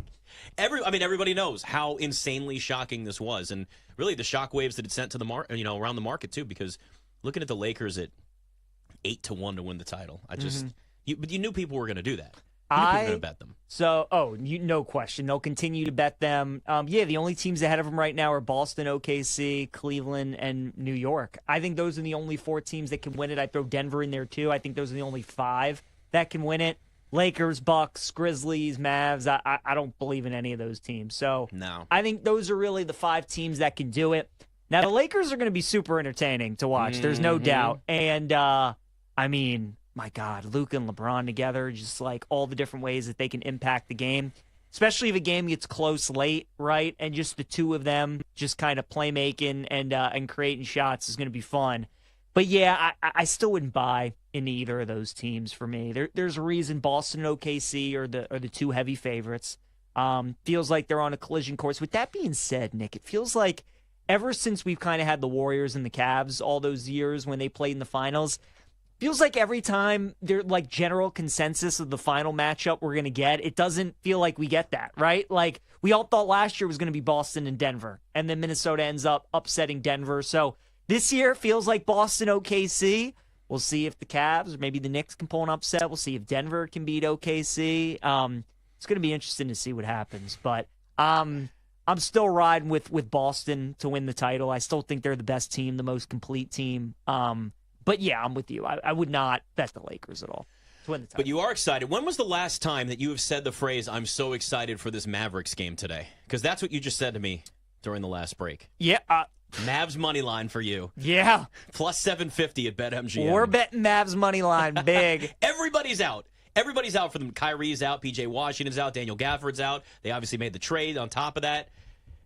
everybody knows how insanely shocking this was, and really the shockwaves that it sent to the around the market too. Because looking at the Lakers at 8-1 to win the title, but you knew people were going to do that. You knew people were going to bet them. No question. They'll continue to bet them. The only teams ahead of them right now are Boston, OKC, Cleveland, and New York. I think those are the only 4 teams that can win it. I throw Denver in there, too. I think those are the only 5 that can win it. Lakers, Bucks, Grizzlies, Mavs. I don't believe in any of those teams. So no. I think those are really the 5 teams that can do it. Now, the Lakers are going to be super entertaining to watch. There's no doubt. And, my God, Luka and LeBron together, just like all the different ways that they can impact the game, especially if a game gets close late, right? And just the 2 of them just kind of playmaking and creating shots is going to be fun. But yeah, I still wouldn't buy into either of those teams for me. There's a reason Boston and OKC are the 2 heavy favorites. Feels like they're on a collision course. With that being said, Nick, it feels like ever since we've kind of had the Warriors and the Cavs all those years when they played in the finals, feels like every time they're like general consensus of the final matchup we're going to get, it doesn't feel like we get that, right? Like we all thought last year was going to be Boston and Denver, and then Minnesota ends up upsetting Denver. So this year feels like Boston, OKC. We'll see if the Cavs or maybe the Knicks can pull an upset. We'll see if Denver can beat OKC. It's going to be interesting to see what happens, but I'm still riding with Boston to win the title. I still think they're the best team, the most complete team. But yeah, I'm with you. I would not bet the Lakers at all to win the title. But you are excited. When was the last time that you have said the phrase, I'm so excited for this Mavericks game today? Because that's what you just said to me during the last break. Yeah. Mavs money line for you. Yeah. Plus 750 at BetMGM. We're betting Mavs money line big. Everybody's out. Everybody's out for them. Kyrie's out. PJ Washington's out. Daniel Gafford's out. They obviously made the trade on top of that.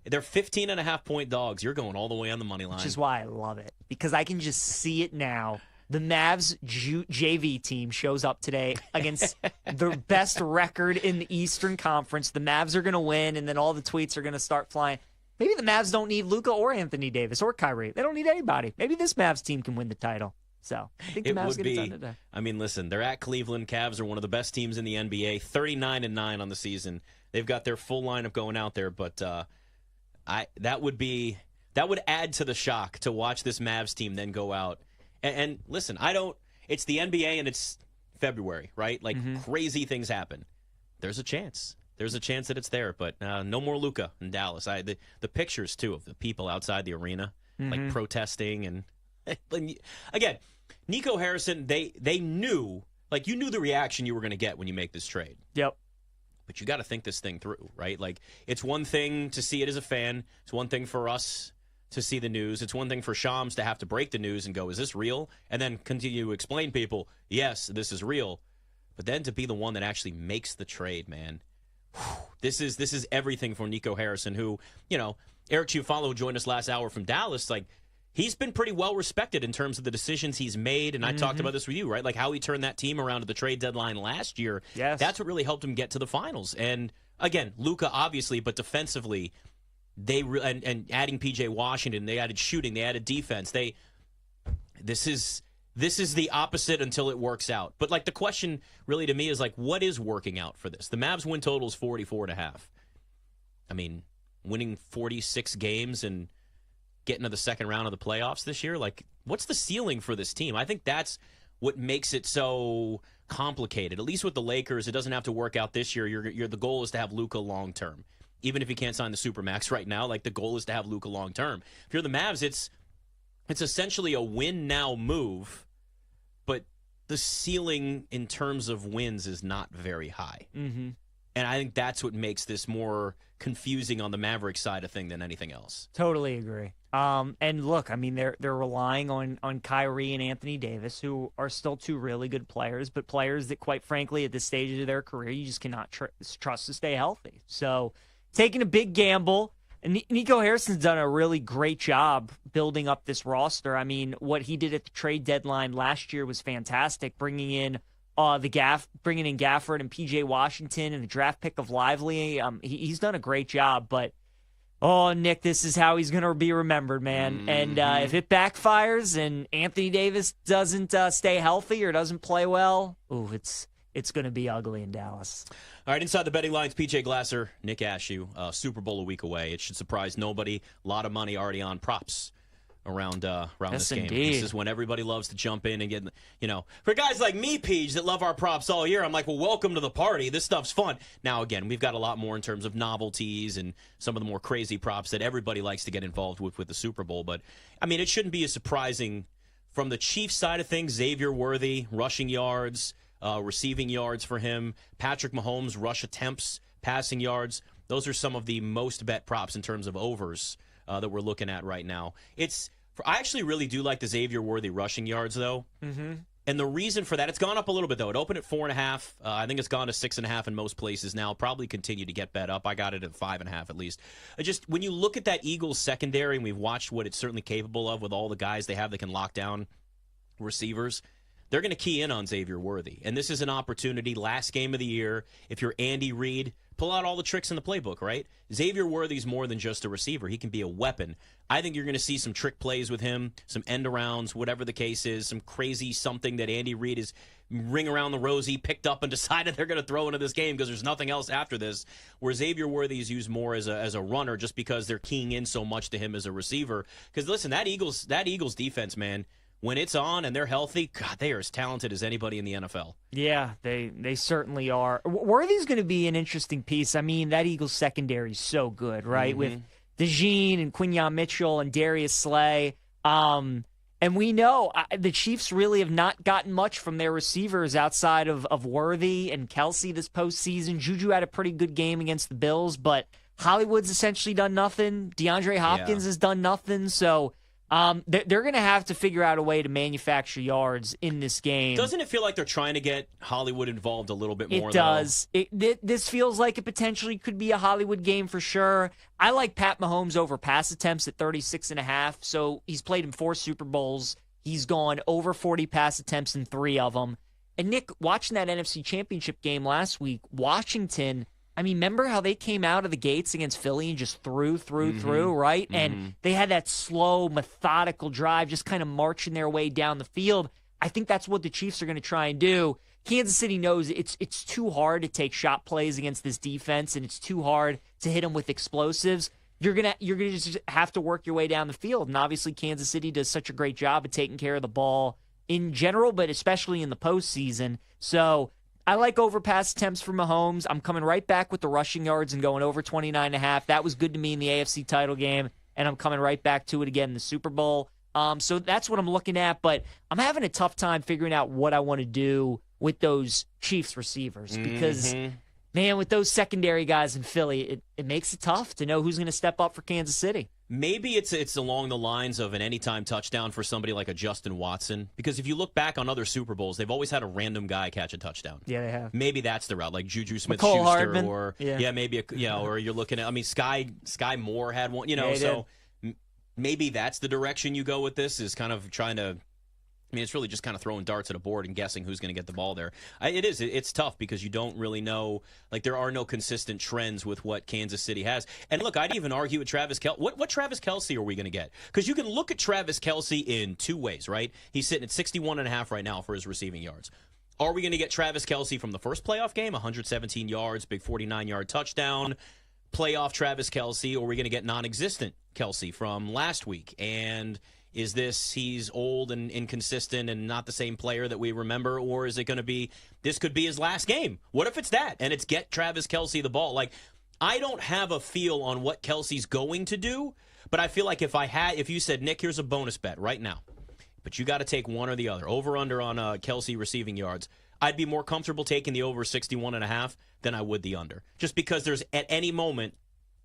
They're 15.5-point dogs. You're going all the way on the money line. Which is why I love it, because I can just see it now. The Mavs JV team shows up today against the best record in the Eastern Conference. The Mavs are going to win, and then all the tweets are going to start flying. Maybe the Mavs don't need Luka or Anthony Davis or Kyrie. They don't need anybody. Maybe this Mavs team can win the title. So I think the Mavs get it done today. I mean, listen, they're at Cleveland. Cavs are one of the best teams in the NBA, 39-9 on the season. They've got their full lineup going out there, but that would add to the shock to watch this Mavs team then go out. And listen, it's the NBA and it's February, right? Like crazy things happen. There's a chance. There's a chance that it's there, but no more Luka in Dallas. The pictures too of the people outside the arena, like protesting, and again, Nico Harrison. They knew, like you knew the reaction you were going to get when you make this trade. Yep. But you got to think this thing through, right? Like it's one thing to see it as a fan. It's one thing for us to see the news. It's one thing for Shams to have to break the news and go, "Is this real?" And then continue to explain people, "Yes, this is real." But then to be the one that actually makes the trade, man. This is everything for Nico Harrison, who, Eric Chiafalo, who joined us last hour from Dallas, like he's been pretty well respected in terms of the decisions he's made, and I talked about this with you, right? Like how he turned that team around at the trade deadline last year. Yes. That's what really helped him get to the finals. And again, Luka obviously, but defensively, and adding PJ Washington, they added shooting, they added defense. This is the opposite until it works out. But like the question really to me is like, what is working out for this? The Mavs win total is 44.5. I mean, winning 46 games and getting to the second round of the playoffs this year, like what's the ceiling for this team? I think that's what makes it so complicated. At least with the Lakers, it doesn't have to work out this year. The goal is to have Luka long term. Even if he can't sign the Supermax right now, like the goal is to have Luka long term. If you're the Mavs, it's essentially a win now move, but the ceiling in terms of wins is not very high. Mm-hmm. And I think that's what makes this more confusing on the Maverick side of thing than anything else. Totally agree. And look, I mean, they're relying on Kyrie and Anthony Davis, who are still two really good players, but players that, quite frankly, at this stage of their career, you just cannot trust to stay healthy. So taking a big gamble. And Nico Harrison's done a really great job building up this roster. I mean, what he did at the trade deadline last year was fantastic, bringing in Gafford and PJ Washington and the draft pick of Lively. He's done a great job, but Nick, this is how he's going to be remembered, man. Mm-hmm. And if it backfires and Anthony Davis doesn't stay healthy or doesn't play well, it's going to be ugly in Dallas. All right, inside the betting lines, PJ Glasser, Nick Ashew, Super Bowl a week away. It should surprise nobody. A lot of money already on props around this game. Indeed. This is when everybody loves to jump in and get, for guys like me, Peach, that love our props all year, I'm like, well, welcome to the party. This stuff's fun. Now, again, we've got a lot more in terms of novelties and some of the more crazy props that everybody likes to get involved with the Super Bowl. But, I mean, it shouldn't be as surprising from the Chiefs side of things. Xavier Worthy, rushing yards, receiving yards for him. Patrick Mahomes, rush attempts, passing yards. Those are some of the most bet props in terms of overs that we're looking at right now. I actually really do like the Xavier Worthy rushing yards, though. Mm-hmm. And the reason for that, it's gone up a little bit, though. It opened at 4.5. I think it's gone to 6.5 in most places now. Probably continue to get bet up. I got it at 5.5 at least. When you look at that Eagles secondary, and we've watched what it's certainly capable of with all the guys they have that can lock down receivers, they're going to key in on Xavier Worthy. And this is an opportunity, last game of the year. If you're Andy Reid, pull out all the tricks in the playbook, right? Xavier Worthy's more than just a receiver. He can be a weapon. I think you're going to see some trick plays with him, some end-arounds, whatever the case is, some crazy something that Andy Reid is ring around the rosy, picked up and decided they're going to throw into this game because there's nothing else after this, where Xavier Worthy is used more as a runner just because they're keying in so much to him as a receiver. Because, listen, that Eagles defense, man, when it's on and they're healthy, God, they are as talented as anybody in the NFL. Yeah, they certainly are. Worthy's going to be an interesting piece. I mean, that Eagles secondary is so good, right? Mm-hmm. With DeJean and Quinyon Mitchell and Darius Slay. And we know the Chiefs really have not gotten much from their receivers outside of Worthy and Kelsey this postseason. Juju had a pretty good game against the Bills, but Hollywood's essentially done nothing. DeAndre Hopkins has done nothing. So they're going to have to figure out a way to manufacture yards in this game. Doesn't it feel like they're trying to get Hollywood involved a little bit more? It does. This feels like it potentially could be a Hollywood game for sure. I like Pat Mahomes over pass attempts at 36.5. So he's played in 4 Super Bowls. He's gone over 40 pass attempts in 3 of them. And Nick, watching that NFC Championship game last week, Washington, I mean, remember how they came out of the gates against Philly and just threw, right? Mm-hmm. And they had that slow, methodical drive, just kind of marching their way down the field. I think that's what the Chiefs are going to try and do. Kansas City knows it's too hard to take shot plays against this defense, and it's too hard to hit them with explosives. You're gonna just have to work your way down the field. And obviously, Kansas City does such a great job of taking care of the ball in general, but especially in the postseason. So I like overpass attempts for Mahomes. I'm coming right back with the rushing yards and going over 29.5. That was good to me in the AFC title game, and I'm coming right back to it again in the Super Bowl. So that's what I'm looking at, but I'm having a tough time figuring out what I want to do with those Chiefs receivers because, man, with those secondary guys in Philly, it makes it tough to know who's going to step up for Kansas City. Maybe it's along the lines of an anytime touchdown for somebody like a Justin Watson, because if you look back on other Super Bowls, they've always had a random guy catch a touchdown. Yeah, they have. Maybe that's the route, like Juju Smith-Schuster, Hardman. or maybe or you're looking at. I mean, Sky Moore had one, maybe that's the direction you go with this, is kind of trying to. I mean, it's really just kind of throwing darts at a board and guessing who's going to get the ball there. It's tough because you don't really know. Like, there are no consistent trends with what Kansas City has. And look, I'd even argue with Travis Kelce. What Travis Kelce are we going to get? Because you can look at Travis Kelce in 2 ways, right? He's sitting at 61.5 right now for his receiving yards. Are we going to get Travis Kelce from the first playoff game, 117 yards, big 49-yard touchdown, playoff Travis Kelce, or are we going to get non-existent Kelce from last week? And is this he's old and inconsistent and not the same player that we remember, or is it going to be this could be his last game? What if it's that and it's get Travis Kelce the ball? Like, I don't have a feel on what Kelce's going to do, but I feel like if you said, Nick, here's a bonus bet right now. but you got to take one or the other. Over under on Kelsey receiving yards. I'd be more comfortable taking the over 61.5 than I would the under. Just because there's at any moment,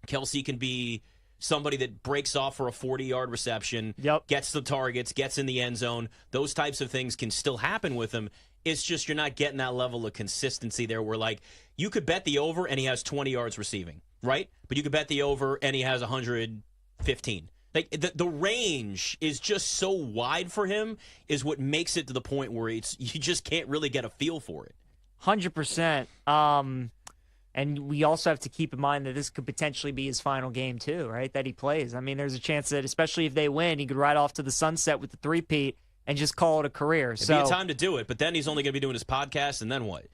Kelsey can be somebody that breaks off for a 40-yard reception, gets the targets, gets in the end zone. Those types of things can still happen with him. It's just you're not getting that level of consistency there where, like, you could bet the over and he has 20 yards receiving, right? But you could bet the over and he has 115. Like, the range is just so wide for him is what makes it to the point where you just can't really get a feel for it. 100%. And we also have to keep in mind that this could potentially be his final game too, right, that he plays. I mean, there's a chance that, especially if they win, he could ride off to the sunset with the three-peat and just call it a career. It'd be a time to do it, but then he's only going to be doing his podcast, and then what?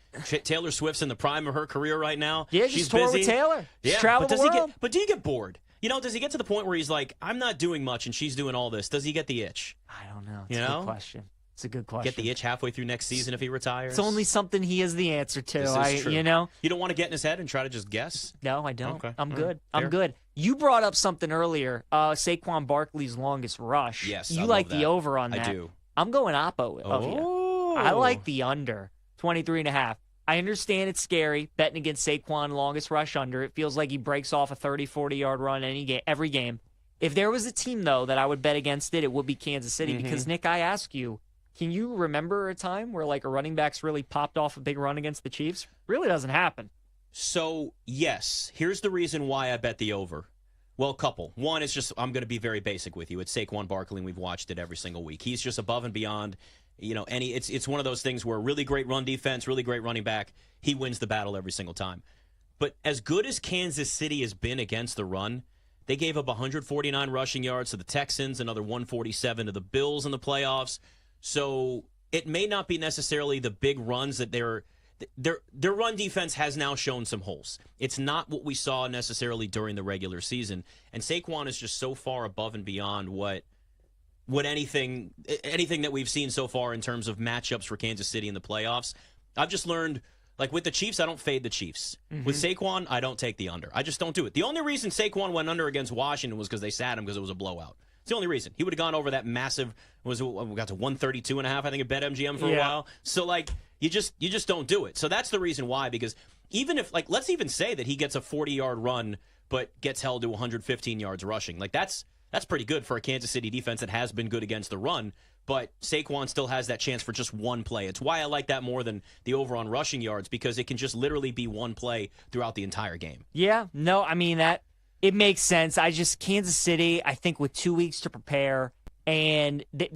Taylor Swift's in the prime of her career right now. Yeah, she's tour busy with Taylor. Yeah, travel but the world. But do you get bored? You know, does he get to the point where he's like, I'm not doing much, and she's doing all this? Does he get the itch? I don't know. It's a good question. It's a good question. Get the itch halfway through next season if he retires? It's only something he has the answer to. This is true. You know? You don't want to get in his head and try to just guess? No, I don't. Okay. I'm All good. right. I'm Fair. good. You brought up something earlier, Saquon Barkley's longest rush. Yes, You I like love the that. over on I that. do. I'm going oppo of you. Oh. I like the under, 23.5. I understand it's scary betting against Saquon longest rush under. It feels like he breaks off a 30, 40-yard run every game. If there was a team, though, that I would bet against it, it would be Kansas City. Because, Nick, I ask you, can you remember a time where, like, a running back's really popped off a big run against the Chiefs? Really doesn't happen. So, yes, here's the reason why I bet the over. Well, a couple. One is just, I'm going to be very basic with you. It's Saquon Barkley, and we've watched it every single week. He's just above and beyond, it's one of those things where really great run defense, really great running back, he wins the battle every single time. But as good as Kansas City has been against the run, they gave up 149 rushing yards to the Texans, another 147 to the Bills in the playoffs. So it may not be necessarily the big runs that their run defense has now shown some holes. It's not what we saw necessarily during the regular season. And Saquon is just so far above and beyond what anything that we've seen so far in terms of matchups for Kansas City in the playoffs. I've just learned, like with the Chiefs, I don't fade the Chiefs. With Saquon, I don't take the under. I just don't do it. The only reason Saquon went under against Washington was because they sat him because it was a blowout. It's the only reason. He would have gone over that massive, we got to 132.5, I think, at BetMGM for a while. So, like, you just don't do it. So that's the reason why, because even if, like, let's even say that he gets a 40-yard run but gets held to 115 yards rushing. Like, that's pretty good for a Kansas City defense that has been good against the run, but Saquon still has that chance for just one play. It's why I like that more than the over on rushing yards, because it can just literally be one play throughout the entire game. Yeah, no, I mean, it makes sense. Kansas City, I think with 2 weeks to prepare, and they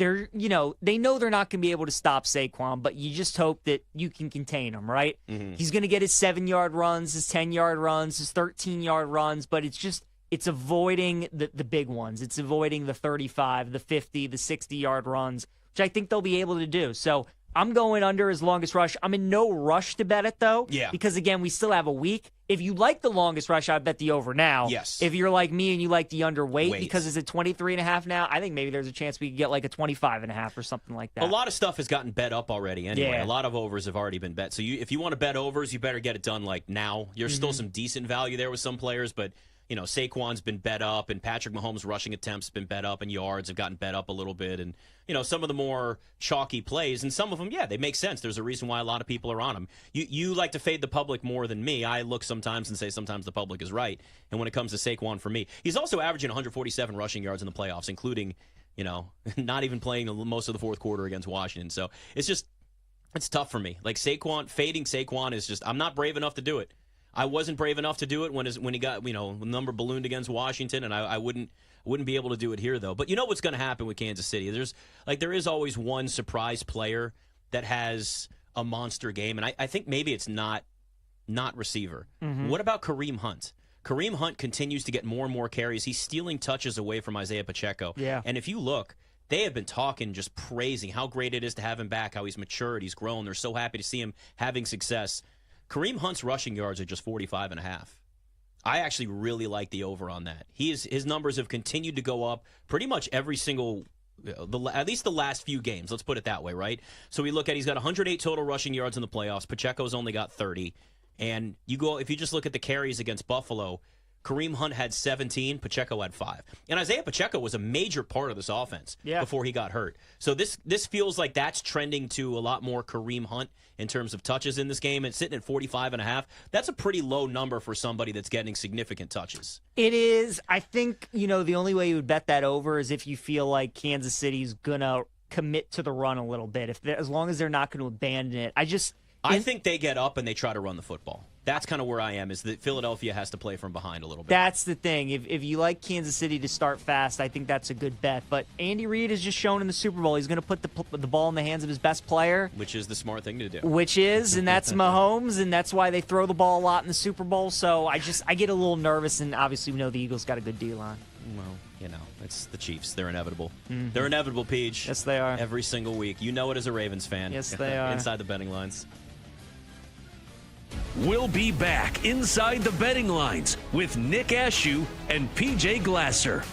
know they're not going to be able to stop Saquon, but you just hope that you can contain him, right? He's going to get his 7-yard runs, his 10-yard runs, his 13-yard runs, but it's avoiding the big ones. It's avoiding the 35, the 50, the 60-yard runs, which I think they'll be able to do. So I'm going under his longest rush. I'm in no rush to bet it, though. Yeah. Because, again, we still have a week. If you like the longest rush, I'd bet the over now. Yes. If you're like me and you like the underweight, because it's at 23.5 now, I think maybe there's a chance we could get like a 25.5 or something like that. A lot of stuff has gotten bet up already anyway. Yeah. A lot of overs have already been bet. So if you want to bet overs, you better get it done like now. There's still some decent value there with some players, but Saquon's been bet up, and Patrick Mahomes' rushing attempts have been bet up, and yards have gotten bet up a little bit. And, some of the more chalky plays, and some of them, they make sense. There's a reason why a lot of people are on them. You like to fade the public more than me. I look sometimes and say sometimes the public is right. And when it comes to Saquon, for me, he's also averaging 147 rushing yards in the playoffs, including, not even playing most of the fourth quarter against Washington. So it's tough for me. Like fading Saquon is just, I'm not brave enough to do it. I wasn't brave enough to do it when he got, the number ballooned against Washington, and I wouldn't be able to do it here, though. But you know what's going to happen with Kansas City? There is always one surprise player that has a monster game, and I think maybe it's not receiver. What about Kareem Hunt? Kareem Hunt continues to get more and more carries. He's stealing touches away from Isaiah Pacheco. Yeah. And if you look, they have been talking, just praising how great it is to have him back, how he's matured, he's grown. They're so happy to see him having success. Kareem Hunt's rushing yards are just 45.5. I actually really like the over on that. His numbers have continued to go up pretty much every single, at least the last few games. Let's put it that way, right? So we look at, he's got 108 total rushing yards in the playoffs. Pacheco's only got 30. And if you just look at the carries against Buffalo, Kareem Hunt had 17, Pacheco had 5. And Isaiah Pacheco was a major part of this offense before he got hurt. So this feels like that's trending to a lot more Kareem Hunt in terms of touches in this game. And sitting at 45.5, that's a pretty low number for somebody that's getting significant touches. It is. I think, the only way you would bet that over is if you feel like Kansas City's going to commit to the run a little bit. As long as they're not going to abandon it. I think they get up and they try to run the football. That's kind of where I am, is that Philadelphia has to play from behind a little bit. That's the thing. If you like Kansas City to start fast, I think that's a good bet. But Andy Reid has just shown in the Super Bowl he's going to put the ball in the hands of his best player. Which is the smart thing to do. And that's Mahomes, and that's why they throw the ball a lot in the Super Bowl. So I get a little nervous, and obviously we know the Eagles got a good deal on. Well, it's the Chiefs. They're inevitable. Mm-hmm. They're inevitable, Peach. Yes, they are. Every single week. You know it as a Ravens fan. Yes, they are. Inside the betting lines. We'll be back inside the betting lines with Nick Ashew and PJ Glasser.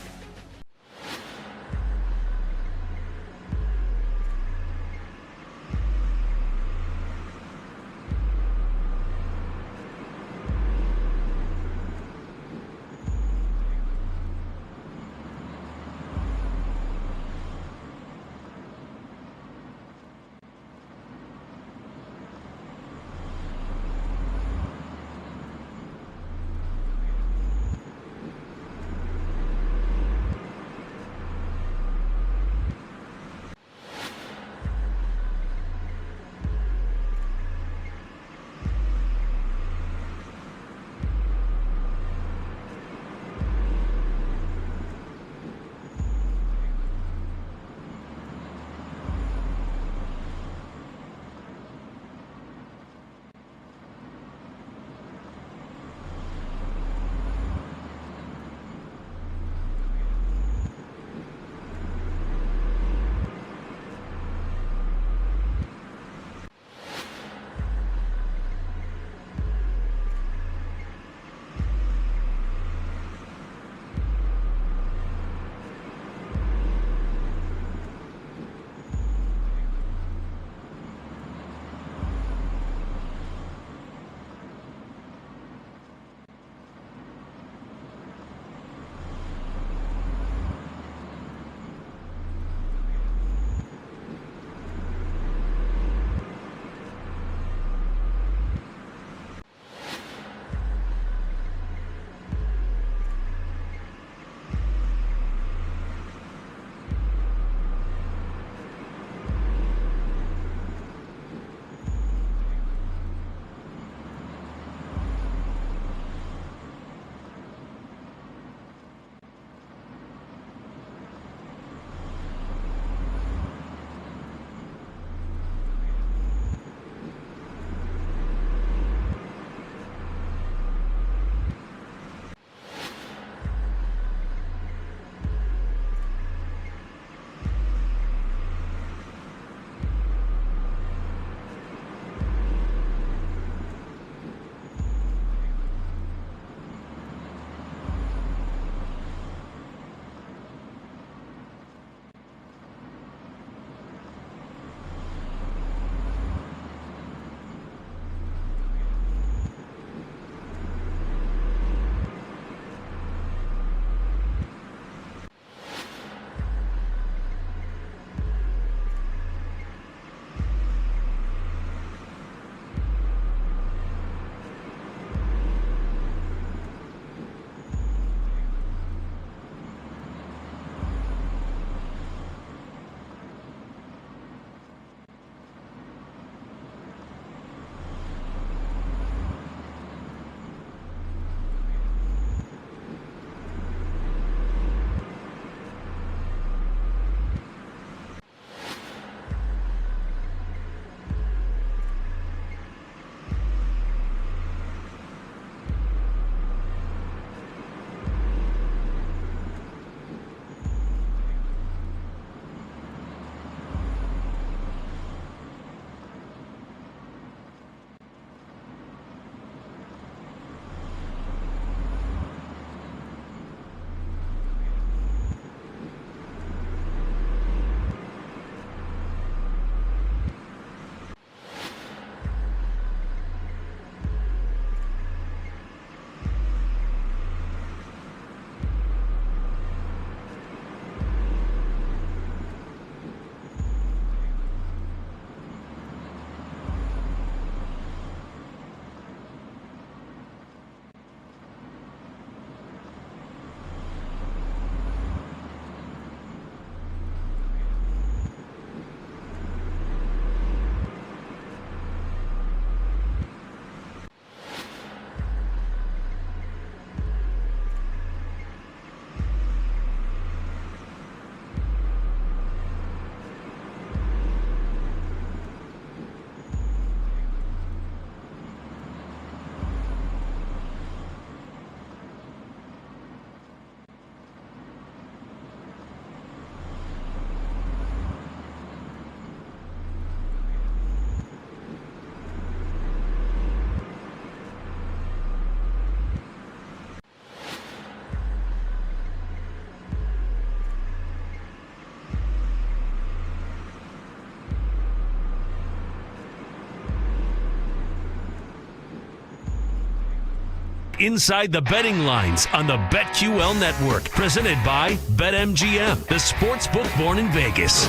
Inside the Betting Lines on the BetQL Network. Presented by BetMGM, the sportsbook born in Vegas.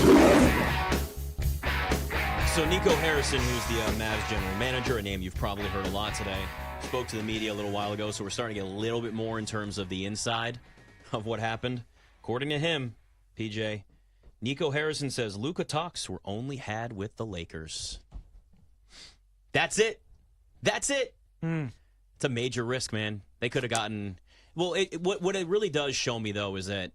So Nico Harrison, who's the Mavs general manager, a name you've probably heard a lot today, spoke to the media a little while ago, so we're starting to get a little bit more in terms of the inside of what happened. According to him, PJ, Nico Harrison says Luka talks were only had with the Lakers. That's it. That's it. It's a major risk, man. They could have gotten... Well, what it really does show me, though, is that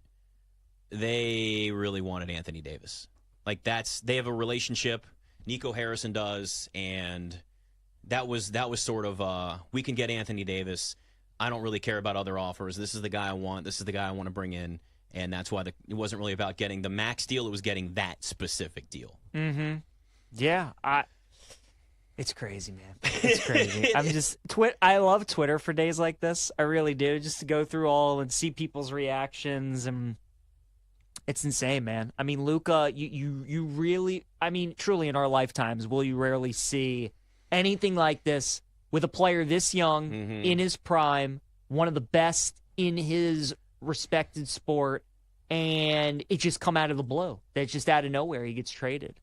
they really wanted Anthony Davis. Like, they have a relationship, Nico Harrison does, and that was sort of, we can get Anthony Davis. I don't really care about other offers. This is the guy I want. This is the guy I want to bring in. And that's why it wasn't really about getting the max deal. It was getting that specific deal. Mm-hmm. Yeah, it's crazy, man. It's crazy. I love Twitter for days like this. I really do, just to go through all and see people's reactions, and it's insane, man. I mean, Luka, you really, I mean, truly in our lifetimes, will you rarely see anything like this with a player this young, in his prime, one of the best in his respected sport, and it just come out of the blue. That's just out of nowhere. He gets traded.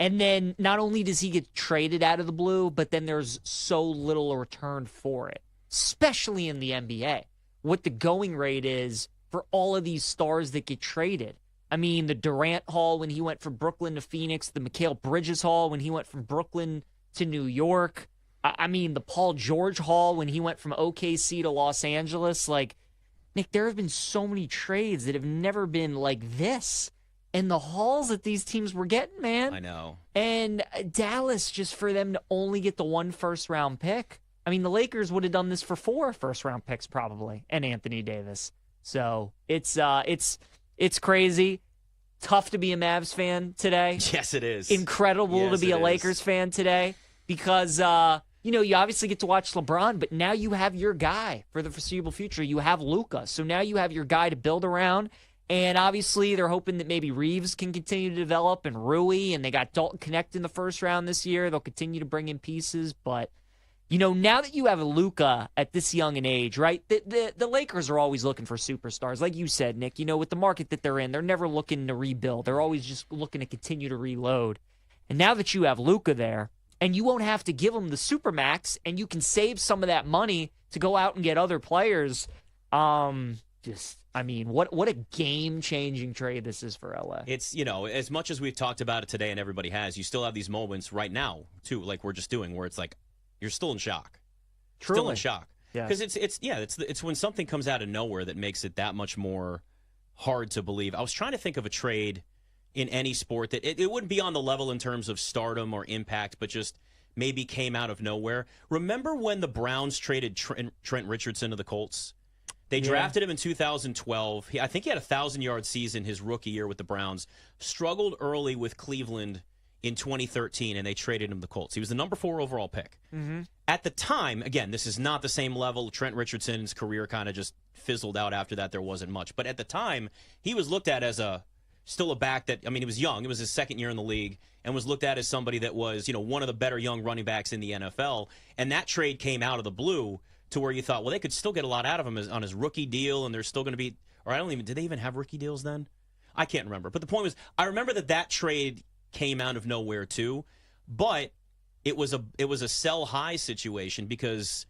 And then not only does he get traded out of the blue, but then there's so little return for it, especially in the NBA. What the going rate is for all of these stars that get traded. I mean, the Durant haul when he went from Brooklyn to Phoenix, the Mikal Bridges haul when he went from Brooklyn to New York. I mean, the Paul George haul when he went from OKC to Los Angeles. Like, Nick, there have been so many trades that have never been like this. And the hauls that these teams were getting, man. I know. And Dallas, just for them to only get the 1 first-round pick. I mean, the Lakers would have done this for 4 first-round picks probably, and Anthony Davis. So it's crazy. Tough to be a Mavs fan today. Yes, it is. Incredible to be a Lakers fan today because, you obviously get to watch LeBron, but now you have your guy for the foreseeable future. You have Luka. So now you have your guy to build around. And obviously, they're hoping that maybe Reeves can continue to develop and Rui, and they got Dalton Connect in the first round this year. They'll continue to bring in pieces. But, now that you have a Luka at this young an age, right, the Lakers are always looking for superstars. Like you said, Nick, with the market that they're in, they're never looking to rebuild. They're always just looking to continue to reload. And now that you have Luka there, and you won't have to give him the supermax, and you can save some of that money to go out and get other players, what a game-changing trade this is for LA. It's, as much as we've talked about it today and everybody has, you still have these moments right now, too, like we're just doing, where it's like, you're still in shock. Truly. Still in shock. Because it's when something comes out of nowhere that makes it that much more hard to believe. I was trying to think of a trade in any sport that it wouldn't be on the level in terms of stardom or impact, but just maybe came out of nowhere. Remember when the Browns traded Trent Richardson to the Colts? They drafted him in 2012. I think he had a 1,000-yard season his rookie year with the Browns. Struggled early with Cleveland in 2013, and they traded him to the Colts. He was the number 4 overall pick. Mm-hmm. At the time, again, this is not the same level. Trent Richardson's career kind of just fizzled out after that. There wasn't much. But at the time, he was looked at as still a back that, he was young. It was his second year in the league and was looked at as somebody that was, one of the better young running backs in the NFL. And that trade came out of the blue to where you thought, well, they could still get a lot out of him on his rookie deal, and there's still going to be, did they even have rookie deals then? I can't remember. But the point was, I remember that trade came out of nowhere too, but it was a sell high situation because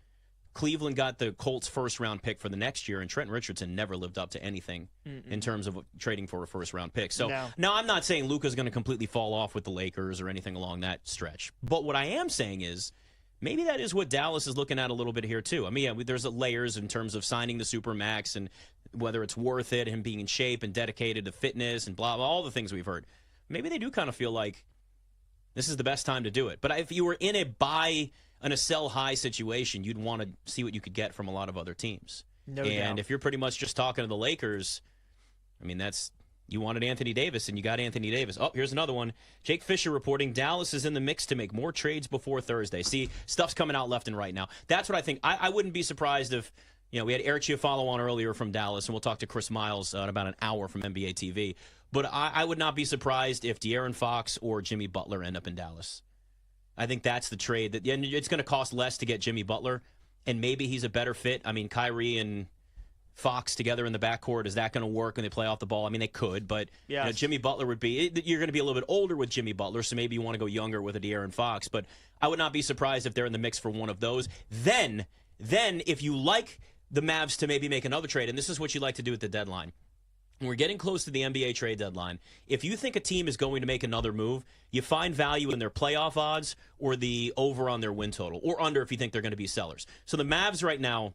Cleveland got the Colts first-round pick for the next year, and Trent Richardson never lived up to anything in terms of trading for a first-round pick. So now I'm not saying Luka's going to completely fall off with the Lakers or anything along that stretch. But what I am saying is maybe that is what Dallas is looking at a little bit here, too. There's layers in terms of signing the Supermax and whether it's worth it, him being in shape and dedicated to fitness and blah, blah, all the things we've heard. Maybe they do kind of feel like this is the best time to do it. But if you were in a sell-high situation, you'd want to see what you could get from a lot of other teams. No doubt. And if you're pretty much just talking to the Lakers, you wanted Anthony Davis, and you got Anthony Davis. Oh, here's another one. Jake Fisher reporting Dallas is in the mix to make more trades before Thursday. See, stuff's coming out left and right now. That's what I think. I wouldn't be surprised if, we had Eric Chiafalo on earlier from Dallas, and we'll talk to Chris Miles in about an hour from NBA TV. But I would not be surprised if De'Aaron Fox or Jimmy Butler end up in Dallas. I think that's the trade. And it's going to cost less to get Jimmy Butler. and maybe he's a better fit. I mean, Kyrie and Fox together in the backcourt, is that going to work when they play off the ball? I mean, they could, but Jimmy Butler would be. You're going to be a little bit older with Jimmy Butler, so maybe you want to go younger with a De'Aaron Fox. But I would not be surprised if they're in the mix for one of those. Then if you like the Mavs to maybe make another trade, and this is what you like to do at the deadline. When we're getting close to the NBA trade deadline, if you think a team is going to make another move, you find value in their playoff odds or the over on their win total, or under if you think they're going to be sellers. So the Mavs right now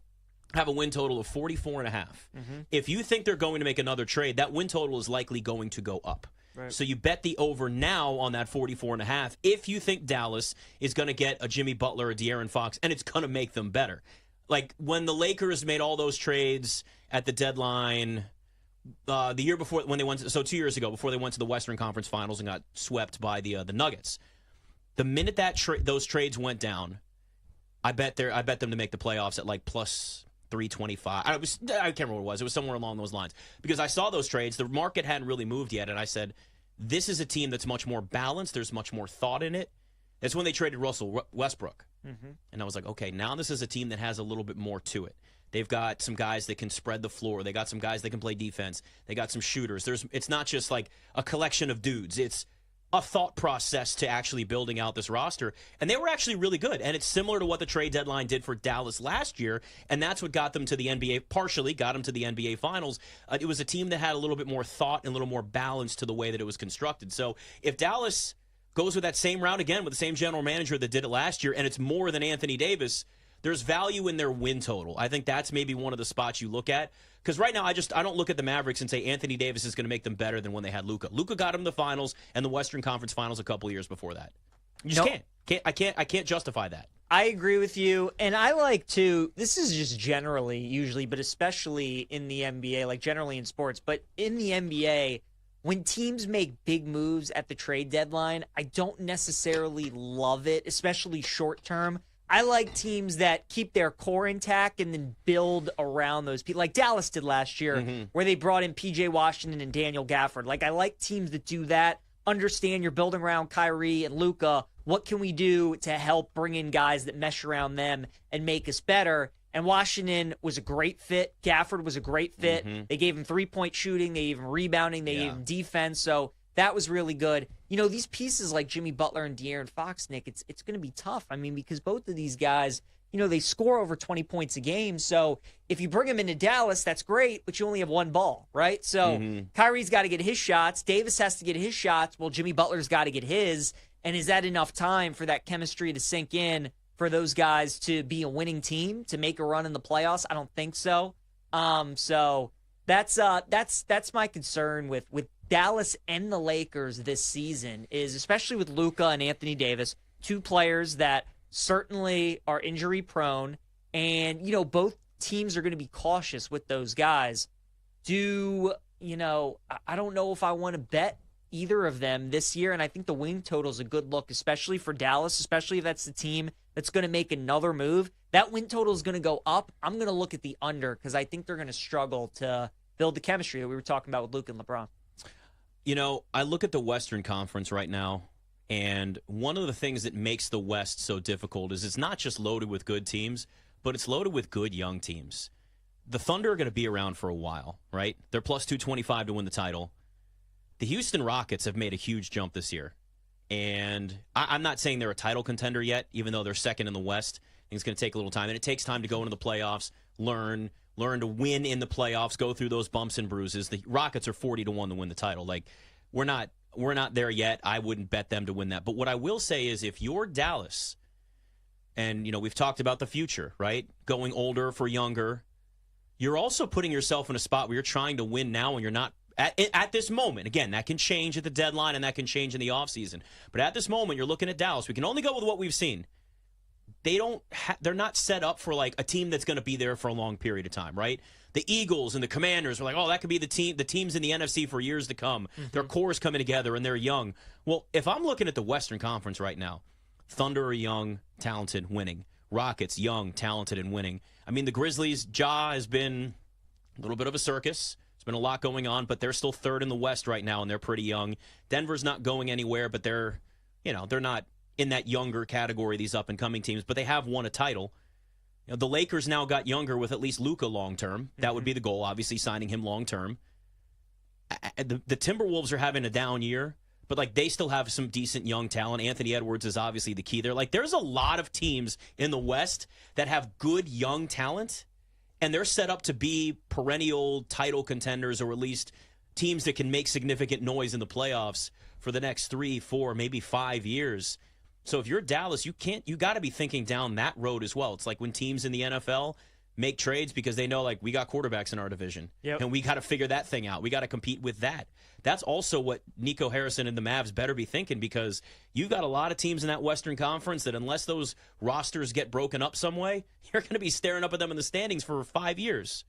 have a win total of 44.5. If you think they're going to make another trade, that win total is likely going to go up. Right. So you bet the over now on that 44.5 if you think Dallas is going to get a Jimmy Butler or De'Aaron Fox, and it's going to make them better. Like when the Lakers made all those trades at the deadline the year before, when they went to, so 2 years ago, before they went to the Western Conference Finals and got swept by the Nuggets. The minute that those trades went down, I bet them to make the playoffs at like plus 325. I can't remember what it was. It was somewhere along those lines. Because I saw those trades. The market hadn't really moved yet, and I said, this is a team that's much more balanced. There's much more thought in it. That's when they traded Russell Westbrook. And I was like, okay, now this is a team that has a little bit more to it. They've got some guys that can spread the floor. They got some guys that can play defense. They got some shooters. It's not just like a collection of dudes. It's a thought process to actually building out this roster. And they were actually really good. And it's similar to what the trade deadline did for Dallas last year. And that's what got them to the NBA, partially got them to the NBA Finals. It was a team that had a little bit more thought and a little more balance to the way that it was constructed. So if Dallas goes with that same route again with the same general manager that did it last year, and it's more than Anthony Davis, there's value in their win total. I think that's maybe one of the spots you look at. Because right now, I don't look at the Mavericks and say Anthony Davis is going to make them better than when they had Luka. Luka got them the finals and the Western Conference Finals a couple of years before that. You just can't. I can't justify that. I agree with you, and I like to. This is just generally, usually, but especially in the NBA, like generally in sports, but in the NBA, when teams make big moves at the trade deadline, I don't necessarily love it, especially short term. I like teams that keep their core intact and then build around those people, like Dallas did last year, where they brought in P.J. Washington and Daniel Gafford. Like, I like teams that do that. Understand you're building around Kyrie and Luka. What can we do to help bring in guys that mesh around them and make us better? And Washington was a great fit. Gafford was a great fit. They gave him three-point shooting. They gave him rebounding. They gave him defense. So that was really good. You know, these pieces like Jimmy Butler and De'Aaron Fox, Nick, it's going to be tough. I mean, because both of these guys, you know, they score over 20 points a game. So if you bring them into Dallas, that's great, but you only have one ball, right? So Kyrie's got to get his shots. Davis has to get his shots. Well, Jimmy Butler's got to get his. And is that enough time for that chemistry to sink in for those guys to be a winning team, to make a run in the playoffs? I don't think so. So that's my concern with Dallas and the Lakers this season, is especially with Luka and Anthony Davis, two players that certainly are injury prone, and you know both teams are going to be cautious with those guys. I don't know if I want to bet either of them this year, and I think the win total is a good look, especially for Dallas, especially if that's the team that's going to make another move. That win total is going to go up. I'm going to look at the under because I think they're going to struggle to build the chemistry that we were talking about with Luka and LeBron. You know, I look at the Western Conference right now, and one of the things that makes the West so difficult is it's not just loaded with good teams, but it's loaded with good young teams. The Thunder are going to be around for a while, right? They're plus 225 to win the title. The Houston Rockets have made a huge jump this year, and I'm not saying they're a title contender yet, even though they're second in the West. I think it's going to take a little time, and it takes time to go into the playoffs, learn to win in the playoffs, go through those bumps and bruises. The Rockets are 40-1 to win the title. Like, we're not there yet. I wouldn't bet them to win that. But what I will say is if you're Dallas, and you know we've talked about the future, right? Going older for younger, you're also putting yourself in a spot where you're trying to win now and you're not at this moment. Again, that can change at the deadline and that can change in the offseason. But at this moment, you're looking at Dallas. We can only go with what we've seen. They're not set up for like a team that's going to be there for a long period of time, right? The Eagles and the Commanders are like, oh, that could be the teams in the NFC for years to come. Their cores coming together and they're young. Well, if I'm looking at the Western Conference right now, Thunder are young, talented, winning. Rockets, young, talented, and winning. I mean, the Grizzlies, Ja has been a little bit of a circus. There's been a lot going on, but they're still third in the West right now, and they're pretty young. Denver's not going anywhere, but they're not in that younger category, these up-and-coming teams, but they have won a title. The Lakers now got younger with at least Luka long term. That would be the goal, obviously, signing him long term. The Timberwolves are having a down year, but like they still have some decent young talent. Anthony Edwards is obviously the key there. Like there's a lot of teams in the West that have good young talent, and they're set up to be perennial title contenders, or at least teams that can make significant noise in the playoffs for the next 3, 4, maybe 5 years. So if you're Dallas, you got to be thinking down that road as well. It's like when teams in the NFL make trades because they know, like, we got quarterbacks in our division, and we got to figure that thing out. We got to compete with that. That's also what Nico Harrison and the Mavs better be thinking, because you've got a lot of teams in that Western Conference that unless those rosters get broken up some way, you're going to be staring up at them in the standings for 5 years.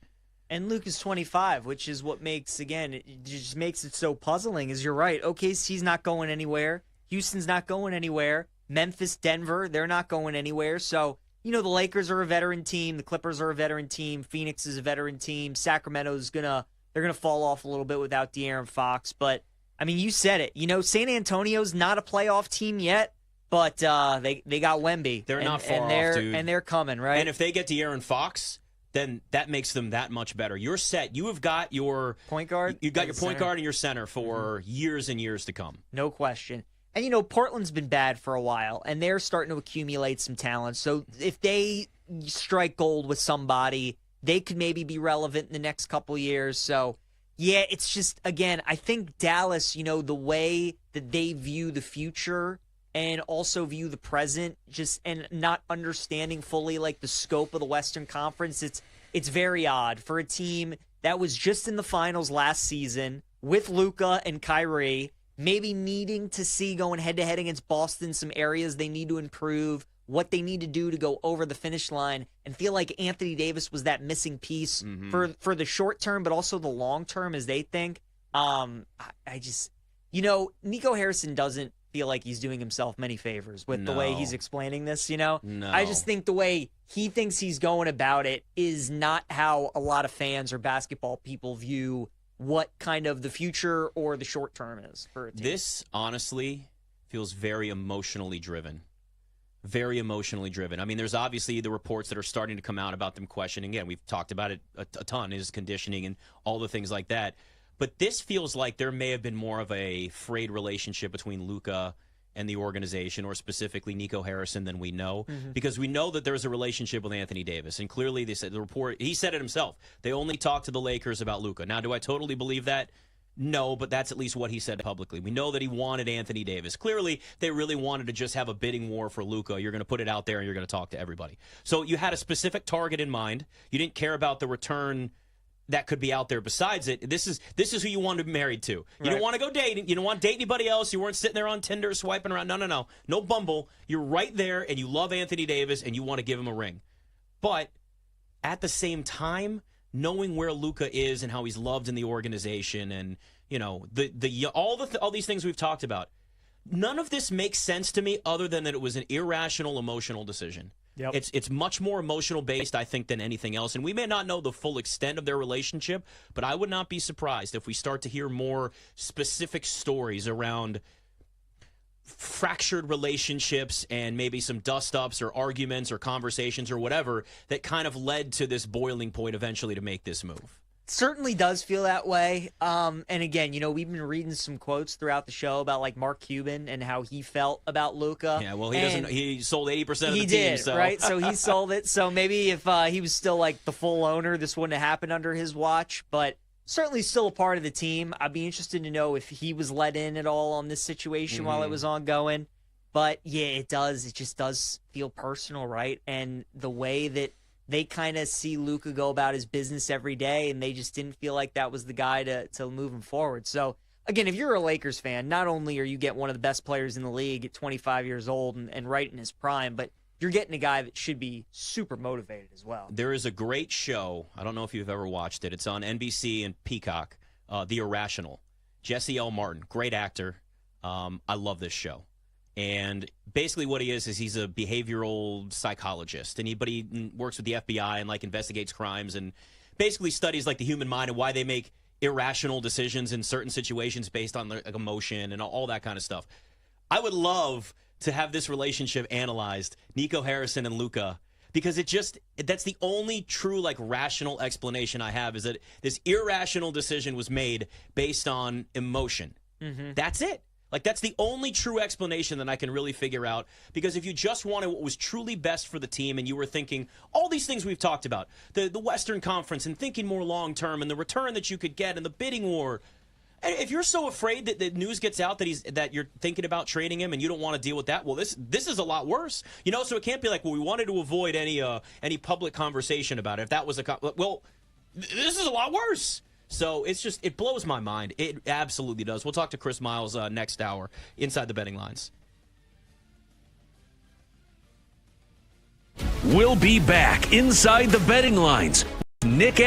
And Luke is 25, which is what makes, again, it just makes it so puzzling, is you're right. OKC's not going anywhere. Houston's not going anywhere. Memphis, Denver, they're not going anywhere. So, the Lakers are a veteran team. The Clippers are a veteran team. Phoenix is a veteran team. Sacramento's they're gonna fall off a little bit without De'Aaron Fox. But, I mean, you said it. San Antonio's not a playoff team yet, but they got Wemby. They're not far off, dude. And they're coming, right? And if they get De'Aaron Fox, then that makes them that much better. You're set. You have got your point guard. You've got your point guard and your center for years and years to come. No question. And, Portland's been bad for a while, and they're starting to accumulate some talent. So if they strike gold with somebody, they could maybe be relevant in the next couple years. So, yeah, it's just, again, I think Dallas, the way that they view the future and also view the present, and not understanding fully, like, the scope of the Western Conference, it's very odd for a team that was just in the finals last season with Luka and Kyrie, maybe needing to see, going head-to-head against Boston, some areas they need to improve, what they need to do to go over the finish line, and feel like Anthony Davis was that missing piece for the short term, but also the long term, as they think. Nico Harrison doesn't feel like he's doing himself many favors with the way he's explaining this, No. I just think the way he thinks he's going about it is not how a lot of fans or basketball people view what kind of the future or the short term is for a team. This, honestly, feels very emotionally driven. Very emotionally driven. I mean, there's obviously the reports that are starting to come out about them questioning. Again, we've talked about it a ton, his conditioning and all the things like that. But this feels like there may have been more of a frayed relationship between Luka and the organization, or specifically Nico Harrison, than we know, because we know that there's a relationship with Anthony Davis, and clearly they said he said it himself. They only talked to the Lakers about Luka. Now, do I totally believe that? No, but that's at least what he said publicly. We know that he wanted Anthony Davis. Clearly, they really wanted to just have a bidding war for Luka. You're going to put it out there, and you're going to talk to everybody. So you had a specific target in mind. You didn't care about the return that could be out there besides it. This is who you wanted to be married to. You don't want to go dating. You don't want to date anybody else. You weren't sitting there on Tinder swiping around. No. No Bumble. You're right there, and you love Anthony Davis, and you want to give him a ring. But at the same time, knowing where Luka is and how he's loved in the organization, and all these things we've talked about, none of this makes sense to me other than that it was an irrational, emotional decision. Yep. It's much more emotional based, I think, than anything else. And we may not know the full extent of their relationship, but I would not be surprised if we start to hear more specific stories around fractured relationships and maybe some dust-ups or arguments or conversations or whatever that kind of led to this boiling point eventually to make this move. Certainly does feel that way. And again, we've been reading some quotes throughout the show about like Mark Cuban and how he felt about Luka. Yeah, well, he sold 80% of the team. He did, so. right? So he sold it. So maybe if he was still like the full owner, this wouldn't have happened under his watch. But certainly still a part of the team. I'd be interested to know if he was let in at all on this situation while it was ongoing. But yeah, it does. It just does feel personal, right? And the way that they kind of see Luka go about his business every day, and they just didn't feel like that was the guy to move him forward. So, again, if you're a Lakers fan, not only are you getting one of the best players in the league at 25 years old and right in his prime, but you're getting a guy that should be super motivated as well. There is a great show. I don't know if you've ever watched it. It's on NBC and Peacock, The Irrational. Jesse L. Martin, great actor. I love this show. And basically what he is he's a behavioral psychologist, but he works with the FBI and like investigates crimes and basically studies like the human mind and why they make irrational decisions in certain situations based on like emotion and all that kind of stuff. I would love to have this relationship analyzed, Nico Harrison and Luka, because that's the only true like rational explanation I have, is that this irrational decision was made based on emotion. Mm-hmm. That's it. Like, that's the only true explanation that I can really figure out, because if you just wanted what was truly best for the team and you were thinking all these things we've talked about, the Western Conference and thinking more long term and the return that you could get and the bidding war, and if you're so afraid that the news gets out that you're thinking about trading him and you don't want to deal with that, well, this is a lot worse. So it can't be like, well, we wanted to avoid any public conversation about it. If that was this is a lot worse. So it blows my mind. It absolutely does. We'll talk to Chris Miles next hour inside the betting lines. We'll be back inside the betting lines. Nick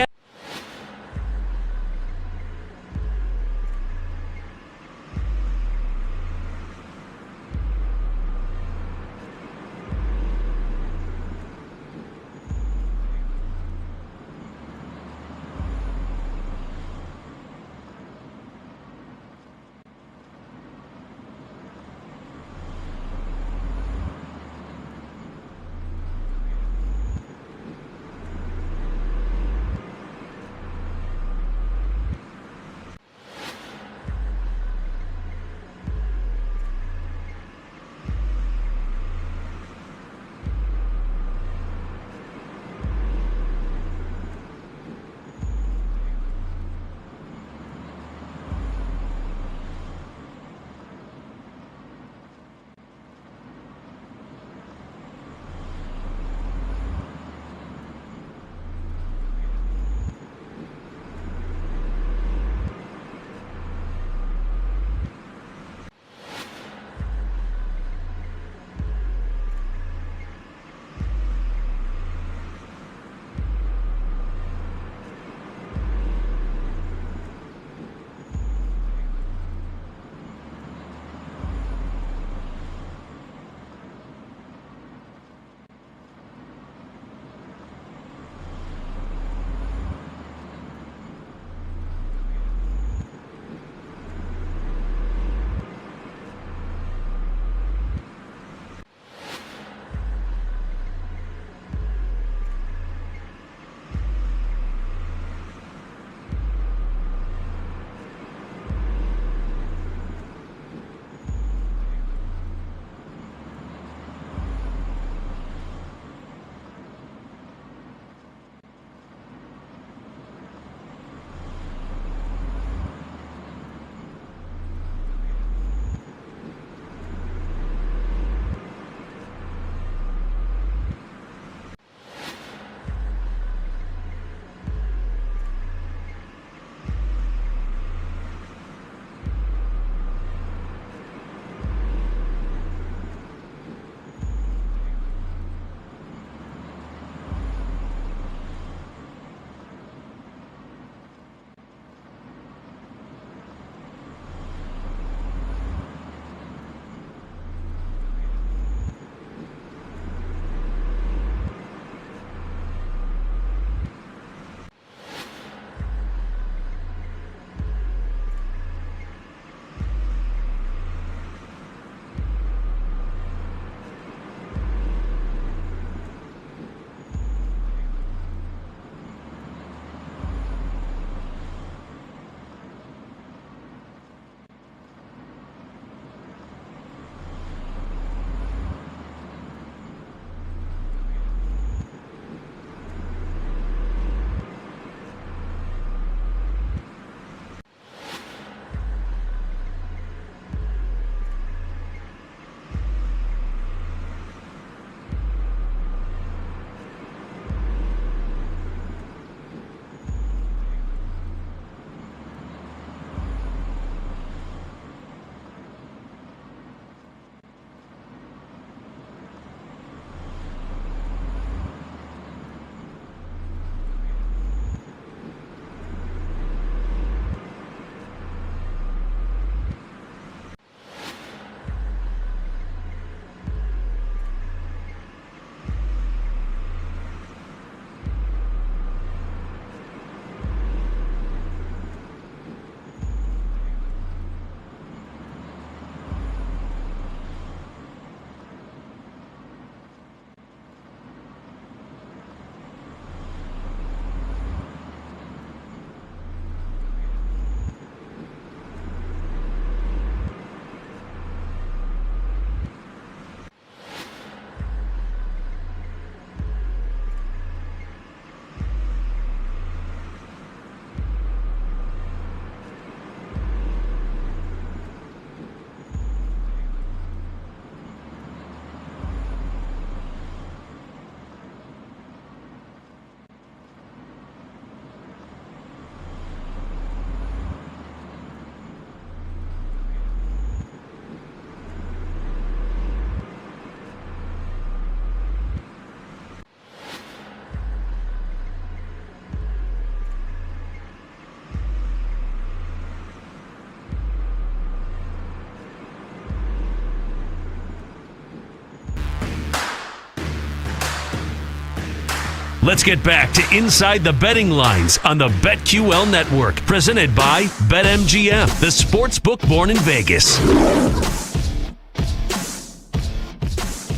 Let's get back to Inside the Betting Lines on the BetQL Network, presented by BetMGM, the sportsbook born in Vegas.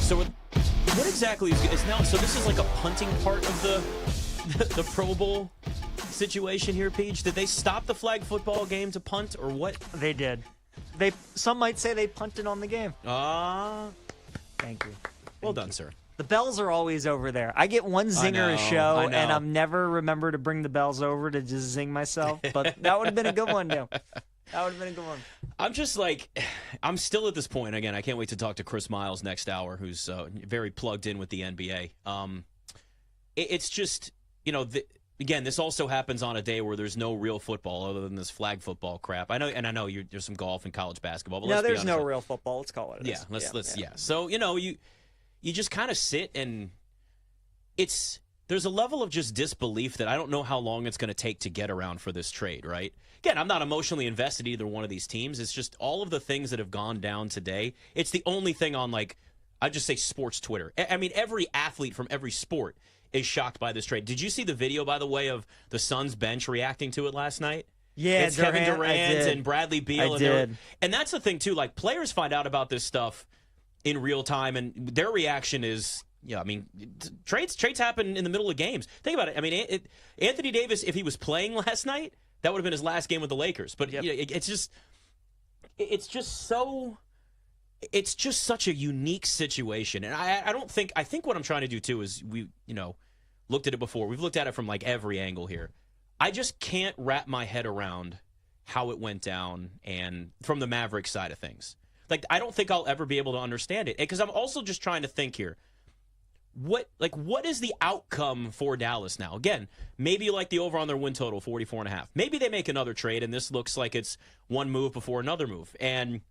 So what exactly is now? So this is like a punting part of the Pro Bowl situation here, Peach. Did they stop the flag football game to punt, or what? They did. Some might say they punted on the game. Thank you. Well done, sir. The bells are always over there. I get one zinger a show, and I'm never remember to bring the bells over to just zing myself. But that would have been a good one, too. That would have been a good one. I'm just like, I'm still at this point. Again, I can't wait to talk to Chris Miles next hour, who's very plugged in with the NBA. It's just, again, this also happens on a day where there's no real football other than this flag football crap. I know there's some golf and college basketball. But no, there's no real football. Let's call it. Yeah. So you just kind of sit and there's a level of just disbelief that I don't know how long it's going to take to get around for this trade, right? Again, I'm not emotionally invested in either one of these teams. It's just all of the things that have gone down today. It's the only thing on, I just say sports Twitter. I mean, every athlete from every sport is shocked by this trade. Did you see the video, by the way, of the Suns bench reacting to it last night? Yeah, it's Kevin Durant and Bradley Beal. And that's the thing, too. Players find out about this stuff in real time, and their reaction is, trades happen in the middle of games. Think about it. I mean, Anthony Davis, if he was playing last night, that would have been his last game with the Lakers. But it's just such a unique situation. And I think what I'm trying to do too is we looked at it before. We've looked at it from every angle here. I just can't wrap my head around how it went down and from the Mavericks side of things. I don't think I'll ever be able to understand it, because I'm also just trying to think here. What is the outcome for Dallas now? Again, maybe the over on their win total, 44.5. Maybe they make another trade, and this looks like it's one move before another move. And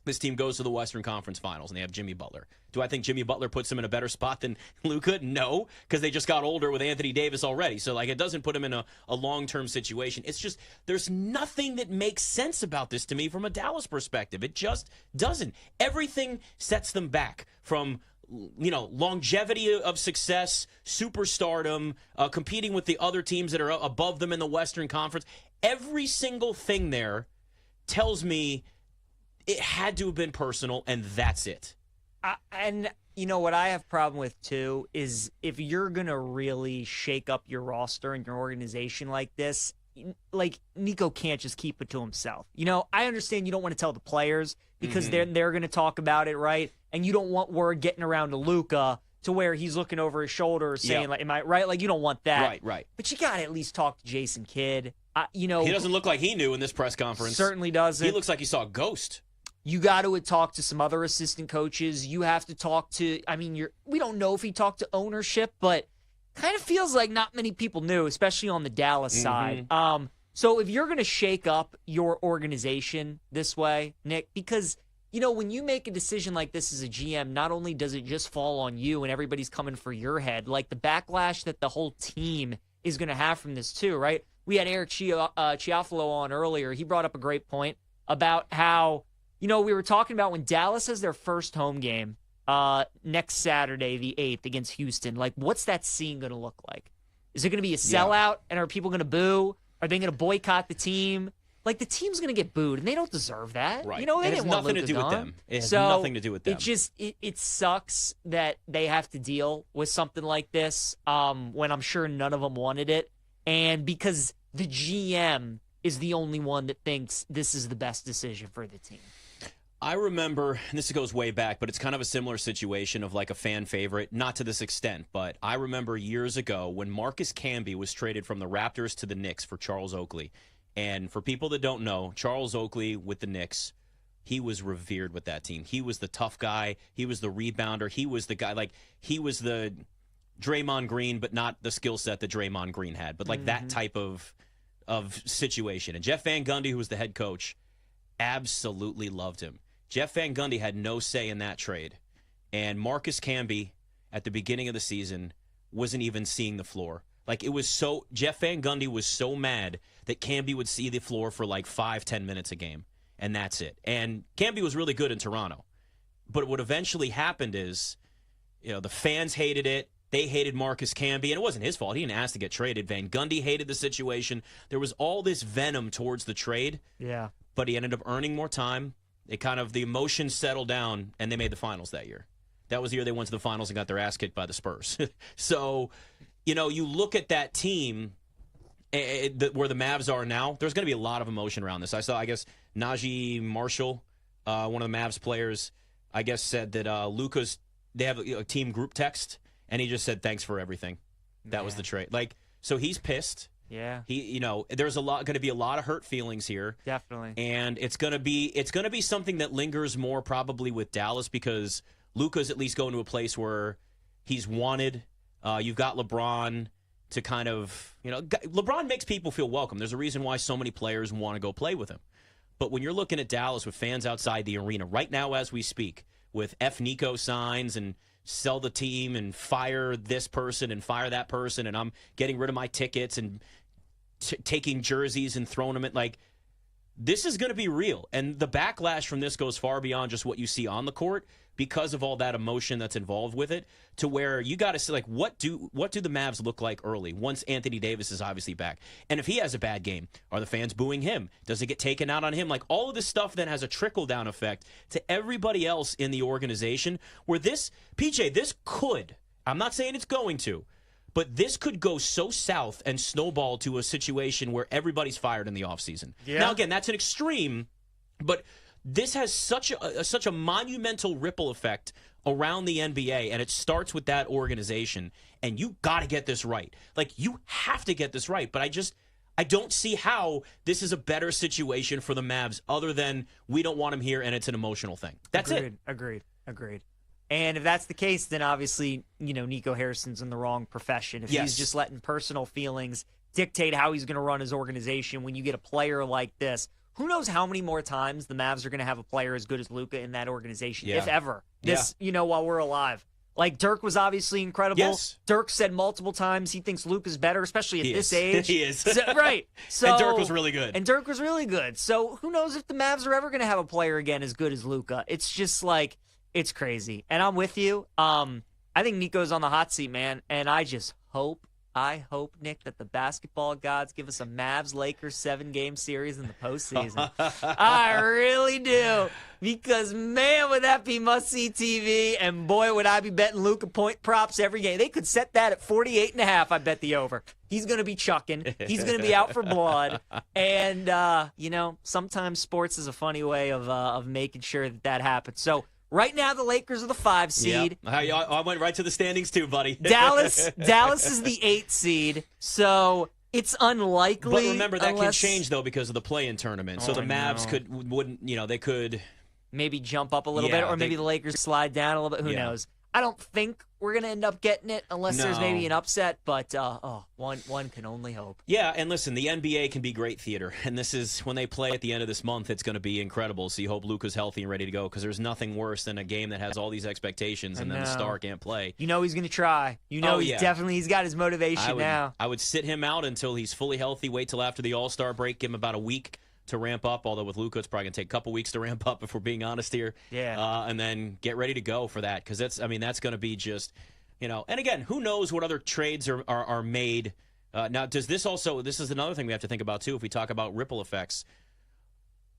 this team goes to the Western Conference Finals, and they have Jimmy Butler. Do I think Jimmy Butler puts them in a better spot than Luka? No, because they just got older with Anthony Davis already. So, it doesn't put them in a long-term situation. It's just there's nothing that makes sense about this to me from a Dallas perspective. It just doesn't. Everything sets them back from longevity of success, superstardom, competing with the other teams that are above them in the Western Conference. Every single thing there tells me it had to have been personal, and that's it. And what I have problem with, too, is if you're going to really shake up your roster and your organization like this, Nico can't just keep it to himself. I understand you don't want to tell the players because they're going to talk about it, right? And you don't want word getting around to Luka to where he's looking over his shoulder saying, am I right? You don't want that. Right. But you got to at least talk to Jason Kidd. He doesn't look like he knew in this press conference. Certainly doesn't. He looks like he saw a ghost. You got to talk to some other assistant coaches. You have to talk to, we don't know if he talked to ownership, but kind of feels like not many people knew, especially on the Dallas side. So if you're going to shake up your organization this way, Nick, because, when you make a decision like this as a GM, not only does it just fall on you and everybody's coming for your head, the backlash that the whole team is going to have from this too, right? We had Eric Chiafalo on earlier. He brought up a great point about how, we were talking about when Dallas has their first home game next Saturday, the 8th, against Houston. What's that scene going to look like? Is it going to be a sellout, and are people going to boo? Are they going to boycott the team? The team's going to get booed, and they don't deserve that. Right. They didn't want Luka gone. It has nothing to do with them. It sucks that they have to deal with something like this when I'm sure none of them wanted it, and because the GM is the only one that thinks this is the best decision for the team. I remember, and this goes way back, but it's kind of a similar situation of a fan favorite, not to this extent, but I remember years ago when Marcus Camby was traded from the Raptors to the Knicks for Charles Oakley. And for people that don't know, Charles Oakley with the Knicks, he was revered with that team. He was the tough guy. He was the rebounder. He was the guy, he was the Draymond Green, but not the skill set that Draymond Green had, but that type of situation. And Jeff Van Gundy, who was the head coach, absolutely loved him. Jeff Van Gundy had no say in that trade. And Marcus Camby, at the beginning of the season, wasn't even seeing the floor. Jeff Van Gundy was so mad that Camby would see the floor for 5-10 minutes a game. And that's it. And Camby was really good in Toronto. But what eventually happened is, the fans hated it. They hated Marcus Camby, and it wasn't his fault. He didn't ask to get traded. Van Gundy hated the situation. There was all this venom towards the trade. Yeah. But he ended up earning more time. The emotions settled down, and they made the finals that year. That was the year they went to the finals and got their ass kicked by the Spurs. So, you look at that team where the Mavs are now, there's going to be a lot of emotion around this. I guess, Najee Marshall, one of the Mavs players, I guess said that they have a team group text, and he just said, thanks for everything. That was the trade. So he's pissed. Yeah. There's going to be a lot of hurt feelings here. Definitely. And it's going to be something that lingers more probably with Dallas, because Luka's at least going to a place where he's wanted. You've got LeBron to kind of, LeBron makes people feel welcome. There's a reason why so many players want to go play with him. But when you're looking at Dallas with fans outside the arena right now as we speak, with F. Nico signs and sell the team and fire this person and fire that person, and I'm getting rid of my tickets and taking jerseys and throwing them at, this is going to be real. And the backlash from this goes far beyond just what you see on the court, because of all that emotion that's involved with it, to where you got to see, what do the Mavs look like early once Anthony Davis is obviously back? And if he has a bad game, are the fans booing him? Does it get taken out on him? All of this stuff then has a trickle-down effect to everybody else in the organization, where this could, I'm not saying it's going to, but this could go so south and snowball to a situation where everybody's fired in the offseason. Yeah. Now, again, that's an extreme, but this has such a monumental ripple effect around the NBA, and it starts with that organization, and you got to get this right. You have to get this right, but I don't see how this is a better situation for the Mavs other than we don't want him here and it's an emotional thing. That's it. Agreed. And if that's the case, then obviously, Nico Harrison's in the wrong profession. If he's just letting personal feelings dictate how he's going to run his organization, when you get a player like this, who knows how many more times the Mavs are going to have a player as good as Luka in that organization, if ever. While we're alive. Dirk was obviously incredible. Yes. Dirk said multiple times he thinks Luka's better, especially at this age. He is. Right. So, and Dirk was really good. So who knows if the Mavs are ever going to have a player again as good as Luka. It's just it's crazy. And I'm with you. I think Nico's on the hot seat, man. And I hope, Nick, that the basketball gods give us a Mavs-Lakers 7-game series in the postseason. I really do. Because, man, would that be must-see TV. And, boy, would I be betting Luka point props every game. They could set that at 48.5, I bet the over. He's going to be chucking. He's going to be out for blood. And, sometimes sports is a funny way of making sure that happens. So, right now, the Lakers are the 5 seed. Yep. I went right to the standings too, buddy. Dallas is the 8 seed, so it's unlikely. But remember, that can change though because of the play-in tournament. So the Mavs could maybe jump up a little bit, or maybe the Lakers slide down a little bit. Who knows? I don't think we're going to end up getting it unless there's maybe an upset, but one can only hope. Yeah, and listen, the NBA can be great theater, and this is when they play at the end of this month, it's going to be incredible. So you hope Luka's healthy and ready to go, because there's nothing worse than a game that has all these expectations and then the star can't play. He's going to try. He's got his motivation now. I would sit him out until he's fully healthy, wait till after the All-Star break, give him about a week to ramp up, although with Luka, it's probably going to take a couple weeks to ramp up if we're being honest here. Yeah. And then get ready to go for that, because that's going to be just, and again, who knows what other trades are made. Now, this is another thing we have to think about, too, if we talk about ripple effects.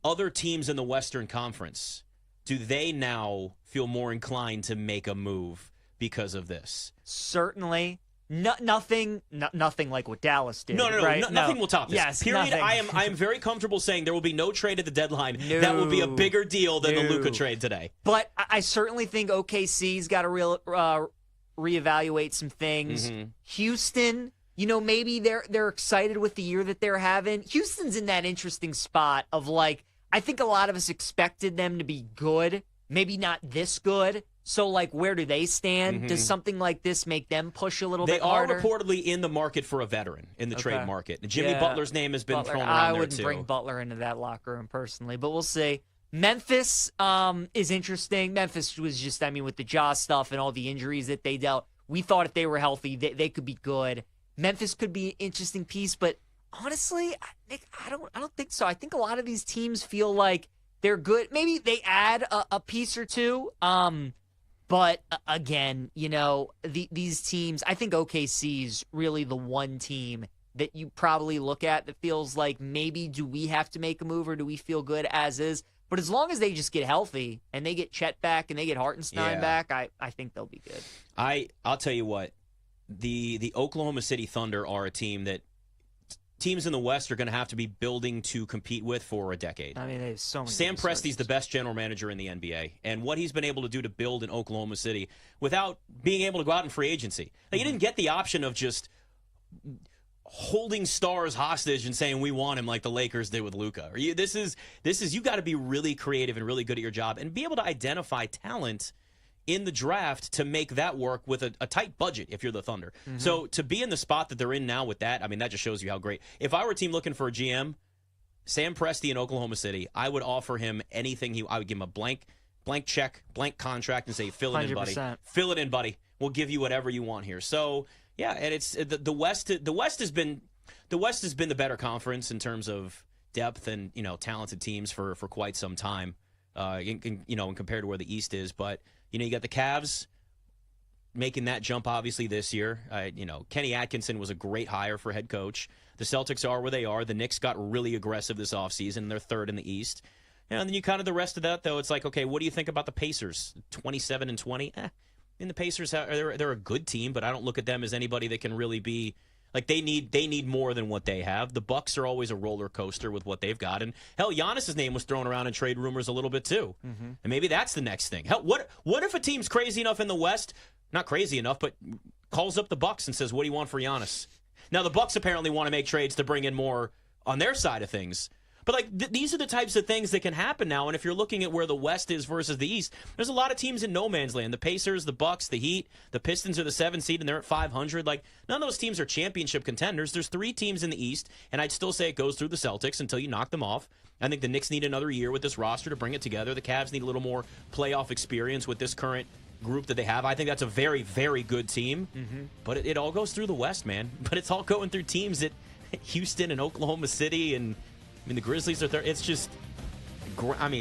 Other teams in the Western Conference, do they now feel more inclined to make a move because of this? Certainly. Nothing like what Dallas did. No, right? Nothing will top this. Yes, period. Nothing. I am very comfortable saying there will be no trade at the deadline that will be a bigger deal than the Luka trade today. But I certainly think OKC's got to reevaluate some things. Mm-hmm. Houston, maybe they're excited with the year that they're having. Houston's in that interesting spot of I think a lot of us expected them to be good, maybe not this good. So, where do they stand? Mm-hmm. Does something like this make them push a little bit harder? They are reportedly in the market for a veteran in the trade market. Jimmy Butler's name has been thrown around there, too. I wouldn't bring Butler into that locker room personally, but we'll see. Memphis is interesting. Memphis was just, with the jaw stuff and all the injuries that they dealt, we thought if they were healthy, they could be good. Memphis could be an interesting piece, but honestly, Nick, I don't think so. I think a lot of these teams feel like they're good. Maybe they add a piece or two. But again, these teams, I think OKC's really the one team that you probably look at that feels like maybe do we have to make a move or do we feel good as is? But as long as they just get healthy and they get Chet back and they get Hartenstein back, I think they'll be good. I'll tell you what, the Oklahoma City Thunder are a team that teams in the West are going to have to be building to compete with for a decade. I mean, there's so many. Sam Presti's the best general manager in the NBA, and what he's been able to do to build in Oklahoma City without being able to go out in free agency. Like, he didn't get the option of just holding stars hostage and saying we want him like the Lakers did with Luka. This is you got to be really creative and really good at your job and be able to identify talent in the draft to make that work with a tight budget if you're the Thunder. Mm-hmm. So to be in the spot that they're in now with that, I mean, that just shows you how great. If I were a team looking for a GM, Sam Presti in Oklahoma City, I would offer him anything. I would give him a blank check, blank contract, and say, fill it in, buddy. 100%. Fill it in, buddy. We'll give you whatever you want here. So yeah, and it's the West. The West has been the better conference in terms of depth and talented teams for quite some time. Compared to where the East is, but you got the Cavs making that jump obviously this year. Kenny Atkinson was a great hire for head coach. The Celtics are where they are. The Knicks got really aggressive this offseason. They're third in the East. And then you kind of the rest of that though. It's like, okay, what do you think about the Pacers? 27-20. And the Pacers they're a good team, but I don't look at them as anybody that can really be. Like, they need more than what they have. The Bucks are always a roller coaster with what they've got. And, hell, Giannis's name was thrown around in trade rumors a little bit, too. Mm-hmm. And maybe that's the next thing. Hell, what if a team's crazy enough in the West, not crazy enough, but calls up the Bucks and says, what do you want for Giannis? Now, the Bucks apparently want to make trades to bring in more on their side of things. But, like, these are the types of things that can happen now. And if you're looking at where the West is versus the East, there's a lot of teams in no man's land. The Pacers, the Bucks, the Heat, the Pistons are the 7th seed, and they're at 500. Like, none of those teams are championship contenders. There's 3 teams in the East, and I'd still say it goes through the Celtics until you knock them off. I think the Knicks need another year with this roster to bring it together. The Cavs need a little more playoff experience with this current group that they have. I think that's a very, very good team. Mm-hmm. But it all goes through the West, man. But it's all going through teams that Houston and Oklahoma City and the Grizzlies are there. It's just,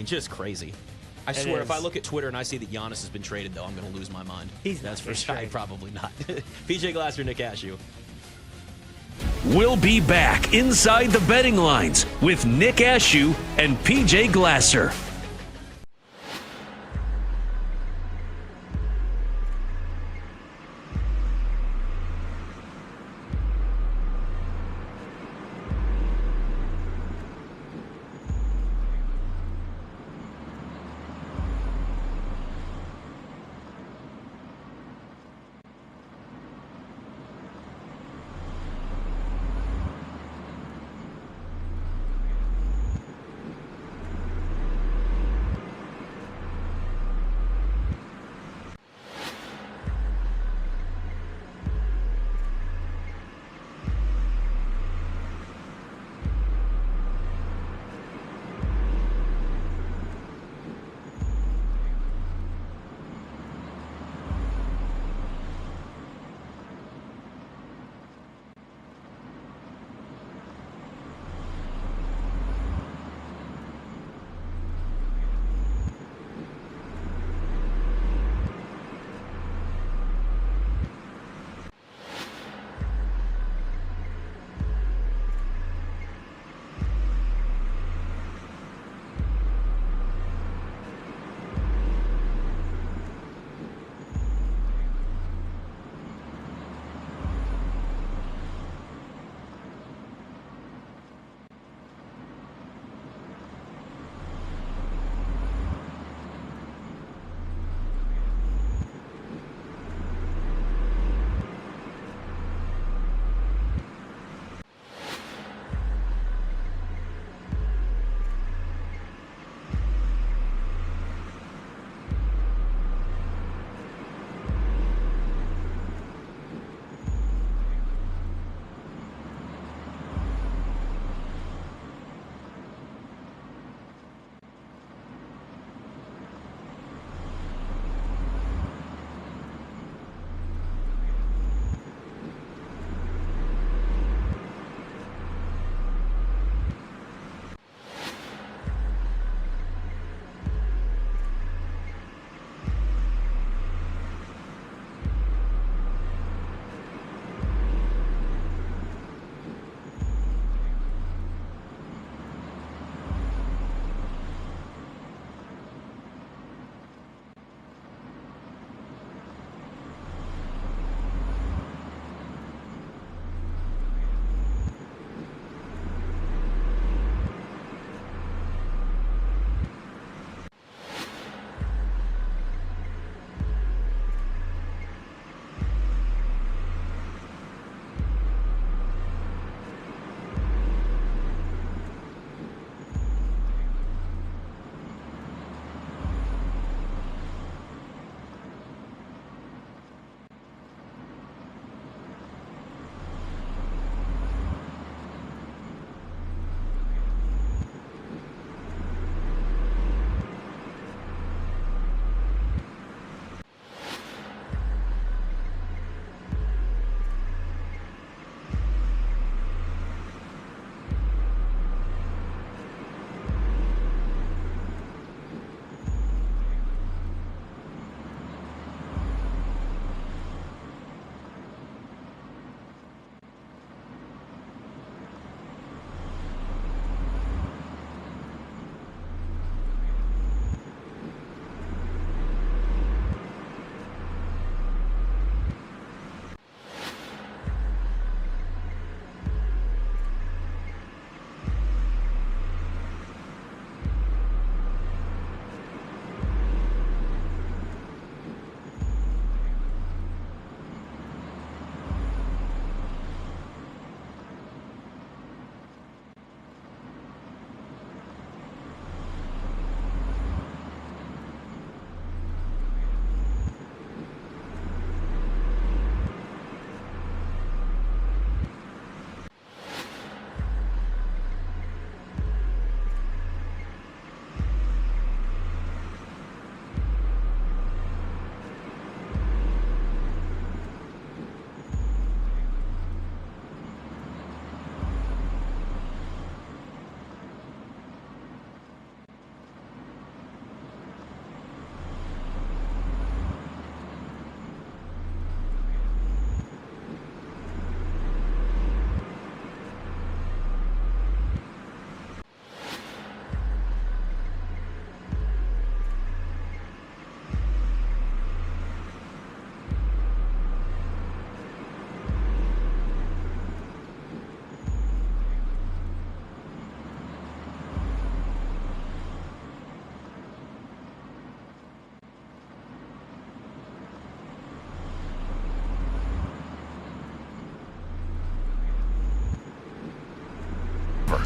just crazy. I swear, if I look at Twitter and I see that Giannis has been traded, though, I'm going to lose my mind. That's for sure. Probably not. PJ Glasser, Nick Ashew. We'll be back inside the betting lines with Nick Ashew and PJ Glasser.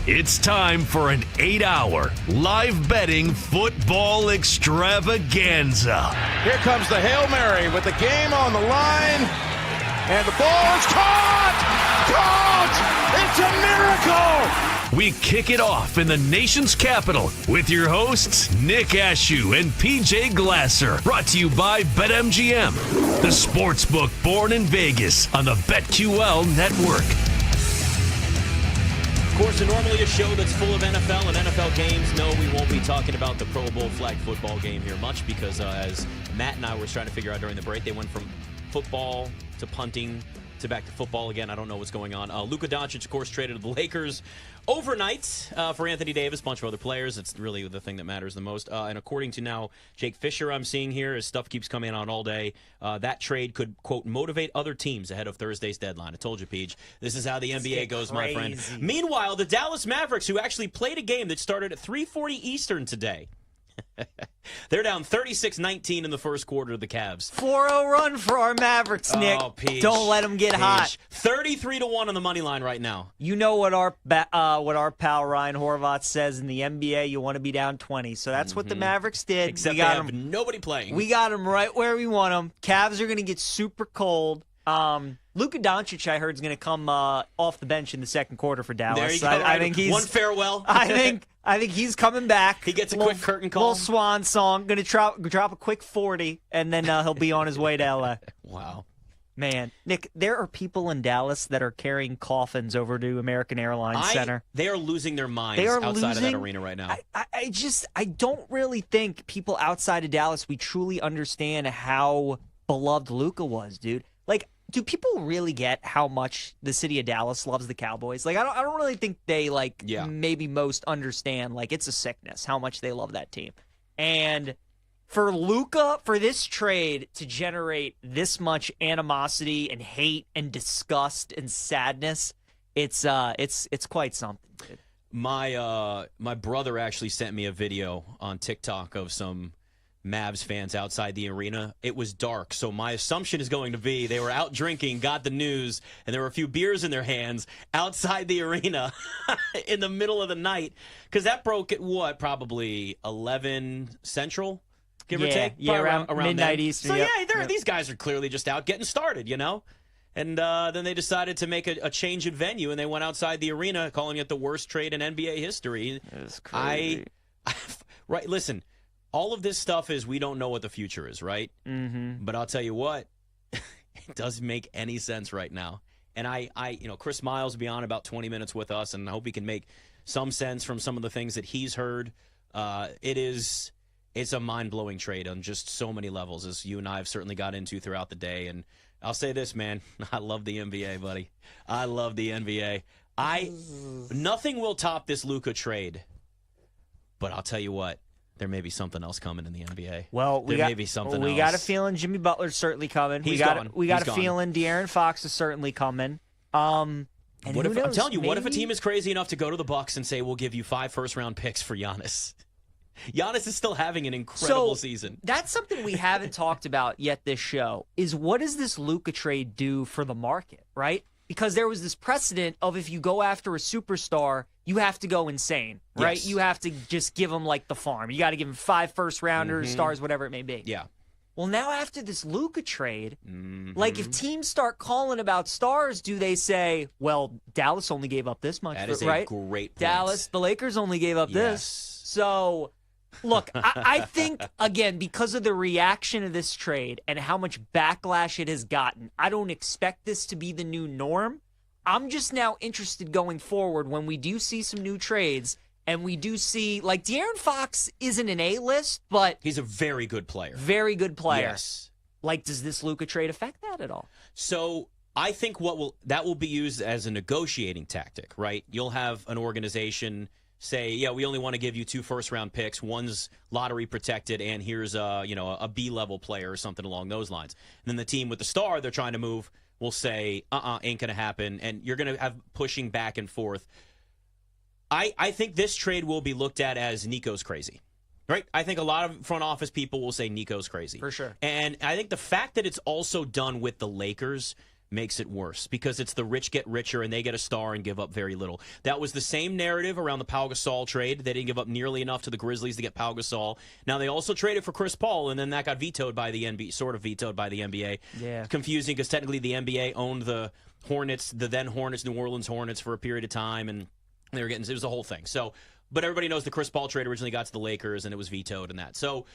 It's time for an 8-hour live betting football extravaganza. Here comes the Hail Mary with the game on the line. And the ball is caught! Caught! It's a miracle! We kick it off in the nation's capital with your hosts, Nick Ashew and PJ Glasser. Brought to you by BetMGM, the sportsbook born in Vegas on the BetQL network. Of course, normally a show that's full of NFL and NFL games. No, we won't be talking about the Pro Bowl flag football game here much because as Matt and I were trying to figure out during the break, they went from football to punting to back to football again. I don't know what's going on. Luka Doncic, of course, traded to the Lakers overnight for Anthony Davis, a bunch of other players. It's really the thing that matters the most. And according to now Jake Fisher, I'm seeing here, as stuff keeps coming out all day, that trade could, quote, motivate other teams ahead of Thursday's deadline. I told you, Peach. This is how the NBA goes, my friend. Meanwhile, the Dallas Mavericks, who actually played a game that started at 3:40 Eastern today, they're down 36-19 in the first quarter of the Cavs. 4-0 run for our Mavericks, Nick. Oh, Peach. Don't let them get hot. 33-1 on the money line right now. You know what our pal Ryan Horvath says in the NBA, you want to be down 20. So that's what the Mavericks did. Except they have nobody playing. We got them right where we want them. Cavs are going to get super cold. Luka Doncic, I heard, is going to come off the bench in the second quarter for Dallas. There you go. I think he's one farewell. I think he's coming back. He gets a quick curtain call. Little swan song. Going to drop a quick 40, and then he'll be on his way to LA. Wow. Man, Nick, there are people in Dallas that are carrying coffins over to American Airlines Center. They are losing their minds outside of that arena right now. I don't really think people outside of Dallas, we truly understand how beloved Luka was, dude. Like, do people really get how much the city of Dallas loves the Cowboys? Like, I don't really think they maybe most understand. Like, it's a sickness how much they love that team. And for Luka, for this trade to generate this much animosity and hate and disgust and sadness, it's quite something, dude. My brother actually sent me a video on TikTok of some Mavs fans outside the arena. It was dark, so my assumption is going to be they were out drinking, got the news, and there were a few beers in their hands outside the arena in the middle of the night, because that broke at probably 11 Central, give or take? Yeah, around midnight Eastern. So these guys are clearly just out getting started, you know? And then they decided to make a change in venue, and they went outside the arena, calling it the worst trade in NBA history. It's crazy. Right, listen, all of this stuff is we don't know what the future is, right? Mm-hmm. But I'll tell you what, it doesn't make any sense right now. And Chris Miles will be on about 20 minutes with us, and I hope he can make some sense from some of the things that he's heard. It's a mind-blowing trade on just so many levels, as you and I have certainly got into throughout the day. And I'll say this, man, I love the NBA, buddy. I love the NBA. Nothing will top this Luka trade. But I'll tell you what, there may be something else coming in the NBA. Well, we got a feeling Jimmy Butler's certainly coming. We got a feeling De'Aaron Fox is certainly coming. And what if, knows, I'm telling you, what if a team is crazy enough to go to the Bucks and say, we'll give you 5 first-round picks for Giannis? Giannis is still having an incredible season. That's something we haven't talked about yet this show, is what does this Luka trade do for the market, right? Because there was this precedent of if you go after a superstar, you have to go insane, right? Yes. You have to just give him like the farm. You got to give him 5 first-rounders, stars, whatever it may be. Yeah. Well, now after this Luka trade, like if teams start calling about stars, do they say, well, Dallas only gave up this much, that is right? a great point. Dallas, the Lakers only gave up this. So, look, I think, again, because of the reaction of this trade and how much backlash it has gotten, I don't expect this to be the new norm. I'm just now interested going forward when we do see some new trades and we do see, like, De'Aaron Fox isn't an A-list, but he's a very good player. Very good player. Yes. Like, does this Luka trade affect that at all? So I think that will be used as a negotiating tactic, right? You'll have an organization say, yeah, we only want to give you 2 first-round picks. One's lottery protected, and here's a B-level player or something along those lines. And then the team with the star they're trying to move will say, ain't going to happen, and you're going to have pushing back and forth. I think this trade will be looked at as Nico's crazy, right? I think a lot of front office people will say Nico's crazy. For sure. And I think the fact that it's also done with the Lakers makes it worse because it's the rich get richer and they get a star and give up very little. That was the same narrative around the Pau Gasol trade. They didn't give up nearly enough to the Grizzlies to get Pau Gasol. Now they also traded for Chris Paul, and then that got vetoed by the NBA, sort of vetoed by the NBA. Yeah. Confusing because technically the NBA owned the Hornets, the then Hornets, New Orleans Hornets for a period of time, and they were getting, it was a whole thing. So, but everybody knows the Chris Paul trade originally got to the Lakers and it was vetoed and that. So,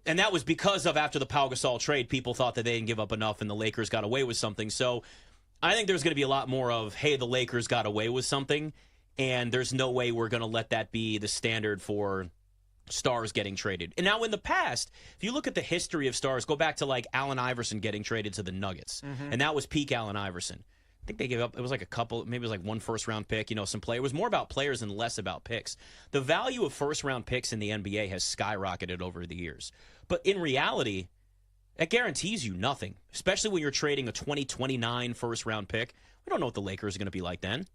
and that was because of after the Pau Gasol trade, people thought that they didn't give up enough and the Lakers got away with something. So I think there's going to be a lot more of, hey, the Lakers got away with something, and there's no way we're going to let that be the standard for stars getting traded. And now in the past, if you look at the history of stars, go back to like Allen Iverson getting traded to the Nuggets, and that was peak Allen Iverson. I think they gave up, it was like a couple, maybe it was like one first-round pick, some play. It was more about players and less about picks. The value of first-round picks in the NBA has skyrocketed over the years. But in reality, that guarantees you nothing, especially when you're trading a 2029 first-round pick. We don't know what the Lakers are going to be like then.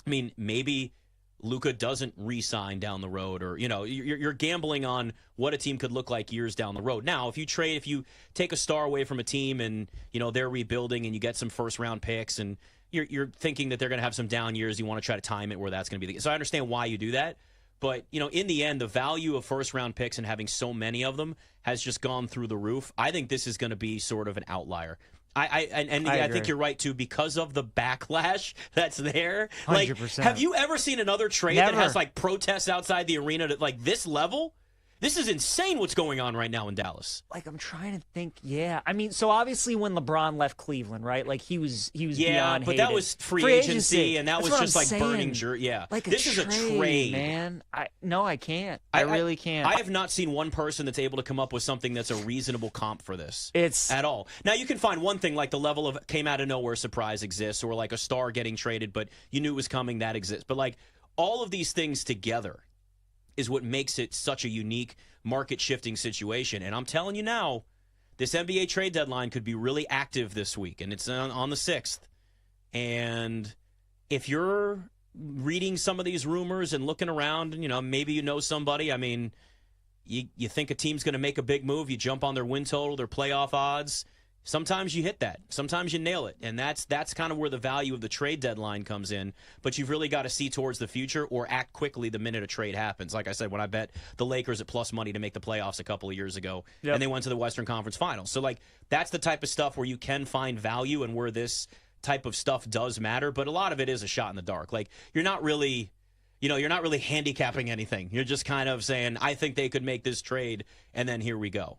I mean, maybe Luka doesn't re-sign down the road, or, you're gambling on what a team could look like years down the road. Now, if you take a star away from a team and, they're rebuilding and you get some first-round picks and you're thinking that they're going to have some down years. You want to try to time it where that's going to be the case. So I understand why you do that. But, in the end, the value of first-round picks and having so many of them has just gone through the roof. I think this is going to be sort of an outlier. I think you're right, too, because of the backlash that's there. 100%. Have you ever seen another trade that has, protests outside the arena to, this level? This is insane what's going on right now in Dallas. I'm trying to think. Yeah. I mean, so obviously when LeBron left Cleveland, right? He was beyond but hated. that was free agency, and that That's was what just I'm burning saying. Yeah. This is a trade, man. I can't. I really can't. I have not seen one person that's able to come up with something that's a reasonable comp for this. It's at all. Now you can find one thing like the level of came out of nowhere surprise exists, or like a star getting traded, but you knew it was coming, that exists. But all of these things together is what makes it such a unique market-shifting situation. And I'm telling you now, this NBA trade deadline could be really active this week, and it's on the 6th. And if you're reading some of these rumors and looking around, maybe you know somebody. I mean, you think a team's going to make a big move, you jump on their win total, their playoff odds. Sometimes you hit that. Sometimes you nail it. And that's kind of where the value of the trade deadline comes in. But you've really got to see towards the future or act quickly the minute a trade happens. Like I said, when I bet the Lakers at plus money to make the playoffs a couple of years ago, and they went to the Western Conference Finals. So, that's the type of stuff where you can find value and where this type of stuff does matter. But a lot of it is a shot in the dark. You're not really... you're not really handicapping anything. You're just kind of saying, I think they could make this trade, and then here we go.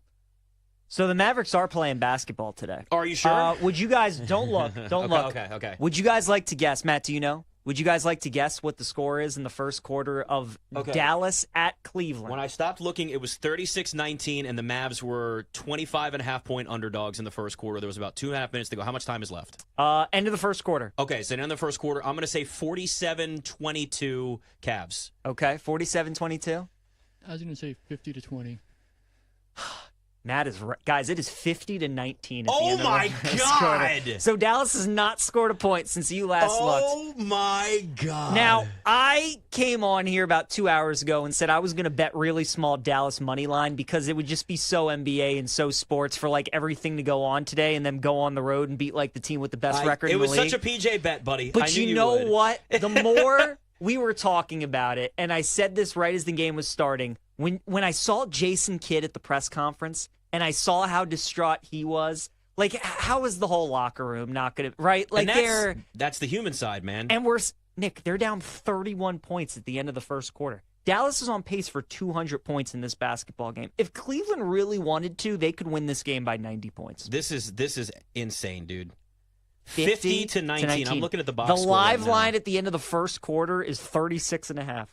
So the Mavericks are playing basketball today. Are you sure? Would you guys, don't look, don't look. Okay. Would you guys like to guess, Matt, do you know? Would you guys like to guess what the score is in the first quarter of Dallas at Cleveland? When I stopped looking, it was 36-19, and the Mavs were 25.5-point underdogs in the first quarter. There was about 2.5 minutes to go. How much time is left? End of the first quarter. Okay, so end of the first quarter, I'm going to say 47-22 Cavs. Okay, 47-22. I was going to say 50-20. Matt is right. Guys, it is 50-19 at the end Oh, my God. Quarter. So Dallas has not scored a point since you last looked. Oh, my God. Now, I came on here about 2 hours ago and said I was going to bet really small Dallas money line because it would just be so NBA and so sports for everything to go on today and then go on the road and beat the team with the best record in the league. It was such a PJ bet, buddy. But I knew you know would. what? The more we were talking about it, and I said this right as the game was starting, when I saw Jason Kidd at the press conference, and I saw how distraught he was. How is the whole locker room not going to... Right? That's the human side, man. And Nick, they're down 31 points at the end of the first quarter. Dallas is on pace for 200 points in this basketball game. If Cleveland really wanted to, they could win this game by 90 points. This is insane, dude. 50-19. I'm looking at the box The score live right now. line at the end of the first quarter is 36.5.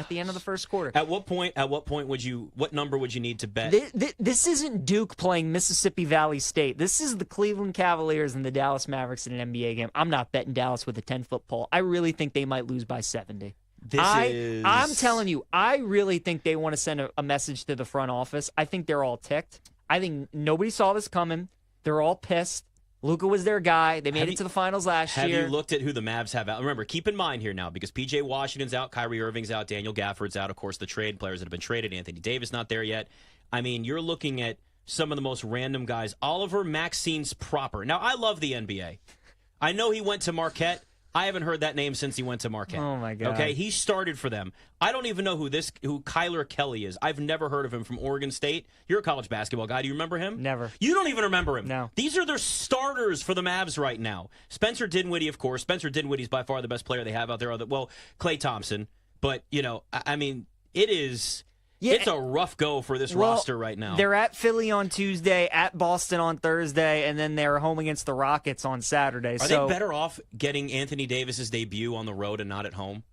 At the end of the first quarter. At what point what number would you need to bet? This isn't Duke playing Mississippi Valley State. This is the Cleveland Cavaliers and the Dallas Mavericks in an NBA game. I'm not betting Dallas with a 10-foot pole. I really think they might lose by 70. I'm telling you, I really think they want to send a message to the front office. I think they're all ticked. I think nobody saw this coming. They're all pissed. Luka was their guy. They made it to the finals last year. Have you looked at who the Mavs have out? Remember, keep in mind here now, because P.J. Washington's out, Kyrie Irving's out, Daniel Gafford's out. Of course, the trade players that have been traded. Anthony Davis not there yet. I mean, you're looking at some of the most random guys. Oliver Maxine's proper. Now, I love the NBA. I know he went to Marquette. I haven't heard that name since he went to Marquette. Oh, my God. Okay, he started for them. I don't even know who Kyler Kelly is. I've never heard of him from Oregon State. You're a college basketball guy. Do you remember him? Never. You don't even remember him. No. These are their starters for the Mavs right now. Spencer Dinwiddie, of course. Spencer Dinwiddie's by far the best player they have out there. Well, Klay Thompson. But, I mean, it is... Yeah, it's a rough go for this roster right now. They're at Philly on Tuesday, at Boston on Thursday, and then they're home against the Rockets on Saturday. Are they better off getting Anthony Davis's debut on the road and not at home?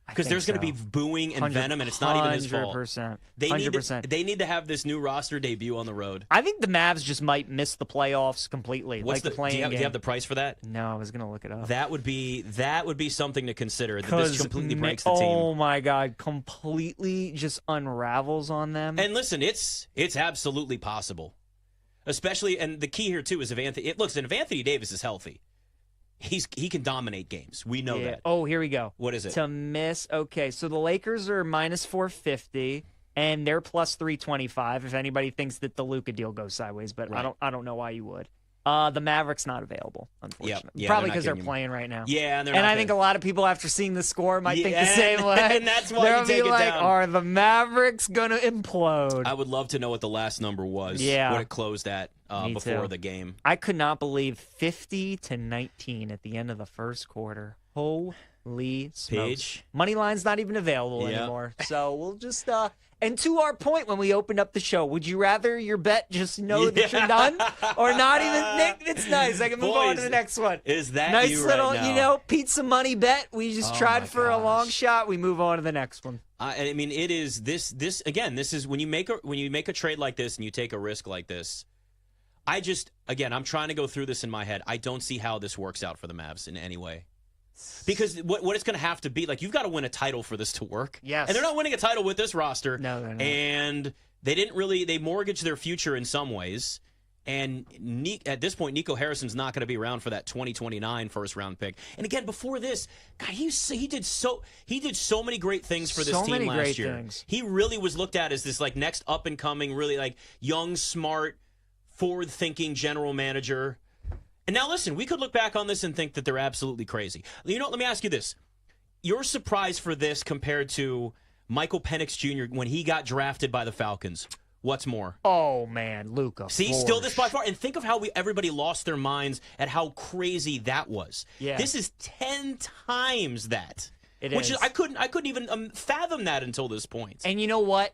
Because there's going to be booing and venom, and it's not even his fault. 100%. They need to have this new roster debut on the road. I think the Mavs just might miss the playoffs completely. Do you have the price for that? No, I was going to look it up. That would be something to consider. That this completely breaks the team. Oh my God, completely just unravels on them. And listen, it's absolutely possible. Especially, and the key here too is if Anthony Davis is healthy. He can dominate games. We know that. Oh, here we go. What is it? To miss. Okay, so the Lakers are minus 450, and they're plus 325. If anybody thinks that the Luka deal goes sideways, but right. I don't know why you would. The Mavericks not available, unfortunately. Yeah, probably because they're playing right now. Yeah, and I think a lot of people after seeing the score might think the same way. And that's why you take it down. Are the Mavericks gonna implode? I would love to know what the last number was. Yeah. What it closed at before the game. I could not believe 50-19 at the end of the first quarter. Holy smokes! Page. Money line's not even available anymore. So we'll just And to our point when we opened up the show, would you rather your bet just know that you're done or not even? Nick, it's nice. I can move on to the next one. Is that nice you little, right now? pizza money bet? We just tried for a long shot. We move on to the next one. I mean, it is this again. This is when you make a trade like this and you take a risk like this. I'm trying to go through this in my head. I don't see how this works out for the Mavs in any way. Because what it's going to have to be, like, you've got to win a title for this to work. Yes. And they're not winning a title with this roster. No, they're not. And they mortgaged their future in some ways. And at this point, Nico Harrison's not going to be around for that 2029 first-round pick. And again, before this, God, he did so many great things for this team last year. Things. He really was looked at as this, like, next up-and-coming, really, like, young, smart, forward-thinking general manager. And now, listen, we could look back on this and think that they're absolutely crazy. Let me ask you this. Your surprise for this compared to Michael Penix Jr. when he got drafted by the Falcons, what's more? Oh, man, Luka. See, still this by far. And think of how everybody lost their minds at how crazy that was. Yeah. This is 10 times that. It is. is. I couldn't even fathom that until this point. And you know what?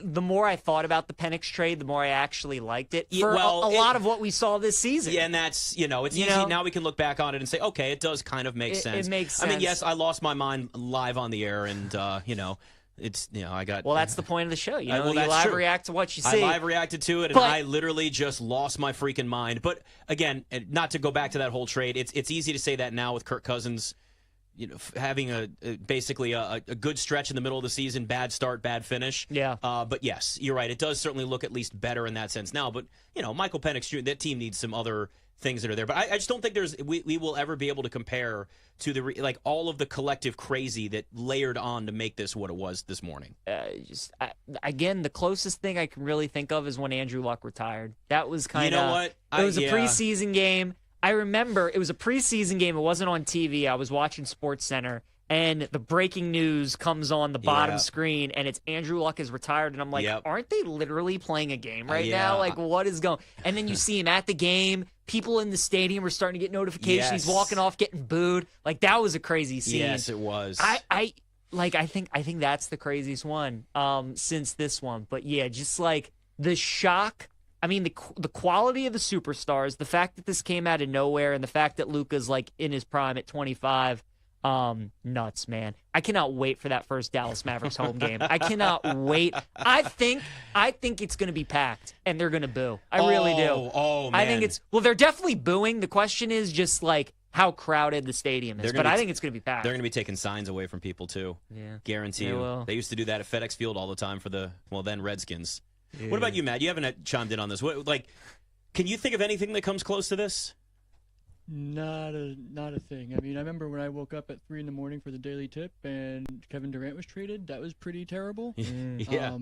The more I thought about the Penix trade, the more I actually liked it. For a lot of what we saw this season. Yeah, and that's, it's easy. Now we can look back on it and say, okay, it does kind of make sense. It makes sense. I mean, yes, I lost my mind live on the air, and, it's, I got... Well, that's the point of the show. You that's live true. react to what you see. I live reacted to it, and I literally just lost my freaking mind. But, again, not to go back to that whole trade, it's easy to say that now with Kirk Cousins... having basically a good stretch in the middle of the season, bad start, bad finish. Yeah. But yes, you're right. It does certainly look at least better in that sense now. But, Michael Penix Jr., that team needs some other things that are there. But I just don't think we will ever be able to compare to all of the collective crazy that layered on to make this what it was this morning. Again, the closest thing I can really think of is when Andrew Luck retired. That was kind of... You know what? It was a preseason game. I remember it was a preseason game. It wasn't on TV. I was watching SportsCenter, and the breaking news comes on the bottom screen, and it's Andrew Luck is retired. And I'm like, aren't they literally playing a game right now? Like, what is going? And then you see him at the game. People in the stadium are starting to get notifications. He's walking off, getting booed. Like, that was a crazy scene. Yes, it was. I think that's the craziest one since this one. But yeah, just like the shock. I mean, the quality of the superstars, the fact that this came out of nowhere, and the fact that Luka's like in his prime at 25, nuts, man. I cannot wait for that first Dallas Mavericks home game. I cannot wait. I think it's going to be packed, and they're going to boo. I really do. Oh, man. I think they're definitely booing. The question is just like how crowded the stadium is, but I think it's going to be packed. They're going to be taking signs away from people too. Yeah, guarantee you. Will. They used to do that at FedEx Field all the time for the then Redskins. Yeah. What about you, Matt? You haven't chimed in on this. Can you think of anything that comes close to this? Not a thing. I mean, I remember when I woke up at 3 a.m. for the Daily Tip and Kevin Durant was traded. That was pretty terrible. Yeah.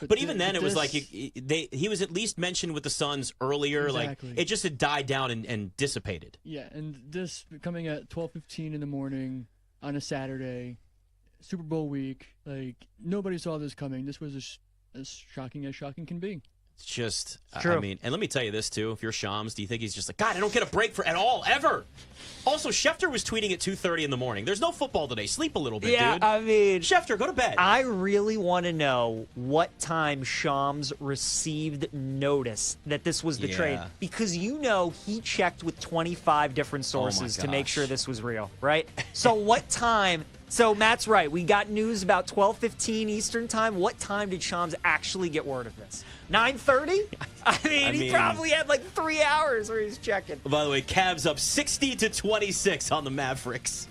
But even then, it was like he was at least mentioned with the Suns earlier. Exactly. Like it just had died down and dissipated. Yeah, and this coming at 12:15 in the morning on a Saturday, Super Bowl week. Like nobody saw this coming. This was as shocking can be. It's just, true. I mean, and let me tell you this too. If you're Shams, do you think he's just like, God, I don't get a break at all, ever? Also, Schefter was tweeting at 2:30 in the morning. There's no football today. Sleep a little bit, dude. I mean, Schefter, go to bed. I really want to know what time Shams received notice that this was the trade, because he checked with 25 different sources to make sure this was real, right? So what time? So Matt's right. We got news about 12:15 Eastern time. What time did Shams actually get word of this? 9:30? I mean, he probably had like 3 hours where he's checking. By the way, Cavs up 60-26 on the Mavericks.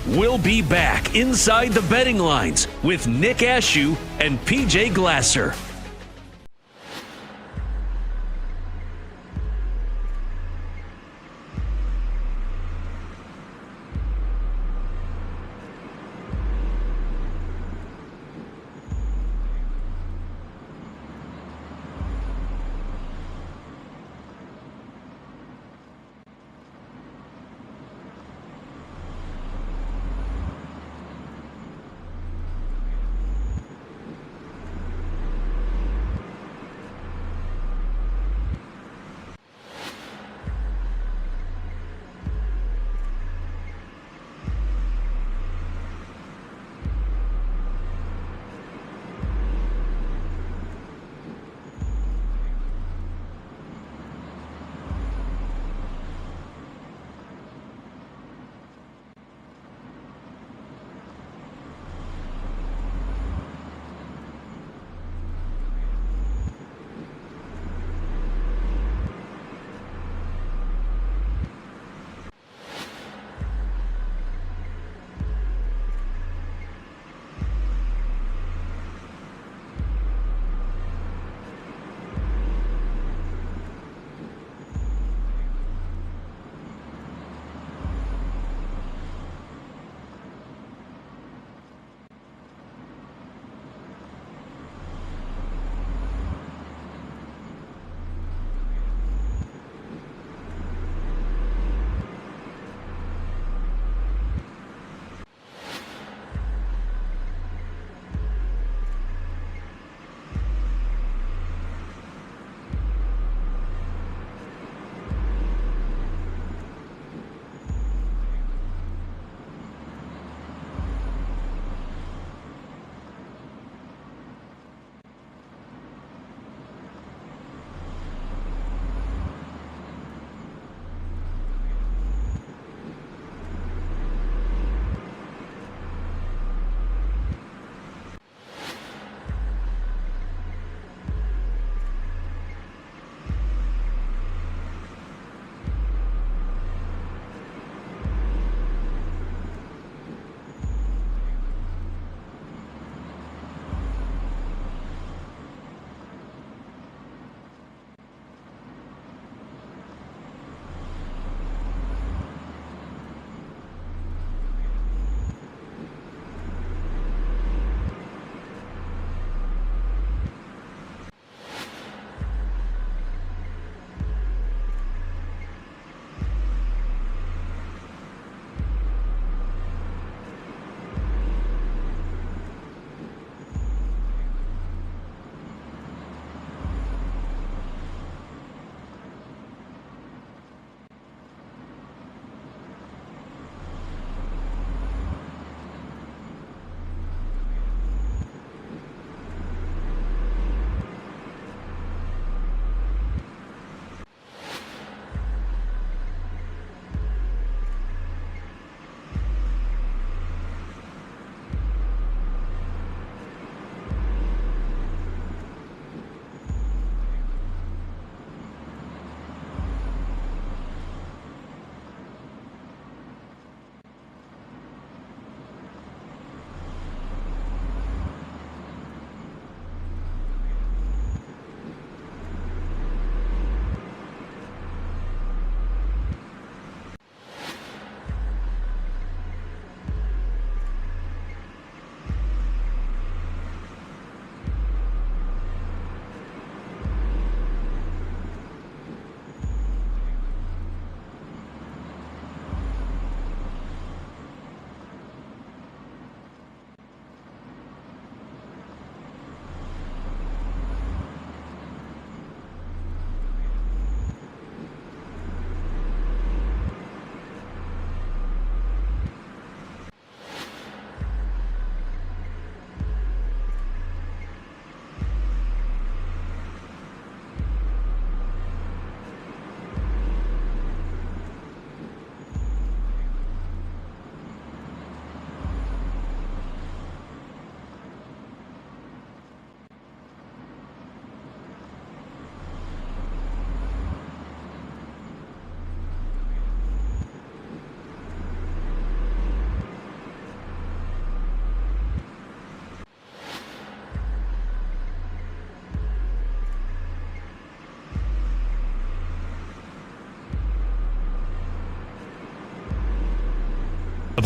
We'll be back inside the betting lines with Nick Ashew and PJ Glasser.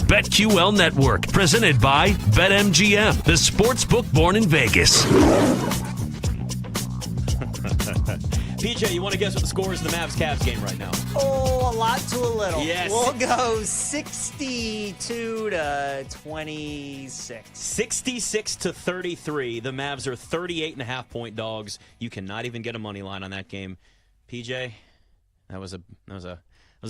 BetQL Network, presented by BetMGM, the sportsbook born in Vegas. PJ, you want to guess what the score is in the Mavs-Cavs game right now? Oh, a lot to a little. Yes. We'll go 62 to 26. 66-33. The Mavs are 38.5-point dogs. You cannot even get a money line on that game. PJ, that was a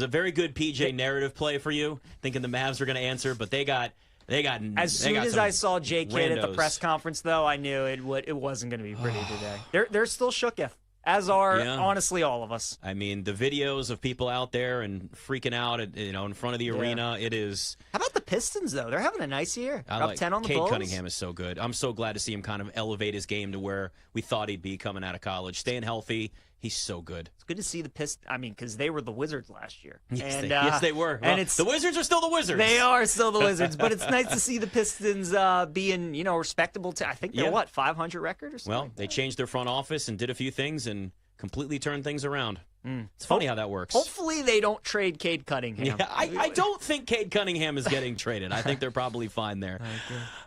very good PJ narrative play for you, thinking the Mavs were going to answer, but they got As soon as I saw Jay Kidd at the press conference, though, I knew it wasn't going to be pretty today. They're still shooketh, as are honestly all of us. I mean, the videos of people out there and freaking out, in front of the arena. It is. How about the Pistons, though? They're having a nice year. Up 10 on the Bulls. Cade Cunningham is so good. I'm so glad to see him kind of elevate his game to where we thought he'd be coming out of college. Staying healthy. He's so good. It's good to see the Pistons. I mean, because they were the Wizards last year. Yes, they were. And well, the Wizards are still the Wizards. They are still the Wizards, but it's nice to see the Pistons being, respectable. I think they're 500 record or something? Well, they changed their front office and did a few things and completely turned things around. It's funny how that works. Hopefully they don't trade Cade Cunningham. Yeah, I don't think Cade Cunningham is getting traded. I think they're probably fine there.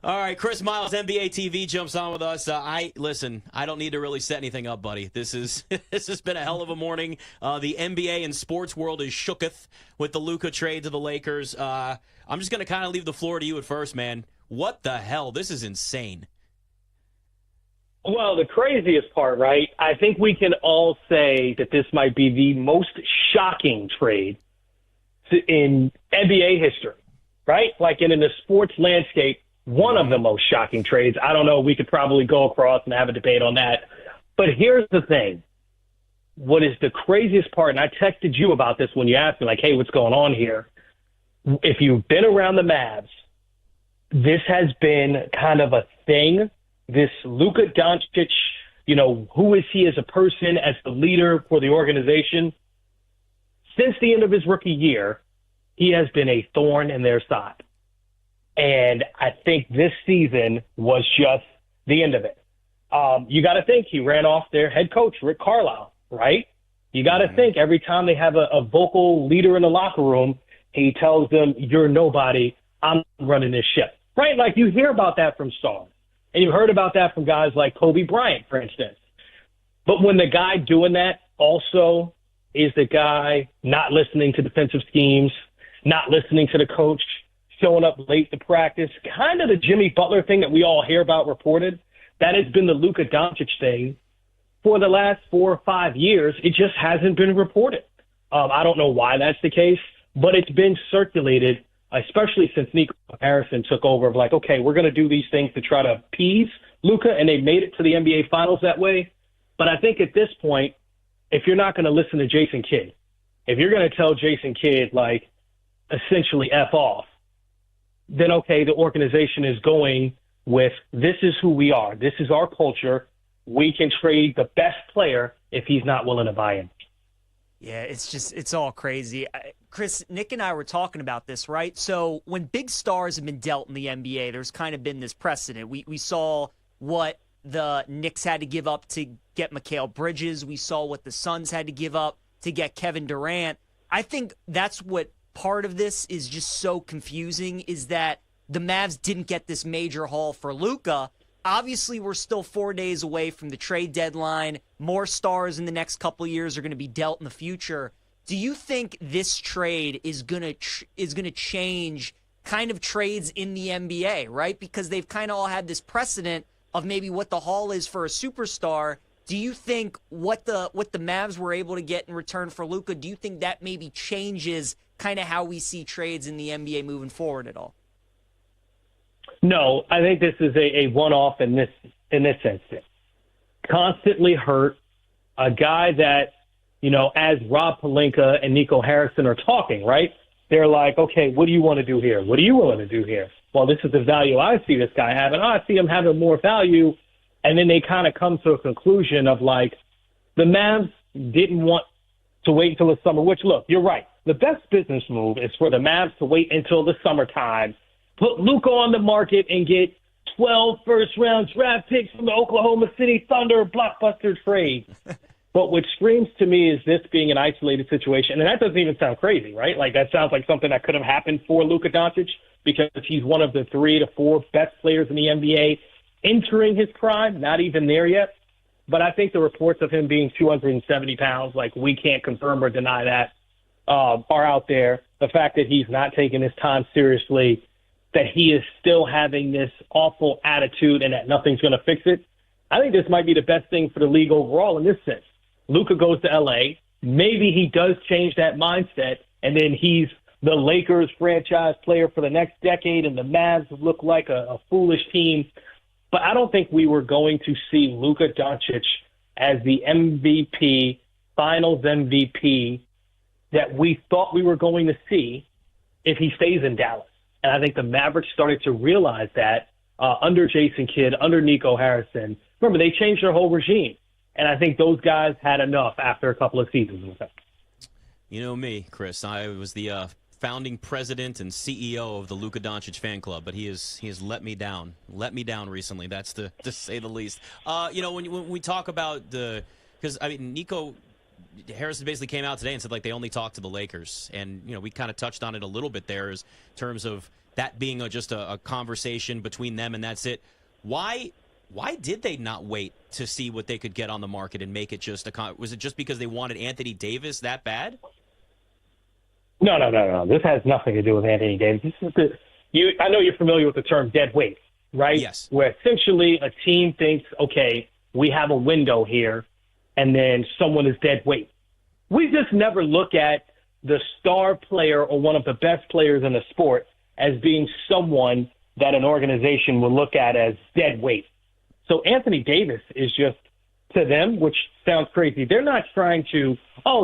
All right, Chris Miles, NBA TV, jumps on with us. I don't need to really set anything up, buddy. This has been a hell of a morning. The NBA and sports world is shooketh with the Luka trade to the Lakers. I'm just going to kind of leave the floor to you at first, man. What the hell? This is insane. Well, the craziest part, right? I think we can all say that this might be the most shocking trade in NBA history, right? Like in the sports landscape, one of the most shocking trades. I don't know. We could probably go across and have a debate on that. But here's the thing. What is the craziest part, and I texted you about this when you asked me, like, hey, what's going on here? If you've been around the Mavs, this has been kind of a thing. This Luka Doncic, who is he as a person, as the leader for the organization? Since the end of his rookie year, he has been a thorn in their side. And I think this season was just the end of it. You got to think he ran off their head coach, Rick Carlisle, right? You got to think every time they have a vocal leader in the locker room, he tells them, you're nobody, I'm running this ship, right? Like you hear about that from stars. And you heard about that from guys like Kobe Bryant, for instance. But when the guy doing that also is the guy not listening to defensive schemes, not listening to the coach, showing up late to practice, kind of the Jimmy Butler thing that we all hear about reported, that has been the Luka Doncic thing for the last 4 or 5 years. It just hasn't been reported. I don't know why that's the case, but it's been circulated, especially since Nico Harrison took over, of like, okay, we're going to do these things to try to appease Luka, and they made it to the NBA Finals that way. But I think at this point, if you're not going to listen to Jason Kidd, if you're going to tell Jason Kidd, like, essentially F off, then, okay, the organization is going with, this is who we are. This is our culture. We can trade the best player if he's not willing to buy in. Yeah, it's all crazy. Chris, Nick and I were talking about this, right? So when big stars have been dealt in the NBA, there's kind of been this precedent. We saw what the Knicks had to give up to get Mikal Bridges. We saw what the Suns had to give up to get Kevin Durant. I think that's what part of this is just so confusing, is that the Mavs didn't get this major haul for Luka. Obviously, we're still 4 days away from the trade deadline. More stars in the next couple of years are going to be dealt in the future. Do you think this trade is going to change kind of trades in the NBA, right? Because they've kind of all had this precedent of maybe what the haul is for a superstar. Do you think what the Mavs were able to get in return for Luka, do you think that maybe changes kind of how we see trades in the NBA moving forward at all? No, I think this is a one-off in this instance. Constantly hurt, a guy that, as Rob Pelinka and Nico Harrison are talking, right? They're like, okay, what do you want to do here? What are you willing to do here? Well, this is the value I see this guy having. I see him having more value. And then they kind of come to a conclusion of like, the Mavs didn't want to wait until the summer, which, look, you're right. The best business move is for the Mavs to wait until the summertime, put Luka on the market, and get 12 first-round draft picks from the Oklahoma City Thunder blockbuster trade. But what screams to me is this being an isolated situation. And that doesn't even sound crazy, right? Like, that sounds like something that could have happened for Luka Doncic because he's one of the 3 to 4 best players in the NBA entering his prime, not even there yet. But I think the reports of him being 270 pounds, like, we can't confirm or deny that, are out there. The fact that he's not taking his time seriously, that he is still having this awful attitude and that nothing's going to fix it. I think this might be the best thing for the league overall in this sense. Luka goes to L.A. Maybe he does change that mindset, and then he's the Lakers franchise player for the next decade, and the Mavs look like a foolish team. But I don't think we were going to see Luka Doncic as the MVP, finals MVP that we thought we were going to see if he stays in Dallas. And I think the Mavericks started to realize that under Jason Kidd, under Nico Harrison. Remember, they changed their whole regime. And I think those guys had enough after a couple of seasons with him. You know me, Chris. I was the founding president and CEO of the Luka Doncic fan club, but he has let me down recently. That's to say the least. When we talk about because Nico Harrison basically came out today and said like they only talked to the Lakers, and we kind of touched on it a little bit there in terms of that being just a conversation between them and that's it. Why did they not wait to see what they could get on the market and make it just was it just because they wanted Anthony Davis that bad? No. This has nothing to do with Anthony Davis. This is I know you're familiar with the term dead weight, right? Yes. Where essentially a team thinks, okay, we have a window here, and then someone is dead weight. We just never look at the star player or one of the best players in the sport as being someone that an organization will look at as dead weight. So Anthony Davis is just, to them, which sounds crazy, they're not trying to,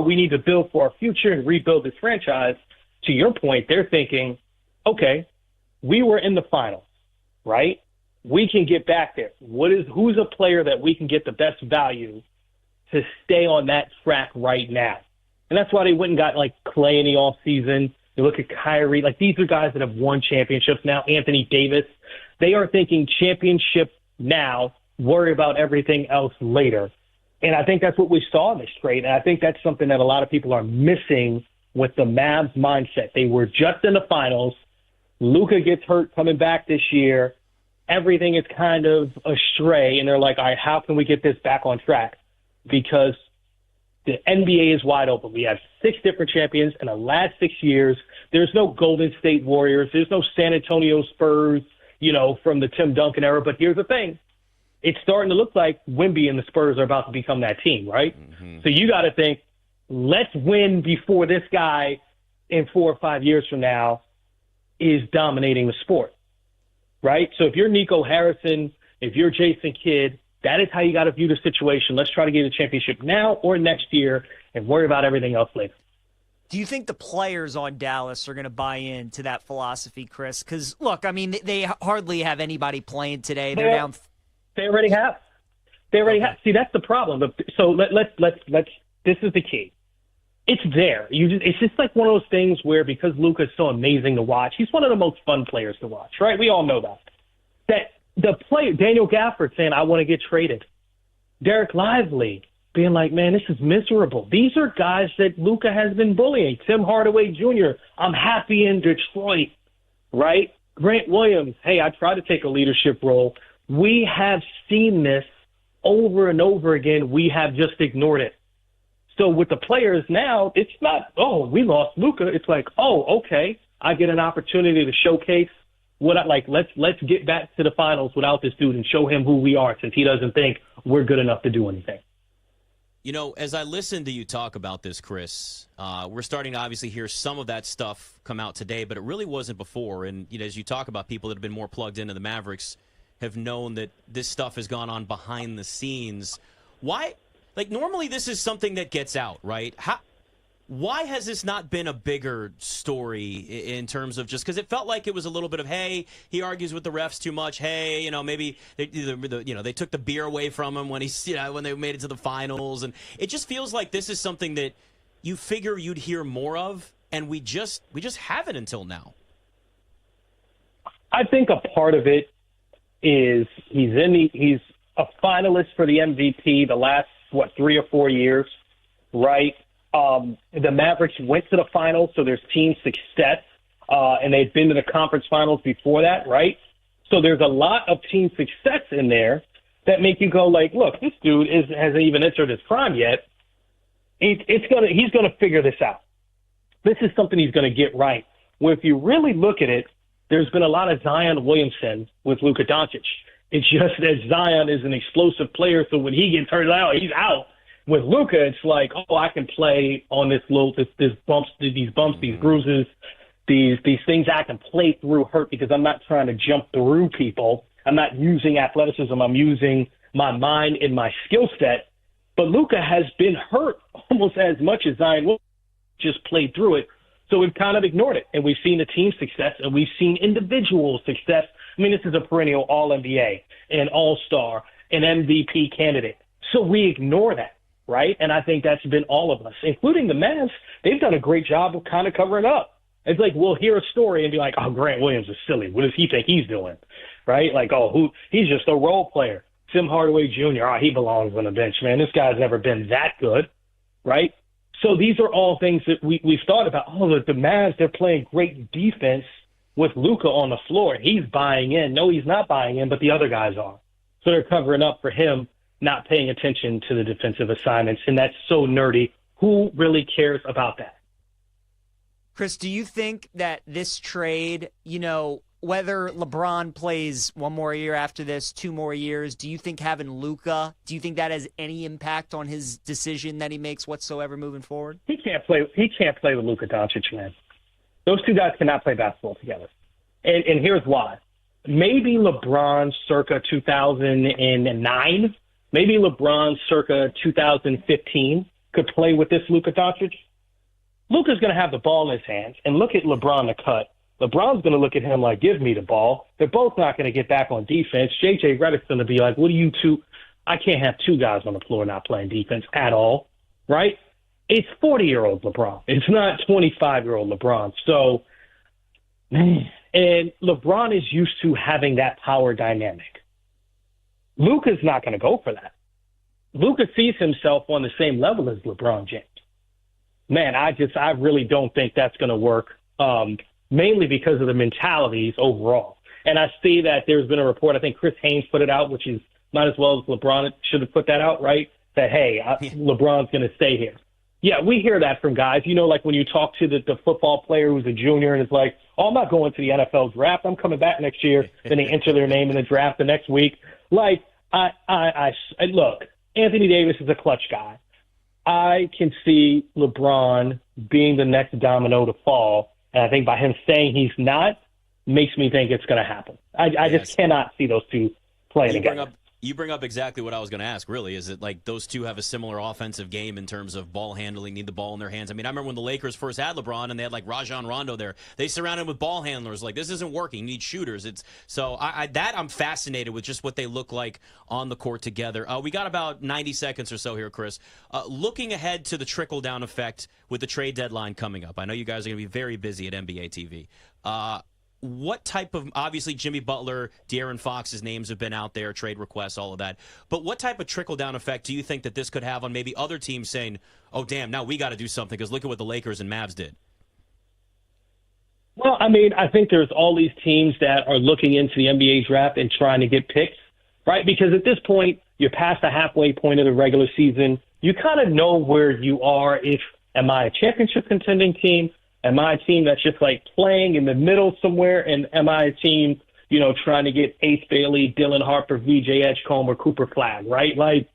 we need to build for our future and rebuild this franchise. To your point, they're thinking, okay, we were in the finals, right? We can get back there. Who's a player that we can get the best value to stay on that track right now? And that's why they went and got like Clay in the offseason. You look at Kyrie. Like, these are guys that have won championships now. Anthony Davis. They are thinking championship now, worry about everything else later. And I think that's what we saw in this trade. And I think that's something that a lot of people are missing with the Mavs mindset. They were just in the finals. Luka gets hurt coming back this year. Everything is kind of astray. And they're like, all right, how can we get this back on track? Because the NBA is wide open. We have 6 different champions in the last 6 years. There's no Golden State Warriors. There's no San Antonio Spurs, from the Tim Duncan era. But here's the thing. It's starting to look like Wemby and the Spurs are about to become that team, right? Mm-hmm. So you got to think, let's win before this guy in 4 or 5 years from now is dominating the sport, right? So if you're Nico Harrison, if you're Jason Kidd, that is how you got to view the situation. Let's try to get a championship now or next year and worry about everything else later. Do you think the players on Dallas are going to buy into that philosophy, Chris? Because, look, they hardly have anybody playing today. They're down. They already have. See, that's the problem. So let's. This is the key. It's there. It's just like one of those things where because Luka's so amazing to watch, he's one of the most fun players to watch, right? We all know that. That the player, Daniel Gafford, saying, I want to get traded. Derek Lively being like, man, this is miserable. These are guys that Luka has been bullying. Tim Hardaway Jr., I'm happy in Detroit, right? Grant Williams, hey, I try to take a leadership role. We have seen this over and over again. We have just ignored it. So with the players now, it's not, we lost Luka. It's like, okay, I get an opportunity to showcase what let's get back to the finals without this dude and show him who we are, since he doesn't think we're good enough to do anything. As I listen to you talk about this, Chris, we're starting to obviously hear some of that stuff come out today, but it really wasn't before. And, as you talk about people that have been more plugged into the Mavericks have known that this stuff has gone on behind the scenes. Why? Normally this is something that gets out, right? Why has this not been a bigger story in terms of just because it felt like it was a little bit of, hey, he argues with the refs too much. Hey, maybe they took the beer away from him when when they made it to the finals, and it just feels like this is something that you figure you'd hear more of, and we just haven't until now. I think a part of it is he's a finalist for the MVP the last 3 or 4 years, right? The Mavericks went to the finals, so there's team success, and they've been to the conference finals before that, right? So there's a lot of team success in there that make you go like, look, this dude hasn't even entered his prime yet. He's gonna figure this out. This is something he's gonna get right. Well, if you really look at it, there's been a lot of Zion Williamson with Luka Doncic. It's just that Zion is an explosive player, so when he gets hurt out, he's out. With Luka, it's like, oh, I can play on these bumps, these bruises, these things I can play through hurt because I'm not trying to jump through people. I'm not using athleticism. I'm using my mind and my skill set. But Luka has been hurt almost as much as Zion Williamson, just played through it. So we've kind of ignored it. And we've seen the team success and we've seen individual success. I mean, this is a perennial All-NBA, an All-Star, an MVP candidate. So we ignore that, right? And I think that's been all of us, including the Mavs. They've done a great job of kind of covering up. It's like we'll hear a story and be like, oh, Grant Williams is silly. What does he think he's doing? Right? Like, he's just a role player. Tim Hardaway Jr., he belongs on the bench, man. This guy's never been that good, right? So these are all things that we've thought about. Oh, the Mavs, they're playing great defense with Luka on the floor. He's buying in. No, he's not buying in, but the other guys are. So they're covering up for him not paying attention to the defensive assignments, and that's so nerdy. Who really cares about that? Chris, do you think that this trade, whether LeBron plays one more year after this, 2 more years, do you think having Luka, do you think that has any impact on his decision that he makes whatsoever moving forward? He can't play with Luka Doncic, man. Those two guys cannot play basketball together. And here's why. Maybe LeBron circa 2009, maybe LeBron circa 2015 could play with this Luka Doncic. Luka's going to have the ball in his hands, and look at LeBron the cut. LeBron's going to look at him like, give me the ball. They're both not going to get back on defense. J.J. Redick's going to be like, what are you two? I can't have two guys on the floor not playing defense at all, right? It's 40-year-old LeBron. It's not 25-year-old LeBron. So, man, and LeBron is used to having that power dynamic. Luka's not going to go for that. Luka sees himself on the same level as LeBron James. Man, I really don't think that's going to work. Mainly because of the mentalities overall. And I see that there's been a report, I think Chris Haynes put it out, which is not as well as LeBron should have put that out, right? That, hey, LeBron's going to stay here. Yeah, we hear that from guys. Like when you talk to the football player who's a junior and is like, oh, I'm not going to the NFL draft. I'm coming back next year. Then they enter their name in the draft the next week. Like, I look, Anthony Davis is a clutch guy. I can see LeBron being the next domino to fall. And I think by him saying he's not makes me think it's going to happen. I just cannot see those two playing together. You bring up exactly what I was going to ask, really. Is it like those two have a similar offensive game in terms of ball handling, need the ball in their hands? I mean, I remember when the Lakers first had LeBron and they had like Rajon Rondo there. They surrounded him with ball handlers. Like, this isn't working. You need shooters. I'm fascinated with just what they look like on the court together. We got about 90 seconds or so here, Chris. Looking ahead to the trickle-down effect with the trade deadline coming up. I know you guys are going to be very busy at NBA TV. What type of, obviously Jimmy Butler, De'Aaron Fox's names have been out there, trade requests, all of that. But what type of trickle-down effect do you think that this could have on maybe other teams saying, oh, damn, now we got to do something because look at what the Lakers and Mavs did? Well, I mean, I think there's all these teams that are looking into the NBA draft and trying to get picks, right? Because at this point, you're past the halfway point of the regular season. You kind of know where you are. Am I a championship contending team? Am I a team that's just like playing in the middle somewhere? And am I a team, trying to get Ace Bailey, Dylan Harper, VJ Edgecombe, or Cooper Flagg, right? Like,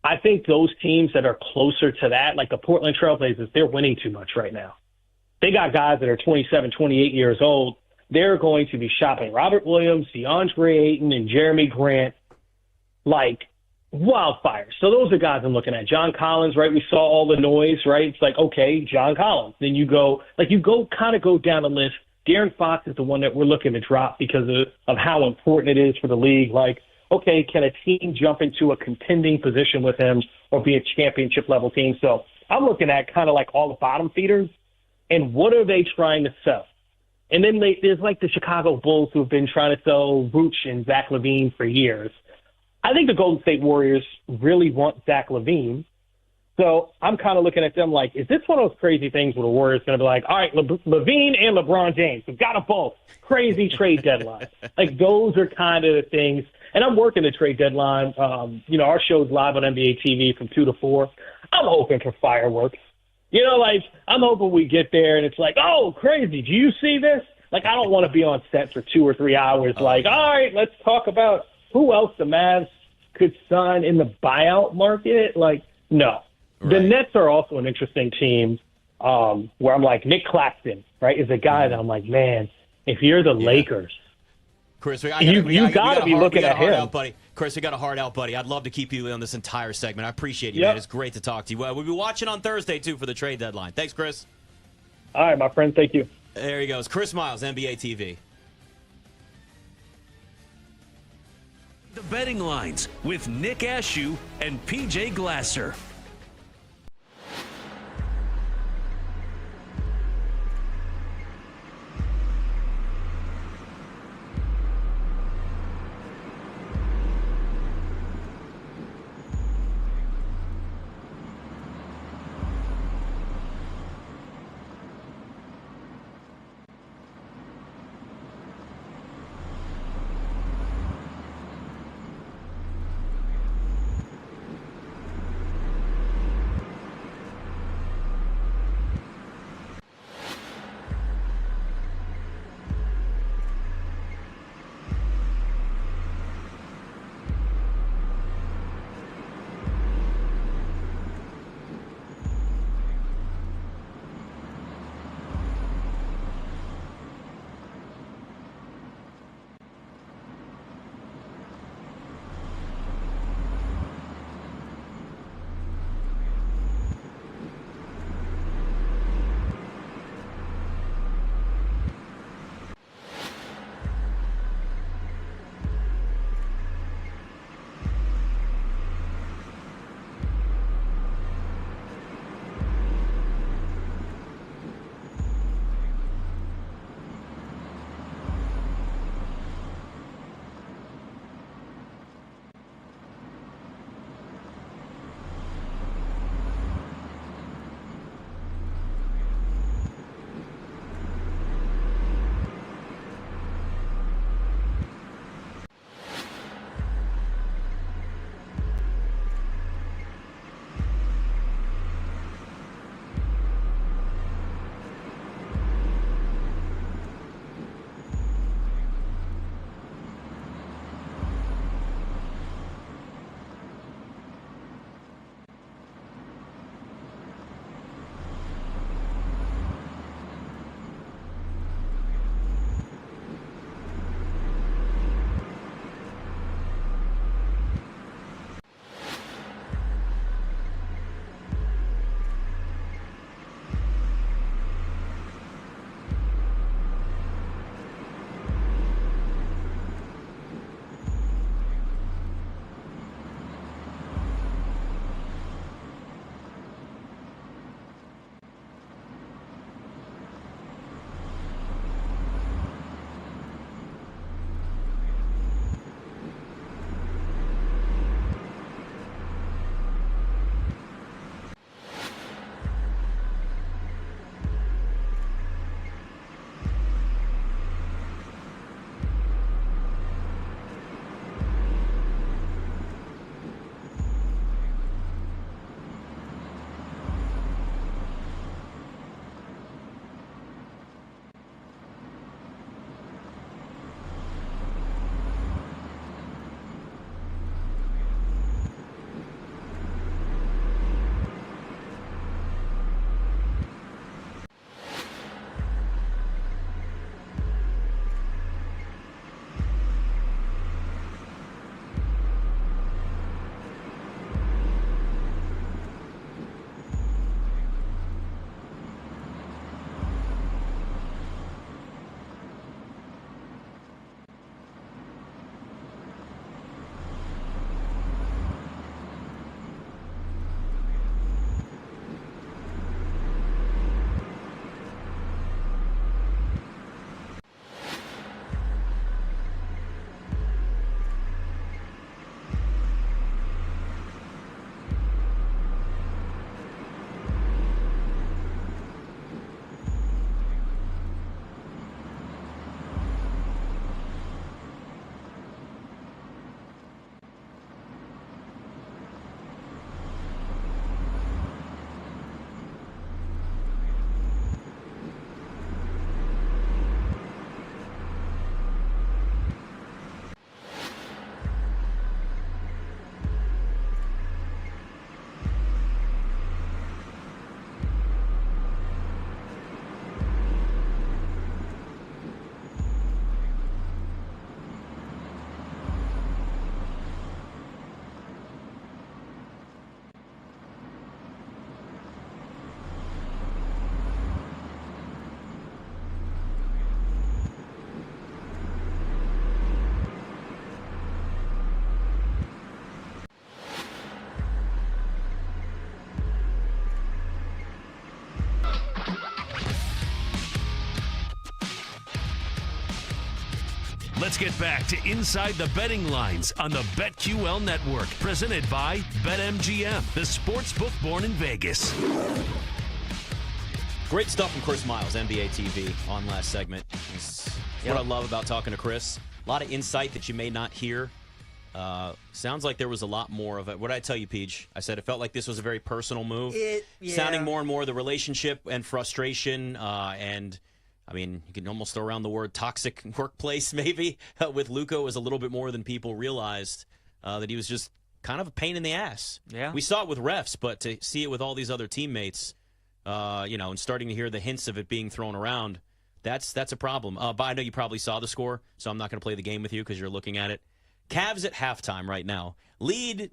I think those teams that are closer to that, like the Portland Trailblazers, they're winning too much right now. They got guys that are 27, 28 years old. They're going to be shopping Robert Williams, DeAndre Ayton, and Jeremy Grant like wildfire. So those are guys I'm looking at. John Collins, right? We saw all the noise, right? It's like, okay, John Collins. Then you go down the list. De'Aaron Fox is the one that we're looking to drop because of how important it is for the league. Like, okay, can a team jump into a contending position with him or be a championship level team? So I'm looking at kind of like all the bottom feeders and what are they trying to sell? And then there's like the Chicago Bulls who have been trying to sell Vooch and Zach LaVine for years. I think the Golden State Warriors really want Zach LaVine. So I'm kind of looking at them like, is this one of those crazy things where the Warriors going to be like, all right, LaVine and LeBron James, we've got them both. Crazy trade deadline. Like, those are kind of the things. And I'm working the trade deadline. Our show's live on NBA TV from 2 to 4. I'm hoping for fireworks. I'm hoping we get there and it's like, oh, crazy. Do you see this? Like, I don't want to be on set for 2 or 3 hours. All right, let's talk about who else the Mavs could sign in the buyout market. Like, no. The Nets are also an interesting team where I'm like, Nick Claxton, right, is a guy that I'm like, man, if you're the Lakers, Chris, you got to be looking at him. Out, buddy. Chris, we got a hard out, buddy. I'd love to keep you on this entire segment. I appreciate you, man. It's great to talk to you. We'll be watching on Thursday, too, for the trade deadline. Thanks, Chris. All right, my friend. Thank you. There he goes. Chris Miles, NBA TV. The betting lines with Nick Ashew and PJ Glasser. Let's get back to Inside the Betting Lines on the BetQL Network, presented by BetMGM, the sportsbook born in Vegas. Great stuff from Chris Miles, NBA TV, on last segment. It's what I love about talking to Chris. A lot of insight that you may not hear. Sounds like there was a lot more of it. What did I tell you, Peach? I said it felt like this was a very personal move. Sounding more and more the relationship and frustration. And, I mean, you can almost throw around the word toxic workplace, maybe. With Luka, was a little bit more than people realized. That he was just kind of a pain in the ass. Yeah. We saw it with refs, but to see it with all these other teammates, and starting to hear the hints of it being thrown around, that's a problem. But I know you probably saw the score, so I'm not going to play the game with you because you're looking at it. Cavs at halftime right now lead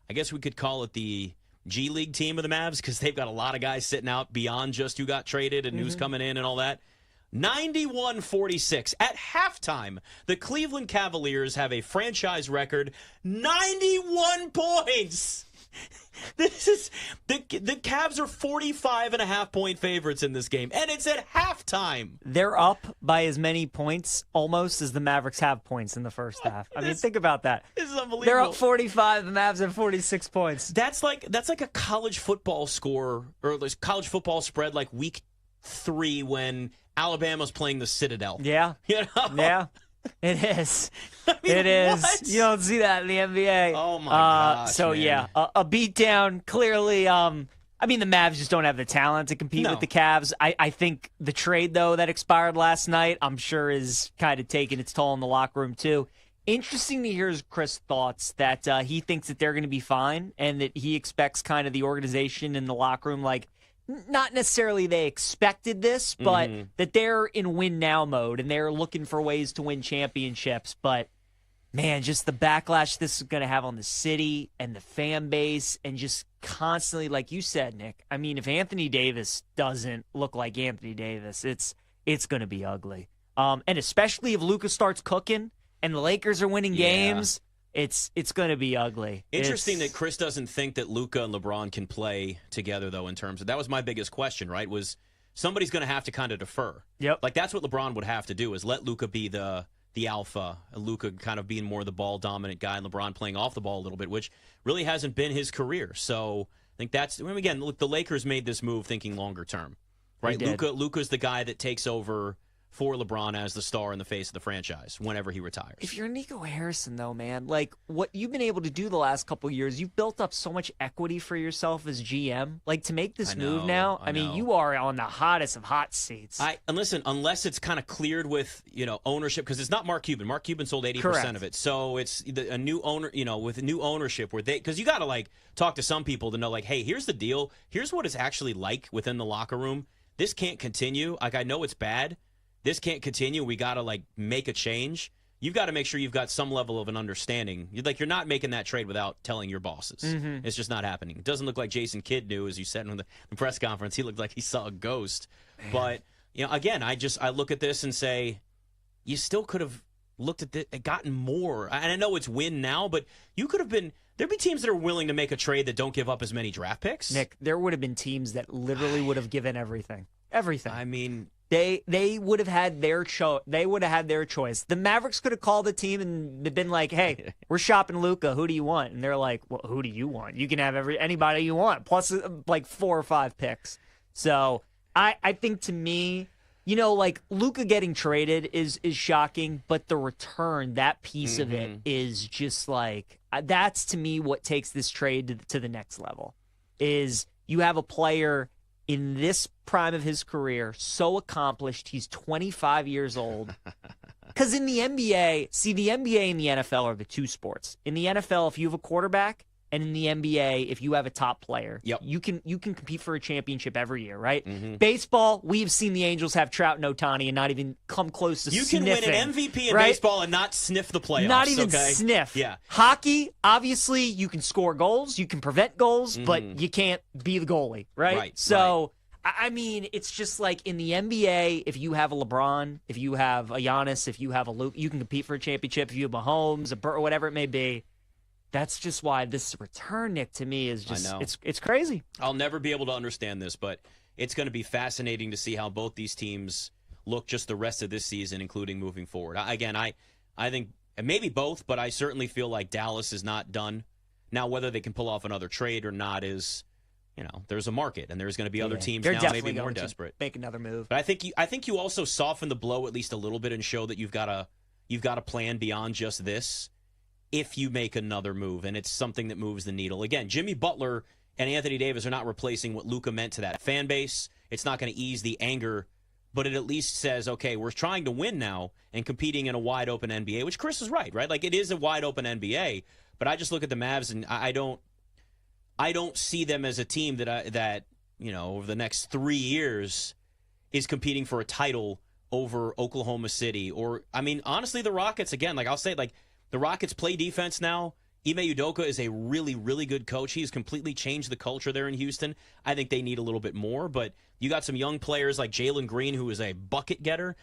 I guess we could call it the G League team of the Mavs because they've got a lot of guys sitting out beyond just who got traded and who's coming in and all that. 91-46. At halftime, the Cleveland Cavaliers have a franchise record 91 points. This is the Cavs are 45.5-point favorites in this game, and it's at halftime. They're up by as many points almost as the Mavericks have points in the first half. I mean, think about that. This is unbelievable. They're up 45. The Mavs have 46 points. That's like a college football score or this college football spread like week 3 when Alabama's playing the Citadel. Yeah. Yeah. It is. I mean, it is. what? You don't see that in the NBA. Oh, my gosh, So, man. yeah, a beatdown. Clearly, I mean, the Mavs just don't have the talent to compete with the Cavs. I think the trade, though, that expired last night, I'm sure is kind of taking its toll in the locker room, too. Interesting to hear Chris' thoughts that he thinks that they're going to be fine and that he expects kind of the organization in the locker room, like, not necessarily they expected this, but that they're in win now mode and they're looking for ways to win championships. But, man, just the backlash this is going to have on the city and the fan base and just constantly, like you said, Nick, I mean, if Anthony Davis doesn't look like Anthony Davis, it's going to be ugly. And especially if Luka starts cooking and the Lakers are winning games, it's going to be ugly. Interesting that Chris doesn't think that Luka and LeBron can play together, though, in terms of that was my biggest question, right? Was somebody's going to have to kind of defer. Yep. Like, that's what LeBron would have to do is let Luka be the alpha, and Luka kind of being more the ball-dominant guy, and LeBron playing off the ball a little bit, which really hasn't been his career. So I think that's, again, look, the Lakers made this move thinking longer term, right? Luka's the guy that takes over for LeBron as the star in the face of the franchise whenever he retires. If you're Nico Harrison, though, man, like what you've been able to do the last couple of years, you've built up so much equity for yourself as GM. Like to make this move now, I mean, you are on the hottest of hot seats. And listen, unless it's kind of cleared with ownership, because it's not Mark Cuban. Mark Cuban sold 80% of it, so it's a new owner, with new ownership where because you got to like talk to some people to know like, hey, here's the deal. Here's what it's actually like within the locker room. This can't continue. Like I know it's bad. This can't continue. We got to, like, make a change. You've got to make sure you've got some level of an understanding. You're not making that trade without telling your bosses. It's just not happening. It doesn't look like Jason Kidd knew, as you said in the press conference. He looked like he saw a ghost. Man. But, again, I look at this and say, you still could have looked at it and gotten more. And I know it's win now, but you could have been – there'd be teams that are willing to make a trade that don't give up as many draft picks. Nick, there would have been teams that literally would have given everything. Everything. I mean – They would have had their They would have had their choice. The Mavericks could have called the team and they've been like, "Hey, we're shopping Luka. Who do you want?" And they're like, "Well, who do you want? You can have anybody you want, plus like 4 or 5 picks." So I think to me, like Luka getting traded is shocking, but the return, that piece of it is just like that's to me what takes this trade to the next level. Is you have a player in this prime of his career, so accomplished, he's 25 years old. Because in the NBA, the NBA and the NFL are the two sports. In the NFL, if you have a quarterback, and in the NBA, if you have a top player, you can compete for a championship every year, right? Baseball, we've seen the Angels have Trout and Ohtani and not even come close to sniffing. You can win an MVP in right? baseball and not sniff the playoffs. Not even sniff. Yeah. Hockey, obviously, you can score goals, you can prevent goals, but you can't be the goalie, right? So, I mean, it's just like in the NBA, if you have a LeBron, if you have a Giannis, if you have a Luke, you can compete for a championship. If you have Mahomes, a Burr, whatever it may be. That's just why this return, Nick, to me is just it's crazy. I'll never be able to understand this, but it's going to be fascinating to see how both these teams look just the rest of this season, including moving forward? I think maybe both, but I certainly feel like Dallas is not done. Now, whether they can pull off another trade or not is, there's a market, and there's going to be other teams now maybe more desperate. Make another move. But I think you also soften the blow at least a little bit and show that you've got a plan beyond just this if you make another move, and it's something that moves the needle. Again, Jimmy Butler and Anthony Davis are not replacing what Luka meant to that fan base. It's not going to ease the anger, but it at least says, okay, we're trying to win now and competing in a wide-open NBA, which Chris is right? Like, it is a wide-open NBA, but I just look at the Mavs, and I don't see them as a team that over the next 3 years is competing for a title over Oklahoma City. Or, honestly, the Rockets, again, I'll say, the Rockets play defense now. Ime Udoka is a really, really good coach. He has completely changed the culture there in Houston. I think they need a little bit more, but you got some young players like Jalen Green, who is a bucket getter,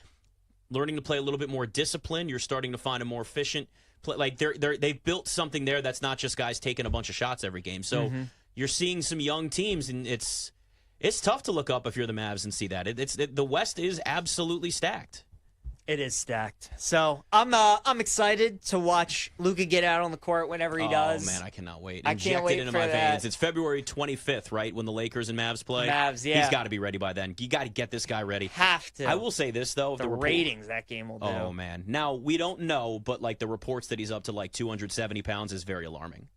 learning to play a little bit more disciplined. You're starting to find a more efficient play. They've built something there that's not just guys taking a bunch of shots every game. So you're seeing some young teams, and it's tough to look up if you're the Mavs and see that. The West is absolutely stacked. It is stacked. So I'm excited to watch Luka get out on the court whenever he does. Oh man, I cannot wait. I can't wait into for my that. veins. It's February 25th, right, when the Lakers and Mavs play. Mavs, yeah. He's got to be ready by then. You got to get this guy ready. Have to. I will say this though, the ratings that game will do. Oh man. Now we don't know, but the reports that he's up to 270 pounds is very alarming.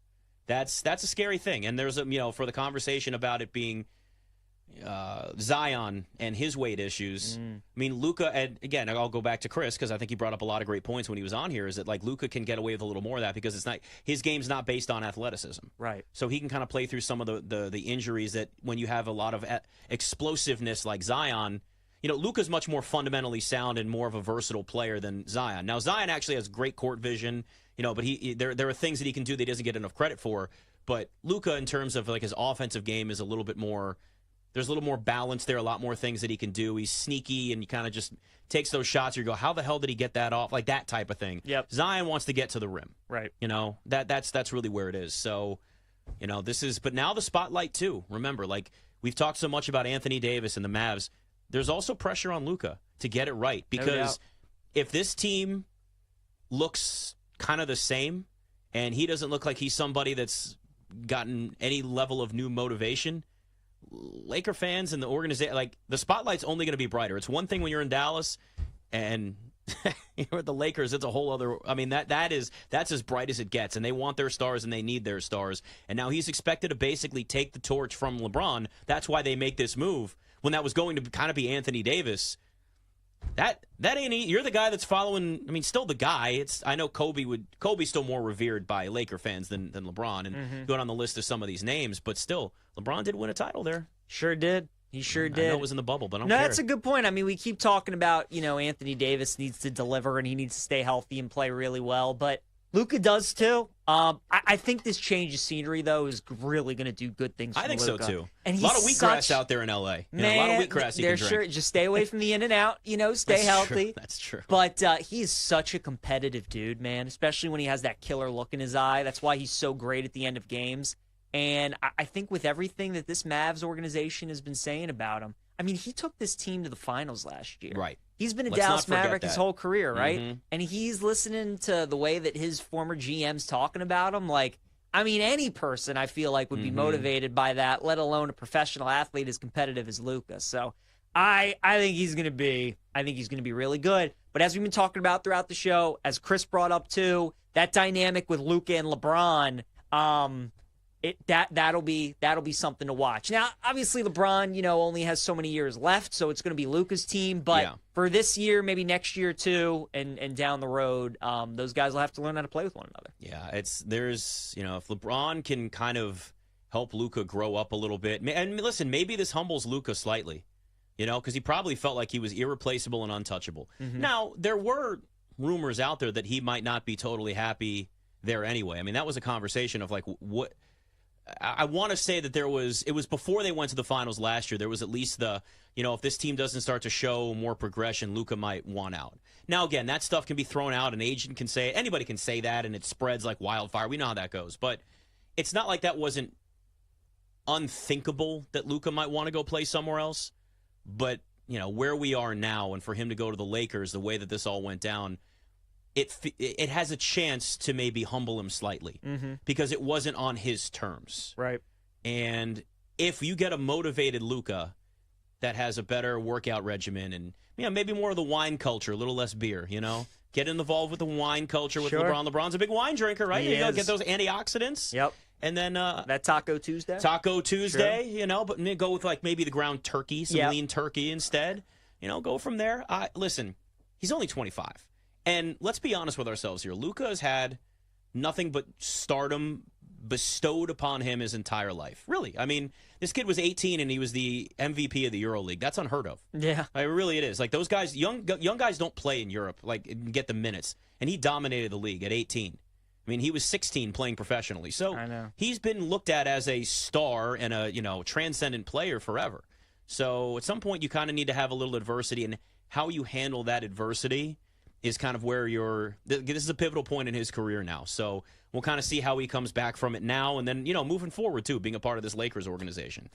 That's a scary thing. And there's for the conversation about it being Zion and his weight issues. Luka, and again, I'll go back to Chris because I think he brought up a lot of great points when he was on here, is that Luka can get away with a little more of that because his game's not based on athleticism. Right. So he can kind of play through some of the injuries that when you have a lot of explosiveness like Zion, Luka's much more fundamentally sound and more of a versatile player than Zion. Now, Zion actually has great court vision, but there are things that he can do that he doesn't get enough credit for. But Luka, in terms of his offensive game, is a little bit more. There's a little more balance there, a lot more things that he can do. He's sneaky, and he kind of just takes those shots. You go, how the hell did he get that off? That type of thing. Yep. Zion wants to get to the rim. Right. That's really where it is. So, but now the spotlight too. Remember, we've talked so much about Anthony Davis and the Mavs. There's also pressure on Luka to get it right, because if this team looks kind of the same, and he doesn't look like he's somebody that's gotten any level of new motivation, Laker fans and the organization, the spotlight's only going to be brighter. It's one thing when you're in Dallas and you're at the Lakers, it's a whole other. That's as bright as it gets, and they want their stars and they need their stars. And now he's expected to basically take the torch from LeBron. That's why they make this move when that was going to kind of be Anthony Davis. That ain't. You're the guy that's following. Still the guy. I know Kobe's still more revered by Laker fans than LeBron, and going on the list of some of these names, but still, LeBron did win a title there. Sure did. He sure did. I know it was in the bubble, but I don't No, care. that's a good point. We keep talking about, Anthony Davis needs to deliver and he needs to stay healthy and play really well, but Luka does too. I think this change of scenery, though, is really going to do good things for I think Luka. so, too. And a lot of wheatgrass out there in L.A. Man, a lot of wheatgrass you can drink. Sure, just stay away from the in and out, stay healthy. That's true. But he is such a competitive dude, man, especially when he has that killer look in his eye. That's why he's so great at the end of games. And I think with everything that this Mavs organization has been saying about him, he took this team to the finals last year. Right. He's been a Let's Dallas not forget Maverick his that. whole career, right? Mhm. And he's listening to the way that his former GM's talking about him. Any person I feel like would be motivated by that, let alone a professional athlete as competitive as Luka. So I think he's gonna be really good. But as we've been talking about throughout the show, as Chris brought up too, that dynamic with Luka and LeBron, that'll be something to watch. Now, obviously, LeBron, only has so many years left, so it's going to be Luka's team. But for this year, maybe next year too, and down the road, those guys will have to learn how to play with one another. Yeah, if LeBron can kind of help Luka grow up a little bit, and listen, maybe this humbles Luka slightly, because he probably felt like he was irreplaceable and untouchable. Now, there were rumors out there that he might not be totally happy there anyway. That was a conversation of what. I want to say that it was before they went to the finals last year. There was at least if this team doesn't start to show more progression, Luka might want out. Now, again, that stuff can be thrown out. An agent can say it. Anybody can say that, and it spreads like wildfire. We know how that goes. But it's not like that wasn't unthinkable that Luka might want to go play somewhere else. But where we are now, and for him to go to the Lakers, the way that this all went down, it has a chance to maybe humble him slightly because it wasn't on his terms. Right. And if you get a motivated Luka that has a better workout regimen and maybe more of the wine culture, a little less beer, get involved with the wine culture with LeBron. LeBron's a big wine drinker, right? You get those antioxidants. Yep. And then that Taco Tuesday. But go with maybe the ground turkey, some lean turkey instead. Go from there. Listen, he's only 25. And let's be honest with ourselves here. Luka has had nothing but stardom bestowed upon him his entire life. Really. I mean, this kid was 18 and he was the MVP of the EuroLeague. That's unheard of. Yeah. Really it is. Those guys, young guys don't play in Europe, and get the minutes. And he dominated the league at 18. I mean, he was 16 playing professionally. So he's been looked at as a star and a transcendent player forever. So at some point you kind of need to have a little adversity, and how you handle that adversity is kind of where this is a pivotal point in his career now. So we'll kind of see how he comes back from it now, and then moving forward too, being a part of this Lakers organization.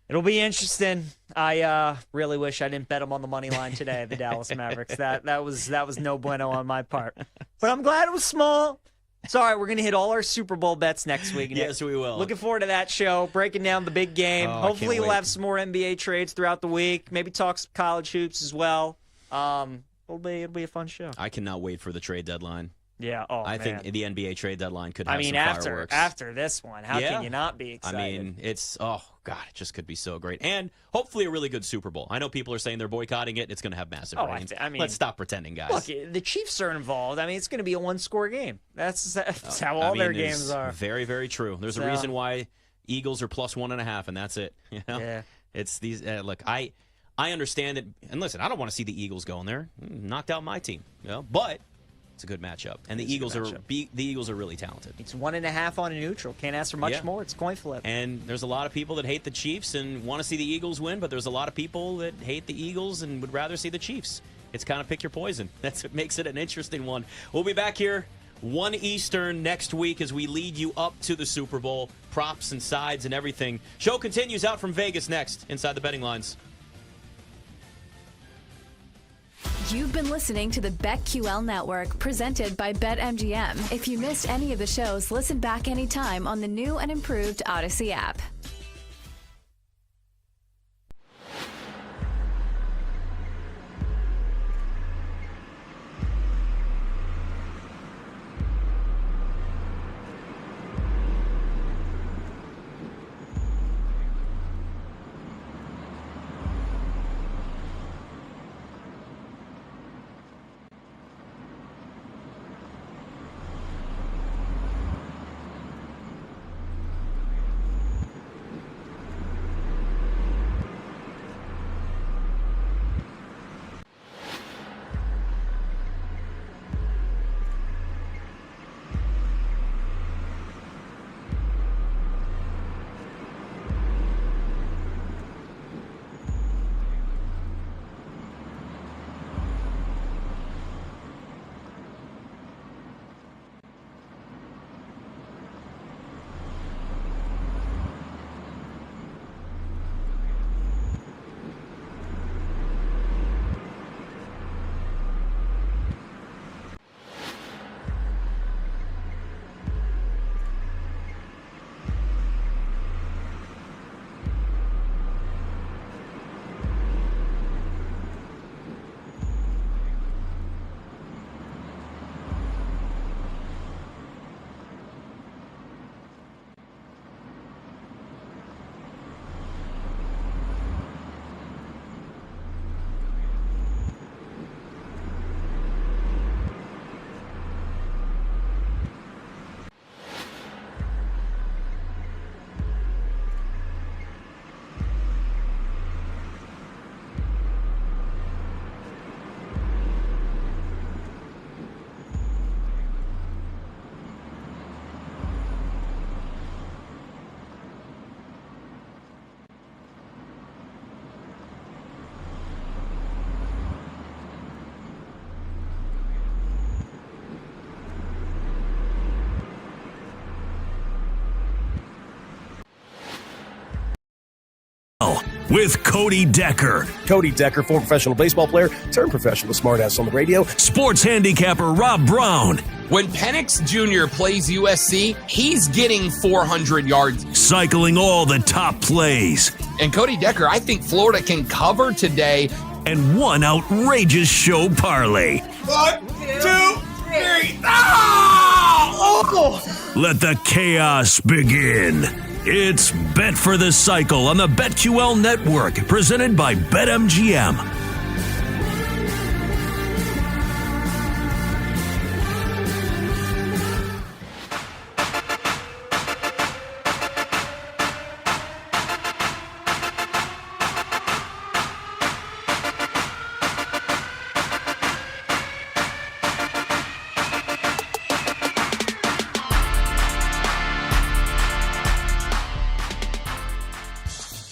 It'll be interesting. I really wish I didn't bet him on the money line today, the Dallas Mavericks. That was no bueno on my part. But I'm glad it was small. It's all right. We're going to hit all our Super Bowl bets next week. Yes, we will. Looking forward to that show, breaking down the big game. Hopefully we'll have some more NBA trades throughout the week. Maybe talk some college hoops as well. It'll be a fun show. I cannot wait for the trade deadline. Yeah. I think the NBA trade deadline could have some fireworks. after this one, how can you not be excited? I mean, it's it just could be so great, and hopefully a really good Super Bowl. I know people are saying they're boycotting it. It's going to have massive ratings. I mean, let's stop pretending, guys. Look, the Chiefs are involved. I mean, it's going to be a one-score game. That's how all their games are. Very, very true. There's a reason why Eagles are plus 1.5, and that's it. Yeah. It's these. Look, I understand that, and listen, I don't want to see the Eagles going there. Knocked out my team, but. It's a good matchup, and the Eagles are really talented. It's 1.5 on a neutral. Can't ask for much more. It's coin flip. And there's a lot of people that hate the Chiefs and want to see the Eagles win, but there's a lot of people that hate the Eagles and would rather see the Chiefs. It's kind of pick your poison. That's what makes it an interesting one. We'll be back here 1 Eastern next week as we lead you up to the Super Bowl, props and sides and everything. Show continues out from Vegas next inside the betting lines. You've been listening to the BetQL Network, presented by BetMGM. If you missed any of the shows, listen back anytime on the new and improved Odyssey app. with Cody Decker. Cody Decker, former professional baseball player, turned professional smartass on the radio. Sports handicapper Rob Brown. When Penix Jr. plays USC, he's getting 400 yards. Cycling all the top plays. And Cody Decker, I think Florida can cover today. And one outrageous show parlay. 1, 2, 3. Let the chaos begin. It's Bet for the Cycle on the BetQL network, presented by BetMGM.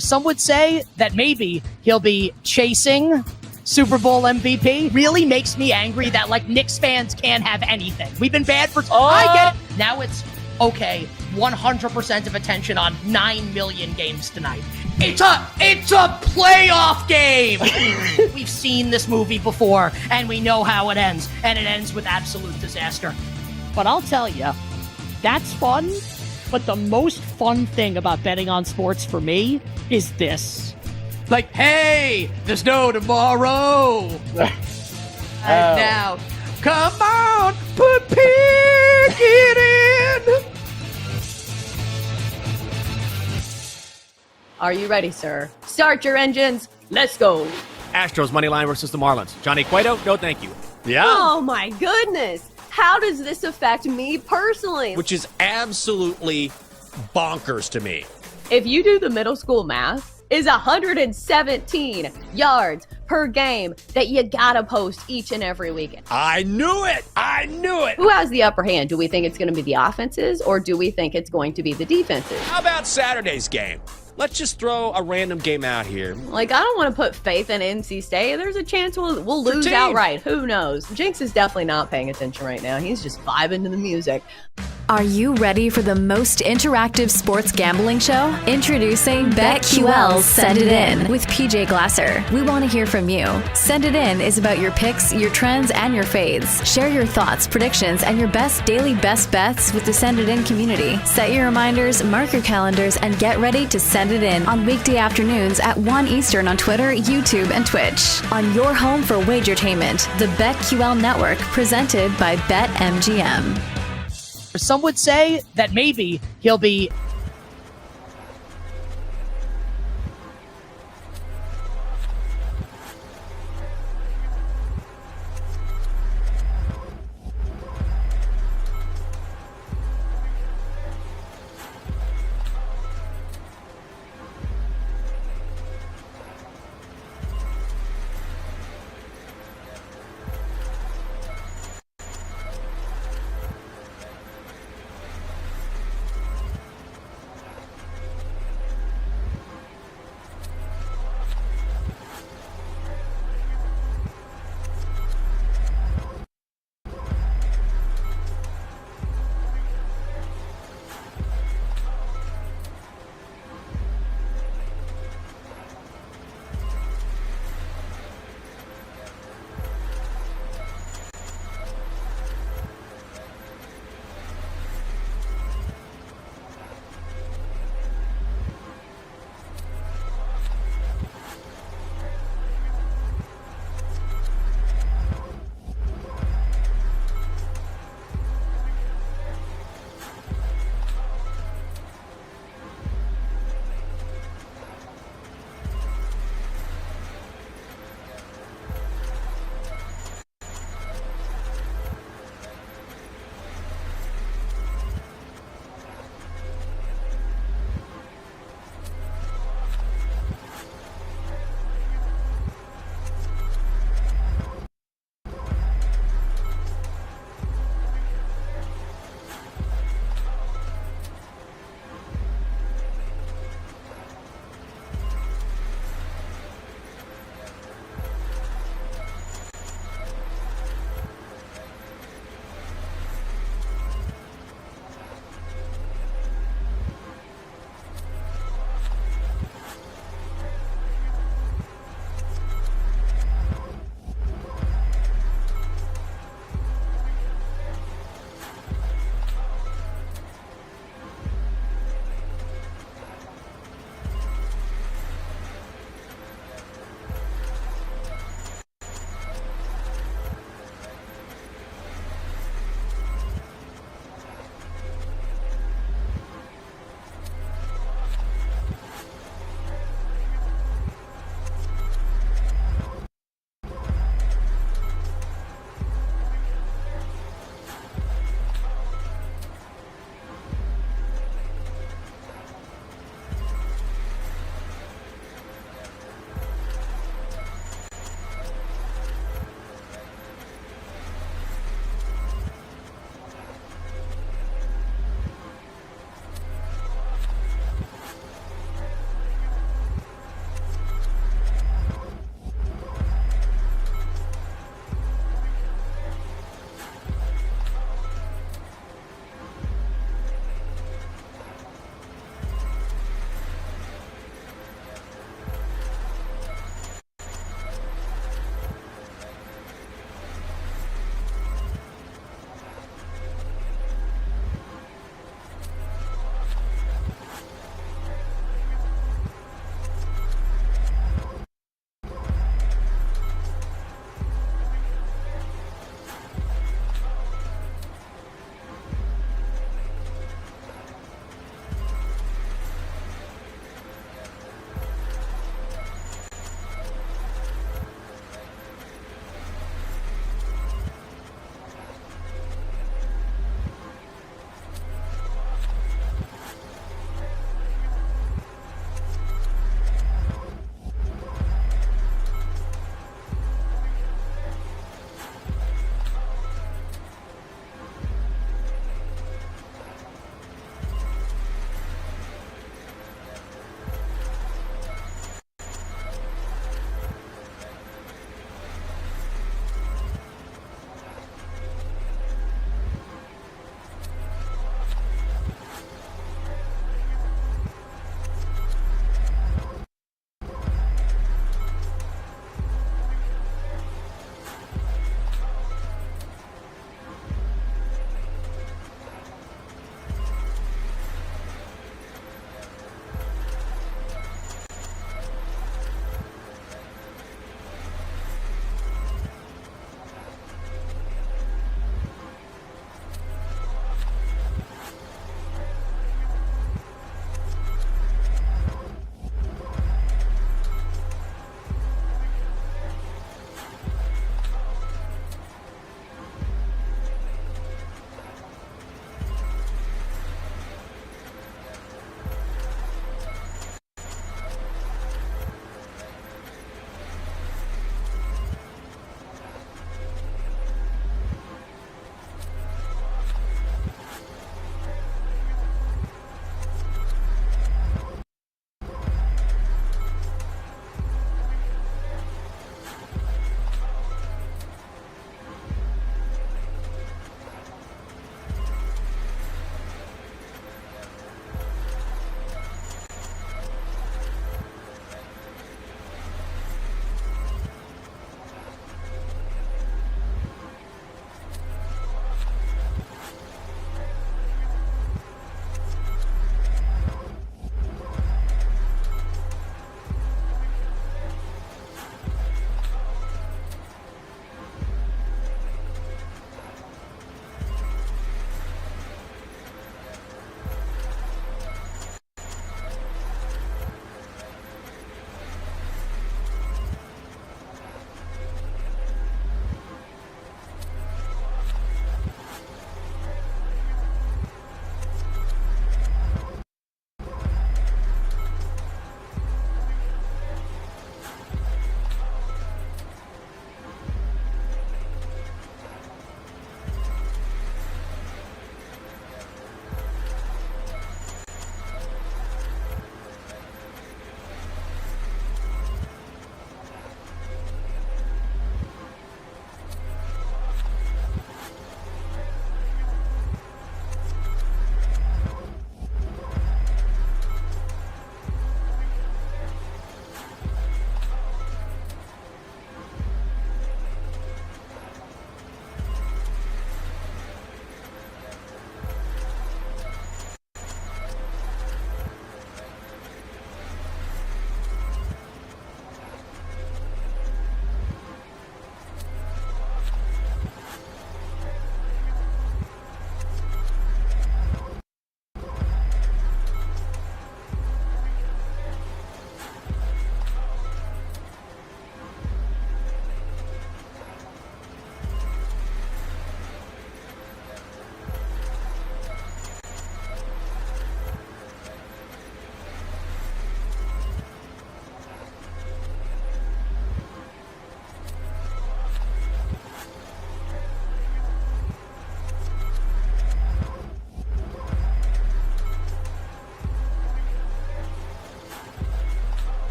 Some would say that maybe he'll be chasing Super Bowl MVP. Really makes me angry that like Knicks fans can't have anything. We've been bad for. I get it. Now it's okay. 100% of attention on 9 million games tonight. It's a playoff game. We've seen this movie before, and we know how it ends, and it ends with absolute disaster. But I'll tell you, that's fun. But the most fun thing about betting on sports for me is this. Like, hey, there's no tomorrow. And now, come on, put Pickett in. Are you ready, sir? Start your engines. Let's go. Astros money line versus the Marlins. Johnny Cueto, no thank you. Yeah. Oh, my goodness. How does this affect me personally? Which is absolutely bonkers to me. If you do the middle school math, is 117 yards per game that you gotta post each and every weekend. I knew it. Who has the upper hand? Do we think it's going to be the offenses, or do we think it's going to be the defenses? How about Saturday's game? Let's just throw a random game out here. Like, I don't want to put faith in NC State. There's a chance we'll lose outright. Who knows? Jinx is definitely not paying attention right now. He's just vibing to the music. Are you ready for the most interactive sports gambling show? Introducing BetQL Send It In with PJ Glasser. We want to hear from you. Send It In is about your picks, your trends, and your fades. Share your thoughts, predictions, and your best daily best bets with the Send It In community. Set your reminders, mark your calendars, and get ready to send it in on weekday afternoons at 1 Eastern on Twitter, YouTube, and Twitch. On your home for wagertainment, the BetQL network, presented by BetMGM. Some would say that maybe he'll be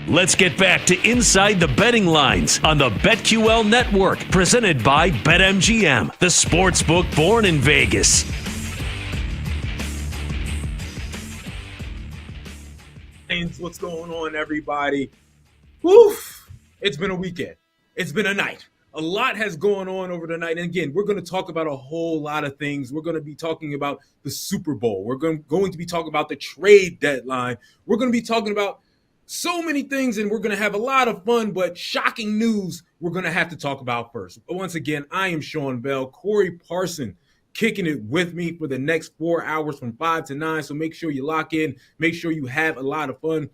Let's get back to Inside the Betting Lines on the BetQL Network, presented by BetMGM, the sportsbook born in Vegas. What's going on, everybody? Woof! It's been a weekend. It's been a night. A lot has gone on over the night. And again, we're going to talk about a whole lot of things. We're going to be talking about the Super Bowl. We're going to be talking about the trade deadline. We're going to be talking about so many things, and we're going to have a lot of fun, but shocking news we're going to have to talk about first. But once again, I am Sean Bell. Corey Parson kicking it with me for the next 4 hours from 5 to 9. So make sure you lock in. Make sure you have a lot of fun.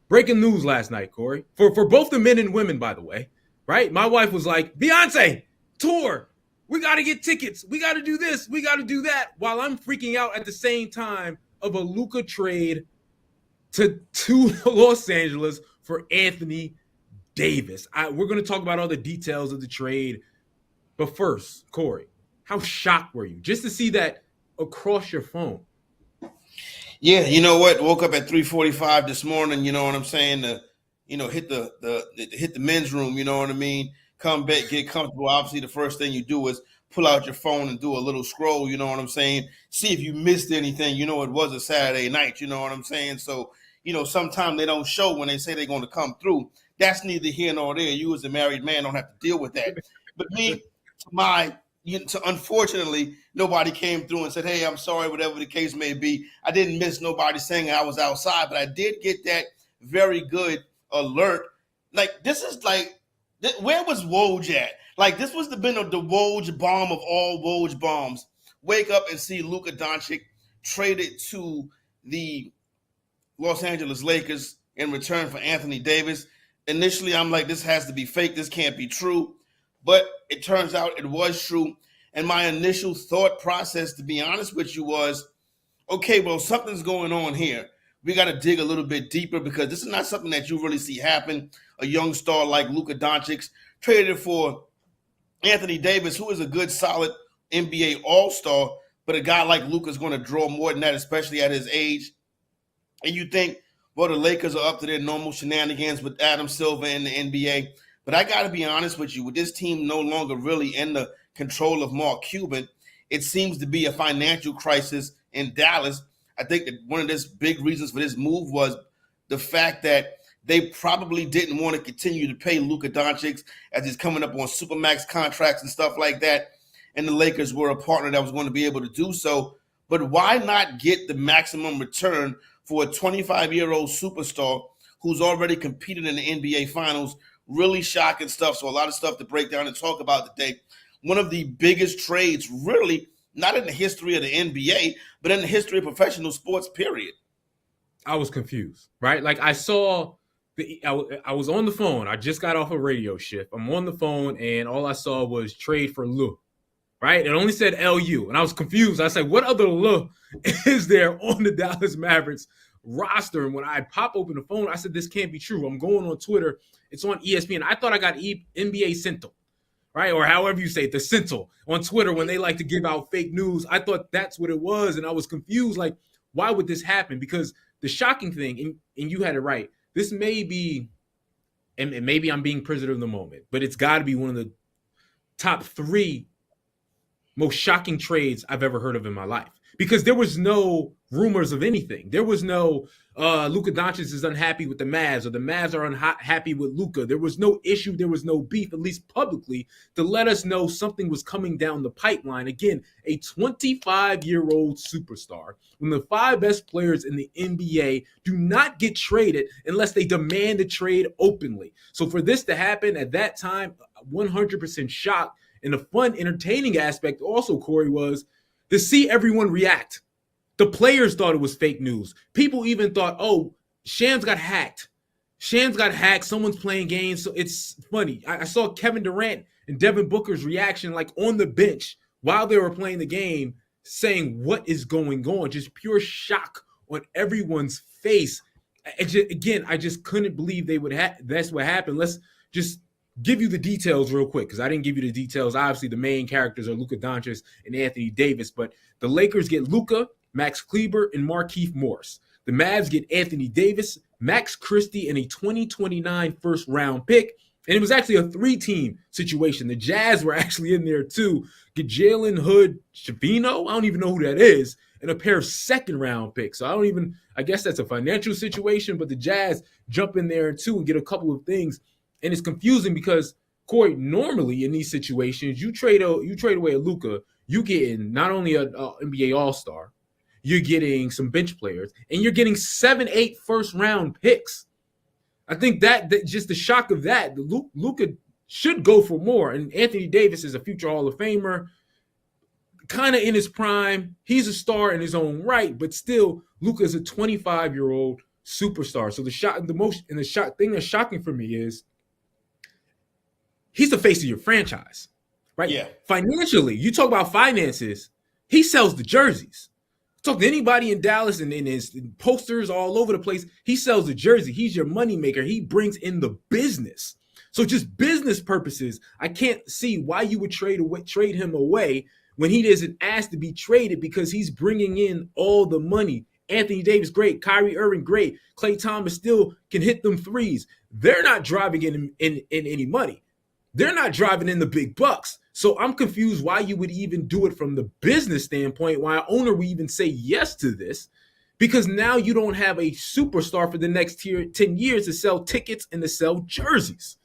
Breaking news last night, Corey, for both the men and women, by the way, right? My wife was like, Beyonce, tour. We got to get tickets. We got to do this. We got to do that. While I'm freaking out at the same time of a Luka trade to Los Angeles for Anthony Davis. We're going to talk about all the details of the trade. But first, Corey, how shocked were you just to see that across your phone? Yeah, you know what? Woke up at 3:45 this morning, you know what I'm saying? Hit the men's room, you know what I mean? Come back, get comfortable. Obviously, the first thing you do is pull out your phone and do a little scroll, you know what I'm saying? See if you missed anything. You know, it was a Saturday night, you know what I'm saying? So, sometimes they don't show when they say they're going to come through. That's neither here nor there. You as a married man don't have to deal with that. But me, unfortunately, nobody came through and said, hey, I'm sorry, whatever the case may be. I didn't miss nobody saying I was outside, but I did get that very good alert. Like, this is like, where was Woj at? Like, this was the Woj bomb of all Woj bombs. Wake up and see Luka Doncic traded to the Los Angeles Lakers in return for Anthony Davis. Initially, I'm like, this has to be fake. This can't be true. But it turns out it was true. And my initial thought process, to be honest with you, was, okay, well, something's going on here. We got to dig a little bit deeper because this is not something that you really see happen. A young star like Luka Doncic traded for Anthony Davis, who is a good, solid NBA all-star, but a guy like Luka is going to draw more than that, especially at his age. And you think, well, the Lakers are up to their normal shenanigans with Adam Silver in the NBA. But I got to be honest with you, with this team no longer really in the control of Mark Cuban, it seems to be a financial crisis in Dallas. I think that one of the big reasons for this move was the fact that they probably didn't want to continue to pay Luka Doncic as he's coming up on Supermax contracts and stuff like that. And the Lakers were a partner that was going to be able to do so. But why not get the maximum return for a 25-year-old superstar who's already competed in the NBA Finals? Really shocking stuff. So a lot of stuff to break down and talk about today. One of the biggest trades, really, not in the history of the NBA, but in the history of professional sports, period. I was confused, right? Like I saw, I was on the phone. I just got off a radio shift. I'm on the phone, and all I saw was trade for Lou, right? It only said LU, and I was confused. I said, what other Lou is there on the Dallas Mavericks roster? And when I pop open the phone, I said, this can't be true. I'm going on Twitter. It's on ESPN. I thought I got NBA Central, right? Or however you say it, the Central on Twitter when they like to give out fake news. I thought that's what it was, and I was confused. Like, why would this happen? Because the shocking thing, and you had it right, this may be, and maybe I'm being prisoner of the moment, but it's got to be one of the top 3 most shocking trades I've ever heard of in my life. Because there was no rumors of anything. There was no Luka Doncic is unhappy with the Mavs or the Mavs are unhappy with Luka. There was no issue. There was no beef, at least publicly, to let us know something was coming down the pipeline. Again, a 25-year-old superstar. When the 5 best players in the NBA do not get traded unless they demand a trade openly. So for this to happen at that time, 100% shocked. And the fun, entertaining aspect also, Corey, was to see everyone react. The players thought it was fake news. People even thought, oh, Shams got hacked. Shams got hacked. Someone's playing games. So it's funny. I saw Kevin Durant and Devin Booker's reaction like on the bench while they were playing the game saying, what is going on? Just pure shock on everyone's face. I just couldn't believe that's what happened. Let's just give you the details real quick because I didn't give you the details. Obviously, the main characters are Luka Doncic and Anthony Davis, but the Lakers get Luka, Max Kleber, and Markieff Morris. The Mavs get Anthony Davis, Max Christie, and a 2029 first-round pick. And it was actually a 3-team situation. The Jazz were actually in there too. Get Jalen Hood Shavino, I don't even know who that is, and a pair of second-round picks. So I guess that's a financial situation, but the Jazz jump in there too and get a couple of things. And it's confusing because, Corey, normally in these situations, you trade away a Luka, you getting not only an NBA All-Star, you're getting some bench players, and you're getting 7-8 first-round picks. I think that just the shock of that, Luka should go for more. And Anthony Davis is a future Hall of Famer, kind of in his prime. He's a star in his own right, but still, Luka is a 25-year-old superstar. So the thing that's shocking for me is he's the face of your franchise, right? Yeah. Financially, you talk about finances, he sells the jerseys. Talk to anybody in Dallas and his posters all over the place. He sells the jersey. He's your moneymaker. He brings in the business. So just business purposes, I can't see why you would trade him away when he isn't asked to be traded, because he's bringing in all the money. Anthony Davis, great. Kyrie Irving, great. Klay Thomas still can hit them threes. They're not driving in any money. They're not driving in the big bucks. So I'm confused why you would even do it from the business standpoint, why an owner would even say yes to this, because now you don't have a superstar for the next 10 years to sell tickets and to sell jerseys.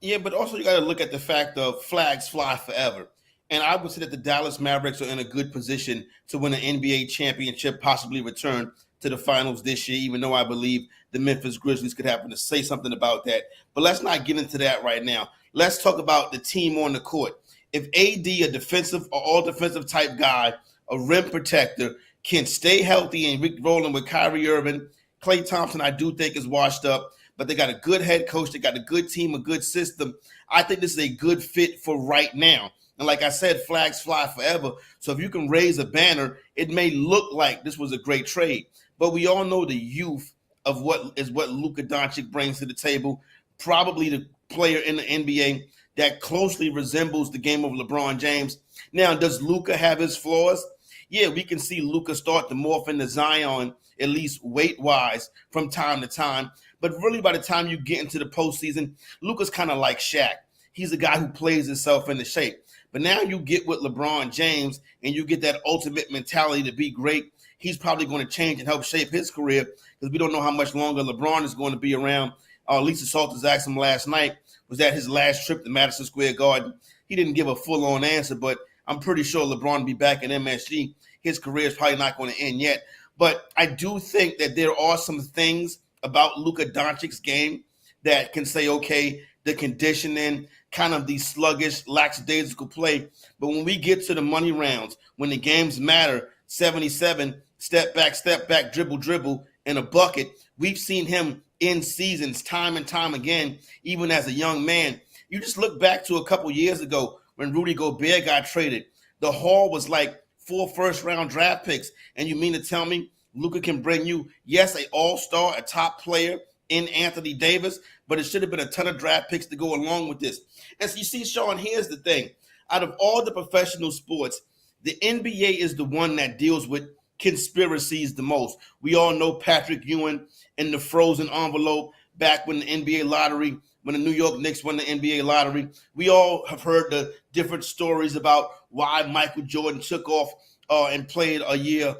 Yeah, but also you got to look at the fact of flags fly forever. And I would say that the Dallas Mavericks are in a good position to win an NBA championship, possibly return to the finals this year, even though I believe the Memphis Grizzlies could happen to say something about that. But let's not get into that right now. Let's talk about the team on the court. If AD, a defensive or all defensive type guy, a rim protector, can stay healthy and rolling with Kyrie Irving, Klay Thompson, I do think is washed up, but they got a good head coach. They got a good team, a good system. I think this is a good fit for right now. And like I said, flags fly forever. So if you can raise a banner, it may look like this was a great trade. But we all know the youth of what Luka Doncic brings to the table. Probably the player in the NBA that closely resembles the game of LeBron James. Now, does Luka have his flaws? Yeah, we can see Luka start to morph into Zion, at least weight-wise, from time to time. But really, by the time you get into the postseason, Luka's kind of like Shaq. He's a guy who plays himself into shape. But now you get with LeBron James and you get that ultimate mentality to be great. He's probably going to change and help shape his career, because we don't know how much longer LeBron is going to be around. Lisa Salters asked him last night, was that his last trip to Madison Square Garden? He didn't give a full-on answer, but I'm pretty sure LeBron will be back in MSG. His career is probably not going to end yet. But I do think that there are some things about Luka Doncic's game that can say, okay, the conditioning, kind of the sluggish, lackadaisical play. But when we get to the money rounds, when the games matter, 77, step back, dribble, in a bucket, we've seen him in seasons time and time again, even as a young man. You just look back to a couple years ago when Rudy Gobert got traded. The haul was like 4 first-round draft picks. And you mean to tell me Luka can bring you, yes, an all-star, a top player in Anthony Davis, but it should have been a ton of draft picks to go along with this. And so you see, Sean, here's the thing. Out of all the professional sports, the NBA is the one that deals with conspiracies the most. We all know Patrick Ewing and the frozen envelope back when the NBA lottery, when the New York Knicks won the NBA lottery. We all have heard the different stories about why Michael Jordan took off and played a year,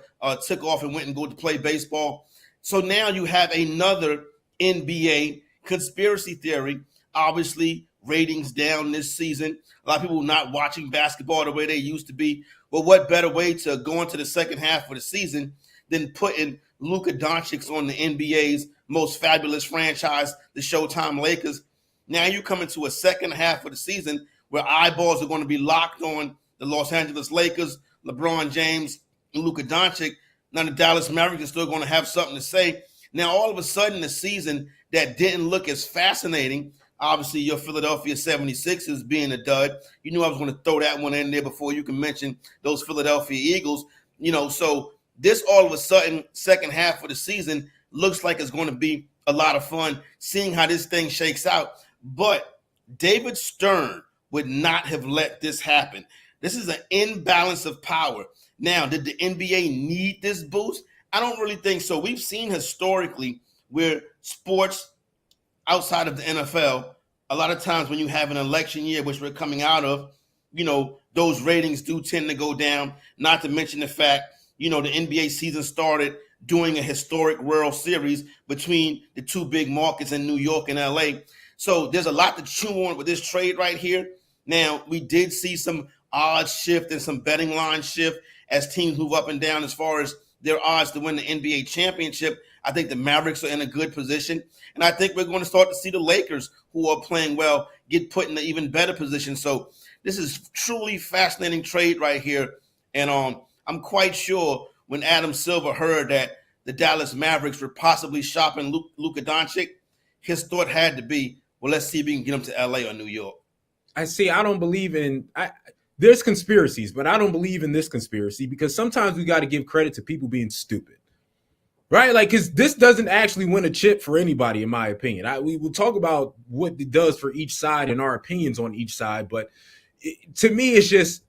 took off and went and go to play baseball. So now you have another NBA conspiracy theory. Obviously, ratings down this season. A lot of people not watching basketball the way they used to be. Well, what better way to go into the second half of the season than putting Luka Doncic on the NBA's most fabulous franchise, the Showtime Lakers? Now you come into a second half of the season where eyeballs are going to be locked on the Los Angeles Lakers, LeBron James, and Luka Doncic. Now the Dallas Mavericks are still going to have something to say. Now, all of a sudden, the season that didn't look as fascinating, obviously your Philadelphia 76ers being a dud. You knew I was going to throw that one in there before you can mention those Philadelphia Eagles. So this all of a sudden, second half of the season looks like it's going to be a lot of fun seeing how this thing shakes out. But David Stern would not have let this happen. This is an imbalance of power. Now, did the NBA need this boost? I don't really think so. We've seen historically where sports outside of the NFL, a lot of times when you have an election year, which we're coming out of, those ratings do tend to go down. Not to mention the fact, the NBA season started doing a historic World Series between the two big markets in New York and LA. So there's a lot to chew on with this trade right here. Now, we did see some odds shift and some betting line shift as teams move up and down as far as their odds to win the NBA championship. I think the Mavericks are in a good position. And I think we're going to start to see the Lakers, who are playing well, get put in an even better position. So this is truly fascinating trade right here. And I'm quite sure when Adam Silver heard that the Dallas Mavericks were possibly shopping Luka Doncic, his thought had to be, well, let's see if we can get him to LA or New York. I don't believe in there's conspiracies, but I don't believe in this conspiracy because sometimes we got to give credit to people being stupid. Right? Like, because this doesn't actually win a chip for anybody, in my opinion. We will talk about what it does for each side and our opinions on each side, but to me, it's just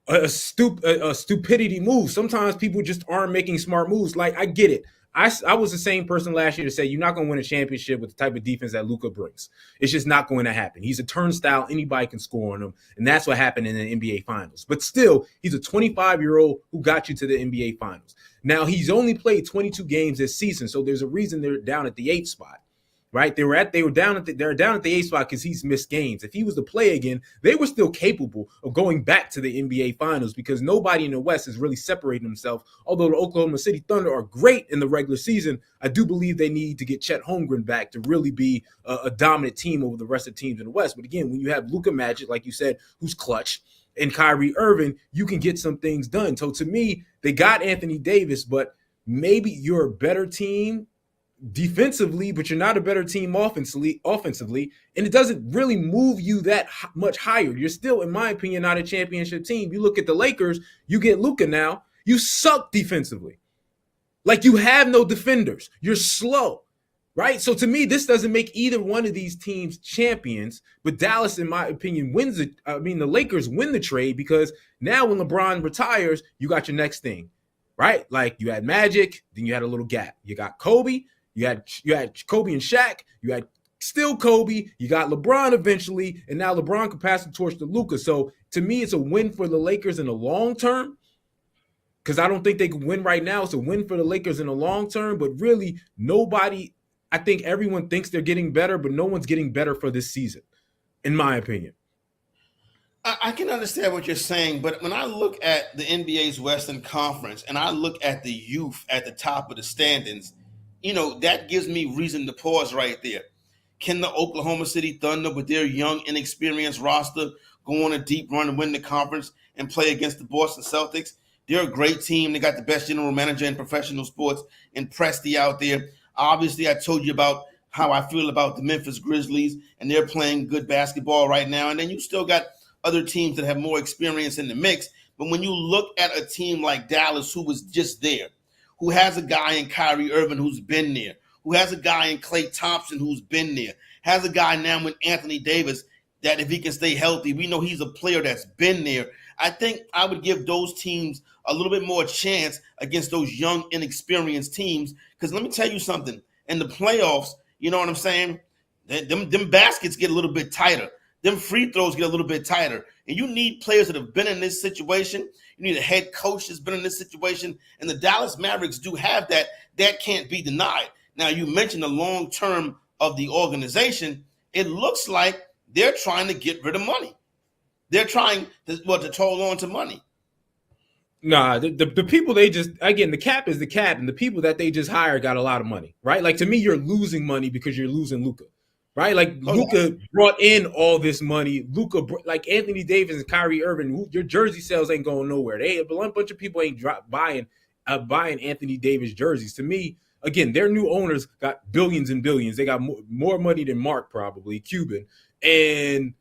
a stupidity move. Sometimes people just aren't making smart moves. Like, I get it. I was the same person last year to say you're not going to win a championship with the type of defense that Luka brings. It's just not going to happen. He's a turnstile. Anybody can score on him, and that's what happened in the NBA Finals. But still, he's a 25-year-old who got you to the NBA Finals. Now, he's only played 22 games this season, so there's a reason they're down at the 8th spot. Right? They're down at the 8th spot because he's missed games. If he was to play again, they were still capable of going back to the NBA Finals because nobody in the West has really separated himself. Although the Oklahoma City Thunder are great in the regular season, I do believe they need to get Chet Holmgren back to really be a dominant team over the rest of the teams in the West. But again, when you have Luka Magic, like you said, who's clutch, and Kyrie Irving, you can get some things done. So to me, they got Anthony Davis, but maybe you're a better team defensively, but you're not a better team offensively, and it doesn't really move you that much higher. You're still, in my opinion, not a championship team. You look at the Lakers, you get Luka now, you suck defensively. Like, you have no defenders. You're slow, right? So to me, this doesn't make either one of these teams champions, but Dallas, in my opinion, the Lakers win the trade because now when LeBron retires, you got your next thing, right? Like, you had Magic, then you had a little gap. You got Kobe, you had Kobe and Shaq. You had still Kobe. You got LeBron eventually, and now LeBron can pass the torch to Luka. So to me, it's a win for the Lakers in the long term because I don't think they can win right now. It's a win for the Lakers in the long term, but really nobody. I think everyone thinks they're getting better, but no one's getting better for this season, in my opinion. I can understand what you're saying, but when I look at the NBA's Western Conference and I look at the youth at the top of the standings, that gives me reason to pause right there. Can the Oklahoma City Thunder, with their young, inexperienced roster, go on a deep run and win the conference and play against the Boston Celtics? They're a great team. They got the best general manager in professional sports in Presti out there. Obviously, I told you about how I feel about the Memphis Grizzlies, and they're playing good basketball right now. And then you still got other teams that have more experience in the mix. But when you look at a team like Dallas, who was just there, who has a guy in Kyrie Irving who's been there, who has a guy in Klay Thompson who's been there, has a guy now with Anthony Davis that if he can stay healthy, we know he's a player that's been there. I think I would give those teams a little bit more chance against those young, inexperienced teams. Because let me tell you something, in the playoffs, you know what I'm saying? Them baskets get a little bit tighter. Them free throws get a little bit tighter. And you need players that have been in this situation. You need a head coach that's been in this situation. And the Dallas Mavericks do have that. That can't be denied. Now, you mentioned the long term of the organization. It looks like they're trying to get rid of money. They're trying to hold on to money. Nah, the people they just, again, the cap is the cap, and the people that they just hired got a lot of money, right? Like, to me, you're losing money because you're losing Luka. Right? Like, Luka brought in all this money. Luka, like Anthony Davis and Kyrie Irving, your jersey sales ain't going nowhere. A bunch of people ain't buying Anthony Davis jerseys. To me, again, their new owners got billions and billions. They got more money than Mark, probably, Cuban. And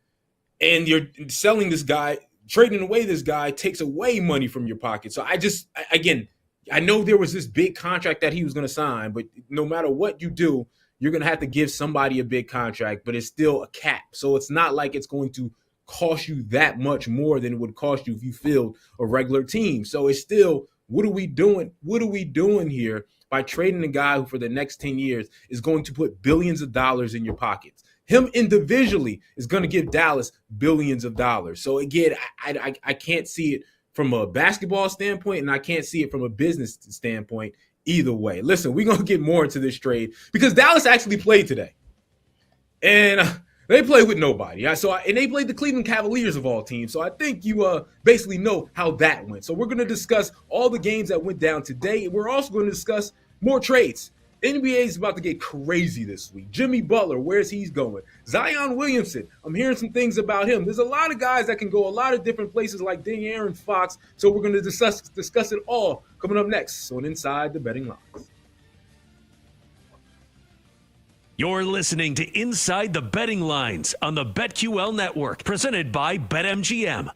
you're selling this guy, trading away this guy takes away money from your pocket. So I know there was this big contract that he was going to sign, but no matter what you do, you're going to have to give somebody a big contract, but it's still a cap. So it's not like it's going to cost you that much more than it would cost you if you filled a regular team. So it's still, what are we doing? What are we doing here? by trading a guy who for the next 10 years is going to put billions of dollars in your pockets. Him individually is going to give Dallas billions of dollars. So again, I can't see it from a basketball standpoint, and I can't see it from a business standpoint either way. Listen, we're going to get more into this trade because Dallas actually played today. And they played with nobody. And they played the Cleveland Cavaliers of all teams. So I think you basically know how that went. So we're going to discuss all the games that went down today. And we're also going to discuss more trades. NBA is about to get crazy this week. Jimmy Butler, where's he going? Zion Williamson, I'm hearing some things about him. There's a lot of guys that can go a lot of different places like De'Aaron Fox. So we're going to discuss it all coming up next on Inside the Betting Lines. You're listening to Inside the Betting Lines on the BetQL Network, presented by BetMGM.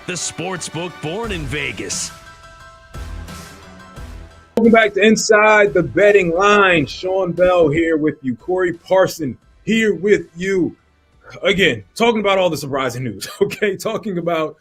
the sportsbook born in Vegas. Welcome back to Inside the Betting Line. Sean Bell here with you. Corey Parson here with you. Again, talking about all the surprising news, okay? Talking about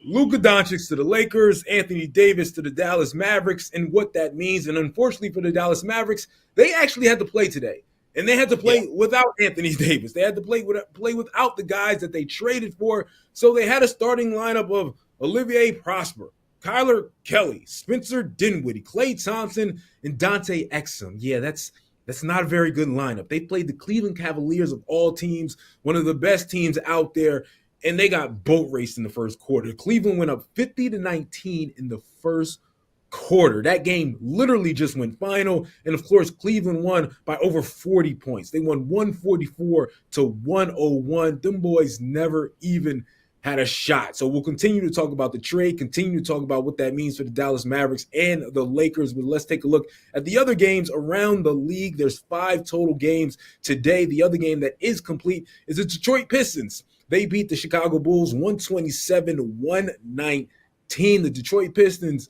Luka Doncic to the Lakers, Anthony Davis to the Dallas Mavericks, and what that means. And unfortunately for the Dallas Mavericks, they actually had to play today. And they had to play without Anthony Davis. They had to play without the guys that they traded for. So they had a starting lineup of Olivier Prosper, Kyler Kelly, Spencer Dinwiddie, Klay Thompson, and Dante Exum. Yeah, that's not a very good lineup. They played the Cleveland Cavaliers of all teams, one of the best teams out there, and they got boat raced in the first quarter. Cleveland went up 50-19 in the first quarter. That game literally just went final, and of course, Cleveland won by over 40 points. They won 144-101. Them boys never even had a shot. So we'll continue to talk about the trade, continue to talk about what that means for the Dallas Mavericks and the Lakers. But let's take a look at the other games around the league. There's 5 total games today. The other game that is complete is the Detroit Pistons. They beat the Chicago Bulls 127-119. The Detroit Pistons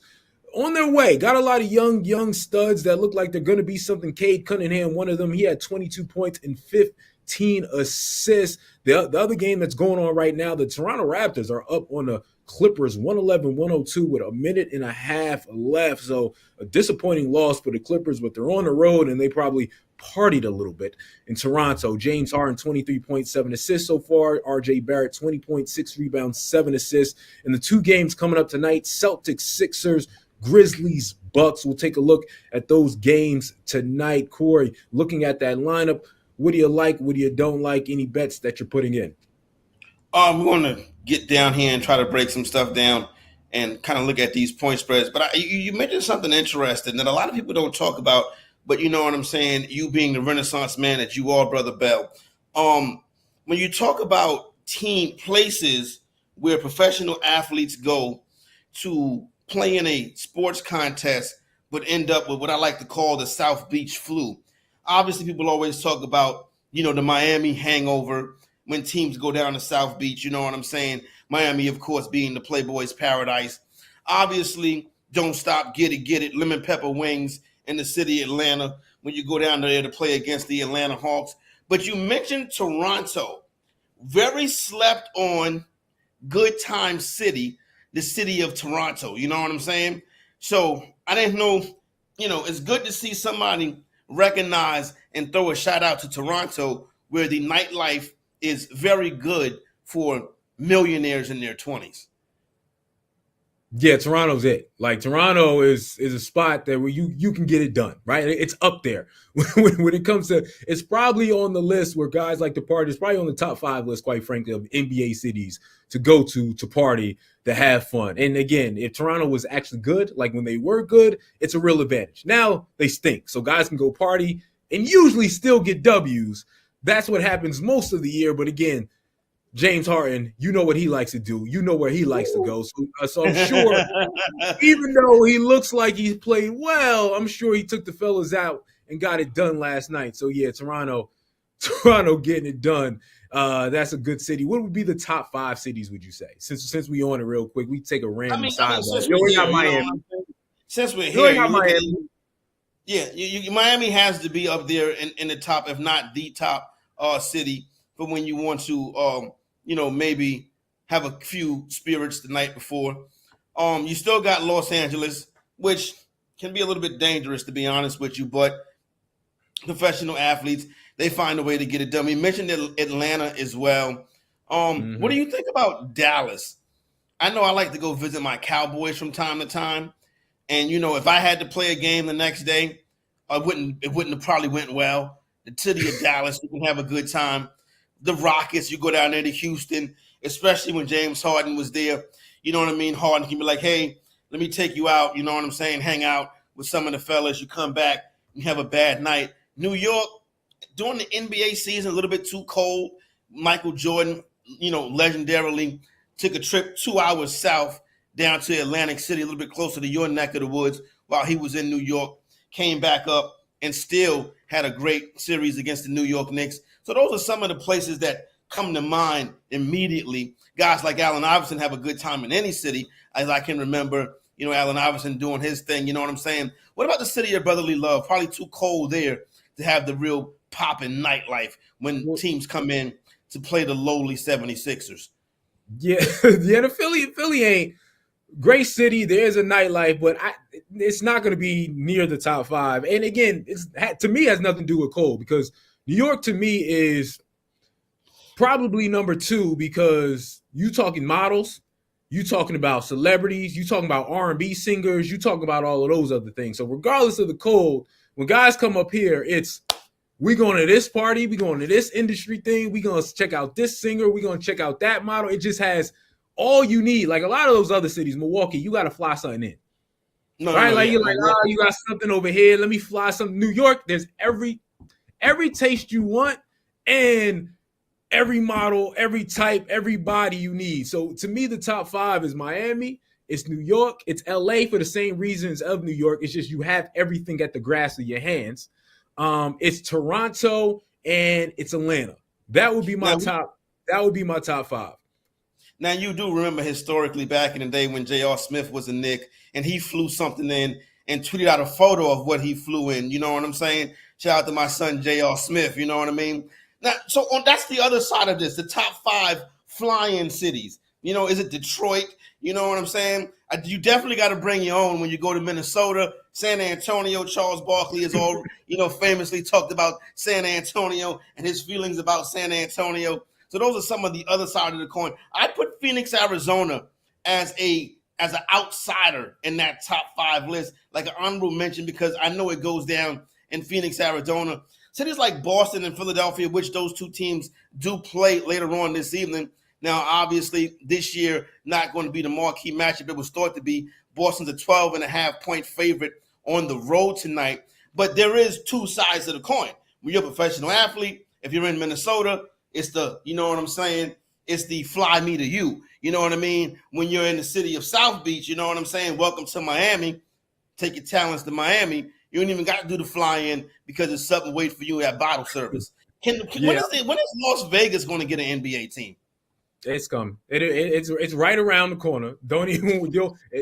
on their way. Got a lot of young studs that look like they're going to be something. Cade Cunningham, one of them, he had 22 points and 15 assists. The other game that's going on right now, the Toronto Raptors are up on the Clippers 111-102 with a minute and a half left. So a disappointing loss for the Clippers, but they're on the road and they probably partied a little bit in Toronto. James Harden, 23.7 assists so far. RJ Barrett, 20.6 rebounds, 7 assists. And the 2 games coming up tonight, Celtics, Sixers, Grizzlies, Bucks. We'll take a look at those games tonight. Corey, looking at that lineup, what do you like? What do you don't like? Any bets that you're putting in? I'm going to get down here and try to break some stuff down and kind of look at these point spreads. But you mentioned something interesting that a lot of people don't talk about, but you know what I'm saying, you being the Renaissance man that you are, Brother Bell. When you talk about team places where professional athletes go to play in a sports contest but end up with what I like to call the South Beach flu. Obviously, people always talk about, the Miami hangover when teams go down to South Beach. You know what I'm saying? Miami, of course, being the Playboy's paradise. Obviously, don't stop, get it, lemon pepper wings in the city of Atlanta when you go down there to play against the Atlanta Hawks. But you mentioned Toronto. Very slept on good time city, the city of Toronto. You know what I'm saying? So I didn't know, it's good to see somebody recognize and throw a shout out to Toronto, where the nightlife is very good for millionaires in their 20s. Yeah, Toronto's it. Like, Toronto is a spot that where you can get it done, right? It's up there when it comes to. It's probably on the list where guys like to party. It's probably on the top 5 list, quite frankly, of NBA cities to go to party, to have fun. And again, if Toronto was actually good, like when they were good, it's a real advantage. Now they stink, so guys can go party and usually still get W's. That's what happens most of the year. But again, James Harden, you know what he likes to do. You know where he likes to go. So I'm sure, even though he looks like he's played well, I'm sure he took the fellas out and got it done last night. So yeah, Toronto getting it done. That's a good city. What would be the top 5 cities, would you say? Since we on it real quick, we take a random side. Since we're here, Miami. Yeah, Miami has to be up there in the top, if not the top city, for when you want to, maybe have a few spirits the night before. You still got Los Angeles, which can be a little bit dangerous, to be honest with you, but professional athletes, they find a way to get it done. We mentioned Atlanta as well. What do you think about Dallas? I know I like to go visit my Cowboys from time to time. And, if I had to play a game the next day, it wouldn't have probably went well. The city of Dallas, you can have a good time. The Rockets, you go down there to Houston, especially when James Harden was there. You know what I mean? Harden can be like, hey, let me take you out. You know what I'm saying? Hang out with some of the fellas. You come back, you have a bad night. New York, during the NBA season, a little bit too cold. Michael Jordan, legendarily took a trip 2 hours south down to Atlantic City, a little bit closer to your neck of the woods while he was in New York, came back up and still had a great series against the New York Knicks. So those are some of the places that come to mind immediately. Guys like Allen Iverson have a good time in any city, as I can remember, Allen Iverson doing his thing, you know what I'm saying? What about the city of brotherly love? Probably too cold there to have the real poppin' nightlife when teams come in to play the lowly 76ers. Yeah, the Philly ain't great city. There's a nightlife, but it's not going to be near the top 5. And again, to me has nothing to do with Cole, because New York to me is probably number 2, because you talking models, you talking about celebrities, you talking about R&B singers, you talking about all of those other things. So regardless of the cold, when guys come up here, it's we going to this party, we going to this industry thing, we going to check out this singer, we going to check out that model. It just has all you need. Like a lot of those other cities, Milwaukee, you got to fly something in. You're like, you got something over here, let me fly something. New York, there's every taste you want and every model, every type, every body you need. So to me, the top 5 is Miami, it's New York, it's LA for the same reasons of New York. It's just you have everything at the grasp of your hands. It's Toronto and it's Atlanta. That would be my top. That would be my top 5. Now, you do remember historically back in the day when J.R. Smith was a Knick and he flew something in and tweeted out a photo of what he flew in. You know what I'm saying? Shout out to my son, J.R. Smith. You know what I mean? Now, so that's the other side of this, the top 5 fly-in cities. Is it Detroit? You know what I'm saying? You definitely got to bring your own when you go to Minnesota, San Antonio. Charles Barkley has all, famously talked about San Antonio and his feelings about San Antonio. So those are some of the other side of the coin. I put Phoenix, Arizona as an outsider in that top 5 list, like an honorable mention, because I know it goes down in Phoenix, Arizona. Cities like Boston and Philadelphia, which those two teams do play later on this evening. Now, obviously, this year, not going to be the marquee matchup it was thought to be. Boston's a 12.5-point favorite on the road tonight. But there is two sides of the coin. When you're a professional athlete, if you're in Minnesota, it's the, you know what I'm saying? It's the fly me to you. You know what I mean? When you're in the city of South Beach, you know what I'm saying? Welcome to Miami. Take your talents to Miami. You don't even got to do the fly-in because it's something wait for you at bottle service. When is Las Vegas going to get an NBA team? It's coming. It's right around the corner. Don't even.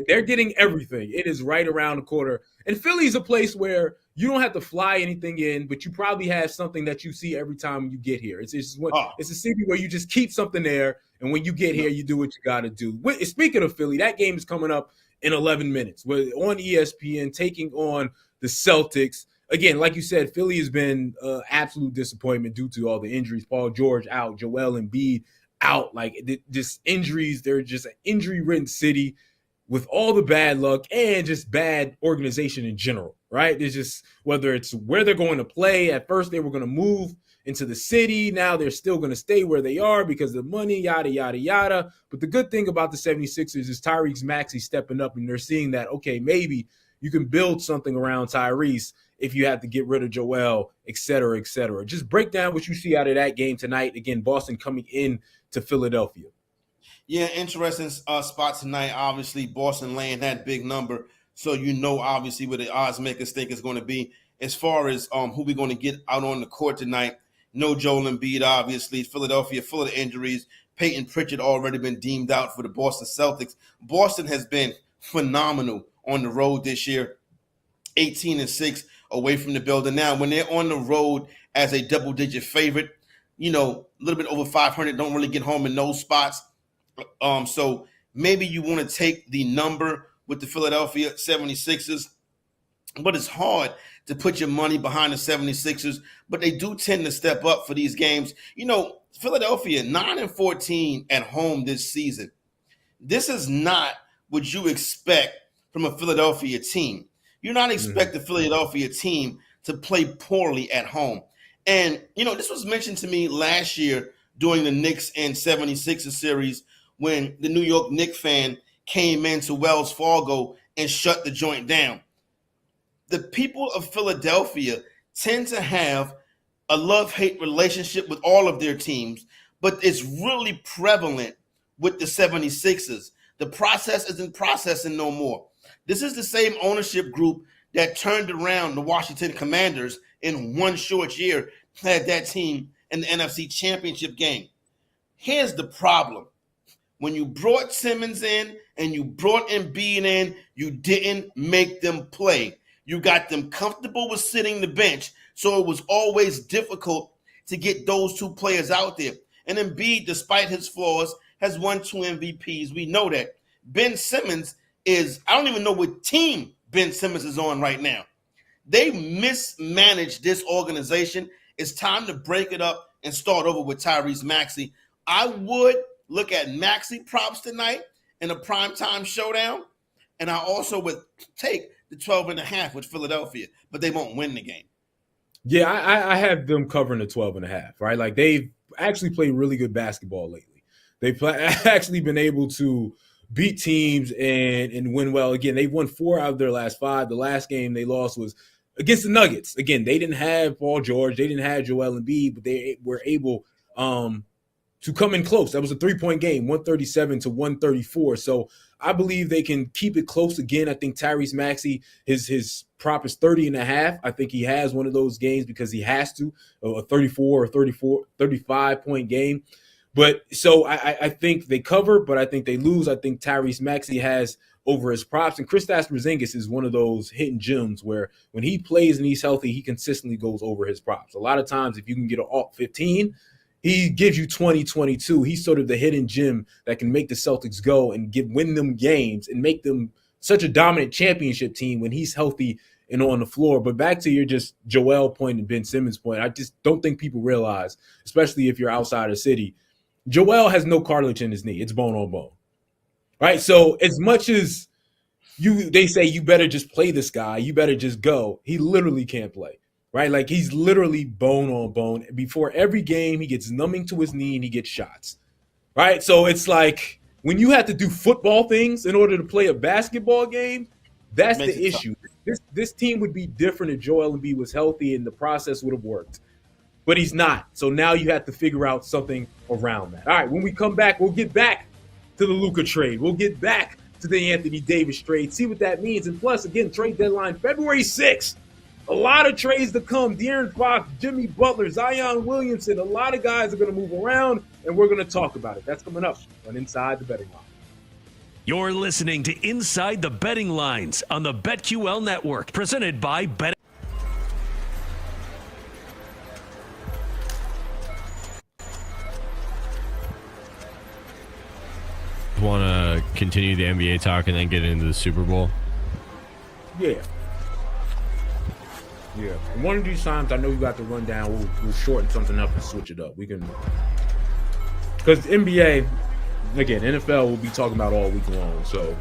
They're getting everything. It is right around the corner. And Philly's a place where you don't have to fly anything in, but you probably have something that you see every time you get here. It's a city where you just keep something there, and when you get here, you do what you got to do. Speaking of Philly, that game is coming up in 11 minutes. We're on ESPN taking on the Celtics. Again, like you said, Philly has been absolute disappointment due to all the injuries. Paul George out, Joel Embiid out. Like just injuries. They're just an injury-ridden city with all the bad luck and just bad organization in general, right? There's just, whether it's where they're going to play. At first they were going to move into the city. Now they're still going to stay where they are because of the money, yada, yada, yada. But the good thing about the 76ers is Tyrese Maxey stepping up, and they're seeing that, okay, maybe you can build something around Tyrese if you have to get rid of Joel, et cetera, et cetera. Just break down what you see out of that game tonight. Again, Boston coming in to Philadelphia. Yeah, interesting spot tonight. Obviously, Boston laying that big number. So obviously, what the odds makers think is going to be. As far as who we're going to get out on the court tonight, no Joel Embiid, obviously. Philadelphia full of injuries. Peyton Pritchard already been deemed out for the Boston Celtics. Boston has been phenomenal on the road this year. 18-6 away from the building. Now, when they're on the road as a double-digit favorite, a little bit over 500, don't really get home in those spots. So maybe you want to take the number with the Philadelphia 76ers, but it's hard to put your money behind the 76ers, but they do tend to step up for these games. Philadelphia 9-14 at home this season. This is not what you expect from a Philadelphia team. You're not expecting the Philadelphia team to play poorly at home. And, this was mentioned to me last year during the Knicks and 76ers series when the New York Knicks fan came into Wells Fargo and shut the joint down. The people of Philadelphia tend to have a love-hate relationship with all of their teams, but it's really prevalent with the 76ers. The process isn't processing no more. This is the same ownership group that turned around the Washington Commanders in one short year, had that team in the NFC Championship game. Here's the problem. When you brought Simmons in and you brought Embiid in, you didn't make them play. You got them comfortable with sitting the bench, so it was always difficult to get those two players out there. And Embiid, despite his flaws, has won 2 MVPs. We know that. Ben Simmons is, I don't even know what team Ben Simmons is on right now. They mismanaged this organization. It's time to break it up and start over with Tyrese Maxey. I would look at Maxey props tonight in a primetime showdown, and I also would take the 12.5 with Philadelphia, but they won't win the game. Yeah, I have them covering the 12.5, right? Like, they've actually played really good basketball lately. They've actually been able to beat teams and win well. Again, they've won 4 out of their last 5. The last game they lost was against the Nuggets. Again, they didn't have Paul George. They didn't have Joel Embiid, but they were able to come in close. That was a 3-point game, 137-134. So I believe they can keep it close again. I think Tyrese Maxey, his prop is 30.5. I think he has one of those games because he has to, a 34 or 35-point game. But so I think they cover, but I think they lose. I think Tyrese Maxey has over his props. And Kristaps Porzingis is one of those hidden gems where when he plays and he's healthy, he consistently goes over his props. A lot of times, if you can get an alt 15, he gives you 20-22. He's sort of the hidden gem that can make the Celtics go and win them games and make them such a dominant championship team when he's healthy and on the floor. But back to your just Joel point and Ben Simmons point, I just don't think people realize, especially if you're outside of the city, Joel has no cartilage in his knee. It's bone on bone, right? So as much as they say you better just play this guy, you better just go, he literally can't play. Right? Like, he's literally bone on bone. Before every game, he gets numbing to his knee and he gets shots. Right? So it's like when you have to do football things in order to play a basketball game, that's the issue. This team would be different if Joel Embiid was healthy and the process would have worked. But he's not. So now you have to figure out something around that. All right, when we come back, we'll get back to the Luka trade. We'll get back to the Anthony Davis trade, see what that means. And plus, again, trade deadline February 6th. A lot of trades to come. De'Aaron Fox, Jimmy Butler, Zion Williamson. A lot of guys are going to move around, and we're going to talk about it. That's coming up on Inside the Betting Line. You're listening to Inside the Betting Lines on the BetQL Network, presented by Bet. Want to continue the NBA talk and then get into the Super Bowl? Yeah. Yeah. One of these times, I know you got to run down. We'll shorten something up and switch it up. We can, because NBA, again, NFL will be talking about all week long. So.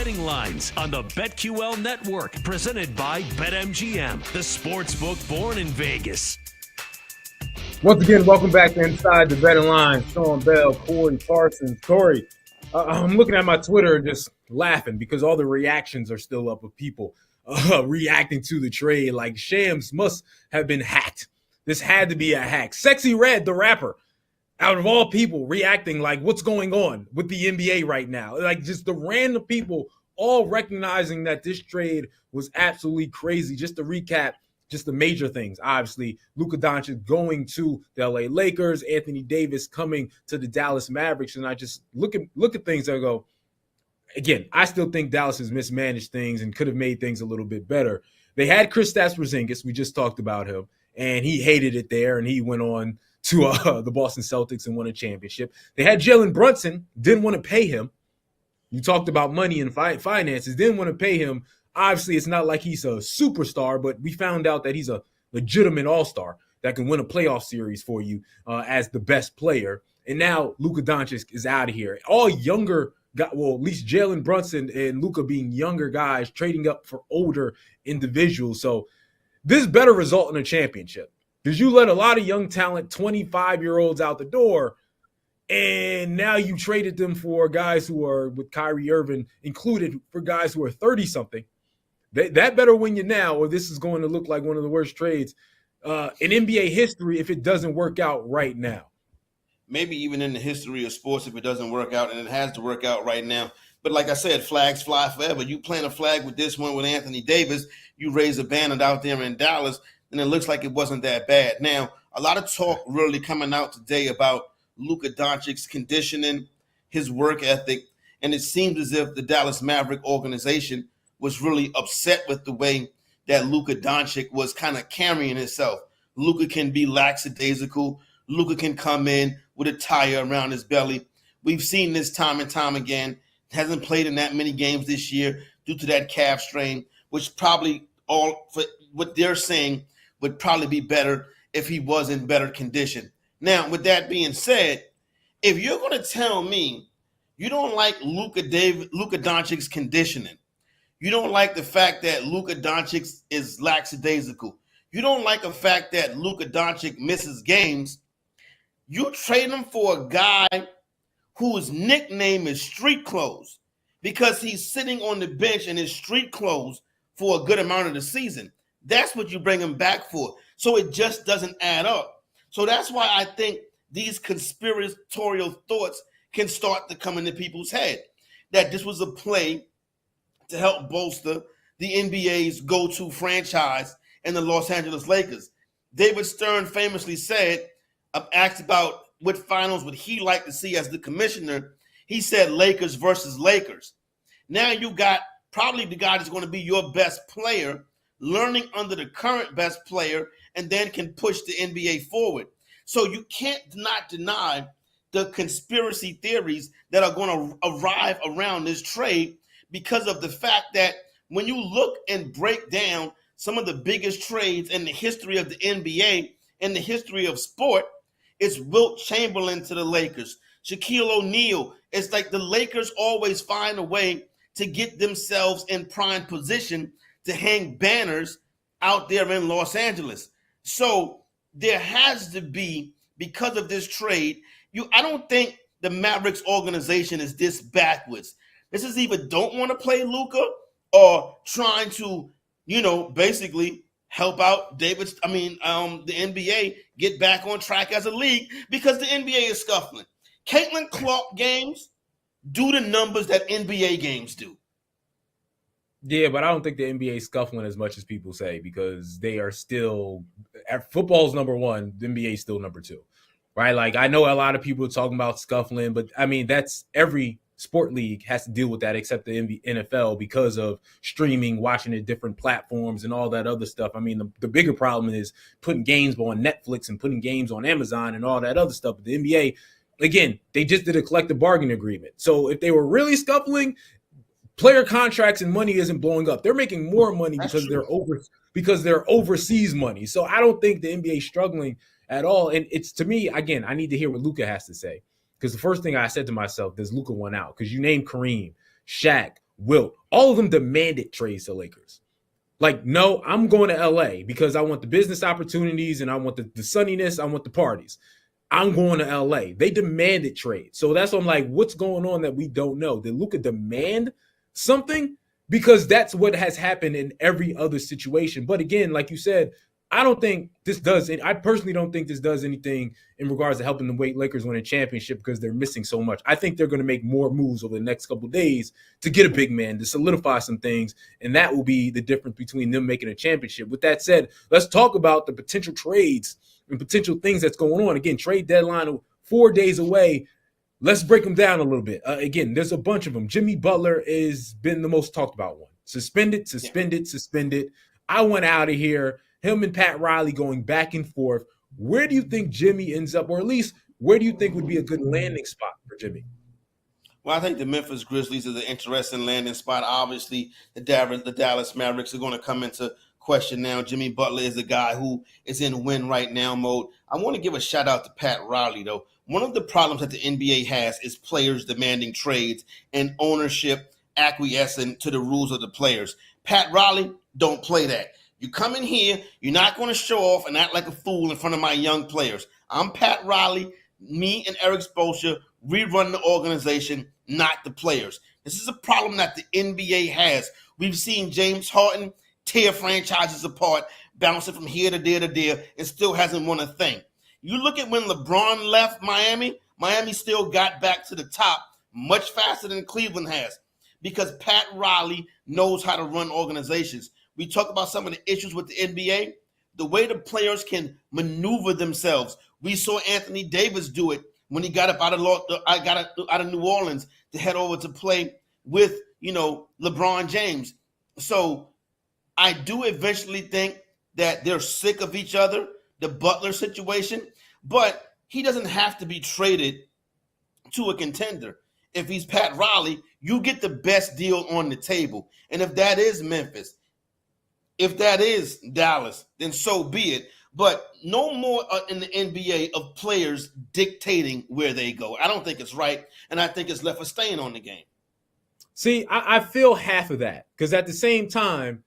betting lines on the BetQL network, presented by BetMGM, the sportsbook born in Vegas. Once again, welcome back to Inside the Betting Line. Sean Bell, Corey Parsons. Corey, I'm looking at my Twitter and just laughing because all the reactions are still up of people reacting to the trade. Like, Shams must have been hacked. This had to be a hack. Sexy Red, the rapper, out of all people, reacting like, what's going on with the NBA right now? Like, just the random people all recognizing that this trade was absolutely crazy. Just to recap, just the major things. Obviously, Luka Doncic going to the LA Lakers, Anthony Davis coming to the Dallas Mavericks. And I just look at things and go, again, I still think Dallas has mismanaged things and could have made things a little bit better. They had Kristaps Porzingis. We just talked about him, and he hated it there, and he went on to the Boston Celtics and won a championship. They had Jalen Brunson, didn't want to pay him. You talked about money and finances, didn't want to pay him. Obviously, it's not like he's a superstar, but we found out that he's a legitimate all-star that can win a playoff series for you as the best player. And now Luka Doncic is out of here. All younger guys, well, at least Jalen Brunson and Luka being younger guys, trading up for older individuals. So this better result in a championship because you let a lot of young talent, 25-year-olds out the door, and now you traded them for guys who are, with Kyrie Irving included, for guys who are 30-something. That better win you now, or this is going to look like one of the worst trades in NBA history if it doesn't work out right now. Maybe even in the history of sports if it doesn't work out, and it has to work out right now. But like I said, flags fly forever. You plant a flag with this one with Anthony Davis, you raise a banner out there in Dallas, and it looks like it wasn't that bad. Now, a lot of talk really coming out today about Luka Doncic's conditioning, his work ethic, and it seems as if the Dallas Maverick organization was really upset with the way that Luka Doncic was kind of carrying himself. Luka can be lackadaisical. Luka can come in with a tire around his belly. We've seen this time and time again. Hasn't played in that many games this year due to that calf strain, which probably all for what they're saying would probably be better if he was in better condition. Now, with that being said, if you're going to tell me you don't like Luka Doncic's conditioning, you don't like the fact that Luka Doncic is lackadaisical, you don't like the fact that Luka Doncic misses games, you trade him for a guy whose nickname is Street Clothes because he's sitting on the bench in his street clothes for a good amount of the season. That's what you bring him back for. So it just doesn't add up. So that's why I think these conspiratorial thoughts can start to come into people's head, that this was a play to help bolster the NBA's go-to franchise in the Los Angeles Lakers. David Stern famously said, asked about what finals would he like to see as the commissioner, he said Lakers versus Lakers. Now you got probably the guy that's going to be your best player learning under the current best player and then can push the NBA forward. So you can't not deny the conspiracy theories that are going to arrive around this trade because of the fact that when you look and break down some of the biggest trades in the history of the NBA, in the history of sport, it's Wilt Chamberlain to the Lakers, Shaquille O'Neal. It's like the Lakers always find a way to get themselves in prime position to hang banners out there in Los Angeles. So there has to be, because of this trade, I don't think the Mavericks organization is this backwards. This is either don't want to play Luka or trying to, basically help out the NBA get back on track as a league because the NBA is scuffling. Caitlin Clark games do the numbers that NBA games do. Yeah, but I don't think the NBA is scuffling as much as people say because they are still – football's number one, the NBA is still number two, right? Like, I know a lot of people are talking about scuffling, but, I mean, that's every sport league has to deal with that except the NFL because of streaming, watching at different platforms and all that other stuff. I mean, the bigger problem is putting games on Netflix and putting games on Amazon and all that other stuff. But the NBA, again, they just did a collective bargaining agreement. So if they were really scuffling – player contracts and money isn't blowing up. They're making more money because they're overseas money. So I don't think the NBA is struggling at all. And it's, to me, again, I need to hear what Luka has to say. Because the first thing I said to myself, does Luka want out? Because you named Kareem, Shaq, Wilt, all of them demanded trades to Lakers. Like, no, I'm going to LA because I want the business opportunities and I want the sunniness. I want the parties. I'm going to LA. They demanded trade. So that's what I'm like, what's going on that we don't know? Did Luka demand something? Because that's what has happened in every other situation. But again, like you said, I personally don't think this does anything in regards to helping the Lakers win a championship because they're missing so much. I think they're going to make more moves over the next couple of days to get a big man, to solidify some things, and that will be the difference between them making a championship. With that said, let's talk about the potential trades and potential things that's going on. Again, trade deadline 4 days away. Let's break them down a little bit. Again, there's a bunch of them. Jimmy Butler has been the most talked about one. Suspended. I went out of here. Him and Pat Riley going back and forth. Where do you think Jimmy ends up, or at least where do you think would be a good landing spot for Jimmy? Well, I think the Memphis Grizzlies is an interesting landing spot. Obviously, the Dallas Mavericks are going to come into question now. Jimmy Butler is a guy who is in win right now mode. I want to give a shout out to Pat Riley, though. One of the problems that the NBA has is players demanding trades and ownership acquiescing to the rules of the players. Pat Riley, don't play that. You come in here, you're not going to show off and act like a fool in front of my young players. I'm Pat Riley. Me and Eric Spoelstra, we run the organization, not the players. This is a problem that the NBA has. We've seen James Harden tear franchises apart, bouncing from here to there to there, and still hasn't won a thing. You look at when LeBron left Miami still got back to the top much faster than Cleveland has because Pat Riley knows how to run organizations. We talk about some of the issues with the NBA, the way the players can maneuver themselves. We saw Anthony Davis do it when he got up out of New Orleans to head over to play with, LeBron James. So I do eventually think that they're sick of each other, the Butler situation, but he doesn't have to be traded to a contender. If he's Pat Riley, you get the best deal on the table. And if that is Memphis, if that is Dallas, then so be it. But no more in the NBA of players dictating where they go. I don't think it's right, and I think it's left a stain on the game. See, I feel half of that because at the same time,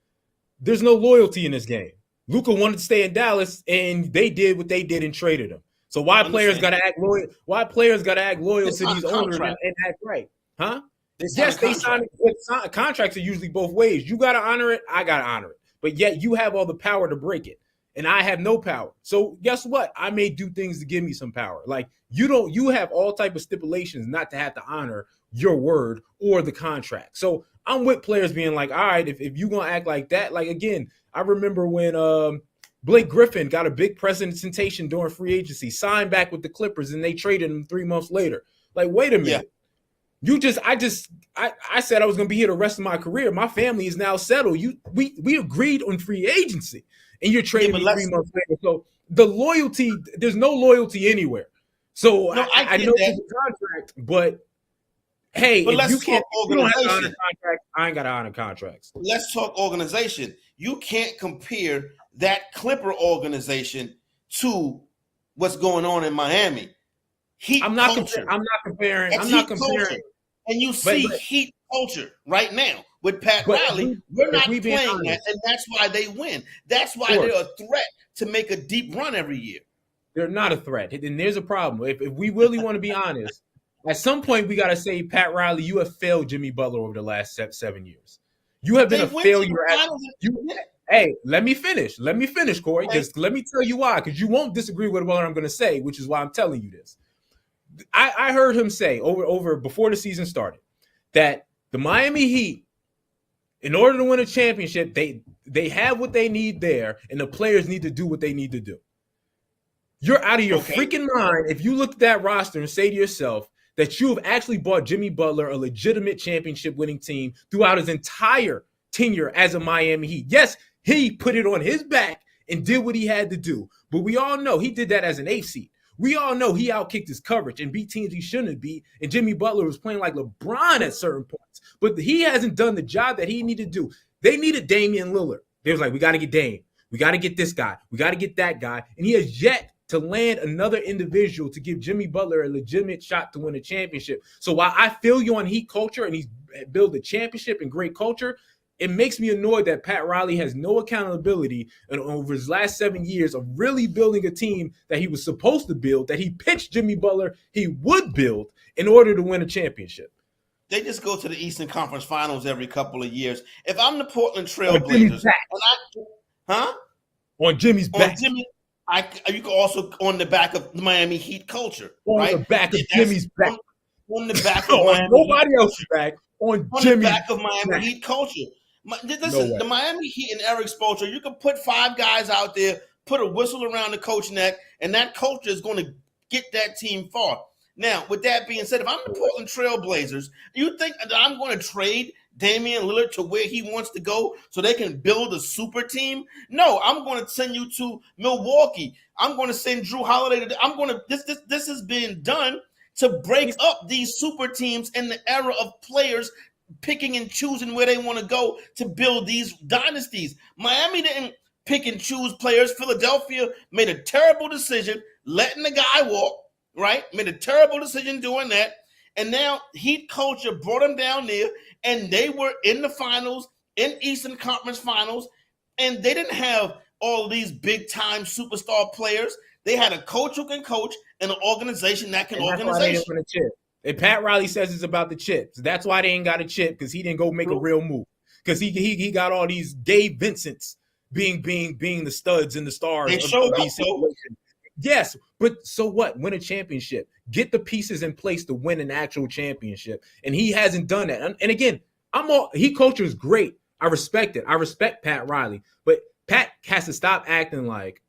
there's no loyalty in this game. Luka wanted to stay in Dallas, and they did what they did and traded him. So why players got to act loyal? Why players got to act loyal to these owners and act right? Huh? Yes, they signed contracts are usually both ways. You got to honor it. I got to honor it. But yet you have all the power to break it. And I have no power. So guess what? I may do things to give me some power. Like you have all type of stipulations not to have to honor your word or the contract. So I'm with players being like, all right, if you're going to act like that, like again, I remember when Blake Griffin got a big presentation during free agency, signed back with the Clippers, and they traded him 3 months later. Like, wait a minute. Yeah. I said I was going to be here the rest of my career. My family is now settled. We agreed on free agency, and you're trading me 3 months later. So the loyalty, there's no loyalty anywhere. So no, I know it's a contract, but hey, if you don't have to honor contracts, I ain't got to honor contracts. Let's talk organization. You can't compare that Clipper organization to what's going on in Miami. I'm not comparing. Culture. And you see Heat culture right now with Pat Riley. We're not playing that, and that's why they win. That's why they're a threat to make a deep run every year. They're not a threat, and there's a problem. If we really want to be honest, at some point we got to say, Pat Riley, you have failed Jimmy Butler over the last 7 years. You have been a failure. Hey, let me finish, Corey. Just let me tell you why, because you won't disagree with what I'm going to say, which is why I'm telling you this. I heard him say over before the season started that the Miami Heat, in order to win a championship, they have what they need there, and the players need to do what they need to do. You're out of your freaking mind if you look at that roster and say to yourself that you have actually bought Jimmy Butler a legitimate championship winning team throughout his entire tenure as a Miami Heat. Yes, he put it on his back and did what he had to do, but we all know he did that as an 8th seed. We all know he outkicked his coverage and beat teams he shouldn't beat, and Jimmy Butler was playing like LeBron at certain points. But he hasn't done the job that he needed to do. They needed Damian Lillard. They was like, we got to get Dame. We got to get this guy. We got to get that guy. And he has yet to land another individual to give Jimmy Butler a legitimate shot to win a championship. So while I feel you on Heat culture and he's built a championship and great culture, it makes me annoyed that Pat Riley has no accountability over his last 7 years of really building a team that he was supposed to build, that he pitched Jimmy Butler he would build in order to win a championship. They just go to the Eastern Conference Finals every couple of years. If I'm the Portland Trailblazers, on Jimmy's back. You can also on the back of the Miami Heat culture, on right? the back of Jimmy's back. On the back of Miami nobody else's back. On Jimmy's the back of Miami Heat culture. Listen, the Miami Heat and Eric Spoelstra, you can put 5 guys out there, put a whistle around the coach neck, and that culture is going to get that team far. Now, with that being said, if I'm the Portland Trailblazers, you think that I'm going to trade Damian Lillard to where he wants to go so they can build a super team? No, I'm going to send you to Milwaukee. I'm going to send Drew Holiday to this is being done to break up these super teams in the era of players picking and choosing where they want to go to build these dynasties. Miami didn't pick and choose players. Philadelphia made a terrible decision letting the guy walk, right? Made a terrible decision doing that. And now Heat culture brought them down there, and they were in the finals, in Eastern Conference Finals, and they didn't have all these big-time superstar players. They had a coach who can coach and an organization that can organize. And Pat Riley says it's about the chips. That's why they ain't got a chip, because he didn't go make a real move. Because he got all these Gabe Vincents being the studs and the stars of these situations. Yes, but so what? Win a championship. Get the pieces in place to win an actual championship. And he hasn't done that. And again, Heat culture is great. I respect it. I respect Pat Riley. But Pat has to stop acting like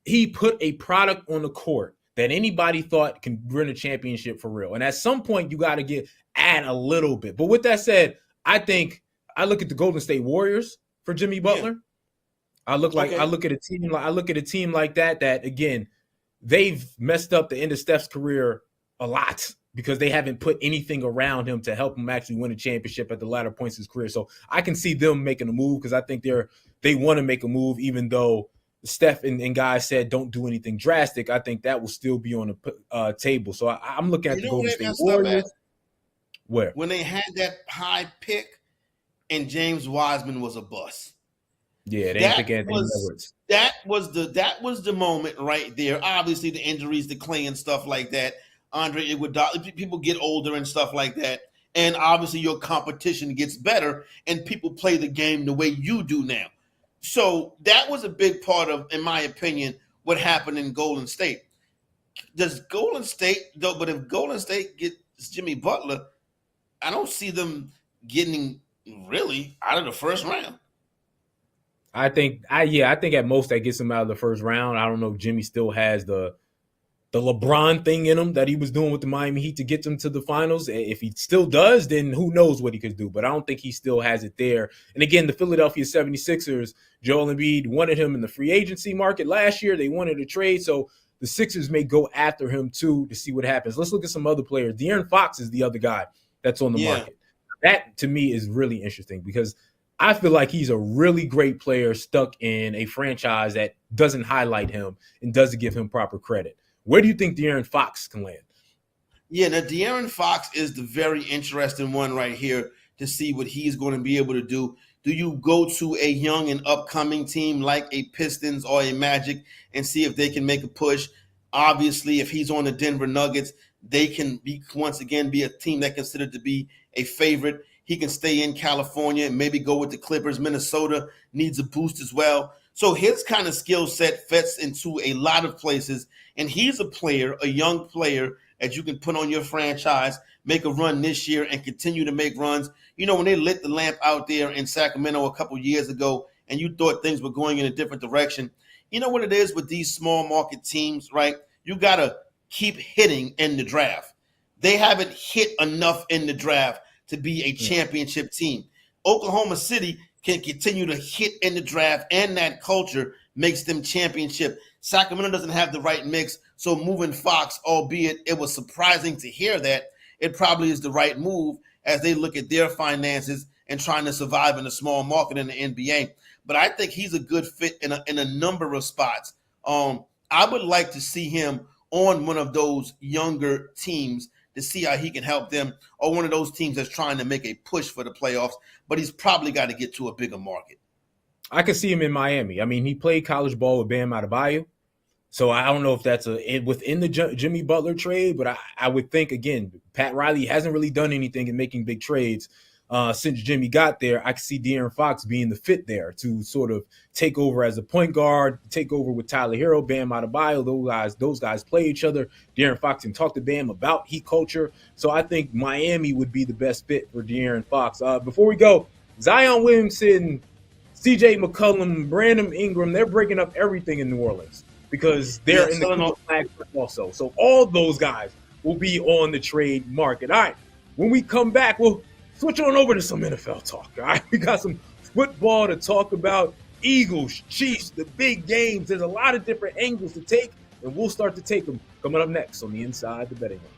he put a product on the court that anybody thought can win a championship for real. And at some point, you got to add a little bit. But with that said, I think I look at the Golden State Warriors for Jimmy Butler. Yeah. I look at a team like that again, they've messed up the end of Steph's career a lot because they haven't put anything around him to help him actually win a championship at the latter points of his career. So I can see them making a move because I think they want to make a move, even though Steph and guys said don't do anything drastic. I think that will still be on the table. So I'm looking at the Golden State Warriors. Where? When they had that high pick and James Wiseman was a bust. Yeah, they ain't pick Anthony Edwards. That was the moment right there. Obviously, the injuries to Clay and stuff like that. Andre Iguodala, people get older and stuff like that. And obviously, your competition gets better and people play the game the way you do now. So that was a big part of, in my opinion, what happened in Golden State. Does Golden State, though, but if Golden State gets Jimmy Butler, I don't see them getting really out of the first round. I think at most that gets him out of the first round. I don't know if Jimmy still has the LeBron thing in him that he was doing with the Miami Heat to get them to the finals. If he still does, then who knows what he could do. But I don't think he still has it there. And again, the Philadelphia 76ers, Joel Embiid wanted him in the free agency market last year. They wanted a trade. So the Sixers may go after him too to see what happens. Let's look at some other players. De'Aaron Fox is the other guy that's on the market. That to me is really interesting because I feel like he's a really great player stuck in a franchise that doesn't highlight him and doesn't give him proper credit. Where do you think De'Aaron Fox can land? Yeah, now De'Aaron Fox is the very interesting one right here to see what he's going to be able to do. Do you go to a young and upcoming team like a Pistons or a Magic and see if they can make a push? Obviously, if he's on the Denver Nuggets, they can once again be a team that considered to be a favorite. He can stay in California and maybe go with the Clippers. Minnesota needs a boost as well. So his kind of skill set fits into a lot of places. And he's a player, a young player that you can put on your franchise, make a run this year and continue to make runs. You know, when they lit the lamp out there in Sacramento a couple years ago and you thought things were going in a different direction, you know what it is with these small market teams, right? You got to keep hitting in the draft. They haven't hit enough in the draft to be a championship team. Oklahoma City can continue to hit in the draft, and that culture makes them championship. Sacramento doesn't have the right mix, so moving Fox, albeit it was surprising to hear that, it probably is the right move as they look at their finances and trying to survive in a small market in the NBA. But I think he's a good fit in a number of spots. I would like to see him on one of those younger teams to see how he can help them, or one of those teams that's trying to make a push for the playoffs, but he's probably got to get to a bigger market. I could see him in Miami. I mean, he played college ball with Bam Adebayo. So I don't know if that's within the Jimmy Butler trade, but I would think, again, Pat Riley hasn't really done anything in making big trades since Jimmy got there. I could see De'Aaron Fox being the fit there to sort of take over as a point guard, take over with Tyler Hero, Bam Adebayo. Those guys play each other. De'Aaron Fox can talk to Bam about Heat culture. So I think Miami would be the best fit for De'Aaron Fox. Before we go, Zion Williamson, CJ McCollum, Brandon Ingram, they're breaking up everything in New Orleans, because they're in the flag also. So all those guys will be on the trade market. All right, when we come back, we'll switch on over to some NFL talk. All right, we got some football to talk about. Eagles, Chiefs, the big games. There's a lot of different angles to take, and we'll start to take them coming up next on the Inside the Betting Line.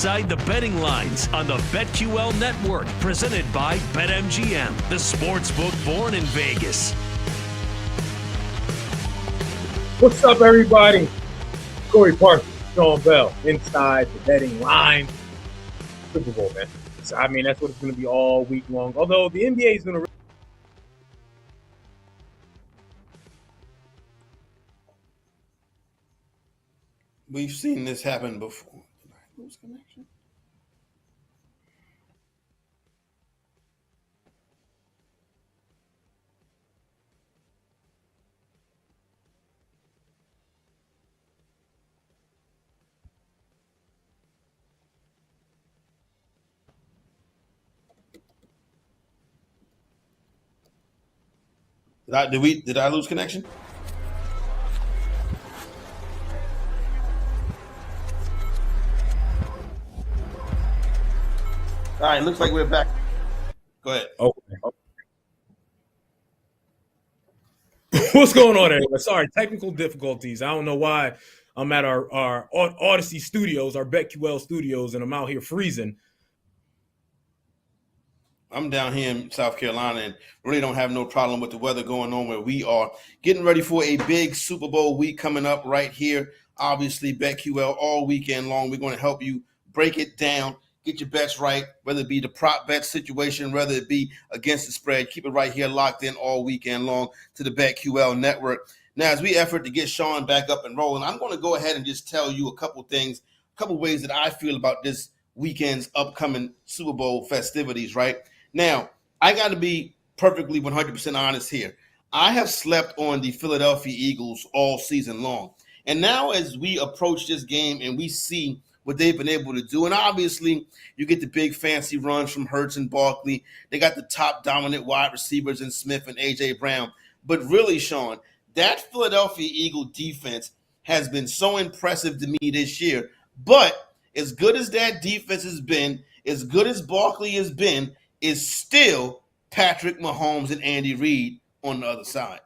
Inside the Betting Lines on the BetQL Network, presented by BetMGM, the sportsbook born in Vegas. What's up, everybody? Corey Parker, Sean Bell, Inside the Betting Line. Super Bowl, man. So, I mean, that's what it's going to be all week long. Although the NBA is going to. We've seen this happen before. Did I lose connection? Did I lose connection? All right, looks like we're back. Go ahead. Okay. What's going on, everyone? Sorry, technical difficulties. I don't know why I'm at our Odyssey studios, our BetQL studios, and I'm out here freezing. I'm down here in South Carolina and really don't have no problem with the weather going on where we are. Getting ready for a big Super Bowl week coming up right here. Obviously, BetQL all weekend long. We're going to help you break it down, get your bets right, whether it be the prop bet situation, whether it be against the spread. Keep it right here locked in all weekend long to the BetQL network. Now, as we effort to get Sean back up and rolling, I'm going to go ahead and just tell you a couple things, a couple ways that I feel about this weekend's upcoming Super Bowl festivities, right? Now, I got to be perfectly 100% honest here. I have slept on the Philadelphia Eagles all season long. And now as we approach this game and we see what they've been able to do, and obviously you get the big fancy runs from Hurts and Barkley. They got the top dominant wide receivers in Smith and A.J. Brown. But really, Sean, that Philadelphia Eagle defense has been so impressive to me this year. But as good as that defense has been, as good as Barkley has been, is still Patrick Mahomes and Andy Reid on the other side.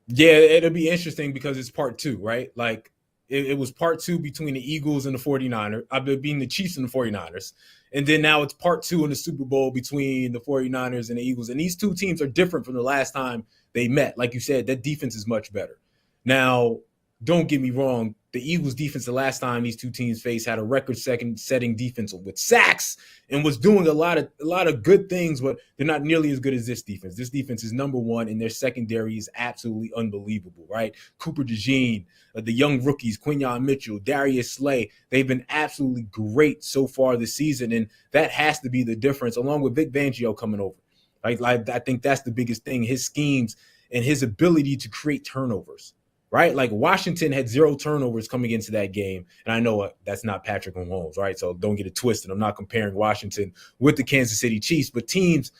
Yeah, it'll be interesting because it's part two, right? Like it was part two between the Eagles and the 49ers. I've been being the Chiefs and the 49ers. And then now it's part two in the Super Bowl between the 49ers and the Eagles. And these two teams are different from the last time they met. Like you said, that defense is much better. Now, don't get me wrong. The Eagles defense the last time these two teams faced had a record-setting defense with sacks and was doing a lot of good things, but they're not nearly as good as this defense. This defense is number one, and their secondary is absolutely unbelievable, right? Cooper DeJean, the young rookies, Quinyon Mitchell, Darius Slay, they've been absolutely great so far this season, and that has to be the difference, along with Vic Fangio coming over. Like I think that's the biggest thing, his schemes and his ability to create turnovers. Right? Like Washington had 0 turnovers coming into that game. And I know that's not Patrick Mahomes, right? So don't get it twisted. I'm not comparing Washington with the Kansas City Chiefs, but teams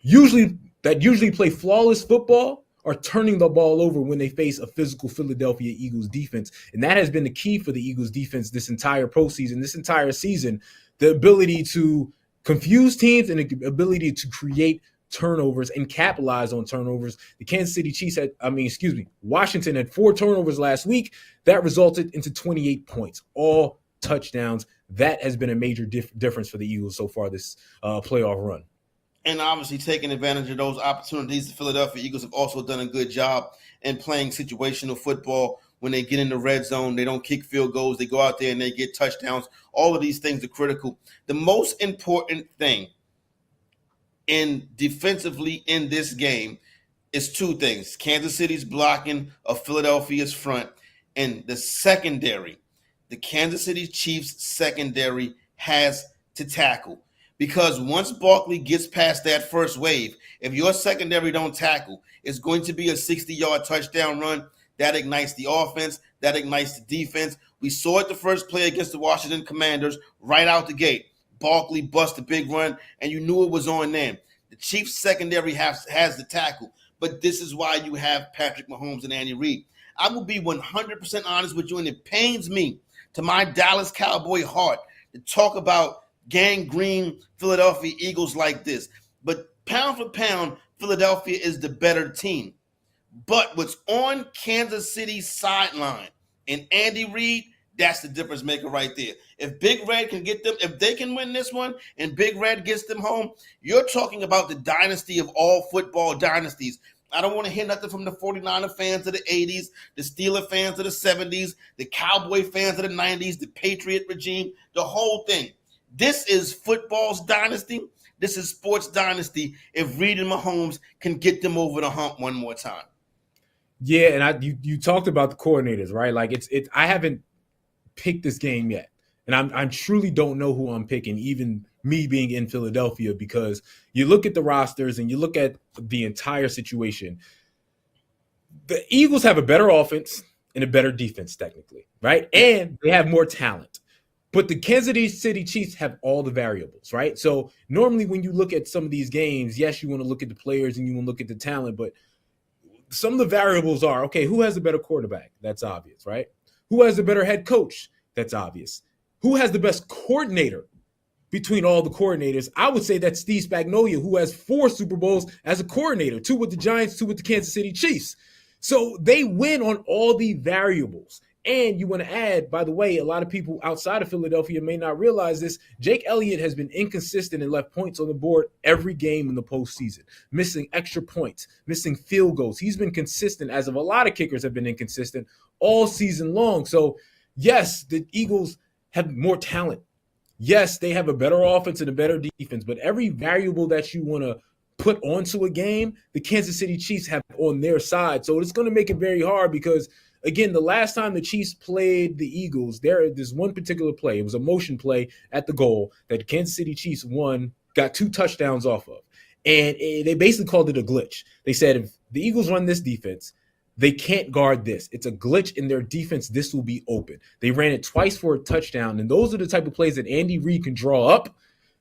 usually play flawless football are turning the ball over when they face a physical Philadelphia Eagles defense. And that has been the key for the Eagles defense this entire postseason, this entire season, the ability to confuse teams and the ability to create turnovers and capitalize on turnovers. The Kansas City Chiefs Washington had 4 turnovers last week. That resulted into 28 points, all touchdowns. That has been a major difference for the Eagles so far this playoff run. And obviously taking advantage of those opportunities, the Philadelphia Eagles have also done a good job in playing situational football. When they get in the red zone, they don't kick field goals. They go out there and they get touchdowns. All of these things are critical. The most important thing defensively in this game is 2 things. Kansas City's blocking of Philadelphia's front, and the secondary. The Kansas City Chiefs secondary has to tackle, because once Barkley gets past that first wave, if your secondary don't tackle, it's going to be a 60-yard touchdown run. That ignites the offense. That ignites the defense. We saw it the first play against the Washington Commanders right out the gate. Barkley bust a big run, and you knew it was on them. The Chiefs secondary has the tackle, but this is why you have Patrick Mahomes and Andy Reid. I will be 100% honest with you, and it pains me to my Dallas Cowboy heart to talk about gangrene Philadelphia Eagles like this. But pound for pound, Philadelphia is the better team. But what's on Kansas City's sideline and Andy Reid, That's the difference maker right there. If Big Red can get them, if they can win this one and Big Red gets them home, you're talking about the dynasty of all football dynasties. I don't want to hear nothing from the 49er fans of the 80s, the Steeler fans of the 70s, the Cowboy fans of the 90s, the Patriot regime, the whole thing. This is football's dynasty. This is sports dynasty if Reed and Mahomes can get them over the hump one more time. Yeah, and you talked about the coordinators, right? Like I haven't picked this game yet. And I truly don't know who I'm picking, even me being in Philadelphia, because you look at the rosters and you look at the entire situation. The Eagles have a better offense and a better defense, technically, right? And they have more talent. But the Kansas City Chiefs have all the variables, right? So normally when you look at some of these games, yes, you want to look at the players and you want to look at the talent, but some of the variables are, okay, who has a better quarterback? That's obvious, right? Who has a better head coach? That's obvious. Who has the best coordinator between all the coordinators? I would say that's Steve Spagnuolo, who has 4 Super Bowls as a coordinator, 2 with the Giants, 2 with the Kansas City Chiefs. So they win on all the variables. And you want to add, by the way, a lot of people outside of Philadelphia may not realize this. Jake Elliott has been inconsistent and left points on the board every game in the postseason, missing extra points, missing field goals. He's been consistent, as of a lot of kickers have been inconsistent all season long. So, yes, the Eagles have more talent. Yes, they have a better offense and a better defense, but every variable that you want to put onto a game, the Kansas City Chiefs have on their side. So it's going to make it very hard because, again, the last time the Chiefs played the Eagles, there's one particular play. It was a motion play at the goal that the Kansas City Chiefs got 2 touchdowns off of. And they basically called it a glitch. They said if the Eagles run this defense, they can't guard this. It's a glitch in their defense. This will be open. They ran it twice for a touchdown. And those are the type of plays that Andy Reid can draw up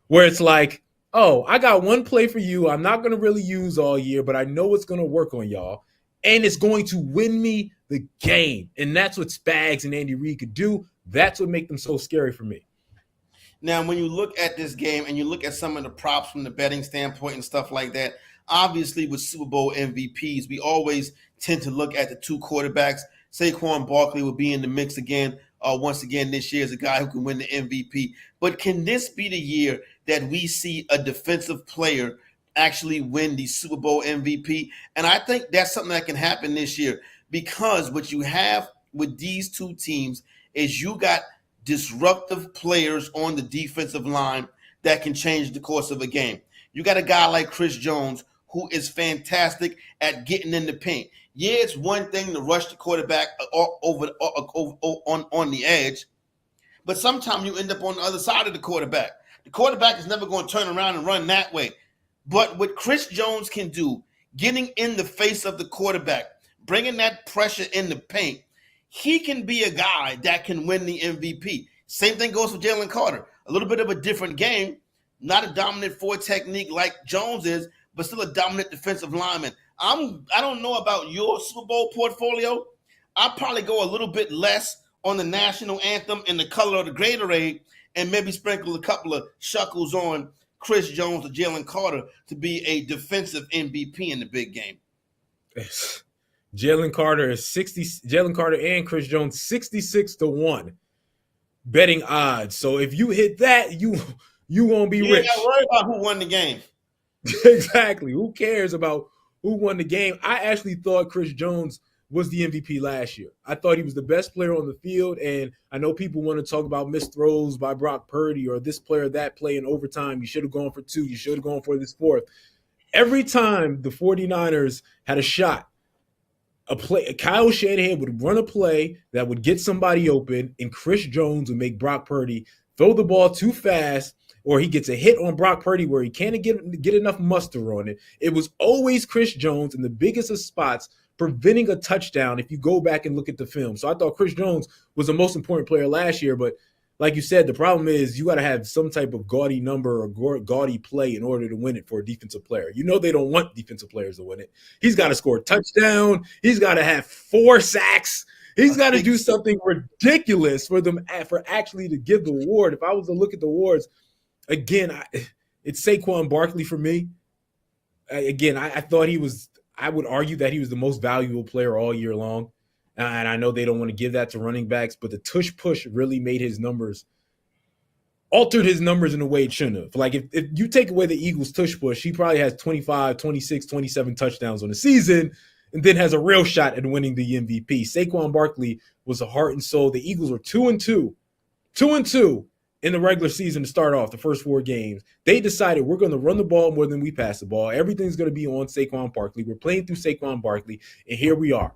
where it's like, oh, I got one play for you I'm not going to really use all year, but I know it's going to work on y'all. And it's going to win me the game. And that's what Spags and Andy Reid could do. That's what makes them so scary for me. Now, when you look at this game and you look at some of the props from the betting standpoint and stuff like that, obviously with Super Bowl MVPs, we always tend to look at the 2 quarterbacks. Saquon Barkley will be in the mix again, once again this year as a guy who can win the MVP. But can this be the year that we see a defensive player actually win the Super Bowl MVP? And I think that's something that can happen this year, because what you have with these 2 teams is you got disruptive players on the defensive line that can change the course of a game. You got a guy like Chris Jones who is fantastic at getting in the paint. Yeah, it's one thing to rush the quarterback on the edge, but sometimes you end up on the other side of the quarterback. The quarterback is never going to turn around and run that way. But what Chris Jones can do, getting in the face of the quarterback, bringing that pressure in the paint, he can be a guy that can win the MVP. Same thing goes for Jalen Carter. A little bit of a different game, not a dominant 4 technique like Jones is, but still a dominant defensive lineman. I don't know about your Super Bowl portfolio. I'd probably go a little bit less on the national anthem and the color of the Gatorade and maybe sprinkle a couple of shekels on Chris Jones or Jalen Carter to be a defensive MVP in the big game. Jalen Carter and Chris Jones 66-1 betting odds. So if you hit that, you won't be rich. Yeah, worry about who won the game. Exactly. Who cares about who won the game? I actually thought Chris Jones was the MVP last year. I thought he was the best player on the field, and I know people want to talk about missed throws by Brock Purdy or this player, that play in overtime. You should have gone for 2. You should have gone for this 4th. Every time the 49ers had a shot, Kyle Shanahan would run a play that would get somebody open, and Chris Jones would make Brock Purdy throw the ball too fast, or he gets a hit on Brock Purdy where he can't get enough muster on it. It was always Chris Jones in the biggest of spots preventing a touchdown if you go back and look at the film. So I thought Chris Jones was the most important player last year, but like you said, the problem is you got to have some type of gaudy number or gaudy play in order to win it for a defensive player. You know they don't want defensive players to win it. He's got to score a touchdown. He's got to have 4 sacks. He's got to do something ridiculous for actually to give the award. If I was to look at the awards, again, it's Saquon Barkley for me. I thought I would argue that he was the most valuable player all year long. And I know they don't want to give that to running backs, but the tush push really made his numbers, altered his numbers in a way it shouldn't have. Like if you take away the Eagles tush push, he probably has 25, 26, 27 touchdowns on the season and then has a real shot at winning the MVP. Saquon Barkley was the heart and soul. The Eagles were 2-2 in the regular season to start off the first 4 games. They decided we're going to run the ball more than we pass the ball. Everything's going to be on Saquon Barkley. We're playing through Saquon Barkley, and here we are.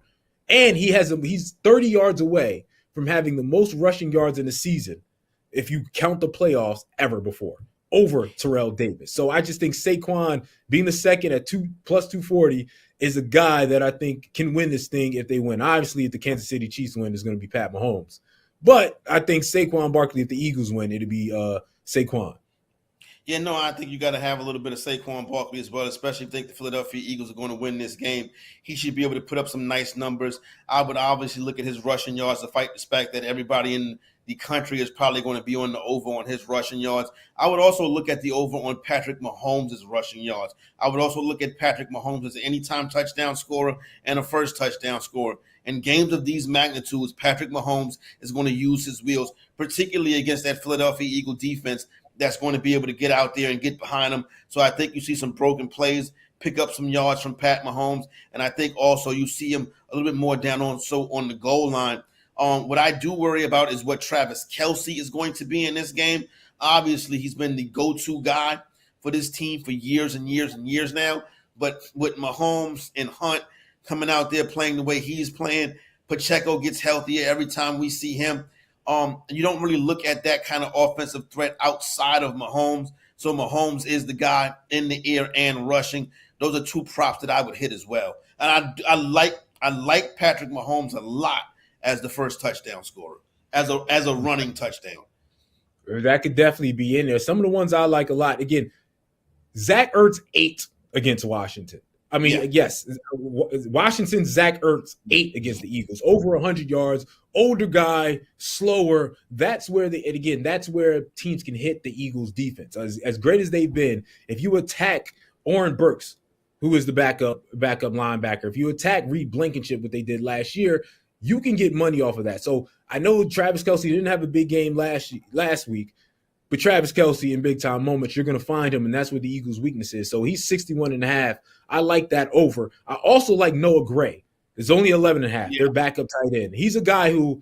And he's 30 yards away from having the most rushing yards in the season, if you count the playoffs, ever before, over Terrell Davis. So I just think Saquon being the second at plus 240 is a guy that I think can win this thing if they win. Obviously, if the Kansas City Chiefs win, it's going to be Pat Mahomes. But I think Saquon Barkley, if the Eagles win, it'll be Saquon. Yeah, no, I think you got to have a little bit of Saquon Barkley as well, especially if you think the Philadelphia Eagles are going to win this game. He should be able to put up some nice numbers. I would obviously look at his rushing yards to fight the fact that everybody in the country is probably going to be on the over on his rushing yards. I would also look at the over on Patrick Mahomes' rushing yards. I would also look at Patrick Mahomes as an anytime touchdown scorer and a first touchdown scorer. In games of these magnitudes, Patrick Mahomes is going to use his wheels, particularly against that Philadelphia Eagle defense that's going to be able to get out there and get behind him. So I think you see some broken plays, pick up some yards from Pat Mahomes, and I think also you see him a little bit more down on the goal line. What I do worry about is what Travis Kelce is going to be in this game. Obviously, he's been the go-to guy for this team for years and years and years now. But with Mahomes and Hunt coming out there playing the way he's playing, Pacheco gets healthier every time we see him. You don't really look at that kind of offensive threat outside of Mahomes. So Mahomes is the guy in the air and rushing. Those are 2 props that I would hit as well. And I like Patrick Mahomes a lot as the first touchdown scorer, as a running touchdown. That could definitely be in there. Some of the ones I like a lot. Again, Zach Ertz 8 against Washington. I mean, yes, Washington's Zach Ertz 8 against the Eagles, over 100 yards, older guy, slower. That's where that's where teams can hit the Eagles defense. As great as they've been, if you attack Oren Burks, who is the backup linebacker, if you attack Reed Blankenship, what they did last year, you can get money off of that. So I know Travis Kelce didn't have a big game last week, but Travis Kelce in big-time moments, you're going to find him, and that's what the Eagles' weakness is. So he's 61.5. I like that over. I also like Noah Gray. It's only 11.5. Their backup tight end. He's a guy who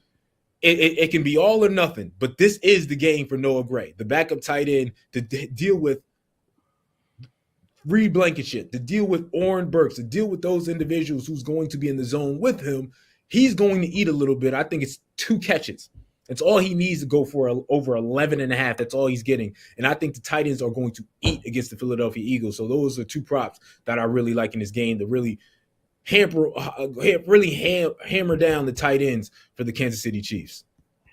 it can be all or nothing, but this is the game for Noah Gray, the backup tight end, to deal with Reed Blankenship, to deal with Oren Burks, to deal with those individuals who's going to be in the zone with him. He's going to eat a little bit. I think it's 2 catches. That's all he needs to go for over 11.5. That's all he's getting. And I think the tight ends are going to eat against the Philadelphia Eagles. So those are 2 props that I really like in this game to really hammer down the tight ends for the Kansas City Chiefs.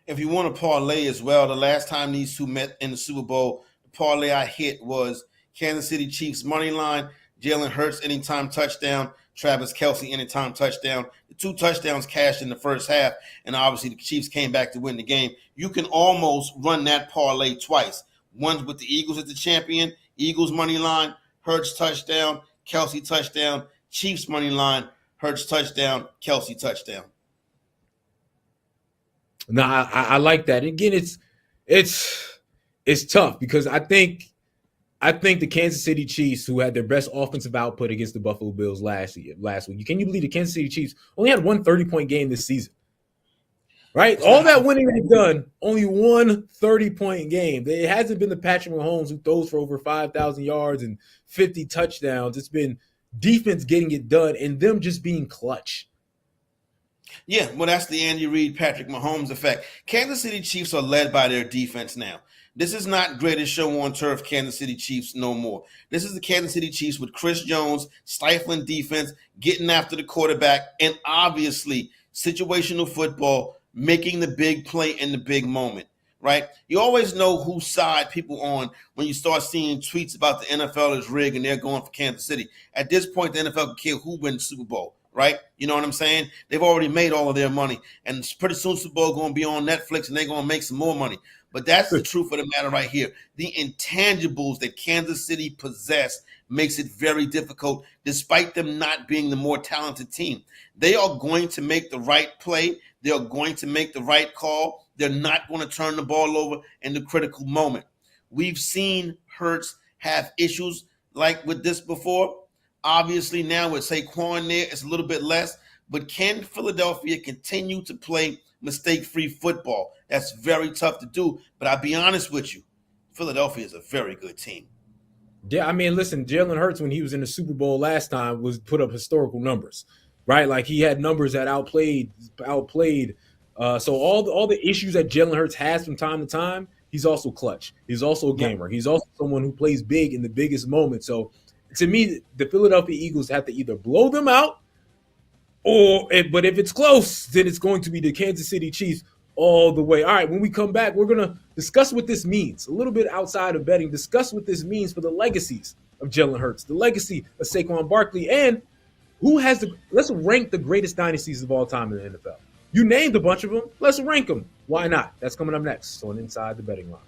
If you want to parlay as well, the last time these 2 met in the Super Bowl, the parlay I hit was Kansas City Chiefs money line, Jalen Hurts anytime touchdown, Travis Kelce anytime touchdown. The 2 touchdowns cashed in the first half, and obviously the Chiefs came back to win the game. You can almost run that parlay twice. One's with the Eagles as the champion, Eagles money line, Hurts touchdown, Kelce touchdown, Chiefs money line, Hurts touchdown, Kelce touchdown. No, I like that. Again, it's tough because I think the Kansas City Chiefs, who had their best offensive output against the Buffalo Bills last week, can you believe the Kansas City Chiefs only had one 30-point game this season? Right? All that winning they've done, only one 30-point game. It hasn't been the Patrick Mahomes who throws for over 5,000 yards and 50 touchdowns. It's been defense getting it done and them just being clutch. Yeah, well, that's the Andy Reid, Patrick Mahomes effect. Kansas City Chiefs are led by their defense now. This is not greatest show on turf Kansas City Chiefs no more. This is the Kansas City Chiefs with Chris Jones, stifling defense, getting after the quarterback, and obviously situational football, making the big play in the big moment, right? You always know whose side people on when you start seeing tweets about the NFL is rigged and they're going for Kansas City. At this point, the NFL can care who wins the Super Bowl, right? You know what I'm saying? They've already made all of their money, and pretty soon Super Bowl going to be on Netflix, and they're going to make some more money. But that's the truth of the matter right here. The intangibles that Kansas City possess makes it very difficult, despite them not being the more talented team. They are going to make the right play. They are going to make the right call. They're not going to turn the ball over in the critical moment. We've seen Hurts have issues like with this before. Obviously, now with Saquon there, it's a little bit less. But can Philadelphia continue to play mistake-free football? That's very tough to do. But I'll be honest with you, Philadelphia is a very good team. Yeah, I mean, listen, Jalen Hurts, when he was in the Super Bowl last time, was put up historical numbers, right? Like he had numbers that outplayed. So all the issues that Jalen Hurts has from time to time, he's also clutch. He's also a gamer. He's also someone who plays big in the biggest moment. So to me, the Philadelphia Eagles have to either blow them out, but if it's close, then it's going to be the Kansas City Chiefs all the way. All right, when we come back, we're going to discuss what this means, a little bit outside of betting, discuss what this means for the legacies of Jalen Hurts, the legacy of Saquon Barkley, and let's rank the greatest dynasties of all time in the NFL. You named a bunch of them. Let's rank them. Why not? That's coming up next on Inside the Betting Lines.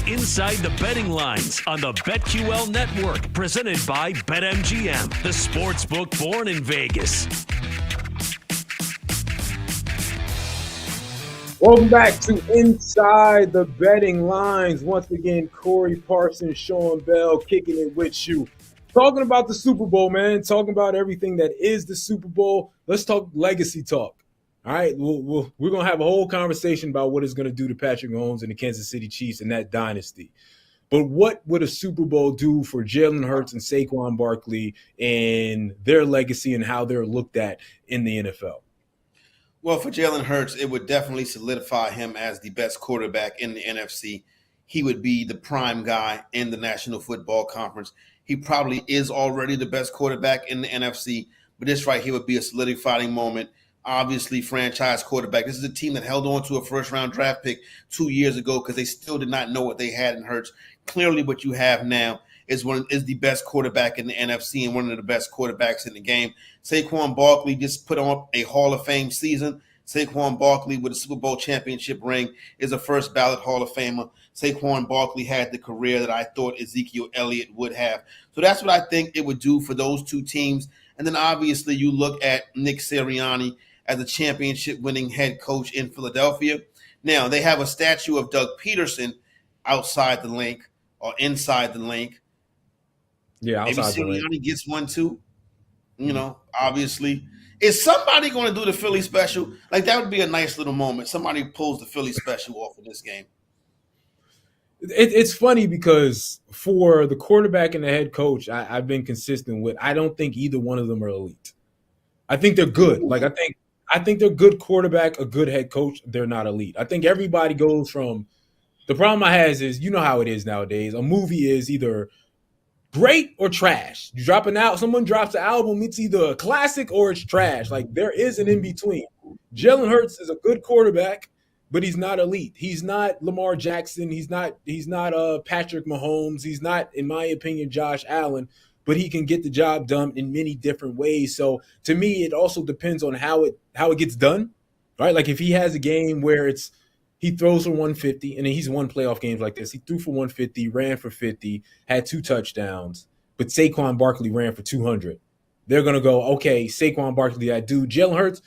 Inside the Betting Lines on the BetQL Network, presented by BetMGM, the sportsbook born in Vegas. Welcome back to Inside the Betting Lines. Once again, Corey Parsons, Sean Bell, kicking it with you. Talking about the Super Bowl, man. Talking about everything that is the Super Bowl. Let's talk legacy talk. All right, we're going to have a whole conversation about what it's going to do to Patrick Mahomes and the Kansas City Chiefs and that dynasty. But what would a Super Bowl do for Jalen Hurts and Saquon Barkley and their legacy and how they're looked at in the NFL? Well, for Jalen Hurts, it would definitely solidify him as the best quarterback in the NFC. He would be the prime guy in the National Football Conference. He probably is already the best quarterback in the NFC, but this right here would be a solidifying moment. Obviously, franchise quarterback. This is a team that held on to a first-round draft pick 2 years ago because they still did not know what they had in Hurts. Clearly, what you have now is the best quarterback in the NFC and one of the best quarterbacks in the game. Saquon Barkley just put on a Hall of Fame season. Saquon Barkley with a Super Bowl championship ring is a first ballot Hall of Famer. Saquon Barkley had the career that I thought Ezekiel Elliott would have. So that's what I think it would do for those two teams. And then obviously you look at Nick Sirianni as a championship-winning head coach in Philadelphia. Now, they have a statue of Doug Peterson outside the link or inside the link. Yeah, outside maybe the link. Sirianni gets one too. You know, obviously. Is somebody going to do the Philly special? Like, that would be a nice little moment. Somebody pulls the Philly special off of this game. It's funny because for the quarterback and the head coach, I've been consistent with, I don't think either one of them are elite. I think they're good. Like, I think they're good quarterback, a good head coach. They're not elite. I think everybody goes from – the problem I have is, you know how it is nowadays. A movie is either great or trash. You drop someone drops an album, it's either a classic or it's trash. Like, there is an in-between. Jalen Hurts is a good quarterback, but he's not elite. He's not Lamar Jackson. He's not Patrick Mahomes. He's not, in my opinion, Josh Allen. But he can get the job done in many different ways. So to me, it also depends on how it gets done, right? Like if he has a game where he throws for 150, and then he's won playoff games like this. He threw for 150, ran for 50, had 2 touchdowns, but Saquon Barkley ran for 200. They're going to go, okay, Saquon Barkley, that dude. Jalen Hurts,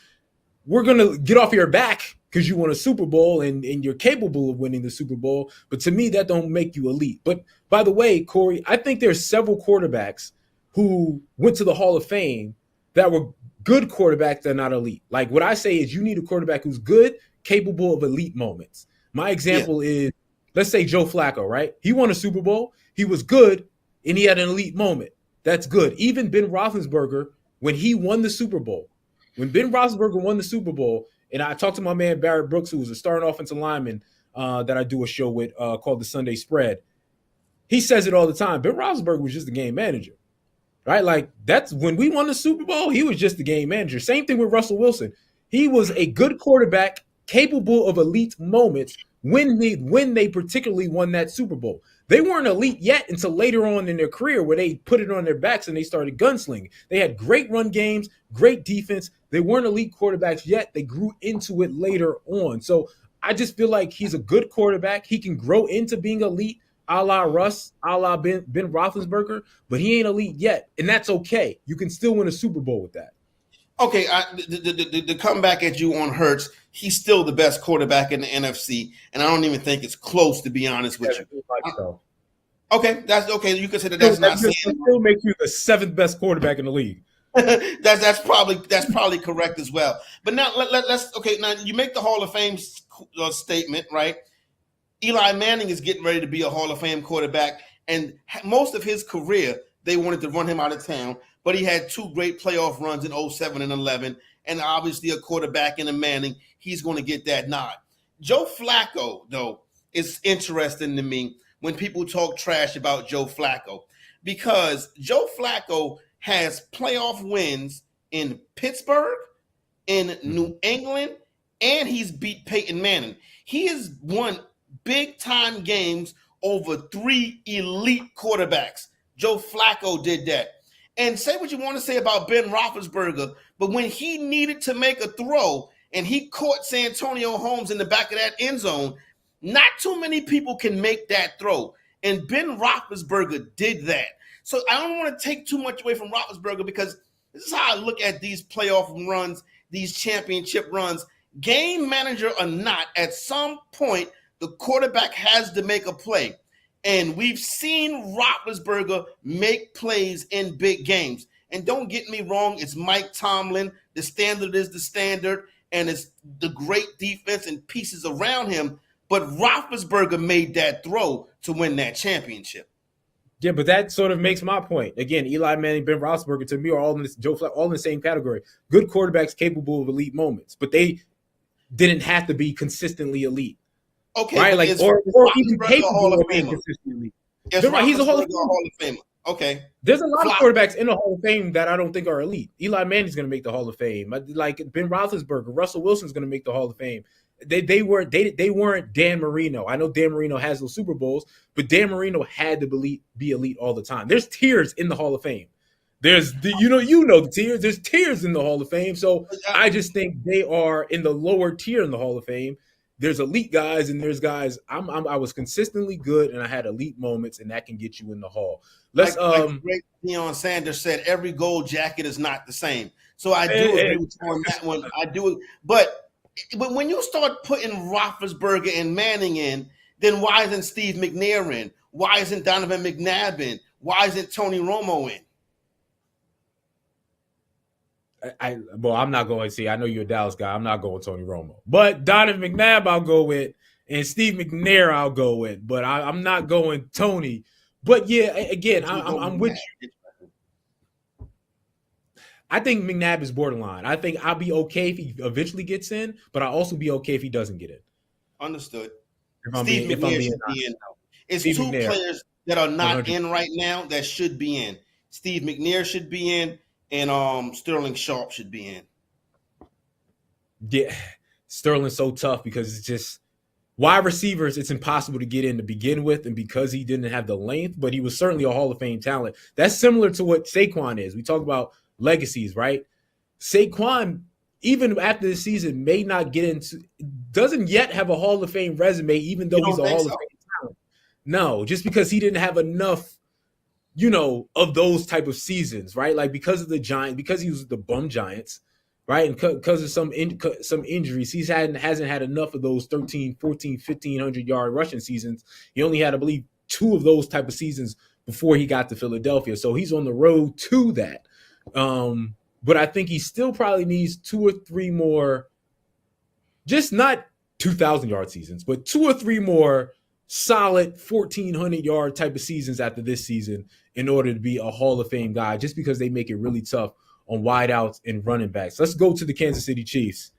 we're going to get off your back because you won a Super Bowl and you're capable of winning the Super Bowl. But to me, that don't make you elite. But by the way, Corey, I think there's several quarterbacks who went to the Hall of Fame that were good quarterbacks that are not elite. Like what I say is you need a quarterback who's good, capable of elite moments. My example is, let's say Joe Flacco, right? He won a Super Bowl. He was good, and he had an elite moment. That's good. Even Ben Roethlisberger, when he won the Super Bowl, and I talked to my man Barrett Brooks, who was a starting offensive lineman that I do a show with called The Sunday Spread. He says it all the time. Ben Roethlisberger was just a game manager, right? Like that's when we won the Super Bowl, he was just the game manager. Same thing with Russell Wilson. He was a good quarterback, capable of elite moments when they particularly won that Super Bowl. They weren't elite yet until later on in their career where they put it on their backs and they started gunslinging. They had great run games, great defense. They weren't elite quarterbacks yet. They grew into it later on. So I just feel like he's a good quarterback. He can grow into being elite, a la Russ, a la Ben Roethlisberger, but he ain't elite yet, and that's okay. You can still win a Super Bowl with that. Okay, the comeback at you on Hurts, he's still the best quarterback in the NFC, and I don't even think it's close, to be honest with you. Okay, that's okay. You consider that's not saying still make you the 7th best quarterback in the league. that's probably correct as well. But now let's now you make the Hall of Fame statement, right? Eli Manning is getting ready to be a Hall of Fame quarterback, and most of his career they wanted to run him out of town. But he had 2 great playoff runs in 07 and 11, and obviously a quarterback in a Manning, he's going to get that nod. Joe Flacco, though, is interesting to me when people talk trash about Joe Flacco, because Joe Flacco has playoff wins in Pittsburgh, in New England, and he's beat Peyton Manning. He has won big-time games over 3 elite quarterbacks. Joe Flacco did that. And say what you want to say about Ben Roethlisberger, but when he needed to make a throw and he caught Santonio Holmes in the back of that end zone, Not too many people can make that throw. And Ben Roethlisberger did that. So I don't want to take too much away from Roethlisberger because this is how I look at these playoff runs, these championship runs. Game manager or not, at some point, the quarterback has to make a play. And we've seen Roethlisberger make plays in big games. And don't get me wrong, it's Mike Tomlin. The standard is the standard, and it's the great defense and pieces around him. But Roethlisberger made that throw to win that championship. Yeah, but that sort of makes my point. Again, Eli Manning, Ben Roethlisberger, to me, are all in this Joe Flacco, all in the same category. Good quarterbacks capable of elite moments, but they didn't have to be consistently elite. Okay, right? Like or even capable of being consistently elite. Right, he's a Hall of Famer. Okay. There's a lot of quarterbacks in the Hall of Fame that I don't think are elite. Eli Manning's going to make the Hall of Fame. Like Ben Roethlisberger, Russell Wilson's going to make the Hall of Fame. They weren't Dan Marino. I know Dan Marino has those Super Bowls, but Dan Marino had to be elite all the time. There's tiers in the Hall of Fame. There's you know the tiers. There's tiers in the Hall of Fame. So I just think they are in the lower tier in the Hall of Fame. There's elite guys and there's guys. I was consistently good and I had elite moments, and that can get you in the Hall. Like great Deion Sanders said, every gold jacket is not the same. So I do agree with you on that one. I do, but when you start putting Roethlisberger and Manning in, then why isn't Steve McNair in? Why isn't Donovan McNabb in? Why isn't Tony Romo in? I'm not going to see. I know you're a Dallas guy. I'm not going Tony Romo, but Donovan McNabb I'll go with, and Steve McNair I'll go with. But I'm not going Tony. But yeah, again, I'm with you. I think McNabb is borderline. I think I'll be okay if he eventually gets in, but I'll also be okay if he doesn't get in. Understood. Steve McNair should be in. It's Steve two McNair. Players that are not 100. In right now that should be in. Steve McNair should be in. And Sterling Sharp should be in. Yeah, Sterling's so tough because it's just wide receivers. It's impossible to get in to begin with, and because he didn't have the length, but he was certainly a Hall of Fame talent. That's similar to what Saquon is. We talk about legacies, right? Saquon, even after the season, may not get into, doesn't yet have a Hall of Fame resume, even though he's a Hall of Fame talent. No, just because he didn't have enough. Of those type of seasons, right? Like because of the Giants, because he was the bum Giants, right? And because of some injuries, he hasn't had enough of those 13, 14, 1,500-yard rushing seasons. He only had, I believe, 2 of those type of seasons before he got to Philadelphia. So he's on the road to that. But I think he still probably needs 2 or 3 more, just not 2,000-yard seasons, but 2 or 3 more solid 1,400-yard type of seasons after this season in order to be a Hall of Fame guy, just because they make it really tough on wideouts and running backs. Let's go to the Kansas City Chiefs.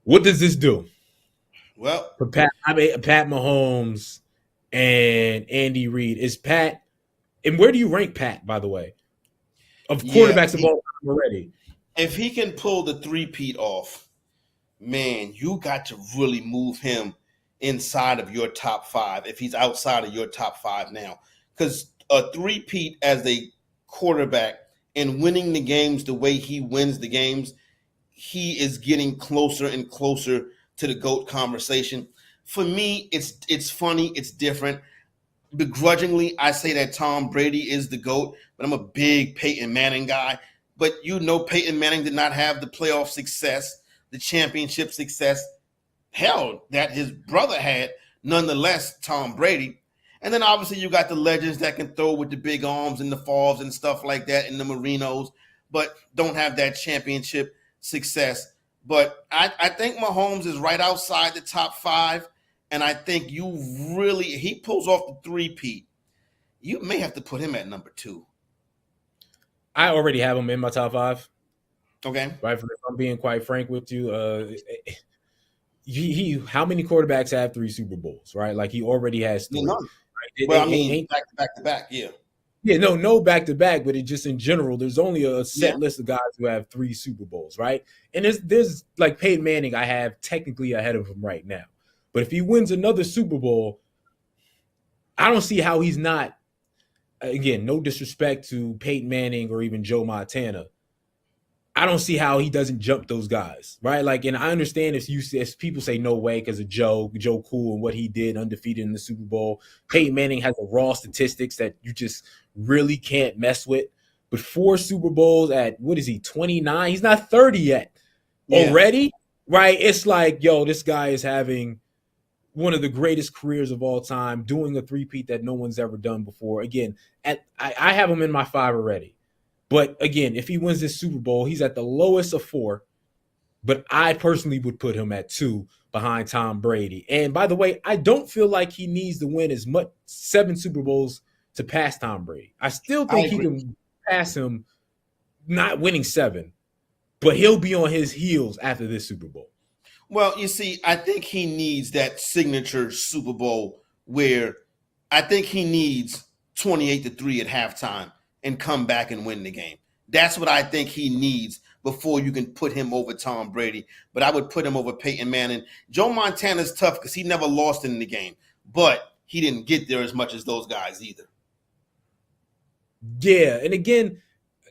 What does this do? Well, for Pat Mahomes and Andy Reid. Is Pat, and where do you rank Pat, by the way, of quarterbacks of all time already? If he can pull the three-peat off, man, you got to really move him inside of your top 5 if he's outside of your top 5 now. Because a three-peat as a quarterback and winning the games the way he wins the games, he is getting closer and closer to the GOAT conversation. For me, it's funny, it's different. Begrudgingly, I say that Tom Brady is the GOAT, but I'm a big Peyton Manning guy. But Peyton Manning did not have the playoff success, the championship success, hell, that his brother had. Nonetheless, Tom Brady. And then obviously you got the legends that can throw with the big arms and the Favres and stuff like that, and the Marinos, but don't have that championship success. But I think Mahomes is right outside the top 5, and I think he pulls off the three-peat. You may have to put him at number 2. I already have him in my top 5. Okay. Right, if I'm being quite frank with you, how many quarterbacks have 3 Super Bowls, right? Like he already has 3. None. Right? Well, back to back, yeah. Yeah, no back to back, but it just in general, there's only a set list of guys who have 3 Super Bowls, right? And there's like Peyton Manning, I have technically ahead of him right now. But if he wins another Super Bowl, I don't see how he's not. Again, no disrespect to Peyton Manning or even Joe Montana. I don't see how he doesn't jump those guys, right? Like, and I understand if people say no way because of Joe Cool and what he did undefeated in the Super Bowl. Peyton Manning has a raw statistics that you just really can't mess with. But 4 Super Bowls at, what is he, 29? He's not 30 yet already, right? It's like, yo, this guy is having one of the greatest careers of all time, doing a three-peat that no one's ever done before. Again, I have him in my 5 already. But again, if he wins this Super Bowl, he's at the lowest of 4. But I personally would put him at 2 behind Tom Brady. And by the way, I don't feel like he needs to win as much 7 Super Bowls to pass Tom Brady. I still think he can pass him not winning 7, but he'll be on his heels after this Super Bowl. Well, you see, I think he needs that signature Super Bowl where I think he needs 28-3 at halftime and come back and win the game. That's what I think he needs before you can put him over Tom Brady. But I would put him over Peyton Manning. Joe Montana's tough because he never lost in the game, but he didn't get there as much as those guys either. Yeah, and again,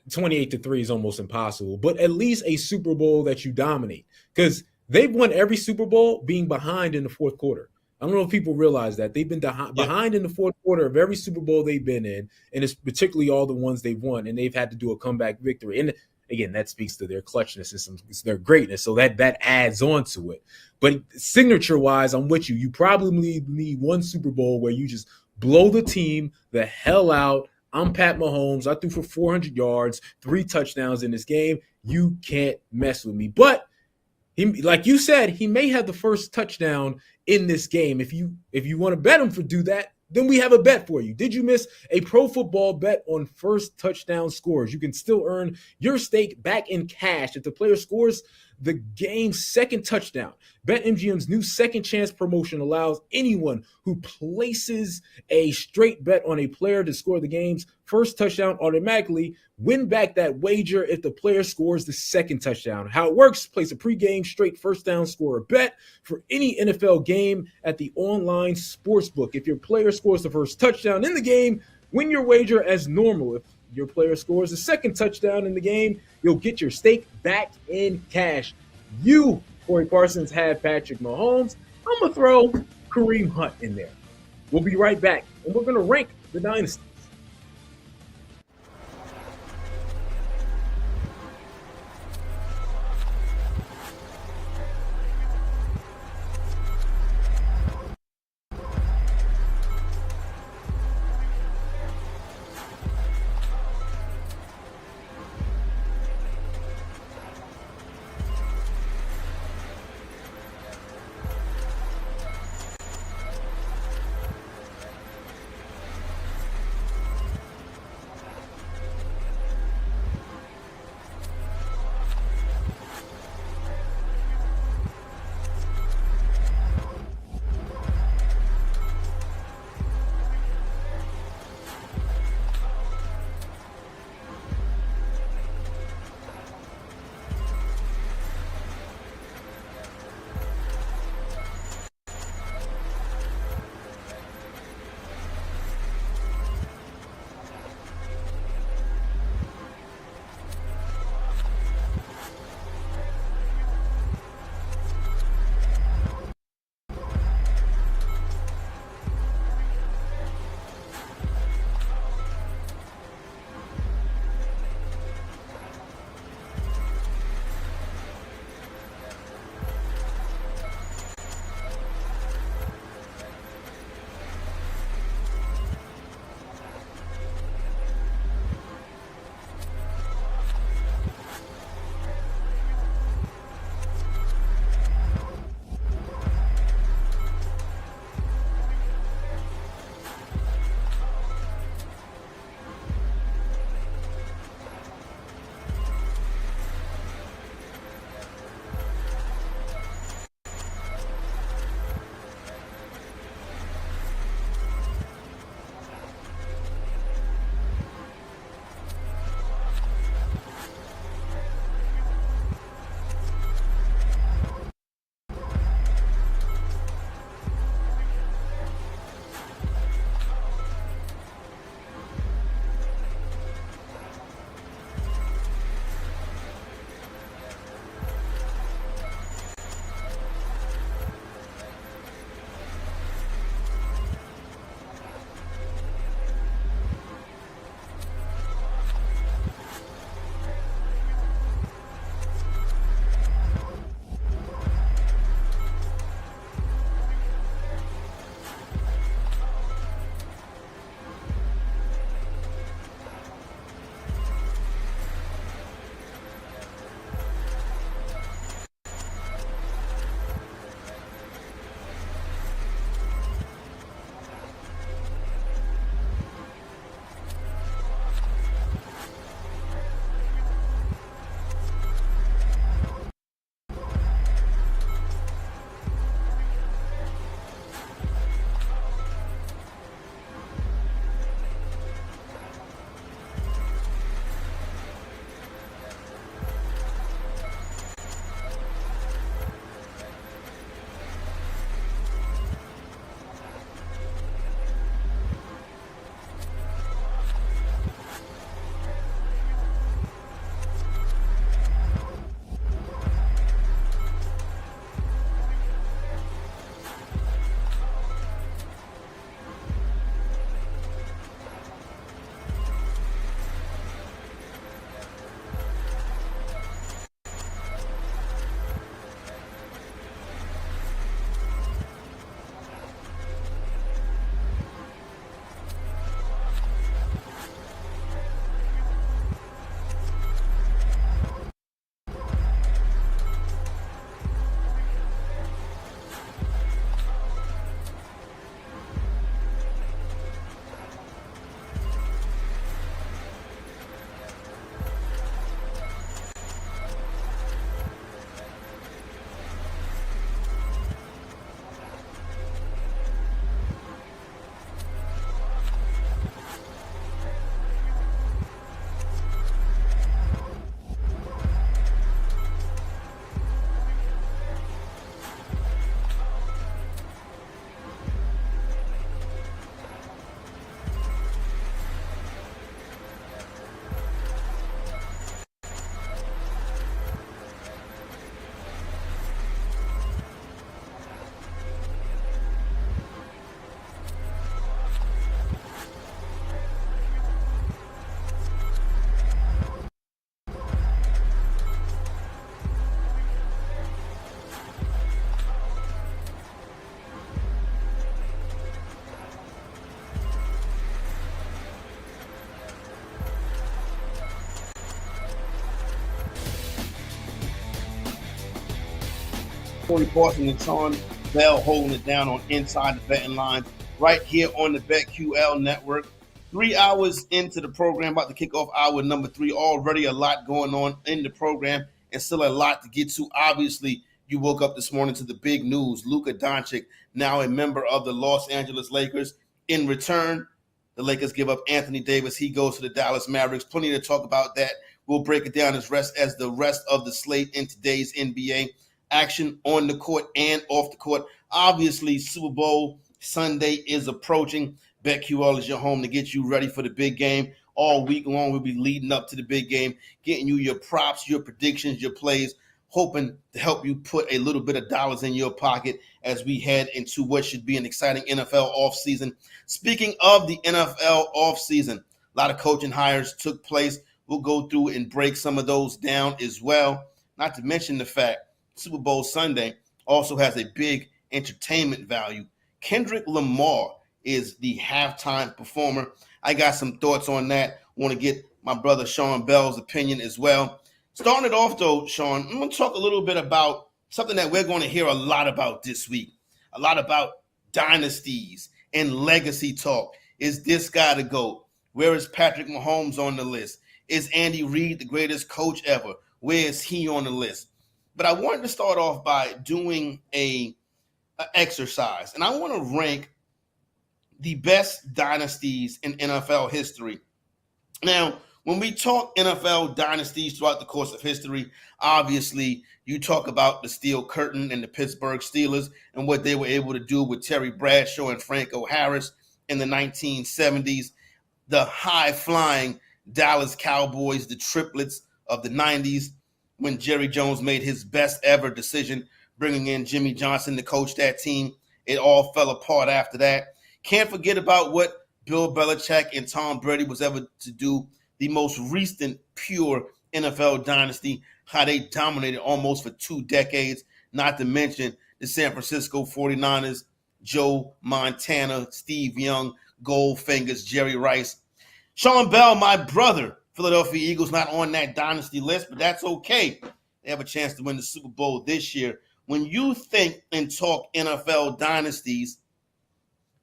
28-3 is almost impossible, but at least a Super Bowl that you dominate, because they've won every Super Bowl being behind in the fourth quarter. I don't know if people realize that. They've been behind in the fourth quarter of every Super Bowl they've been in, and it's particularly all the ones they've won, and they've had to do a comeback victory. And again, that speaks to their clutchness and their greatness, so that adds on to it. But signature-wise, I'm with you. You probably need one Super Bowl where you just blow the team the hell out. I'm Pat Mahomes. I threw for 400 yards, 3 touchdowns in this game. You can't mess with me. But he, like you said, he may have the first touchdown in this game. If you want to bet him for do that, then we have a bet for you. Did you miss a pro football bet on first touchdown scores? You can still earn your stake back in cash if the player scores the game's second touchdown. BetMGM's new second chance promotion allows anyone who places a straight bet on a player to score the game's first touchdown automatically win back that wager if the player scores the second touchdown. How it works: place a pregame straight first down scorer bet for any NFL game at the online sportsbook. If your player scores the first touchdown in the game, win your wager as normal. If your player scores the second touchdown in the game, you'll get your stake back in cash. You, Corey Parsons, have Patrick Mahomes. I'm going to throw Kareem Hunt in there. We'll be right back, and we're going to rank the dynasties. Tony Parson and Sean Bell holding it down on Inside the Betting Line right here on the BetQL network. 3 hours into the program, about to kick off hour number 3. Already a lot going on in the program and still a lot to get to. Obviously, you woke up this morning to the big news. Luka Doncic, now a member of the Los Angeles Lakers. In return, the Lakers give up Anthony Davis. He goes to the Dallas Mavericks. Plenty to talk about that. We'll break it down as the rest of the slate in today's NBA. Action on the court and off the court. Obviously, Super Bowl Sunday is approaching. BetQL is your home to get you ready for the big game. All week long, we'll be leading up to the big game, getting you your props, your predictions, your plays, hoping to help you put a little bit of dollars in your pocket as we head into what should be an exciting NFL offseason. Speaking of the NFL offseason, a lot of coaching hires took place. We'll go through and break some of those down as well. Not to mention the fact Super Bowl Sunday also has a big entertainment value. Kendrick Lamar is the halftime performer. I got some thoughts on that. Want to get my brother Sean Bell's opinion as well. Starting it off, though, Sean, I'm going to talk a little bit about something that we're going to hear a lot about this week. A lot about dynasties and legacy talk. Is this guy the GOAT? Where is Patrick Mahomes on the list? Is Andy Reid the greatest coach ever? Where is he on the list? But I wanted to start off by doing a exercise, and I want to rank the best dynasties in NFL history. Now, when we talk NFL dynasties throughout the course of history, obviously you talk about the Steel Curtain and the Pittsburgh Steelers and what they were able to do with Terry Bradshaw and Franco Harris in the 1970s, the high-flying Dallas Cowboys, the triplets of the 90s, when Jerry Jones made his best ever decision, bringing in Jimmy Johnson to coach that team. It all fell apart after that. Can't forget about what Bill Belichick and Tom Brady was able to do, the most recent pure NFL dynasty, how they dominated almost for 2 decades, not to mention the San Francisco 49ers, Joe Montana, Steve Young, Goldfingers, Jerry Rice. Sean Bell, my brother, Philadelphia Eagles, not on that dynasty list, but that's okay. They have a chance to win the Super Bowl this year. When you think and talk NFL dynasties,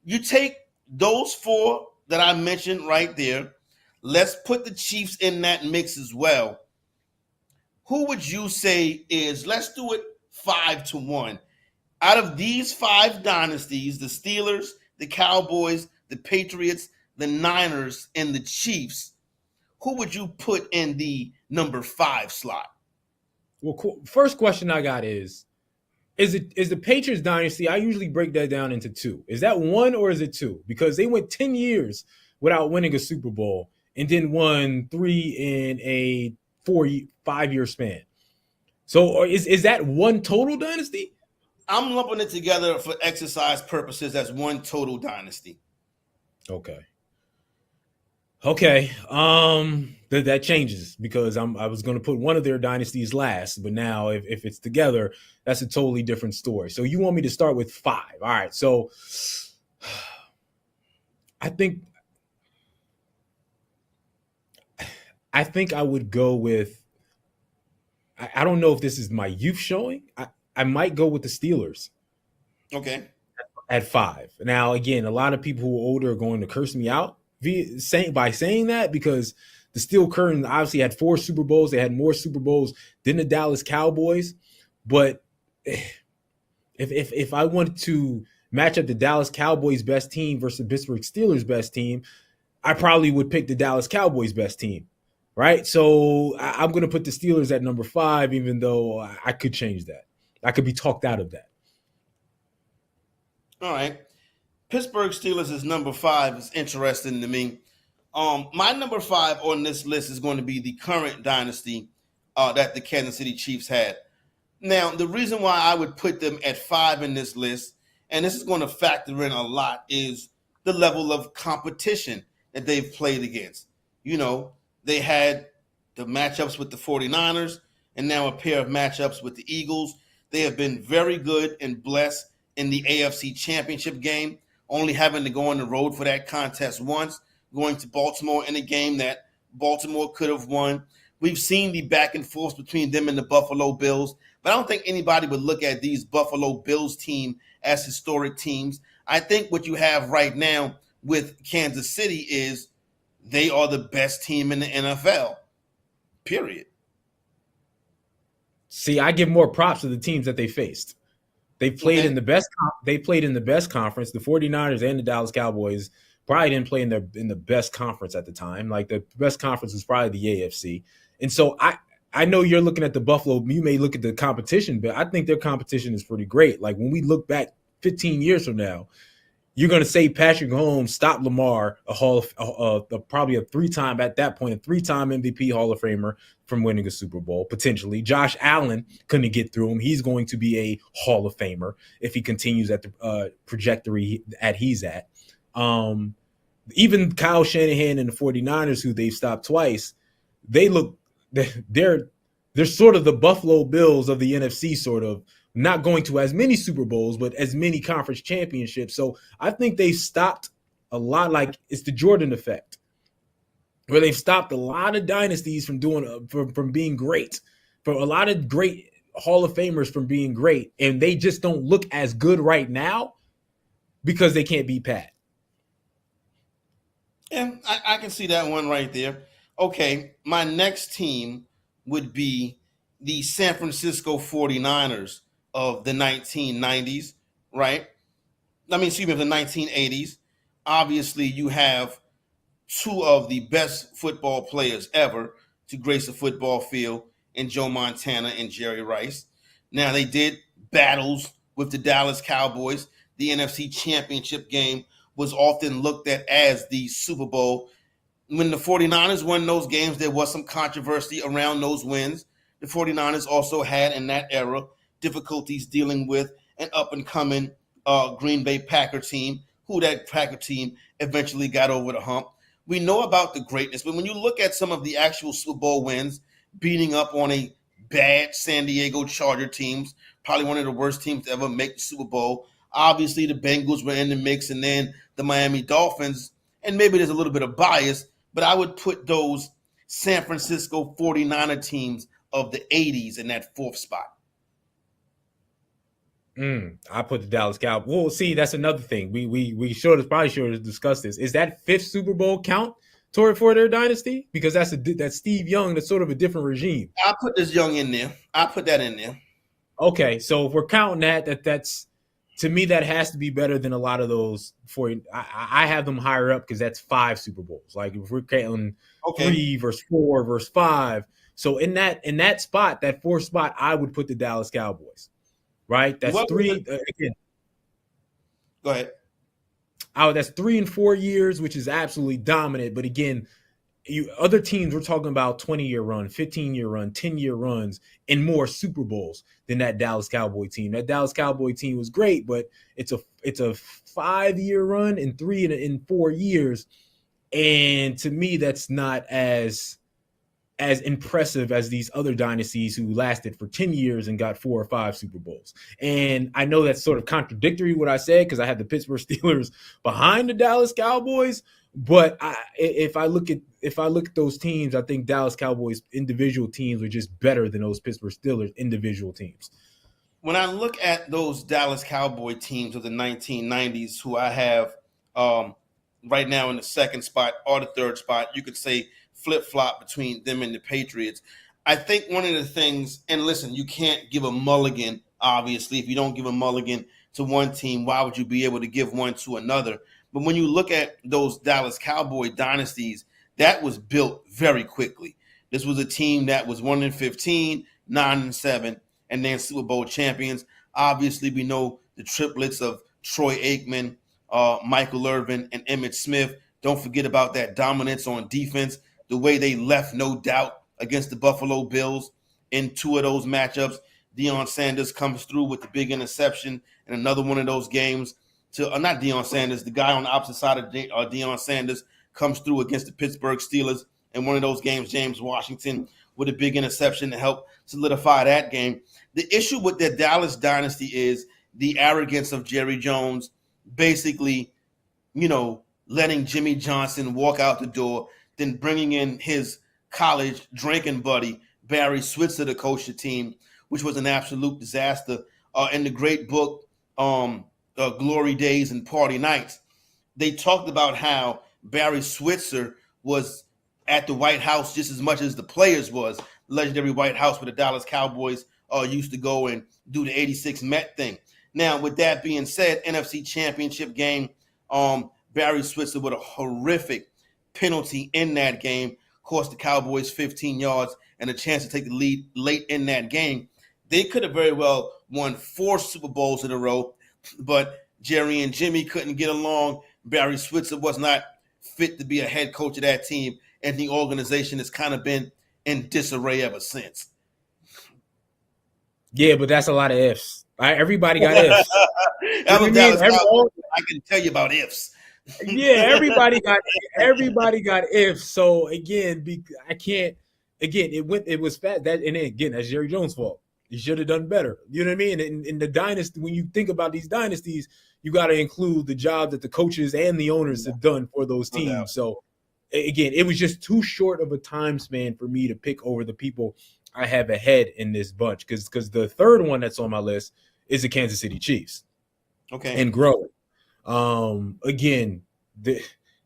you take those 4 that I mentioned right there. Let's put the Chiefs in that mix as well. Who would you say is, let's do it 5-1. Out of these 5 dynasties, the Steelers, the Cowboys, the Patriots, the Niners, and the Chiefs, who would you put in the number 5 slot? Well, first question I got is the Patriots dynasty? I usually break that down into 2. Is that 1 or is it 2? Because they went 10 years without winning a Super Bowl and then won 3 in a 5-year span. So is that 1 total dynasty? I'm lumping it together for exercise purposes as 1 total dynasty. Okay. That changes because I was going to put one of their dynasties last, but now if it's together, that's a totally different story. So you want me to start with 5. All right. So I think I would go with, I don't know if this is my youth showing. I might go with the Steelers. Okay. At 5. Now, again, a lot of people who are older are going to curse me out by saying that because the Steel Curtain obviously had 4 Super Bowls. They had more Super Bowls than the Dallas Cowboys. But if I wanted to match up the Dallas Cowboys best team versus the Pittsburgh Steelers best team, I probably would pick the Dallas Cowboys best team, right? So I'm going to put the Steelers at number 5, even though I could change that. I could be talked out of that. All right. Pittsburgh Steelers is number 5. Is interesting to me. My number 5 on this list is going to be the current dynasty that the Kansas City Chiefs had. Now, the reason why I would put them at 5 in this list, and this is going to factor in a lot, is the level of competition that they've played against. You know, they had the matchups with the 49ers and now a pair of matchups with the Eagles. They have been very good and blessed in the AFC Championship game, only having to go on the road for that contest once, going to Baltimore in a game that Baltimore could have won. We've seen the back and forth between them and the Buffalo Bills, But I don't think anybody would look at these Buffalo Bills team as historic teams. I think what you have right now with Kansas City is they are the best team in the NFL, period. See, I give more props to the teams that they faced. They played in the best. They played in the best conference. The 49ers and the Dallas Cowboys probably didn't play in the best conference at the time. Like the best conference was probably the AFC. And so I know you're looking at the Buffalo. You may look at the competition, but I think their competition is pretty great. Like when we look back 15 years from now, you're going to say Patrick Mahomes stopped Lamar, probably a three-time MVP Hall of Famer from winning a Super Bowl, potentially. Josh Allen couldn't get through him. He's going to be a Hall of Famer if he continues at the trajectory that he's at. Even Kyle Shanahan and the 49ers, who they've stopped twice, they're sort of the Buffalo Bills of the NFC, sort of. Not going to as many Super Bowls, but as many conference championships. So I think they stopped a lot. Like it's the Jordan effect, where they've stopped a lot of dynasties from being great, for a lot of great Hall of Famers from being great, and they just don't look as good right now because they can't beat Pat. Yeah, I can see that one right there. Okay, my next team would be the San Francisco 49ers of the 1990s, right? Of the 1980s. Obviously, you have two of the best football players ever to grace a football field in Joe Montana and Jerry Rice. Now, they did battles with the Dallas Cowboys. The NFC Championship game was often looked at as the Super Bowl. When the 49ers won those games, there was some controversy around those wins. The 49ers also had, in that era, difficulties dealing with an up-and-coming Green Bay Packer team, who that Packer team eventually got over the hump. We know about the greatness, but when you look at some of the actual Super Bowl wins, beating up on a bad San Diego Charger teams, probably one of the worst teams to ever make the Super Bowl. Obviously, the Bengals were in the mix, and then the Miami Dolphins, and maybe there's a little bit of bias, but I would put those San Francisco 49er teams of the 80s in that fourth spot. I put the Dallas Cowboys. Well, see, that's another thing. We probably should have discussed this. Is that fifth Super Bowl count for their dynasty? Because that's Steve Young. That's sort of a different regime. I put this Young in there. I put that in there. Okay, so if we're counting that's to me that has to be better than a lot of those. I have them higher up because that's 5 Super Bowls. Like if we're counting 3 versus 4 versus 5, so in that spot, that 4th spot, I would put the Dallas Cowboys. Right, that's 3. Again, go ahead. That's 3 and 4 years, which is absolutely dominant. But again, other teams, we're talking about 20-year run, 15-year run, 10-year runs, and more Super Bowls than that Dallas Cowboy team. That Dallas Cowboy team was great, but it's a 5-year run and 3 in 4 years, and to me, that's not as impressive as these other dynasties who lasted for 10 years and got 4 or 5 Super Bowls. And I know that's sort of contradictory what I said because I had the Pittsburgh Steelers behind the Dallas Cowboys. But if I look at those teams, I think Dallas Cowboys individual teams are just better than those Pittsburgh Steelers individual teams. When I look at those Dallas Cowboy teams of the 1990s, who I have right now in the 2nd spot or the 3rd spot, you could say flip-flop between them and the Patriots. I think one of the things, and listen, you can't give a mulligan, obviously. If you don't give a mulligan to one team, why would you be able to give one to another? But when you look at those Dallas Cowboy dynasties, that was built very quickly. This was a team that was 1-15, 9-7, and then Super Bowl champions. Obviously, we know the triplets of Troy Aikman, Michael Irvin, and Emmitt Smith. Don't forget about that dominance on defense, the way they left no doubt against the Buffalo Bills in 2 of those matchups. Deion Sanders comes through with the big interception in another one of those games. Not Deion Sanders, the guy on the opposite side of Deion Sanders comes through against the Pittsburgh Steelers in one of those games, James Washington, with a big interception to help solidify that game. The issue with the Dallas dynasty is the arrogance of Jerry Jones, basically, letting Jimmy Johnson walk out the door, then bringing in his college drinking buddy, Barry Switzer, to coach the team, which was an absolute disaster. In the great book, Glory Days and Party Nights, they talked about how Barry Switzer was at the White House just as much as the players was. Legendary White House where the Dallas Cowboys used to go and do the 86 Met thing. Now, with that being said, NFC Championship game, Barry Switzer with a horrific penalty in that game cost the Cowboys 15 yards and a chance to take the lead late in that game. They could have very well won 4 Super Bowls in a row, but Jerry and Jimmy couldn't get along. Barry Switzer was not fit to be a head coach of that team, and the organization has kind of been in disarray ever since. Yeah, but that's a lot of ifs. Everybody got ifs. I can tell you about ifs. Yeah, everybody got ifs. So again, I can't. Again, it was fast. That, and again, that's Jerry Jones' fault. He should have done better. You know what I mean? In the dynasty, when you think about these dynasties, you got to include the job that the coaches and the owners have done for those teams. So again, it was just too short of a time span for me to pick over the people I have ahead in this bunch. Because the third one that's on my list is the Kansas City Chiefs. Okay. And growing. Again,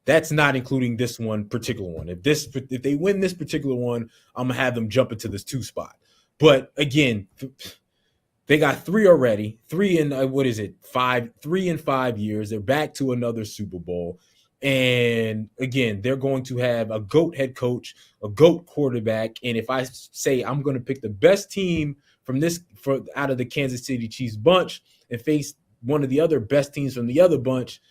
that's not including this one particular one. If they win this particular one, I'm gonna have them jump into this 2 spot. But again, they got 3 already. 3 in 3 in 5 years. They're back to another Super Bowl. And again, they're going to have a GOAT head coach, a GOAT quarterback. And if I say I'm going to pick the best team out of the Kansas City Chiefs bunch and face one of the other best teams from the other bunch,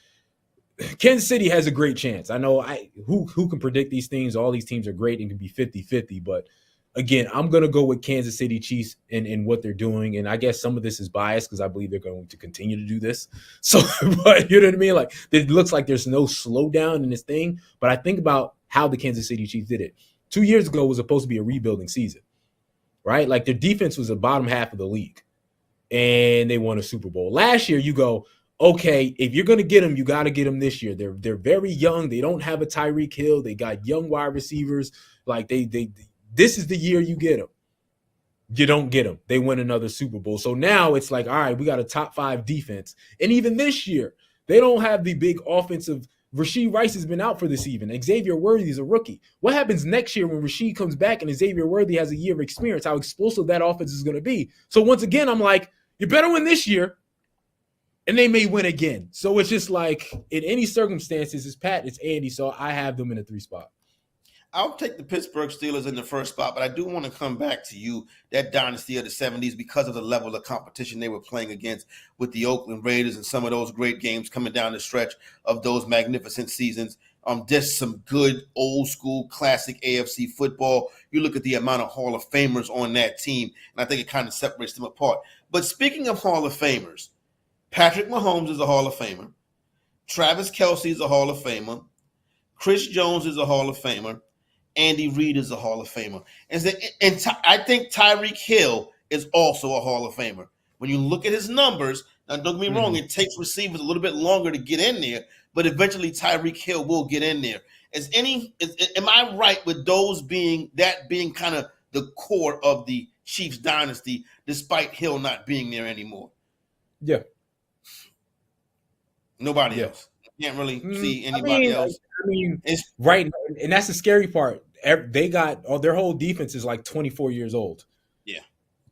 Kansas City has a great chance. I know who can predict these things. All these teams are great and can be 50-50, but again, I'm going to go with Kansas City Chiefs and what they're doing. And I guess some of this is biased because I believe they're going to continue to do this. So, but you know what I mean? Like, it looks like there's no slowdown in this thing. But I think about how the Kansas City Chiefs did it. 2 years ago was supposed to be a rebuilding season, right? Like, their defense was the bottom half of the league, and they won a Super Bowl. Last year, you go, okay, if you're going to get them, you got to get them this year. They're very young. They don't have a Tyreek Hill. They got young wide receivers. Like, this is the year you get them. You don't get them. They win another Super Bowl. So now it's like, all right, we got a top 5 defense. And even this year, they don't have the big offensive. Rashee Rice has been out for this season. Xavier Worthy is a rookie. What happens next year when Rashee comes back and Xavier Worthy has a year of experience? How explosive that offense is going to be. So once again, I'm like, you better win this year, and they may win again. So it's just like, in any circumstances, it's Pat, it's Andy, so I have them in a 3 spot. I'll take the Pittsburgh Steelers in the first spot, but I do want to come back to you, that dynasty of the 70s, because of the level of competition they were playing against with the Oakland Raiders and some of those great games coming down the stretch of those magnificent seasons. Just some good old school classic AFC football. You look at the amount of Hall of Famers on that team, and I think it kind of separates them apart. But speaking of Hall of Famers, Patrick Mahomes is a Hall of Famer. Travis Kelce is a Hall of Famer. Chris Jones is a Hall of Famer. Andy Reid is a Hall of Famer. And I think Tyreek Hill is also a Hall of Famer. When you look at his numbers, now don't get me wrong, it takes receivers a little bit longer to get in there, but eventually Tyreek Hill will get in there. Am I right with those being kind of the core of the Chiefs dynasty, despite Hill not being there anymore? Yeah. Nobody else. You can't really see anybody else. It's right, and that's the scary part. They got their whole defense is like 24 years old. Yeah.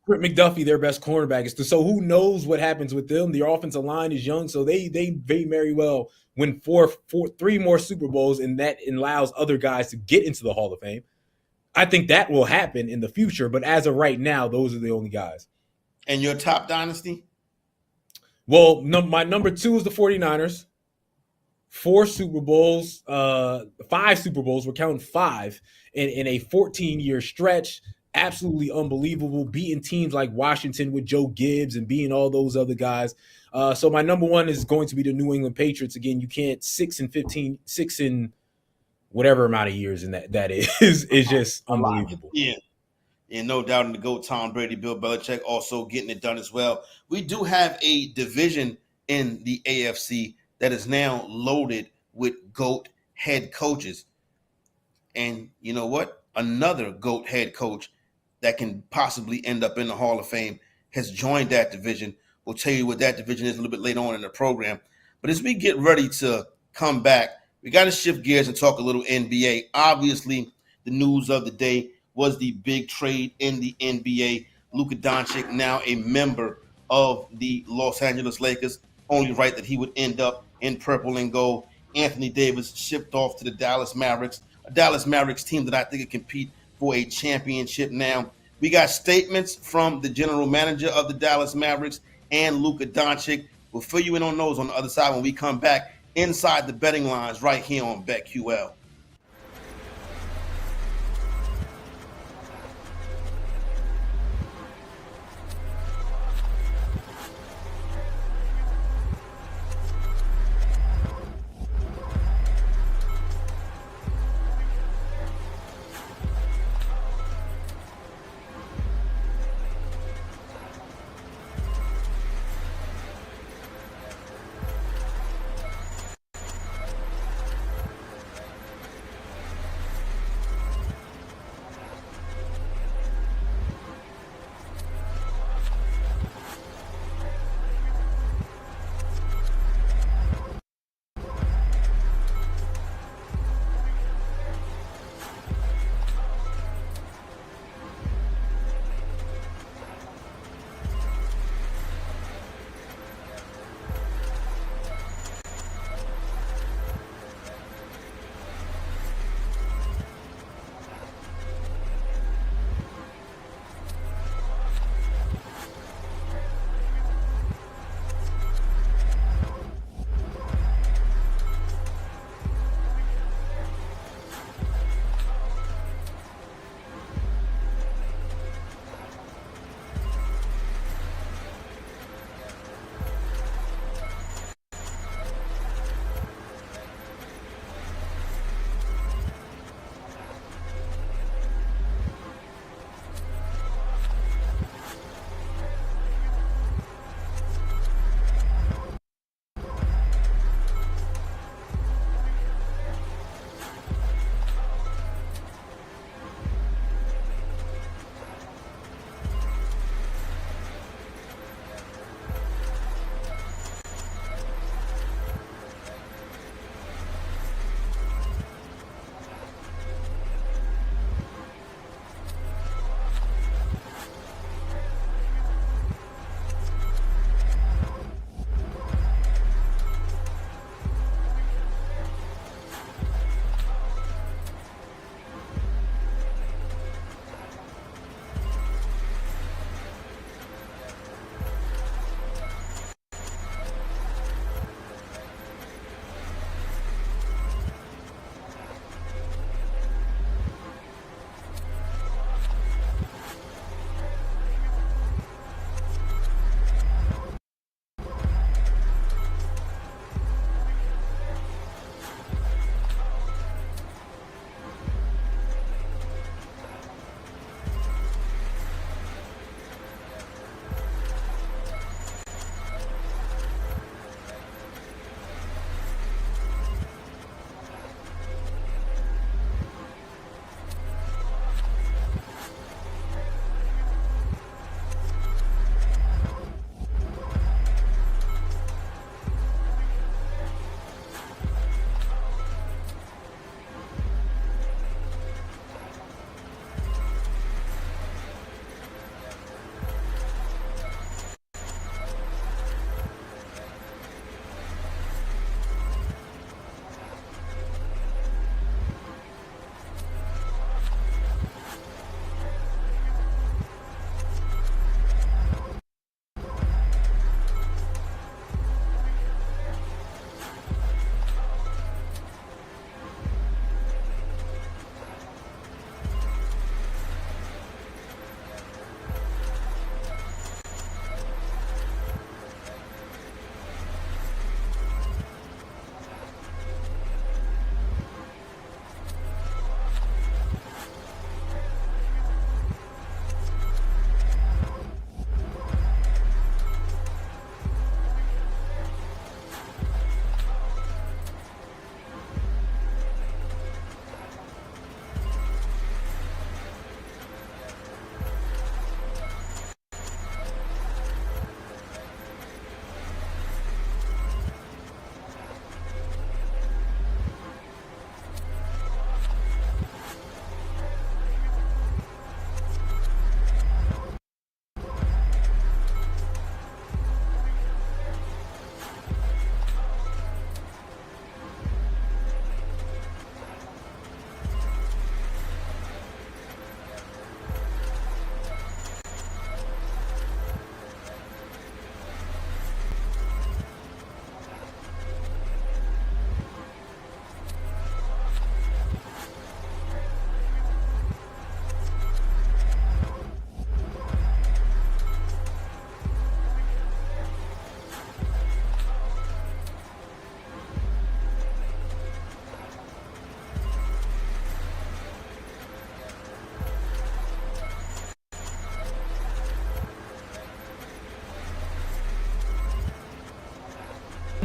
Britt McDuffie, their best cornerback, is so who knows what happens with them? Their offensive line is young, so they very well win 3 more Super Bowls, and that allows other guys to get into the Hall of Fame. I think that will happen in the future, but as of right now, those are the only guys. And your top dynasty? Well, my number 2 is the 49ers. 4 Super Bowls, 5 Super Bowls. We're counting 5 in a 14-year stretch. Absolutely unbelievable. Beating teams like Washington with Joe Gibbs and beating all those other guys. So my number 1 is going to be the New England Patriots. Again, you can't 6 in whatever amount of years, and that is just unbelievable. Yeah. And no doubt in the GOAT, Tom Brady, Bill Belichick also getting it done as well. We do have a division in the AFC that is now loaded with GOAT head coaches. And you know what? Another GOAT head coach that can possibly end up in the Hall of Fame has joined that division. We'll tell you what that division is a little bit later on in the program. But as we get ready to come back, we got to shift gears and talk a little NBA. Obviously, the news of the day was the big trade in the NBA. Luka Doncic, now a member of the Los Angeles Lakers. Only right that he would end up in purple and gold. Anthony Davis shipped off to the Dallas Mavericks, a Dallas Mavericks team that I think could compete for a championship now. We got statements from the general manager of the Dallas Mavericks and Luka Doncic. We'll fill you in on those on the other side when we come back inside the betting lines right here on BetQL.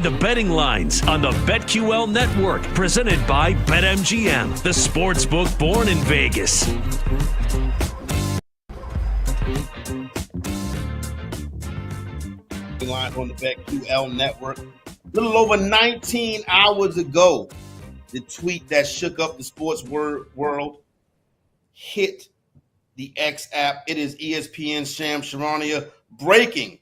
The betting lines on the BetQL network, presented by BetMGM, the sportsbook born in Vegas. Live on the BetQL network. A little over 19 hours ago, the tweet that shook up the sports world hit the X app. It is ESPN's Shams Charania breaking.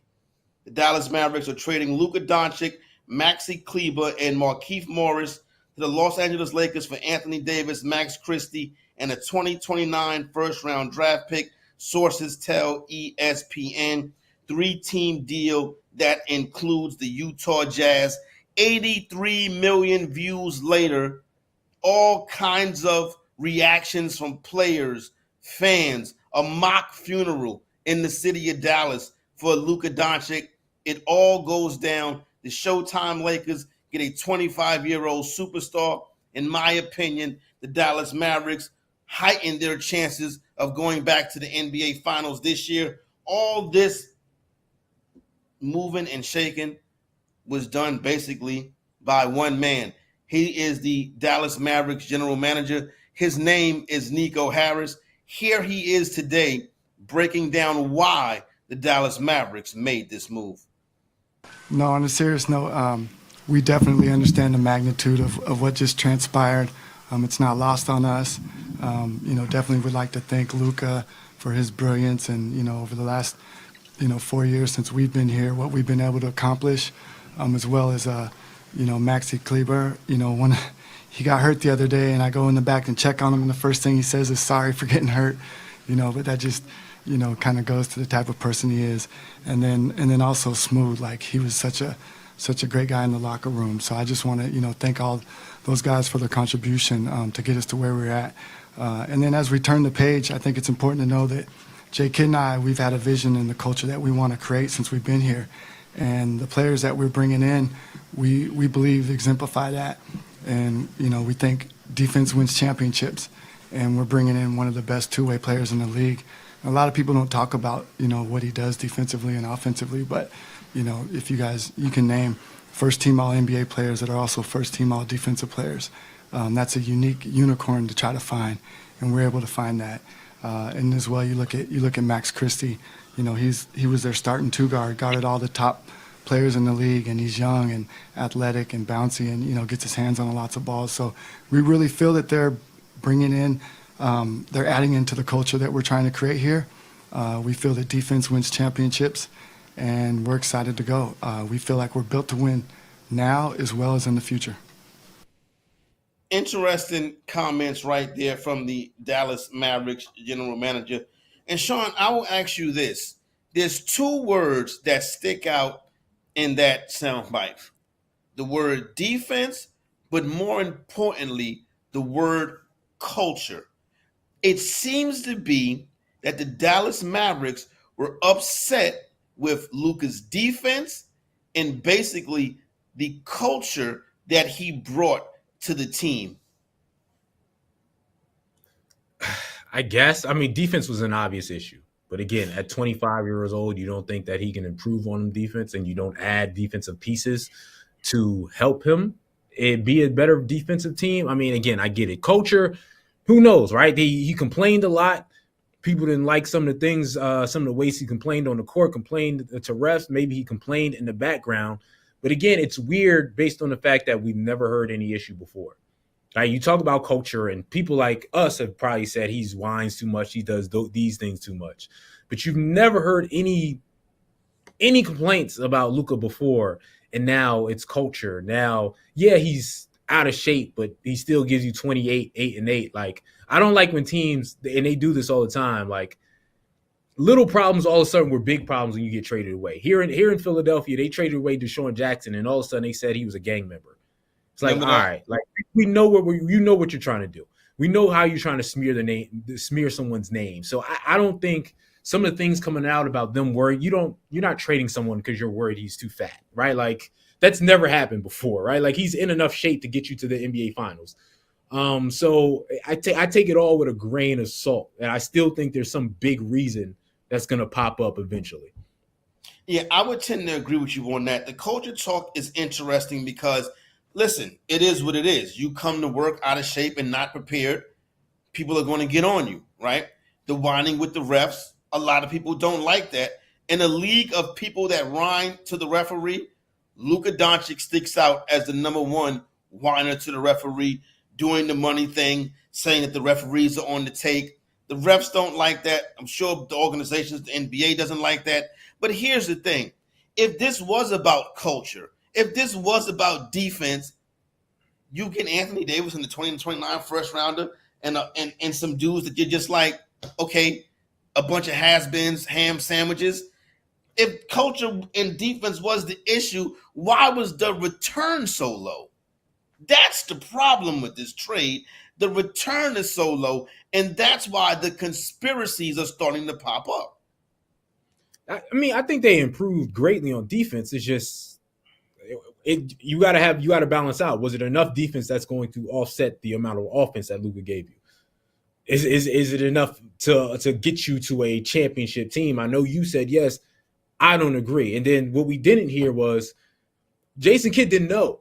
The Dallas Mavericks are trading Luka Doncic, Maxi Kleber, and Markieff Morris to the Los Angeles Lakers for Anthony Davis, Max Christie, and a 2029 first-round draft pick. Sources tell ESPN. 3-team deal that includes the Utah Jazz. 83 million views later, all kinds of reactions from players, fans, a mock funeral in the city of Dallas for Luka Doncic. It all goes down. The Showtime Lakers get a 25-year-old superstar. In my opinion, the Dallas Mavericks heighten their chances of going back to the NBA Finals this year. All this moving and shaking was done basically by one man. He is the Dallas Mavericks general manager. His name is Nico Harris. Here he is today breaking down why the Dallas Mavericks made this move. No, on a serious note, we definitely understand the magnitude of what just transpired. It's not lost on us. Definitely would like to thank Luka for his brilliance and, over the last 4 years since we've been here, what we've been able to accomplish, as well as, Maxi Kleber. When he got hurt the other day and I go in the back and check on him, and the first thing he says is sorry for getting hurt, but that just, kind of goes to the type of person he is. And then also Smooth, like he was such a great guy in the locker room. So I just want to, thank all those guys for their contribution to get us to where we're at. And then as we turn the page, I think it's important to know that Jay Kidd and I, we've had a vision in the culture that we want to create since we've been here. And the players that we're bringing in, we believe exemplify that. And, we think defense wins championships. And we're bringing in one of the best two-way players in the league. A lot of people don't talk about, what he does defensively and offensively. But, if you can name first-team All-NBA players that are also first-team All-Defensive players. That's a unique unicorn to try to find. And we're able to find that. And as well, you look at Max Christie. He was their starting two guarded all the top players in the league, and he's young and athletic and bouncy, and gets his hands on lots of balls. So we really feel that they're bringing in, they're adding into the culture that we're trying to create here. We feel that defense wins championships, and we're excited to go. We feel like we're built to win now as well as in the future. Interesting comments right there from the Dallas Mavericks general manager. And Sean, I will ask you this. There's two words that stick out in that soundbite. The word defense, but more importantly, the word culture. It seems to be that the Dallas Mavericks were upset with Luka's defense and basically the culture that he brought to the team. I guess. I mean, defense was an obvious issue. But again, at 25 years old, you don't think that he can improve on defense, and you don't add defensive pieces to help him be a better defensive team. I mean, again, I get it. Culture, who knows, right? He complained a lot. People didn't like some of the things, some of the ways he complained on the court, complained to refs. Maybe he complained in the background. But again, it's weird based on the fact that we've never heard any issue before. Right? You talk about culture, and people like us have probably said he whines too much, he does these things too much. But you've never heard any complaints about Luka before, and now it's culture. Now, yeah, he's out of shape, but he still gives you 28, 8, and 8. Like, I don't like when teams, and they do this all the time, like little problems all of a sudden were big problems when you get traded away. Here in Philadelphia, they traded away Deshaun Jackson, and all of a sudden they said he was a gang member. It's like, all right, like we know what you're trying to do. We know how you're trying to smear someone's name. So I don't think some of the things coming out about them worried, you're not trading someone because you're worried he's too fat, right? Like that's never happened before, right? Like he's in enough shape to get you to the NBA Finals. So I take it all with a grain of salt, and I still think there's some big reason that's going to pop up eventually. Yeah, I would tend to agree with you on that. The culture talk is interesting because, listen, it is what it is. You come to work out of shape and not prepared, people are going to get on you, right? The whining with the refs, a lot of people don't like that. In a league of people that whine to the referee, Luka Doncic sticks out as the number one whiner to the referee, doing the money thing, saying that the referees are on the take. The refs don't like that. I'm sure the organizations, the NBA doesn't like that. But here's the thing. If this was about culture, if this was about defense, you get Anthony Davis in the 20 and 29 first rounder and some dudes that you're just like, okay, a bunch of has-beens, ham sandwiches. If culture and defense was the issue, why was the return so low? That's the problem with this trade. The return is so low, and that's why the conspiracies are starting to pop up. I mean, I think they improved greatly on defense. It's just you got to balance out. Was it enough defense that's going to offset the amount of offense that Luka gave you? Is it enough to get you to a championship team? I know you said yes. I don't agree. And then what we didn't hear was Jason Kidd didn't know.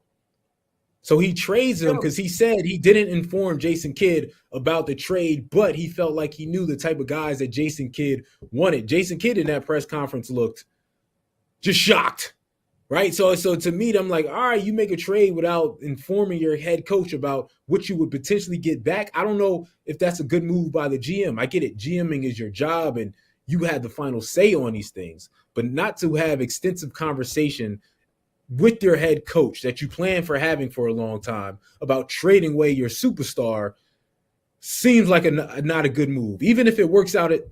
So he trades him because he said he didn't inform Jason Kidd about the trade, but he felt like he knew the type of guys that Jason Kidd wanted. Jason Kidd in that press conference looked just shocked, right? So to me, I'm like, all right, you make a trade without informing your head coach about what you would potentially get back. I don't know if that's a good move by the GM. I get it. GMing is your job and you had the final say on these things, but not to have extensive conversation with your head coach that you plan for having for a long time about trading away your superstar seems like not a good move. Even if it works out, it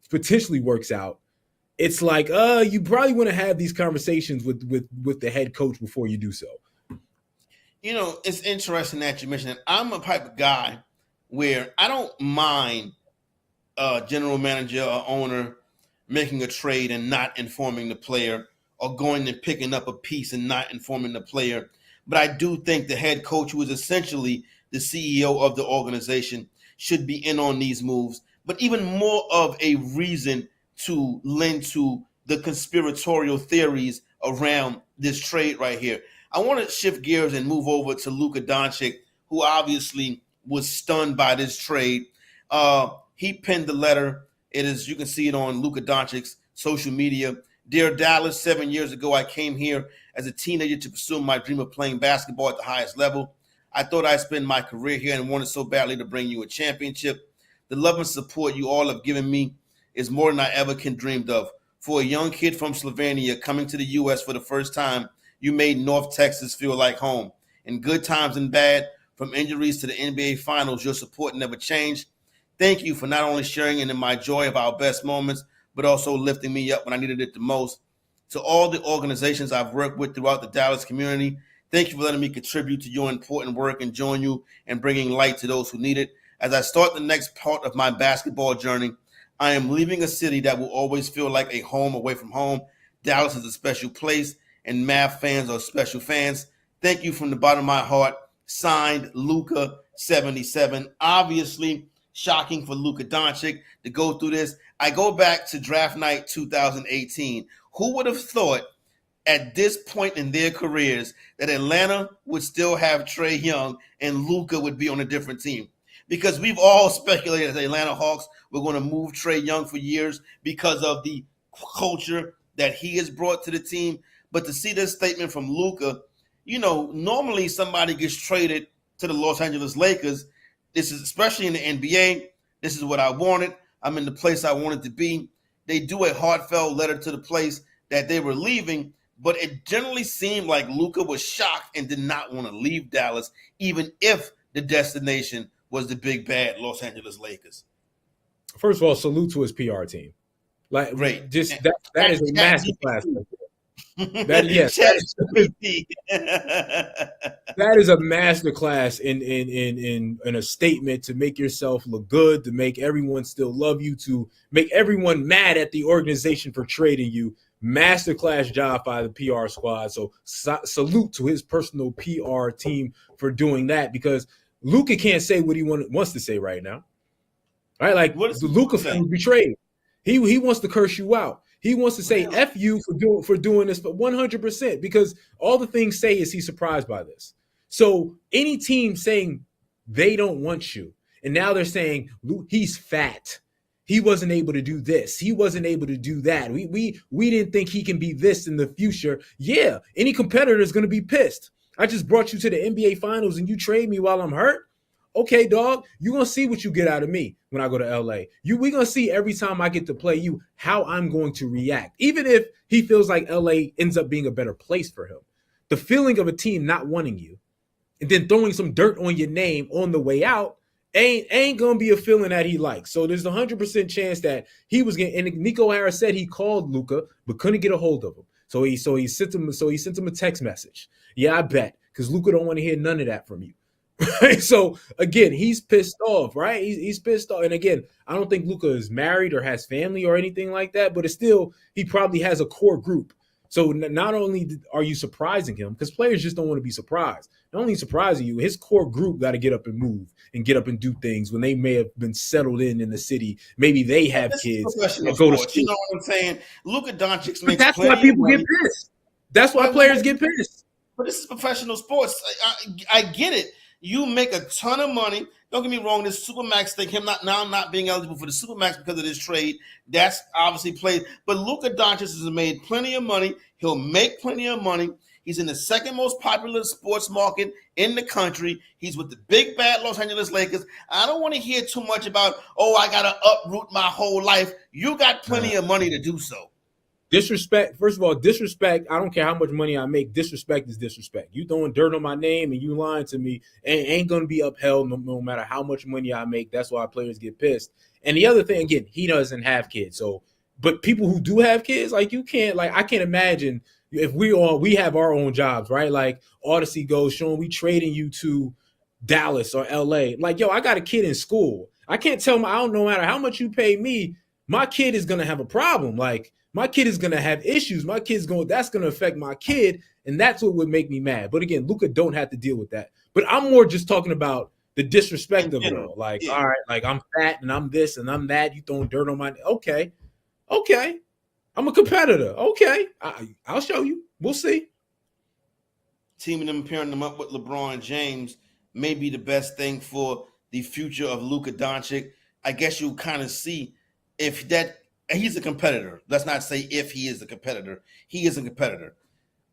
potentially works out. It's like, you probably want to have these conversations with the head coach before you do so. You know, it's interesting that you mentioned it. I'm a type of guy where I don't mind a general manager or owner making a trade and not informing the player, or going and picking up a piece and not informing the player. But I do think the head coach, who is essentially the CEO of the organization, should be in on these moves. But even more of a reason to lend to the conspiratorial theories around this trade right here. I want to shift gears and move over to Luka Doncic, who obviously was stunned by this trade. He penned the letter. It is, you can see it on Luka Doncic's social media. Dear Dallas, 7 years ago, I came here as a teenager to pursue my dream of playing basketball at the highest level. I thought I'd spend my career here and wanted so badly to bring you a championship. The love and support you all have given me is more than I ever can dreamed of. For a young kid from Slovenia coming to the U.S. for the first time, you made North Texas feel like home. In good times and bad, from injuries to the NBA Finals, your support never changed. Thank you for not only sharing in my joy of our best moments, but also lifting me up when I needed it the most. To all the organizations I've worked with throughout the Dallas community, thank you for letting me contribute to your important work and join you in bringing light to those who need it. As I start the next part of my basketball journey, I am leaving a city that will always feel like a home away from home. Dallas is a special place, and Mavs fans are special fans. Thank you from the bottom of my heart. Signed, Luka 77. Obviously, shocking for Luka Doncic to go through this. I go back to draft night 2018. Who would have thought at this point in their careers that Atlanta would still have Trae Young and Luka would be on a different team? Because we've all speculated that the Atlanta Hawks were going to move Trae Young for years because of the culture that he has brought to the team. But to see this statement from Luka, you know, normally somebody gets traded to the Los Angeles Lakers. This is, especially in the NBA, this is what I wanted. I'm in the place I wanted to be. They do a heartfelt letter to the place that they were leaving, but it generally seemed like Luka was shocked and did not want to leave Dallas, even if the destination was the big bad Los Angeles Lakers. First of all, salute to his PR team. Like, great. Just that is a massive class. That is a master class in a statement to make yourself look good, to make everyone still love you, to make everyone mad at the organization for trading you. Masterclass job by the PR squad. So salute to his personal PR team for doing that, because Luka can't say what he wants to say right now. Right? Like, Luka feels betrayed. He wants to curse you out. He wants to say F you for doing this, but 100%, because all the things say is he's surprised by this. So any team saying they don't want you, and now they're saying he's fat, he wasn't able to do this, he wasn't able to do that, we didn't think he can be this in the future. Yeah, any competitor is going to be pissed. I just brought you to the NBA Finals and you trade me while I'm hurt. Okay, dog, you're going to see what you get out of me when I go to LA. We're going to see every time I get to play you how I'm going to react. Even if he feels like LA ends up being a better place for him. The feeling of a team not wanting you and then throwing some dirt on your name on the way out ain't going to be a feeling that he likes. So there's a 100% chance that he was getting, and Nico Harris said he called Luka but couldn't get a hold of him. So he sent him a text message. Yeah, I bet, because Luka don't want to hear none of that from you. Right? So again, he's pissed off, right? He's pissed off. And again, I don't think Luka is married or has family or anything like that, but it's still, he probably has a core group. So not only are you surprising him, because players just don't want to be surprised. Not only surprising you, his core group got to get up and move and get up and do things when they may have been settled in the city. Maybe they have kids that go to school. You know what I'm saying? Luka Doncic makes that's why people get pissed. That's why players get pissed. But this is professional sports. I get it. You make a ton of money. Don't get me wrong. This Supermax thing, him not being eligible for the Supermax because of this trade, that's obviously played. But Luka Doncic has made plenty of money. He'll make plenty of money. He's in the second most popular sports market in the country. He's with the big bad Los Angeles Lakers. I don't want to hear too much about, I got to uproot my whole life. You got plenty of money to do so. Disrespect, first of all, disrespect, I don't care how much money I make, disrespect is disrespect. You throwing dirt on my name and you lying to me ain't going to be upheld no matter how much money I make. That's why players get pissed. And the other thing, again, he doesn't have kids. So, but people who do have kids, like you can't, like I can't imagine if we have our own jobs, right? Like Odyssey goes, Sean, we trading you to Dallas or LA. Like, yo, I got a kid in school. I can't tell I don't, no matter how much you pay me, my kid is going to have a problem. Like, my kid is going to have issues. That's going to affect my kid. And that's what would make me mad. But again, Luka don't have to deal with that. But I'm more just talking about the disrespect of it all. Like, all right, like I'm fat and I'm this and I'm that. You throwing dirt on my, okay. I'm a competitor. Okay. I'll show you. We'll see. Teaming them, pairing them up with LeBron James may be the best thing for the future of Luka Doncic. I guess you'll kind of see if that, he's a competitor. Let's not say if he is a competitor. He is a competitor.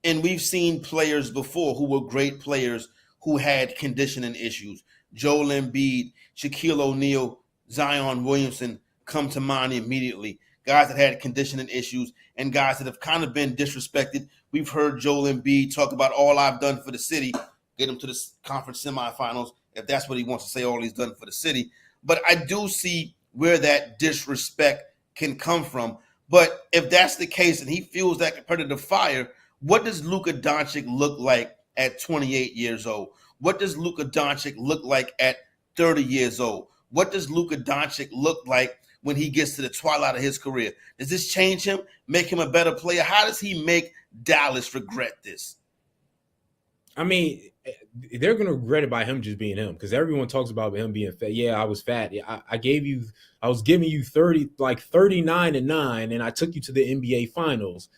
And we've seen players before who were great players who had conditioning issues. Joel Embiid, Shaquille O'Neal, Zion Williamson come to mind immediately. Guys that had conditioning issues and guys that have kind of been disrespected. We've heard Joel Embiid talk about all I've done for the city, get him to the conference semifinals, if that's what he wants to say, all he's done for the city. But I do see where that disrespect can come from. But if that's the case and he feels that competitive fire, what does Luka Doncic look like at 28 years old? What does Luka Doncic look like at 30 years old? What does Luka Doncic look like when he gets to the twilight of his career? Does this change him, make him a better player? How does he make Dallas regret this? I mean, they're going to regret it by him just being him, because everyone talks about him being fat. Yeah, I was fat. Yeah, I was giving you 39-9, and I took you to the NBA Finals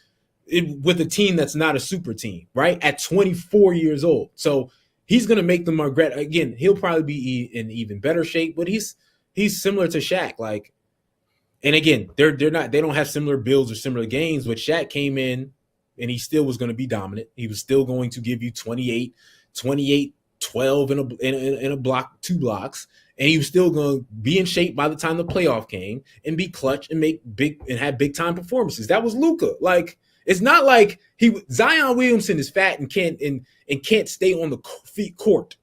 with a team that's not a super team, right? At 24 years old. So he's going to make them regret. Again, he'll probably be in even better shape, but he's similar to Shaq. Like, and again, they don't have similar builds or similar games, but Shaq came in and he still was going to be dominant. He was still going to give you 28, 12 in a block, 2 blocks, and he was still going to be in shape by the time the playoff came and be clutch and have big time performances. That was Luka. Like, it's not like Zion Williamson is fat and can't stay on the court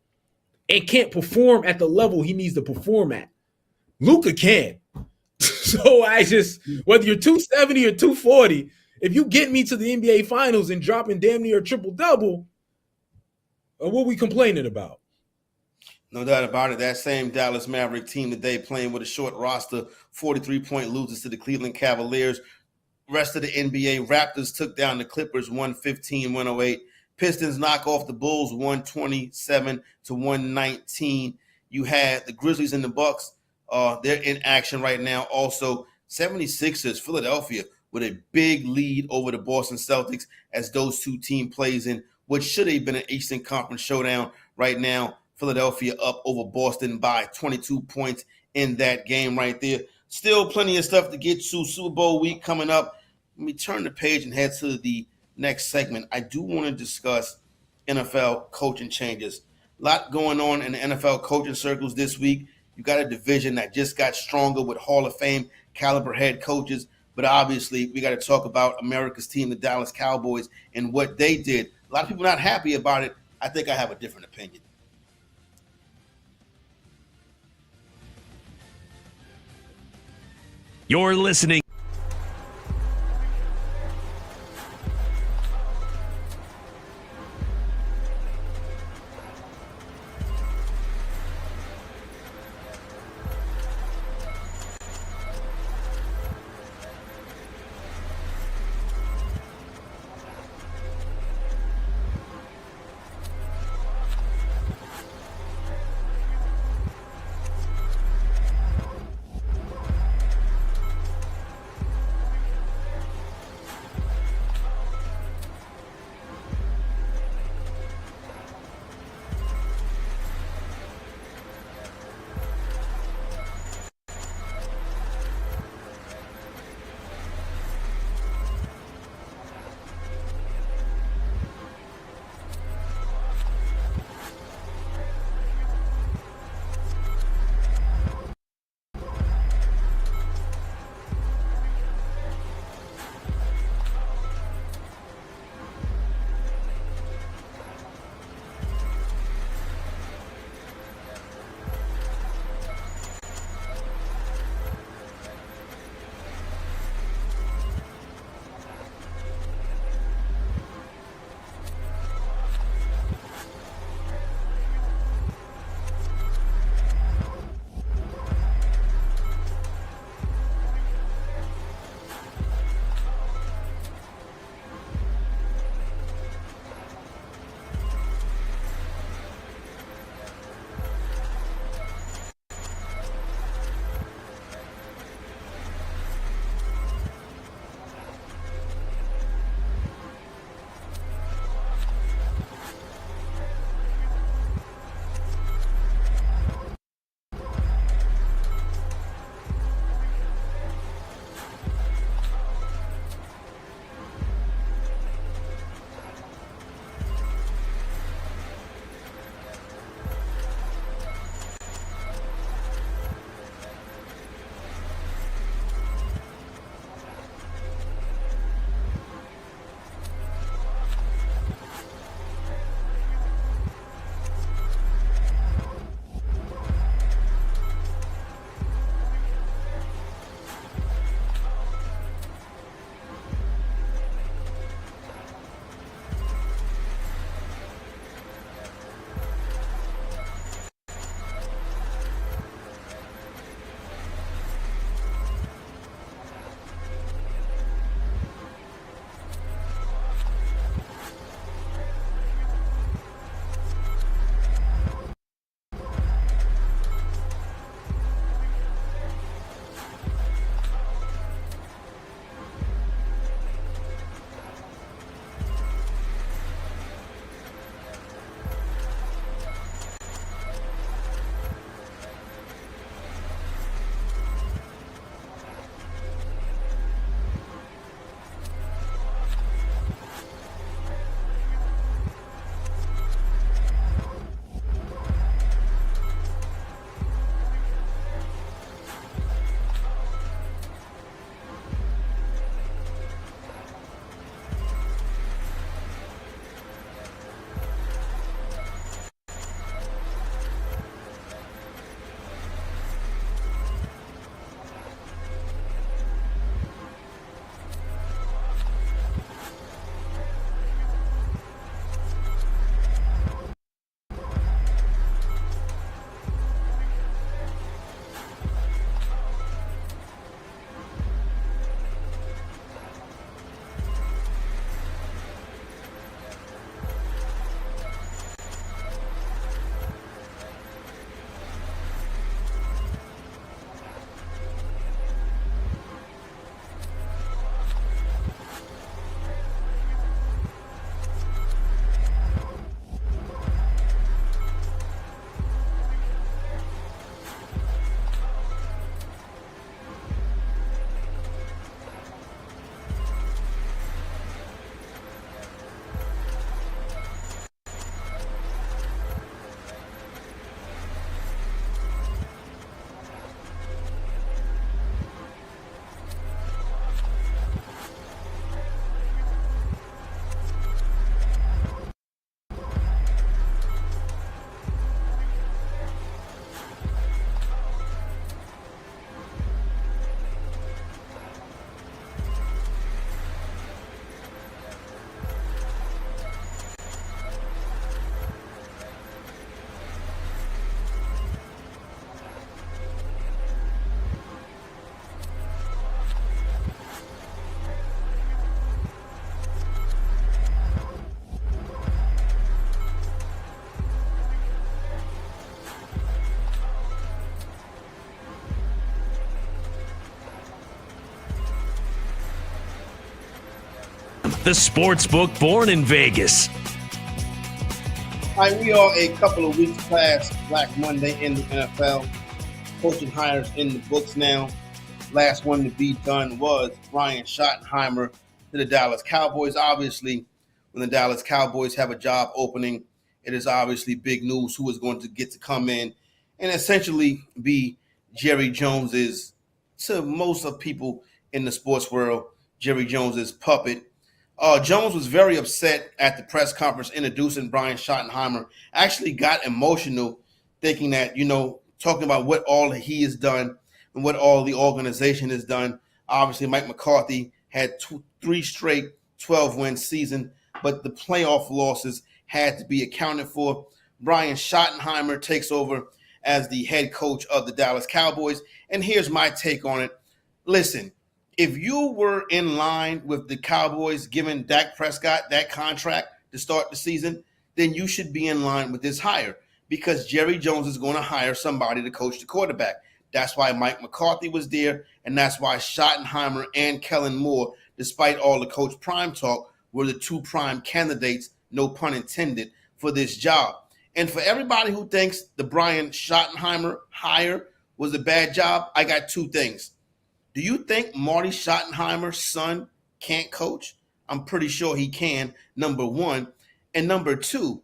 and can't perform at the level he needs to perform at. Luka can. So whether you're 270 or 240, if you get me to the NBA Finals and dropping damn near a triple-double, what are we complaining about? No doubt about it. That same Dallas Maverick team today playing with a short roster, 43-point losers to the Cleveland Cavaliers. Rest of the NBA, Raptors took down the Clippers 115-108. Pistons knock off the Bulls 127-119. You had the Grizzlies and the Bucks. They're in action right now. Also, 76ers, Philadelphia, with a big lead over the Boston Celtics as those two teams plays in what should have been an Eastern Conference showdown. Right now, Philadelphia up over Boston by 22 points in that game right there. Still plenty of stuff to get to. Super Bowl week coming up. Let me turn the page and head to the next segment. I do want to discuss NFL coaching changes. A lot going on in the NFL coaching circles this week. You got a division that just got stronger with Hall of Fame caliber head coaches. But obviously, we got to talk about America's team, the Dallas Cowboys, and what they did. A lot of people not happy about it. I think I have a different opinion. You're listening. the sportsbook born in Vegas. All right, we are a couple of weeks past Black Monday in the NFL. Coaching hires in the books now. Last one to be done was Brian Schottenheimer to the Dallas Cowboys. Obviously, when the Dallas Cowboys have a job opening, it is obviously big news who is going to get to come in and essentially be Jerry Jones's, to most of people in the sports world, Jerry Jones's puppet. Jones was very upset at the press conference introducing Brian Schottenheimer. Actually got emotional thinking that, talking about what all he has done and what all the organization has done. Obviously, Mike McCarthy had 3 straight 12-win season, but the playoff losses had to be accounted for. Brian Schottenheimer takes over as the head coach of the Dallas Cowboys. And here's my take on it. Listen, if you were in line with the Cowboys giving Dak Prescott that contract to start the season, then you should be in line with this hire because Jerry Jones is going to hire somebody to coach the quarterback. That's why Mike McCarthy was there, and that's why Schottenheimer and Kellen Moore, despite all the Coach Prime talk, were the 2 prime candidates, no pun intended, for this job. And for everybody who thinks the Brian Schottenheimer hire was a bad job, I got 2 things. Do you think Marty Schottenheimer's son can't coach? I'm pretty sure he can, number 1. And number 2,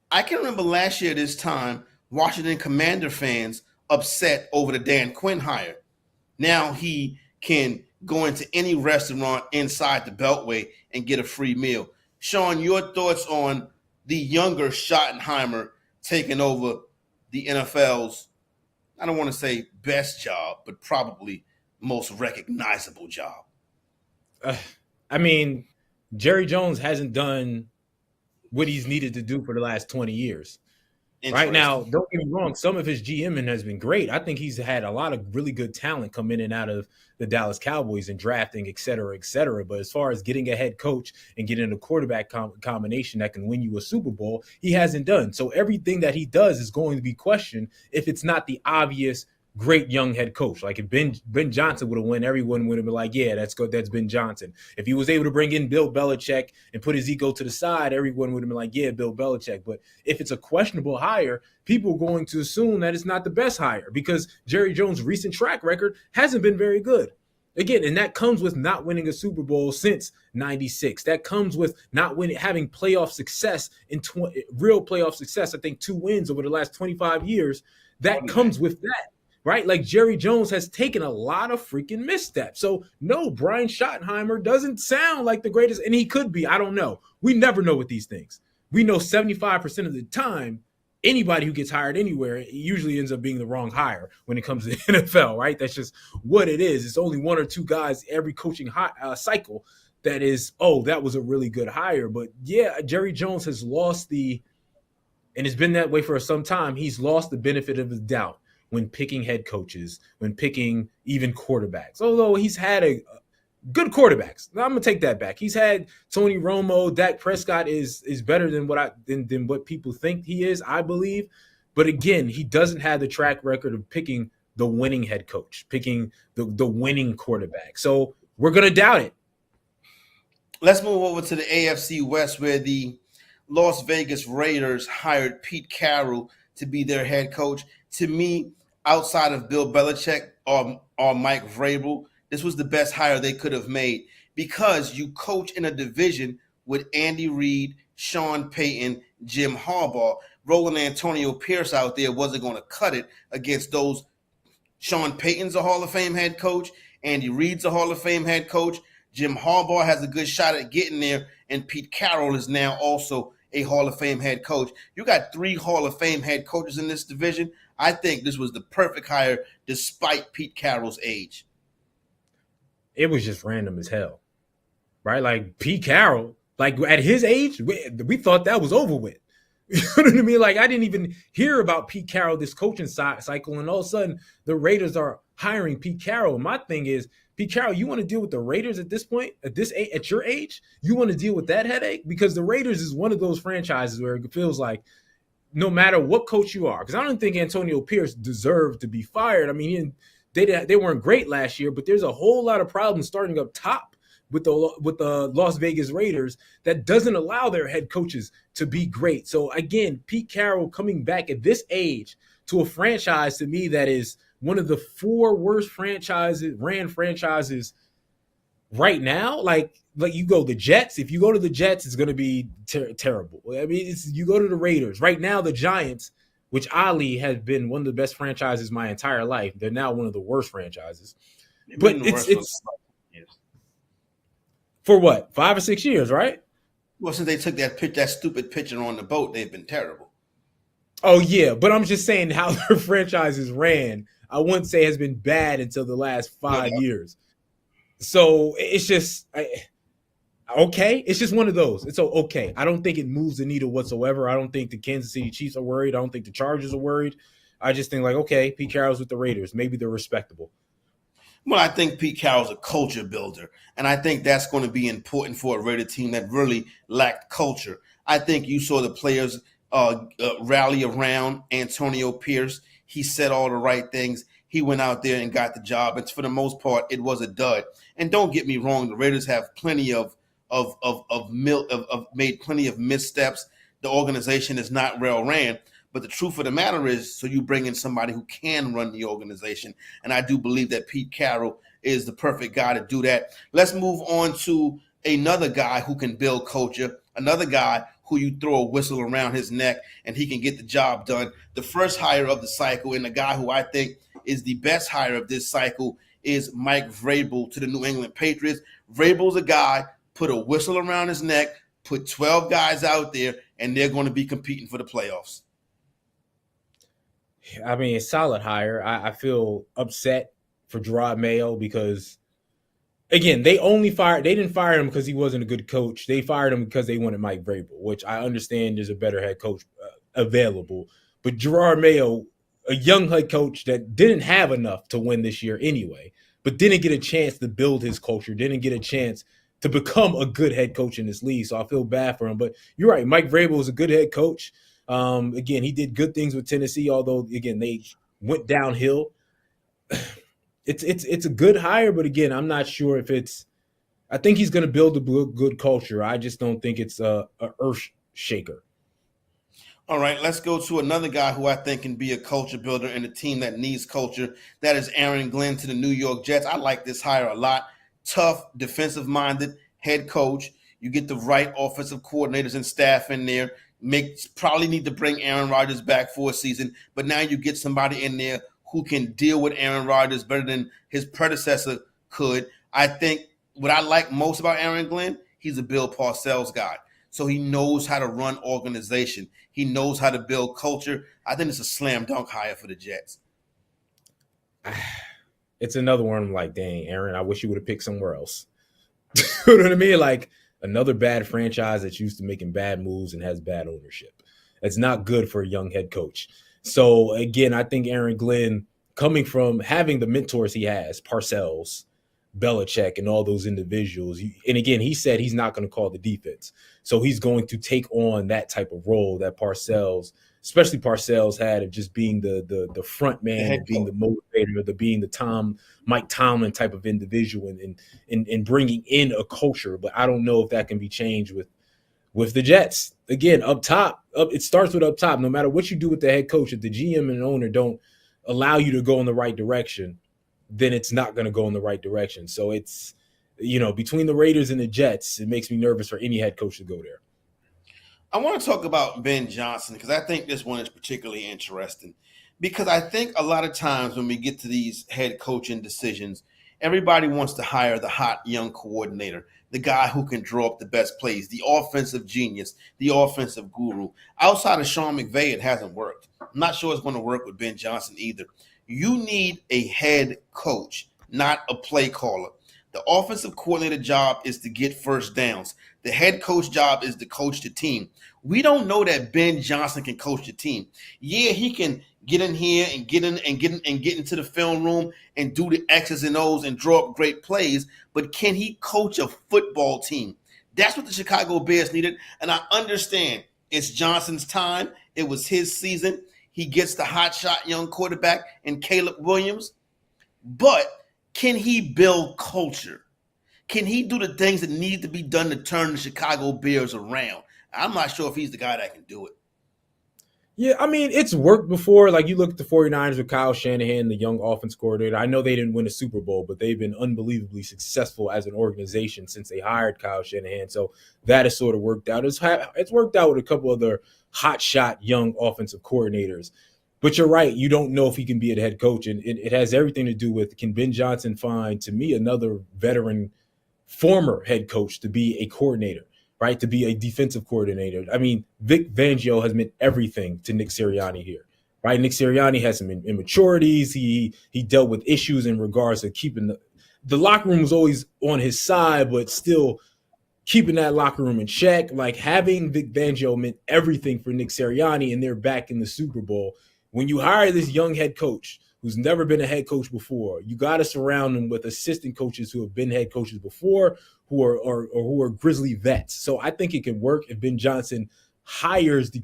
I can remember last year this time, Washington Commander fans upset over the Dan Quinn hire. Now he can go into any restaurant inside the Beltway and get a free meal. Sean, your thoughts on the younger Schottenheimer taking over the NFL's, I don't want to say best job, but probably most recognizable job? I mean, Jerry Jones hasn't done what he's needed to do for the last 20 years. Right now, don't get me wrong, some of his GMing has been great. I think he's had a lot of really good talent come in and out of the Dallas Cowboys and drafting, et cetera, et cetera. But as far as getting a head coach and getting a quarterback combination that can win you a Super Bowl, he hasn't done. So everything that he does is going to be questioned if it's not the obvious great young head coach. Like if Ben Johnson would have won, everyone would have been like, yeah, that's good. That's Ben Johnson. If he was able to bring in Bill Belichick and put his ego to the side, everyone would have been like, yeah, Bill Belichick. But if it's a questionable hire, people are going to assume that it's not the best hire because Jerry Jones' recent track record hasn't been very good. Again, and that comes with not winning a Super Bowl since '96. That comes with not winning, having playoff success real playoff success. I think 2 wins over the last 25 years. That comes with that. Right? Like Jerry Jones has taken a lot of freaking missteps. So no, Brian Schottenheimer doesn't sound like the greatest, and he could be. I don't know. We never know with these things. We know 75% of the time, anybody who gets hired anywhere usually ends up being the wrong hire when it comes to the NFL, right? That's just what it is. It's only 1 or 2 guys every coaching cycle that is, oh, that was a really good hire. But yeah, Jerry Jones has lost and it's been that way for some time. He's lost the benefit of the doubt when picking head coaches, when picking even quarterbacks. Although he's had a good quarterbacks. Now, I'm gonna take that back. He's had Tony Romo. Dak Prescott is better than what people think he is, I believe. But again, he doesn't have the track record of picking the winning head coach, picking the winning quarterback. So we're gonna doubt it. Let's move over to the AFC West, where the Las Vegas Raiders hired Pete Carroll to be their head coach. To me, outside of Bill Belichick or Mike Vrabel, this was the best hire they could have made because you coach in a division with Andy Reid, Sean Payton, Jim Harbaugh. Rolling Antonio Pierce out there wasn't going to cut it against those. Sean Payton's a Hall of Fame head coach. Andy Reid's a Hall of Fame head coach. Jim Harbaugh has a good shot at getting there, and Pete Carroll is now also a Hall of Fame head coach. You got 3 Hall of Fame head coaches in this division. I think this was the perfect hire despite Pete Carroll's age. It was just random as hell, right? Like Pete Carroll, like at his age, we thought that was over with. You know what I mean? Like I didn't even hear about Pete Carroll this coaching cycle, and all of a sudden the Raiders are hiring Pete Carroll. My thing is, Pete Carroll, you want to deal with the Raiders at this point, at your age? You want to deal with that headache? Because the Raiders is one of those franchises where it feels like no matter what coach you are, because I don't think Antonio Pierce deserved to be fired. I mean, they weren't great last year, but there's a whole lot of problems starting up top with the Las Vegas Raiders that doesn't allow their head coaches to be great. So again, Pete Carroll coming back at this age to a franchise, to me, that is one of the 4 worst franchises right now. Like you go the Jets. If you go to the Jets, it's going to be terrible. I mean, you go to the Raiders right now. The Giants, which oddly has been one of the best franchises my entire life, they're now one of the worst franchises. But it's for what, 5 or 6 years, right? Well, since they took that stupid pitcher on the boat, they've been terrible. Oh yeah, but I'm just saying how their franchises ran, I wouldn't say has been bad until the last 5 years. So it's just okay. It's just one of those. It's okay. I don't think it moves the needle whatsoever. I don't think the Kansas City Chiefs are worried. I don't think the Chargers are worried. I just think like, okay, Pete Carroll's with the Raiders. Maybe they're respectable. Well, I think Pete Carroll's a culture builder, and I think that's going to be important for a Raider team that really lacked culture. I think you saw the players rally around Antonio Pierce. He said all the right things. He went out there and got the job. It's for the most part, it was a dud. And don't get me wrong, the Raiders have plenty of made plenty of missteps. The organization is not well ran. But the truth of the matter is, so you bring in somebody who can run the organization. And I do believe that Pete Carroll is the perfect guy to do that. Let's move on to another guy who can build culture, another guy who you throw a whistle around his neck and he can get the job done. The first hire of the cycle, and the guy who I think is the best hire of this cycle, is Mike Vrabel to the New England Patriots. Vrabel's a guy, put a whistle around his neck, put 12 guys out there, and they're going to be competing for the playoffs. I mean, solid hire. I feel upset for Gerard Mayo because, again, they didn't fire him because he wasn't a good coach. They fired him because they wanted Mike Vrabel, which I understand there's a better head coach available. But Gerard Mayo, a young head coach that didn't have enough to win this year anyway, but didn't get a chance to build his culture, didn't get a chance to become a good head coach in this league. So I feel bad for him. But you're right, Mike Vrabel is a good head coach. Again, he did good things with Tennessee, although again they went downhill. It's a good hire, but again, I'm not sure if it's. I think he's going to build a good culture. I just don't think it's a earth shaker. All right, let's go to another guy who I think can be a culture builder in a team that needs culture. That is Aaron Glenn to the New York Jets. I like this hire a lot. Tough, defensive-minded head coach. You get the right offensive coordinators and staff in there. Probably need to bring Aaron Rodgers back for a season, but now you get somebody in there who can deal with Aaron Rodgers better than his predecessor could. I think what I like most about Aaron Glenn, he's a Bill Parcells guy. So he knows how to run organization. He knows how to build culture. I think it's a slam dunk hire for the Jets. It's another one. I'm like, dang, Aaron, I wish you would have picked somewhere else. You know what I mean? Like, another bad franchise that's used to making bad moves and has bad ownership. That's not good for a young head coach. So, again, I think Aaron Glenn, coming from having the mentors he has, Parcells, Belichick, and all those individuals, and again, he said he's not going to call the defense. So he's going to take on that type of role that Parcells, especially Parcells, had of just being the front man, being the motivator, being the Mike Tomlin type of individual, and bringing in a culture. But I don't know if that can be changed with the Jets. Again, up top, it starts with up top. No matter what you do with the head coach, if the GM and owner don't allow you to go in the right direction, then it's not going to go in the right direction. So it's, between the Raiders and the Jets, it makes me nervous for any head coach to go there. I want to talk about Ben Johnson because I think this one is particularly interesting because I think a lot of times when we get to these head coaching decisions, everybody wants to hire the hot young coordinator, the guy who can draw up the best plays, the offensive genius, the offensive guru. Outside of Sean McVay, it hasn't worked. I'm not sure it's going to work with Ben Johnson either. You need a head coach, not a play caller. The offensive coordinator job is to get first downs. The head coach job is to coach the team. We don't know that Ben Johnson can coach the team. Yeah, he can get in here and get into the film room and do the X's and O's and draw up great plays, but can he coach a football team? That's what the Chicago Bears needed, and I understand it's Johnson's time. It was his season. He gets the hotshot young quarterback in Caleb Williams, but can he build culture? Can he do the things that need to be done to turn the Chicago Bears around? I'm not sure if he's the guy that can do it. Yeah, I mean, it's worked before. Like, you look at the 49ers with Kyle Shanahan, the young offense coordinator. I know they didn't win a Super Bowl, but they've been unbelievably successful as an organization since they hired Kyle Shanahan. So that has sort of worked out. It's worked out with a couple other hotshot young offensive coordinators. But you're right. You don't know if he can be a head coach. And it has everything to do with, can Ben Johnson find, to me, another veteran former head coach to be a coordinator? Right, to be a defensive coordinator. I mean, Vic Fangio has meant everything to Nick Sirianni here. Right, Nick Sirianni has some immaturities. He dealt with issues in regards to keeping the locker room was always on his side, but still keeping that locker room in check. Like, having Vic Fangio meant everything for Nick Sirianni, and they're back in the Super Bowl. When you hire this young head coach who's never been a head coach before, you got to surround him with assistant coaches who have been head coaches before, who are Grizzly vets. So I think it can work if Ben Johnson hires the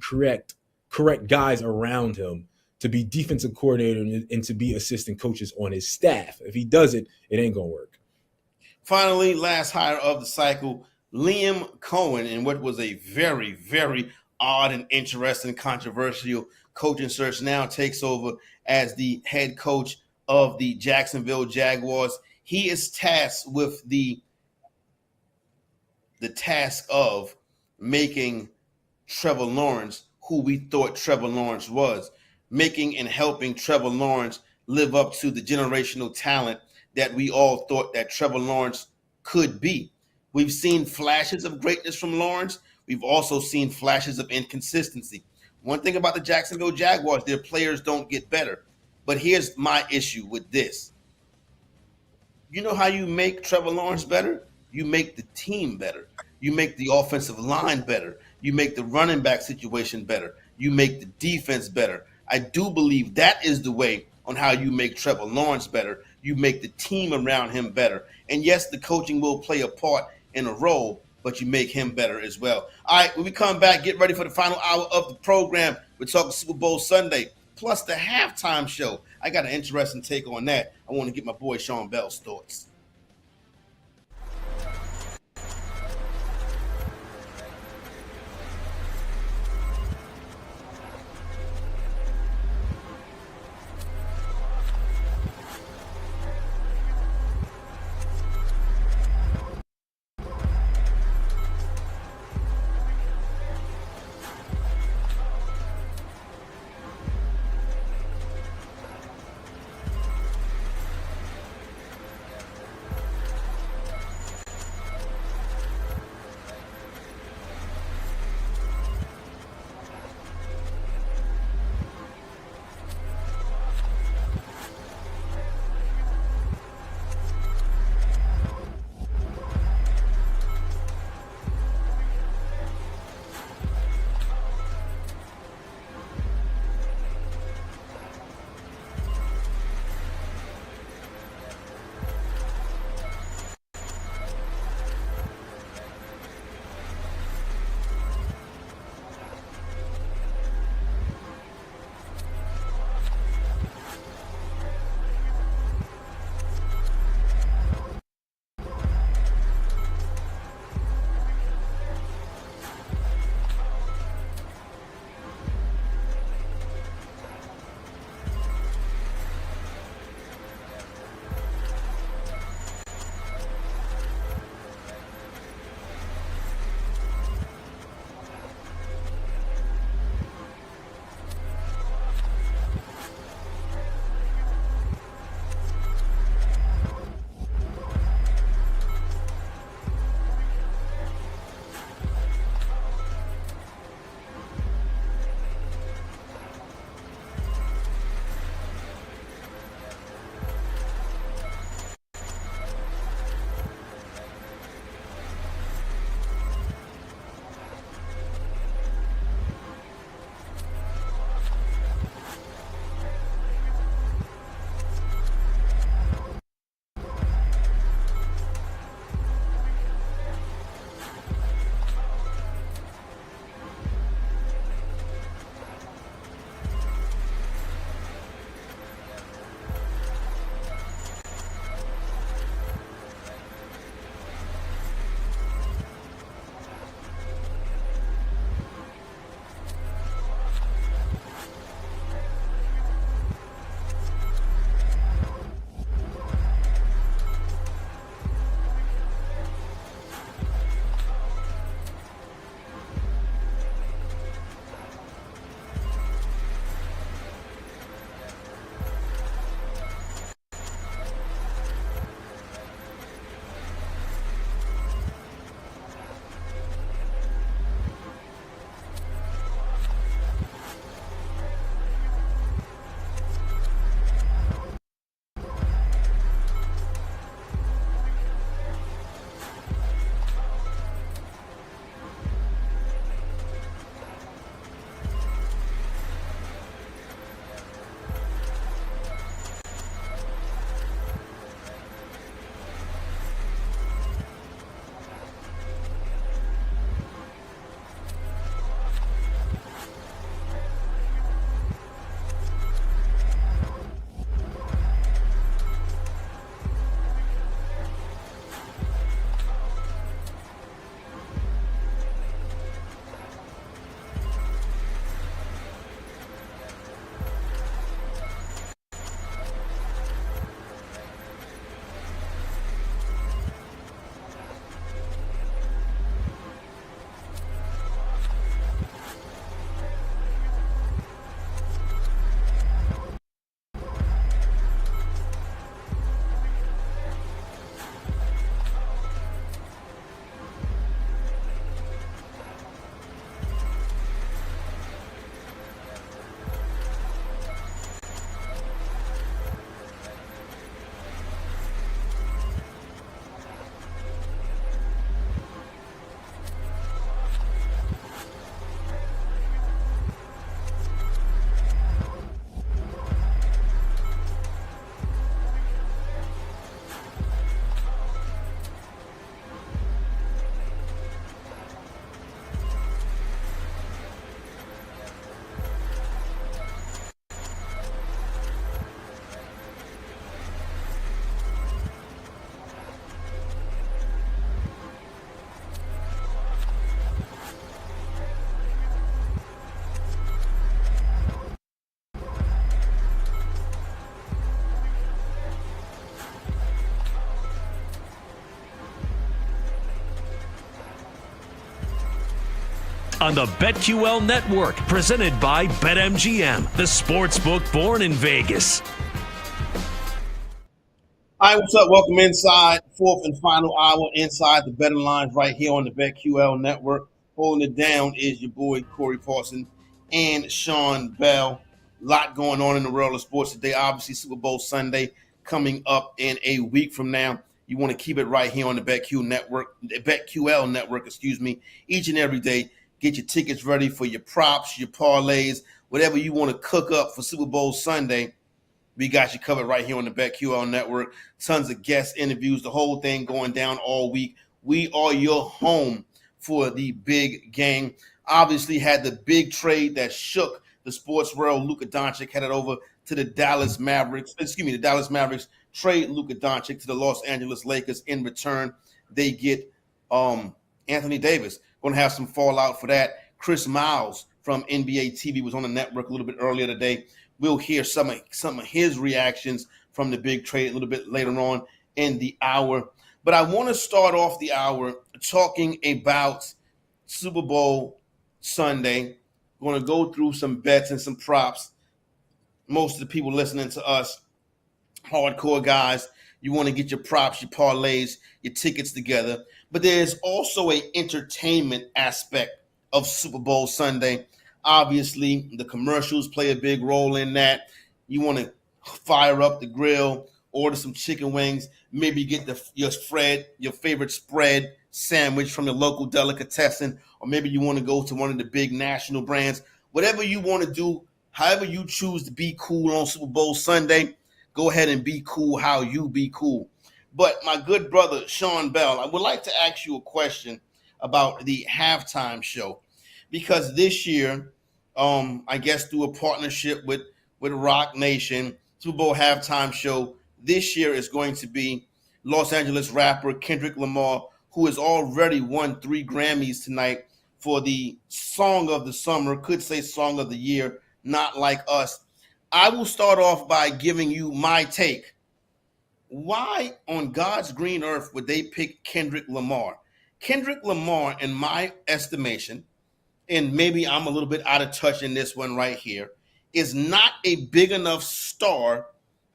correct guys around him to be defensive coordinator and to be assistant coaches on his staff. If he doesn't, it ain't gonna work. Finally, last hire of the cycle, Liam Cohen, in what was a very, very odd and interesting, controversial coaching search, now takes over as the head coach of the Jacksonville Jaguars. He is tasked with the task of making Trevor Lawrence who we thought Trevor Lawrence was, making and helping Trevor Lawrence live up to the generational talent that we all thought that Trevor Lawrence could be. We've seen flashes of greatness from Lawrence. We've also seen flashes of inconsistency. One thing about the Jacksonville Jaguars, their players don't get better. But here's my issue with this. You know how you make Trevor Lawrence better? You make the team better. You make the offensive line better. You make the running back situation better. You make the defense better. I do believe that is the way on how you make Trevor Lawrence better. You make the team around him better. And yes, the coaching will play a part in a role, but you make him better as well. All right, when we come back, get ready for the final hour of the program. We're talking Super Bowl Sunday, plus the halftime show. I got an interesting take on that. I want to get my boy Sean Bell's thoughts. on the BetQL Network, presented by BetMGM, the sportsbook born in Vegas. All right, what's up? Welcome inside, fourth and final hour inside the betting lines right here on the BetQL Network. Holding it down is your boy Corey Parson and Sean Bell. A lot going on in the world of sports today. Obviously, Super Bowl Sunday coming up in a week from now. You want to keep it right here on the BetQL Network, each and every day. Get your tickets ready for your props, your parlays, whatever you want to cook up for Super Bowl Sunday. We got you covered right here on the BetQL Network. Tons of guest interviews, the whole thing going down all week. We are your home for the big game. Obviously had the big trade that shook the sports world. Luka Doncic headed over to the Dallas Mavericks. The Dallas Mavericks trade Luka Doncic to the Los Angeles Lakers. In return, they get Anthony Davis. Going to have some fallout for that. Chris Miles from NBA TV was on the network a little bit earlier today. We'll hear some of his reactions from the big trade a little bit later on in the hour. But I want to start off the hour talking about Super Bowl Sunday. We're going to go through some bets and some props. Most of the people listening to us, hardcore guys, you want to get your props, your parlays, your tickets together. But there's also an entertainment aspect of Super Bowl Sunday. Obviously, the commercials play a big role in that. You want to fire up the grill, order some chicken wings, maybe get your favorite spread sandwich from your local delicatessen, or maybe you want to go to one of the big national brands. Whatever you want to do, however you choose to be cool on Super Bowl Sunday, go ahead and be cool how you be cool. But my good brother, Sean Bell, I would like to ask you a question about the halftime show. Because this year, I guess through a partnership with Rock Nation, Super Bowl halftime show this year is going to be Los Angeles rapper Kendrick Lamar, who has already won 3 Grammys tonight for the Song of the Summer, could say Song of the Year, Not Like Us. I will start off by giving you my take. Why on God's green earth would they pick Kendrick Lamar? Kendrick Lamar, in my estimation, and maybe I'm a little bit out of touch in this one right here, is not a big enough star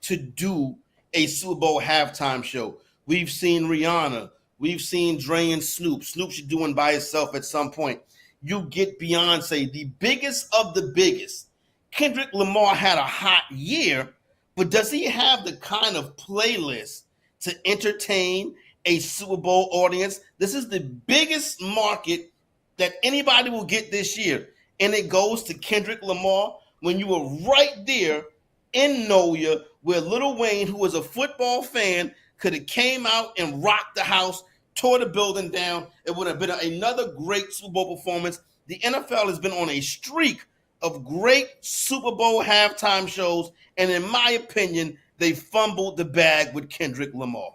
to do a Super Bowl halftime show. We've seen Rihanna. We've seen Dre and Snoop. Snoop should do one by himself at some point. You get Beyonce, the biggest of the biggest. Kendrick Lamar had a hot year, but does he have the kind of playlist to entertain a Super Bowl audience? This is the biggest market that anybody will get this year. And it goes to Kendrick Lamar when you were right there in Noya, where Lil Wayne, who was a football fan, could have came out and rocked the house, tore the building down. It would have been another great Super Bowl performance. The NFL has been on a streak of great Super Bowl halftime shows, and in my opinion, they fumbled the bag with Kendrick Lamar.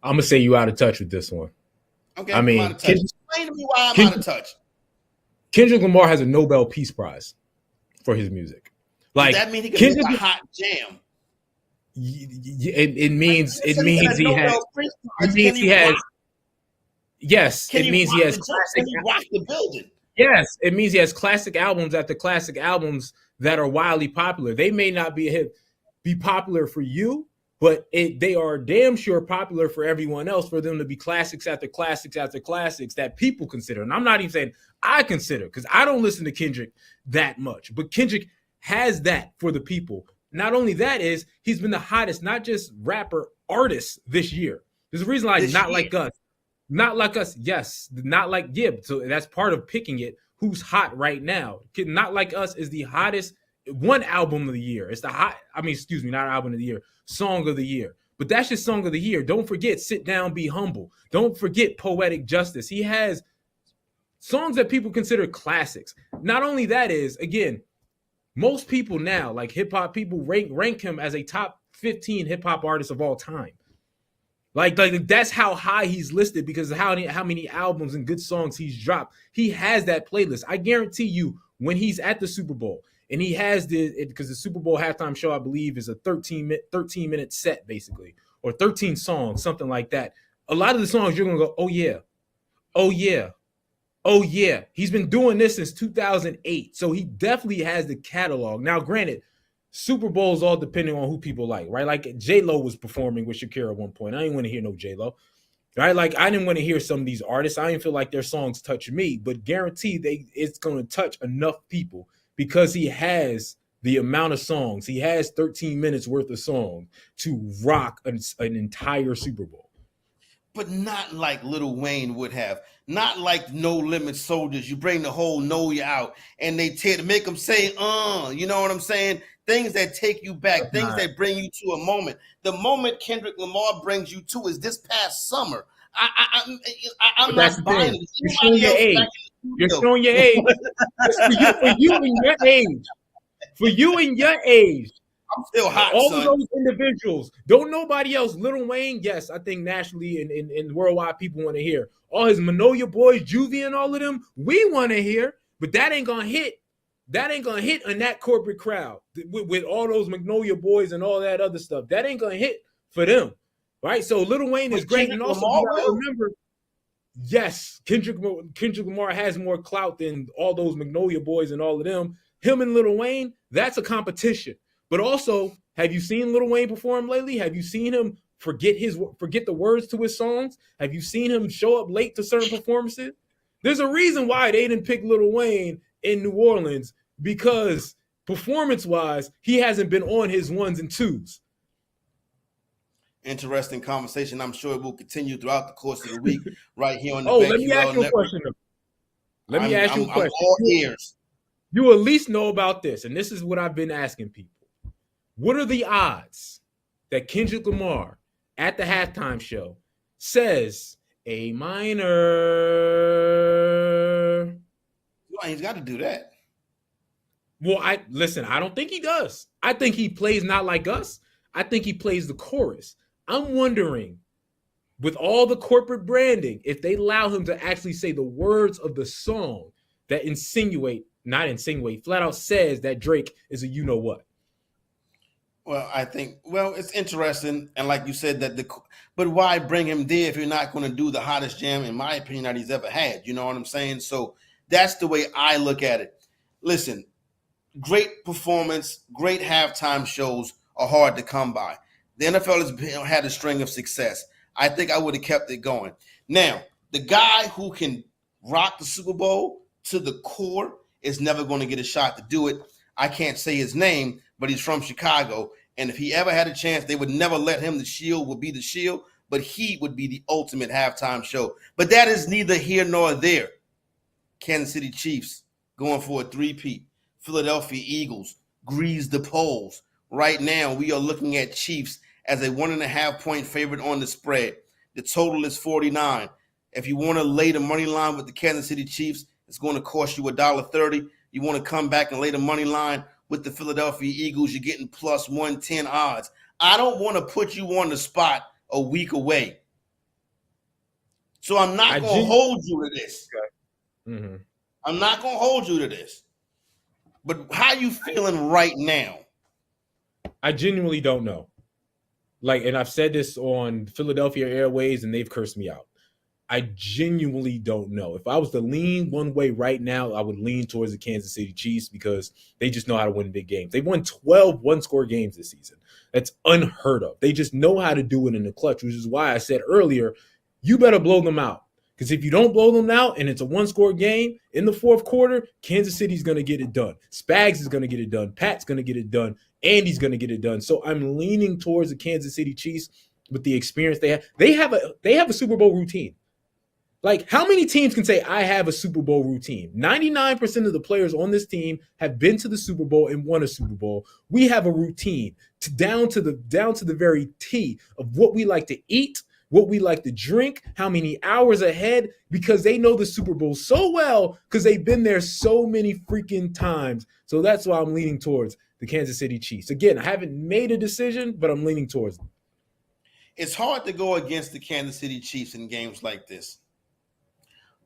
I'm going to say you out of touch with this one. Okay, I mean, I'm out of touch. Explain to me why I'm out of touch. Kendrick Lamar has a Nobel Peace Prize for his music. Like, does that mean he can make a hot jam? It means he has. Yes, it means he has classic. Can he rock the building? Yes, it means he has classic albums after classic albums that are wildly popular. They may not be popular for you, but they are damn sure popular for everyone else, for them to be classics after classics after classics that people consider. And I'm not even saying I consider, because I don't listen to Kendrick that much, but Kendrick has that for the people. Not only that is, he's been the hottest, not just rapper, artist this year. There's a reason like Not Like Us. Not Like Us, yes. Not Like Gibb. So that's part of picking it. Who's hot right now? Not Like Us is the hottest one album of the year. It's not album of the year, song of the year. But that's just song of the year. Don't forget Sit Down, Be Humble. Don't forget Poetic Justice. He has songs that people consider classics. Not only that is, again, most people now, like hip-hop people, rank him as a top 15 hip-hop artist of all time. Like that's how high he's listed because of how many albums and good songs he's dropped. He has that playlist. I guarantee you, when he's at the Super Bowl, and he has because the Super Bowl halftime show, I believe, is a 13-minute set, basically, or 13 songs, something like that. A lot of the songs, you're going to go, oh, yeah. oh yeah, he's been doing this since 2008. So he definitely has the catalog. Now, granted, Super Bowls all depending on who people like, right? Like J-Lo was performing with Shakira at one point. I didn't want to hear no J-Lo. Right? Like I didn't want to hear some of these artists. I didn't feel like their songs touch me, but guarantee it's going to touch enough people because he has the amount of songs. He has 13 minutes worth of songs to rock an entire Super Bowl. But not like Lil Wayne would have. Not like No Limit Soldiers. You bring the whole Know You out and they make them say, you know what I'm saying? Things that take you back, things that bring you to a moment. The moment Kendrick Lamar brings you to is this past summer. I'm not buying it. You're showing your age. You're showing your age. For you and your age. For you and your age. I'm still hot, all son. of those individuals. Don't nobody else. Lil Wayne, yes, I think nationally and worldwide people want to hear. All his Manolia boys, Juvie and all of them, we want to hear, but that ain't gonna hit. That ain't gonna hit on that corporate crowd with all those Magnolia boys and all that other stuff. That ain't gonna hit for them, right? So Lil Wayne is great, and also you gotta remember, yes, Kendrick Lamar has more clout than all those Magnolia boys and all of them. Him and Lil Wayne, that's a competition. But also, have you seen Lil Wayne perform lately? Have you seen him forget the words to his songs? Have you seen him show up late to certain performances? There's a reason why they didn't pick Lil Wayne in New Orleans, because performance-wise, he hasn't been on his ones and twos. Interesting conversation. I'm sure it will continue throughout the course of the week right here on the let me ask you a question. Let me ask you a question. I'm all ears. You at least know about this, and this is what I've been asking people. What are the odds that Kendrick Lamar at the halftime show says A minor? Well, he's got to do that. Well, I don't think he does. I think he plays Not Like Us. I think he plays the chorus. I'm wondering, with all the corporate branding, if they allow him to actually say the words of the song that flat out says that Drake is a you-know-what. Well, I think, it's interesting. And like you said, but why bring him there if you're not going to do the hottest jam, in my opinion, that he's ever had? You know what I'm saying? So that's the way I look at it. Listen, great performance, great halftime shows are hard to come by. The NFL has had a string of success. I think I would have kept it going. Now, the guy who can rock the Super Bowl to the core is never going to get a shot to do it. I can't say his name, but he's from Chicago. And if he ever had a chance, they would never let him. The Shield would be the Shield, but he would be the ultimate halftime show. But that is neither here nor there. Kansas City Chiefs going for a three-peat. Philadelphia Eagles grease the polls. Right now, we are looking at Chiefs as a 1.5-point favorite on the spread. The total is 49. If you want to lay the money line with the Kansas City Chiefs, it's going to cost you $1.30. You want to come back and lay the money line with the Philadelphia Eagles, you're getting plus 110 odds. I don't want to put you on the spot a week away. So I'm not going to hold you to this. Okay. Mm-hmm. I'm not going to hold you to this. But how you feeling right now? I genuinely don't know. And I've said this on Philadelphia Airways, and they've cursed me out. I genuinely don't know. If I was to lean one way right now, I would lean towards the Kansas City Chiefs because they just know how to win big games. They won 12 one-score games this season. That's unheard of. They just know how to do it in the clutch, which is why I said earlier, you better blow them out. Because if you don't blow them out and it's a one-score game in the fourth quarter, Kansas City's going to get it done. Spags is going to get it done. Pat's going to get it done. Andy's going to get it done. So I'm leaning towards the Kansas City Chiefs with the experience they have. They have a Super Bowl routine. Like, how many teams can say, I have a Super Bowl routine? 99% of the players on this team have been to the Super Bowl and won a Super Bowl. We have a routine down to the very T of what we like to eat, what we like to drink, how many hours ahead, because they know the Super Bowl so well because they've been there so many freaking times. So that's why I'm leaning towards the Kansas City Chiefs. Again, I haven't made a decision, but I'm leaning towards them. It's hard to go against the Kansas City Chiefs in games like this.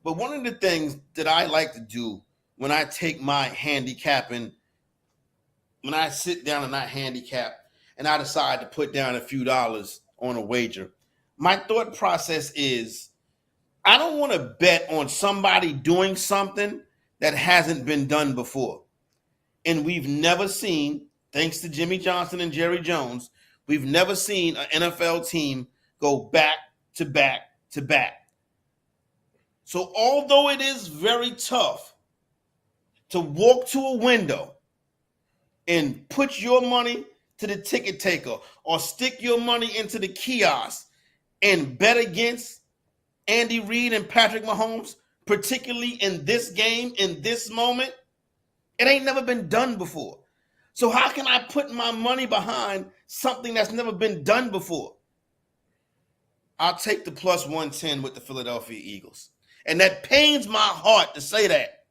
But one of the things that I like to do when I take my handicapping, when I sit down and I handicap and I decide to put down a few dollars on a wager, my thought process is I don't want to bet on somebody doing something that hasn't been done before. And we've never seen, thanks to Jimmy Johnson and Jerry Jones, we've never seen an NFL team go back to back to back. So although it is very tough to walk to a window and put your money to the ticket taker or stick your money into the kiosk and bet against Andy Reid and Patrick Mahomes, particularly in this game, in this moment, it ain't never been done before. So how can I put my money behind something that's never been done before? I'll take the plus 110 with the Philadelphia Eagles. And that pains my heart to say that.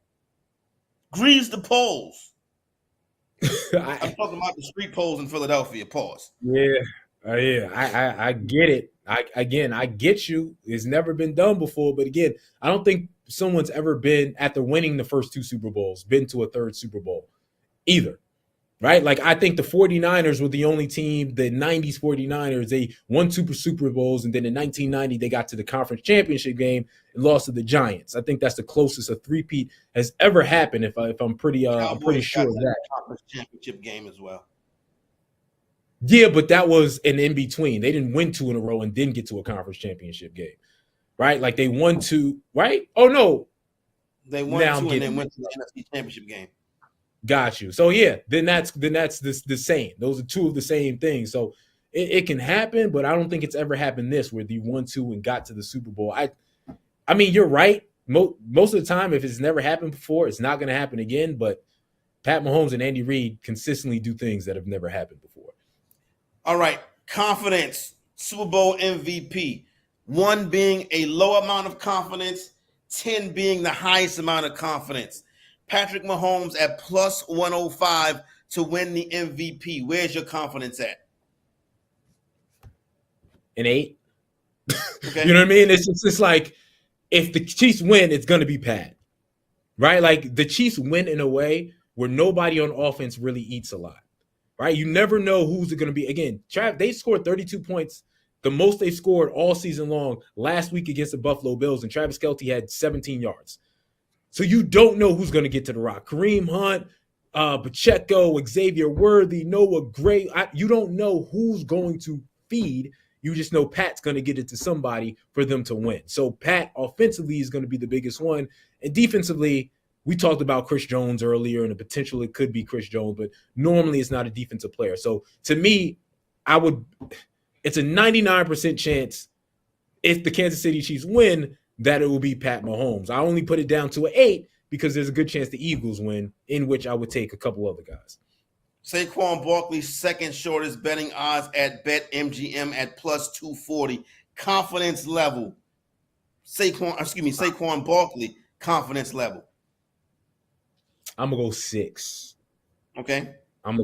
Grieves the polls. I'm talking about the street polls in Philadelphia. Pause. Yeah. I get it. I get you. It's never been done before. But again, I don't think someone's ever been, after winning the first 2 Super Bowls, been to a third Super Bowl either. Right? Like, I think the 49ers were the only team, the 90s 49ers, they won 2 Super Bowls, and then in 1990, they got to the conference championship game and lost to the Giants. I think that's the closest a three-peat has ever happened, if I'm pretty sure of that. Conference championship game as well. Yeah, but that was an in-between. They didn't win 2 in a row and didn't get to a conference championship game. Right? Like, they won 2, right? Oh, no. They won 2 and then went to the NFC championship game. Got you. So yeah, then that's the same. Those are 2 of the same things. So it can happen, but I don't think it's ever happened this where they won 2 and got to the Super Bowl. I mean, you're right. Most of the time, if it's never happened before, it's not going to happen again. But Pat Mahomes and Andy Reid consistently do things that have never happened before. All right, confidence, Super Bowl MVP. 1 being a low amount of confidence, 10 being the highest amount of confidence. Patrick Mahomes at plus 105 to win the MVP. Where's your confidence at? An 8. Okay. You know what I mean? It's just like, if the Chiefs win, it's going to be Pat. Right? Like, the Chiefs win in a way where nobody on offense really eats a lot. Right? You never know who's it going to be. Again, they scored 32 points, the most they've scored all season long, last week against the Buffalo Bills, and Travis Kelce had 17 yards. So you don't know who's going to get to the rock. Kareem Hunt, Pacheco, Xavier Worthy, Noah Gray. You don't know who's going to feed. You just know Pat's going to get it to somebody for them to win. So Pat offensively is going to be the biggest one. And defensively, we talked about Chris Jones earlier and the potential it could be Chris Jones, but normally it's not a defensive player. So to me, it's a 99% chance if the Kansas City Chiefs win that it will be Pat Mahomes. I only put it down to an 8 because there's a good chance the Eagles win, in which I would take a couple other guys. Saquon Barkley's second shortest betting odds at BetMGM at plus 240. Confidence level. Saquon Barkley, confidence level. I'm going to go 6. Okay. I'm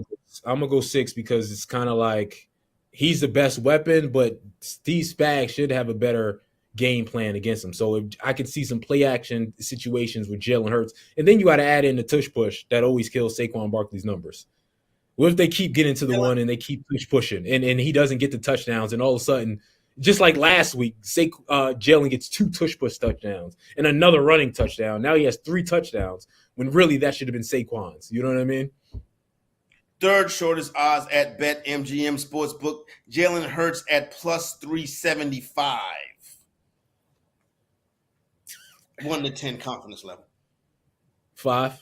gonna go 6 because it's kind of like he's the best weapon, but Steve Spagnuolo should have a better game plan against him. So if I could see some play action situations with Jalen Hurts, and then you got to add in the tush push that always kills Saquon Barkley's numbers. What if they keep getting to the one and they keep pushing and he doesn't get the touchdowns, and all of a sudden, just like last week, Jalen gets 2 tush push touchdowns and another running touchdown. Now he has 3 touchdowns when really that should have been Saquon's. You know what I mean? Third shortest odds at BetMGM Sportsbook. Jalen Hurts at plus 375. 1 to 10 confidence level. 5.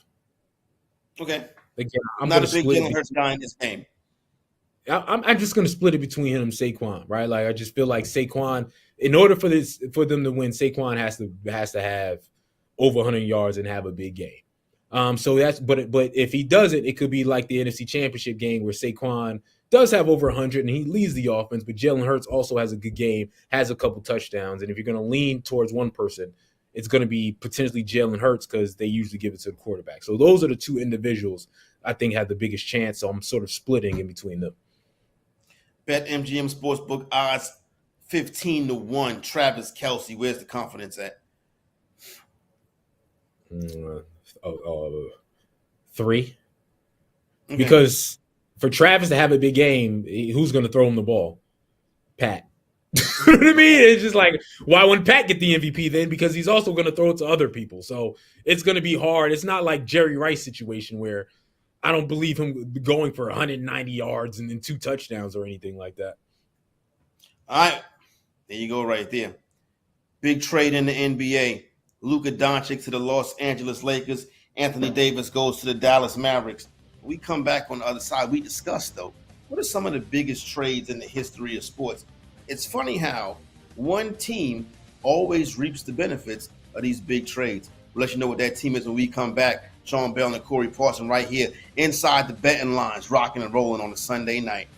Okay. Again, I'm not a big Jalen Hurts guy in this game. I'm just going to split it between him and Saquon, right? Like, I just feel like Saquon, in order for them to win, Saquon has to have over 100 yards and have a big game. So that's but if he doesn't, it could be like the NFC Championship game where Saquon does have over 100 and he leads the offense, but Jalen Hurts also has a good game, has a couple touchdowns, and if you're going to lean towards one person, it's going to be potentially Jalen Hurts because they usually give it to the quarterback. So those are the 2 individuals I think have the biggest chance. So I'm sort of splitting in between them. BetMGM Sportsbook odds 15 to 1. Travis Kelce. Where's the confidence at? 3. Okay. Because for Travis to have a big game, who's going to throw him the ball? Pat. You know what I mean? It's just like, why wouldn't Pat get the MVP then? Because he's also going to throw it to other people. So it's going to be hard. It's not like Jerry Rice situation where I don't believe him going for 190 yards and then 2 touchdowns or anything like that. All right. There you go right there. Big trade in the NBA. Luka Doncic to the Los Angeles Lakers. Anthony Davis goes to the Dallas Mavericks. When we come back on the other side, we discuss, though, what are some of the biggest trades in the history of sports? It's funny how one team always reaps the benefits of these big trades. We'll let you know what that team is when we come back. Sean Bell and Corey Parson right here inside the betting lines, rocking and rolling on a Sunday night.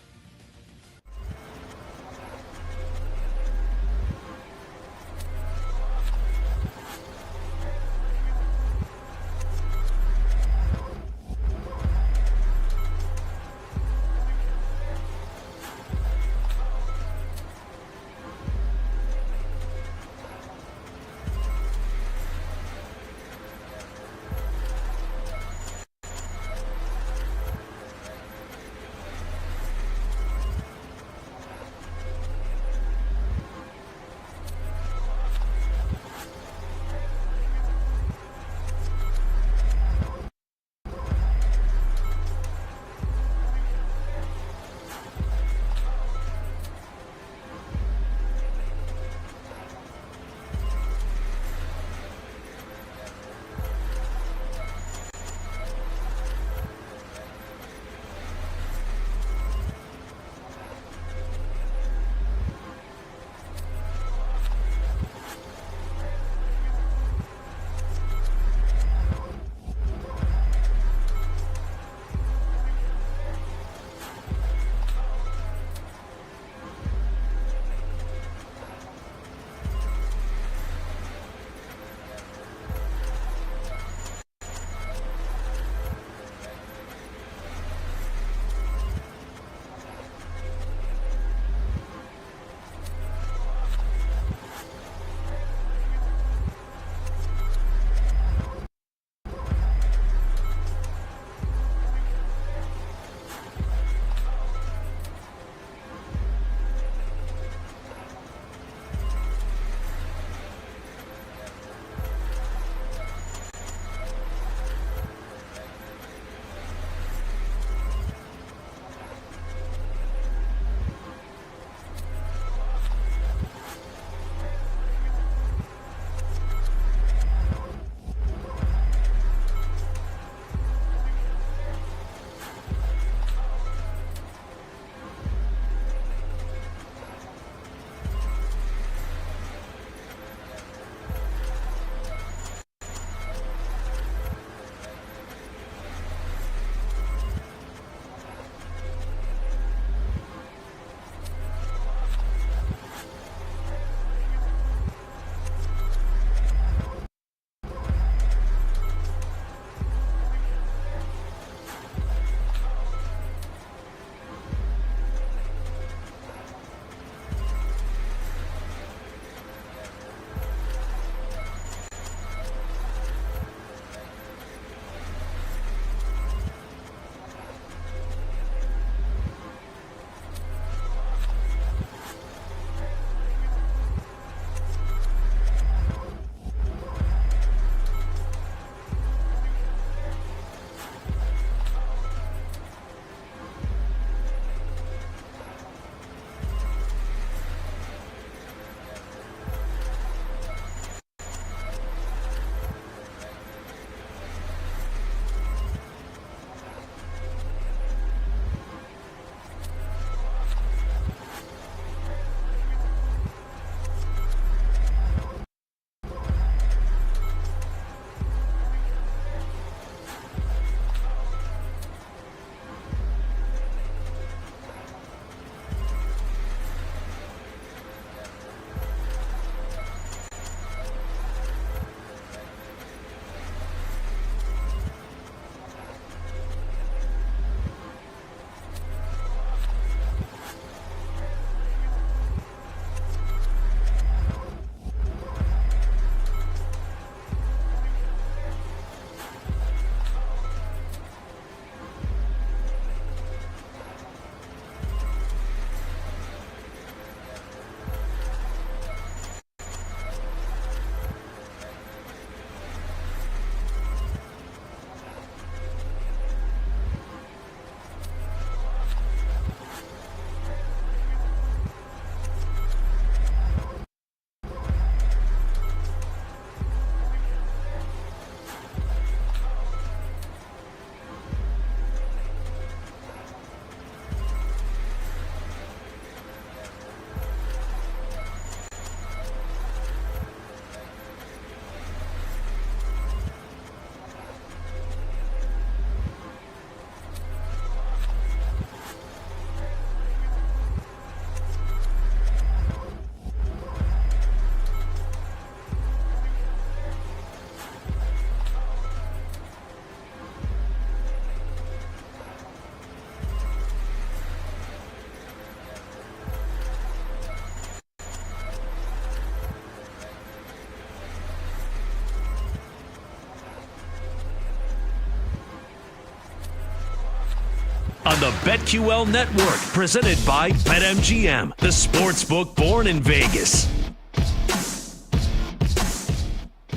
on the BetQL network, presented by BetMGM, the sportsbook born in Vegas.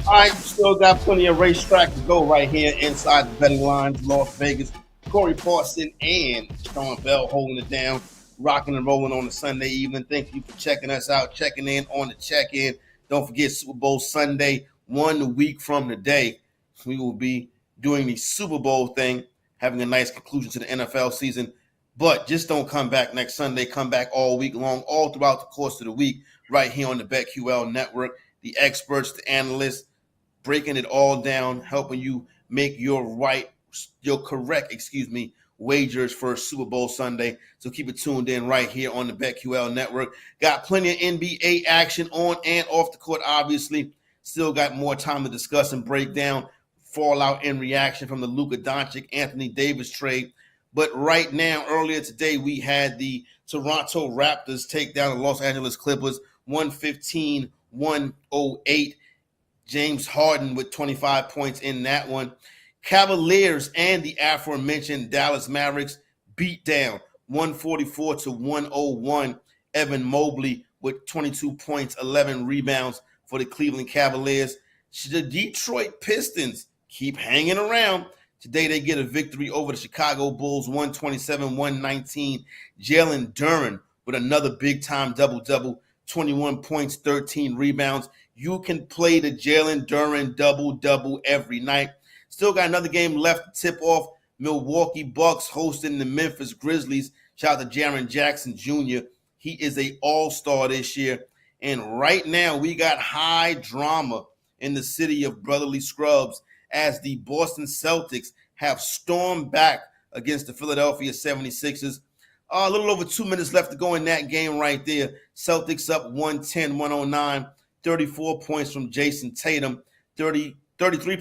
All right, still got plenty of racetrack to go right here inside the betting lines, Las Vegas. Corey Parson and Sean Bell holding it down, rocking and rolling on a Sunday evening. Thank you for checking us out, checking in on the check-in. Don't forget Super Bowl Sunday, 1 week from today. We will be doing the Super Bowl thing, having a nice conclusion to the NFL season. But just don't come back next Sunday. Come back all week long, all throughout the course of the week, right here on the BetQL network. The experts, the analysts, breaking it all down, helping you make your correct wagers for Super Bowl Sunday. So keep it tuned in right here on the BetQL network. Got plenty of NBA action on and off the court, obviously. Still got more time to discuss and break down fallout and reaction from the Luka Doncic, Anthony Davis trade. But right now, earlier today, we had the Toronto Raptors take down the Los Angeles Clippers 115-108. James Harden with 25 points in that one. Cavaliers and the aforementioned Dallas Mavericks beat down 144-101. Evan Mobley with 22 points, 11 rebounds for the Cleveland Cavaliers. The Detroit Pistons keep hanging around. Today they get a victory over the Chicago Bulls, 127-119. Jalen Duren with another big-time double-double, 21 points, 13 rebounds. You can play the Jalen Duren double-double every night. Still got another game left to tip off. Milwaukee Bucks hosting the Memphis Grizzlies. Shout out to Jaren Jackson Jr. He is an all-star this year. And right now we got high drama in the city of brotherly scrubs as the Boston Celtics have stormed back against the Philadelphia 76ers. A little over 2 minutes left to go in that game right there. Celtics up 110-109. 34 points from Jason Tatum, 33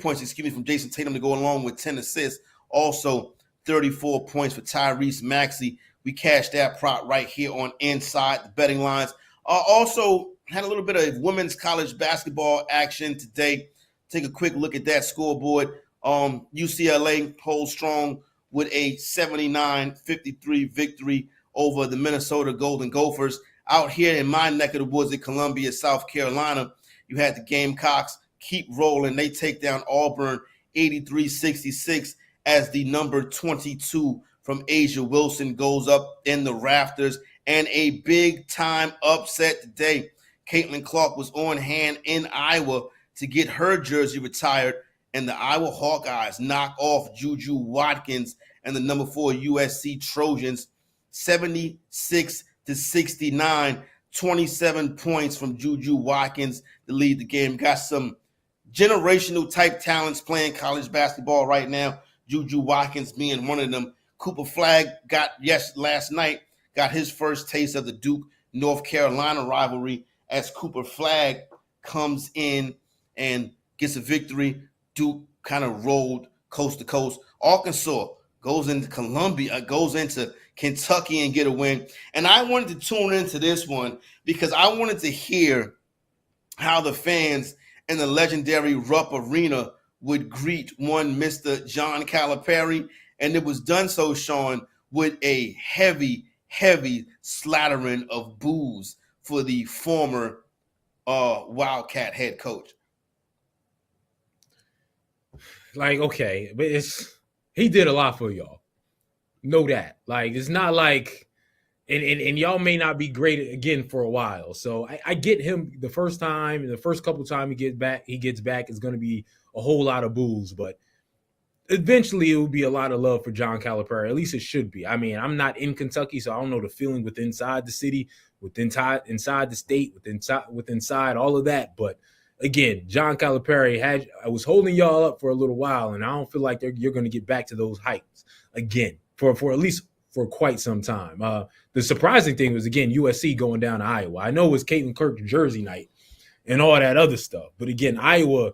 points, from Jason Tatum to go along with 10 assists. Also, 34 points for Tyrese Maxey. We cashed that prop right here on Inside the Betting Lines. Also, had a little bit of women's college basketball action today. Take a quick look at that scoreboard. UCLA holds strong with a 79-53 victory over the Minnesota Golden Gophers. Out here in my neck of the woods at Columbia, South Carolina, you had the Gamecocks keep rolling. They take down Auburn 83-66 as the number 22 from Asia Wilson goes up in the rafters. And a big-time upset today. Caitlin Clark was on hand in Iowa to get her jersey retired, and the Iowa Hawkeyes knock off Juju Watkins and the number 4 USC Trojans 76-69, 27 points from Juju Watkins to lead the game. Got some generational type talents playing college basketball right now. Juju Watkins being one of them. Cooper Flagg last night got his first taste of the Duke North Carolina rivalry as Cooper Flagg comes in and gets a victory. Duke kind of rolled coast to coast. Arkansas goes into Kentucky and get a win. And I wanted to tune into this one because I wanted to hear how the fans in the legendary Rupp Arena would greet one Mr. John Calipari. And it was done so, Sean, with a heavy slattering of boos for the former Wildcat head coach. Like, okay, but he did a lot for y'all. Know that. Like, it's not like, and y'all may not be great again for a while. So I get him the first time, and the first couple times he gets back, it's going to be a whole lot of boos. But eventually it will be a lot of love for John Calipari. At least it should be. I mean, I'm not in Kentucky, so I don't know the feeling with inside the city, inside the state, with inside all of that. But again, John Calipari I was holding y'all up for a little while, and I don't feel like you're going to get back to those heights again for at least for quite some time. The surprising thing was, again, USC going down to Iowa. I know it was Caitlin Kirk jersey night and all that other stuff, but again, Iowa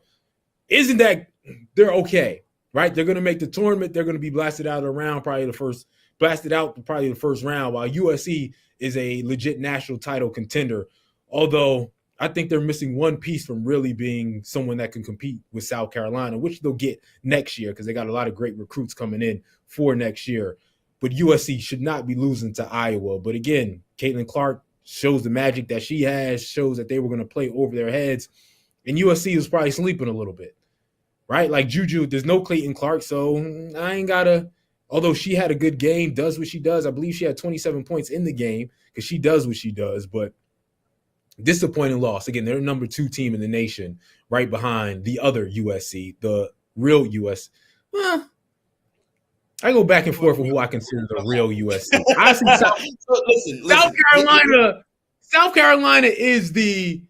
they're okay, right? They're going to make the tournament. They're going to be blasted out of the round, probably the first round, while USC is a legit national title contender. Although I think they're missing one piece from really being someone that can compete with South Carolina, which they'll get next year because they got a lot of great recruits coming in for next year. but USC should not be losing to Iowa. But again, Caitlin Clark shows the magic that she has, shows that they were going to play over their heads. And USC was probably sleeping a little bit, right? Like Juju, there's no Caitlin Clark, so I ain't got to, although she had a good game, does what she does. I believe she had 27 points in the game because she does what she does, but disappointing loss. Again, they're number 2 team in the nation, right behind the other USC, the real US. I go back and forth with who I consider the real USC. Honestly, South Carolina is the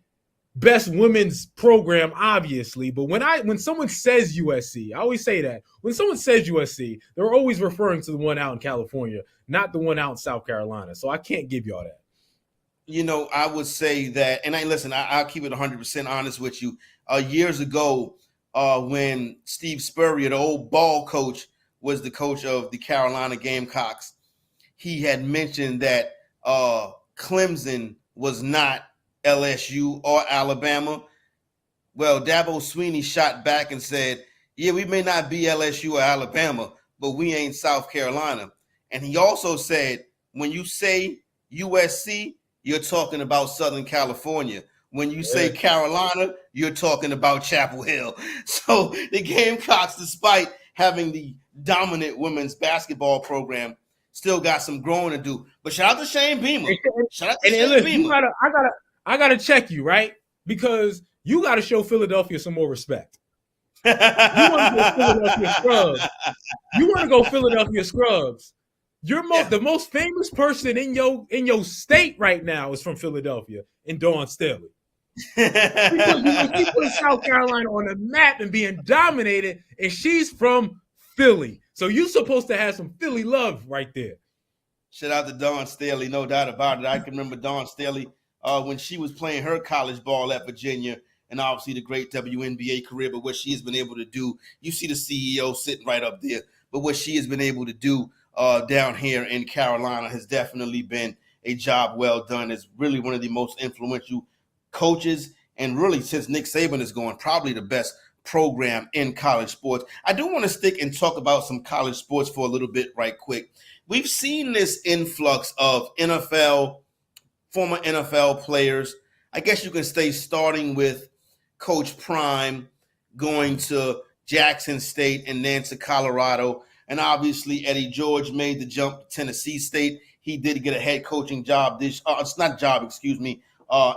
best women's program, obviously. But when someone says USC, I always say that. When someone says USC, they're always referring to the one out in California, not the one out in South Carolina. So I can't give y'all that. I would say that, and I'll keep it 100% honest with you. Years ago, when Steve Spurrier, the old ball coach, was the coach of the Carolina Gamecocks, he had mentioned that Clemson was not LSU or Alabama. Well, Dabo Swinney shot back and said, yeah, we may not be LSU or Alabama, but we ain't South Carolina. And he also said, when you say USC, you're talking about Southern California. When you say Carolina, you're talking about Chapel Hill. So the Gamecocks, despite having the dominant women's basketball program, still got some growing to do. But shout out to Shane Beamer. I gotta check you, right? Because you gotta show Philadelphia some more respect. You want to go Philadelphia Scrubs. The most famous person in your state right now is from Philadelphia, and Dawn Staley. She put South Carolina on the map and being dominated, and she's from Philly. So you're supposed to have some Philly love right there. Shout out to Dawn Staley, no doubt about it. I can remember Dawn Staley when she was playing her college ball at Virginia, and obviously the great WNBA career, but what she has been able to do, you see the CEO sitting right up there, but what she has been able to do down here in Carolina has definitely been a job well done. It's really one of the most influential coaches, and really since Nick Saban is going, probably the best program in college sports. I do want to stick and talk about some college sports for a little bit right quick. We've seen this influx of former NFL players. I guess you can say starting with Coach Prime going to Jackson State and then to Colorado. And obviously Eddie George made the jump to Tennessee State. He did get a head coaching job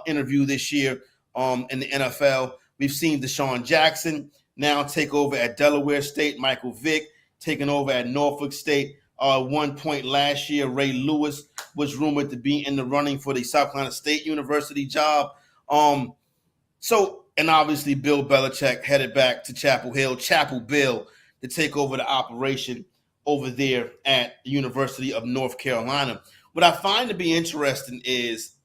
interview this year in the NFL. We've seen Deshaun Jackson now take over at Delaware State. Michael Vick taking over at Norfolk State. 1 point last year, Ray Lewis was rumored to be in the running for the South Carolina State University job. And obviously Bill Belichick headed back to Chapel Bill, to take over the operation over there at the University of North Carolina. What I find to be interesting is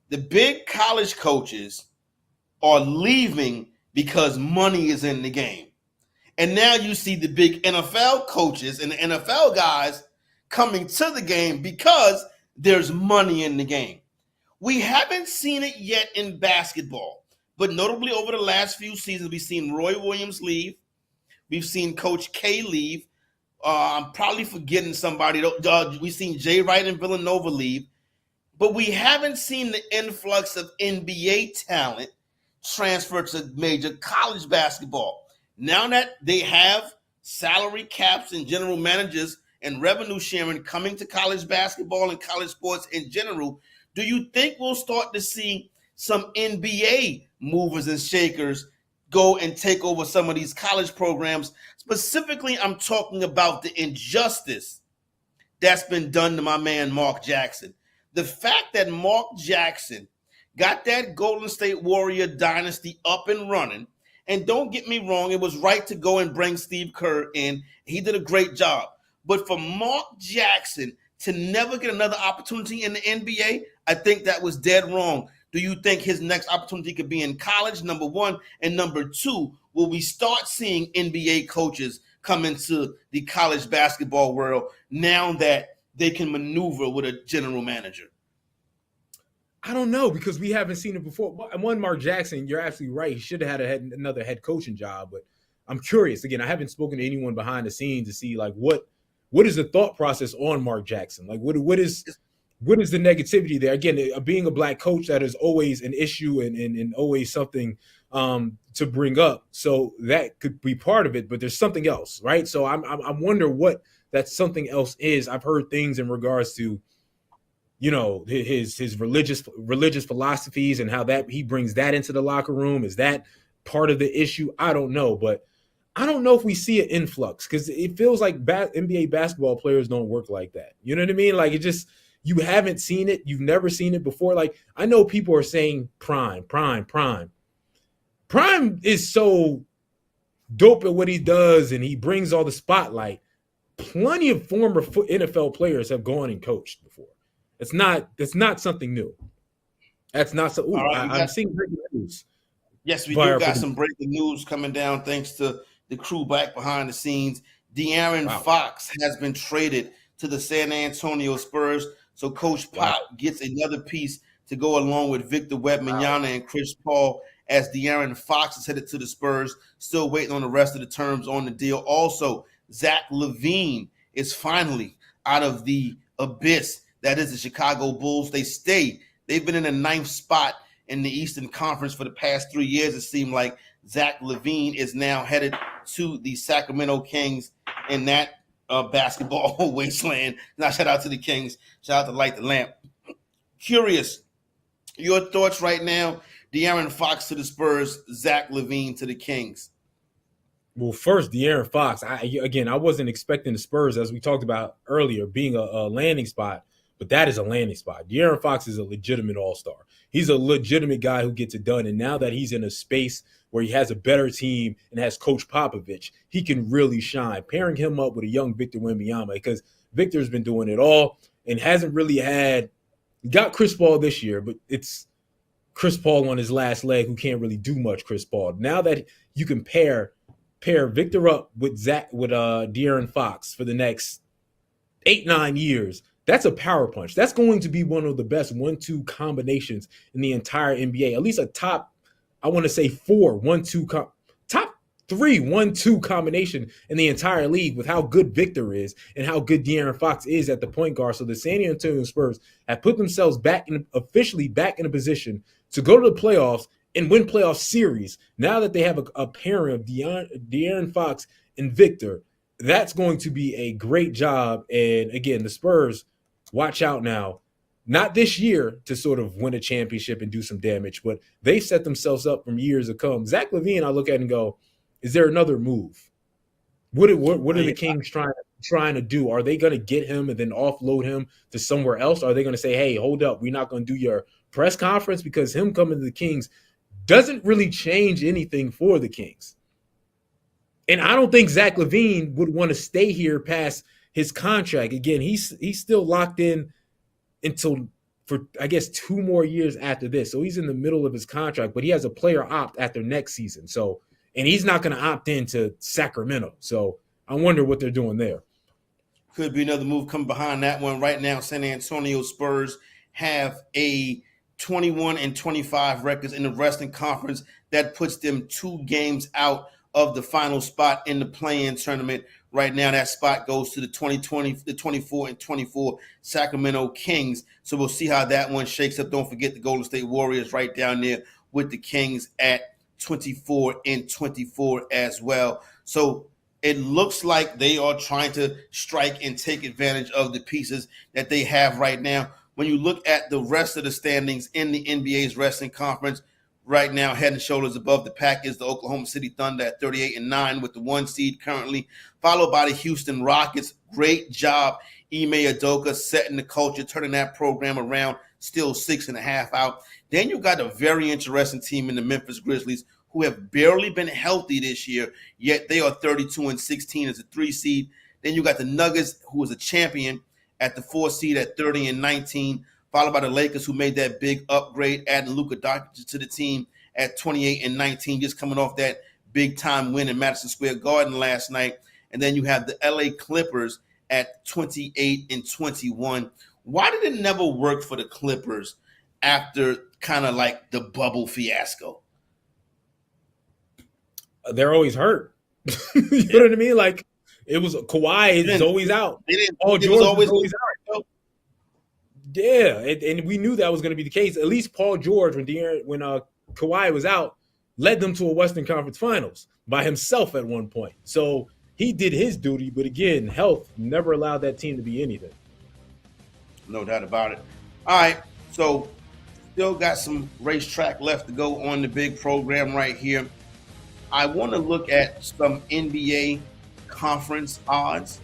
the big college coaches are leaving because money is in the game. And now you see the big NFL coaches and the NFL guys coming to the game because there's money in the game. We haven't seen it yet in basketball, but notably over the last few seasons, we've seen Roy Williams leave. We've seen Coach K leave. I'm probably forgetting somebody. We've seen Jay Wright and Villanova leave. But we haven't seen the influx of NBA talent transfer to major college basketball. Now that they have salary caps and general managers and revenue sharing coming to college basketball and college sports in general, do you think we'll start to see some NBA movers and shakers go and take over some of these college programs? Specifically, I'm talking about the injustice that's been done to my man Mark Jackson. The fact that Mark Jackson got that Golden State Warrior dynasty up and running, and don't get me wrong, it was right to go and bring Steve Kerr in. He did a great job. But for Mark Jackson to never get another opportunity in the NBA, I think that was dead wrong. Do you think his next opportunity could be in college, number one? And number two, will we start seeing NBA coaches come into the college basketball world now that they can maneuver with a general manager? I don't know, because we haven't seen it before. One, Mark Jackson, you're absolutely right. He should have had another head coaching job, but I'm curious. Again, I haven't spoken to anyone behind the scenes to see like what what is the thought process on Mark Jackson? Like, what is the negativity there? Again, being a black coach, that is always an issue and always something to bring up. So that could be part of it, but there's something else, right? So I wonder what that something else is. I've heard things in regards to, you know, his religious philosophies and how that he brings that into the locker room. Is that part of the issue? I don't know, but I don't know if we see an influx, because it feels like NBA basketball players don't work like that. You know what I mean? Like, it just, you haven't seen it. You've never seen it before. Like, I know people are saying Prime. Prime is so dope at what he does, and he brings all the spotlight. Plenty of former NFL players have gone and coached before. It's not something new. That's not so. Ooh, right, I'm seeing breaking news. Yes, we do got some breaking news coming down thanks to the crew back behind the scenes. De'Aaron Fox has been traded to the San Antonio Spurs. So Coach Pop gets another piece to go along with Victor Wembanyama and Chris Paul, as De'Aaron Fox is headed to the Spurs. Still waiting on the rest of the terms on the deal. Also, Zach LaVine is finally out of the abyss that is the Chicago Bulls. They've been in the 9th spot in the Eastern Conference for the past 3 years. It seemed like Zach LaVine is now headed to the Sacramento Kings in that basketball wasteland. Now, shout out to the Kings. Shout out to Light the Lamp. Curious, your thoughts right now? De'Aaron Fox to the Spurs, Zach LaVine to the Kings. Well, first, De'Aaron Fox. I wasn't expecting the Spurs, as we talked about earlier, being a landing spot, but that is a landing spot. De'Aaron Fox is a legitimate all-star. He's a legitimate guy who gets it done, and now that he's in a space where he has a better team and has Coach Popovich, he can really shine. Pairing him up with a young Victor Wembanyama, because Victor's been doing it all and hasn't really got Chris Paul this year, but it's Chris Paul on his last leg who can't really do much. Chris Paul. Now that you can pair Victor up with De'Aaron Fox for the next 8-9 years, that's a power punch. That's going to be one of the best 1-2 combinations in the entire NBA. At least a top, I want to say 4-1-2 top 3 1-2 combination in the entire league, with how good Victor is and how good De'Aaron Fox is at the point guard. So the San Antonio Spurs have put themselves officially back in a position to go to the playoffs and win playoff series. Now that they have a pairing of De'Aaron Fox and Victor, that's going to be a great job. And again, the Spurs, watch out now. Not this year to sort of win a championship and do some damage, but they set themselves up from years to come. Zach LaVine, I look at and go, is there another move? What are the Kings trying to do? Are they going to get him and then offload him to somewhere else? Or are they going to say, hey, hold up, we're not going to do your press conference? Because him coming to the Kings doesn't really change anything for the Kings. And I don't think Zach LaVine would want to stay here past his contract. Again, he's still locked in until, for I guess, 2 more years after this. So he's in the middle of his contract, but he has a player opt after next season. So, and he's not going to opt into Sacramento. So I wonder what they're doing there. Could be another move coming behind that one. Right now, San Antonio Spurs have a 21-25 records in the Western Conference. That puts them 2 games out of the final spot in the play-in tournament. Right now, that spot goes to the 24-24 Sacramento Kings. So we'll see how that one shakes up. Don't forget the Golden State Warriors right down there with the Kings at 24-24 as well. So it looks like they are trying to strike and take advantage of the pieces that they have right now. When you look at the rest of the standings in the NBA's Western Conference, right now, head and shoulders above the pack is the Oklahoma City Thunder at 38-9 with the 1 seed currently, followed by the Houston Rockets. Great job, Ime Udoka, setting the culture, turning that program around, still 6.5 out. Then you got a very interesting team in the Memphis Grizzlies, who have barely been healthy this year, yet they are 32-16 as a 3 seed. Then you got the Nuggets, who is a champion, at the 4 seed at 30-19, followed by the Lakers, who made that big upgrade, adding Luka Doncic to the team at 28-19, just coming off that big-time win in Madison Square Garden last night. And then you have the LA Clippers at 28-21. Why did it never work for the Clippers after kind of like the bubble fiasco? They're always hurt. You know what I mean? Like, It was Kawhi is always out. Paul George was always out. Yeah, and we knew that was going to be the case. At least Paul George, when Kawhi was out, led them to a Western Conference Finals by himself at one point. So he did his duty, but again, health never allowed that team to be anything. No doubt about it. All right, so still got some racetrack left to go on the big program right here. I want to look at some NBA conference odds.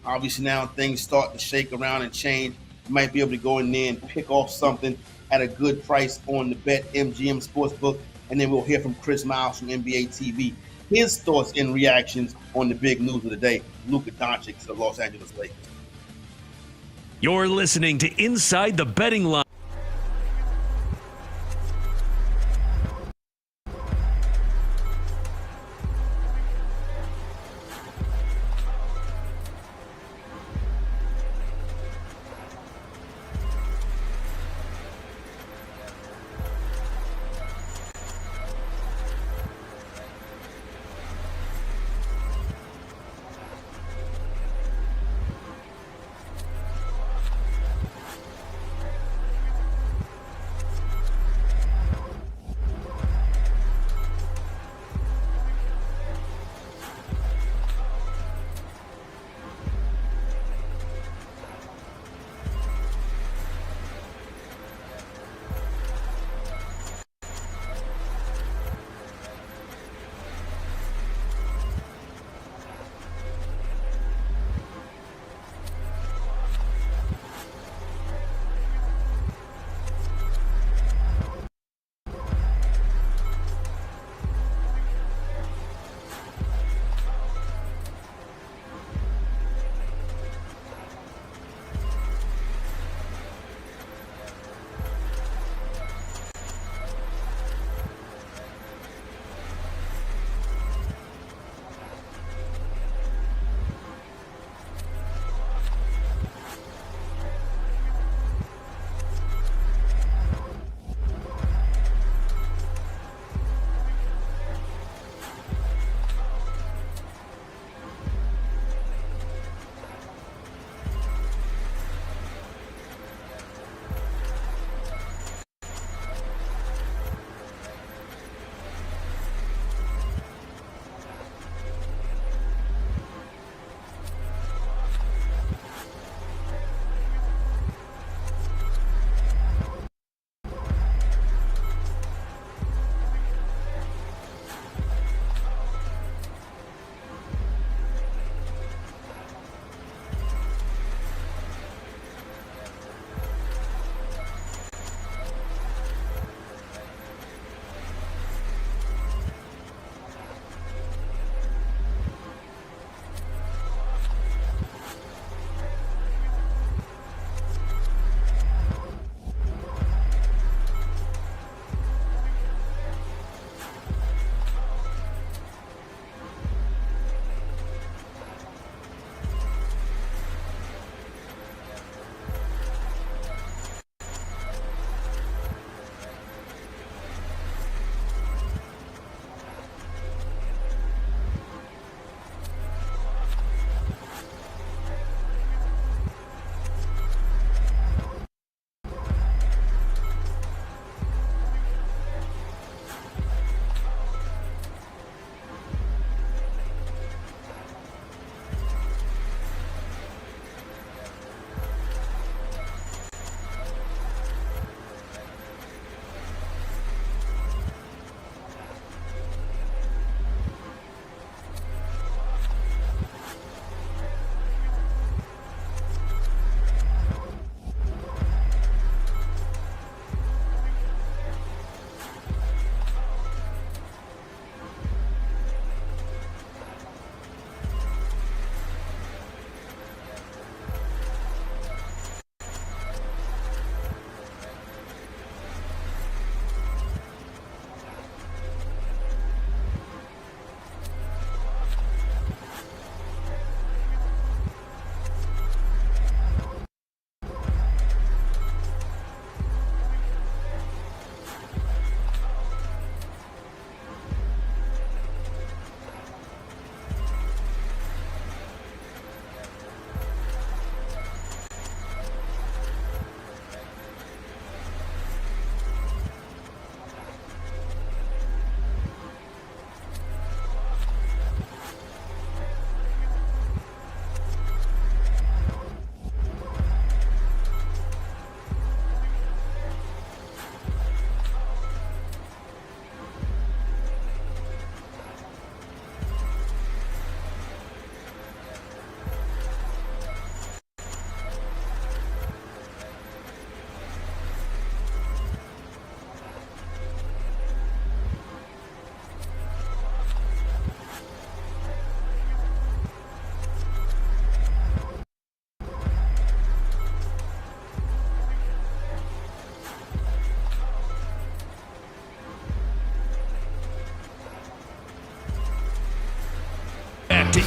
Obviously now things start to shake around and change. You might be able to go in there and pick off something at a good price on the BetMGM Sportsbook, and then we'll hear from Chris Miles from NBA TV. His thoughts and reactions on the big news of the day, Luka Doncic to the Los Angeles Lakers. You're listening to Inside the Betting Line.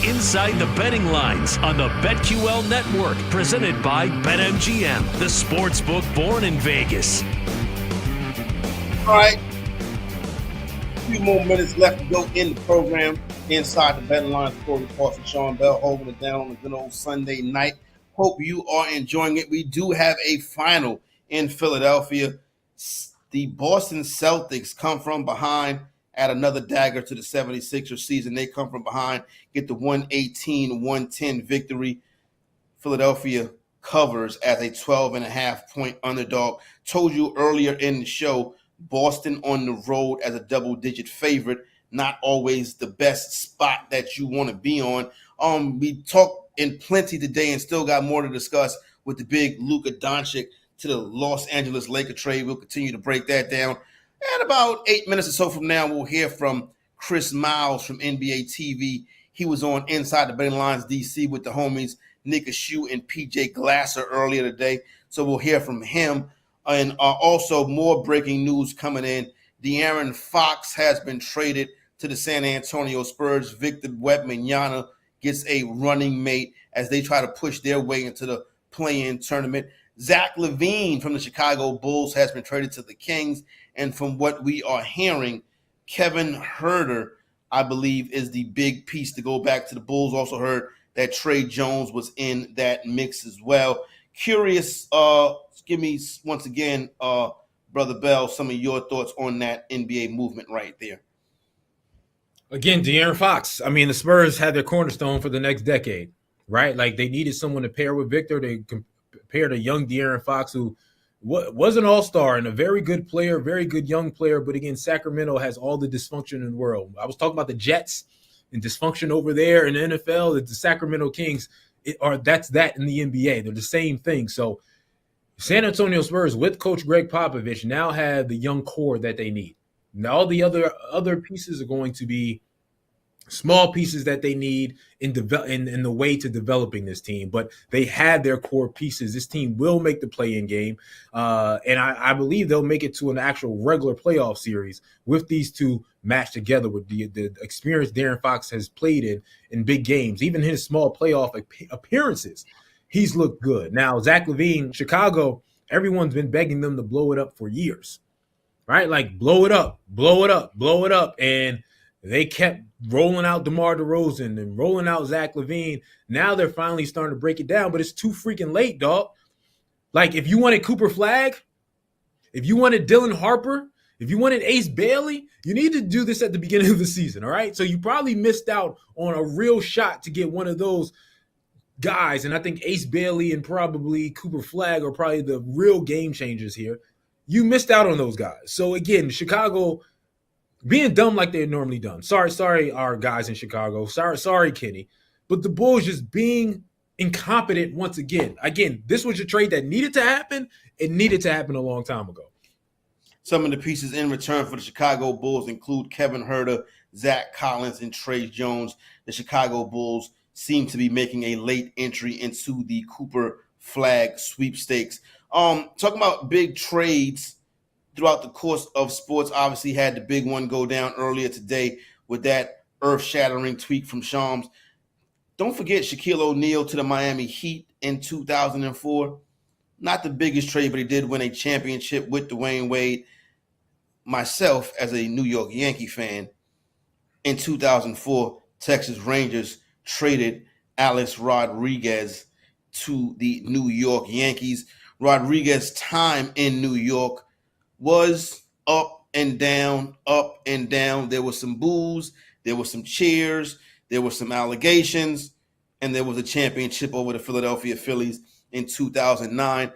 Inside the Betting Lines on the BetQL Network, presented by BetMGM, the sportsbook born in Vegas. All right. A few more minutes left to go in the program. Inside the Betting Lines, Corey Parson, Sean Bell holding it down on a good old Sunday night. Hope you are enjoying it. We do have a final in Philadelphia. The Boston Celtics come from behind, add another dagger to the 76ers season. They come from behind, get the 118-110 victory. Philadelphia covers as a 12.5-point underdog. Told you earlier in the show, Boston on the road as a double-digit favorite. Not always the best spot that you want to be on. We talked in plenty today and still got more to discuss with the big Luka Doncic to the Los Angeles Lakers trade. We'll continue to break that down. And about 8 minutes or so from now, we'll hear from Chris Miles from NBA TV. He was on Inside the Betting Lines DC with the homies Nick Ashew and PJ Glasser earlier today. So we'll hear from him. And also more breaking news coming in. De'Aaron Fox has been traded to the San Antonio Spurs. Victor Wembanyama gets a running mate as they try to push their way into the play-in tournament. Zach LaVine from the Chicago Bulls has been traded to the Kings. And from what we are hearing, Kevin Huerter, I believe, is the big piece to go back to the Bulls. Also heard that Trey Jones was in that mix as well. Curious, give me once again, Brother Bell, some of your thoughts on that NBA movement right there. Again, De'Aaron Fox. I mean, the Spurs had their cornerstone for the next decade, right? Like, they needed someone to pair with Victor. They paired a young De'Aaron Fox who was an all-star and a very good player, very good young player. But again, Sacramento has all the dysfunction in the world. I was talking about the Jets and dysfunction over there in the NFL. The Sacramento Kings, that's that in the NBA. They're the same thing. So San Antonio Spurs with Coach Greg Popovich now have the young core that they need. Now all the other pieces are going to be small pieces that they need in the way to developing this team, but they had their core pieces. This team will make the play-in game, and I believe they'll make it to an actual regular playoff series with these two matched together with the experience De'Aaron Fox has played in big games. Even his small playoff appearances, he's looked good. Now, Zach LaVine, Chicago, everyone's been begging them to blow it up for years, right? Like, blow it up, blow it up, blow it up, and they kept rolling out DeMar DeRozan and rolling out Zach LaVine. Now they're finally starting to break it down, but it's too freaking late, dog. Like, if you wanted Cooper Flagg, if you wanted Dylan Harper, if you wanted Ace Bailey, you need to do this at the beginning of the season, all right? So you probably missed out on a real shot to get one of those guys, and I think Ace Bailey and probably Cooper Flagg are probably the real game changers here. You missed out on those guys. So, again, Chicago – being dumb like they're normally done. Sorry, our guys in Chicago. Sorry, Kenny. But the Bulls just being incompetent once again. Again, this was a trade that needed to happen. It needed to happen a long time ago. Some of the pieces in return for the Chicago Bulls include Kevin Huerter, Zach Collins, and Trey Jones. The Chicago Bulls seem to be making a late entry into the Cooper Flagg sweepstakes. Talking about big trades throughout the course of sports, obviously had the big one go down earlier today with that earth-shattering tweet from Shams. Don't forget Shaquille O'Neal to the Miami Heat in 2004. Not the biggest trade, but he did win a championship with Dwayne Wade. Myself, as a New York Yankee fan, in 2004, Texas Rangers traded Alex Rodriguez to the New York Yankees. Rodriguez's time in New York was up and down, up and down. There was some boos, there was some cheers, there were some allegations, and there was a championship over the Philadelphia Phillies in 2009.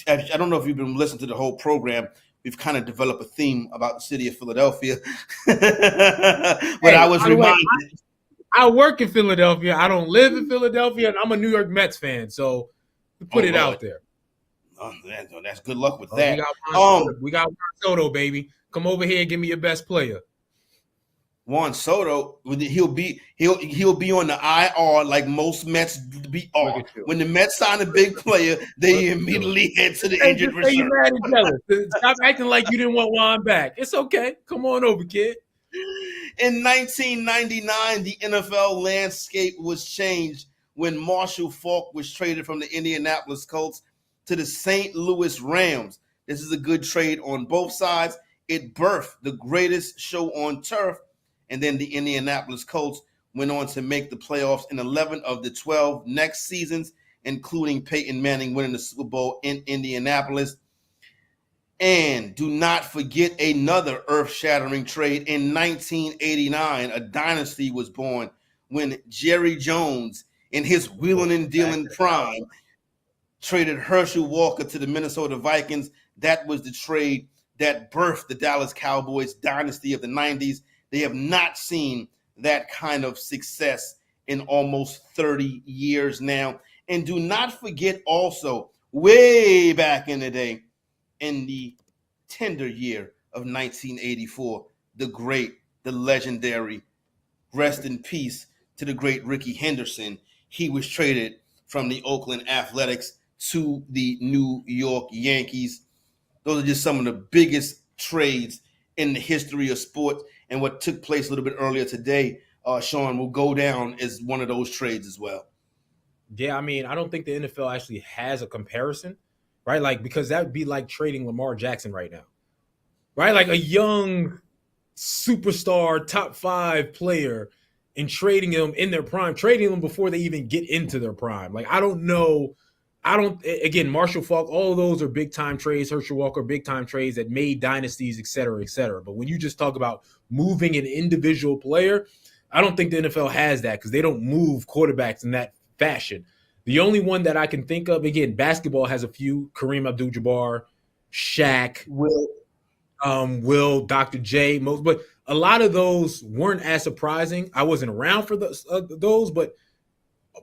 I don't know if you've been listening to the whole program. We've kind of developed a theme about the city of Philadelphia. But I was reminded. I work in Philadelphia. I don't live in Philadelphia, and I'm a New York Mets fan. So put it out there. Oh, that's good luck with that. We got Juan Soto, baby. Come over here and give me your best player. Juan Soto, he'll be on the IR like most Mets are. When the Mets sign a big player, they immediately head to the injured reserve. Stop acting like you didn't want Juan back. It's okay. Come on over, kid. In 1999, the NFL landscape was changed when Marshall Faulk was traded from the Indianapolis Colts to the St. Louis Rams. This is a good trade on both sides. It birthed the greatest show on turf, and then the Indianapolis Colts went on to make the playoffs in 11 of the 12 next seasons, including Peyton Manning winning the Super Bowl in Indianapolis. And do not forget another earth-shattering trade. In 1989, a dynasty was born when Jerry Jones, in his wheeling and dealing prime, traded Herschel Walker to the Minnesota Vikings. That was the trade that birthed the Dallas Cowboys dynasty of the 90s. They have not seen that kind of success in almost 30 years now. And do not forget also, way back in the day, in the tender year of 1984, the great, the legendary, rest in peace to the great Ricky Henderson. He was traded from the Oakland Athletics to the New York Yankees. Those are just some of the biggest trades in the history of sports. And what took place a little bit earlier today, Sean, will go down as one of those trades as well. Yeah, I mean, I don't think the NFL actually has a comparison, right? Like, because that would be like trading Lamar Jackson right now, right? Like a young superstar, top 5 player, and trading them in their prime, trading them before they even get into their prime. Like, I don't know. Again, Marshall Faulk, all of those are big time trades. Herschel Walker, big time trades that made dynasties, et cetera, et cetera. But when you just talk about moving an individual player, I don't think the NFL has that because they don't move quarterbacks in that fashion. The only one that I can think of, again, basketball has a few: Kareem Abdul-Jabbar, Shaq, Will, Dr. J, most, but a lot of those weren't as surprising. I wasn't around for those, but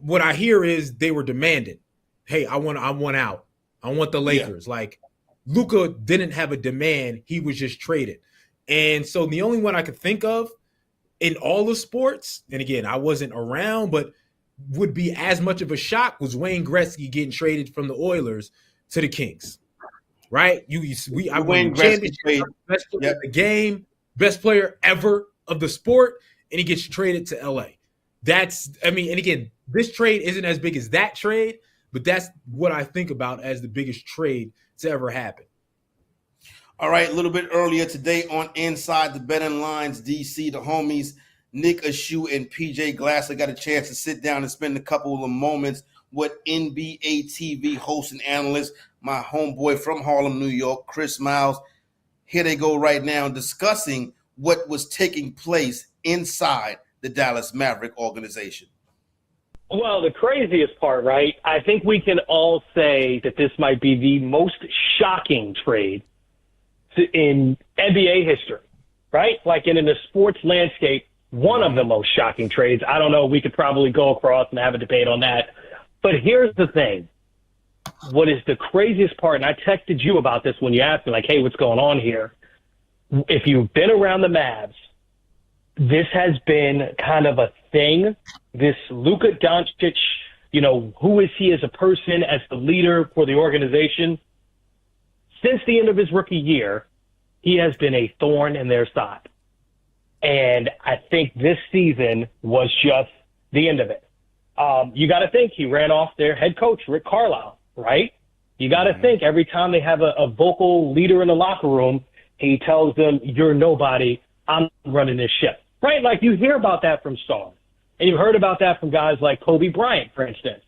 what I hear is they were demanded. Hey, I want out. I want the Lakers. Yeah. Like, Luka didn't have a demand. He was just traded. And so the only one I could think of in all the sports, and again, I wasn't around, but would be as much of a shock, was Wayne Gretzky getting traded from the Oilers to the Kings. Right? I won championship, best player of the game, best player ever of the sport, and he gets traded to LA. And again, this trade isn't as big as that trade, but that's what I think about as the biggest trade to ever happen. All right, a little bit earlier today on Inside the Betting Lines DC, the homies Nick Ashew and PJ Glasser got a chance to sit down and spend a couple of moments with NBA TV host and analyst, my homeboy from Harlem, New York, Chris Miles. Here they go right now discussing what was taking place inside the Dallas Maverick organization. Well, the craziest part, right? I think we can all say that this might be the most shocking trade in NBA history, right? Like in the sports landscape, one of the most shocking trades. I don't know. We could probably go across and have a debate on that. But here's the thing. What is the craziest part, and I texted you about this when you asked me, like, hey, what's going on here? If you've been around the Mavs, this has been kind of a thing. This Luka Doncic, who is he as a person, as the leader for the organization? Since the end of his rookie year, he has been a thorn in their side. And I think this season was just the end of it. You got to think he ran off their head coach, Rick Carlisle, right? You got to think every time they have a vocal leader in the locker room, he tells them, you're nobody, I'm running this ship, right? Like you hear about that from stars. And you've heard about that from guys like Kobe Bryant, for instance.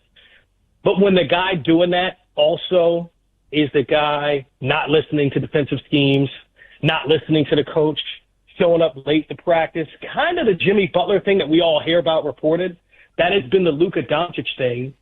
But when the guy doing that also is the guy not listening to defensive schemes, not listening to the coach, showing up late to practice, kind of the Jimmy Butler thing that we all hear about reported, that has been the Luka Doncic thing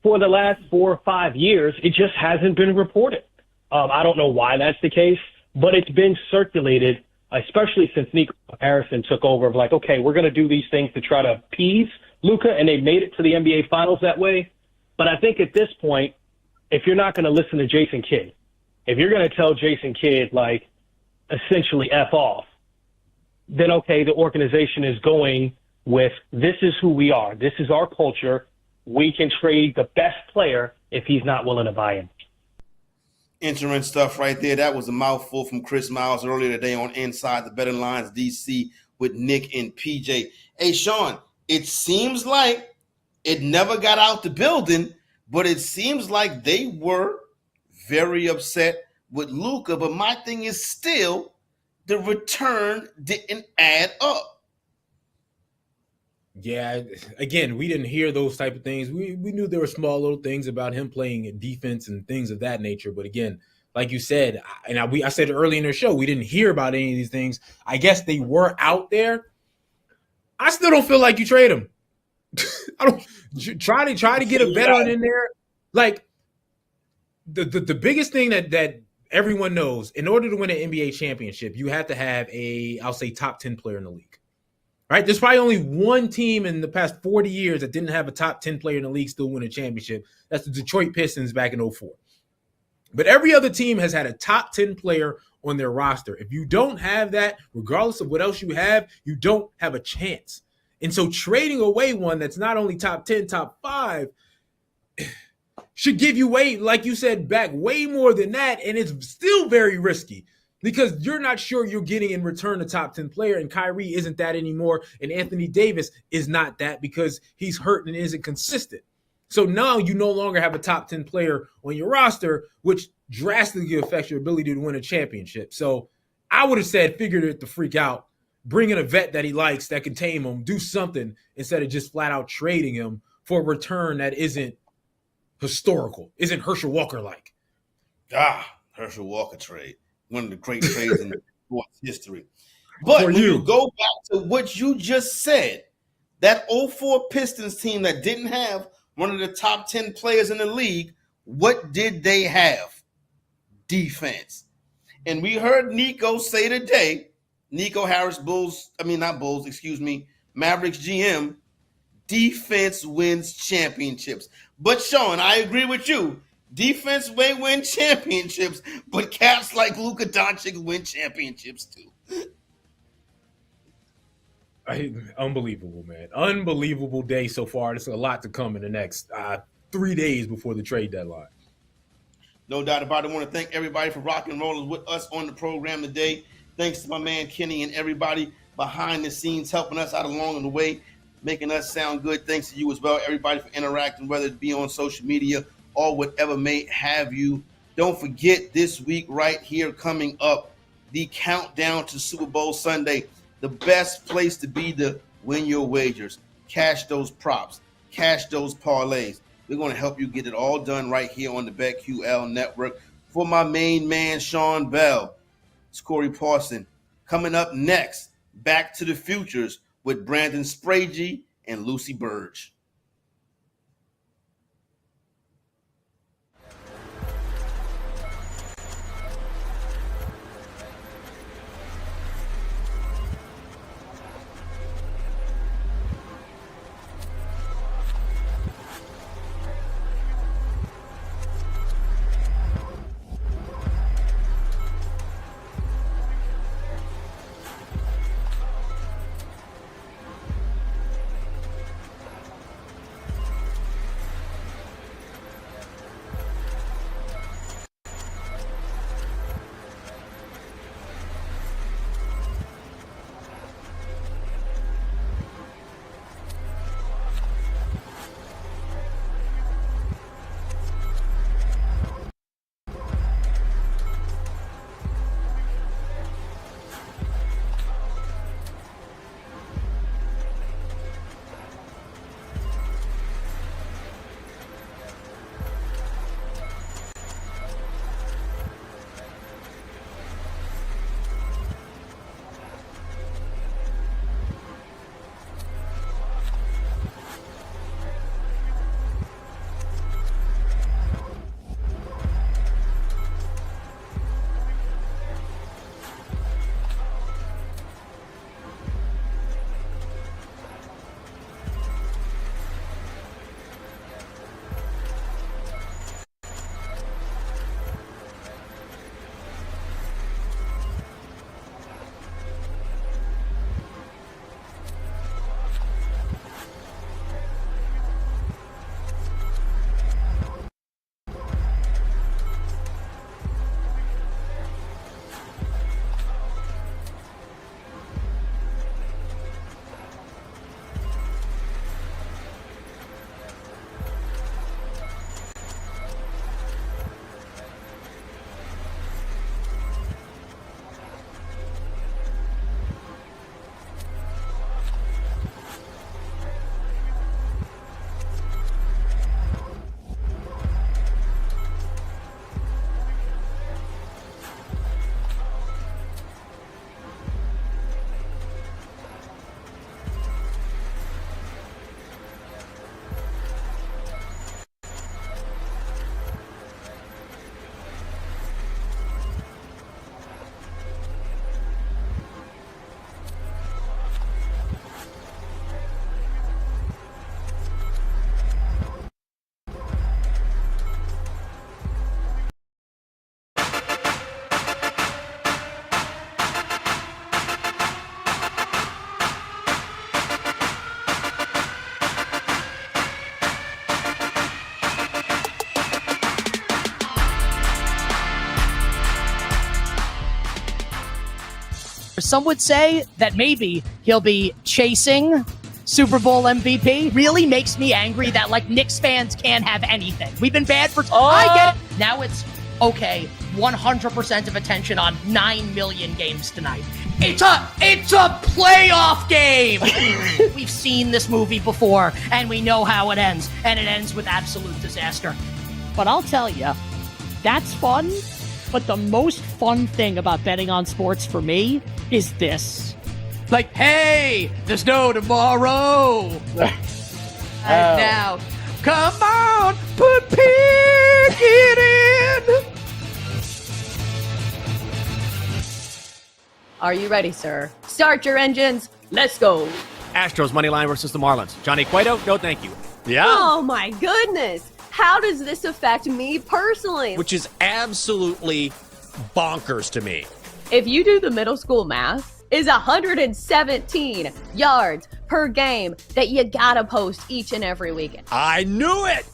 for the last 4 or 5 years. It just hasn't been reported. I don't know why that's the case, but it's been circulated, especially since Nico Harrison took over of like, okay, we're going to do these things to try to appease Luka, and they made it to the NBA Finals that way. But I think at this point, if you're not going to listen to Jason Kidd, if you're going to tell Jason Kidd, like, essentially F off, then okay, the organization is going with, this is who we are. This is our culture. We can trade the best player if he's not willing to buy in. Interesting stuff right there. That was a mouthful from Chris Miles earlier today on Inside the Betting Lines DC with Nick and PJ. Hey, Sean, it seems like it never got out the building, but it seems like they were very upset with Luka. But my thing is still, the return didn't add up. Yeah, again, we didn't hear those type of things. We knew there were small little things about him playing defense and things of that nature. But again, like you said, and I said it early in the show, we didn't hear about any of these things. I guess they were out there. I still don't feel like you trade him. I don't try to get a veteran in there. Like the biggest thing that everyone knows, in order to win an NBA championship, you have to have I'll say top 10 player in the league. Right? There's probably only one team in the past 40 years that didn't have a top 10 player in the league still win a championship. That's the Detroit Pistons back in 2004. But every other team has had a top 10 player on their roster. If you don't have that, regardless of what else you have, you don't have a chance. And so trading away one that's not only top 10, top 5 should give you like you said, back way more than that. And it's still very risky because you're not sure you're getting in return a top 10 player. And Kyrie isn't that anymore. And Anthony Davis is not that because he's hurt and isn't consistent. So now you no longer have a top 10 player on your roster, which drastically affects your ability to win a championship. So I would have said, figured it to freak out, bring in a vet that he likes that can tame him, do something instead of just flat out trading him for a return that isn't historical, isn't Herschel Walker-like. Herschel Walker trade. One of the great trades in sports history. But when you go back to what you just said, that 2004 Pistons team that didn't have one of the top 10 players in the league, what did they have? Defense. And we heard Nico say today, Nico Harris, Mavericks GM, defense wins championships. But Sean, I agree with you. Defense may win championships, but cats like Luka Doncic win championships too. Unbelievable, man. Unbelievable day so far. There's a lot to come in the next 3 days before the trade deadline. No doubt about it. I want to thank everybody for rock and rolling with us on the program today. Thanks to my man Kenny and everybody behind the scenes helping us out along the way, making us sound good. Thanks to you as well, everybody, for interacting, whether it be on social media or whatever may have you. Don't forget this week right here coming up, the countdown to Super Bowl Sunday. The best place to be to win your wagers. Cash those props. Cash those parlays. We're going to help you get it all done right here on the BetQL network. For my main man, Sean Bell, it's Corey Parson. Coming up next, Back to the Futures with Brandon Spragey and Lucy Burge. Some would say that maybe he'll be chasing Super Bowl MVP. Really makes me angry that like Knicks fans can't have anything. We've been bad for. I get it. Now it's okay. 100% of attention on 9 million games tonight. It's a playoff game. We've seen this movie before, and we know how it ends, and it ends with absolute disaster. But I'll tell you, that's fun. But the most fun thing about betting on sports for me is this. Like, hey, there's no tomorrow. And now, come on, pick it in. Are you ready, sir? Start your engines. Let's go. Astros money line versus the Marlins. Johnny Cueto, no thank you. Yeah. Oh, my goodness. How does this affect me personally? Which is absolutely bonkers to me. If you do the middle school math, is 117 yards per game that you gotta post each and every weekend. I knew it.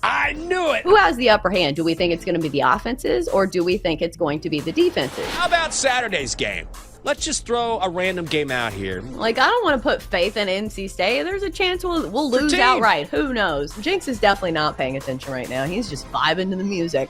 Who has the upper hand? Do we think it's going to be the offenses or do we think it's going to be the defenses? How about Saturday's game? Let's just throw a random game out here. Like, I don't want to put faith in NC State. There's a chance we'll lose outright. Who knows? Jinx is definitely not paying attention right now. He's just vibing to the music.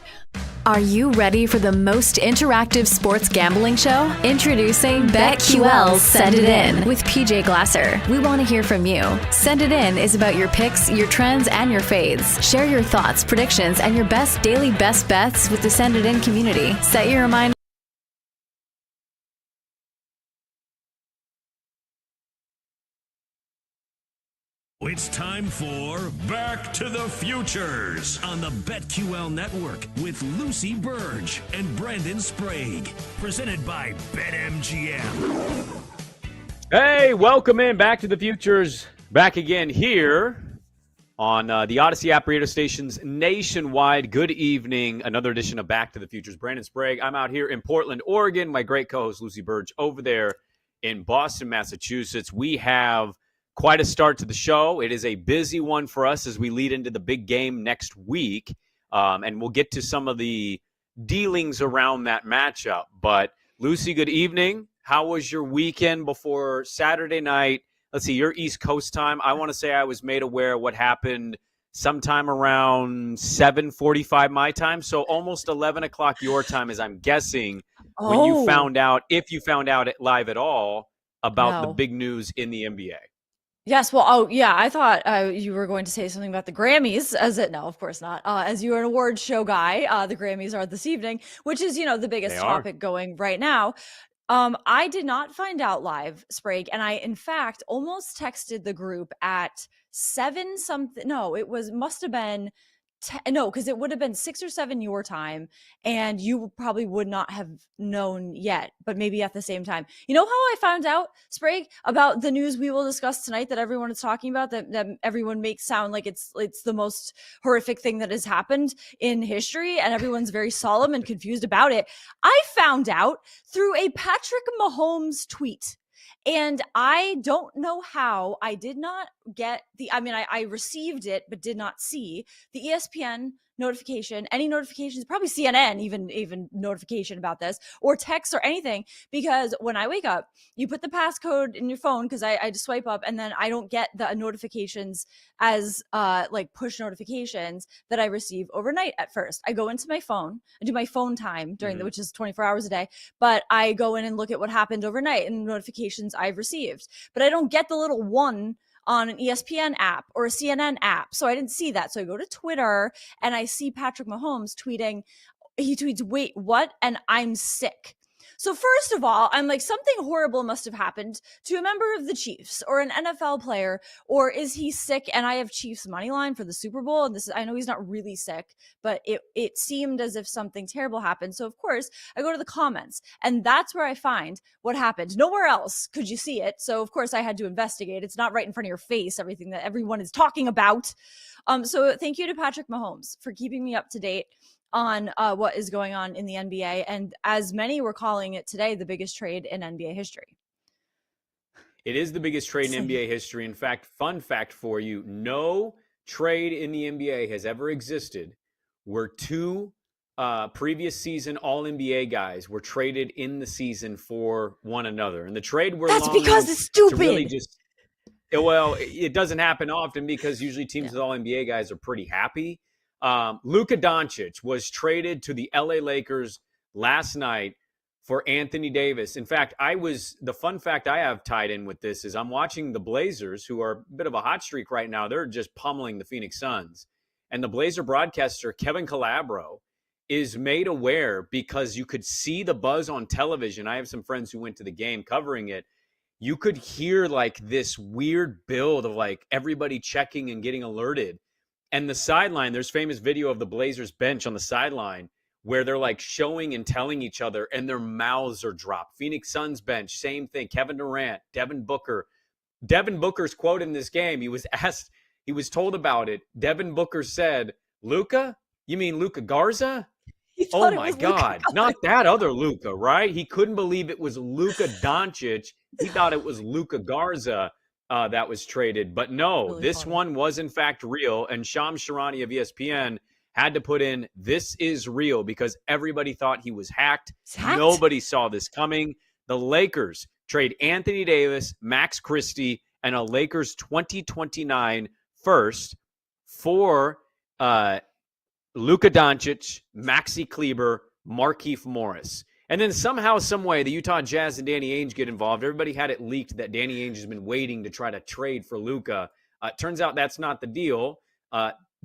Are you ready for the most interactive sports gambling show? Introducing BetQL Send It In with PJ Glasser. We want to hear from you. Send It In is about your picks, your trends, and your fades. Share your thoughts, predictions, and your best daily best bets with the Send It In community. Set your reminder. It's time for Back to the Futures on the BetQL Network with Lucy Burge and Brandon Sprague. Presented by BetMGM. Hey, welcome in Back to the Futures. Back again here on the Odyssey app radio stations nationwide. Good evening. Another edition of Back to the Futures. Brandon Sprague. I'm out here in Portland, Oregon. My great co-host Lucy Burge over there in Boston, Massachusetts. We have quite a start to the show. It is a busy one for us as we lead into the big game next week. And we'll get to some of the dealings around that matchup. But Lucy, good evening. How was your weekend before Saturday night? Let's see, your East Coast time. I want to say I was made aware of what happened sometime around 7:45 my time. So almost 11 o'clock your time, as I'm guessing, when you found out, if you found out it live at all, about the big news in the NBA. Yes, well, I thought you were going to say something about the Grammys. No, of course not. As you're an awards show guy, the Grammys are this evening, which is, the biggest topic going right now. I did not find out live, Sprague, and I, in fact, almost texted the group at 7 something. No, must have been. No, because it would have been 6 or 7 your time, and you probably would not have known yet, but maybe at the same time. You know how I found out, Sprague, about the news we will discuss tonight that everyone is talking about, that everyone makes sound like it's the most horrific thing that has happened in history, and everyone's very solemn and confused about it. I found out through a Patrick Mahomes tweet. And I don't know how I did not get I received it, but did not see the ESPN notification, any notifications, probably CNN, even notification about this, or text or anything, because when I wake up, you put the passcode in your phone, because I just swipe up, and then I don't get the notifications as like push notifications that I receive overnight at first. I go into my phone, I do my phone time during which is 24 hours a day, but I go in and look at what happened overnight and notifications I've received, but I don't get the little one on an ESPN app or a CNN app. So I didn't see that. So I go to Twitter and I see Patrick Mahomes tweeting. He tweets, "Wait, what?" And I'm sick. So first of all, I'm like, something horrible must have happened to a member of the Chiefs or an NFL player, or is he sick? And I have Chiefs money line for the Super Bowl. And I know he's not really sick, but it seemed as if something terrible happened. So of course I go to the comments, and that's where I find what happened. Nowhere else could you see it. So of course I had to investigate. It's not right in front of your face, everything that everyone is talking about. So thank you to Patrick Mahomes for keeping me up to date on what is going on in the NBA. And as many were calling it today, the biggest trade in NBA history. It is the biggest trade in NBA history. In fact, fun fact for you, no trade in the NBA has ever existed where two previous season All-NBA guys were traded in the season for one another. And the trade we're That's longing because it's to stupid. really just well, it doesn't happen often because usually teams with All-NBA guys are pretty happy. Luka Doncic was traded to the LA Lakers last night for Anthony Davis. In fact, the fun fact I have tied in with this is I'm watching the Blazers, who are a bit of a hot streak right now. They're just pummeling the Phoenix Suns. And the Blazer broadcaster, Kevin Calabro, is made aware because you could see the buzz on television. I have some friends who went to the game covering it. You could hear like this weird build of like everybody checking and getting alerted. And the sideline, there's famous video of the Blazers bench on the sideline where they're like showing and telling each other and their mouths are dropped. Phoenix Suns bench, same thing. Kevin Durant, Devin Booker. Devin Booker's quote in this game, he was told about it. Devin Booker said, "Luka? You mean Luka Garza?" Oh my God, not that other Luka, right? He couldn't believe it was Luka Doncic. He thought it was Luka Garza that was traded. But no, really this one was in fact real. And Shams Charania of ESPN had to put in, "This is real," because everybody thought he was hacked. Nobody saw this coming. The Lakers trade Anthony Davis, Max Christie, and a Lakers 2029 first for Luka Doncic, Maxi Kleber, Markieff Morris. And then somehow, some way, the Utah Jazz and Danny Ainge get involved. Everybody had it leaked that Danny Ainge has been waiting to try to trade for Luka. Turns out that's not the deal.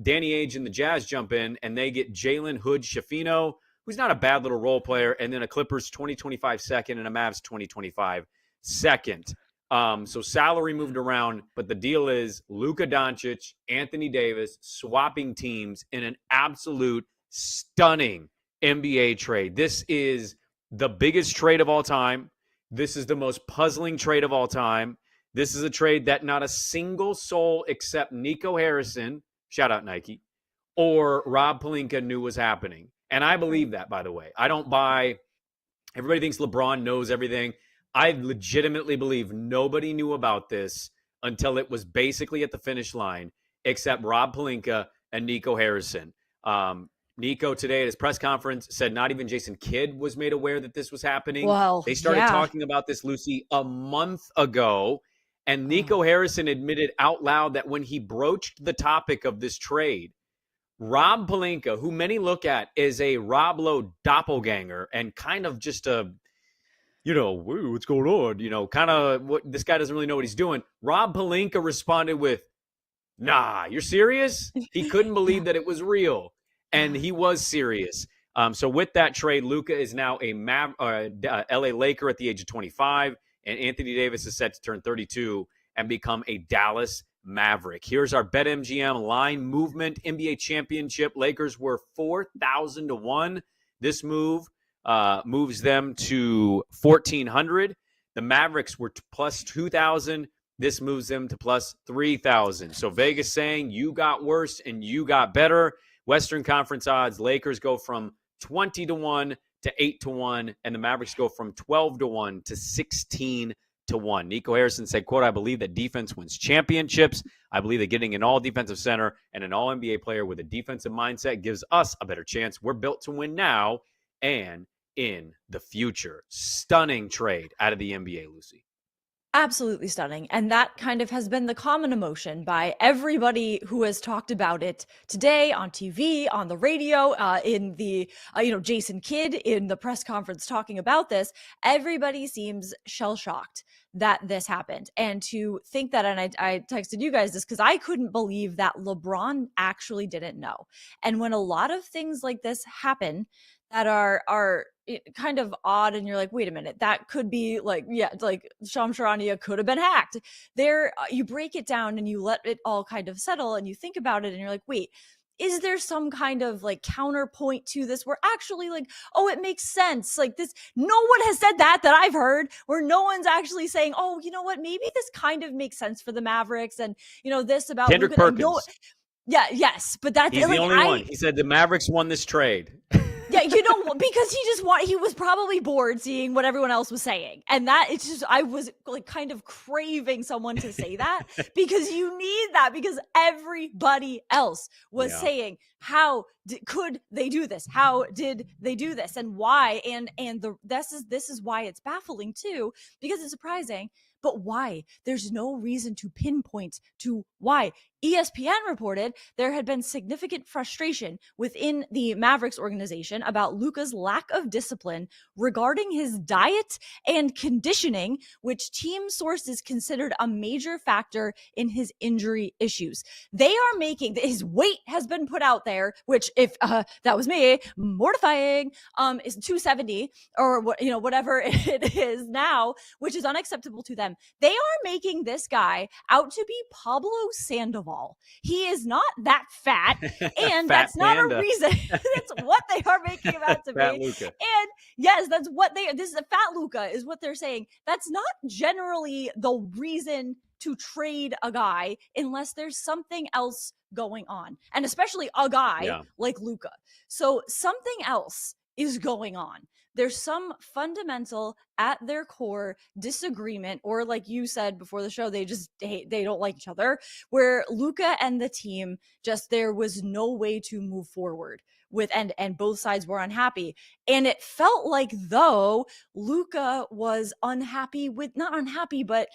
Danny Ainge and the Jazz jump in, and they get Jalen Hood-Schifino, who's not a bad little role player, and then a Clippers 2025 second and a Mavs 2025 second. So salary moved around, but the deal is Luka Doncic, Anthony Davis swapping teams in an absolute stunning NBA trade. This is the biggest trade of all time. This is the most puzzling trade of all time. This is a trade that not a single soul except Nico Harrison, shout out Nike, or Rob Pelinka knew was happening. And I believe that, by the way. I don't buy, everybody thinks LeBron knows everything. I legitimately believe nobody knew about this until it was basically at the finish line, except Rob Pelinka and Nico Harrison. Nico today at his press conference said not even Jason Kidd was made aware that this was happening. Well, they started talking about this, Lucy, a month ago. And Nico Harrison admitted out loud that when he broached the topic of this trade, Rob Pelinka, who many look at as a Rob Lowe doppelganger and kind of just a, what's going on? Kind of what this guy doesn't really know what he's doing. Rob Pelinka responded with, "Nah, you're serious?" He couldn't believe that it was real. And he was serious. So with that trade, Luka is now a LA Laker at the age of 25, and Anthony Davis is set to turn 32 and become a Dallas Maverick. Here's our BetMGM line movement. NBA championship. Lakers were 4,000 to 1. This move moves them to 1,400. The Mavericks were plus 2,000. This moves them to plus 3,000. So Vegas saying you got worse and you got better. Western Conference odds, Lakers go from 20 to 1 to 8 to 1, and the Mavericks go from 12 to 1 to 16 to 1. Nico Harrison said, quote, "I believe that defense wins championships. I believe that getting an all-defensive center and an all-NBA player with a defensive mindset gives us a better chance. We're built to win now and in the future." Stunning trade out of the NBA, Lucy. Absolutely stunning. And that kind of has been the common emotion by everybody who has talked about it today on TV, on the radio, in the, Jason Kidd in the press conference talking about this. Everybody seems shell-shocked that this happened. And to think that, and I texted you guys this because I couldn't believe that LeBron actually didn't know. And when a lot of things like this happen that are kind of odd, and you're like, wait a minute, that could be like Shams Charania could have been hacked. There, you break it down and you let it all kind of settle and you think about it and you're like, wait, is there some kind of like counterpoint to this where actually like, oh, it makes sense? Like this, no one has said that I've heard, where no one's actually saying, oh, you know what, maybe this kind of makes sense for the Mavericks, and this about Kendrick Perkins. Yes, but that's he's the only one. He said the Mavericks won this trade. Yeah, because he was probably bored seeing what everyone else was saying. And that it's just, I was like kind of craving someone to say that because you need that because everybody else was saying, how could they do this? How did they do this? And why? This is why it's baffling too, because it's surprising. But why? There's no reason to pinpoint to why. ESPN reported there had been significant frustration within the Mavericks organization about Luka's lack of discipline regarding his diet and conditioning, which team sources considered a major factor in his injury issues. They are making his weight has been put out there, which if that was me, mortifying, is 270 or whatever it is now, which is unacceptable to them. They are making this guy out to be Pablo Sandoval. He is not that fat, and that's not a reason. That's what they are making him out to fat be. Luka. And yes, that's what this is a fat Luka is what they're saying. That's not generally the reason to trade a guy unless there's something else going on, and especially a guy like Luka. So something else is going on. There's some fundamental at their core disagreement, or like you said before the show, they don't like each other, where Luka and the team there was no way to move forward with, and both sides were unhappy. And it felt like though Luka was not unhappy, but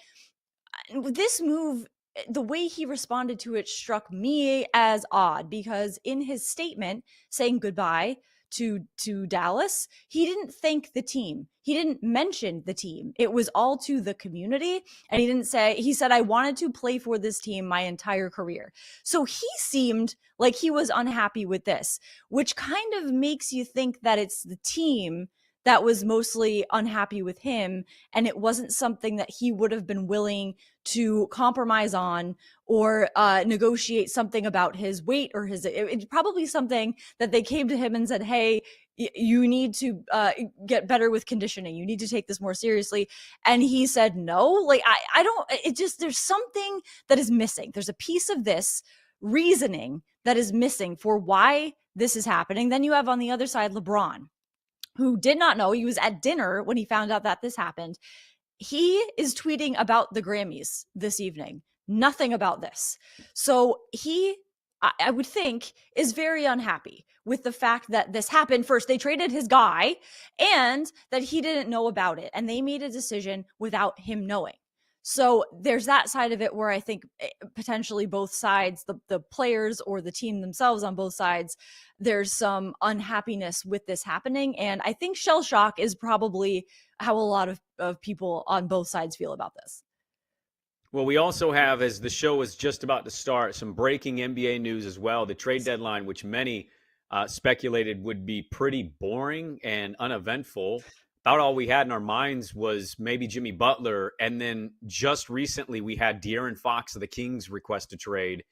this move, the way he responded to it struck me as odd, because in his statement saying goodbye to Dallas, he didn't thank the team. He didn't mention the team. It was all to the community. And he said, I wanted to play for this team my entire career. So he seemed like he was unhappy with this, which kind of makes you think that it's the team that was mostly unhappy with him, and it wasn't something that he would have been willing to compromise on or negotiate something about his weight or it's probably something that they came to him and said, hey, you need to get better with conditioning. You need to take this more seriously. And he said, no, like, I don't, there's something that is missing. There's a piece of this reasoning that is missing for why this is happening. Then you have on the other side, LeBron, who did not know. He was at dinner when he found out that this happened. He is tweeting about the Grammys this evening. Nothing about this. So he, I would think, is very unhappy with the fact that this happened. First, they traded his guy and that he didn't know about it. And they made a decision without him knowing. So there's that side of it where I think potentially both sides, the players or the team themselves on both sides, there's some unhappiness with this happening. And I think shell shock is probably how a lot of people on both sides feel about this. Well, we also have, as the show is just about to start, some breaking NBA news as well. The trade deadline, which many speculated would be pretty boring and uneventful. About all we had in our minds was maybe Jimmy Butler. And then just recently we had De'Aaron Fox of the Kings request a trade.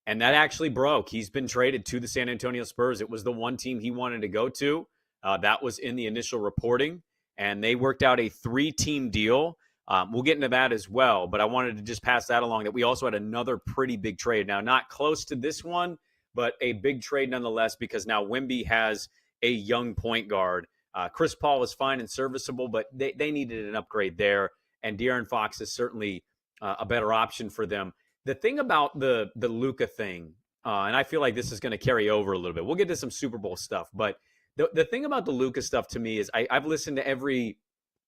And that actually broke. He's been traded to the San Antonio Spurs. It was the one team he wanted to go to. That was in the initial reporting. And they worked out a 3-team deal. We'll get into that as well. But I wanted to just pass that along, that we also had another pretty big trade. Now, not close to this one, but a big trade nonetheless, because now Wemby has a young point guard. Chris Paul was fine and serviceable, but they needed an upgrade there. And De'Aaron Fox is certainly a better option for them. The thing about the Luka thing, and I feel like this is going to carry over a little bit. We'll get to some Super Bowl stuff. But the thing about the Luka stuff to me is I've listened to every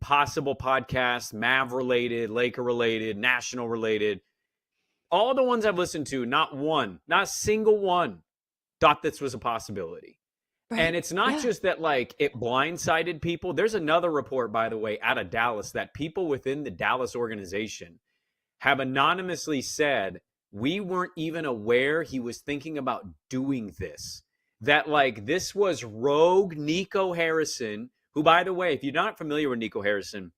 possible podcast, Mav-related, Laker-related, National-related. All the ones I've listened to, not a single one thought this was a possibility. Right. And it's not just that, like, it blindsided people. There's another report, by the way, out of Dallas that people within the Dallas organization have anonymously said, we weren't even aware he was thinking about doing this. That, like, this was rogue Nico Harrison, who, by the way, if you're not familiar with Nico Harrison,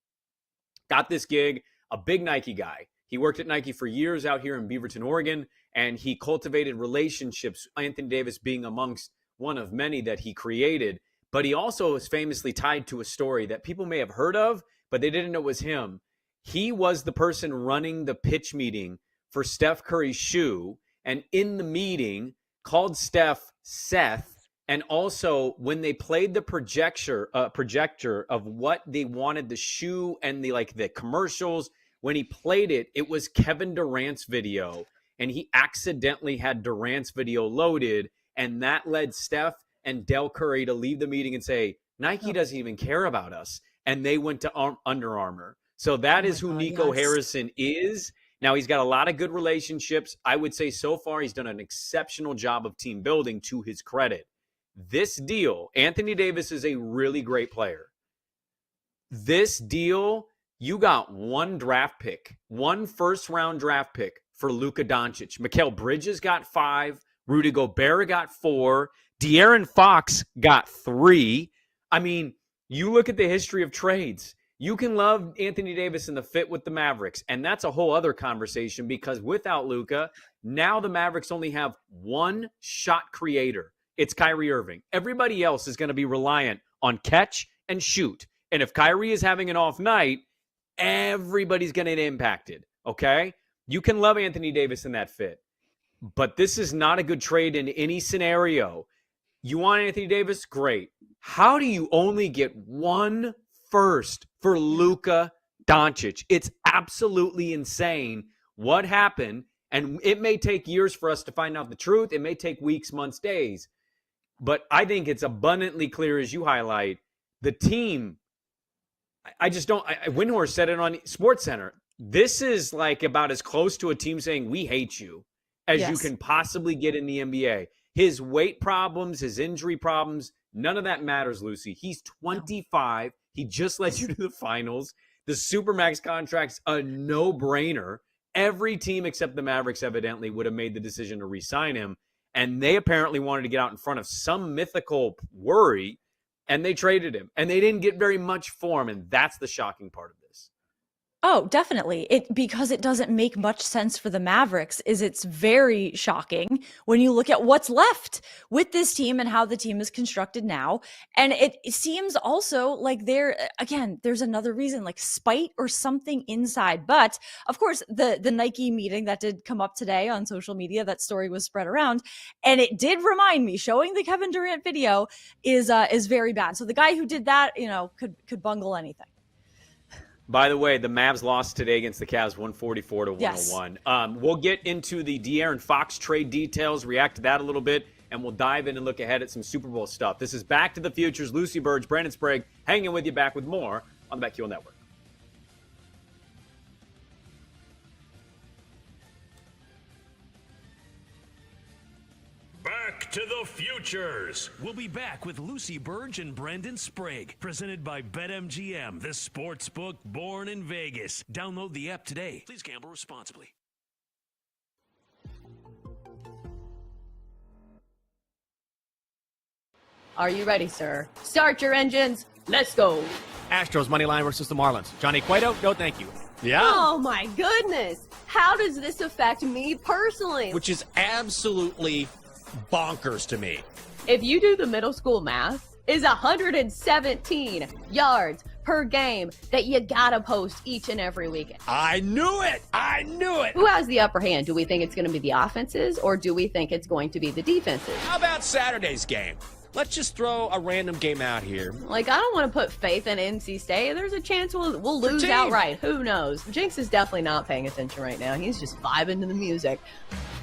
got this gig, a big Nike guy. He worked at Nike for years out here in Beaverton, Oregon, and he cultivated relationships, Anthony Davis being amongst one of many that he created. But he also is famously tied to a story that people may have heard of, but they didn't know it was him. He was the person running the pitch meeting for Steph Curry's shoe, and in the meeting called Steph Seth And also, when they played the projector of what they wanted the shoe and the commercials, when he played it, it was Kevin Durant's video, and he accidentally had Durant's video loaded, and that led Steph and Del Curry to leave the meeting and say, Nike doesn't even care about us, and they went to Under Armour. So that is who Nico Harrison is. Now, he's got a lot of good relationships. I would say so far he's done an exceptional job of team building, to his credit. This deal, Anthony Davis is a really great player. This deal, you got one draft pick, one first-round draft pick for Luka Doncic. Mikal Bridges got 5. Rudy Gobert got 4. De'Aaron Fox got 3. I mean, you look at the history of trades. You can love Anthony Davis and the fit with the Mavericks, and that's a whole other conversation because without Luka, now the Mavericks only have one shot creator. It's Kyrie Irving. Everybody else is going to be reliant on catch and shoot. And if Kyrie is having an off night, everybody's going to get impacted, okay? You can love Anthony Davis in that fit, but this is not a good trade in any scenario. You want Anthony Davis? Great. How do you only get one first for Luka Doncic? It's absolutely insane what happened, and it may take years for us to find out the truth. It may take weeks, months, days. But I think it's abundantly clear, as you highlight, the team. I just don't. Windhorst said it on SportsCenter. This is like about as close to a team saying we hate you as you can possibly get in the NBA. His weight problems, his injury problems, none of that matters, Lucy. He's 25. He just led you to the finals. The Supermax contract's a no-brainer. Every team except the Mavericks evidently would have made the decision to re-sign him. And they apparently wanted to get out in front of some mythical worry, and they traded him. And they didn't get very much for him, and that's the shocking part of this. Oh, definitely. Because it doesn't make much sense for the Mavericks. It's very shocking when you look at what's left with this team and how the team is constructed now. And it seems also like there's another reason, like spite or something inside. But of course, the Nike meeting that did come up today on social media, that story was spread around, and it did remind me, showing the Kevin Durant video is very bad. So the guy who did that, could bungle anything. By the way, the Mavs lost today against the Cavs 144-101. Yes. We'll get into the De'Aaron Fox trade details, react to that a little bit, and we'll dive in and look ahead at some Super Bowl stuff. This is Back to the Futures. Lucy Burge, Brandon Sprague, hanging with you, back with more on the BetQL Network. Back to the Futures. We'll be back with Lucy Burge and Brandon Sprague. Presented by BetMGM, the sports book born in Vegas. Download the app today. Please gamble responsibly. Are you ready, sir? Start your engines. Let's go. Astros money line versus the Marlins. Johnny Cueto, no thank you. Yeah. Oh, my goodness. How does this affect me personally? Which is absolutely bonkers to me. If you do the middle school math, is 117 yards per game that you gotta post each and every weekend. I knew it. Who has the upper hand? Do we think it's going to be the offenses, or do we think it's going to be the defenses? How about Saturday's game? Let's just throw a random game out here. Like, I don't want to put faith in NC State. There's a chance we'll lose outright. Who knows? Jinx is definitely not paying attention right now. He's just vibing to the music.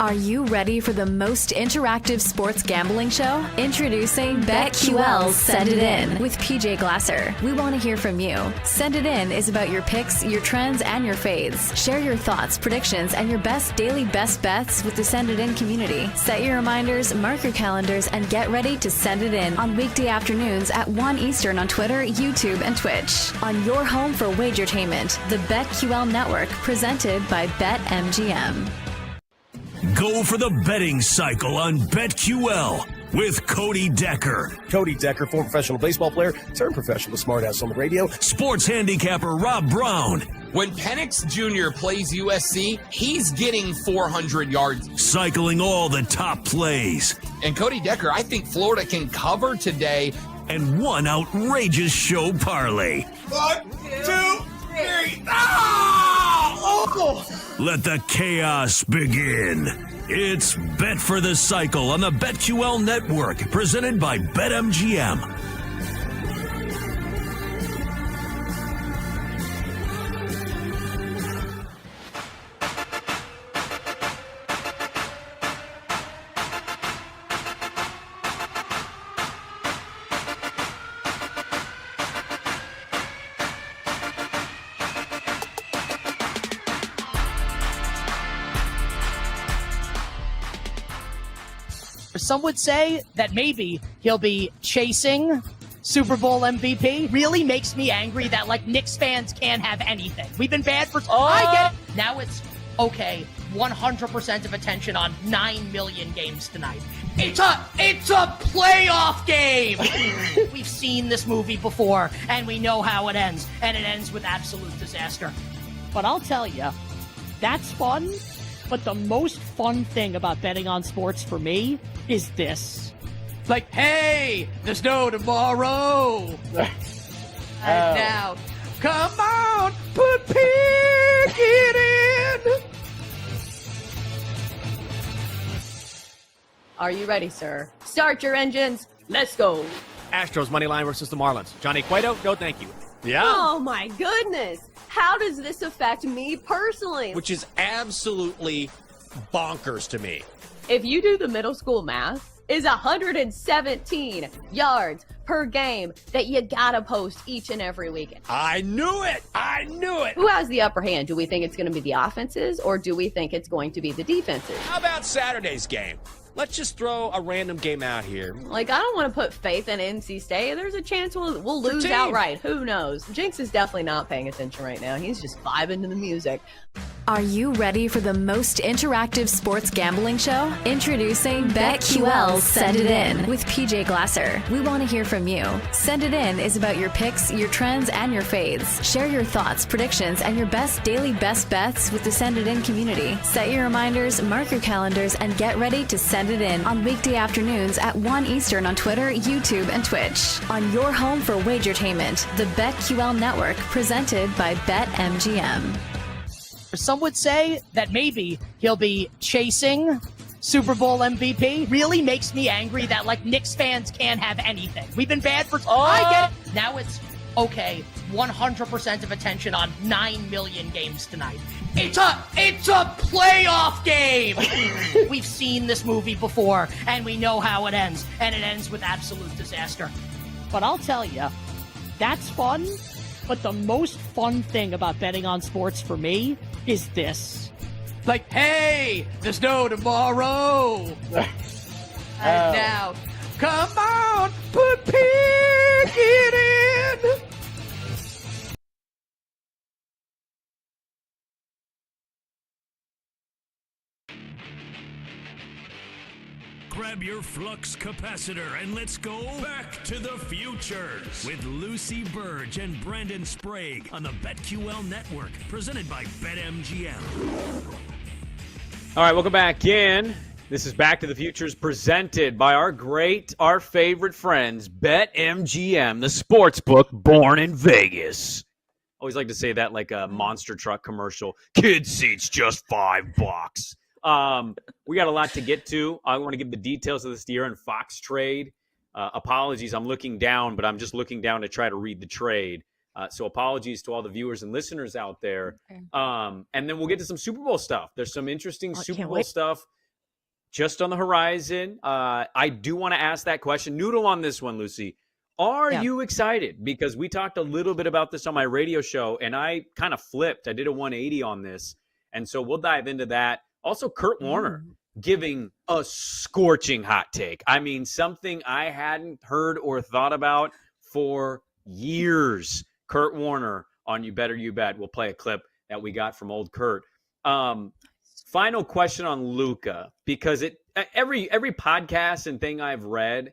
Are you ready for the most interactive sports gambling show? Introducing BetQL's Send It In with PJ Glasser. We want to hear from you. Send It In is about your picks, your trends, and your fades. Share your thoughts, predictions, and your best daily best bets with the Send It In community. Set your reminders, mark your calendars, and get ready to send it in on weekday afternoons at 1 Eastern on Twitter, YouTube, and Twitch. On your home for wagertainment, the BetQL Network, presented by BetMGM. Go for the betting cycle on BetQL with Cody Decker. Cody Decker, former professional baseball player, turned professional smartass on the radio. Sports handicapper Rob Brown. When Penix Jr. plays USC, he's getting 400 yards. Cycling all the top plays. And Cody Decker, I think Florida can cover today. And one outrageous show parlay. 1, 2, 3. Oh! Let the chaos begin. It's Bet for the Cycle on the BetQL network, presented by BetMGM. Some would say that maybe he'll be chasing Super Bowl MVP. Really makes me angry that, like, Knicks fans can't have anything. We've been bad for... I get it. Now it's, okay, 100% of attention on 9 million games tonight. It's a playoff game! We've seen this movie before, and we know how it ends. And it ends with absolute disaster. But I'll tell you, that's fun. But the most fun thing about betting on sports for me is this. Like, hey, there's no tomorrow. And now, come on, put it in. Are you ready, sir? Start your engines. Let's go. Astros money line versus the Marlins. Johnny Cueto, no thank you. Yeah. Oh, my goodness. How does this affect me personally? Which is absolutely bonkers to me. If you do the middle school math, is 117 yards per game that you gotta post each and every weekend. I knew it. Who has the upper hand? Do we think it's going to be the offenses, or do we think it's going to be the defenses? How about Saturday's game? Let's just throw a random game out here. Like, I don't want to put faith in NC State. There's a chance we'll lose outright. Who knows? Jinx is definitely not paying attention right now. He's just vibing to the music. Are you ready for the most interactive sports gambling show? Introducing BetQL's Send It In with PJ Glasser. We want to hear from you. Send It In is about your picks, your trends, and your fades. Share your thoughts, predictions, and your best daily best bets with the Send It In community. Set your reminders, mark your calendars, and get ready to send it in on weekday afternoons at 1 Eastern on Twitter, YouTube, and Twitch. On your home for wagertainment, the BetQL network, presented by BetMGM. Some would say that maybe he'll be chasing Super Bowl MVP. Really makes me angry that, like, Knicks fans can't have anything. We've been bad for... I get it. Now it's, okay, 100% of attention on 9 million games tonight. It's a playoff game! We've seen this movie before, and we know how it ends. And it ends with absolute disaster. But I'll tell you, that's fun. But the most fun thing about betting on sports for me is this. Like, hey, there's no tomorrow. And now, come on, put it in. Grab your flux capacitor and let's go back to the futures with Lucy Burge and Brandon Sprague on the BetQL network, presented by BetMGM. All right, welcome back in. This is Back to the Futures, presented by our favorite friends, BetMGM, the sports book born in Vegas. Always like to say that like a monster truck commercial. Kid seats just $5. We got a lot to get to. I want to give the details of this De'Aaron Fox trade. Apologies, I'm looking down, but I'm just looking down to try to read the trade. So apologies to all the viewers and listeners out there. And then we'll get to some Super Bowl stuff. There's some interesting Super Bowl stuff just on the horizon. I do want to ask that question. Noodle on this one, Lucy. Are you excited? Because we talked a little bit about this on my radio show, and I kind of flipped. I did a 180 on this. And so we'll dive into that. Also, Kurt Warner giving a scorching hot take. I mean, something I hadn't heard or thought about for years. Kurt Warner on You Better You Bet. We'll play a clip that we got from old Kurt. Final question on Luka, because every podcast and thing I've read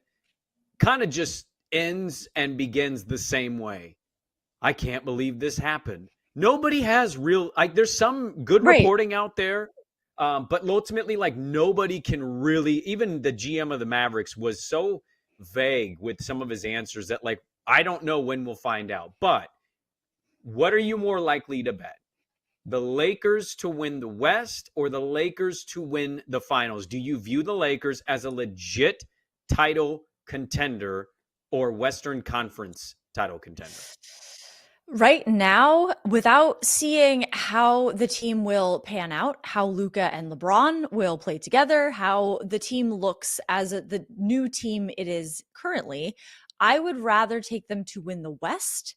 kind of just ends and begins the same way. I can't believe this happened. Nobody has real, like, there's some good reporting out there. But ultimately, like, nobody can really, even the GM of the Mavericks was so vague with some of his answers that, like, I don't know when we'll find out. But what are you more likely to bet? the Lakers to win the West or the Lakers to win the finals? Do you view the Lakers as a legit title contender or Western Conference title contender? Right now, without seeing how the team will pan out, how Luka and LeBron will play together, how the team looks as the new team it is currently, I would rather take them to win the West.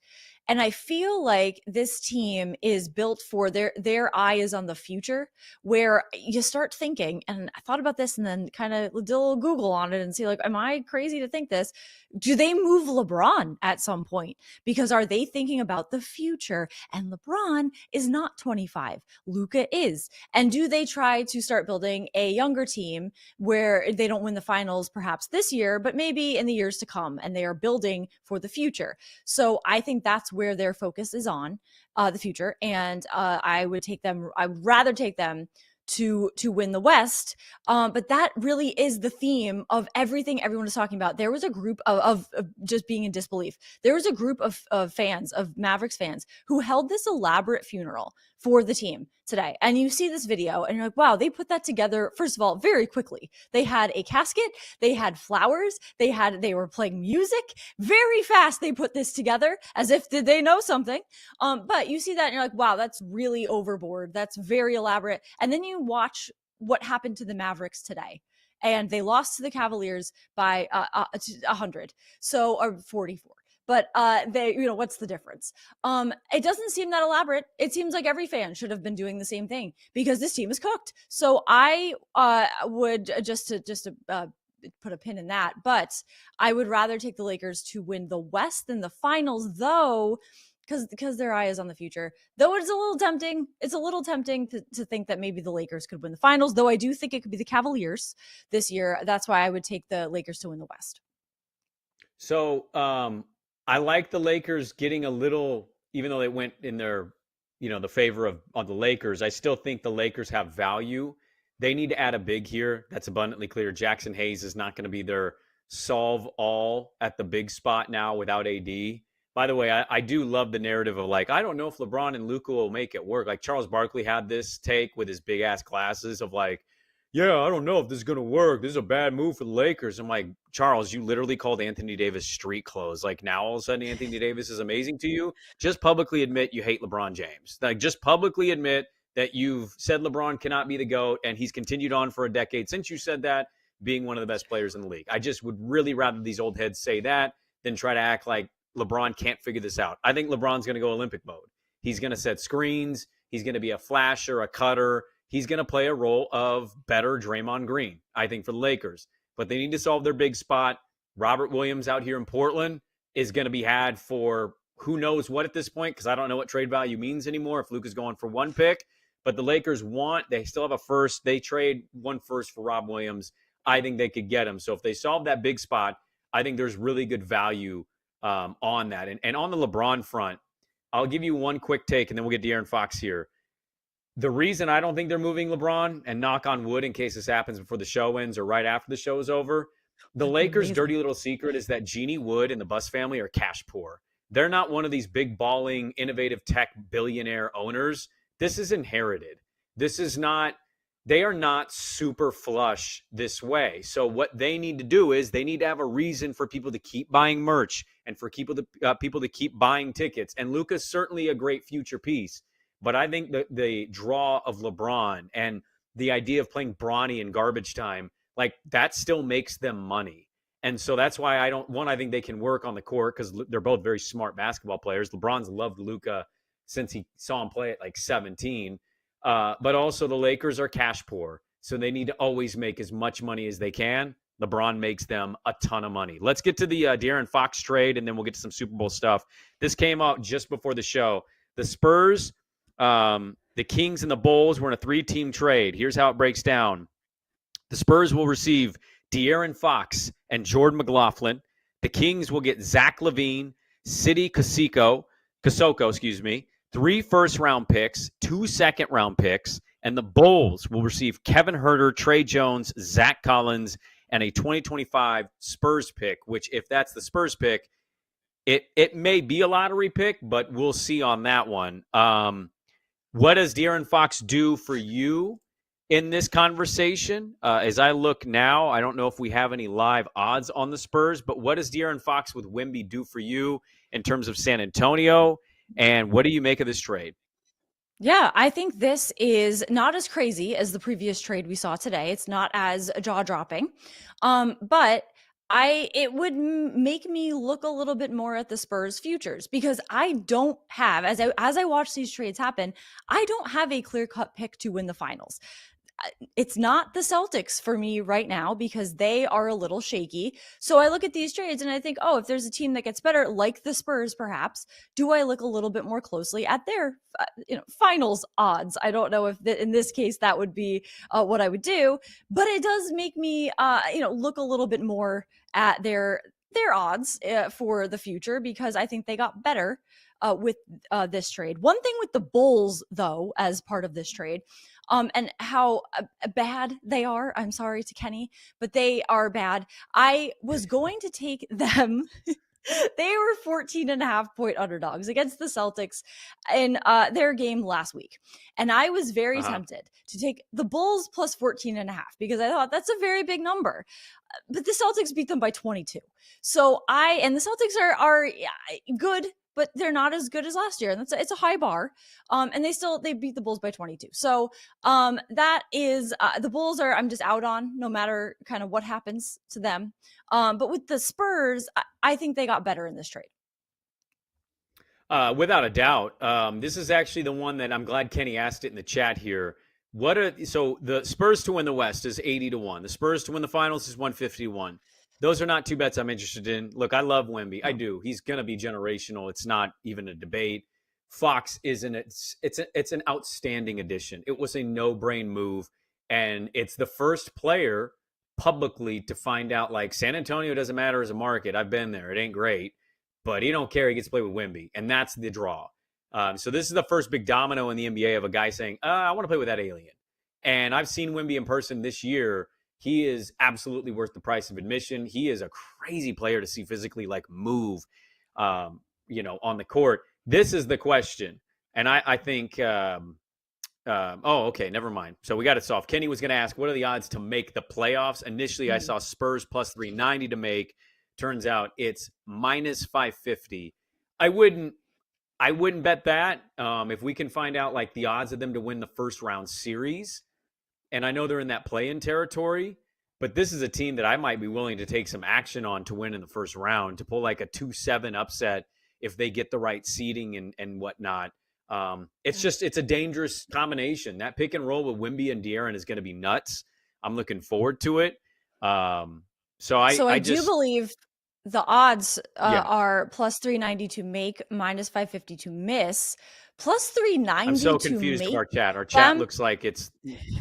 And I feel like this team is built for their eye is on the future, where you start thinking, and I thought about this and then kind of did a little Google on it and see, like, am I crazy to think this? Do they move LeBron at some point? Because are they thinking about the future? And LeBron is not 25. Luka is. And do they try to start building a younger team where they don't win the finals perhaps this year, but maybe in the years to come, and they are building for the future? So I think that's where their focus is on, the future. And I would rather take them to win the West. But that really is the theme of everything everyone is talking about. There was a group of just being in disbelief. There was a group of fans, of Mavericks fans, who held this elaborate funeral for the team today. And you see this video and you're like, wow, they put that together, first of all, very quickly. They had a casket, they had flowers, they were playing music very fast. They put this together as if did they know something. But you see that and you're like, wow, that's really overboard. That's very elaborate. And then you watch what happened to the Mavericks today. And they lost to the Cavaliers by 100, or 44. But what's the difference? It doesn't seem that elaborate. It seems like every fan should have been doing the same thing because this team is cooked. So I would just to put a pin in that, but I would rather take the Lakers to win the West than the finals, though, because their eye is on the future. Though it's a little tempting. It's a little tempting to think that maybe the Lakers could win the finals, though I do think it could be the Cavaliers this year. That's why I would take the Lakers to win the West. So I like the Lakers getting a little, even though they went in their, the favor of the Lakers, I still think the Lakers have value. They need to add a big here. That's abundantly clear. Jackson Hayes is not going to be their solve all at the big spot now without AD. By the way, I do love the narrative of, like, I don't know if LeBron and Luka will make it work. Like, Charles Barkley had this take with his big ass glasses of, like, yeah, I don't know if this is going to work. This is a bad move for the Lakers. I'm like, Charles, you literally called Anthony Davis street clothes. Like, now all of a sudden Anthony Davis is amazing to you. Just publicly admit you hate LeBron James. Like, just publicly admit that you've said LeBron cannot be the GOAT, and he's continued on for a decade since you said that, being one of the best players in the league. I just would really rather these old heads say that than try to act like LeBron can't figure this out. I think LeBron's going to go Olympic mode. He's going to set screens. He's going to be a flasher, a cutter. He's going to play a role of better Draymond Green, I think, for the Lakers. But they need to solve their big spot. Robert Williams out here in Portland is going to be had for who knows what at this point, because I don't know what trade value means anymore if Luke is going for one pick. But the Lakers they still have a first. They trade one first for Rob Williams. I think they could get him. So if they solve that big spot, I think there's really good value on that. And on the LeBron front, I'll give you one quick take, and then we'll get De'Aaron Fox here. The reason I don't think they're moving LeBron, and knock on wood in case this happens before the show ends or right after the show is over, the Lakers' dirty little secret is that Jeannie Wood and the Buss family are cash poor. They're not one of these big balling, innovative tech billionaire owners. This is inherited. They are not super flush this way. So what they need to do is they need to have a reason for people to keep buying merch and for people to keep buying tickets. And Luka's certainly a great future piece. But I think the draw of LeBron and the idea of playing Bronny in garbage time, like, that still makes them money. And so that's why I think they can work on the court because they're both very smart basketball players. LeBron's loved Luka since he saw him play at like 17. But also the Lakers are cash poor. So they need to always make as much money as they can. LeBron makes them a ton of money. Let's get to the De'Aaron Fox trade, and then we'll get to some Super Bowl stuff. This came out just before the show. The Spurs, the Kings, and the Bulls were in a 3-team trade. Here's how it breaks down. The Spurs will receive De'Aaron Fox and Jordan McLaughlin. The Kings will get Zach LaVine, Sidi Kosoko, 3 first-round picks, 2 second-round picks, and the Bulls will receive Kevin Huerter, Trey Jones, Zach Collins, and a 2025 Spurs pick, which, if that's the Spurs pick, it may be a lottery pick, but we'll see on that one. What does De'Aaron Fox do for you in this conversation? As I look now, I don't know if we have any live odds on the Spurs, but what does De'Aaron Fox with Wemby do for you in terms of San Antonio? And what do you make of this trade? Yeah, I think this is not as crazy as the previous trade we saw today. It's not as jaw-dropping, but it would make me look a little bit more at the Spurs futures, because I don't have, as I watch these trades happen, I don't have a clear-cut pick to win the finals. It's not the Celtics for me right now, because they are a little shaky. So I look at these trades and I think, oh, if there's a team that gets better, like the Spurs, perhaps, do I look a little bit more closely at their finals odds? I don't know if in this case that would be what I would do, but it does make me look a little bit more at their odds for the future, because I think they got better with this trade. One thing with the Bulls, though, as part of this trade, and how bad they are. I'm sorry to Kenny, but they are bad. I was going to take them. They were 14.5-point underdogs against the Celtics in their game last week. And I was very tempted to take the Bulls plus 14.5, because I thought that's a very big number. But the Celtics beat them by 22. So the Celtics are good, but they're not as good as last year. And it's a high bar. And they beat the Bulls by 22. So that is the Bulls I'm just out on, no matter kind of what happens to them. But with the Spurs, I think they got better in this trade. Without a doubt. This is actually the one that I'm glad Kenny asked it in the chat here. So the Spurs to win the West is 80-1. The Spurs to win the finals is 151. Those are not two bets I'm interested in. Look, I love Wemby. I do. He's going to be generational. It's not even a debate. Fox isn't. It's an outstanding addition. It was a no-brain move, and it's the first player publicly to find out, like, San Antonio doesn't matter as a market. I've been there. It ain't great, but he don't care. He gets to play with Wemby, and that's the draw. So this is the first big domino in the NBA of a guy saying, I want to play with that alien. And I've seen Wemby in person this year. He is absolutely worth the price of admission. He is a crazy player to see physically, like, move, on the court. This is the question. And I think, okay, never mind. So we got it solved. Kenny was going to ask, what are the odds to make the playoffs? Initially, I saw Spurs plus 390 to make. Turns out it's minus 550. I wouldn't bet that. If we can find out, like, the odds of them to win the first round series, and I know they're in that play-in territory, but this is a team that I might be willing to take some action on to win in the first round, to pull like a 2-7 upset if they get the right seeding and whatnot. It's a dangerous combination. That pick and roll with Wemby and De'Aaron is going to be nuts. I'm looking forward to it. So I do believe the odds are plus 390 to make, minus 550 to miss, plus 390 I'm so to confused make. with our chat. Our chat looks like it's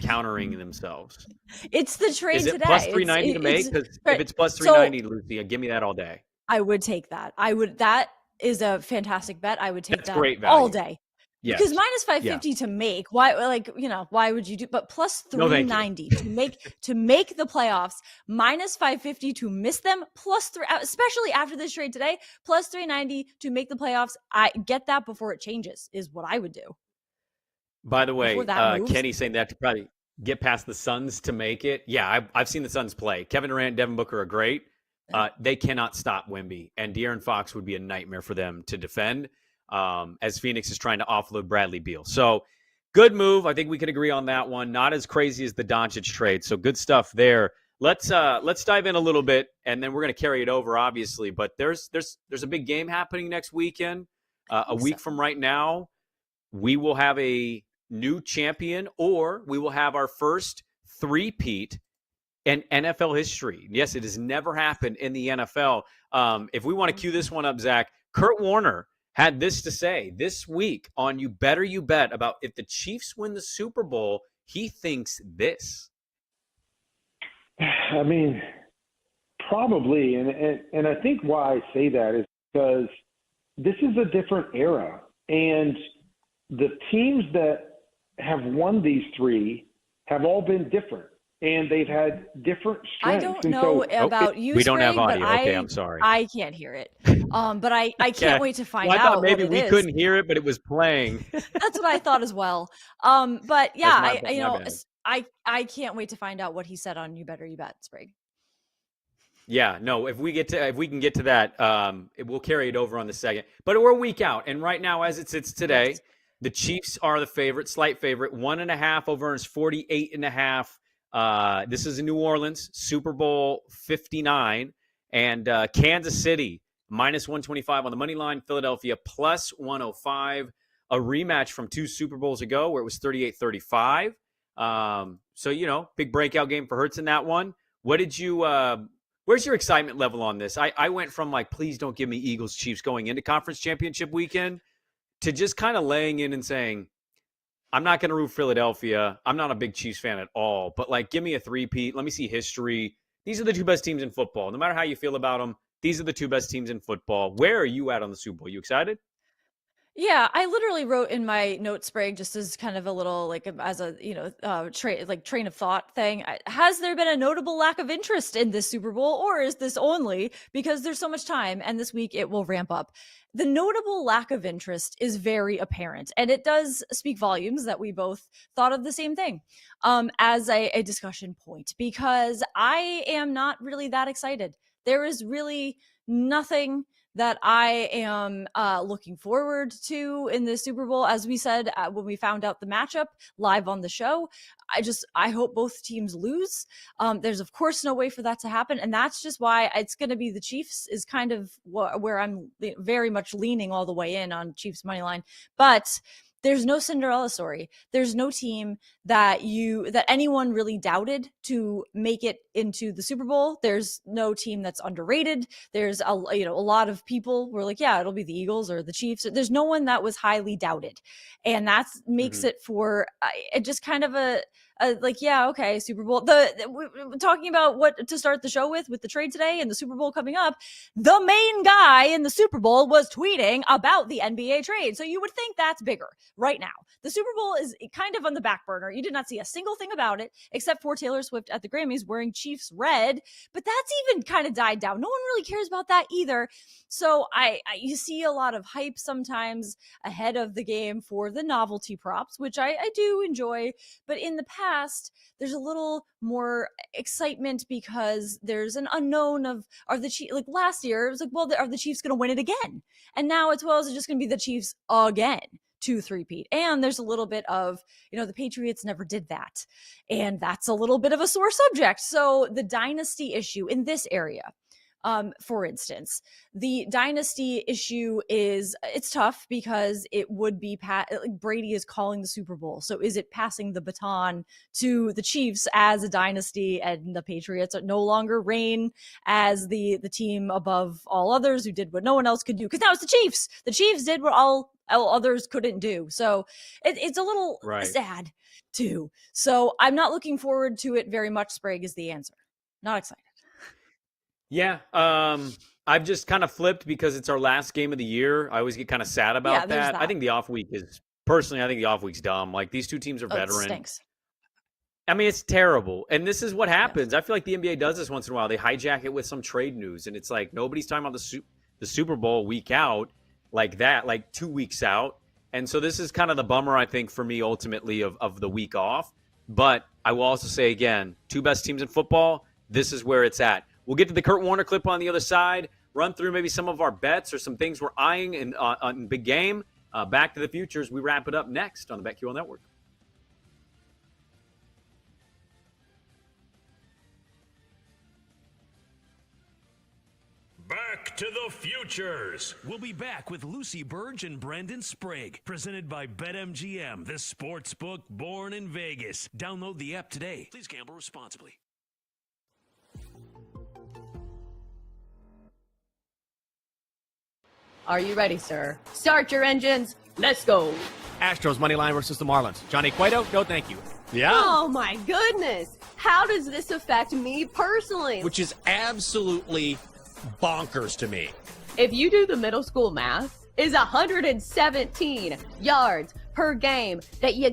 countering themselves. It's the trade Is it today. plus 390 to make? Because if it's plus 390, Lucia, give me that all day. I would take that. That is a fantastic bet. I would take that great value. all day. Yes. Because minus 550 to make, why would you do? But plus 390 to make the playoffs, minus 550 to miss them, plus 3, especially after this trade today, plus 390 to make the playoffs. I get that before it changes is what I would do. By the way, Kenny saying that to probably get past the Suns to make it. Yeah, I've seen the Suns play. Kevin Durant, Devin Booker are great. They cannot stop Wemby, and De'Aaron Fox would be a nightmare for them to defend. As Phoenix is trying to offload Bradley Beal. So good move. I think we could agree on that one. Not as crazy as the Doncic trade. So good stuff there. Let's dive in a little bit, and then we're going to carry it over, obviously. But there's a big game happening next weekend. A week from right now, we will have a new champion, or we will have our first three-peat in NFL history. Yes, it has never happened in the NFL. If we want to cue this one up, Zach, Kurt Warner had this to say this week on You Better You Bet about if the Chiefs win the Super Bowl, he thinks this. I mean, probably. And I think why I say that is because this is a different era. And the teams that have won these three have all been different. And they've had different strengths. I don't know about you, we don't have Sprague, audio. but Okay, I'm sorry. I can't hear it. But I can't wait to find I out thought maybe what it we is. couldn't hear it, but it was playing. That's what I thought as well. But yeah, my bad. I can't wait to find out what he said on You Better You Bet, Sprig. Yeah, no, if we can get to that, we'll carry it over on the second. But we're a week out, and right now, as it sits today, the Chiefs are the favorite, slight favorite. 1.5 over is 48.5. This is in New Orleans, Super Bowl 59, and Kansas City minus 125 on the money line. Philadelphia plus 105. A rematch from 2 Super Bowls ago where it was 38-35. So big breakout game for Hurts in that one. What did you? Where's your excitement level on this? I went from please don't give me Eagles Chiefs going into conference championship weekend to just kind of laying in and saying, I'm not going to root Philadelphia. I'm not a big Chiefs fan at all, but give me a three-peat. Let me see history. These are the 2 best teams in football. No matter how you feel about them, these are the 2 best teams in football. Where are you at on the Super Bowl? You excited? Yeah, I literally wrote in my notes, Sprague, just as kind of a little as a train of thought thing. Has there been a notable lack of interest in this Super Bowl, or is this only because there's so much time and this week it will ramp up? The notable lack of interest is very apparent, and it does speak volumes that we both thought of the same thing as a discussion point, because I am not really that excited. There is really nothing that I am looking forward to in the Super Bowl. As we said when we found out the matchup live on the show, I hope both teams lose. There's of course no way for that to happen, and that's just why it's going to be the Chiefs is kind of where I'm very much leaning all the way in on Chiefs money line. But there's no Cinderella story. There's no team that anyone really doubted to make it into the Super Bowl. There's no team that's underrated. There's a lot of people were like, yeah, it'll be the Eagles or the Chiefs. There's no one that was highly doubted, and that makes it for just kind of okay, Super Bowl. We're talking about what to start the show with the trade today and the Super Bowl coming up. The main guy in the Super Bowl was tweeting about the NBA trade. So you would think that's bigger right now. The Super Bowl is kind of on the back burner. You did not see a single thing about it except for Taylor Swift at the Grammys wearing Chiefs red, but that's even kind of died down. No one really cares about that either. So you see a lot of hype sometimes ahead of the game for the novelty props, which I do enjoy, but in the past, there's a little more excitement because there's an unknown of are the Chiefs. Like last year, it was are the Chiefs going to win it again? And now it's is it just going to be the Chiefs again to three-peat? And there's a little bit of the Patriots never did that, and that's a little bit of a sore subject. So the dynasty issue in this area. For instance, the dynasty issue it's tough because it would be Brady is calling the Super Bowl. So is it passing the baton to the Chiefs as a dynasty, and the Patriots no longer reign as the team above all others who did what no one else could do? Because now it's the Chiefs. The Chiefs did what all others couldn't do. So it's a little sad too. So I'm not looking forward to it very much. Sprague is the answer. Not excited. Yeah, I've just kind of flipped because it's our last game of the year. I always get kind of sad about that. I think the off week is dumb. Like, these 2 teams are veteran. It stinks. I mean, it's terrible. And this is what happens. I feel like the NBA does this once in a while. They hijack it with some trade news, and it's like nobody's talking about the Super Bowl week out like that, like 2 weeks out. And so this is kind of the bummer, I think, for me ultimately of the week off. But I will also say again, 2 best teams in football, this is where it's at. We'll get to the Kurt Warner clip on the other side, run through maybe some of our bets or some things we're eyeing in big game. Back to the futures. We wrap it up next on the BetQL Network. Back to the futures. We'll be back with Lucy Burge and Brendan Sprague. Presented by BetMGM, the sports book born in Vegas. Download the app today. Please gamble responsibly. Are you ready, sir? Start your engines. Let's go. Astros money line versus the Marlins. Johnny Cueto, no thank you. Yeah. Oh, my goodness. How does this affect me personally? Which is absolutely bonkers to me. If you do the middle school math, is 117 yards per game that you